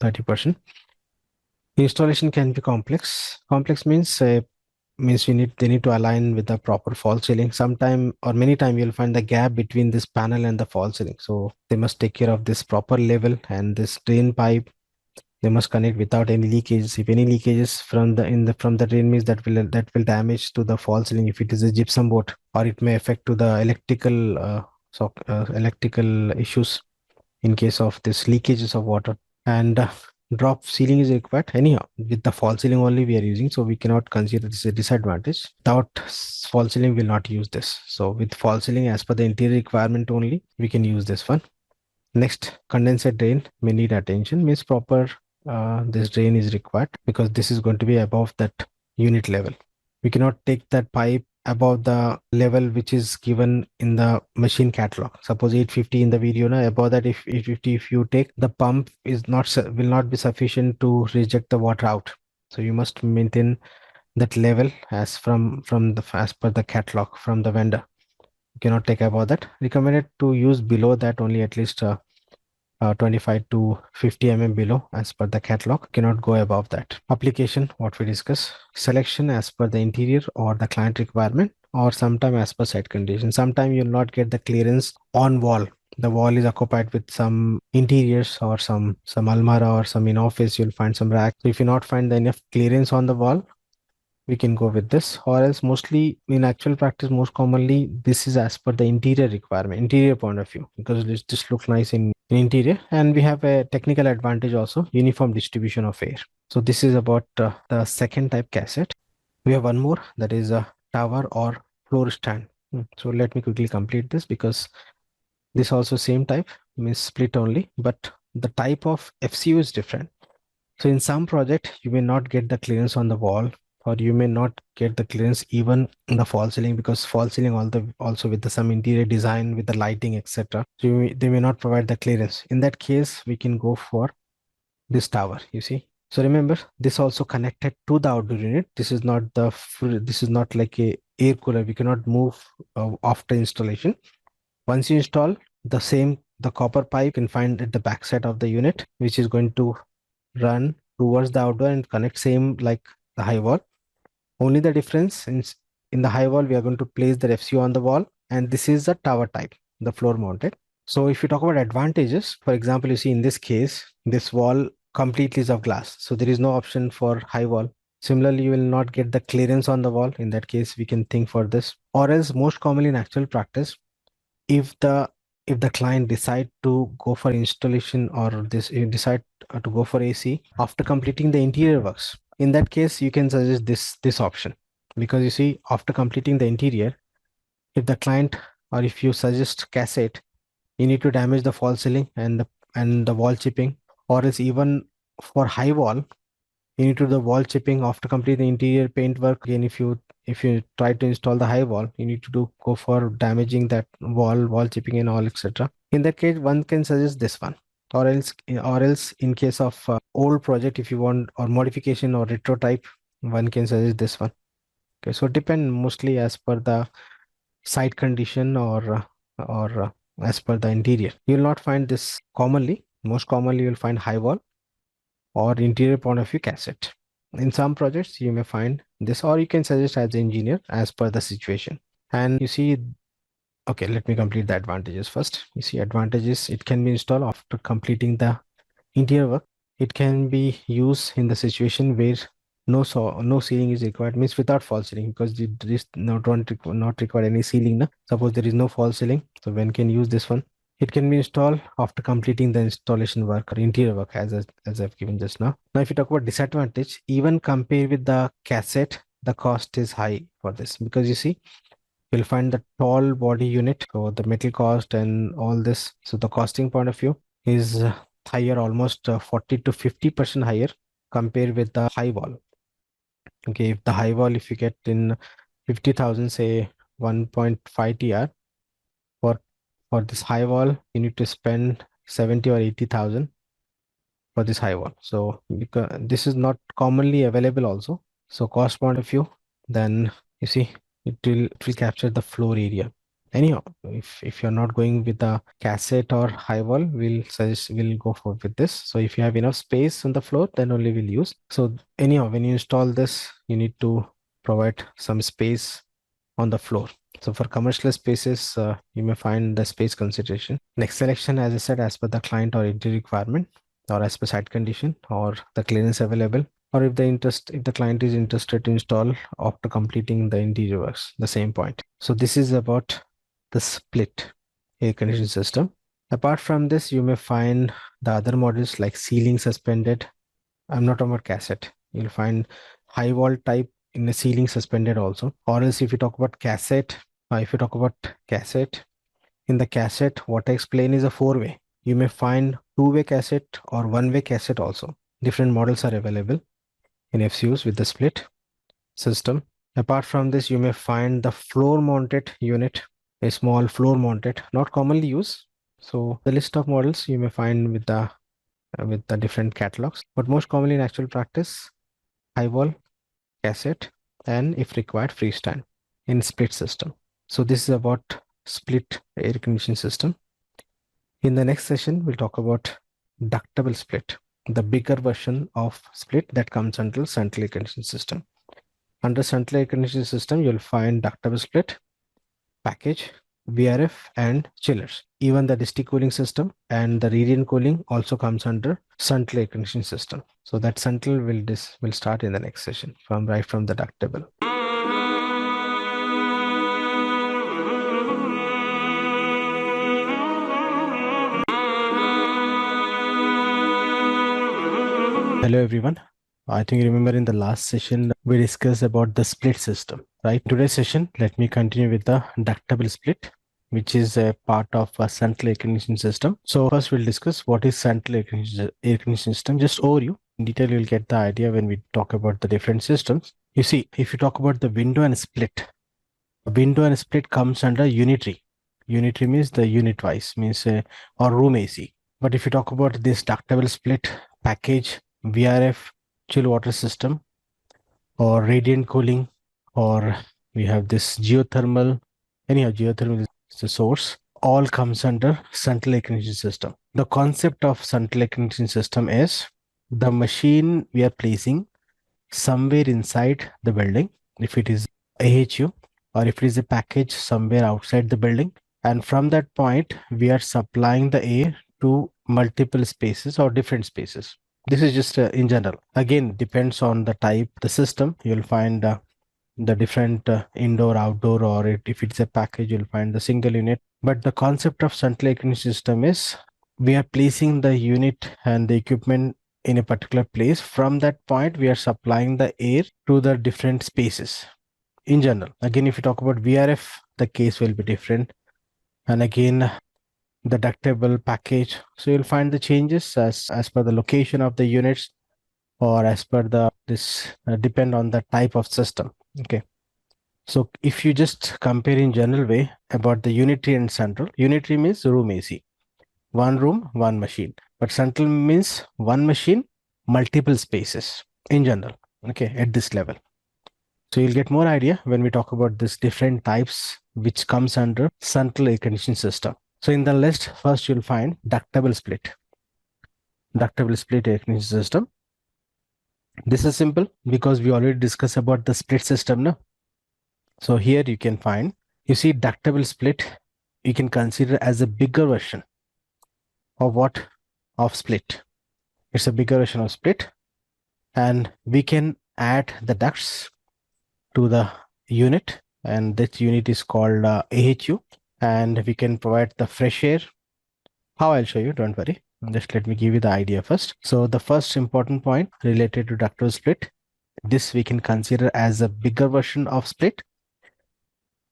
A: 30%. Installation can be complex. Complex means they need to align with the proper false ceiling. Sometime or many time you'll find the gap between this panel and the false ceiling. So they must take care of this proper level and this drain pipe They must connect without any leakages. If any leakages from the drain means that will damage to the fall ceiling if it is a gypsum board, or it may affect to the electrical issues in case of this leakages of water. And drop ceiling is required. Anyhow, with the fall ceiling only we are using, so we cannot consider this a disadvantage. Without fall ceiling, we'll not use this. So with fall ceiling, as per the interior requirement only, we can use this one. Next, condenser drain may need attention. Means proper this drain is required, because this is going to be above that unit level. We cannot take that pipe above the level which is given in the machine catalog. Suppose 850 in the video, now above that, if 850, if you take, the pump will not be sufficient to reject the water out. So you must maintain that level as per the catalog from the vendor. You cannot take above that. Recommended to use below that only, at least 25 to 50 mm below as per the catalog. Cannot go above that. Application, what we discuss. Selection as per the interior or the client requirement, or sometime as per site condition. Sometime you'll not get the clearance on wall. The wall is occupied with some interiors or some almara, or some in office you'll find some rack. So if you not find enough clearance on the wall, we can go with this. Or else, mostly in actual practice, most commonly this is as per the interior requirement, interior point of view, because this just look nice in interior. And we have a technical advantage also, uniform distribution of air. So this is about the second type cassette. We have one more, that is a tower or floor stand. So let me quickly complete this, because this also same type, means split only, but the type of FCU is different. So in some project, you may not get the clearance on the wall, or you may not get the clearance even in the fall ceiling, because fall ceiling also with some interior design with the lighting, etc. So they may not provide the clearance. In that case, we can go for this tower, you see. So remember, this also connected to the outdoor unit. This is not like a air cooler. We cannot move after installation. Once you install, the copper pipe you can find at the back side of the unit, which is going to run towards the outdoor and connect same like the high wall. Only the difference in the high wall, we are going to place the FCU on the wall, and this is the tower type, the floor mounted. So if you talk about advantages, for example, you see in this case, this wall completely is of glass. So there is no option for high wall. Similarly, you will not get the clearance on the wall. In that case, we can think for this. Or else, most commonly in actual practice, if the client decide to go for installation, or decide to go for AC after completing the interior works, in that case you can suggest this option. Because you see, after completing the interior, if the client, or if you suggest cassette, you need to damage the fall ceiling and the wall chipping. Or else, even for high wall, you need to do the wall chipping after completing the interior paint work. Again, if you try to install the high wall, you need to go for damaging that wall chipping and all, etc. In that case, one can suggest this one. Or else in case of old project, if you want, or modification or retro type, one can suggest this one. Okay, so depend mostly as per the site condition, or as per the interior. You will not find this commonly. Most commonly, you will find high wall or interior point of view cassette. In some projects, you may find this, or you can suggest as the engineer as per the situation. And you see, okay, let me complete the advantages first. You see, advantages: it can be installed after completing the interior work. It can be used in the situation where no ceiling is required, means without fall ceiling, because there is not require any ceiling. Na? Suppose there is no fall ceiling, so one can use this one. It can be installed after completing the installation work or interior work, as I've given just now. Now, if you talk about disadvantage, even compared with the cassette, the cost is high for this, because you see, you'll find the tall body unit, so the metal cost and all this. So the costing point of view is higher, almost 40 to 50% higher compared with the high wall. Okay, if the high wall, if you get in 50,000, say 1.5 TR, for this high wall, you need to spend 70 or 80,000 for this high wall. So because this is not commonly available also. So cost point of view, then you see, it will capture the floor area. Anyhow, if you're not going with the cassette or high wall, we'll go for with this. So if you have enough space on the floor, then only we'll use. So anyhow, when you install this, you need to provide some space on the floor. So for commercial spaces, you may find the space consideration. Next, selection, as I said, as per the client or interior requirement. or as per site condition or the clearance available, or if the client is interested to install after completing the interior works, the same point. So this is about the split air conditioning system. Apart from this, you may find the other models like ceiling suspended. I'm not talking about cassette. You'll find high wall type in the ceiling suspended also. Or else if you talk about cassette, in the cassette, what I explain is a four-way. You may find two-way cassette or one-way cassette also. Different models are available in FCUs with the split system. Apart from this, you may find the floor mounted unit, a small floor mounted, not commonly used. So the list of models you may find with the different catalogs, but most commonly in actual practice, high wall, cassette, and if required, freestand in split system. So this is about split air conditioning system. In the next session, we'll talk about ductable split, the bigger version of split that comes under central air conditioning system. Under central air conditioning system, you'll find ductable split, package, VRF, and chillers. Even the district cooling system and the radiant cooling also comes under central air conditioning system. So that central will start in the next session from the ductable. Hello everyone. I think you remember in the last session we discussed about the split system, right? Today's session, let me continue with the ductable split, which is a part of a central air conditioning system. So first we'll discuss what is central air conditioning system. Just overview. In detail, you'll get the idea when we talk about the different systems. You see, if you talk about the window and split comes under unitary. Unitary means the unit wise, means or room AC. But if you talk about this ductable split, package, VRF, chill water system, or radiant cooling, or we have this geothermal, anyhow, geothermal is the source, all comes under central air conditioning system. The concept of central air conditioning system is the machine we are placing somewhere inside the building, if it is AHU, or if it is a package somewhere outside the building. And from that point, we are supplying the air to multiple spaces or different spaces. This is just in general. Again, depends on the type, the system. You'll find the different indoor, outdoor, or if it's a package, you'll find the single unit. But the concept of central air conditioning system is we are placing the unit and the equipment in a particular place. From that point, we are supplying the air to the different spaces in general. Again, if you talk about VRF, the case will be different. And again, the ductable package. So you'll find the changes as per the location of the units or as per depend on the type of system. Okay. So if you just compare in general way about the unitary and central, unitary means room AC, one room, one machine, but central means one machine, multiple spaces in general. Okay, at this level. So you'll get more idea when we talk about this different types which comes under central air conditioning system. So in the list, first you'll find ductable split. Ductable split air conditioning system. This is simple because we already discussed about the split system now. So here you can find, you see ductable split, you can consider as a bigger version of what? Of split. It's a bigger version of split. And we can add the ducts to the unit, and this unit is called AHU, and we can provide the fresh air. How? I'll show you, don't worry. Just let me give you the idea first. So the first important point related to ductable split, this we can consider as a bigger version of split.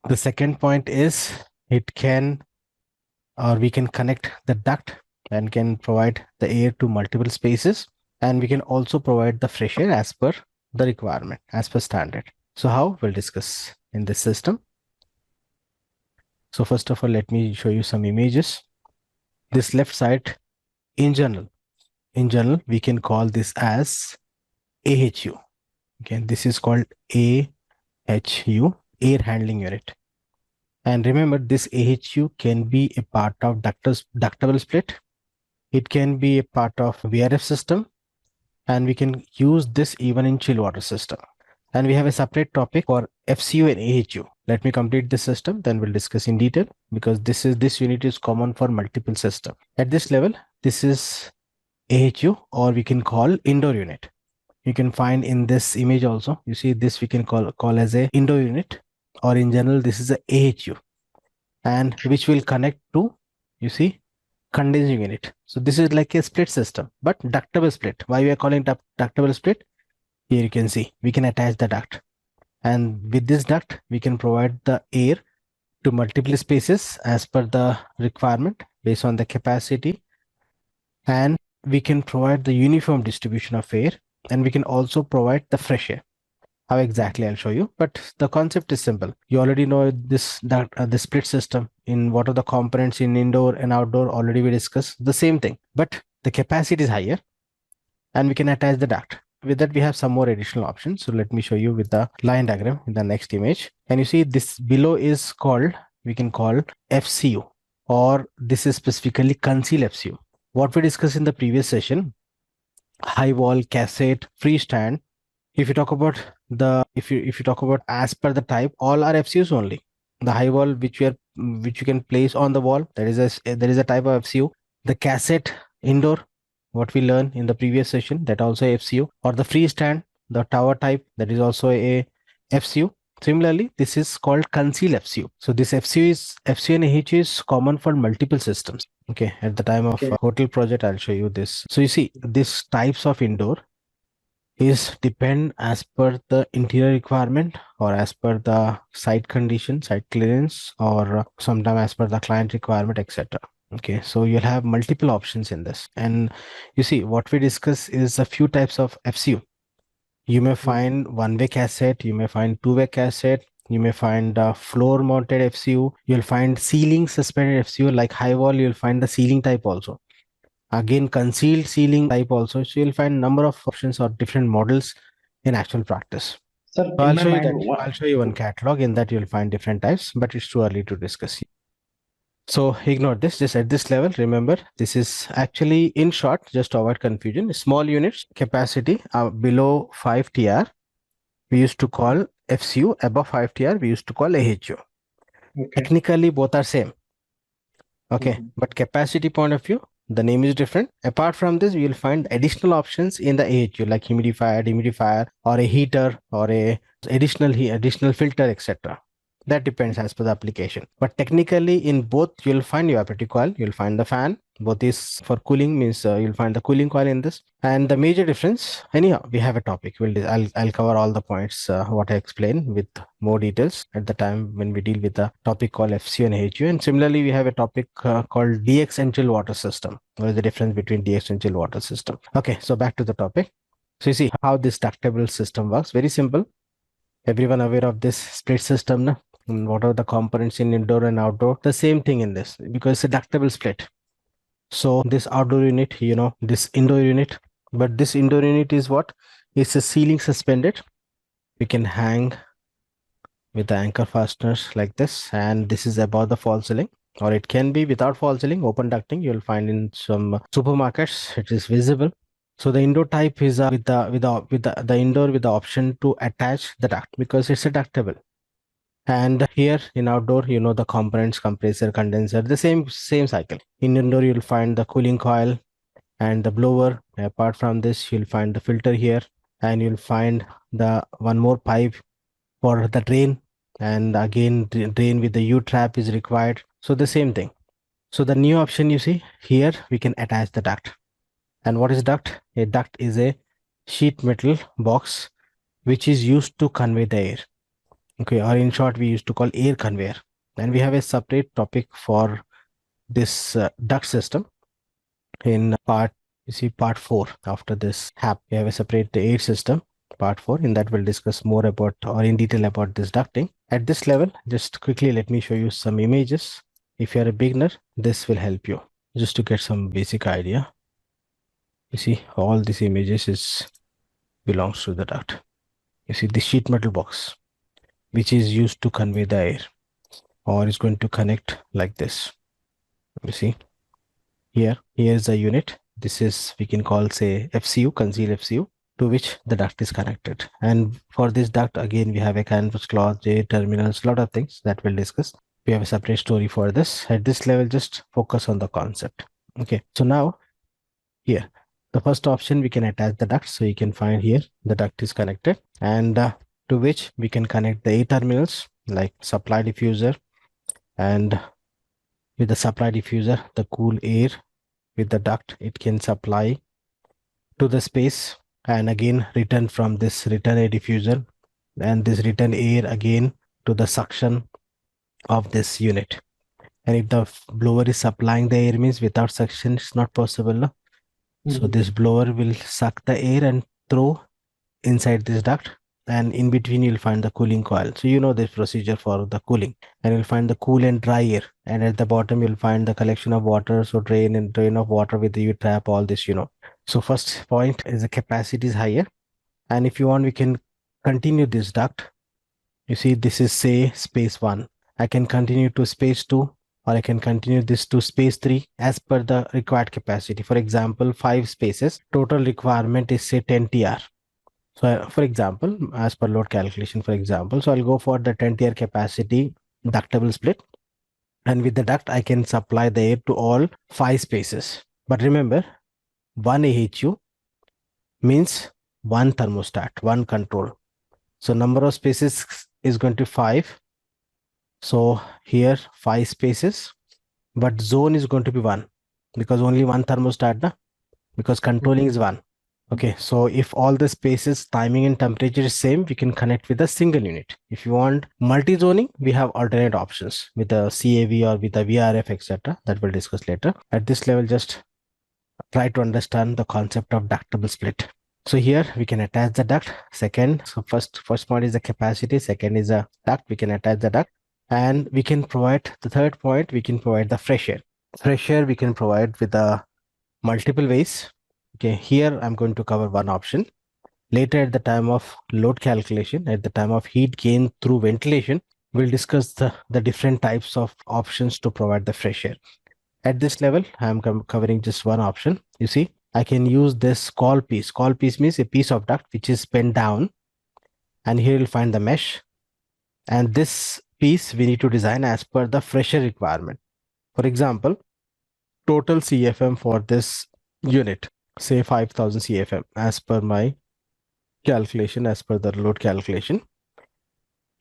A: The second point is it can, or we can connect the duct and can provide the air to multiple spaces, and we can also provide the fresh air as per the requirement, as per standard. So how? We'll discuss in this system. So first of all, let me show you some images. This left side, in general, we can call this as AHU. Okay, this is called AHU, air handling unit. And remember, this AHU can be a part of ductable split. It can be a part of VRF system, and we can use this even in chill water system. And we have a separate topic for FCU and AHU. Let me complete this system, then we'll discuss in detail, because this unit is common for multiple systems. At this level, this is AHU, or we can call indoor unit. You can find in this image also, you see this we can call as a indoor unit, or in general this is a AHU, and which will connect to, you see, condensing unit. So this is like a split system, but ductable split. Why we are calling ductable split? Here you can see we can attach the duct, and with this duct we can provide the air to multiple spaces as per the requirement based on the capacity, and we can provide the uniform distribution of air, and we can also provide the fresh air. How exactly, I'll show you, but the concept is simple. You already know this the split system. In what are the components in indoor and outdoor, already we discussed the same thing, but the capacity is higher and we can attach the duct. With that we have some more additional options. So let me show you with the line diagram in the next image. And you see this below is called, we can call FCU, or this is specifically conceal FCU. What we discussed in the previous session, high wall, cassette, freestand. If you talk about if you talk about as per the type, all are FCUs only. The high wall which you can place on the wall, there is a type of FCU. The cassette indoor, what we learned in the previous session, that also FCU, or the freestand, the tower type, that is also a FCU. Similarly, this is called conceal FCU. So this FCU and AHU is common for multiple systems. Okay, at the time of hotel project, I'll show you this. So you see, these types of indoor is depend as per the interior requirement, or as per the site condition, site clearance, or sometime as per the client requirement, etc. Okay, so you'll have multiple options in this. And you see, what we discuss is a few types of FCU. You may find one-way cassette, you may find two-way cassette, you may find floor mounted FCU, you'll find ceiling suspended FCU, like high wall, you'll find the ceiling type also. Again, concealed ceiling type also. So you'll find number of options or different models in actual practice.
B: Sir,
A: So I'll show you one catalog. In that you'll find different types, but it's too early to discuss. So ignore this. Just at this level, remember this is actually, in short, just to avoid confusion, small units capacity below 5 TR we used to call FCU, above 5 TR we used to call AHU. Technically both are same. Okay, but capacity point of view, the name is different. Apart from this, you will find additional options in the AHU, like humidifier, dehumidifier, or a heater, or a additional filter, etc. That depends as per the application. But technically, in both, you'll find evaporative coil, you'll find the fan. Both is for cooling, means you'll find the cooling coil in this. And the major difference, anyhow, we have a topic. I'll cover all the points what I explained with more details at the time when we deal with the topic called FCU and AHU. And similarly, we have a topic called DX and chill water system. What is the difference between DX and chill water system? Okay, so back to the topic. So you see how this ductable system works. Very simple. Everyone aware of this split system, na? And what are the components in indoor and outdoor? The same thing in this, because it's a ductable split. So this outdoor unit, this indoor unit, but this indoor unit is what? It's a ceiling suspended. We can hang with the anchor fasteners like this, and this is above the false ceiling, or it can be without false ceiling, open ducting. You'll find in some supermarkets it is visible. So the indoor type is with the indoor with the option to attach the duct, because it's a ductable. And here in outdoor, the components, compressor, condenser, the same cycle. In indoor, you'll find the cooling coil and the blower. Apart from this, you'll find the filter here, and you'll find the one more pipe for the drain. And again, drain with the U-trap is required. So the same thing. So the new option you see here, we can attach the duct. And what is duct? A duct is a sheet metal box which is used to convey the air. Okay, or in short, we used to call air conveyor. And we have a separate topic for this duct system in part 4. After this we have a separate air system, part 4. In that we'll discuss more about, or in detail about, this ducting. At this level, just quickly let me show you some images. If you're a beginner, this will help you just to get some basic idea. You see, all these images belongs to the duct. You see the sheet metal box, which is used to convey the air, or is going to connect like this. You see, here's the unit. This is, we can call, say, FCU, conceal FCU, to which the duct is connected. And for this duct, again, we have a canvas cloth, J terminals, lot of things that we'll discuss. We have a separate story for this. At this level, just focus on the concept. Okay, so now here, The first option, we can attach the duct. So you can find here the duct is connected, and to which we can connect the A terminals like supply diffuser, and with the supply diffuser, the cool air with the duct, it can supply to the space and again return from this return air diffuser, and this return air again to the suction of this unit. And if the blower is supplying the air, means without suction it's not possible, no? So this blower will suck the air and throw inside this duct, and in between you'll find the cooling coil. So you know this procedure for the cooling, and you'll find the cool and dry air, and at the bottom you'll find the collection of water, so drain and drain of water with the U trap, all this, you know. So first point is the capacity is higher, and if you want we can continue this duct. You see, this is say space 1. I can continue to space 2, or I can continue this to space 3 as per the required capacity. For example, 5 spaces, total requirement is say 10 TR. So for example, as per load calculation, for example, so I'll go for the 10 TR capacity ductable split. And with the duct, I can supply the air to all 5 spaces. But remember, 1 AHU means 1 thermostat, 1 control. So number of spaces is going to 5. So here 5 spaces, but zone is going to be 1 because only 1 thermostat, na? Because controlling is 1. Okay, so if all the spaces, timing and temperature is same, we can connect with a single unit. If you want multi-zoning, we have alternate options with a CAV or with a VRF, etc. That we'll discuss later. At this level, just try to understand the concept of ductable split. So here we can attach the duct. Second, so first point is the capacity. Second is a duct. We can attach the duct, and we can provide the third point. We can provide the fresh air. Fresh air we can provide with the multiple ways. Okay, here I'm going to cover one option. Later, at the time of load calculation, at the time of heat gain through ventilation, we'll discuss the different types of options to provide the fresh air. At this level, I'm covering just one option. You see, I can use this call piece. Call piece means a piece of duct which is bent down, and here you'll find the mesh. And this piece we need to design as per the fresh air requirement. For example, total CFM for this unit, say 5000 CFM as per my calculation, as per the load calculation,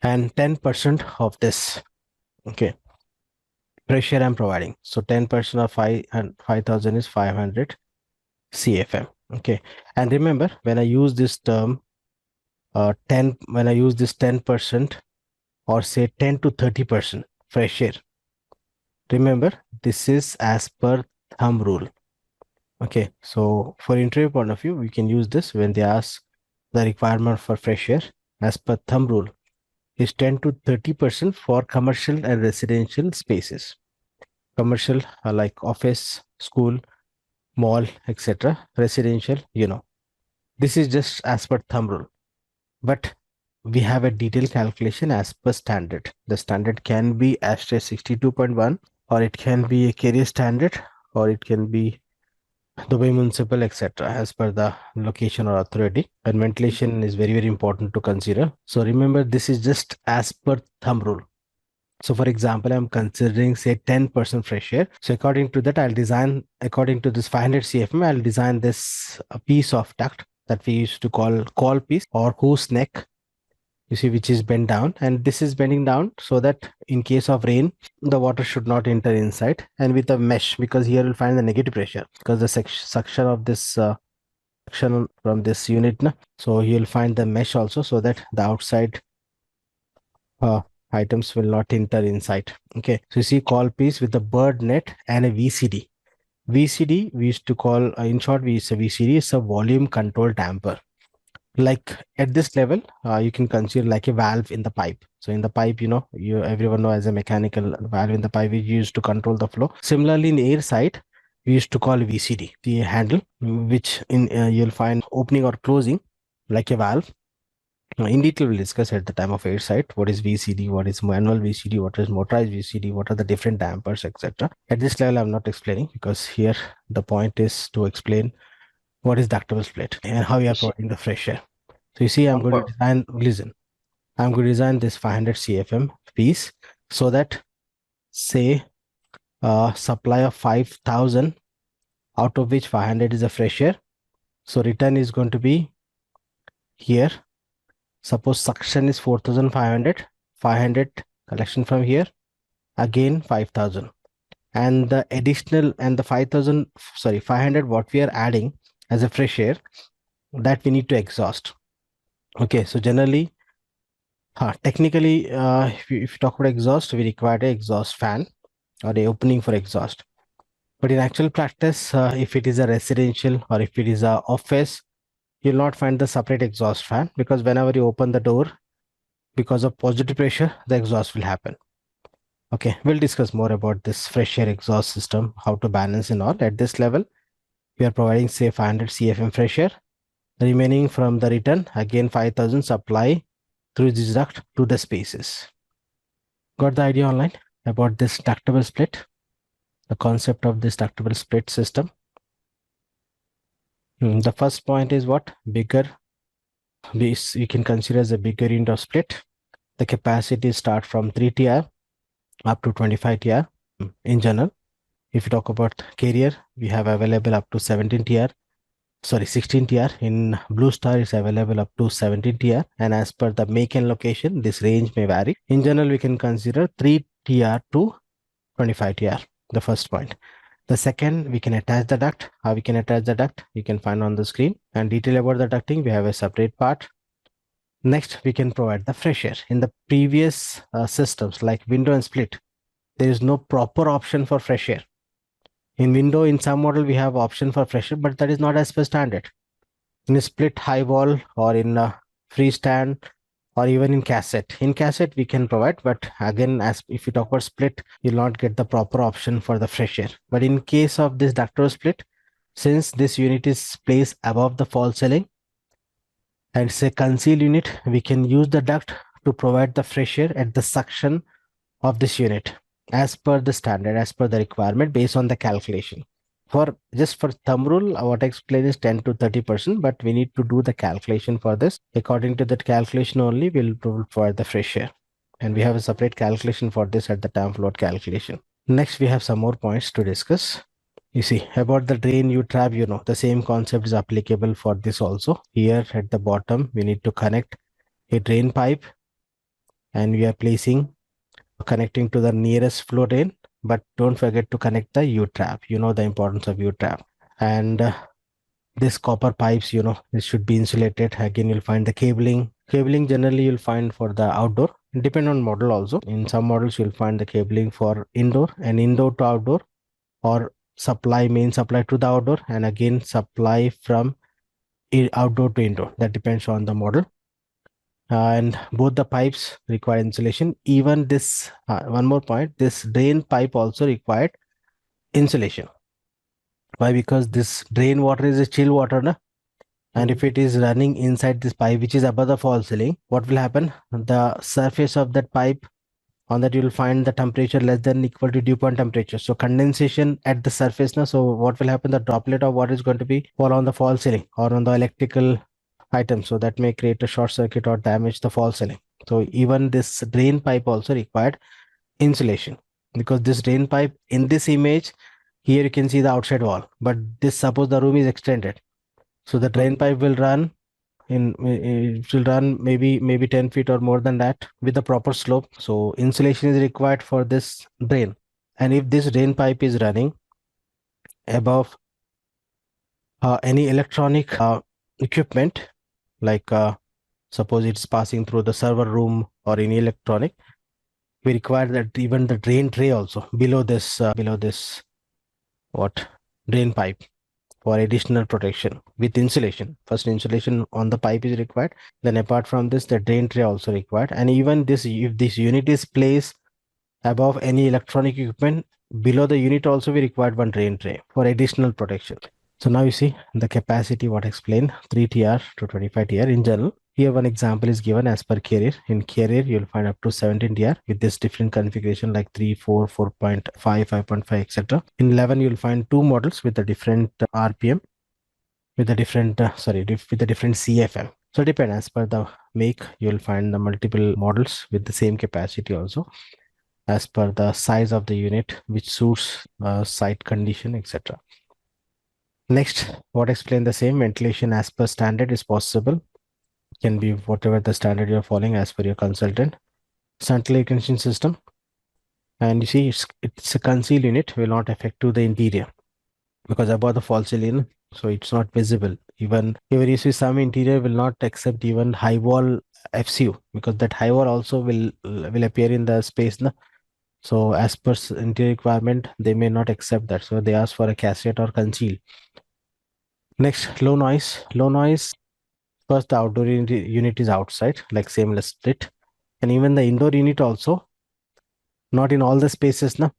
A: and 10% of this, okay, pressure I'm providing. So 10% of 5000 is 500 CFM. Okay, and remember when I use this term 10% or say 10 to 30% fresh air, remember this is as per thumb rule. Okay, so for interview point of view, we can use this when they ask the requirement for fresh air as per thumb rule is 10 to 30% for commercial and residential spaces. Commercial like office, school, mall, etc. Residential, you know, this is just as per thumb rule, but we have a detailed calculation as per standard. The standard can be ASHRAE 62.1, or it can be a carrier standard, or it can be Dubai municipal, etc. as per the location or authority. And ventilation is very, very important to consider. So remember, this is just as per thumb rule. So for example, I'm considering say 10% fresh air. So according to that, I'll design, according to this 500 CFM, I'll design this piece of duct that we used to call piece or hose neck, you see, which is bent down, and this is bending down so that in case of rain, the water should not enter inside. And with a mesh, because here you'll find the negative pressure because the suction of this suction from this unit, so you'll find the mesh also so that the outside items will not enter inside. Okay, so you see call piece with a bird net and a VCD. VCD we used to call, in short, we use a VCD, is a volume control damper. Like at this level, you can consider like a valve in the pipe. So in the pipe, you know, everyone know as a mechanical valve in the pipe we used to control the flow. Similarly, in air side, we used to call VCD, the handle, which in you'll find opening or closing like a valve. In detail, we'll discuss at the time of air side what is VCD, what is manual VCD, what is motorized VCD, what are the different dampers, etc. At this level, I'm not explaining because here the point is to explain what is ductable split and how you are providing the fresh air. So you see, I'm going to design, listen, I'm going to design this 500 CFM piece so that say supply of 5000, out of which 500 is a fresh air, So return is going to be here. Suppose suction is 4,500, 500 collection from here, again 5,000. And the additional and the 5,000, sorry, 500 what we are adding as a fresh air, that we need to exhaust. Okay, so generally, technically, if you talk about exhaust, we require a exhaust fan or a opening for exhaust. But in actual practice, if it is a residential or if it is a office, you'll not find the separate exhaust fan, because whenever you open the door, because of positive pressure, the exhaust will happen. Okay, we'll discuss more about this fresh air exhaust system, how to balance and all. At this level, we are providing say 500 CFM fresh air. The remaining from the return, again 5,000 supply through this duct to the spaces. Got the idea online about this ductable split? The concept of this ductable split system. The first point is what? Bigger. We can consider as a bigger unit of split. The capacity start from 3 TR up to 25 TR in general. If you talk about carrier, we have available up to 17 TR. Sorry, 16 TR. In Blue Star is available up to 17 TR. And as per the make and location, this range may vary. In general, we can consider 3 TR to 25 TR. The first point. The second, we can attach the duct. How we can attach the duct, you can find on the screen. And detail about the ducting, we have a separate part. Next, we can provide the fresh air. In the previous systems like window and split, there is no proper option for fresh air. In window, in some model, we have option for fresh air, but that is not as per standard. In a split high wall or in a freestand or even in cassette. In cassette, we can provide, but again, as if you talk about split, you'll not get the proper option for the fresh air. But in case of this ductile split, since this unit is placed above the false ceiling and it's a concealed unit, we can use the duct to provide the fresh air at the suction of this unit as per the standard, as per the requirement based on the calculation. For just for thumb rule, what I explain is 10 to 30%, but we need to do the calculation for this. According to that calculation only, we'll provide the fresh air. And we have a separate calculation for this at the time float calculation. Next, we have some more points to discuss. You see, about the drain U-trap, you know, the same concept is applicable for this also. Here at the bottom, we need to connect a drain pipe and we are connecting to the nearest flow drain, but don't forget to connect the U-trap. You know the importance of U-trap. And this copper pipes, you know, it should be insulated. Again, you'll find the cabling. Cabling generally you'll find for the outdoor. Depend on model also. In some models, you'll find the cabling for indoor and indoor to outdoor, or main supply to the outdoor, and again supply from outdoor to indoor. That depends on the model. And both the pipes require insulation. Even this, one more point, this drain pipe also required insulation. Why? Because this drain water is a chill water, na? And if it is running inside this pipe, which is above the false ceiling, what will happen? The surface of that pipe, on that you will find the temperature less than equal to dew point temperature. So condensation at the surface, na? So what will happen? The droplet of water is going to be fall on the false ceiling or on the electrical item, so that may create a short circuit or damage the false ceiling. So even this drain pipe also required insulation, because this drain pipe in this image here you can see the outside wall, but this, suppose the room is extended, so the drain pipe will run it will run maybe 10 feet or more than that with the proper slope. So insulation is required for this drain. And if this drain pipe is running above any electronic equipment, like suppose it's passing through the server room or any electronic, we require that even the drain tray also below this drain pipe for additional protection with insulation. First insulation on the pipe is required, then apart from this the drain tray also required. And even this, if this unit is placed above any electronic equipment, below the unit also we required one drain tray for additional protection. So now you see the capacity what I explained, 3 TR to 25 TR in general. Here one example is given as per carrier. In carrier, you'll find up to 17 TR with this different configuration like 3, 4, 4.5, 5.5, etc. In 11, you'll find two models with a different RPM, with a different, with a different CFM. So depend as per the make, you'll find the multiple models with the same capacity also, as per the size of the unit, which suits site condition, etc. Next, what explain the same ventilation as per standard is possible. Can be whatever the standard you're following as per your consultant. Central air conditioning system. And you see, it's a concealed unit, will not affect to the interior because above the false ceiling, so it's not visible. Even you see some interior will not accept even high wall FCU because that high wall also will appear in the space. No? So as per interior requirement, they may not accept that. So they ask for a cassette or conceal. Next, low noise. Low noise. First, the outdoor unit is outside, like seamless split, and even the indoor unit also not in all the spaces. No?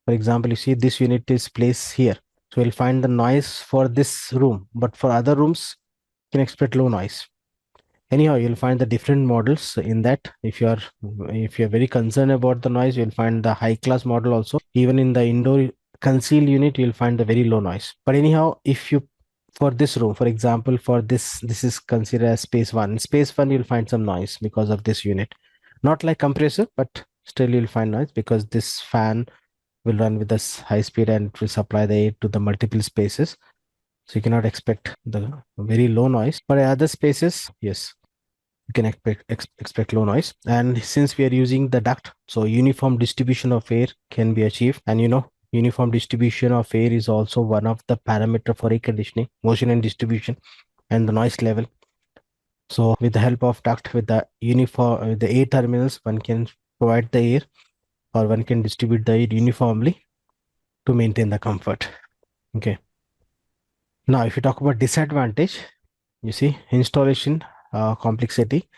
A: For example, you see this unit is placed here. So we'll find the noise for this room, but for other rooms, you can expect low noise. Anyhow, you'll find the different models in that. If you're very concerned about the noise, you'll find the high class model also. Even in the indoor concealed unit, you'll find the very low noise. But anyhow, if you for this room, for example, for this is considered as space one. In space one, you'll find some noise because of this unit. Not like compressor, but still you'll find noise because this fan will run with this high speed and it will supply the air to the multiple spaces. So you cannot expect the very low noise. But in other spaces, yes, you can expect low noise. And since we are using the duct, so uniform distribution of air can be achieved. And uniform distribution of air is also one of the parameter for air conditioning, motion and distribution, and the noise level. So with the help of duct, with the uniform, the air terminals, one can provide the air or one can distribute the air uniformly to maintain the comfort. Okay. Now, if you talk about disadvantage, you see installation complexity.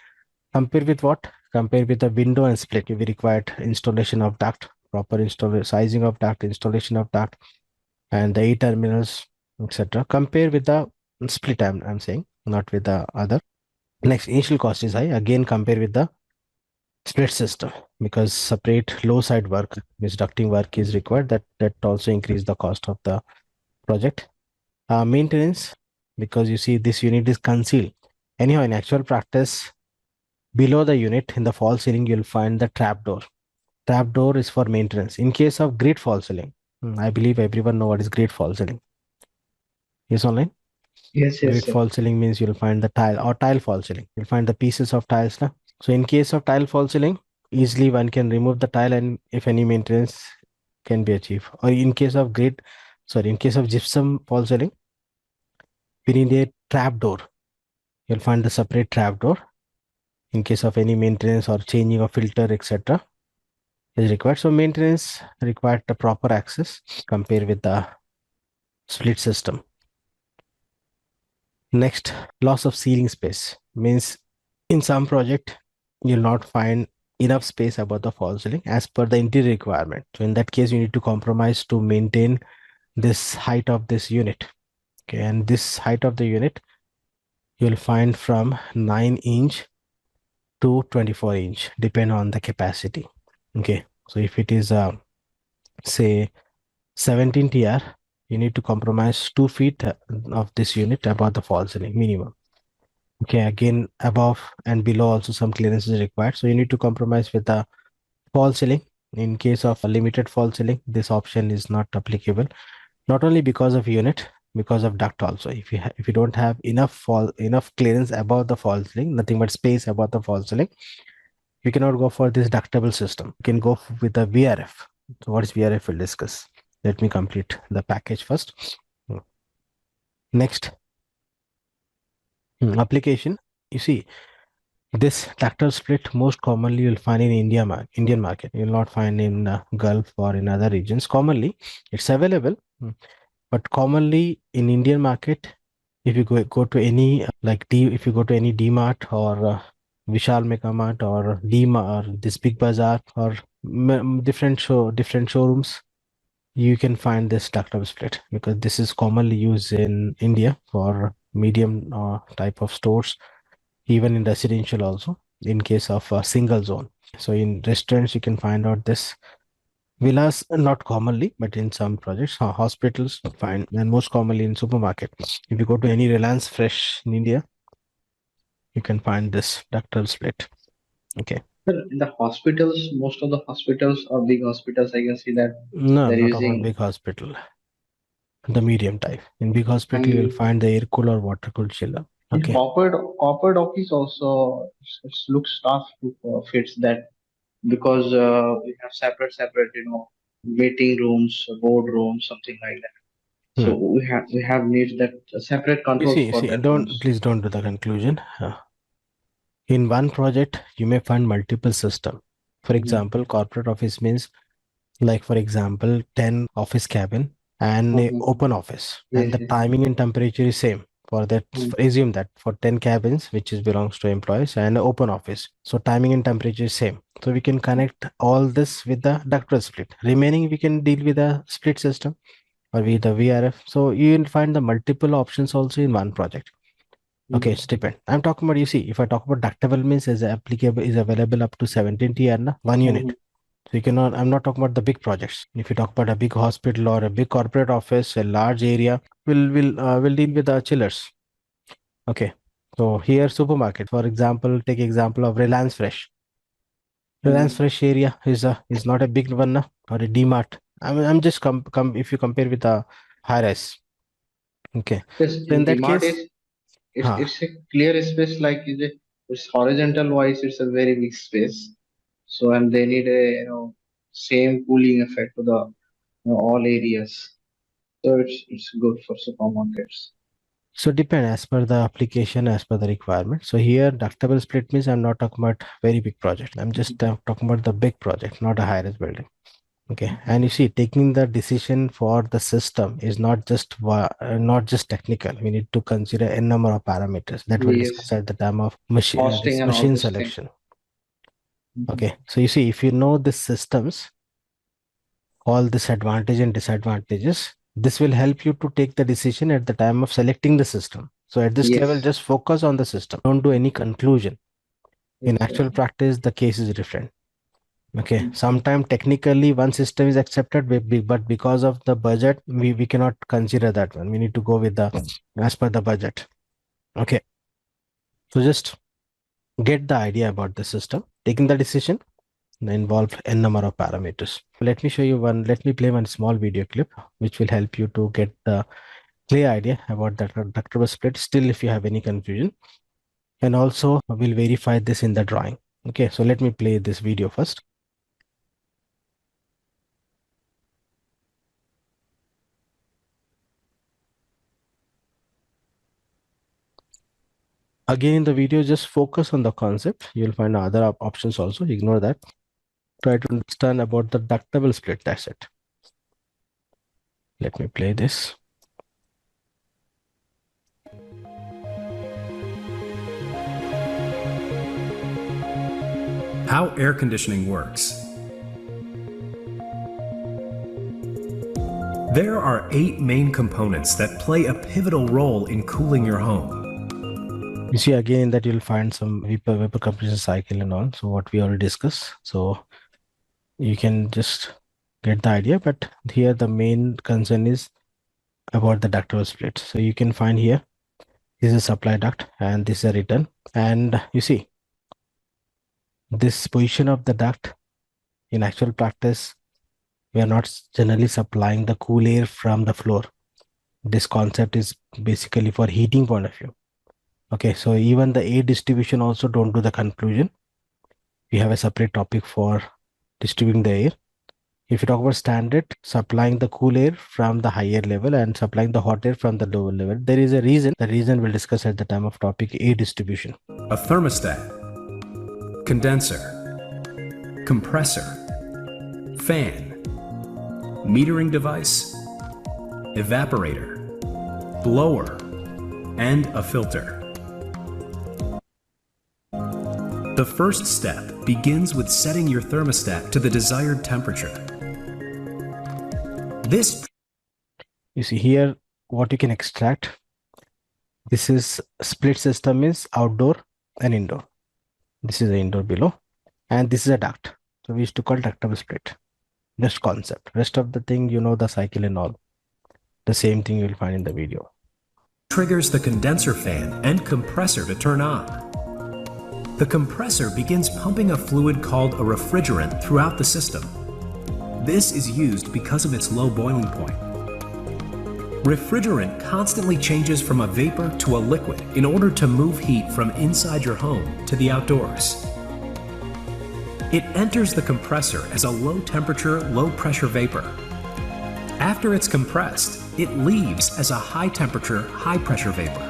A: Compare with what? Compare with the window and split. We required installation of duct, proper sizing of duct, installation of duct, and the A terminals, etc. Compare with the split. I'm saying, not with the other. Next, initial cost is high. Again, compare with the split system because separate low side work, means ducting work is required. That also increase the cost of the project. Maintenance, because you see this unit is concealed. Anyhow, in actual practice, below the unit in the false ceiling, you'll find the trap door. Trap door is for maintenance. In case of grid false ceiling, I believe everyone know what is grid false ceiling. Yes, online?
B: Yes,
A: Grid
B: sir.
A: false ceiling means you'll find the tile or tile false ceiling. You'll find the pieces of tiles. Na? So in case of tile false ceiling, easily one can remove the tile and if any maintenance can be achieved. Or in case of in case of gypsum false ceiling, we need a trap door. You'll find the separate trap door in case of any maintenance or changing of filter, etc. is required. So maintenance required the proper access compared with the split system. Next, loss of ceiling space means in some project you'll not find enough space above the false ceiling as per the interior requirement. So in that case, you need to compromise to maintain this height of this unit. Okay, and this height of the unit you'll find from 9-inch to 24-inch, depend on the capacity. Okay, so if it is say 17 TR, you need to compromise 2 feet of this unit above the false ceiling minimum. Okay, again above and below also some clearance is required. So you need to compromise with the false ceiling. In case of a limited false ceiling, this option is not applicable. Not only because of unit, because of duct also. If you don't have enough clearance above the false ceiling, nothing but space above the false ceiling, you cannot go for this ductable system. You can go with the VRF. So what is VRF? We'll discuss. Let me complete the package first. Next, application. You see, this ductile split most commonly you'll find in Indian market. You'll not find in Gulf or in other regions. Commonly, it's available, but commonly in Indian market, if you go to any if you go to any DMart or Vishal Mega Mart or DMart or this Big Bazaar or different showrooms, you can find this ductile split because this is commonly used in India for medium type of stores, even in residential also, in case of a single zone. So in restaurants, you can find out this. Villas, not commonly, but in some projects, hospitals find, and most commonly in supermarket. If you go to any Reliance Fresh in India, you can find this ductile split. Okay.
B: Sir, in the hospitals, most of the hospitals or big hospitals, I can see that
A: No, I'm
B: they're
A: not talking about
B: using.
A: big hospital. the medium type. In big hospital, you will
B: And
A: find the air cooled or water cooled chiller.
B: in
A: Okay.
B: corporate office also it looks tough to fits that because we have separate waiting rooms, board rooms, something like that. So we have needs that separate controls
A: You
B: for
A: see,
B: that
A: don't
B: rooms.
A: please don't do the conclusion. In one project, you may find multiple system. For example, corporate office means like for example 10 office cabin and a
B: Mm-hmm.
A: open office, and
B: Yes,
A: the
B: yes.
A: timing and temperature is same for that. Assume that for 10 cabins which is belongs to employees and an open office, so timing and temperature is same, so we can connect all this with the ductile split. Remaining we can deal with a split system or with the VRF. So you will find the multiple options also in one project. Okay, it's depend. I'm talking about, you see, if I talk about ductable means is applicable, is available up to 17 TR na, one unit. So you cannot, I'm not talking about the big projects. If you talk about a big hospital or a big corporate office, a large area, will deal with the chillers. Okay. So here supermarket, for example, take example of Reliance Fresh. Reliance Fresh area is not a big one na, or a DMart. I'm just come if you compare with a high rise. Okay.
B: Yes,
A: So in
B: in
A: that
B: demand
A: case,
B: is it's a clear space like it's horizontal wise it's a very big space. So and they need a same cooling effect to the all areas. So it's good for supermarkets.
A: so depend as per the application, as per the requirement. So here ductable split means I'm not talking about very big project. I'm just talking about the big project, not a high-rise building. Okay, and you see, taking the decision for the system is not just technical. We need to consider n number of parameters that we'll discuss
B: Yes,
A: at the time of machine
B: costing
A: this
B: and all
A: machine
B: this thing.
A: selection. Okay, so you see, if you know the systems, all disadvantage and disadvantages, this will help you to take the decision at the time of selecting the system. So at this level,
B: Yes,
A: just focus on the system. Don't do any conclusion. In
B: yes, yes.
A: actual practice, the case is different. Okay, sometimes technically one system is accepted, but because of the budget, we cannot consider that one. We need to go with the as per the budget. Okay, so just get the idea about the system. Taking the decision involve n number of parameters. Let me show you one. Let me play one small video clip, which will help you to get the clear idea about that ductable split. Still, if you have any confusion, and also we'll verify this in the drawing. Okay, so let me play this video first. Again, in the video, just focus on the concept. You'll find other options also. Ignore that. Try to understand about the ductable split. That's it. Let me play this.
K: How air conditioning works. There are 8 main components that play a pivotal role in cooling your home.
A: You see, again, that you'll find some vapor compression cycle and all. So what we already discussed. So you can just get the idea, but here the main concern is about the ductable split. So you can find here, this is a supply duct and this is a return. And you see, this position of the duct, in actual practice, we are not generally supplying the cool air from the floor. This concept is basically for heating point of view. Okay, so even the air distribution also don't do the conclusion. We have a separate topic for distributing the air. If you talk about standard, supplying the cool air from the higher level and supplying the hot air from the lower level, there is a reason. The reason we'll discuss at the time of topic air distribution.
K: A thermostat, condenser, compressor, fan, metering device, evaporator, blower, and a filter. The first step begins with setting your thermostat to the desired temperature.
A: You see here what you can extract. This is split system is outdoor and indoor. This is the indoor below, and this is a duct. So we used to call ductable split. Just concept. Rest of the thing, you know, the cycle and all. The same thing you will find in the video.
K: Triggers the condenser fan and compressor to turn on. The compressor begins pumping a fluid called a refrigerant throughout the system. This is used because of its low boiling point. Refrigerant constantly changes from a vapor to a liquid in order to move heat from inside your home to the outdoors. It enters the compressor as a low-temperature, low-pressure vapor. After it's compressed, it leaves as a high-temperature, high-pressure vapor.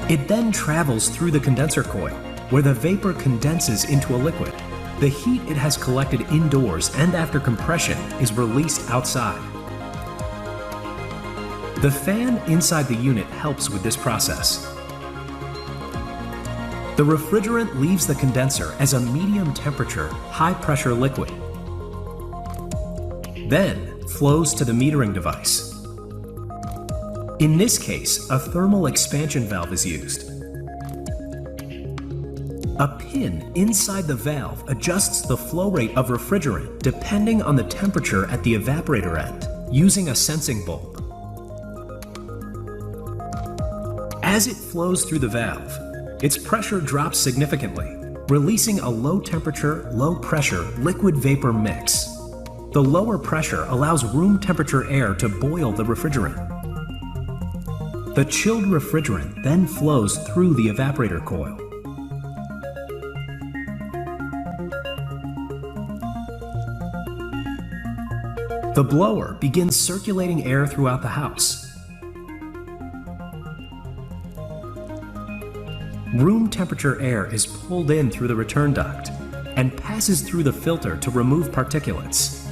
K: It then travels through the condenser coil, where the vapor condenses into a liquid. The heat it has collected indoors and after compression is released outside. The fan inside the unit helps with this process. The refrigerant leaves the condenser as a medium temperature, high pressure liquid, then flows to the metering device. In this case, a thermal expansion valve is used. A pin inside the valve adjusts the flow rate of refrigerant depending on the temperature at the evaporator end, using a sensing bulb. As it flows through the valve, its pressure drops significantly, releasing a low temperature, low pressure liquid vapor mix. The lower pressure allows room temperature air to boil the refrigerant. The chilled refrigerant then flows through the evaporator coil. The blower begins circulating air throughout the house. Room temperature air is pulled in through the return duct and passes through the filter to remove particulates.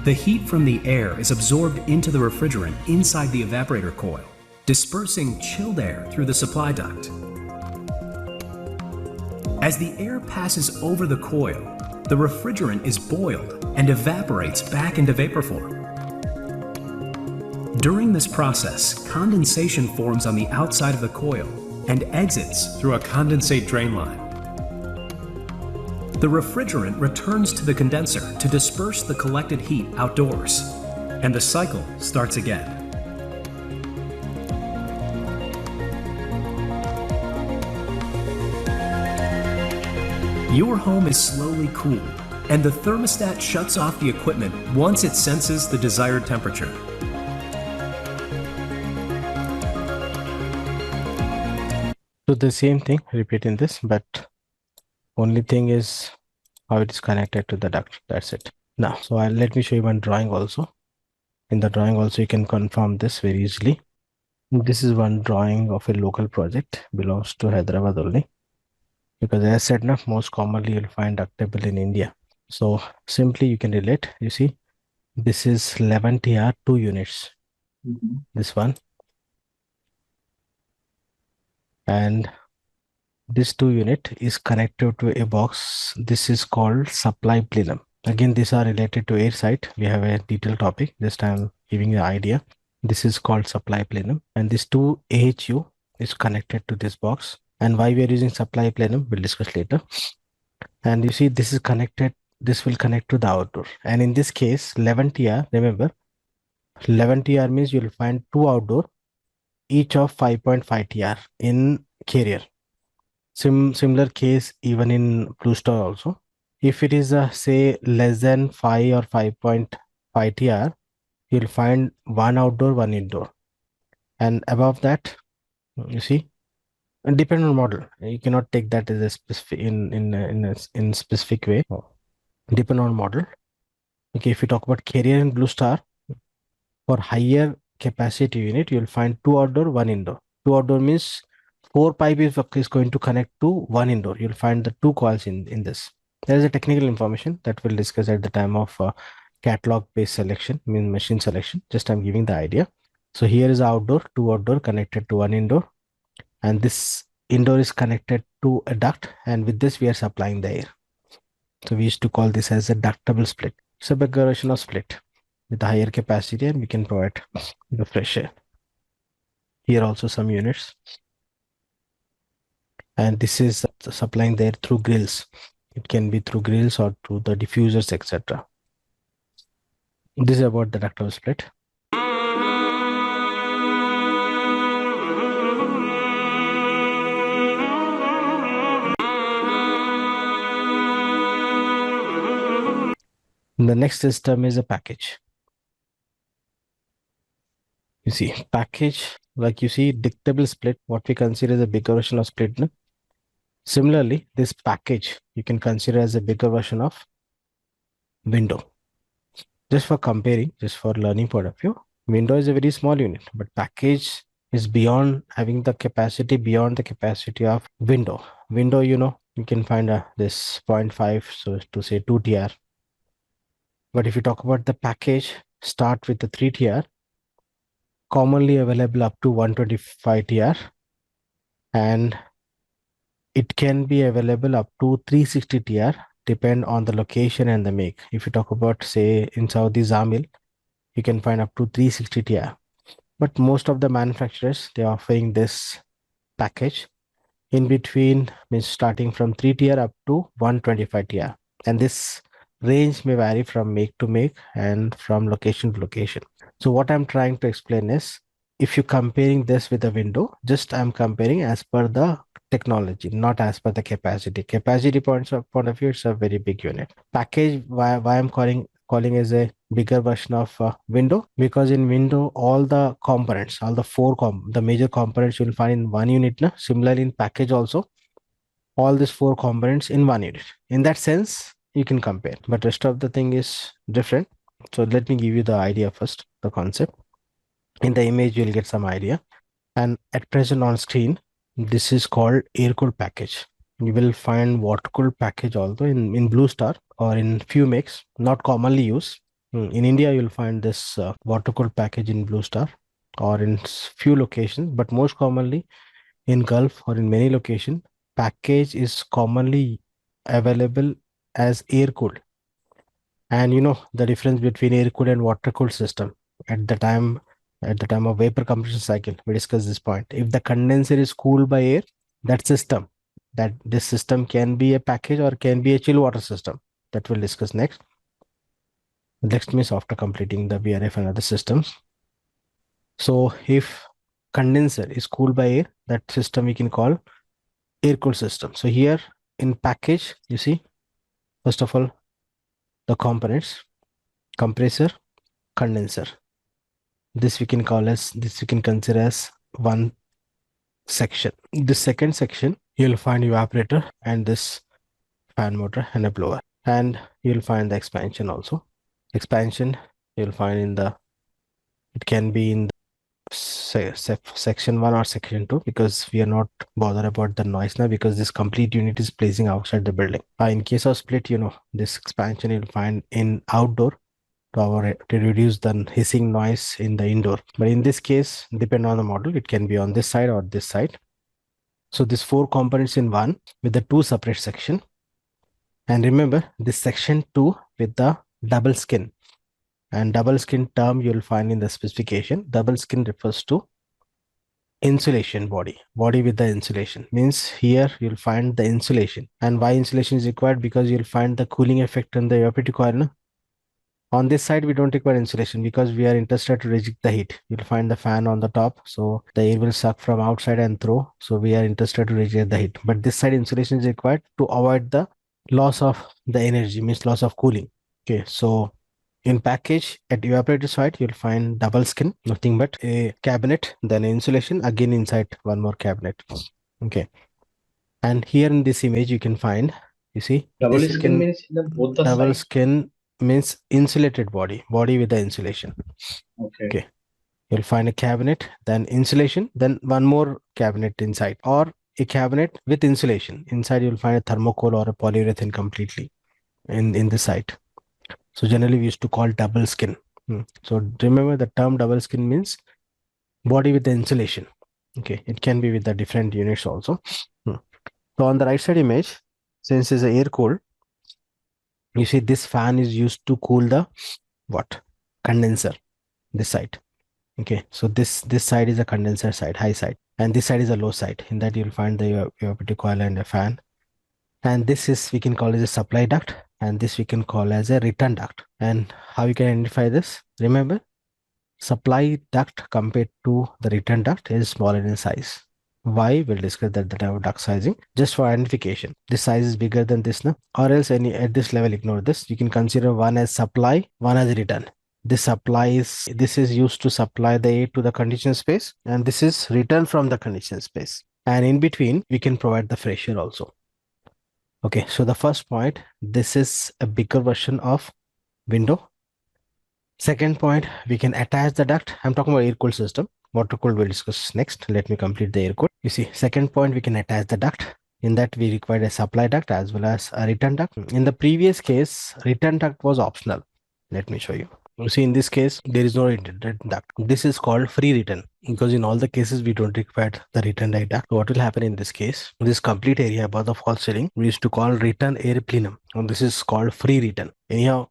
K: The heat from the air is absorbed into the refrigerant inside the evaporator coil, dispersing chilled air through the supply duct. As the air passes over the coil, the refrigerant is boiled and evaporates back into vapor form. During this process, condensation forms on the outside of the coil and exits through a condensate drain line. The refrigerant returns to the condenser to disperse the collected heat outdoors, and the cycle starts again. Your home is slowly cooled, and the thermostat shuts off the equipment once it senses the desired temperature.
A: So the same thing, repeating this, but only thing is how it is connected to the duct. That's it. Now, so let me show you one drawing also. In the drawing also, you can confirm this very easily. This is one drawing of a local project, belongs to Hyderabad only. Because as I said, now, most commonly you'll find duct table in India. So simply you can relate. You see, this is 11 TR 2 units. This one. And this 2 unit is connected to a box. This is called supply plenum. Again, these are related to air site. We have a detailed topic. Just I'm giving you an idea. This is called supply plenum. And this 2 AHU is connected to this box. And why we are using supply plenum, we'll discuss later. And you see, this is connected. This will connect to the outdoor. And in this case, 11 TR, remember, 11 TR means you'll find 2 outdoor, each of 5.5 TR in carrier. Similar case even in Blue Star also. If it is say less than 5 or 5.5 TR, you'll find 1 outdoor, 1 indoor. And above that, you see, and depend on model. You cannot take that as a specific in specific way. Depend on model. Okay, if you talk about carrier in Blue Star, for higher capacity unit, you'll find 2 outdoor, 1 indoor. 2 outdoor means 4 pipe is going to connect to 1 indoor. You'll find the 2 coils in this. There is a technical information that we'll discuss at the time of catalog based selection, mean machine selection. Just I'm giving the idea. So here is outdoor, 2 outdoor connected to 1 indoor. And this indoor is connected to a duct, and with this we are supplying the air. So we used to call this as a ductable split. It's a bigger version of split with a higher capacity, and we can provide the fresh air. Here also some units. And this is supplying the air through grills. It can be through grills or through the diffusers, etc. This is about the ductable split. The next system is a package. You see, package, like you see, dictable split, what we consider as a bigger version of split. No? Similarly, this package you can consider as a bigger version of window. Just for comparing, just for learning point of view, window is a very small unit, but package is beyond having the capacity beyond the capacity of window. Window, you can find this 0.5, so to say 2 TR. But if you talk about the package, start with the 3 TR, commonly available up to 125 TR, and it can be available up to 360 TR, depend on the location and the make. If you talk about, say, in Saudi Zamil, you can find up to 360 TR. But most of the manufacturers, they're offering this package in between, means starting from 3 TR up to 125 TR. And this range may vary from make to make and from location to location. So what I'm trying to explain is, if you're comparing this with a window, just I'm comparing as per the technology, not as per the capacity. Capacity point of view, it's a very big unit. Package, why I'm calling as a bigger version of window, because in window all the components, all the the major components you'll find in one unit. Na? Similarly in package also, all these 4 components in one unit. In that sense, you can compare, but rest of the thing is different. So let me give you the idea first, the concept. In the image, you'll get some idea. And at present on screen, this is called air-cooled package. You will find water-cooled package also in Blue Star or in few makes, not commonly used. In India, you'll find this water-cooled package in Blue Star or in few locations, but most commonly in Gulf or in many locations, package is commonly available as air-cooled. And the difference between air-cooled and water-cooled system. At the time of vapor compression cycle, we discussed this point. If the condenser is cooled by air, this system can be a package or can be a chill water system. That we'll discuss next. Next means after completing the VRF and other systems. So if condenser is cooled by air, that system we can call air-cooled system. So here in package, you see, first of all, the components: compressor, condenser. This we can consider as one section. The second section, you'll find evaporator and this fan motor and a blower. And you'll find the expansion also. Expansion, you'll find it can be in the section 1 or section 2, because we are not bothered about the noise now, because this complete unit is placing outside the building. In case of split, this expansion you'll find in outdoor to reduce the hissing noise in the indoor. But in this case, depend on the model, it can be on this side or this side. So these 4 components in one with the 2 separate section. And remember this section 2 with the double skin. And double skin term you'll find in the specification. Double skin refers to insulation body with the insulation. Means here you'll find the insulation. And why insulation is required? Because you'll find the cooling effect on the evaporative coil. No? On this side, we don't require insulation because we are interested to reject the heat. You'll find the fan on the top, so the air will suck from outside and through. So we are interested to reject the heat. But this side insulation is required to avoid the loss of the energy, means loss of cooling. Okay, so in package at evaporator side, you'll find double skin, nothing but a cabinet, then insulation, again inside one more cabinet. Okay. And here in this image, you can find, you see,
B: double skin means both the
A: double
B: sides.
A: skin means insulated body with the insulation. Okay. You'll find a cabinet, then insulation, then one more cabinet inside, or a cabinet with insulation. Inside you'll find a thermocol or a polyurethane completely in the site. So generally we used to call double skin. So remember the term double skin means body with the insulation. Okay, it can be with the different units also. So on the right side image, since it's air cooled, you see this fan is used to cool the condenser, this side. Okay, so this side is a condenser side, high side, and this side is a low side. In that you'll find the evaporative coil and a fan. And this is, we can call as a supply duct, and this we can call as a return duct. And how you can identify this? Remember, supply duct compared to the return duct is smaller in size. Why? We'll discuss that type of duct sizing just for identification. This size is bigger than this now, or else any at this level ignore this. You can consider one as supply, one as return. This is used to supply the air to the condition space, and this is return from the condition space. And in between, we can provide the fresh air also. Okay, so the first point, this is a bigger version of window. Second point, we can attach the duct. I'm talking about air-cooled system. Water-cooled we'll discuss next. Let me complete the air-cooled. You see, second point, we can attach the duct. In that, we required a supply duct as well as a return duct. In the previous case, return duct was optional. Let me show you. You see, in this case, there is no return duct. This is called free return because in all the cases, we don't require the return duct. What will happen in this case? This complete area above the false ceiling, we used to call return air plenum. And this is called free return. Anyhow,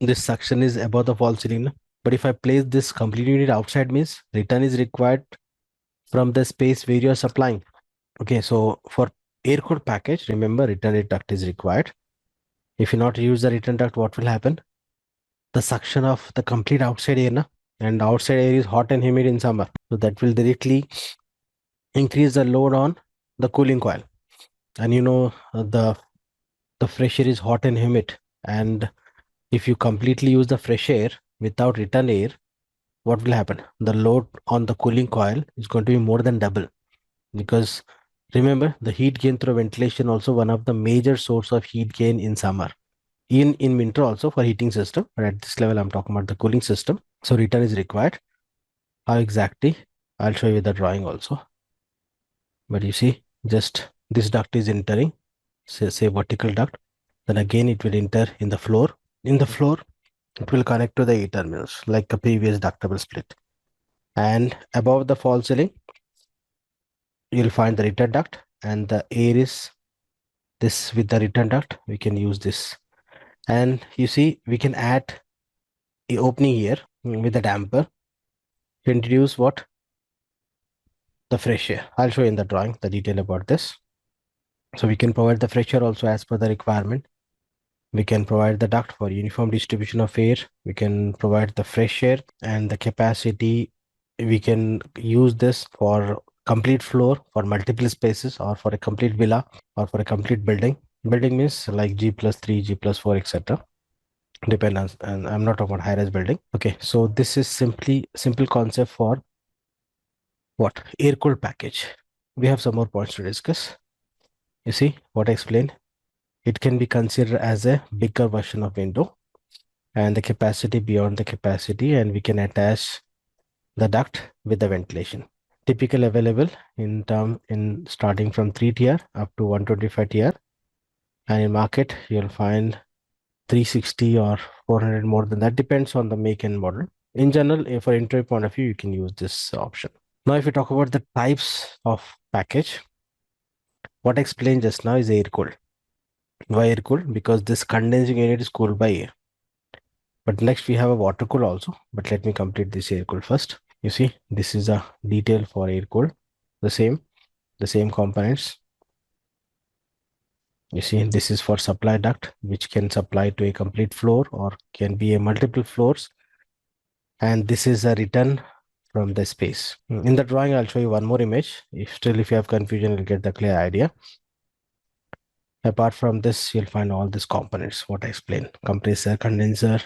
A: this suction is above the false ceiling. But if I place this complete unit outside, means return is required from the space where you are supplying. Okay, so for air cooled package, remember return air duct is required. If you not use the return duct, what will happen? The suction of the complete outside air, and outside air is hot and humid in summer. So that will directly increase the load on the cooling coil. And you know, the fresh air is hot and humid. And if you completely use the fresh air without return air, what will happen? The load on the cooling coil is going to be more than double, because remember the heat gain through ventilation also one of the major source of heat gain in summer, in winter also for heating system. But at this level, I'm talking about the cooling system. So return is required. How exactly? I'll show you the drawing also. But you see, just this duct is entering, say vertical duct. Then again, it will enter in the floor. In the floor, it will connect to the A terminals like the previous ductable split. And above the false ceiling, you'll find the return duct, and the air is this with the return duct. We can use this. And you see, we can add a opening here with a damper to introduce what? The fresh air. I'll show you in the drawing the detail about this. So we can provide the fresh air also as per the requirement. We can provide the duct for uniform distribution of air. We can provide the fresh air and the capacity. We can use this for complete floor, for multiple spaces, or for a complete villa, or for a complete building. Building means like G+3, G+4, etc. Depend on, and I'm not talking about high-rise building. Okay, so this is simple concept for what? Air-cooled package. We have some more points to discuss. You see what I explained? It can be considered as a bigger version of window, and the capacity beyond the capacity, and we can attach the duct with the ventilation. Typical available in starting from 3 tier up to 125 tier, and in market you'll find 360 or 400, more than that, depends on the make and model. In general, for interview point of view, you can use this option. Now, if you talk about the types of package, what I explained just now is air cooled. Why air cooled? Because this condensing unit is cooled by air. But next we have a water cool also. But let me complete this air cool first. You see, this is a detail for air cool. The same components. You see, this is for supply duct, which can supply to a complete floor or can be a multiple floors. And this is a return from the space. In the drawing, I'll show you one more image. If you have confusion, you'll get the clear idea. Apart from this, you'll find all these components, what I explained: compressor, condenser,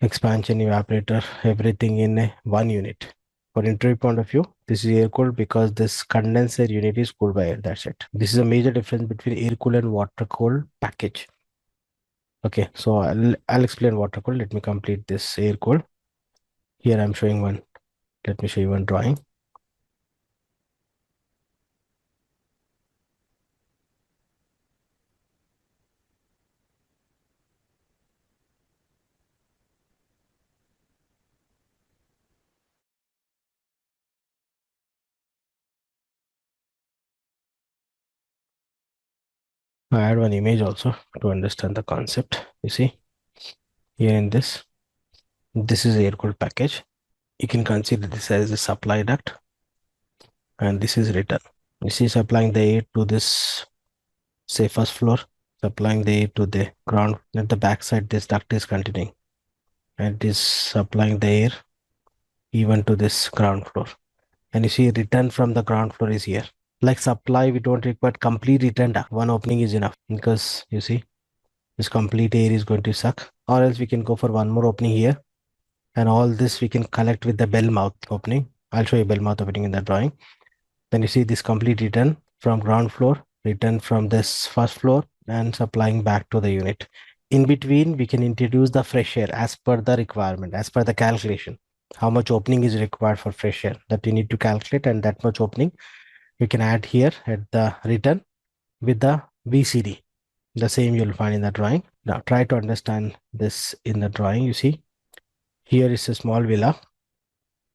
A: expansion, evaporator, everything in one unit. For interview point of view, this is air cooled because this condenser unit is cooled by air. That's it. This is a major difference between air cooled and water cooled package. Okay, so I'll explain water cooled. Let me complete this air cooled. Here I'm showing one. Let me show you one drawing. I add one image also to understand the concept. You see, here in this is air cooled package. You can consider this as a supply duct, and this is return. You see, supplying the air to this, say, first floor, supplying the air to the ground. At the back side, this duct is continuing, and it is supplying the air even to this ground floor. And you see return from the ground floor is here. Like supply, we don't require complete return duct. One opening is enough because you see this complete air is going to suck, or else we can go for one more opening here. And all this we can collect with the bell mouth opening. I'll show you bell mouth opening in the drawing. Then you see this complete return from ground floor, return from this first floor and supplying back to the unit. In between, we can introduce the fresh air as per the requirement, as per the calculation. How much opening is required for fresh air that you need to calculate, and that much opening you can add here at the return with the VCD. The same you'll find in the drawing. Now try to understand this in the drawing. You see, here is a small villa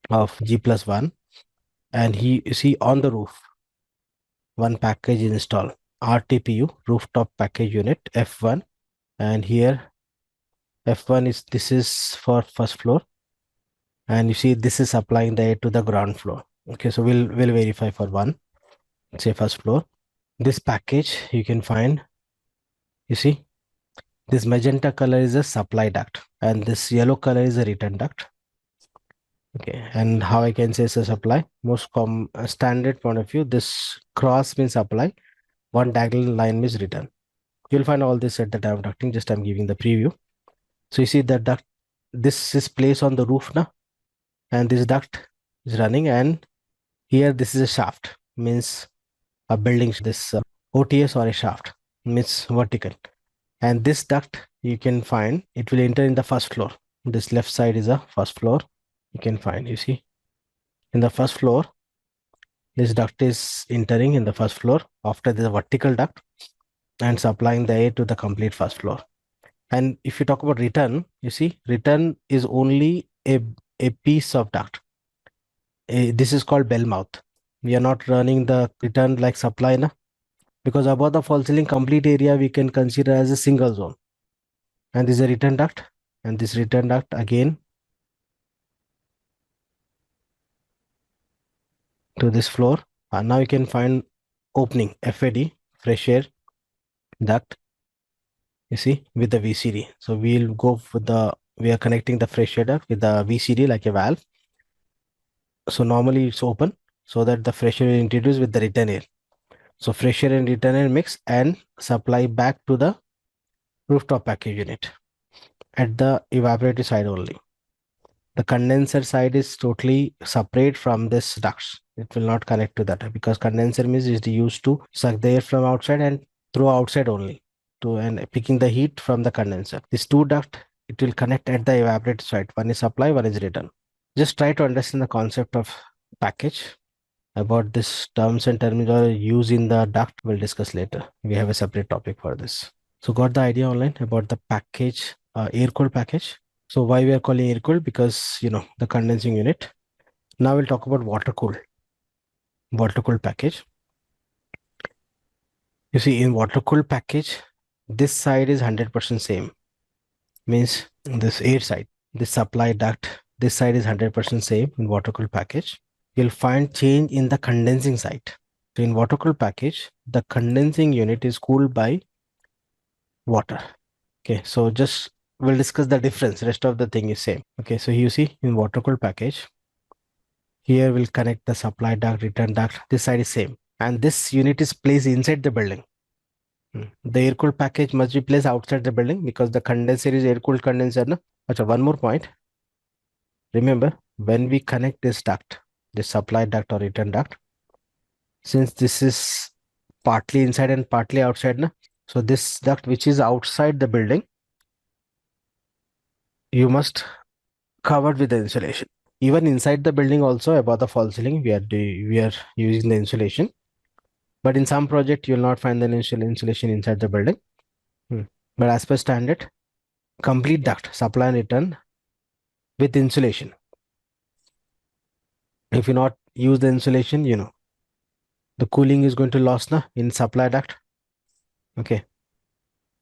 A: of G+1, and you see on the roof, one package installed, RTPU, rooftop package unit F1, and here F1 is, this is for first floor, and you see this is supplying the air to the ground floor. Okay, so we'll verify for one, say first floor. This package you can find, you see, this magenta color is a supply duct, and this yellow color is a return duct. Okay, and how I can say it's a supply, most standard point of view, this cross means supply, one diagonal line means return. You'll find all this at the time of ducting, just I'm giving the preview. So you see the duct, this is placed on the roof now, and this duct is running, and here this is a shaft, means a building, this OTS or a shaft means vertical. And this duct you can find, it will enter in the first floor. This left side is a first floor. You can find, you see, in the first floor, this duct is entering in the first floor after the vertical duct and supplying the air to the complete first floor. And if you talk about return, you see, return is only a piece of duct. This is called bell mouth. We are not running the return like supply na, because above the false ceiling complete area we can consider as a single zone. And this is a return duct, and this return duct again to this floor. And now you can find opening FAD, fresh air duct, you see, with the VCD. So we'll go with we are connecting the fresh air duct with the VCD like a valve. So normally it's open so that the fresh air is introduced with the return air. So fresh air and return air mix and supply back to the rooftop package unit at the evaporator side only. The condenser side is totally separate from this ducts. It will not connect to that because condenser means is used to suck the air from outside and throw outside only and picking the heat from the condenser. This two duct, it will connect at the evaporator side. One is supply, one is return. Just try to understand the concept of package. About this terms and terminology used in the duct, we'll discuss later. We have a separate topic for this. So got the idea online about the package, air-cooled package. So why we are calling air-cooled? Because, you know, the condensing unit. Now we'll talk about water-cooled package. You see, in water-cooled package, this side is 100% same. Means this air side, this supply duct, this side is 100% same in water-cooled package. You'll find change in the condensing side. So in water-cooled package, the condensing unit is cooled by water. Okay, so just we'll discuss the difference. Rest of the thing is same. Okay, so you see in water-cooled package, here we'll connect the supply duct, return duct. This side is same, and this unit is placed inside the building. The air-cooled package must be placed outside the building because the condenser is air-cooled condenser. No? Achha, one more point. Remember, when we connect this duct, this supply duct or return duct, since this is partly inside and partly outside, na? So this duct which is outside the building, you must cover with the insulation. Even inside the building also above the false ceiling, we are using the insulation. But in some project, you will not find the insulation inside the building. But as per standard, complete duct, supply and return with insulation. If you not use the insulation, you know, the cooling is going to lose na, in supply duct. Okay.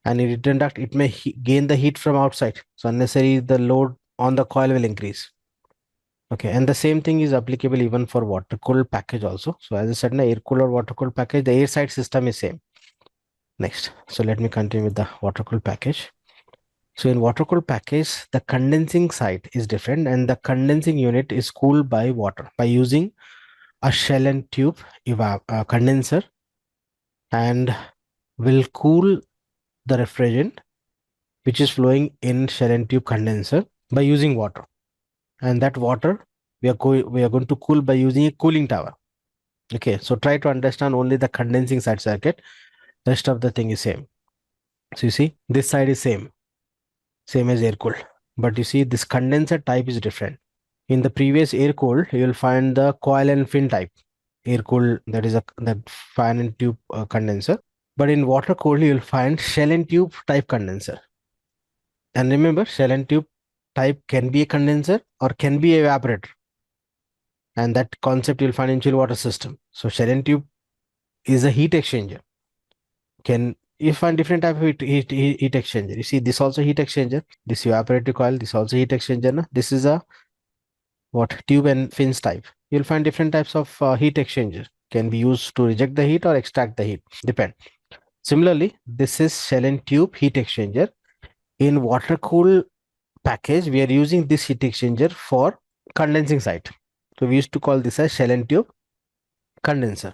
A: And in return duct, it may gain the heat from outside. So unnecessary, the load on the coil will increase. Okay. And the same thing is applicable even for water cooled package also. So as I said, air cooled or water cooled package, the air side system is same. Next. So let me continue with the water cooled package. So in water cooled package, the condensing side is different and the condensing unit is cooled by water by using a shell and tube condenser and will cool the refrigerant which is flowing in shell and tube condenser by using water. And that water we are going to cool by using a cooling tower. Okay, so try to understand only the condensing side circuit. Rest of the thing is same. So you see, this side is same as air cooled, but you see this condenser type is different. In the previous air cooled, you will find the coil and fin type air cooled, that is that fan and tube condenser. But in water cooled, you will find shell and tube type condenser. And remember, shell and tube type can be a condenser or can be evaporator. And that concept you'll find in chill water system. So shell and tube is a heat exchanger. You find different type of heat exchanger. You see, this also heat exchanger. This evaporator coil, this also heat exchanger. Na? This is a tube and fins type. You'll find different types of heat exchanger. Can be used to reject the heat or extract the heat. Depend. Similarly, this is shell and tube heat exchanger. In water cool package, we are using this heat exchanger for condensing side. So we used to call this as shell and tube condenser.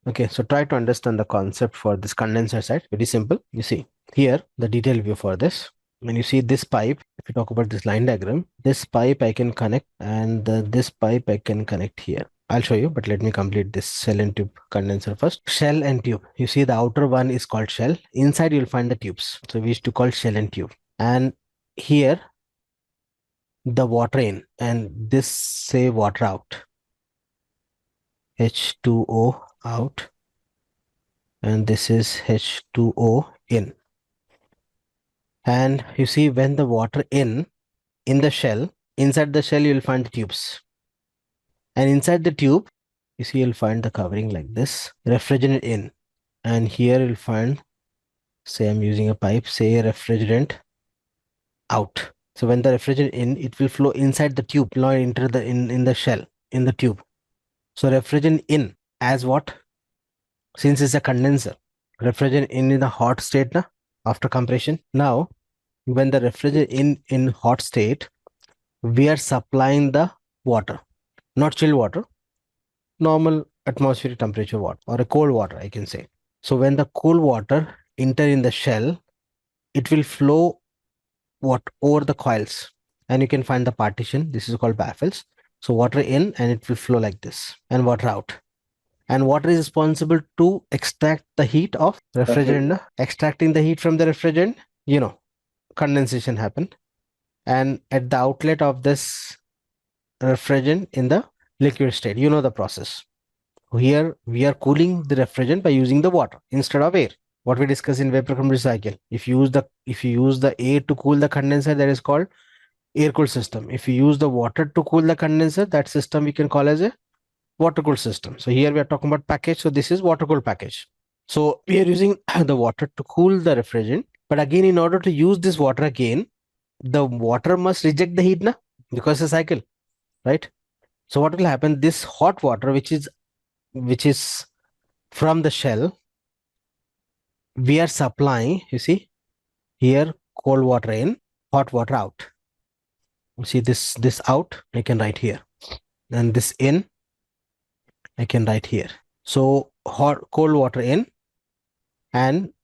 A: Okay, so try to understand the concept for this condenser side. Very simple. You see here the detailed view for this. When you see this pipe, if you talk about this line diagram, this pipe I can connect and this pipe I can connect here. I'll show you, but let me complete this shell and tube condenser first. Shell and tube. You see the outer one is called shell. Inside you'll find the tubes. So we used to call shell and tube. And here the water in and this say water out. H2O out and this is H2O in. And you see when the water in the shell, inside the shell you'll find the tubes. And inside the tube, you see you'll find the covering like this, refrigerant in. And here you'll find, say I'm using a pipe, say refrigerant out. So when the refrigerant in, it will flow inside the tube, not enter the in the shell, in the tube. So refrigerant in as what? Since it's a condenser, refrigerant in the hot state na, after compression. Now, when the refrigerant in hot state, we are supplying the water, not chilled water, normal atmospheric temperature water or a cold water, I can say. So when the cool water enter in the shell, it will flow over the coils, and you can find the partition. This is called baffles. So water in and it will flow like this, and water out. And water is responsible to extract the heat of refrigerant. Extracting the heat from the refrigerant, condensation happen. And at the outlet of this refrigerant in the liquid state, the process. Here we are cooling the refrigerant by using the water instead of air. What we discussed in vapor compressor cycle. If you use the air to cool the condenser, that is called air cooled system. If you use the water to cool the condenser, that system we can call as a water cooled system. So here we are talking about package. So this is water cooled package. So we are using the water to cool the refrigerant. But again, in order to use this water again, the water must reject the heat, because it's a cycle, right? So what will happen? This hot water, which is from the shell, we are supplying, you see, here cold water in, hot water out. You see this out, I can write here. And this in, I can write here. So cold water in, and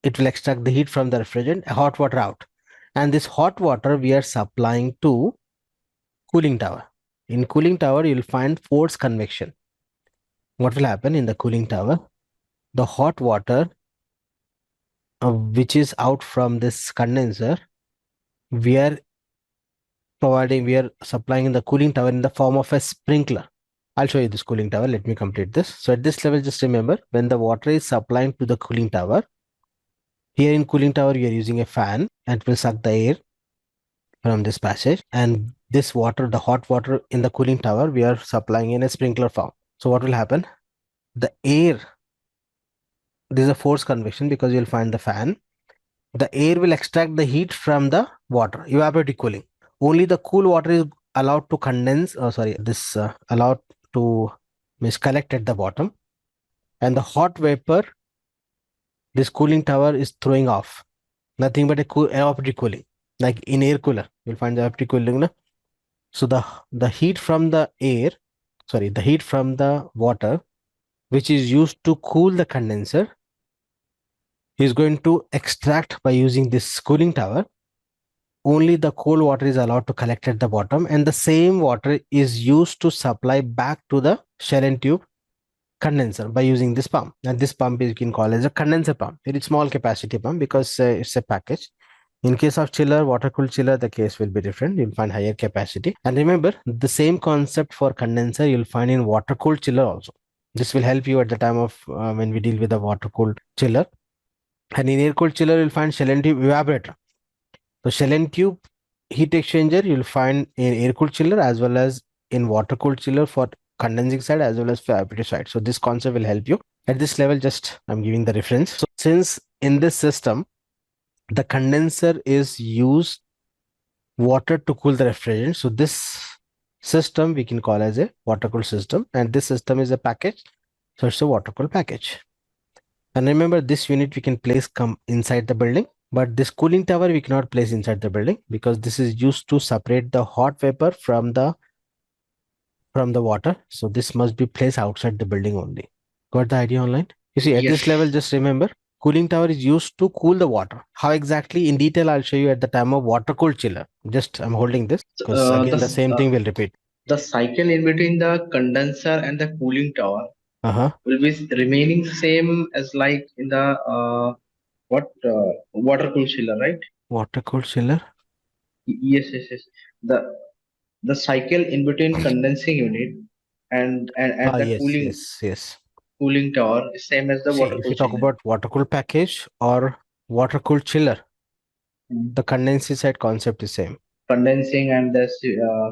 A: it will extract the heat from the refrigerant, hot water out. And this hot water we are supplying to cooling tower. In cooling tower, you'll find forced convection. What will happen in the cooling tower? The hot water which is out from this condenser, we are supplying in the cooling tower in the form of a sprinkler. I'll show you this cooling tower. Let me complete this. So at this level, just remember, when the water is supplying to the cooling tower, here in cooling tower, we are using a fan and it will suck the air from this passage. And this water, the hot water in the cooling tower, we are supplying in a sprinkler form. So what will happen? The air, this is a forced convection because you'll find the fan. The air will extract the heat from the water, evaporative cooling. Only the cool water is allowed to condense, allowed to collect at the bottom. And the hot vapor, this cooling tower is throwing off. Nothing but evaporative cooling. Like in air cooler, you'll find the evaporative cooling. So the heat from the air the heat from the water, which is used to cool the condenser, is going to extract by using this cooling tower. Only the cold water is allowed to collect at the bottom, and the same water is used to supply back to the shell and tube condenser by using this pump. And this pump is, you can call as a condenser pump. Very small capacity pump because it's a package. In case of chiller, water cooled chiller, the case will be different. You'll find higher capacity. And remember, the same concept for condenser you'll find in water cooled chiller also. This will help you at the time of when we deal with the water cooled chiller. And in air cooled chiller, you'll find shell and tube evaporator. So shell and tube heat exchanger you'll find in air cooled chiller as well as in water cooled chiller for condensing side as well as for evaporative side. So this concept will help you. At this level, just I'm giving the reference. So since in this system, the condenser is used water to cool the refrigerant. So this system we can call as a water cooled system, and this system is a package. So it's a water cooled package. And remember, this unit we can place inside the building, but this cooling tower we cannot place inside the building because this is used to separate the hot vapor from the water. So this must be placed outside the building only. Got the idea online? You see, at this level, just remember, cooling tower is used to cool the water. How exactly in detail I'll show you at the time of water cooled chiller. Just I'm holding this because again the same thing will repeat.
B: The cycle in between the condenser and the cooling tower will be remaining same as like in the water cooled chiller, right?
A: Water cooled chiller.
B: Yes. The cycle in between condensing unit and the cooling tower is same as the water cooled chiller.
A: If you talk about water cooled package or water cooled chiller, the condensing side concept is same.
B: Condensing and the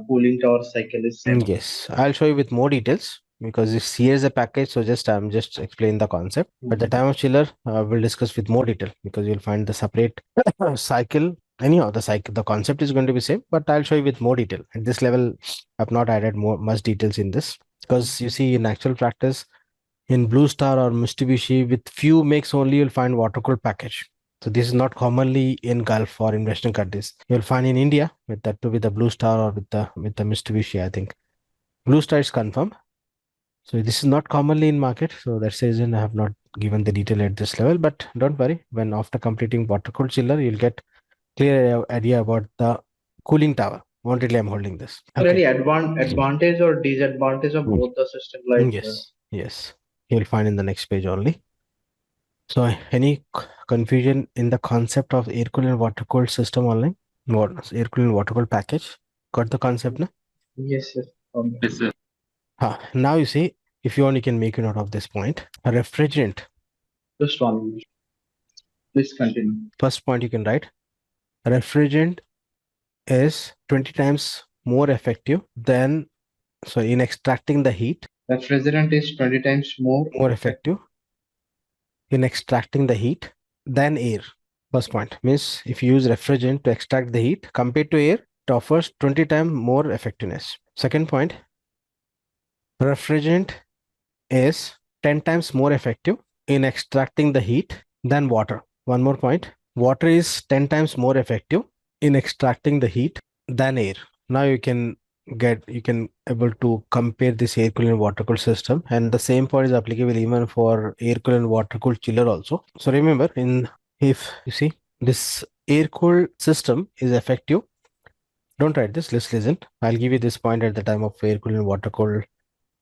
B: cooling tower cycle is same.
A: Yes, I'll show you with more details because this here is a package. So I'm just explaining the concept. At the time of chiller, we'll discuss with more detail because you'll find the separate cycle. Anyhow, the concept is going to be same, but I'll show you with more detail. At this level, I've not added much details in this because you see in actual practice, in Blue Star or Mitsubishi, with few makes only you'll find water cooled package. So this is not commonly in Gulf or in Western countries. You'll find in India with that with the Blue Star or with the Mitsubishi. I think Blue Star is confirmed. So this is not commonly in market. So that's the reason I have not given the detail at this level. But don't worry, when after completing water cooled chiller, you'll get clear idea about the cooling tower. Wanted I'm holding this.
B: Any advantage or disadvantage of both the system? Like
A: yes, you'll find in the next page only. So any confusion in the concept of air cooled and water cooled system online? Air cooled and water cooled package. Got the concept now?
B: Yes, sir.
E: Yes, sir.
A: Now you see, if you want, you can make a note of this point. A refrigerant.
B: Just 1 minute. Please continue.
A: First point you can write. A refrigerant is 20 times more effective than, in extracting the heat.
B: Refrigerant is 20 times more
A: effective in extracting the heat than air. First point means if you use refrigerant to extract the heat compared to air, it offers 20 times more effectiveness. Second point, refrigerant is 10 times more effective in extracting the heat than water. One more point, water is 10 times more effective in extracting the heat than air. Now you can able to compare this air cooled and water cooled system, and the same point is applicable even for air cooled and water cooled chiller also. So remember, if you see this air cooled system is effective, don't write this, let's listen. I'll give you this point at the time of air cooled and water cooled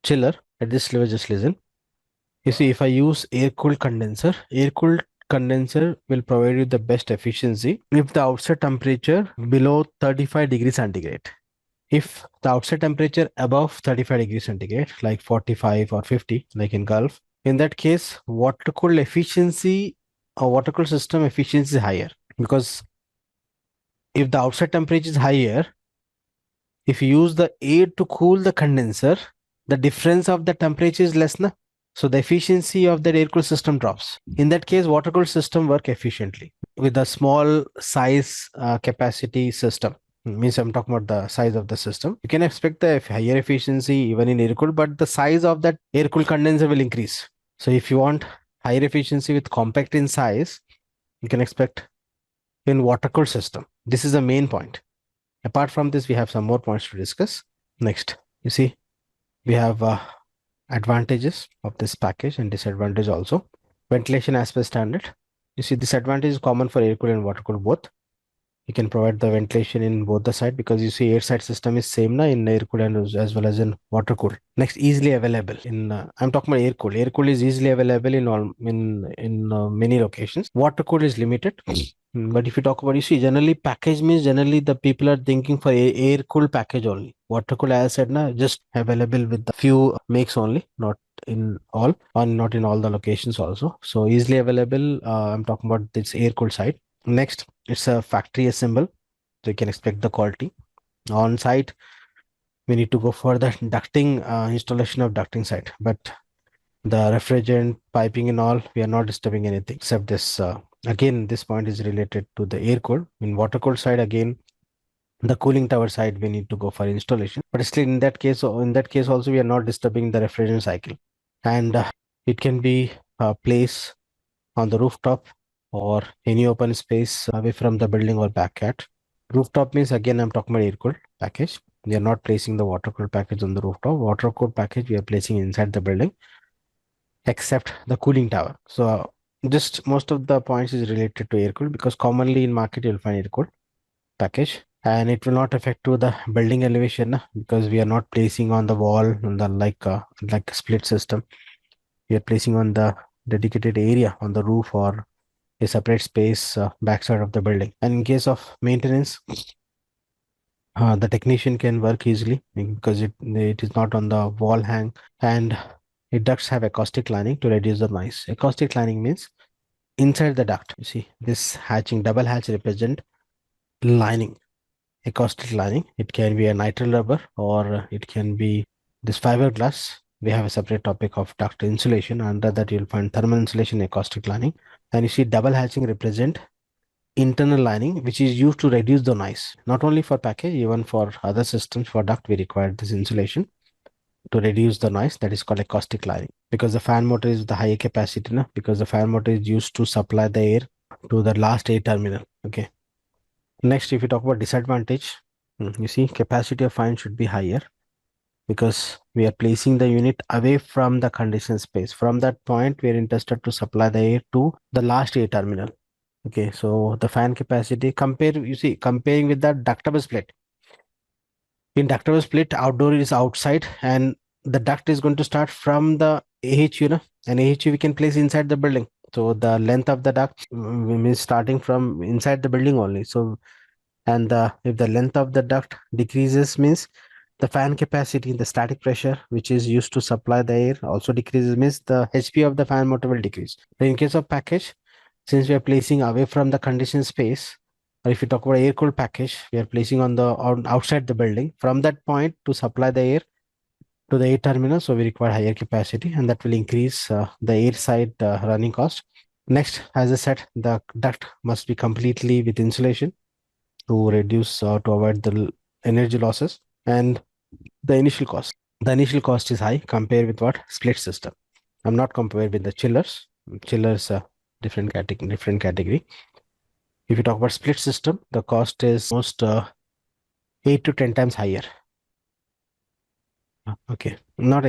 A: chiller. At this level, just listen. You see, if I use air cooled condenser will provide you the best efficiency if the outside temperature below 35 degrees centigrade. If the outside temperature above 35 degrees centigrade, like 45 or 50, like in Gulf, in that case, water cooled efficiency or water cooled system efficiency is higher, because if the outside temperature is higher, if you use the air to cool the condenser, the difference of the temperature is less, na? So the efficiency of that air cooled system drops. In that case, water cooled system work efficiently with a small size capacity system. Means I'm talking about the size of the system. You can expect the higher efficiency even in air cooled, but the size of that air cooled condenser will increase. So if you want higher efficiency with compact in size, you can expect in water cooled system. This is the main point. Apart from this, we have some more points to discuss. Next, you see, We have advantages of this package and disadvantage also. Ventilation as per standard. You see, this advantage is common for air cooled and water cooled both. You can provide the ventilation in both the side, because you see air side system is same na in air cooled and as well as in water cooled. Next, easily available in I'm talking about air cooled. Air cooled is easily available in all in many locations. Water cooled is limited. But if you talk about, you see, generally package means generally the people are thinking for air cooled package only. Water cooled, as I said, na, just available with the few makes only, not in all, or not in all the locations also. So easily available. I'm talking about this air cooled side. Next, it's a factory assemble, so you can expect the quality. On site, we need to go for the ducting, installation of ducting side, but the refrigerant piping and all, we are not disturbing anything except this. Again, this point is related to the air cooled. In water cooled side, again, the cooling tower side, we need to go for installation. But still, in that case also, we are not disturbing the refrigerant cycle, and it can be placed on the rooftop or any open space away from the building or backyard. Rooftop means, again, I'm talking about air cooled package. We are not placing the water cooled package on the rooftop. Water cooled package we are placing inside the building, except the cooling tower. So just most of the points is related to air cooled, because commonly in market you'll find air cooled package, and it will not affect to the building elevation, because we are not placing on the wall on the like a split system. We are placing on the dedicated area on the roof or a separate space backside of the building. And in case of maintenance, the technician can work easily because it is not on the wall hang, and it ducts have acoustic lining to reduce the noise. Acoustic lining means inside the duct. You see this hatching, double hatch represent lining, acoustic lining. It can be a nitrile rubber or it can be this fiberglass. We have a separate topic of duct insulation. Under that you'll find thermal insulation, acoustic lining. And you see double hatching represent internal lining, which is used to reduce the noise. Not only for package, even for other systems for duct, we require this insulation to reduce the noise. That is called acoustic lining. Because the fan motor is the higher capacity, because the fan motor is used to supply the air to the last air terminal. Okay. Next, if you talk about disadvantage, you see capacity of fan should be higher, because we are placing the unit away from the conditioned space. From that point, we are interested to supply the air to the last air terminal. Okay, so the fan capacity, comparing with the ductable split. In ductable split, outdoor is outside, and the duct is going to start from the AHU, and AHU we can place inside the building. So the length of the duct means starting from inside the building only. So, and if the length of the duct decreases, means the fan capacity, the static pressure which is used to supply the air also decreases, means the HP of the fan motor will decrease. So in case of package, since we are placing away from the conditioned space, or if you talk about air cooled package, we are placing on the outside the building. From that point to supply the air to the air terminal, so we require higher capacity, and that will increase the air side running cost. Next, as I said, the duct must be completely with insulation to reduce to avoid the energy losses. And the initial cost. The initial cost is high compared with what? Split system. I'm not comparing with the chillers. Chillers different category. If you talk about split system, the cost is almost 8 to 10 times higher. Okay,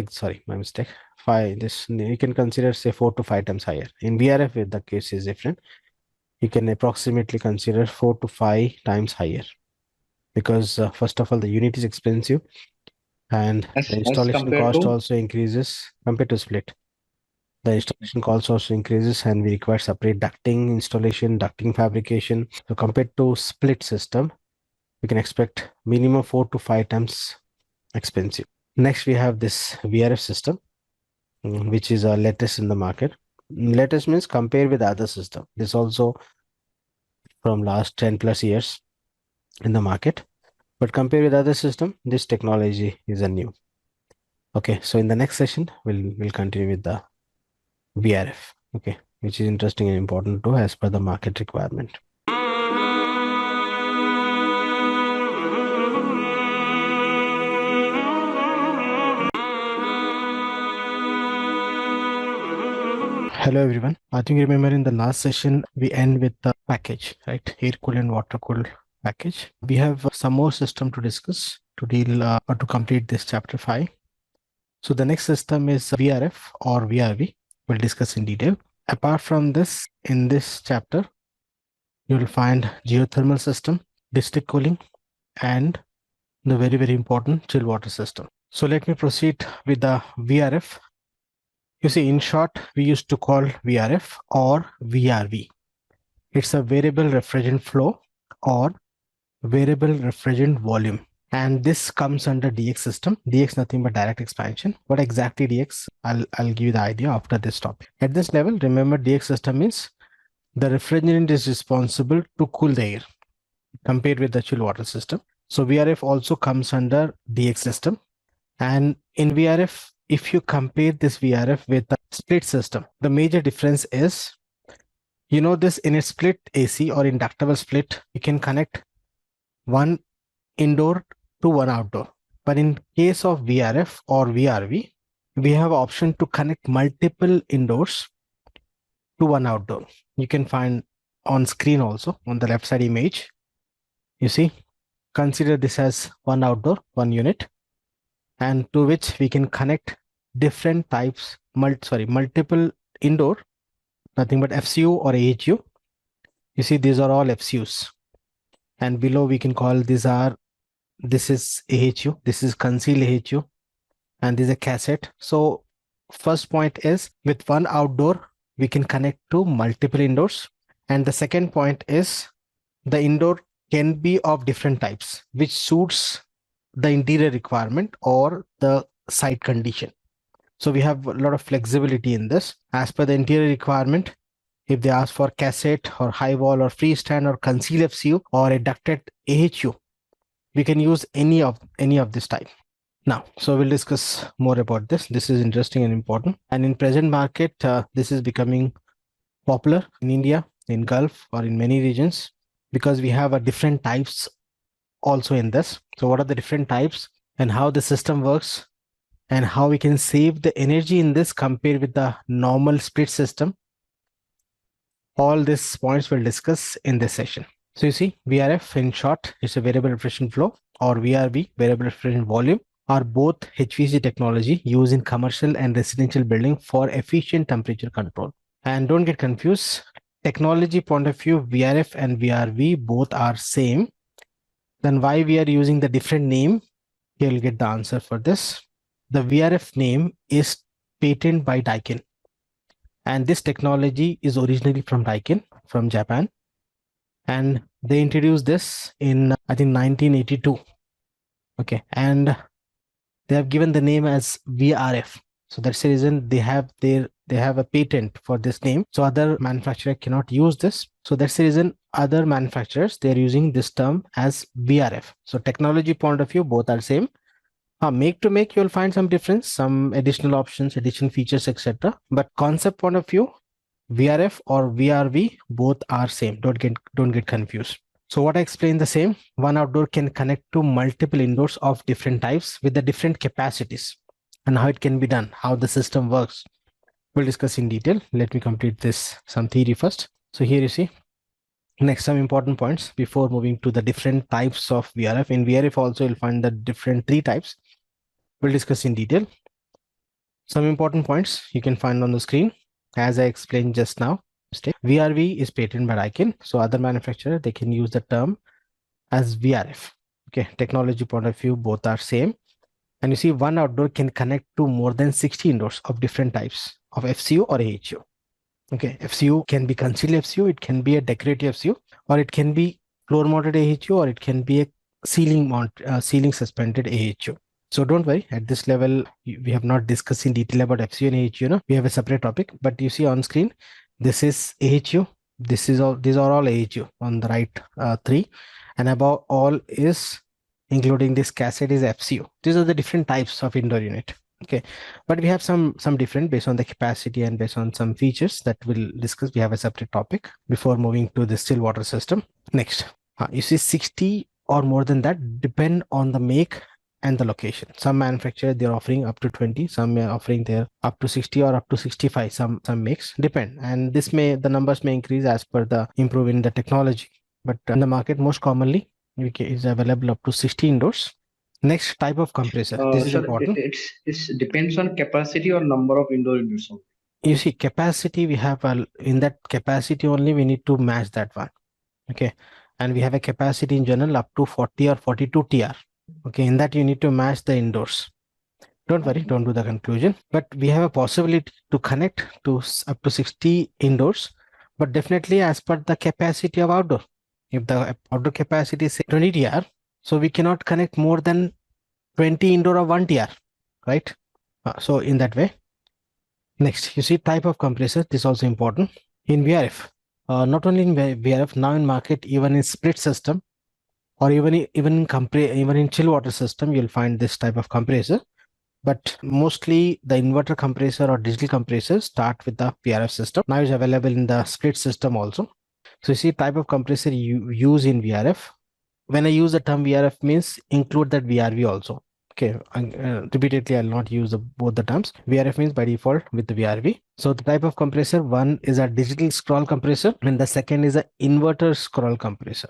A: sorry, my mistake. 5. This you can consider, say, 4 to 5 times higher. In VRF, if the case is different, you can approximately consider 4 to 5 times higher, because first of all, the unit is expensive, and the installation cost also increases compared to split. The installation cost also increases, and we require separate ducting installation, ducting fabrication. So compared to split system, we can expect minimum 4 to 5 times expensive. Next, we have this VRF system, which is latest in the market. Latest means compare with other system. This also from last 10 plus years in the market, but compare with other system, this technology is a new. Okay, so in the next session, we'll continue with the VRF, okay, which is interesting and important too as per the market requirement. Hello everyone. I think you remember in the last session we end with the package, right? Air cooled and water cooled package. We have some more system to discuss to deal or to complete this chapter 5. So the next system is VRF or VRV. We'll discuss in detail. Apart from this, in this chapter, you will find geothermal system, district cooling, and the very, very important chill water system. So let me proceed with the VRF. You see, in short, we used to call VRF or VRV. It's a variable refrigerant flow or variable refrigerant volume. And this comes under DX system. DX nothing but direct expansion. What exactly DX? I'll give you the idea after this topic. At this level, remember DX system means the refrigerant is responsible to cool the air compared with the chill water system. So VRF also comes under DX system. And in VRF, if you compare this VRF with the split system, the major difference is, you know, this in a split AC or inductible split, you can connect one indoor to one outdoor. But in case of VRF or VRV, we have option to connect multiple indoors to one outdoor. You can find on screen also on the left side image. You see, consider this as one outdoor, one unit, and to which we can connect different types, multiple indoor, nothing but FCU or AHU. You see, these are all FCUs. And below we can call this is AHU, this is concealed AHU, and this is a cassette. So first point is with one outdoor, we can connect to multiple indoors. And the second point is the indoor can be of different types, which suits the interior requirement or the site condition. So we have a lot of flexibility in this. As per the interior requirement, if they ask for cassette or high wall or freestand or concealed FCU or a ducted AHU, we can use any of this type. Now, so we'll discuss more about this. This is interesting and important. And in present market, this is becoming popular in India, in Gulf, or in many regions, because we have a different types also in this. So what are the different types and how the system works and how we can save the energy in this compared with the normal split system? All these points we'll discuss in this session. So you see, VRF in short is a variable refrigerant flow, or VRV, variable refrigerant volume, are both HVAC technology used in commercial and residential building for efficient temperature control. And don't get confused, technology point of view, VRF and VRV both are same. Then why we are using the different name? You'll get the answer for this. The VRF name is patented by Daikin. And this technology is originally from Daikin, from Japan. And they introduced this in, I think, 1982. Okay. And they have given the name as VRF. So that's the reason they have a patent for this name. So other manufacturer cannot use this. So that's the reason other manufacturers, they're using this term as VRF. So technology point of view, both are same. Make to make, you'll find some difference, some additional options, additional features, etc. But concept point of view, VRF or VRV, both are same. Don't get confused. So what I explained the same, one outdoor can connect to multiple indoors of different types with the different capacities and how it can be done, how the system works. We'll discuss in detail. Let me complete some theory first. So here you see, next some important points before moving to the different types of VRF. In VRF also you'll find the different 3 types. We'll discuss in detail. Some important points you can find on the screen. As I explained just now, VRV is patented by Daikin. So other manufacturer, they can use the term as VRF. Okay, technology point of view, both are same. And you see, one outdoor can connect to more than 60 indoors of different types of FCU or AHU. Okay, FCU can be concealed FCU, it can be a decorative FCU, or it can be floor mounted AHU, or it can be a ceiling suspended AHU. So don't worry, at this level, we have not discussed in detail about FCU and AHU. No? We have a separate topic, but you see on screen, this is AHU. These are all AHU on the right 3. And above all is, including this cassette, is FCU. These are the different types of indoor unit. Okay, but we have some different based on the capacity and based on some features that we'll discuss. We have a separate topic before moving to the still water system. Next, you see 60 or more than that depend on the make and the location. Some manufacturers, they're offering up to 20, some are offering there up to 60 or up to 65, some makes, depend. And the numbers may increase as per the improving the technology. But in the market, most commonly, is available up to 60 indoors. Next type of compressor. This is
B: Sir,
A: important.
B: it's depends on capacity or number of indoor units.
A: You see, capacity we have in that capacity only we need to match that one. Okay, and we have a capacity in general up to 40 or 42 TR. Okay, in that you need to match the indoors. Don't worry, don't do the conclusion. But we have a possibility to connect to up to 60 indoors, but definitely as per the capacity of outdoor. If the outdoor capacity is say 20 TR, so we cannot connect more than 20 indoor of 1 TR, right? So in that way. Next, you see type of compressor. This is also important in VRF. Not only in VRF, now in market, even in split system, or even in chill water system, you'll find this type of compressor. But mostly the inverter compressor or digital compressor start with the VRF system. Now it's available in the split system also. So you see type of compressor you use in VRF. When I use the term VRF means include that VRV also. Okay, repeatedly I'll not use both the terms. VRF means by default with the VRV. So the type of compressor, one is a digital scroll compressor and the second is a inverter scroll compressor.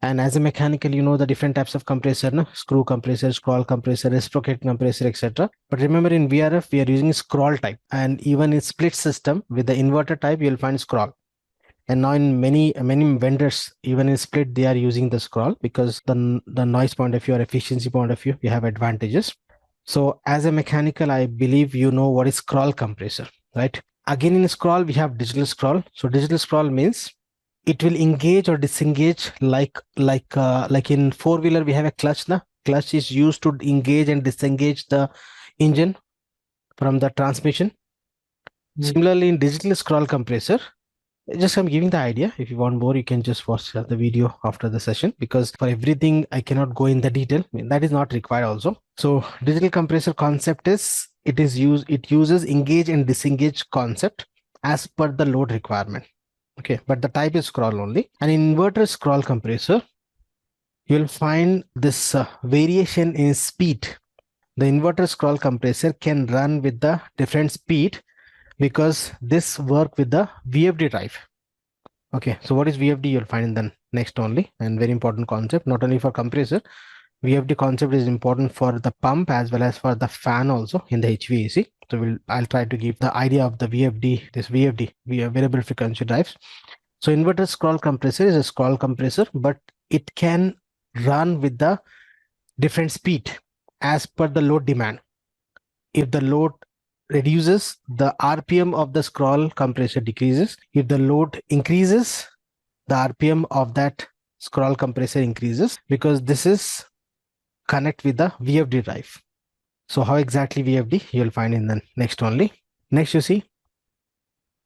A: And as a mechanical, you know the different types of compressor, no? Screw compressor, scroll compressor, reciprocating compressor, etc. But remember in VRF, we are using scroll type. And even in split system with the inverter type, you'll find scroll. And now in many vendors, even in split, they are using the scroll because the noise point of view or efficiency point of view, you have advantages. So as a mechanical, I believe you know what is scroll compressor, right? Again in scroll, we have digital scroll. So digital scroll means it will engage or disengage like in four-wheeler we have a clutch. Now clutch is used to engage and disengage the engine from the transmission. Similarly in digital scroll compressor, just I'm giving the idea. If you want more, you can just watch the video after the session, because for everything I cannot go in the detail. I mean, that is not required also. So digital compressor concept is it uses engage and disengage concept as per the load requirement. Okay, but the type is scroll only. An inverter scroll compressor, you'll find this variation in speed. The inverter scroll compressor can run with the different speed because this work with the VFD drive. Okay, so what is VFD? You'll find in the next only, and very important concept, not only for compressor. VFD concept is important for the pump as well as for the fan also in the HVAC. So I'll try to give the idea of the VFD, variable frequency drives. So inverter scroll compressor is a scroll compressor, but it can run with the different speed as per the load demand. If the load reduces, the RPM of the scroll compressor decreases. If the load increases, the RPM of that scroll compressor increases, because this is connect with the VFD drive. So how exactly VFD? You'll find in the next only. Next, you see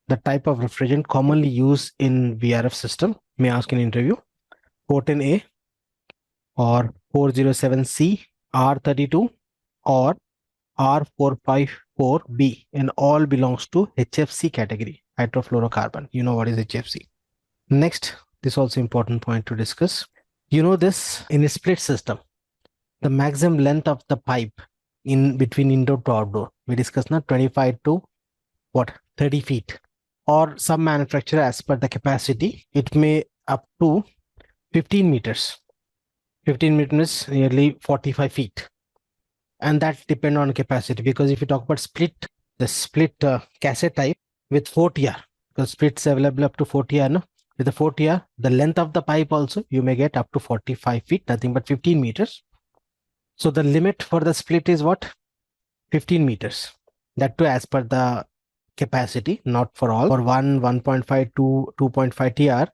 A: the type of refrigerant commonly used in VRF system. May ask in interview: 410A or 407C, R32 or R454B, and all belongs to HFC category, hydrofluorocarbon. You know what is HFC. Next, this is also important point to discuss. You know this in a split system, the maximum length of the pipe in between indoor to outdoor, we discussed now 25 to 30 feet, or some manufacturer as per the capacity, it may up to 15 meters. 15 meters nearly 45 feet. And that depend on capacity, because if you talk about the split cassette type with 4 TR, because splits available up to 4 TR, no? With the 4 TR, the length of the pipe also you may get up to 45 feet, nothing but 15 meters. So the limit for the split is what? 15 meters. That too as per the capacity, not for all. For 1.5 to 2.5 TR,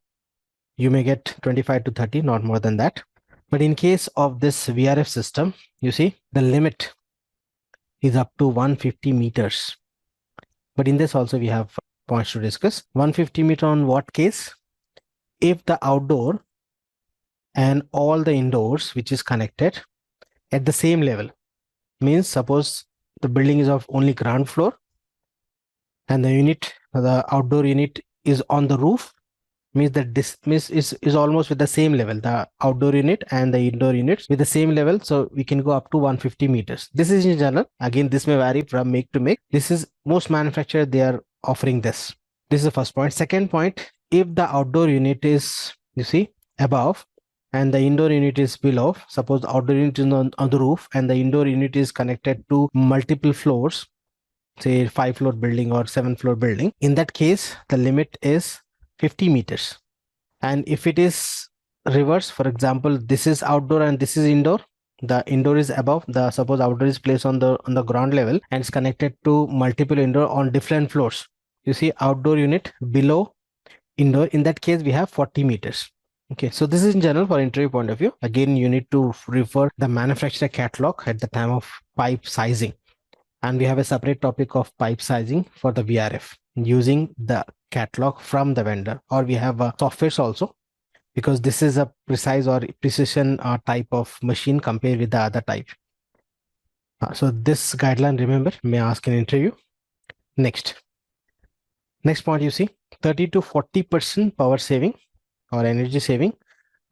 A: you may get 25 to 30, not more than that. But in case of this VRF system, you see the limit is up to 150 meters. But in this also we have points to discuss. 150 meter on what case? If the outdoor and all the indoors which is connected at the same level, means suppose the building is of only ground floor and the outdoor unit is on the roof, means that this is almost with the same level, the outdoor unit and the indoor units with the same level. So we can go up to 150 meters. This is in general. Again, this may vary from make to make. This is most manufacturers, they are offering this. This is the first point. Second point, if the outdoor unit is, you see, above and the indoor unit is below. Suppose the outdoor unit is on the roof and the indoor unit is connected to multiple floors, say 5-floor building or 7-floor building. In that case, the limit is 50 meters. And if it is reverse, for example, this is outdoor and this is indoor, the indoor is above, the suppose outdoor is placed on the ground level and it's connected to multiple indoor on different floors. You see outdoor unit below indoor. In that case, we have 40 meters. Okay, so this is in general for interview point of view. Again, you need to refer the manufacturer catalog at the time of pipe sizing. And we have a separate topic of pipe sizing for the VRF using the catalog from the vendor, or we have softwares also, because this is a precise or precision type of machine compared with the other type. So this guideline, remember, may ask an interview. Next point, you see 30 to 40% power saving or energy saving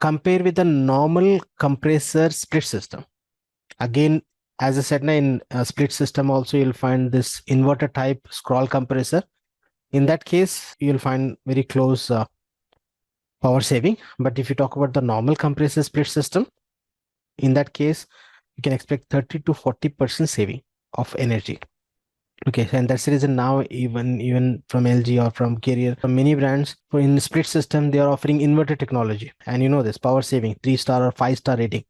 A: compared with the normal compressor split system. Again, as I said, in a split system also you'll find this inverter type scroll compressor. In that case, you'll find very close power saving. But if you talk about the normal compressor split system, in that case, you can expect 30 to 40% saving of energy. Okay, and that's the reason now even from LG or from Carrier, from many brands, for in split system, they are offering inverter technology. And you know this power saving, 3-star or 5-star rating.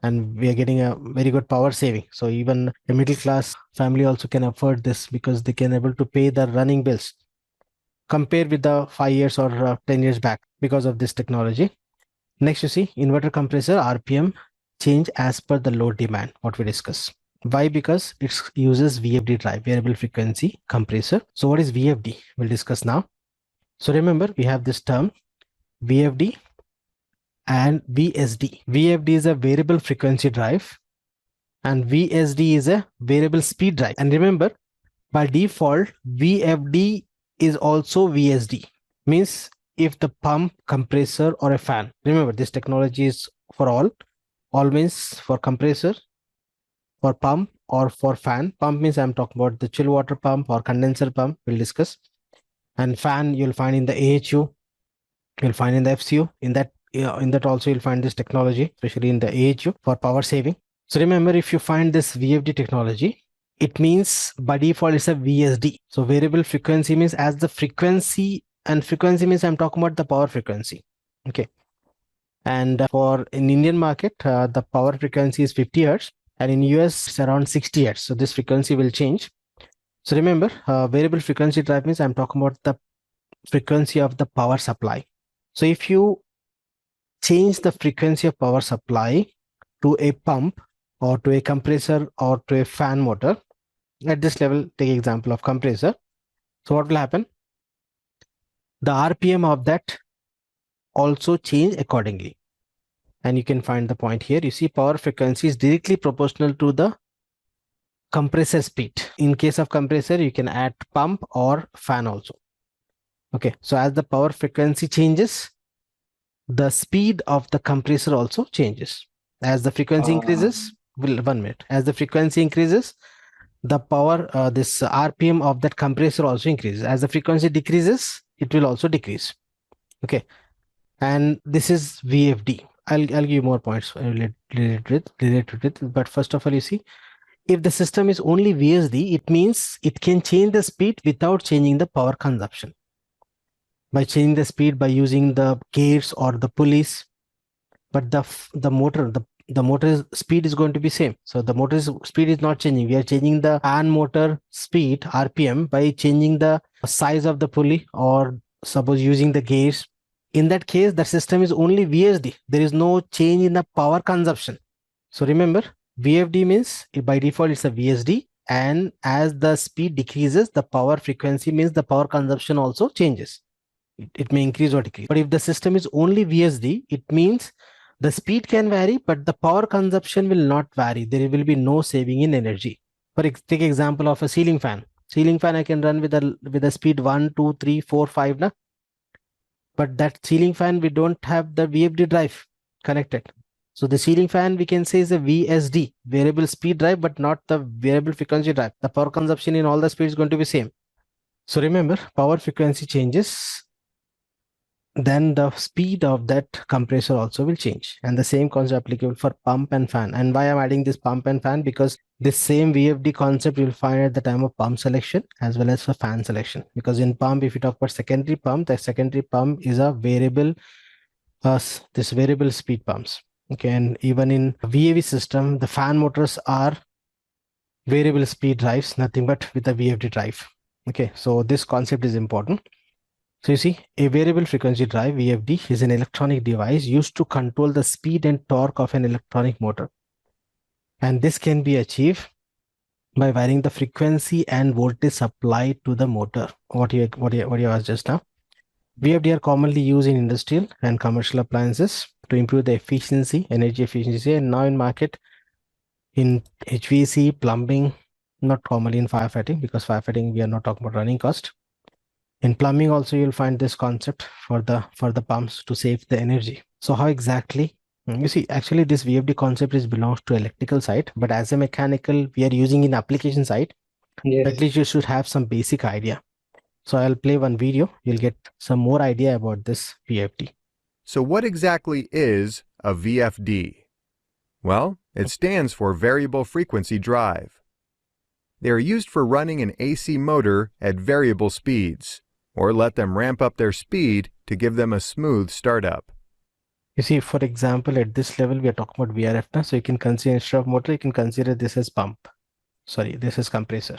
A: And we are getting a very good power saving. So even a middle class family also can afford this because they can able to pay the running bills compared with the 5 years or 10 years back because of this technology. Next, you see inverter compressor RPM change as per the load demand, what we discuss. Why? Because it uses VFD drive, variable frequency compressor. So what is VFD? We'll discuss now. So remember, we have this term VFD and VSD. VFD is a variable frequency drive and VSD is a variable speed drive. And remember, by default, VFD is also VSD. Means if the pump, compressor or a fan, remember this technology is for all means for compressor, for pump or for fan. Pump means I'm talking about the chill water pump or condenser pump, we'll discuss. And fan you'll find in the AHU, you'll find in the FCU. In that also you'll find this technology, especially in the AHU for power saving. So remember, if you find this VFD technology, it means by default it's a VSD. So variable frequency means as the frequency, and frequency means I'm talking about the power frequency. Okay. And for in Indian market, the power frequency is 50 Hertz. And in US, it's around 60 Hertz. So this frequency will change. So remember, variable frequency drive means I'm talking about the frequency of the power supply. So if you change the frequency of power supply to a pump or to a compressor or to a fan motor, at this level, take example of compressor. So what will happen? The RPM of that also change accordingly. And you can find the point here. You see power frequency is directly proportional to the compressor speed. In case of compressor, you can add pump or fan also. Okay, so as the power frequency changes, the speed of the compressor also changes. As the frequency increases, 1 minute. As the frequency increases, the power, this RPM of that compressor also increases. As the frequency decreases, it will also decrease. Okay, and this is VFD. I'll give you more points related with it. But first of all, you see, if the system is only VSD, it means it can change the speed without changing the power consumption. By changing the speed by using the gears or the pulleys, but the motor speed is going to be same. So the motor's speed is not changing. We are changing the fan motor speed RPM by changing the size of the pulley or suppose using the gears. In that case, the system is only VSD. There is no change in the power consumption. So remember, VFD means by default it's a VSD, and as the speed decreases, the power frequency means the power consumption also changes. It may increase or decrease. But if the system is only VSD, it means the speed can vary, but the power consumption will not vary. There will be no saving in energy. Take example of a ceiling fan. Ceiling fan I can run with a speed 1, 2, 3, 4, 5. Na? But that ceiling fan, we don't have the VFD drive connected. So the ceiling fan we can say is a VSD, variable speed drive, but not the variable frequency drive. The power consumption in all the speeds is going to be same. So remember, power frequency changes then the speed of that compressor also will change. And the same concept applicable for pump and fan. And why I'm adding this pump and fan? Because this same VFD concept you'll find at the time of pump selection as well as for fan selection. Because in pump, if you talk about secondary pump, the secondary pump is a variable, this variable speed pumps. Okay, and even in VAV system, the fan motors are variable speed drives, nothing but with a VFD drive. Okay, so this concept is important. So you see, a variable frequency drive, VFD, is an electronic device used to control the speed and torque of an electronic motor. And this can be achieved by varying the frequency and voltage supplied to the motor. What you asked just now. VFD are commonly used in industrial and commercial appliances to improve the efficiency, energy efficiency, and now in market in HVAC, plumbing, not commonly in firefighting, because firefighting we are not talking about running cost. In plumbing also you'll find this concept for the pumps to save the energy. So how exactly? You see, actually this VFD concept belongs to electrical side, but as a mechanical we are using in application side.
B: Yes.
A: At least you should have some basic idea. So I'll play one video. You'll get some more idea about this VFD.
L: So what exactly is a VFD? Well, it stands for variable frequency drive. They are used for running an AC motor at variable speeds, or let them ramp up their speed to give them a smooth startup.
A: You see, for example, at this level, we are talking about VRF now. So you can consider instead of motor, you can consider this as pump. Sorry, this is compressor.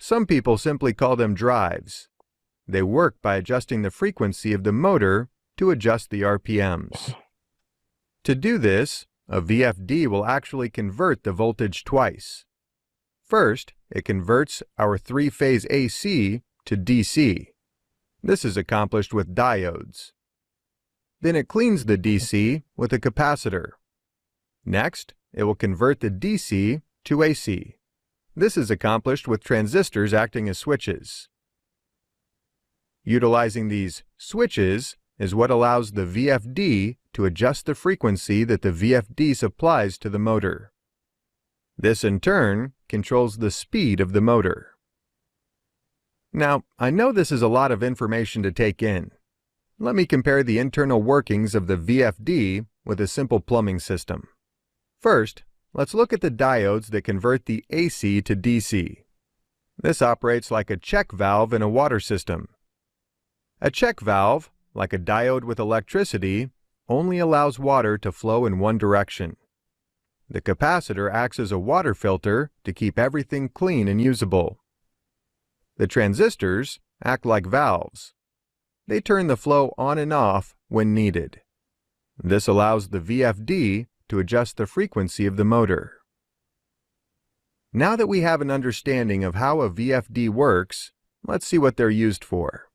L: Some people simply call them drives. They work by adjusting the frequency of the motor to adjust the RPMs. To do this, a VFD will actually convert the voltage twice. First, it converts our three-phase AC to DC. This is accomplished with diodes. Then it cleans the DC with a capacitor. Next, it will convert the DC to AC. This is accomplished with transistors acting as switches. Utilizing these switches is what allows the VFD to adjust the frequency that the VFD supplies to the motor. This in turn controls the speed of the motor. Now, I know this is a lot of information to take in. Let me compare the internal workings of the VFD with a simple plumbing system. First, let's look at the diodes that convert the AC to DC. This operates like a check valve in a water system. A check valve, like a diode with electricity, only allows water to flow in one direction. The capacitor acts as a water filter to keep everything clean and usable. The transistors act like valves. They turn the flow on and off when needed. This allows the VFD to adjust the frequency of the motor. Now that we have an understanding of how a VFD works, let's see what they're used for.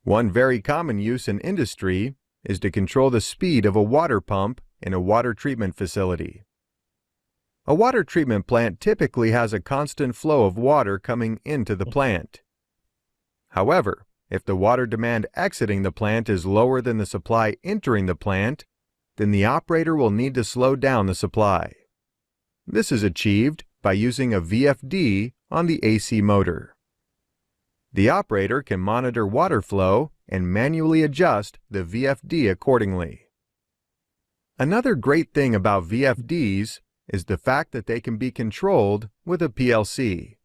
L: One very common use in industry is to control the speed of a water pump in a water treatment facility. A water treatment plant typically has a constant flow of water coming into the plant. However, if the water demand exiting the plant is lower than the supply entering the plant, then the operator will need to slow down the supply. This is achieved by using a VFD on the AC motor. The operator can monitor water flow and manually adjust the VFD accordingly. Another great thing about VFDs is the fact that they can be controlled with a PLC.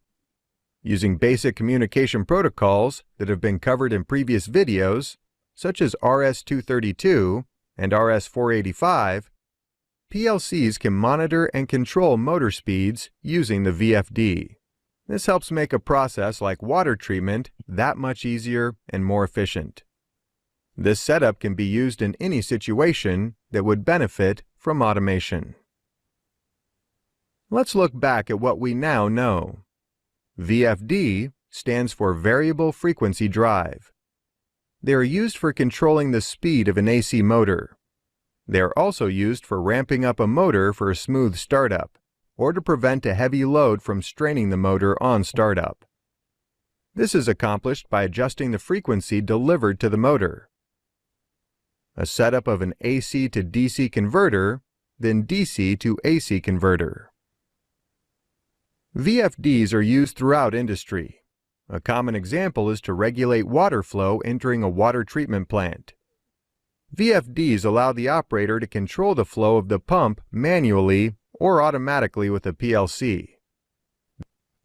L: Using basic communication protocols that have been covered in previous videos, such as RS-232 and RS-485, PLCs can monitor and control motor speeds using the VFD. This helps make a process like water treatment that much easier and more efficient. This setup can be used in any situation that would benefit from automation. Let's look back at what we now know. VFD stands for Variable Frequency Drive. They are used for controlling the speed of an AC motor. They are also used for ramping up a motor for a smooth startup, or to prevent a heavy load from straining the motor on startup. This is accomplished by adjusting the frequency delivered to the motor. A setup of an AC to DC converter, then DC to AC converter. VFDs are used throughout industry. A common example is to regulate water flow entering a water treatment plant. VFDs allow the operator to control the flow of the pump manually or automatically with a PLC.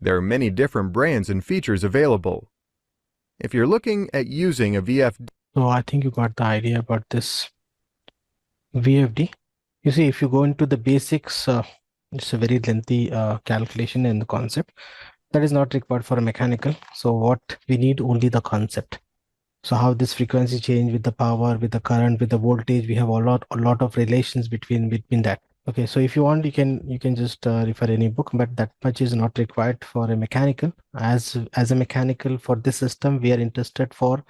L: There are many different brands and features available. If you're looking at using a VFD,
A: so I think you got the idea about this VFD. You see, if you go into the basics, it's a very lengthy calculation and the concept that is not required for a mechanical. So what we need only the concept. So how this frequency change with the power, with the current, with the voltage, we have a lot of relations between that. Okay, so if you want, you can just refer any book, but that much is not required for a mechanical. As a mechanical for this system, we are interested for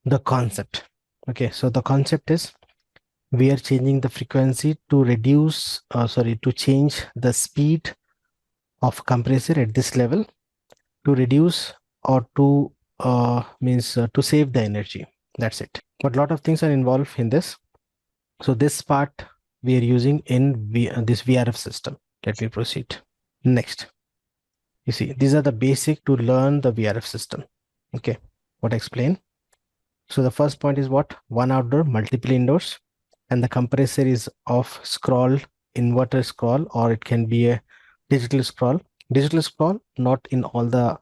A: the concept. Okay, so the concept is we are changing the frequency to reduce, to change the speed of compressor at this level to reduce or to to save the energy. That's it. But a lot of things are involved in this. So this part we are using in this VRF system. Let me proceed. Next, you see, these are the basic to learn the VRF system. Okay, what I explain. So the first point is what? One outdoor, multiple indoors, and the compressor is of scroll, inverter scroll, or it can be a digital scroll. Digital scroll, not in all the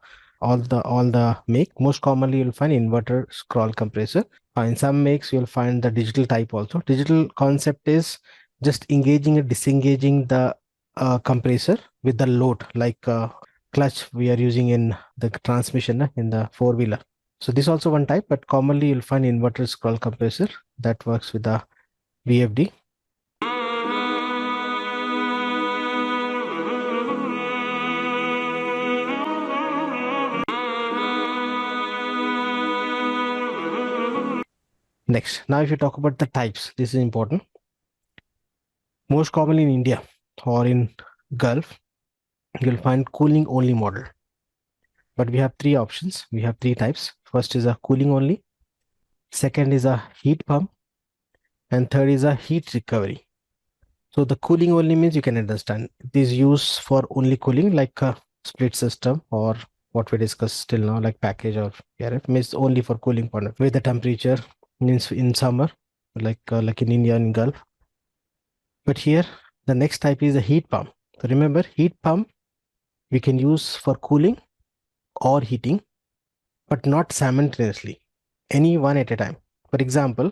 A: make. Most commonly you'll find inverter scroll compressor. In some makes you'll find the digital type also. Digital concept is just engaging and disengaging the compressor with the load, like clutch we are using in the transmission in the four-wheeler. So this also one type, but commonly you'll find inverter scroll compressor that works with the VFD. Next, now if you talk about the types, this is important. Most commonly in India or in Gulf, you'll find cooling only model. But we have three options. We have three types. First is a cooling only. Second is a heat pump. And third is a heat recovery. So the cooling only means you can understand. It is used for only cooling, like a split system or what we discussed till now, like package or PRF, means only for cooling point with the temperature means in summer, like in India and Gulf. But here the next type is a heat pump. So remember, heat pump we can use for cooling or heating, but not simultaneously, any one at a time. For example,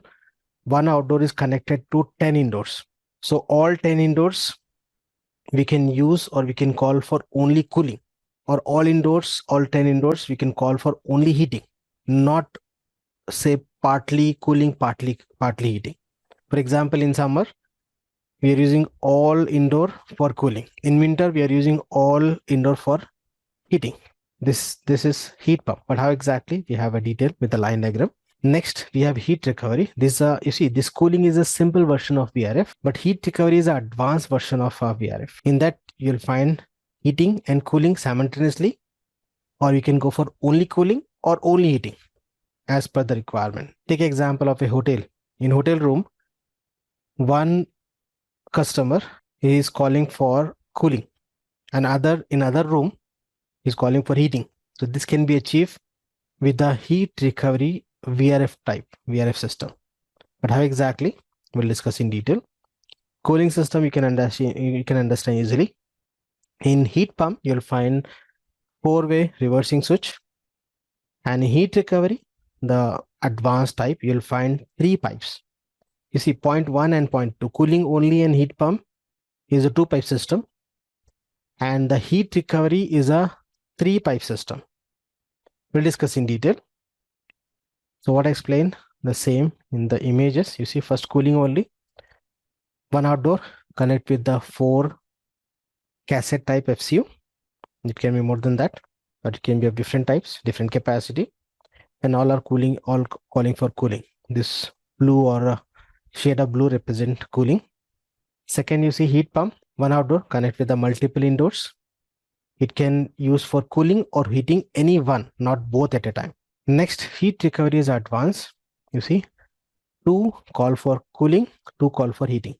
A: one outdoor is connected to 10 indoors. So all 10 indoors we can use or we can call for only cooling, or all indoors, all 10 indoors we can call for only heating, not say partly cooling, partly heating. For example, in summer we are using all indoor for cooling. In winter we are using all indoor for heating. This is heat pump, but how exactly? We have a detail with the line diagram. Next, we have heat recovery. This you see, this cooling is a simple version of VRF, but heat recovery is an advanced version of VRF. In that, you'll find heating and cooling simultaneously, or you can go for only cooling or only heating as per the requirement. Take example of a hotel. In hotel room, one customer is calling for cooling, and in other room is calling for heating. So this can be achieved with the heat recovery VRF type, VRF system. But how exactly? We'll discuss in detail. Cooling system you can understand easily. In heat pump, you'll find 4-way reversing switch. And in heat recovery, the advanced type, you'll find 3 pipes. You see, point 1 and point 2. Cooling only and heat pump is a 2-pipe system. And the heat recovery is a 3-pipe system. We'll discuss in detail. So what I explained, the same in the images. You see, first cooling only. One outdoor, connect with the 4 cassette type FCU. It can be more than that, but it can be of different types, different capacity. And all are cooling, all calling for cooling. This blue or shade of blue represent cooling. Second, you see heat pump, one outdoor, connect with the multiple indoors. It can use for cooling or heating any one, not both at a time. Next, heat recovery is advanced. You see, 2 call for cooling, 2 call for heating.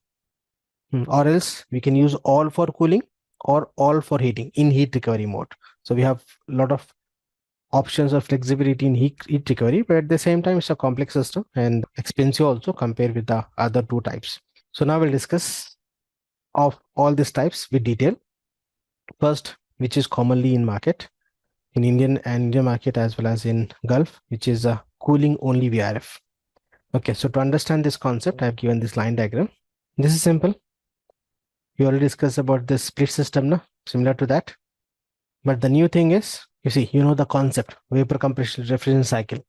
A: Or else we can use all for cooling or all for heating in heat recovery mode. So we have a lot of options of flexibility in heat recovery, but at the same time, it's a complex system and expensive also compared with the other two types. So now we'll discuss of all these types with detail. First, which is commonly in market, in Indian market as well as in Gulf, which is a cooling only VRF. Okay, so to understand this concept, I've given this line diagram. This is simple. We already discussed about this split system, no? Similar to that. But the new thing is, you see, you know the concept, vapor compression refrigeration cycle,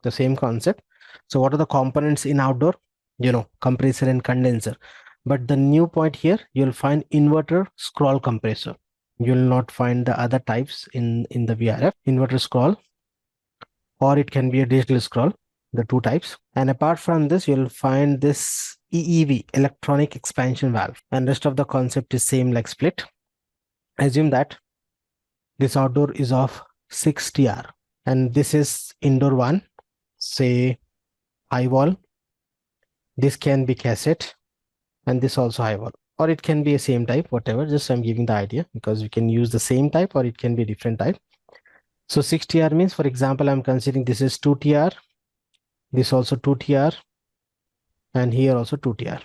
A: the same concept. So what are the components in outdoor? You know, compressor and condenser. But the new point here, you'll find inverter scroll compressor. You'll not find the other types in the VRF, inverter scroll, or it can be a digital scroll, the two types. And apart from this, you'll find this EEV, electronic expansion valve, and rest of the concept is same like split. Assume that this outdoor is of 6 TR and this is indoor one, say high wall. This can be cassette and this also high wall, or it can be a same type, whatever. Just I'm giving the idea because we can use the same type or it can be different type. So 6 TR means, for example, I'm considering this is 2 TR, this also 2 TR, and here also 2 TR.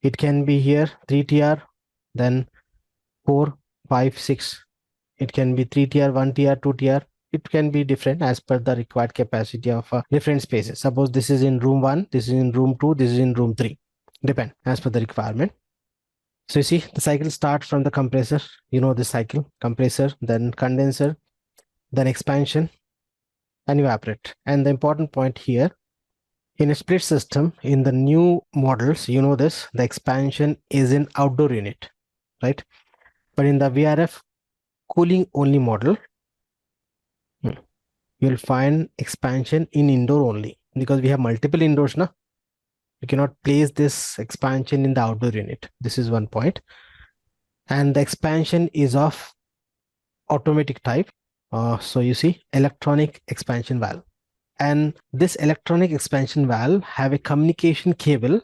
A: It can be here 3 TR, then 4, 5, 6. It can be 3 TR, 1 TR, 2 TR. It can be different as per the required capacity of different spaces. Suppose this is in room 1, this is in room 2, this is in room 3. Depend as per the requirement. So you see the cycle starts from the compressor. You know this cycle, compressor, then condenser, then expansion and evaporate. And the important point here, in a split system, in the new models, you know this, the expansion is in outdoor unit, right? But in the VRF cooling only model, you'll find expansion in indoor only, because we have multiple indoors now. You cannot place this expansion in the outdoor unit. This is one point. And the expansion is of automatic type. So you see electronic expansion valve. And this electronic expansion valve have a communication cable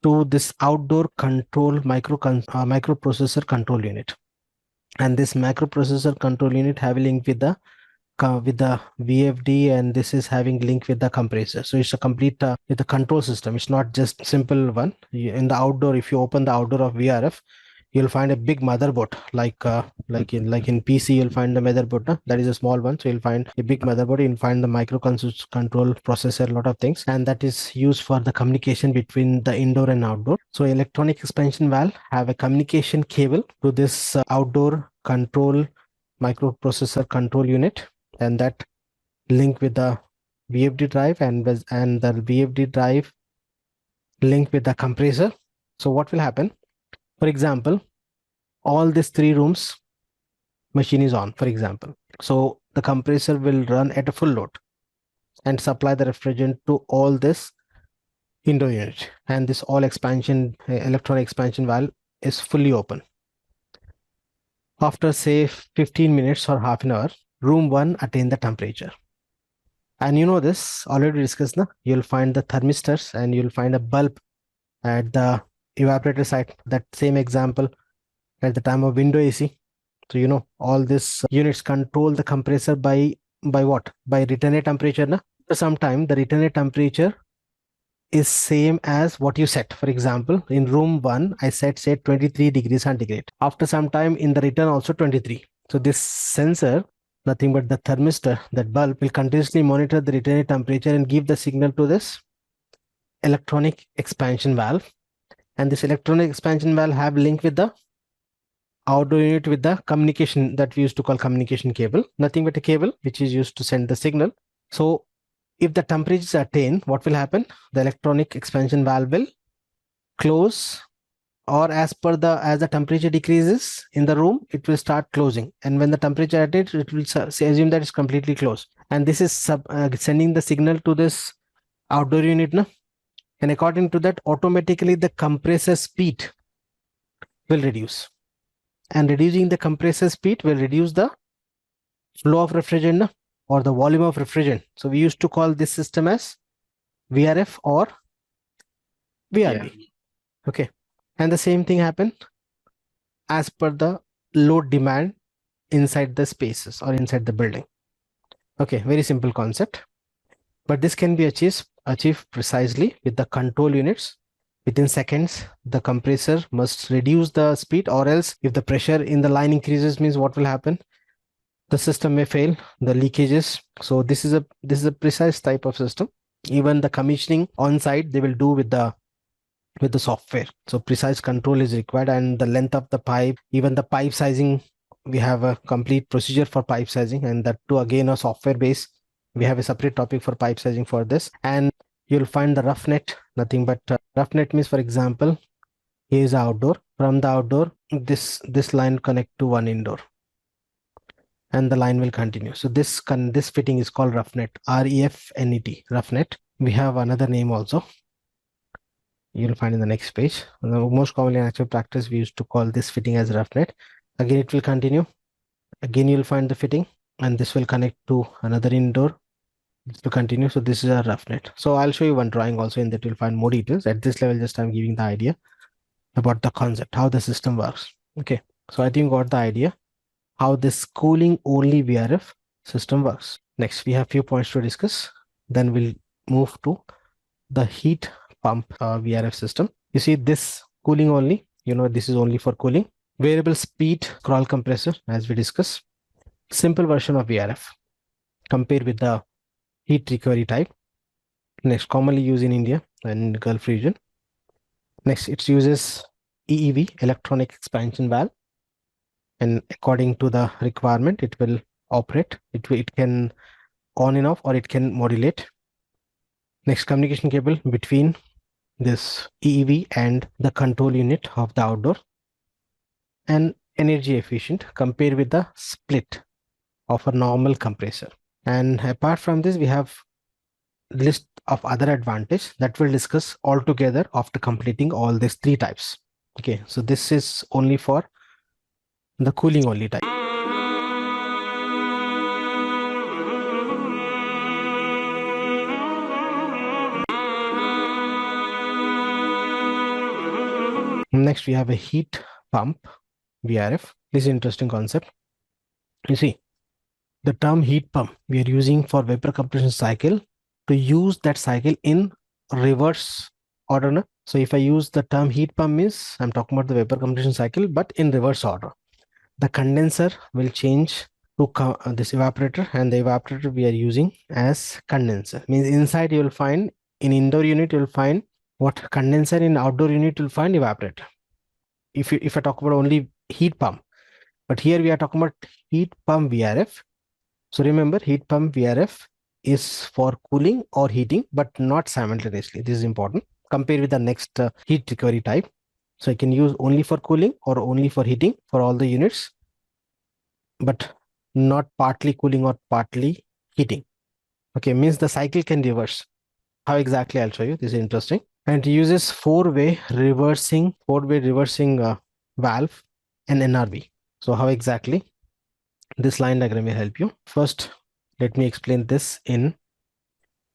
A: to this outdoor control microprocessor control unit. And this microprocessor control unit have a link with the VFD, and this is having link with the compressor. So it's a complete with the control system. It's not just simple one. In the outdoor, if you open the outdoor of VRF, you'll find a big motherboard, like in PC you'll find the motherboard, that is a small one. So you'll find a big motherboard, you'll find the micro control processor, a lot of things, and that is used for the communication between the indoor and outdoor. So electronic expansion valve have a communication cable to this outdoor control microprocessor control unit, and that link with the VFD drive, and the VFD drive link with the compressor. So what will happen? For example, all these 3 rooms machine is on, for example. So the compressor will run at a full load and supply the refrigerant to all this indoor unit. And this all expansion, electronic expansion valve is fully open. After say 15 minutes or half an hour, room 1 attain the temperature. And you know this, already discussed, na? You'll find the thermistors and you'll find a bulb at the evaporator side. That same example at the time of window AC. So you know all these units control the compressor by what? By return temperature. Na? For some time the return temperature is same as what you set. For example, in room 1 I set say 23 degrees centigrade. After some time in the return also 23. So this sensor, nothing but the thermistor, that bulb, will continuously monitor the return temperature and give the signal to this electronic expansion valve. And this electronic expansion valve have link with the outdoor unit with the communication that we used to call communication cable, nothing but a cable which is used to send the signal. So if the temperature is attained, what will happen? The electronic expansion valve will close, or as the temperature decreases in the room, it will start closing. And when the temperature attained, it will assume that it's completely closed. And this is sending the signal to this outdoor unit, no? And according to that, automatically the compressor speed will reduce. And reducing the compressor speed will reduce the flow of refrigerant or the volume of refrigerant. So we used to call this system as VRF or VRB. Yeah. Okay. And the same thing happened as per the load demand inside the spaces or inside the building. Okay, very simple concept. But this can be achieved precisely with the control units. Within seconds, the compressor must reduce the speed, or else if the pressure in the line increases, means what will happen? The system may fail, the leakages. So this is a precise type of system. Even the commissioning on site, they will do with the software. So precise control is required, and the length of the pipe, even the pipe sizing, we have a complete procedure for pipe sizing, and that too again a software base. We have a separate topic for pipe sizing for this. And you'll find the rough net, nothing but rough net means, for example, here is outdoor. From the outdoor, this line connect to one indoor, and the line will continue. So this fitting is called rough net, REFNET, rough net. We have another name also. You'll find in the next page. Most commonly in actual practice, we used to call this fitting as rough net. Again, it will continue. Again, you'll find the fitting, and this will connect to another indoor. This will continue. So this is a rough net. So I'll show you one drawing also, in that you'll find more details. At this level, just I'm giving the idea about the concept, how the system works. Okay, so I think you got the idea how this cooling only VRF system works. Next, we have few points to discuss. Then we'll move to the heat pump VRF system. You see this cooling only, this is only for cooling. Variable speed crawl compressor, as we discussed. Simple version of VRF compared with the heat recovery type. Next, commonly used in India and Gulf region. Next, it uses EEV, electronic expansion valve, and according to the requirement, it will operate. It can on and off, or it can modulate. Next, communication cable between this EEV and the control unit of the outdoor, and energy efficient compared with the split of a normal compressor. And apart from this, we have list of other advantage that we'll discuss all together after completing all these three types. Okay, so this is only for the cooling only type. Next, we have a heat pump VRF. This is an interesting concept. You see, the term heat pump we are using for vapor compression cycle to use that cycle in reverse order. No? So if I use the term heat pump, means I'm talking about the vapor compression cycle, but in reverse order. The condenser will change to this evaporator, and the evaporator we are using as condenser. Means inside you will find, in indoor unit you will find what condenser, in outdoor unit you will find evaporator. If I talk about only heat pump, but here we are talking about heat pump VRF. So remember, heat pump VRF is for cooling or heating, but not simultaneously. This is important. Compare with the next heat recovery type. So I can use only for cooling or only for heating for all the units, but not partly cooling or partly heating. Okay, means the cycle can reverse. How exactly? I'll show you. This is interesting. And it uses four-way reversing valve and NRV. So how exactly? This line diagram will help you. First, let me explain this in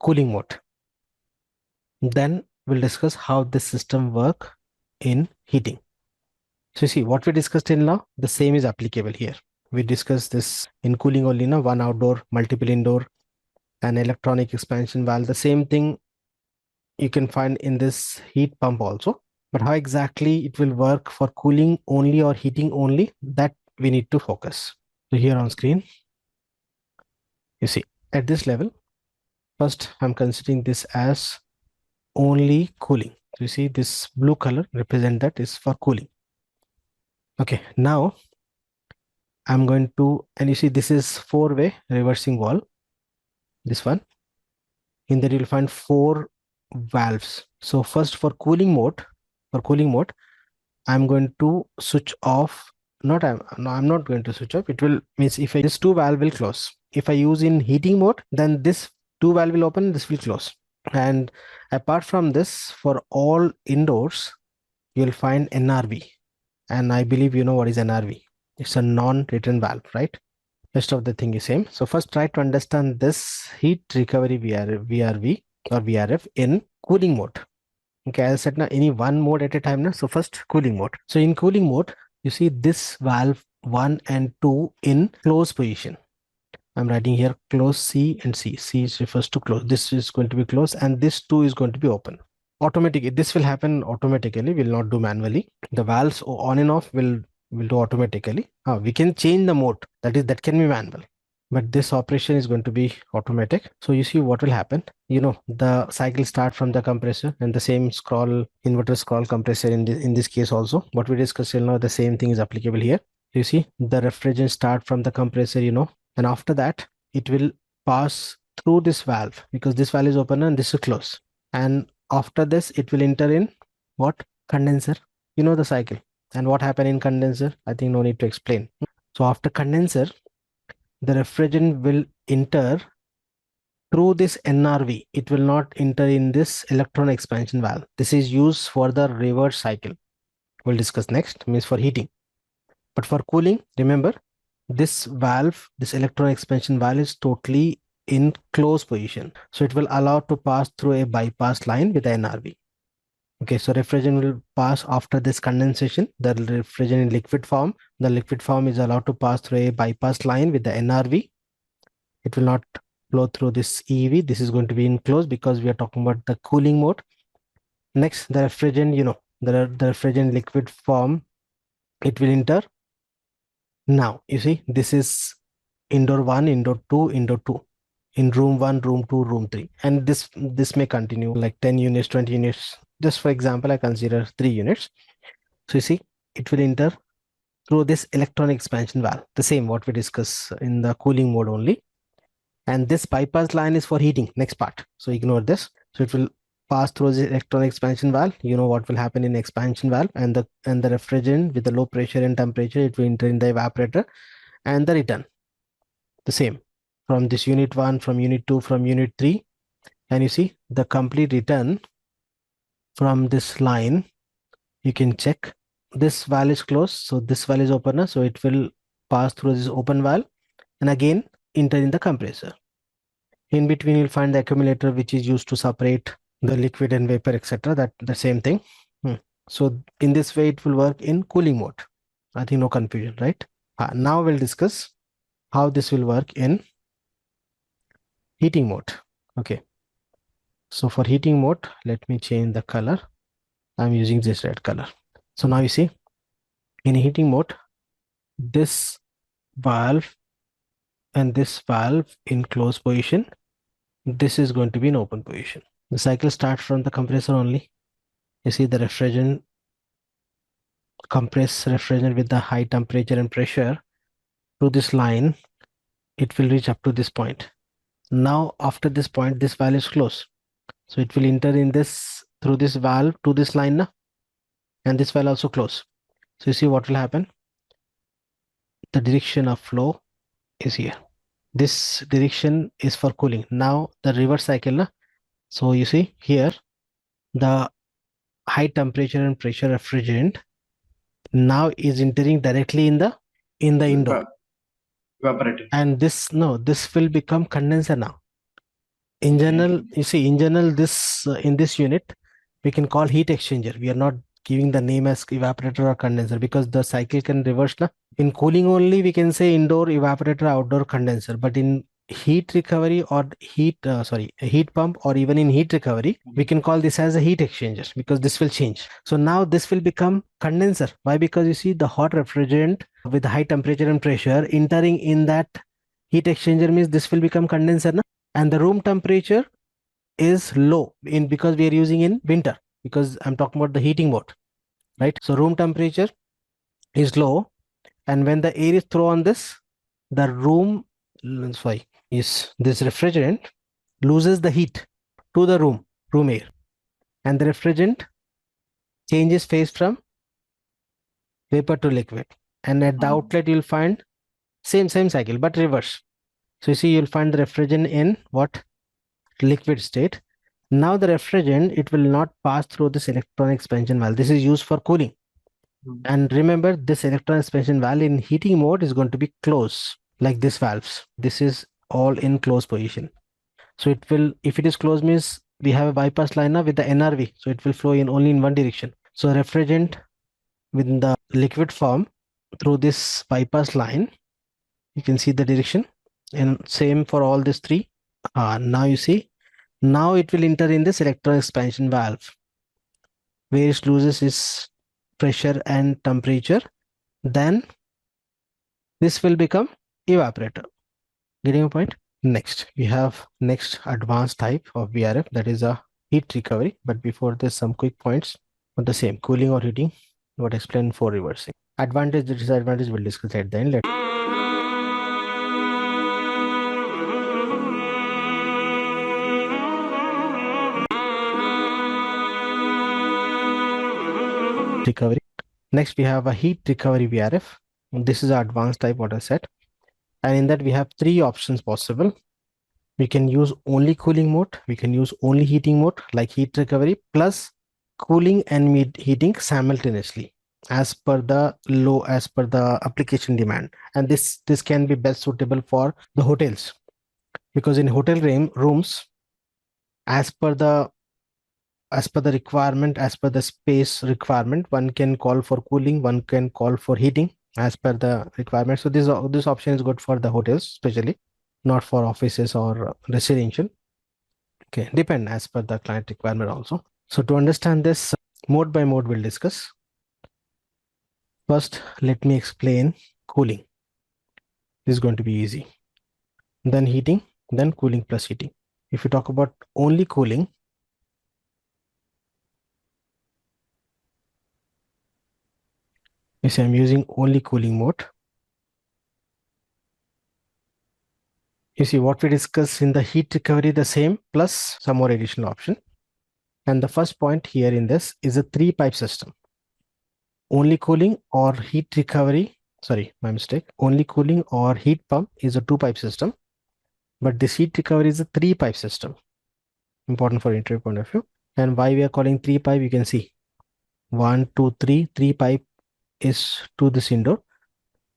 A: cooling mode. Then we'll discuss how this system works in heating. So you see, what we discussed in law, the same is applicable here. We discussed this in cooling only, one outdoor, multiple indoor, and electronic expansion valve. The same thing you can find in this heat pump also. But how exactly it will work for cooling only or heating only, that we need to focus. So here on screen, you see, at this level, first I'm considering this as only cooling. So you see this blue color represent that is for cooling. Okay, now I'm going to, and you see this is four-way reversing valve, this one. In there you'll find four valves. So first for cooling mode, I'm going to switch off. I'm not going to switch off. It will means if this two valve will close. If I use in heating mode, then this two valve will open, this will close. And apart from this, for all indoors, you'll find NRV. And I believe you know what is NRV. It's a non-return valve, right? Rest of the thing is same. So first try to understand this heat recovery VRV or VRF in cooling mode. Okay, as I said, now any one mode at a time now. So first cooling mode. So in cooling mode, you see this valve 1 and 2 in closed position. I'm writing here close C and C. C refers to close. This is going to be closed and this 2 is going to be open. Automatically, this will happen automatically. We'll not do manually. The valves on and off will do automatically. We can change the mode. That can be manual. But this operation is going to be automatic. So you see what will happen. The cycle start from the compressor and the same scroll inverter scroll compressor in this case also. What we discussed till now, the same thing is applicable here. You see the refrigerant start from the compressor, and after that it will pass through this valve because this valve is open and this is closed. And after this it will enter in what? Condenser. The cycle. And what happened in condenser? I think no need to explain. So after condenser, the refrigerant will enter through this NRV. It will not enter in this electron expansion valve. This is used for the reverse cycle. We'll discuss next, means for heating. But for cooling, remember, this valve, this electron expansion valve is totally in closed position. So it will allow to pass through a bypass line with the NRV. Okay, so refrigerant will pass after this condensation, the refrigerant in liquid form. The liquid form is allowed to pass through a bypass line with the NRV. It will not flow through this EV. This is going to be enclosed because we are talking about the cooling mode. Next, the refrigerant, the refrigerant liquid form, it will enter. Now, you see, this is indoor 1, indoor 2, indoor 2. In room 1, room 2, room 3. And this may continue like 10 units, 20 units. Just for example, I consider 3 units. So you see, it will enter through this electron expansion valve. The same what we discuss in the cooling mode only. And this bypass line is for heating, next part. So ignore this. So it will pass through the electron expansion valve. You know what will happen in expansion valve, and the refrigerant with the low pressure and temperature, it will enter in the evaporator and the return. The same from this unit 1, from unit 2, from unit 3. And you see the complete return from this line, you can check. This valve is closed, so this valve is open, so it will pass through this open valve and again enter in the compressor. In between you'll find the accumulator, which is used to separate the liquid and vapor, etc. That the same thing. So in this way it will work in cooling mode. I think no confusion, right? Now we'll discuss how this will work in heating mode. Okay, so for heating mode, let me change the color. I'm using this red color. So now you see, in heating mode, this valve and this valve in closed position, this is going to be in open position. The cycle starts from the compressor only. You see the refrigerant, compressed refrigerant with the high temperature and pressure through this line, it will reach up to this point. Now after this point, this valve is closed. So it will enter in this through this valve to this line now, and this valve also close. So you see what will happen. The direction of flow is here. This direction is for cooling. Now the reverse cycle now. So you see here the high temperature and pressure refrigerant now is entering directly in the indoor
B: Evaporator.
A: and this will become condenser now. In general, you see, in general, this in this unit we can call heat exchanger. We are not giving the name as evaporator or condenser because the cycle can reverse now. In cooling only we can say indoor evaporator, outdoor condenser, but in heat recovery or heat pump, or even in heat recovery, we can call this as a heat exchanger because this will change. So now this will become condenser. Why? Because you see the hot refrigerant with high temperature and pressure entering in that heat exchanger means this will become condenser now. And the room temperature is low because we are using in winter, because I'm talking about the heating mode, right? So room temperature is low, and when the air is thrown on this, the room is this refrigerant loses the heat to the room air, and the refrigerant changes phase from vapor to liquid, and at the outlet you'll find same cycle but reverse. So you see, you'll find the refrigerant in what? Liquid state. Now the refrigerant, it will not pass through this electron expansion valve. This is used for cooling. And remember, this electron expansion valve in heating mode is going to be closed, like this valves. This is all in closed position. So it will, if it is closed, means we have a bypass line now with the NRV. So it will flow in only in one direction. So refrigerant within the liquid form through this bypass line. You can see the direction, and same for all these three. Now you see, now it will enter in this electron expansion valve, where it loses its pressure and temperature. Then this will become evaporator. Getting a point? Next, we have next advanced type of VRF, that is a heat recovery. But before this, some quick points on the same cooling or heating. What explain for reversing. Advantage, disadvantage we'll discuss at the end. Recovery. Next, we have a heat recovery VRF. This is an advanced type, what I said. And in that, we have three options possible. We can use only cooling mode. We can use only heating mode, like heat recovery, plus cooling and heating simultaneously, as per the application demand. And this can be best suitable for the hotels, because in hotel rooms, as per the requirement, as per the space requirement, one can call for cooling, one can call for heating as per the requirement. So this option is good for the hotels, especially, not for offices or residential. Okay, depend as per the client requirement also. So to understand this, mode by mode we'll discuss. First, let me explain cooling. This is going to be easy. Then heating, then cooling plus heating. If you talk about only cooling, you see I'm using only cooling mode. You see what we discussed in the heat recovery, the same, plus some more additional option. And the first point here in this is a 3-pipe system. Only cooling or heat recovery, sorry, my mistake. Only cooling or heat pump is a 2-pipe system. But this heat recovery is a 3-pipe system. Important for interview point of view. And why we are calling 3-pipe, you can see 1, 2, 3. 3-pipe is to this indoor,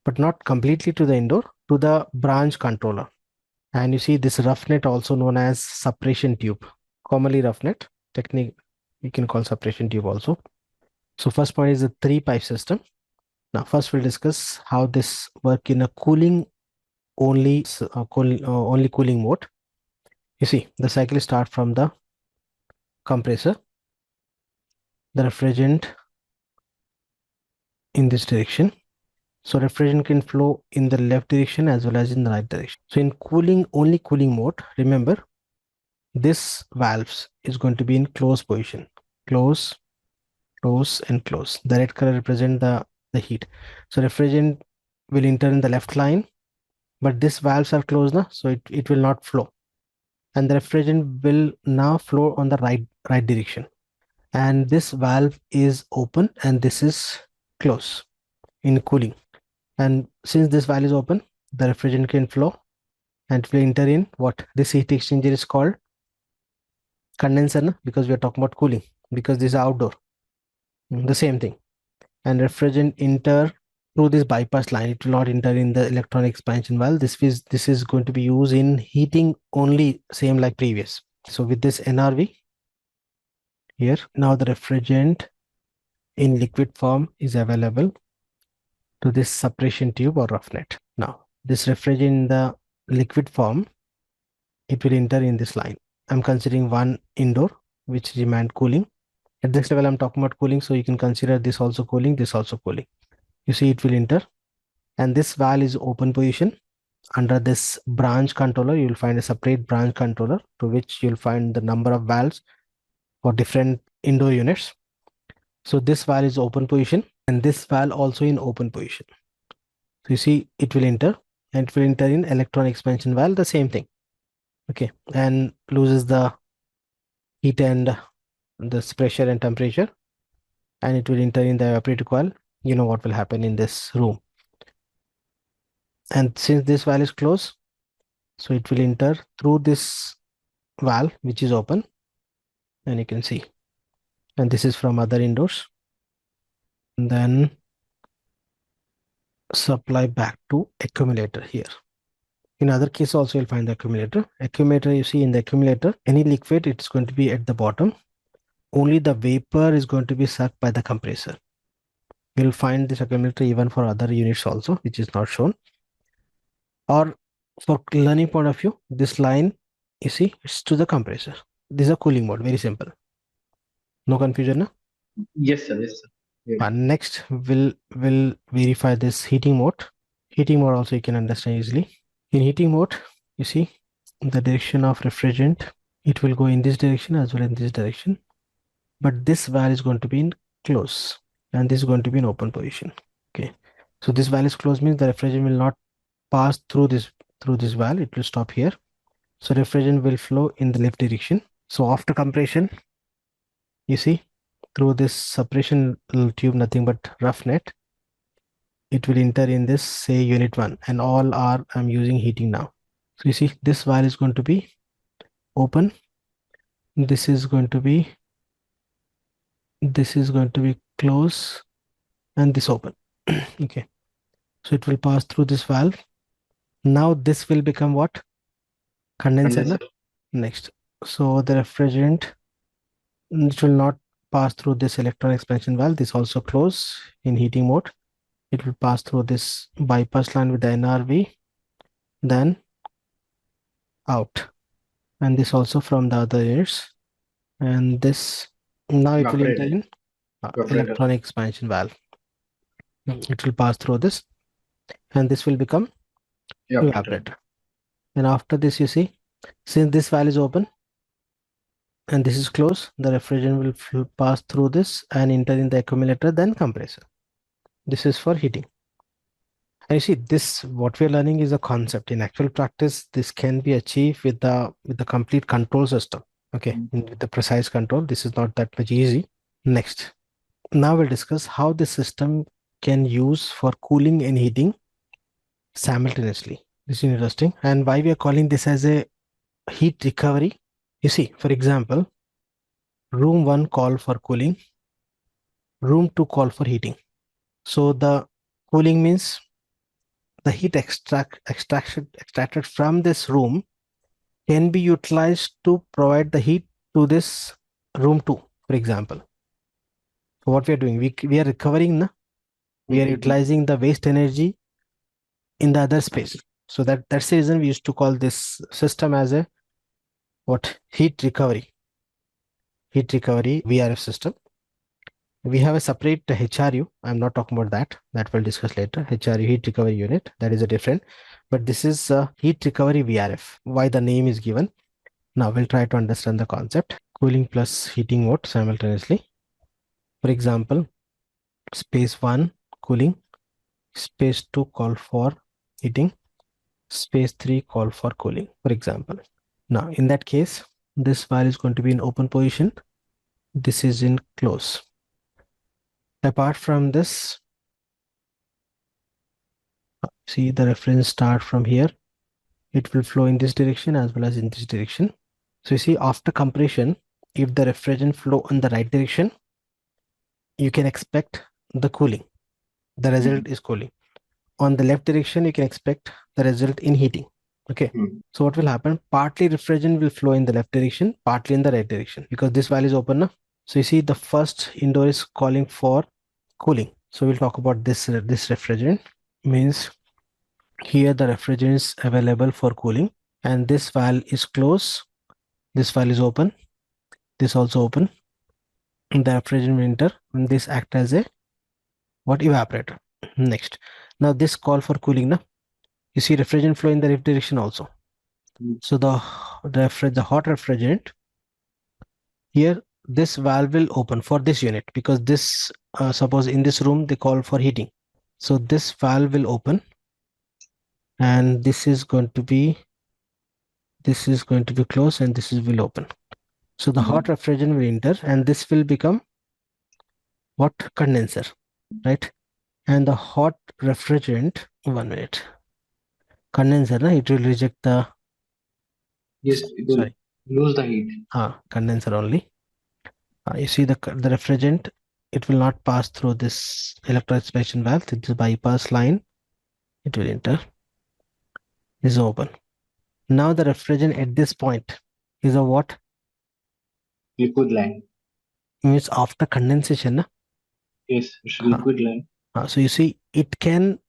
A: but not completely to the indoor, to the branch controller. And you see this roughnet, also known as suppression tube, commonly roughnet technique, we can call suppression tube also. So first point is a 3-pipe system. Now first we'll discuss how this work in a cooling only cooling mode. You see the cycle start from the compressor, the refrigerant in this direction. So refrigerant can flow in the left direction as well as in the right direction. So in only cooling mode, remember this valves is going to be in close position. Close, close, and close. The red color represent the heat. So refrigerant will enter in the left line, but these valves are closed now, so it will not flow. And the refrigerant will now flow on the right direction. And this valve is open and this is closed in cooling. And since this valve is open, the refrigerant can flow and will enter in what this heat exchanger is called condenser, because we are talking about cooling, because this is outdoor. The same thing. And refrigerant enter through this bypass line. It will not enter in the electron expansion valve. This is going to be used in heating only, same like previous. So with this NRV here, now the refrigerant in liquid form is available to this suppression tube or roughnet. Now this refrigerant in the liquid form, it will enter in this line. I'm considering one indoor which demand cooling. At this level I'm talking about cooling, so you can consider this also cooling, this also cooling. You see it will enter, and this valve is open position. Under this branch controller, you will find a separate branch controller to which you'll find the number of valves for different indoor units. So this valve is open position and this valve also in open position. So you see it will enter, and it will enter in electron expansion valve, the same thing. Okay, and loses the heat and this pressure and temperature, and it will enter in the evaporator coil. You know what will happen in this room. And since this valve is closed, so it will enter through this valve which is open, and you can see, and this is from other indoors, and then supply back to accumulator here. In other case also you'll find the accumulator. Accumulator, you see in the accumulator, any liquid, it's going to be at the bottom. Only the vapor is going to be sucked by the compressor. You'll find this accumulator even for other units also, which is not shown. Or for learning point of view, this line, you see, it's to the compressor. This is a cooling mode, very simple. No confusion, no?
B: Yes, sir. Yes, sir. Yeah.
A: Next, we'll verify this heating mode. Heating mode also you can understand easily. In heating mode, you see the direction of refrigerant. It will go in this direction as well as in this direction. But this valve is going to be in close, and this is going to be in open position. Okay. So this valve is closed means the refrigerant will not pass through this valve. It will stop here. So refrigerant will flow in the left direction. So after compression, you see, through this suppression tube, nothing but rough net, it will enter in this, say, unit 1, and all are, I'm using heating now. So you see, this valve is going to be open. This is going to be close, and this open. Okay. So it will pass through this valve. Now this will become what? Condenser.
B: Condenser.
A: Next. So the refrigerant, it will not pass through this electron expansion valve. This also close in heating mode. It will pass through this bypass line with the NRV, then out. And this also from the other units. And this, now it will enter in electron expansion valve. It will pass through this, and this will become evaporator. And after this, you see, since this valve is open and this is closed, the refrigerant will pass through this and enter in the accumulator, then compressor. This is for heating. And you see, this, what we're learning is a concept. In actual practice, this can be achieved with the complete control system. Okay, with the precise control, this is not that much easy. Next, now we'll discuss how this system can use for cooling and heating simultaneously. This is interesting, and why we are calling this as a heat recovery. You see, for example, room 1 call for cooling, room 2 call for heating. So the cooling means the heat extracted from this room can be utilized to provide the heat to this room 2, for example. So what we are doing, we are recovering, na? We are utilizing the waste energy in the other space. So that's the reason we used to call this system as a what? Heat recovery VRF system. We have a separate HRU. I'm not talking about that. That we'll discuss later. HRU, heat recovery unit. That is a different. But this is heat recovery VRF. Why the name is given. Now we'll try to understand the concept. Cooling plus heating mode simultaneously. For example, space 1 cooling, space 2 call for heating, space 3 call for cooling, for example. Now in that case, this valve is going to be in open position. This is in close. Apart from this, see the reference start from here. It will flow in this direction as well as in this direction. So you see, after compression, if the refrigerant flow in the right direction, you can expect the cooling. The result is cooling. On the left direction, you can expect the result in heating. Okay. So what will happen? Partly refrigerant will flow in the left direction, partly in the right direction, because this valve is open now. So you see, the first indoor is calling for cooling. So we'll talk about this refrigerant. Means here the refrigerant is available for cooling, and this valve is closed. This valve is open. This also open. The refrigerant will enter, and this act as a what? Evaporator. Next, now this call for cooling now. You see refrigerant flow in the left direction also. So the hot refrigerant here, this valve will open for this unit, because this suppose in this room they call for heating. So this valve will open, and this is going to be closed, and this will open. So the hot refrigerant will enter, and this will become what? Condenser, right? And the hot refrigerant, 1 minute, condenser, it will reject the,
B: yes, it will lose the heat.
A: Condenser only. You see the refrigerant, it will not pass through this electron expansion valve. It is bypass line. It will enter. This is open. Now the refrigerant at this point is a what?
B: Liquid line.
A: Means after condensation,
B: Yes, it's liquid line.
A: So you see, it can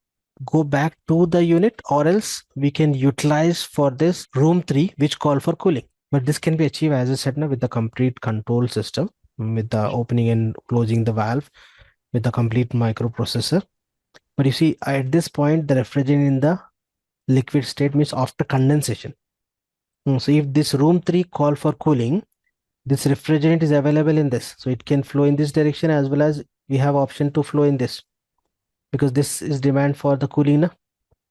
A: go back to the unit, or else we can utilize for this room 3, which call for cooling. But this can be achieved, as I said, now with the complete control system, with the opening and closing the valve, with the complete microprocessor. But you see, at this point, the refrigerant in the liquid state means after condensation. So if this room 3 call for cooling, this refrigerant is available in this. So it can flow in this direction, as well as we have option to flow in this, because this is demand for the cooling.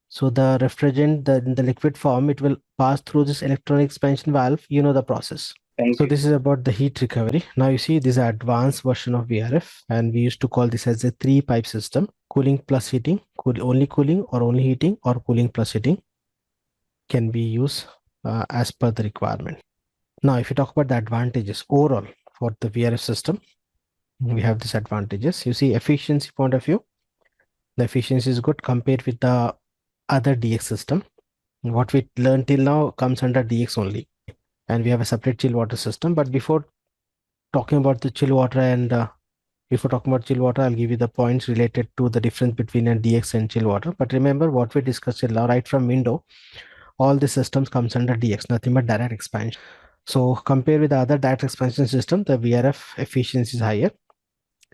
A: So the refrigerant, in the liquid form, it will pass through this electronic expansion valve. You know the process. So this is about the heat recovery. Now you see, this is an advanced version of VRF, and we used to call this as a 3-pipe system: cooling plus heating, only cooling or only heating, or cooling plus heating can be used as per the requirement. Now, if you talk about the advantages overall for the VRF system, we have these advantages. You see, efficiency point of view, the efficiency is good compared with the other DX system. What we learned till now comes under DX only, and we have a separate chill water system. But before talking about the chill water I'll give you the points related to the difference between a DX and chill water. But remember what we discussed till now, right from window, all the systems comes under DX, nothing but direct expansion. So compared with the other direct expansion system, the VRF efficiency is higher.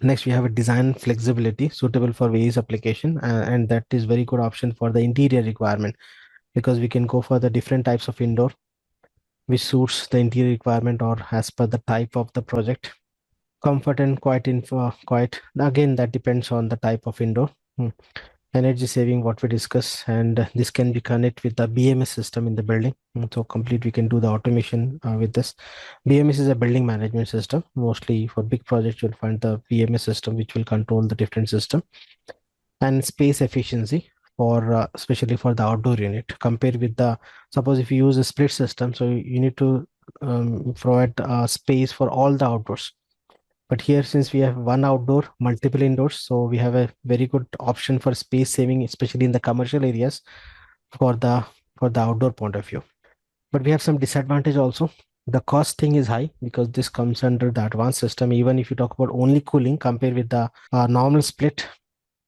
A: Next, we have a design flexibility suitable for various application, and that is very good option for the interior requirement, because we can go for the different types of indoor which suits the interior requirement or as per the type of the project. Comfort and quiet again, that depends on the type of indoor. Energy saving, what we discuss, and this can be connected with the BMS system in the building. So complete, we can do the automation with this. BMS is a building management system. Mostly for big projects, you'll find the BMS system which will control the different system. And space efficiency for especially for the outdoor unit, compared with the, suppose if you use a split system, so you need to provide space for all the outdoors. But here, since we have one outdoor, multiple indoors, so we have a very good option for space saving, especially in the commercial areas for the outdoor point of view. But we have some disadvantage also. The cost thing is high, because this comes under the advanced system. Even if you talk about only cooling compared with the normal split,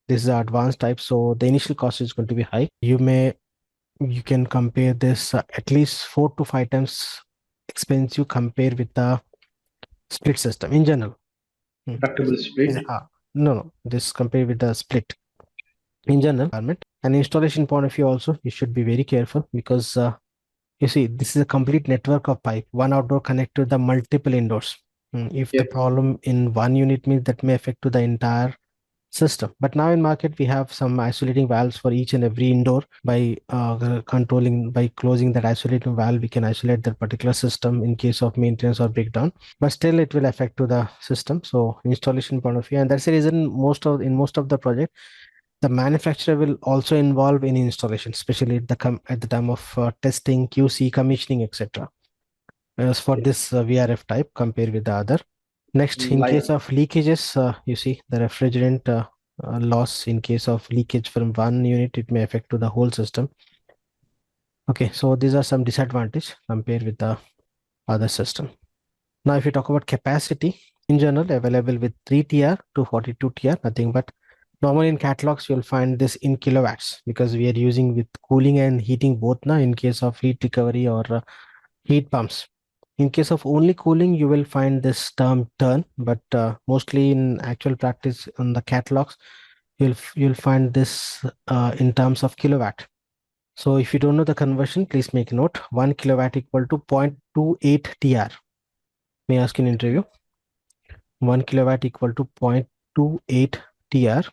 A: this is the advanced type, so the initial cost is going to be high. You can compare this at least 4 to 5 times expensive compared with the split system in general.
B: Ductable split?
A: No, this compared with the split in general. And installation point of view also, you should be very careful, because you see, this is a complete network of pipe, one outdoor connect to the multiple indoors. If the problem in one unit means, that may affect to the entire system. But now in market, we have some isolating valves for each and every indoor. By closing that isolating valve, we can isolate that particular system in case of maintenance or breakdown. But still, it will affect to the system. So installation point of view, and that's the reason in most of the project, the manufacturer will also involve in installation, especially at the time of testing, QC, commissioning, etc. As for this VRF type, compared with the other. Next, in case of leakages, you see the refrigerant loss. In case of leakage from one unit, it may affect to the whole system. Okay, so these are some disadvantages compared with the other system. Now, if you talk about capacity, in general, available with 3 TR to 42 TR, nothing but normally in catalogs, you'll find this in kilowatts, because we are using with cooling and heating both now in case of heat recovery or heat pumps. In case of only cooling, you will find this term turn, but mostly in actual practice on the catalogs, you'll find this in terms of kilowatt. So if you don't know the conversion, please make a note. 1 kilowatt equal to 0.28 TR. May I ask in interview? 1 kilowatt equal to 0.28 TR.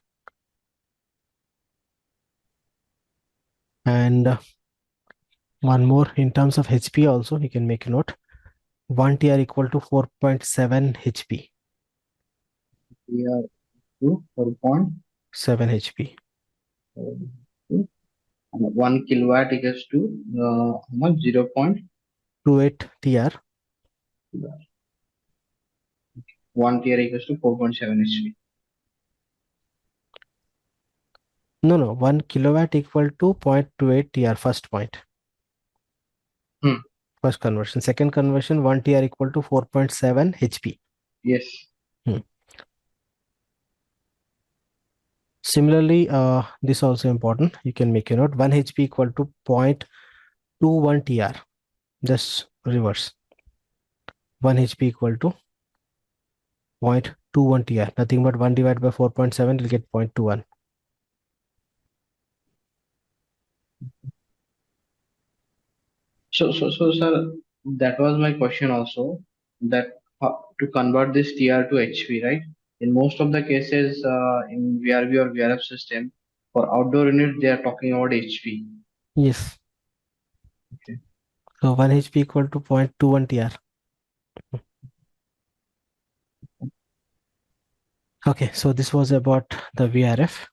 A: And one more, in terms of HP also, you can make a note. 1 TR equal to 4.7 HP.
B: TR to 4.7
A: HP.
B: 1 kilowatt equals to how much?
A: 0.28 TR.
B: 1 TR equals to 4.7 HP.
A: No, 1 kilowatt equal to 0.28 TR, first point. First conversion. Second conversion, 1 TR equal to 4.7 HP.
B: Yes.
A: Similarly, this also important. You can make a note. 1 HP equal to 0.21 TR. Just reverse. 1 HP equal to 0.21 TR. Nothing but 1 divided by 4.7 will get 0.21.
B: So, sir, that was my question also. That to convert this TR to HP, right? In most of the cases, in VRV or VRF system, for outdoor unit, they are talking about HP.
A: Yes.
B: Okay.
A: So 1 HP equal to 0.21 TR. Okay, so this was about the VRF.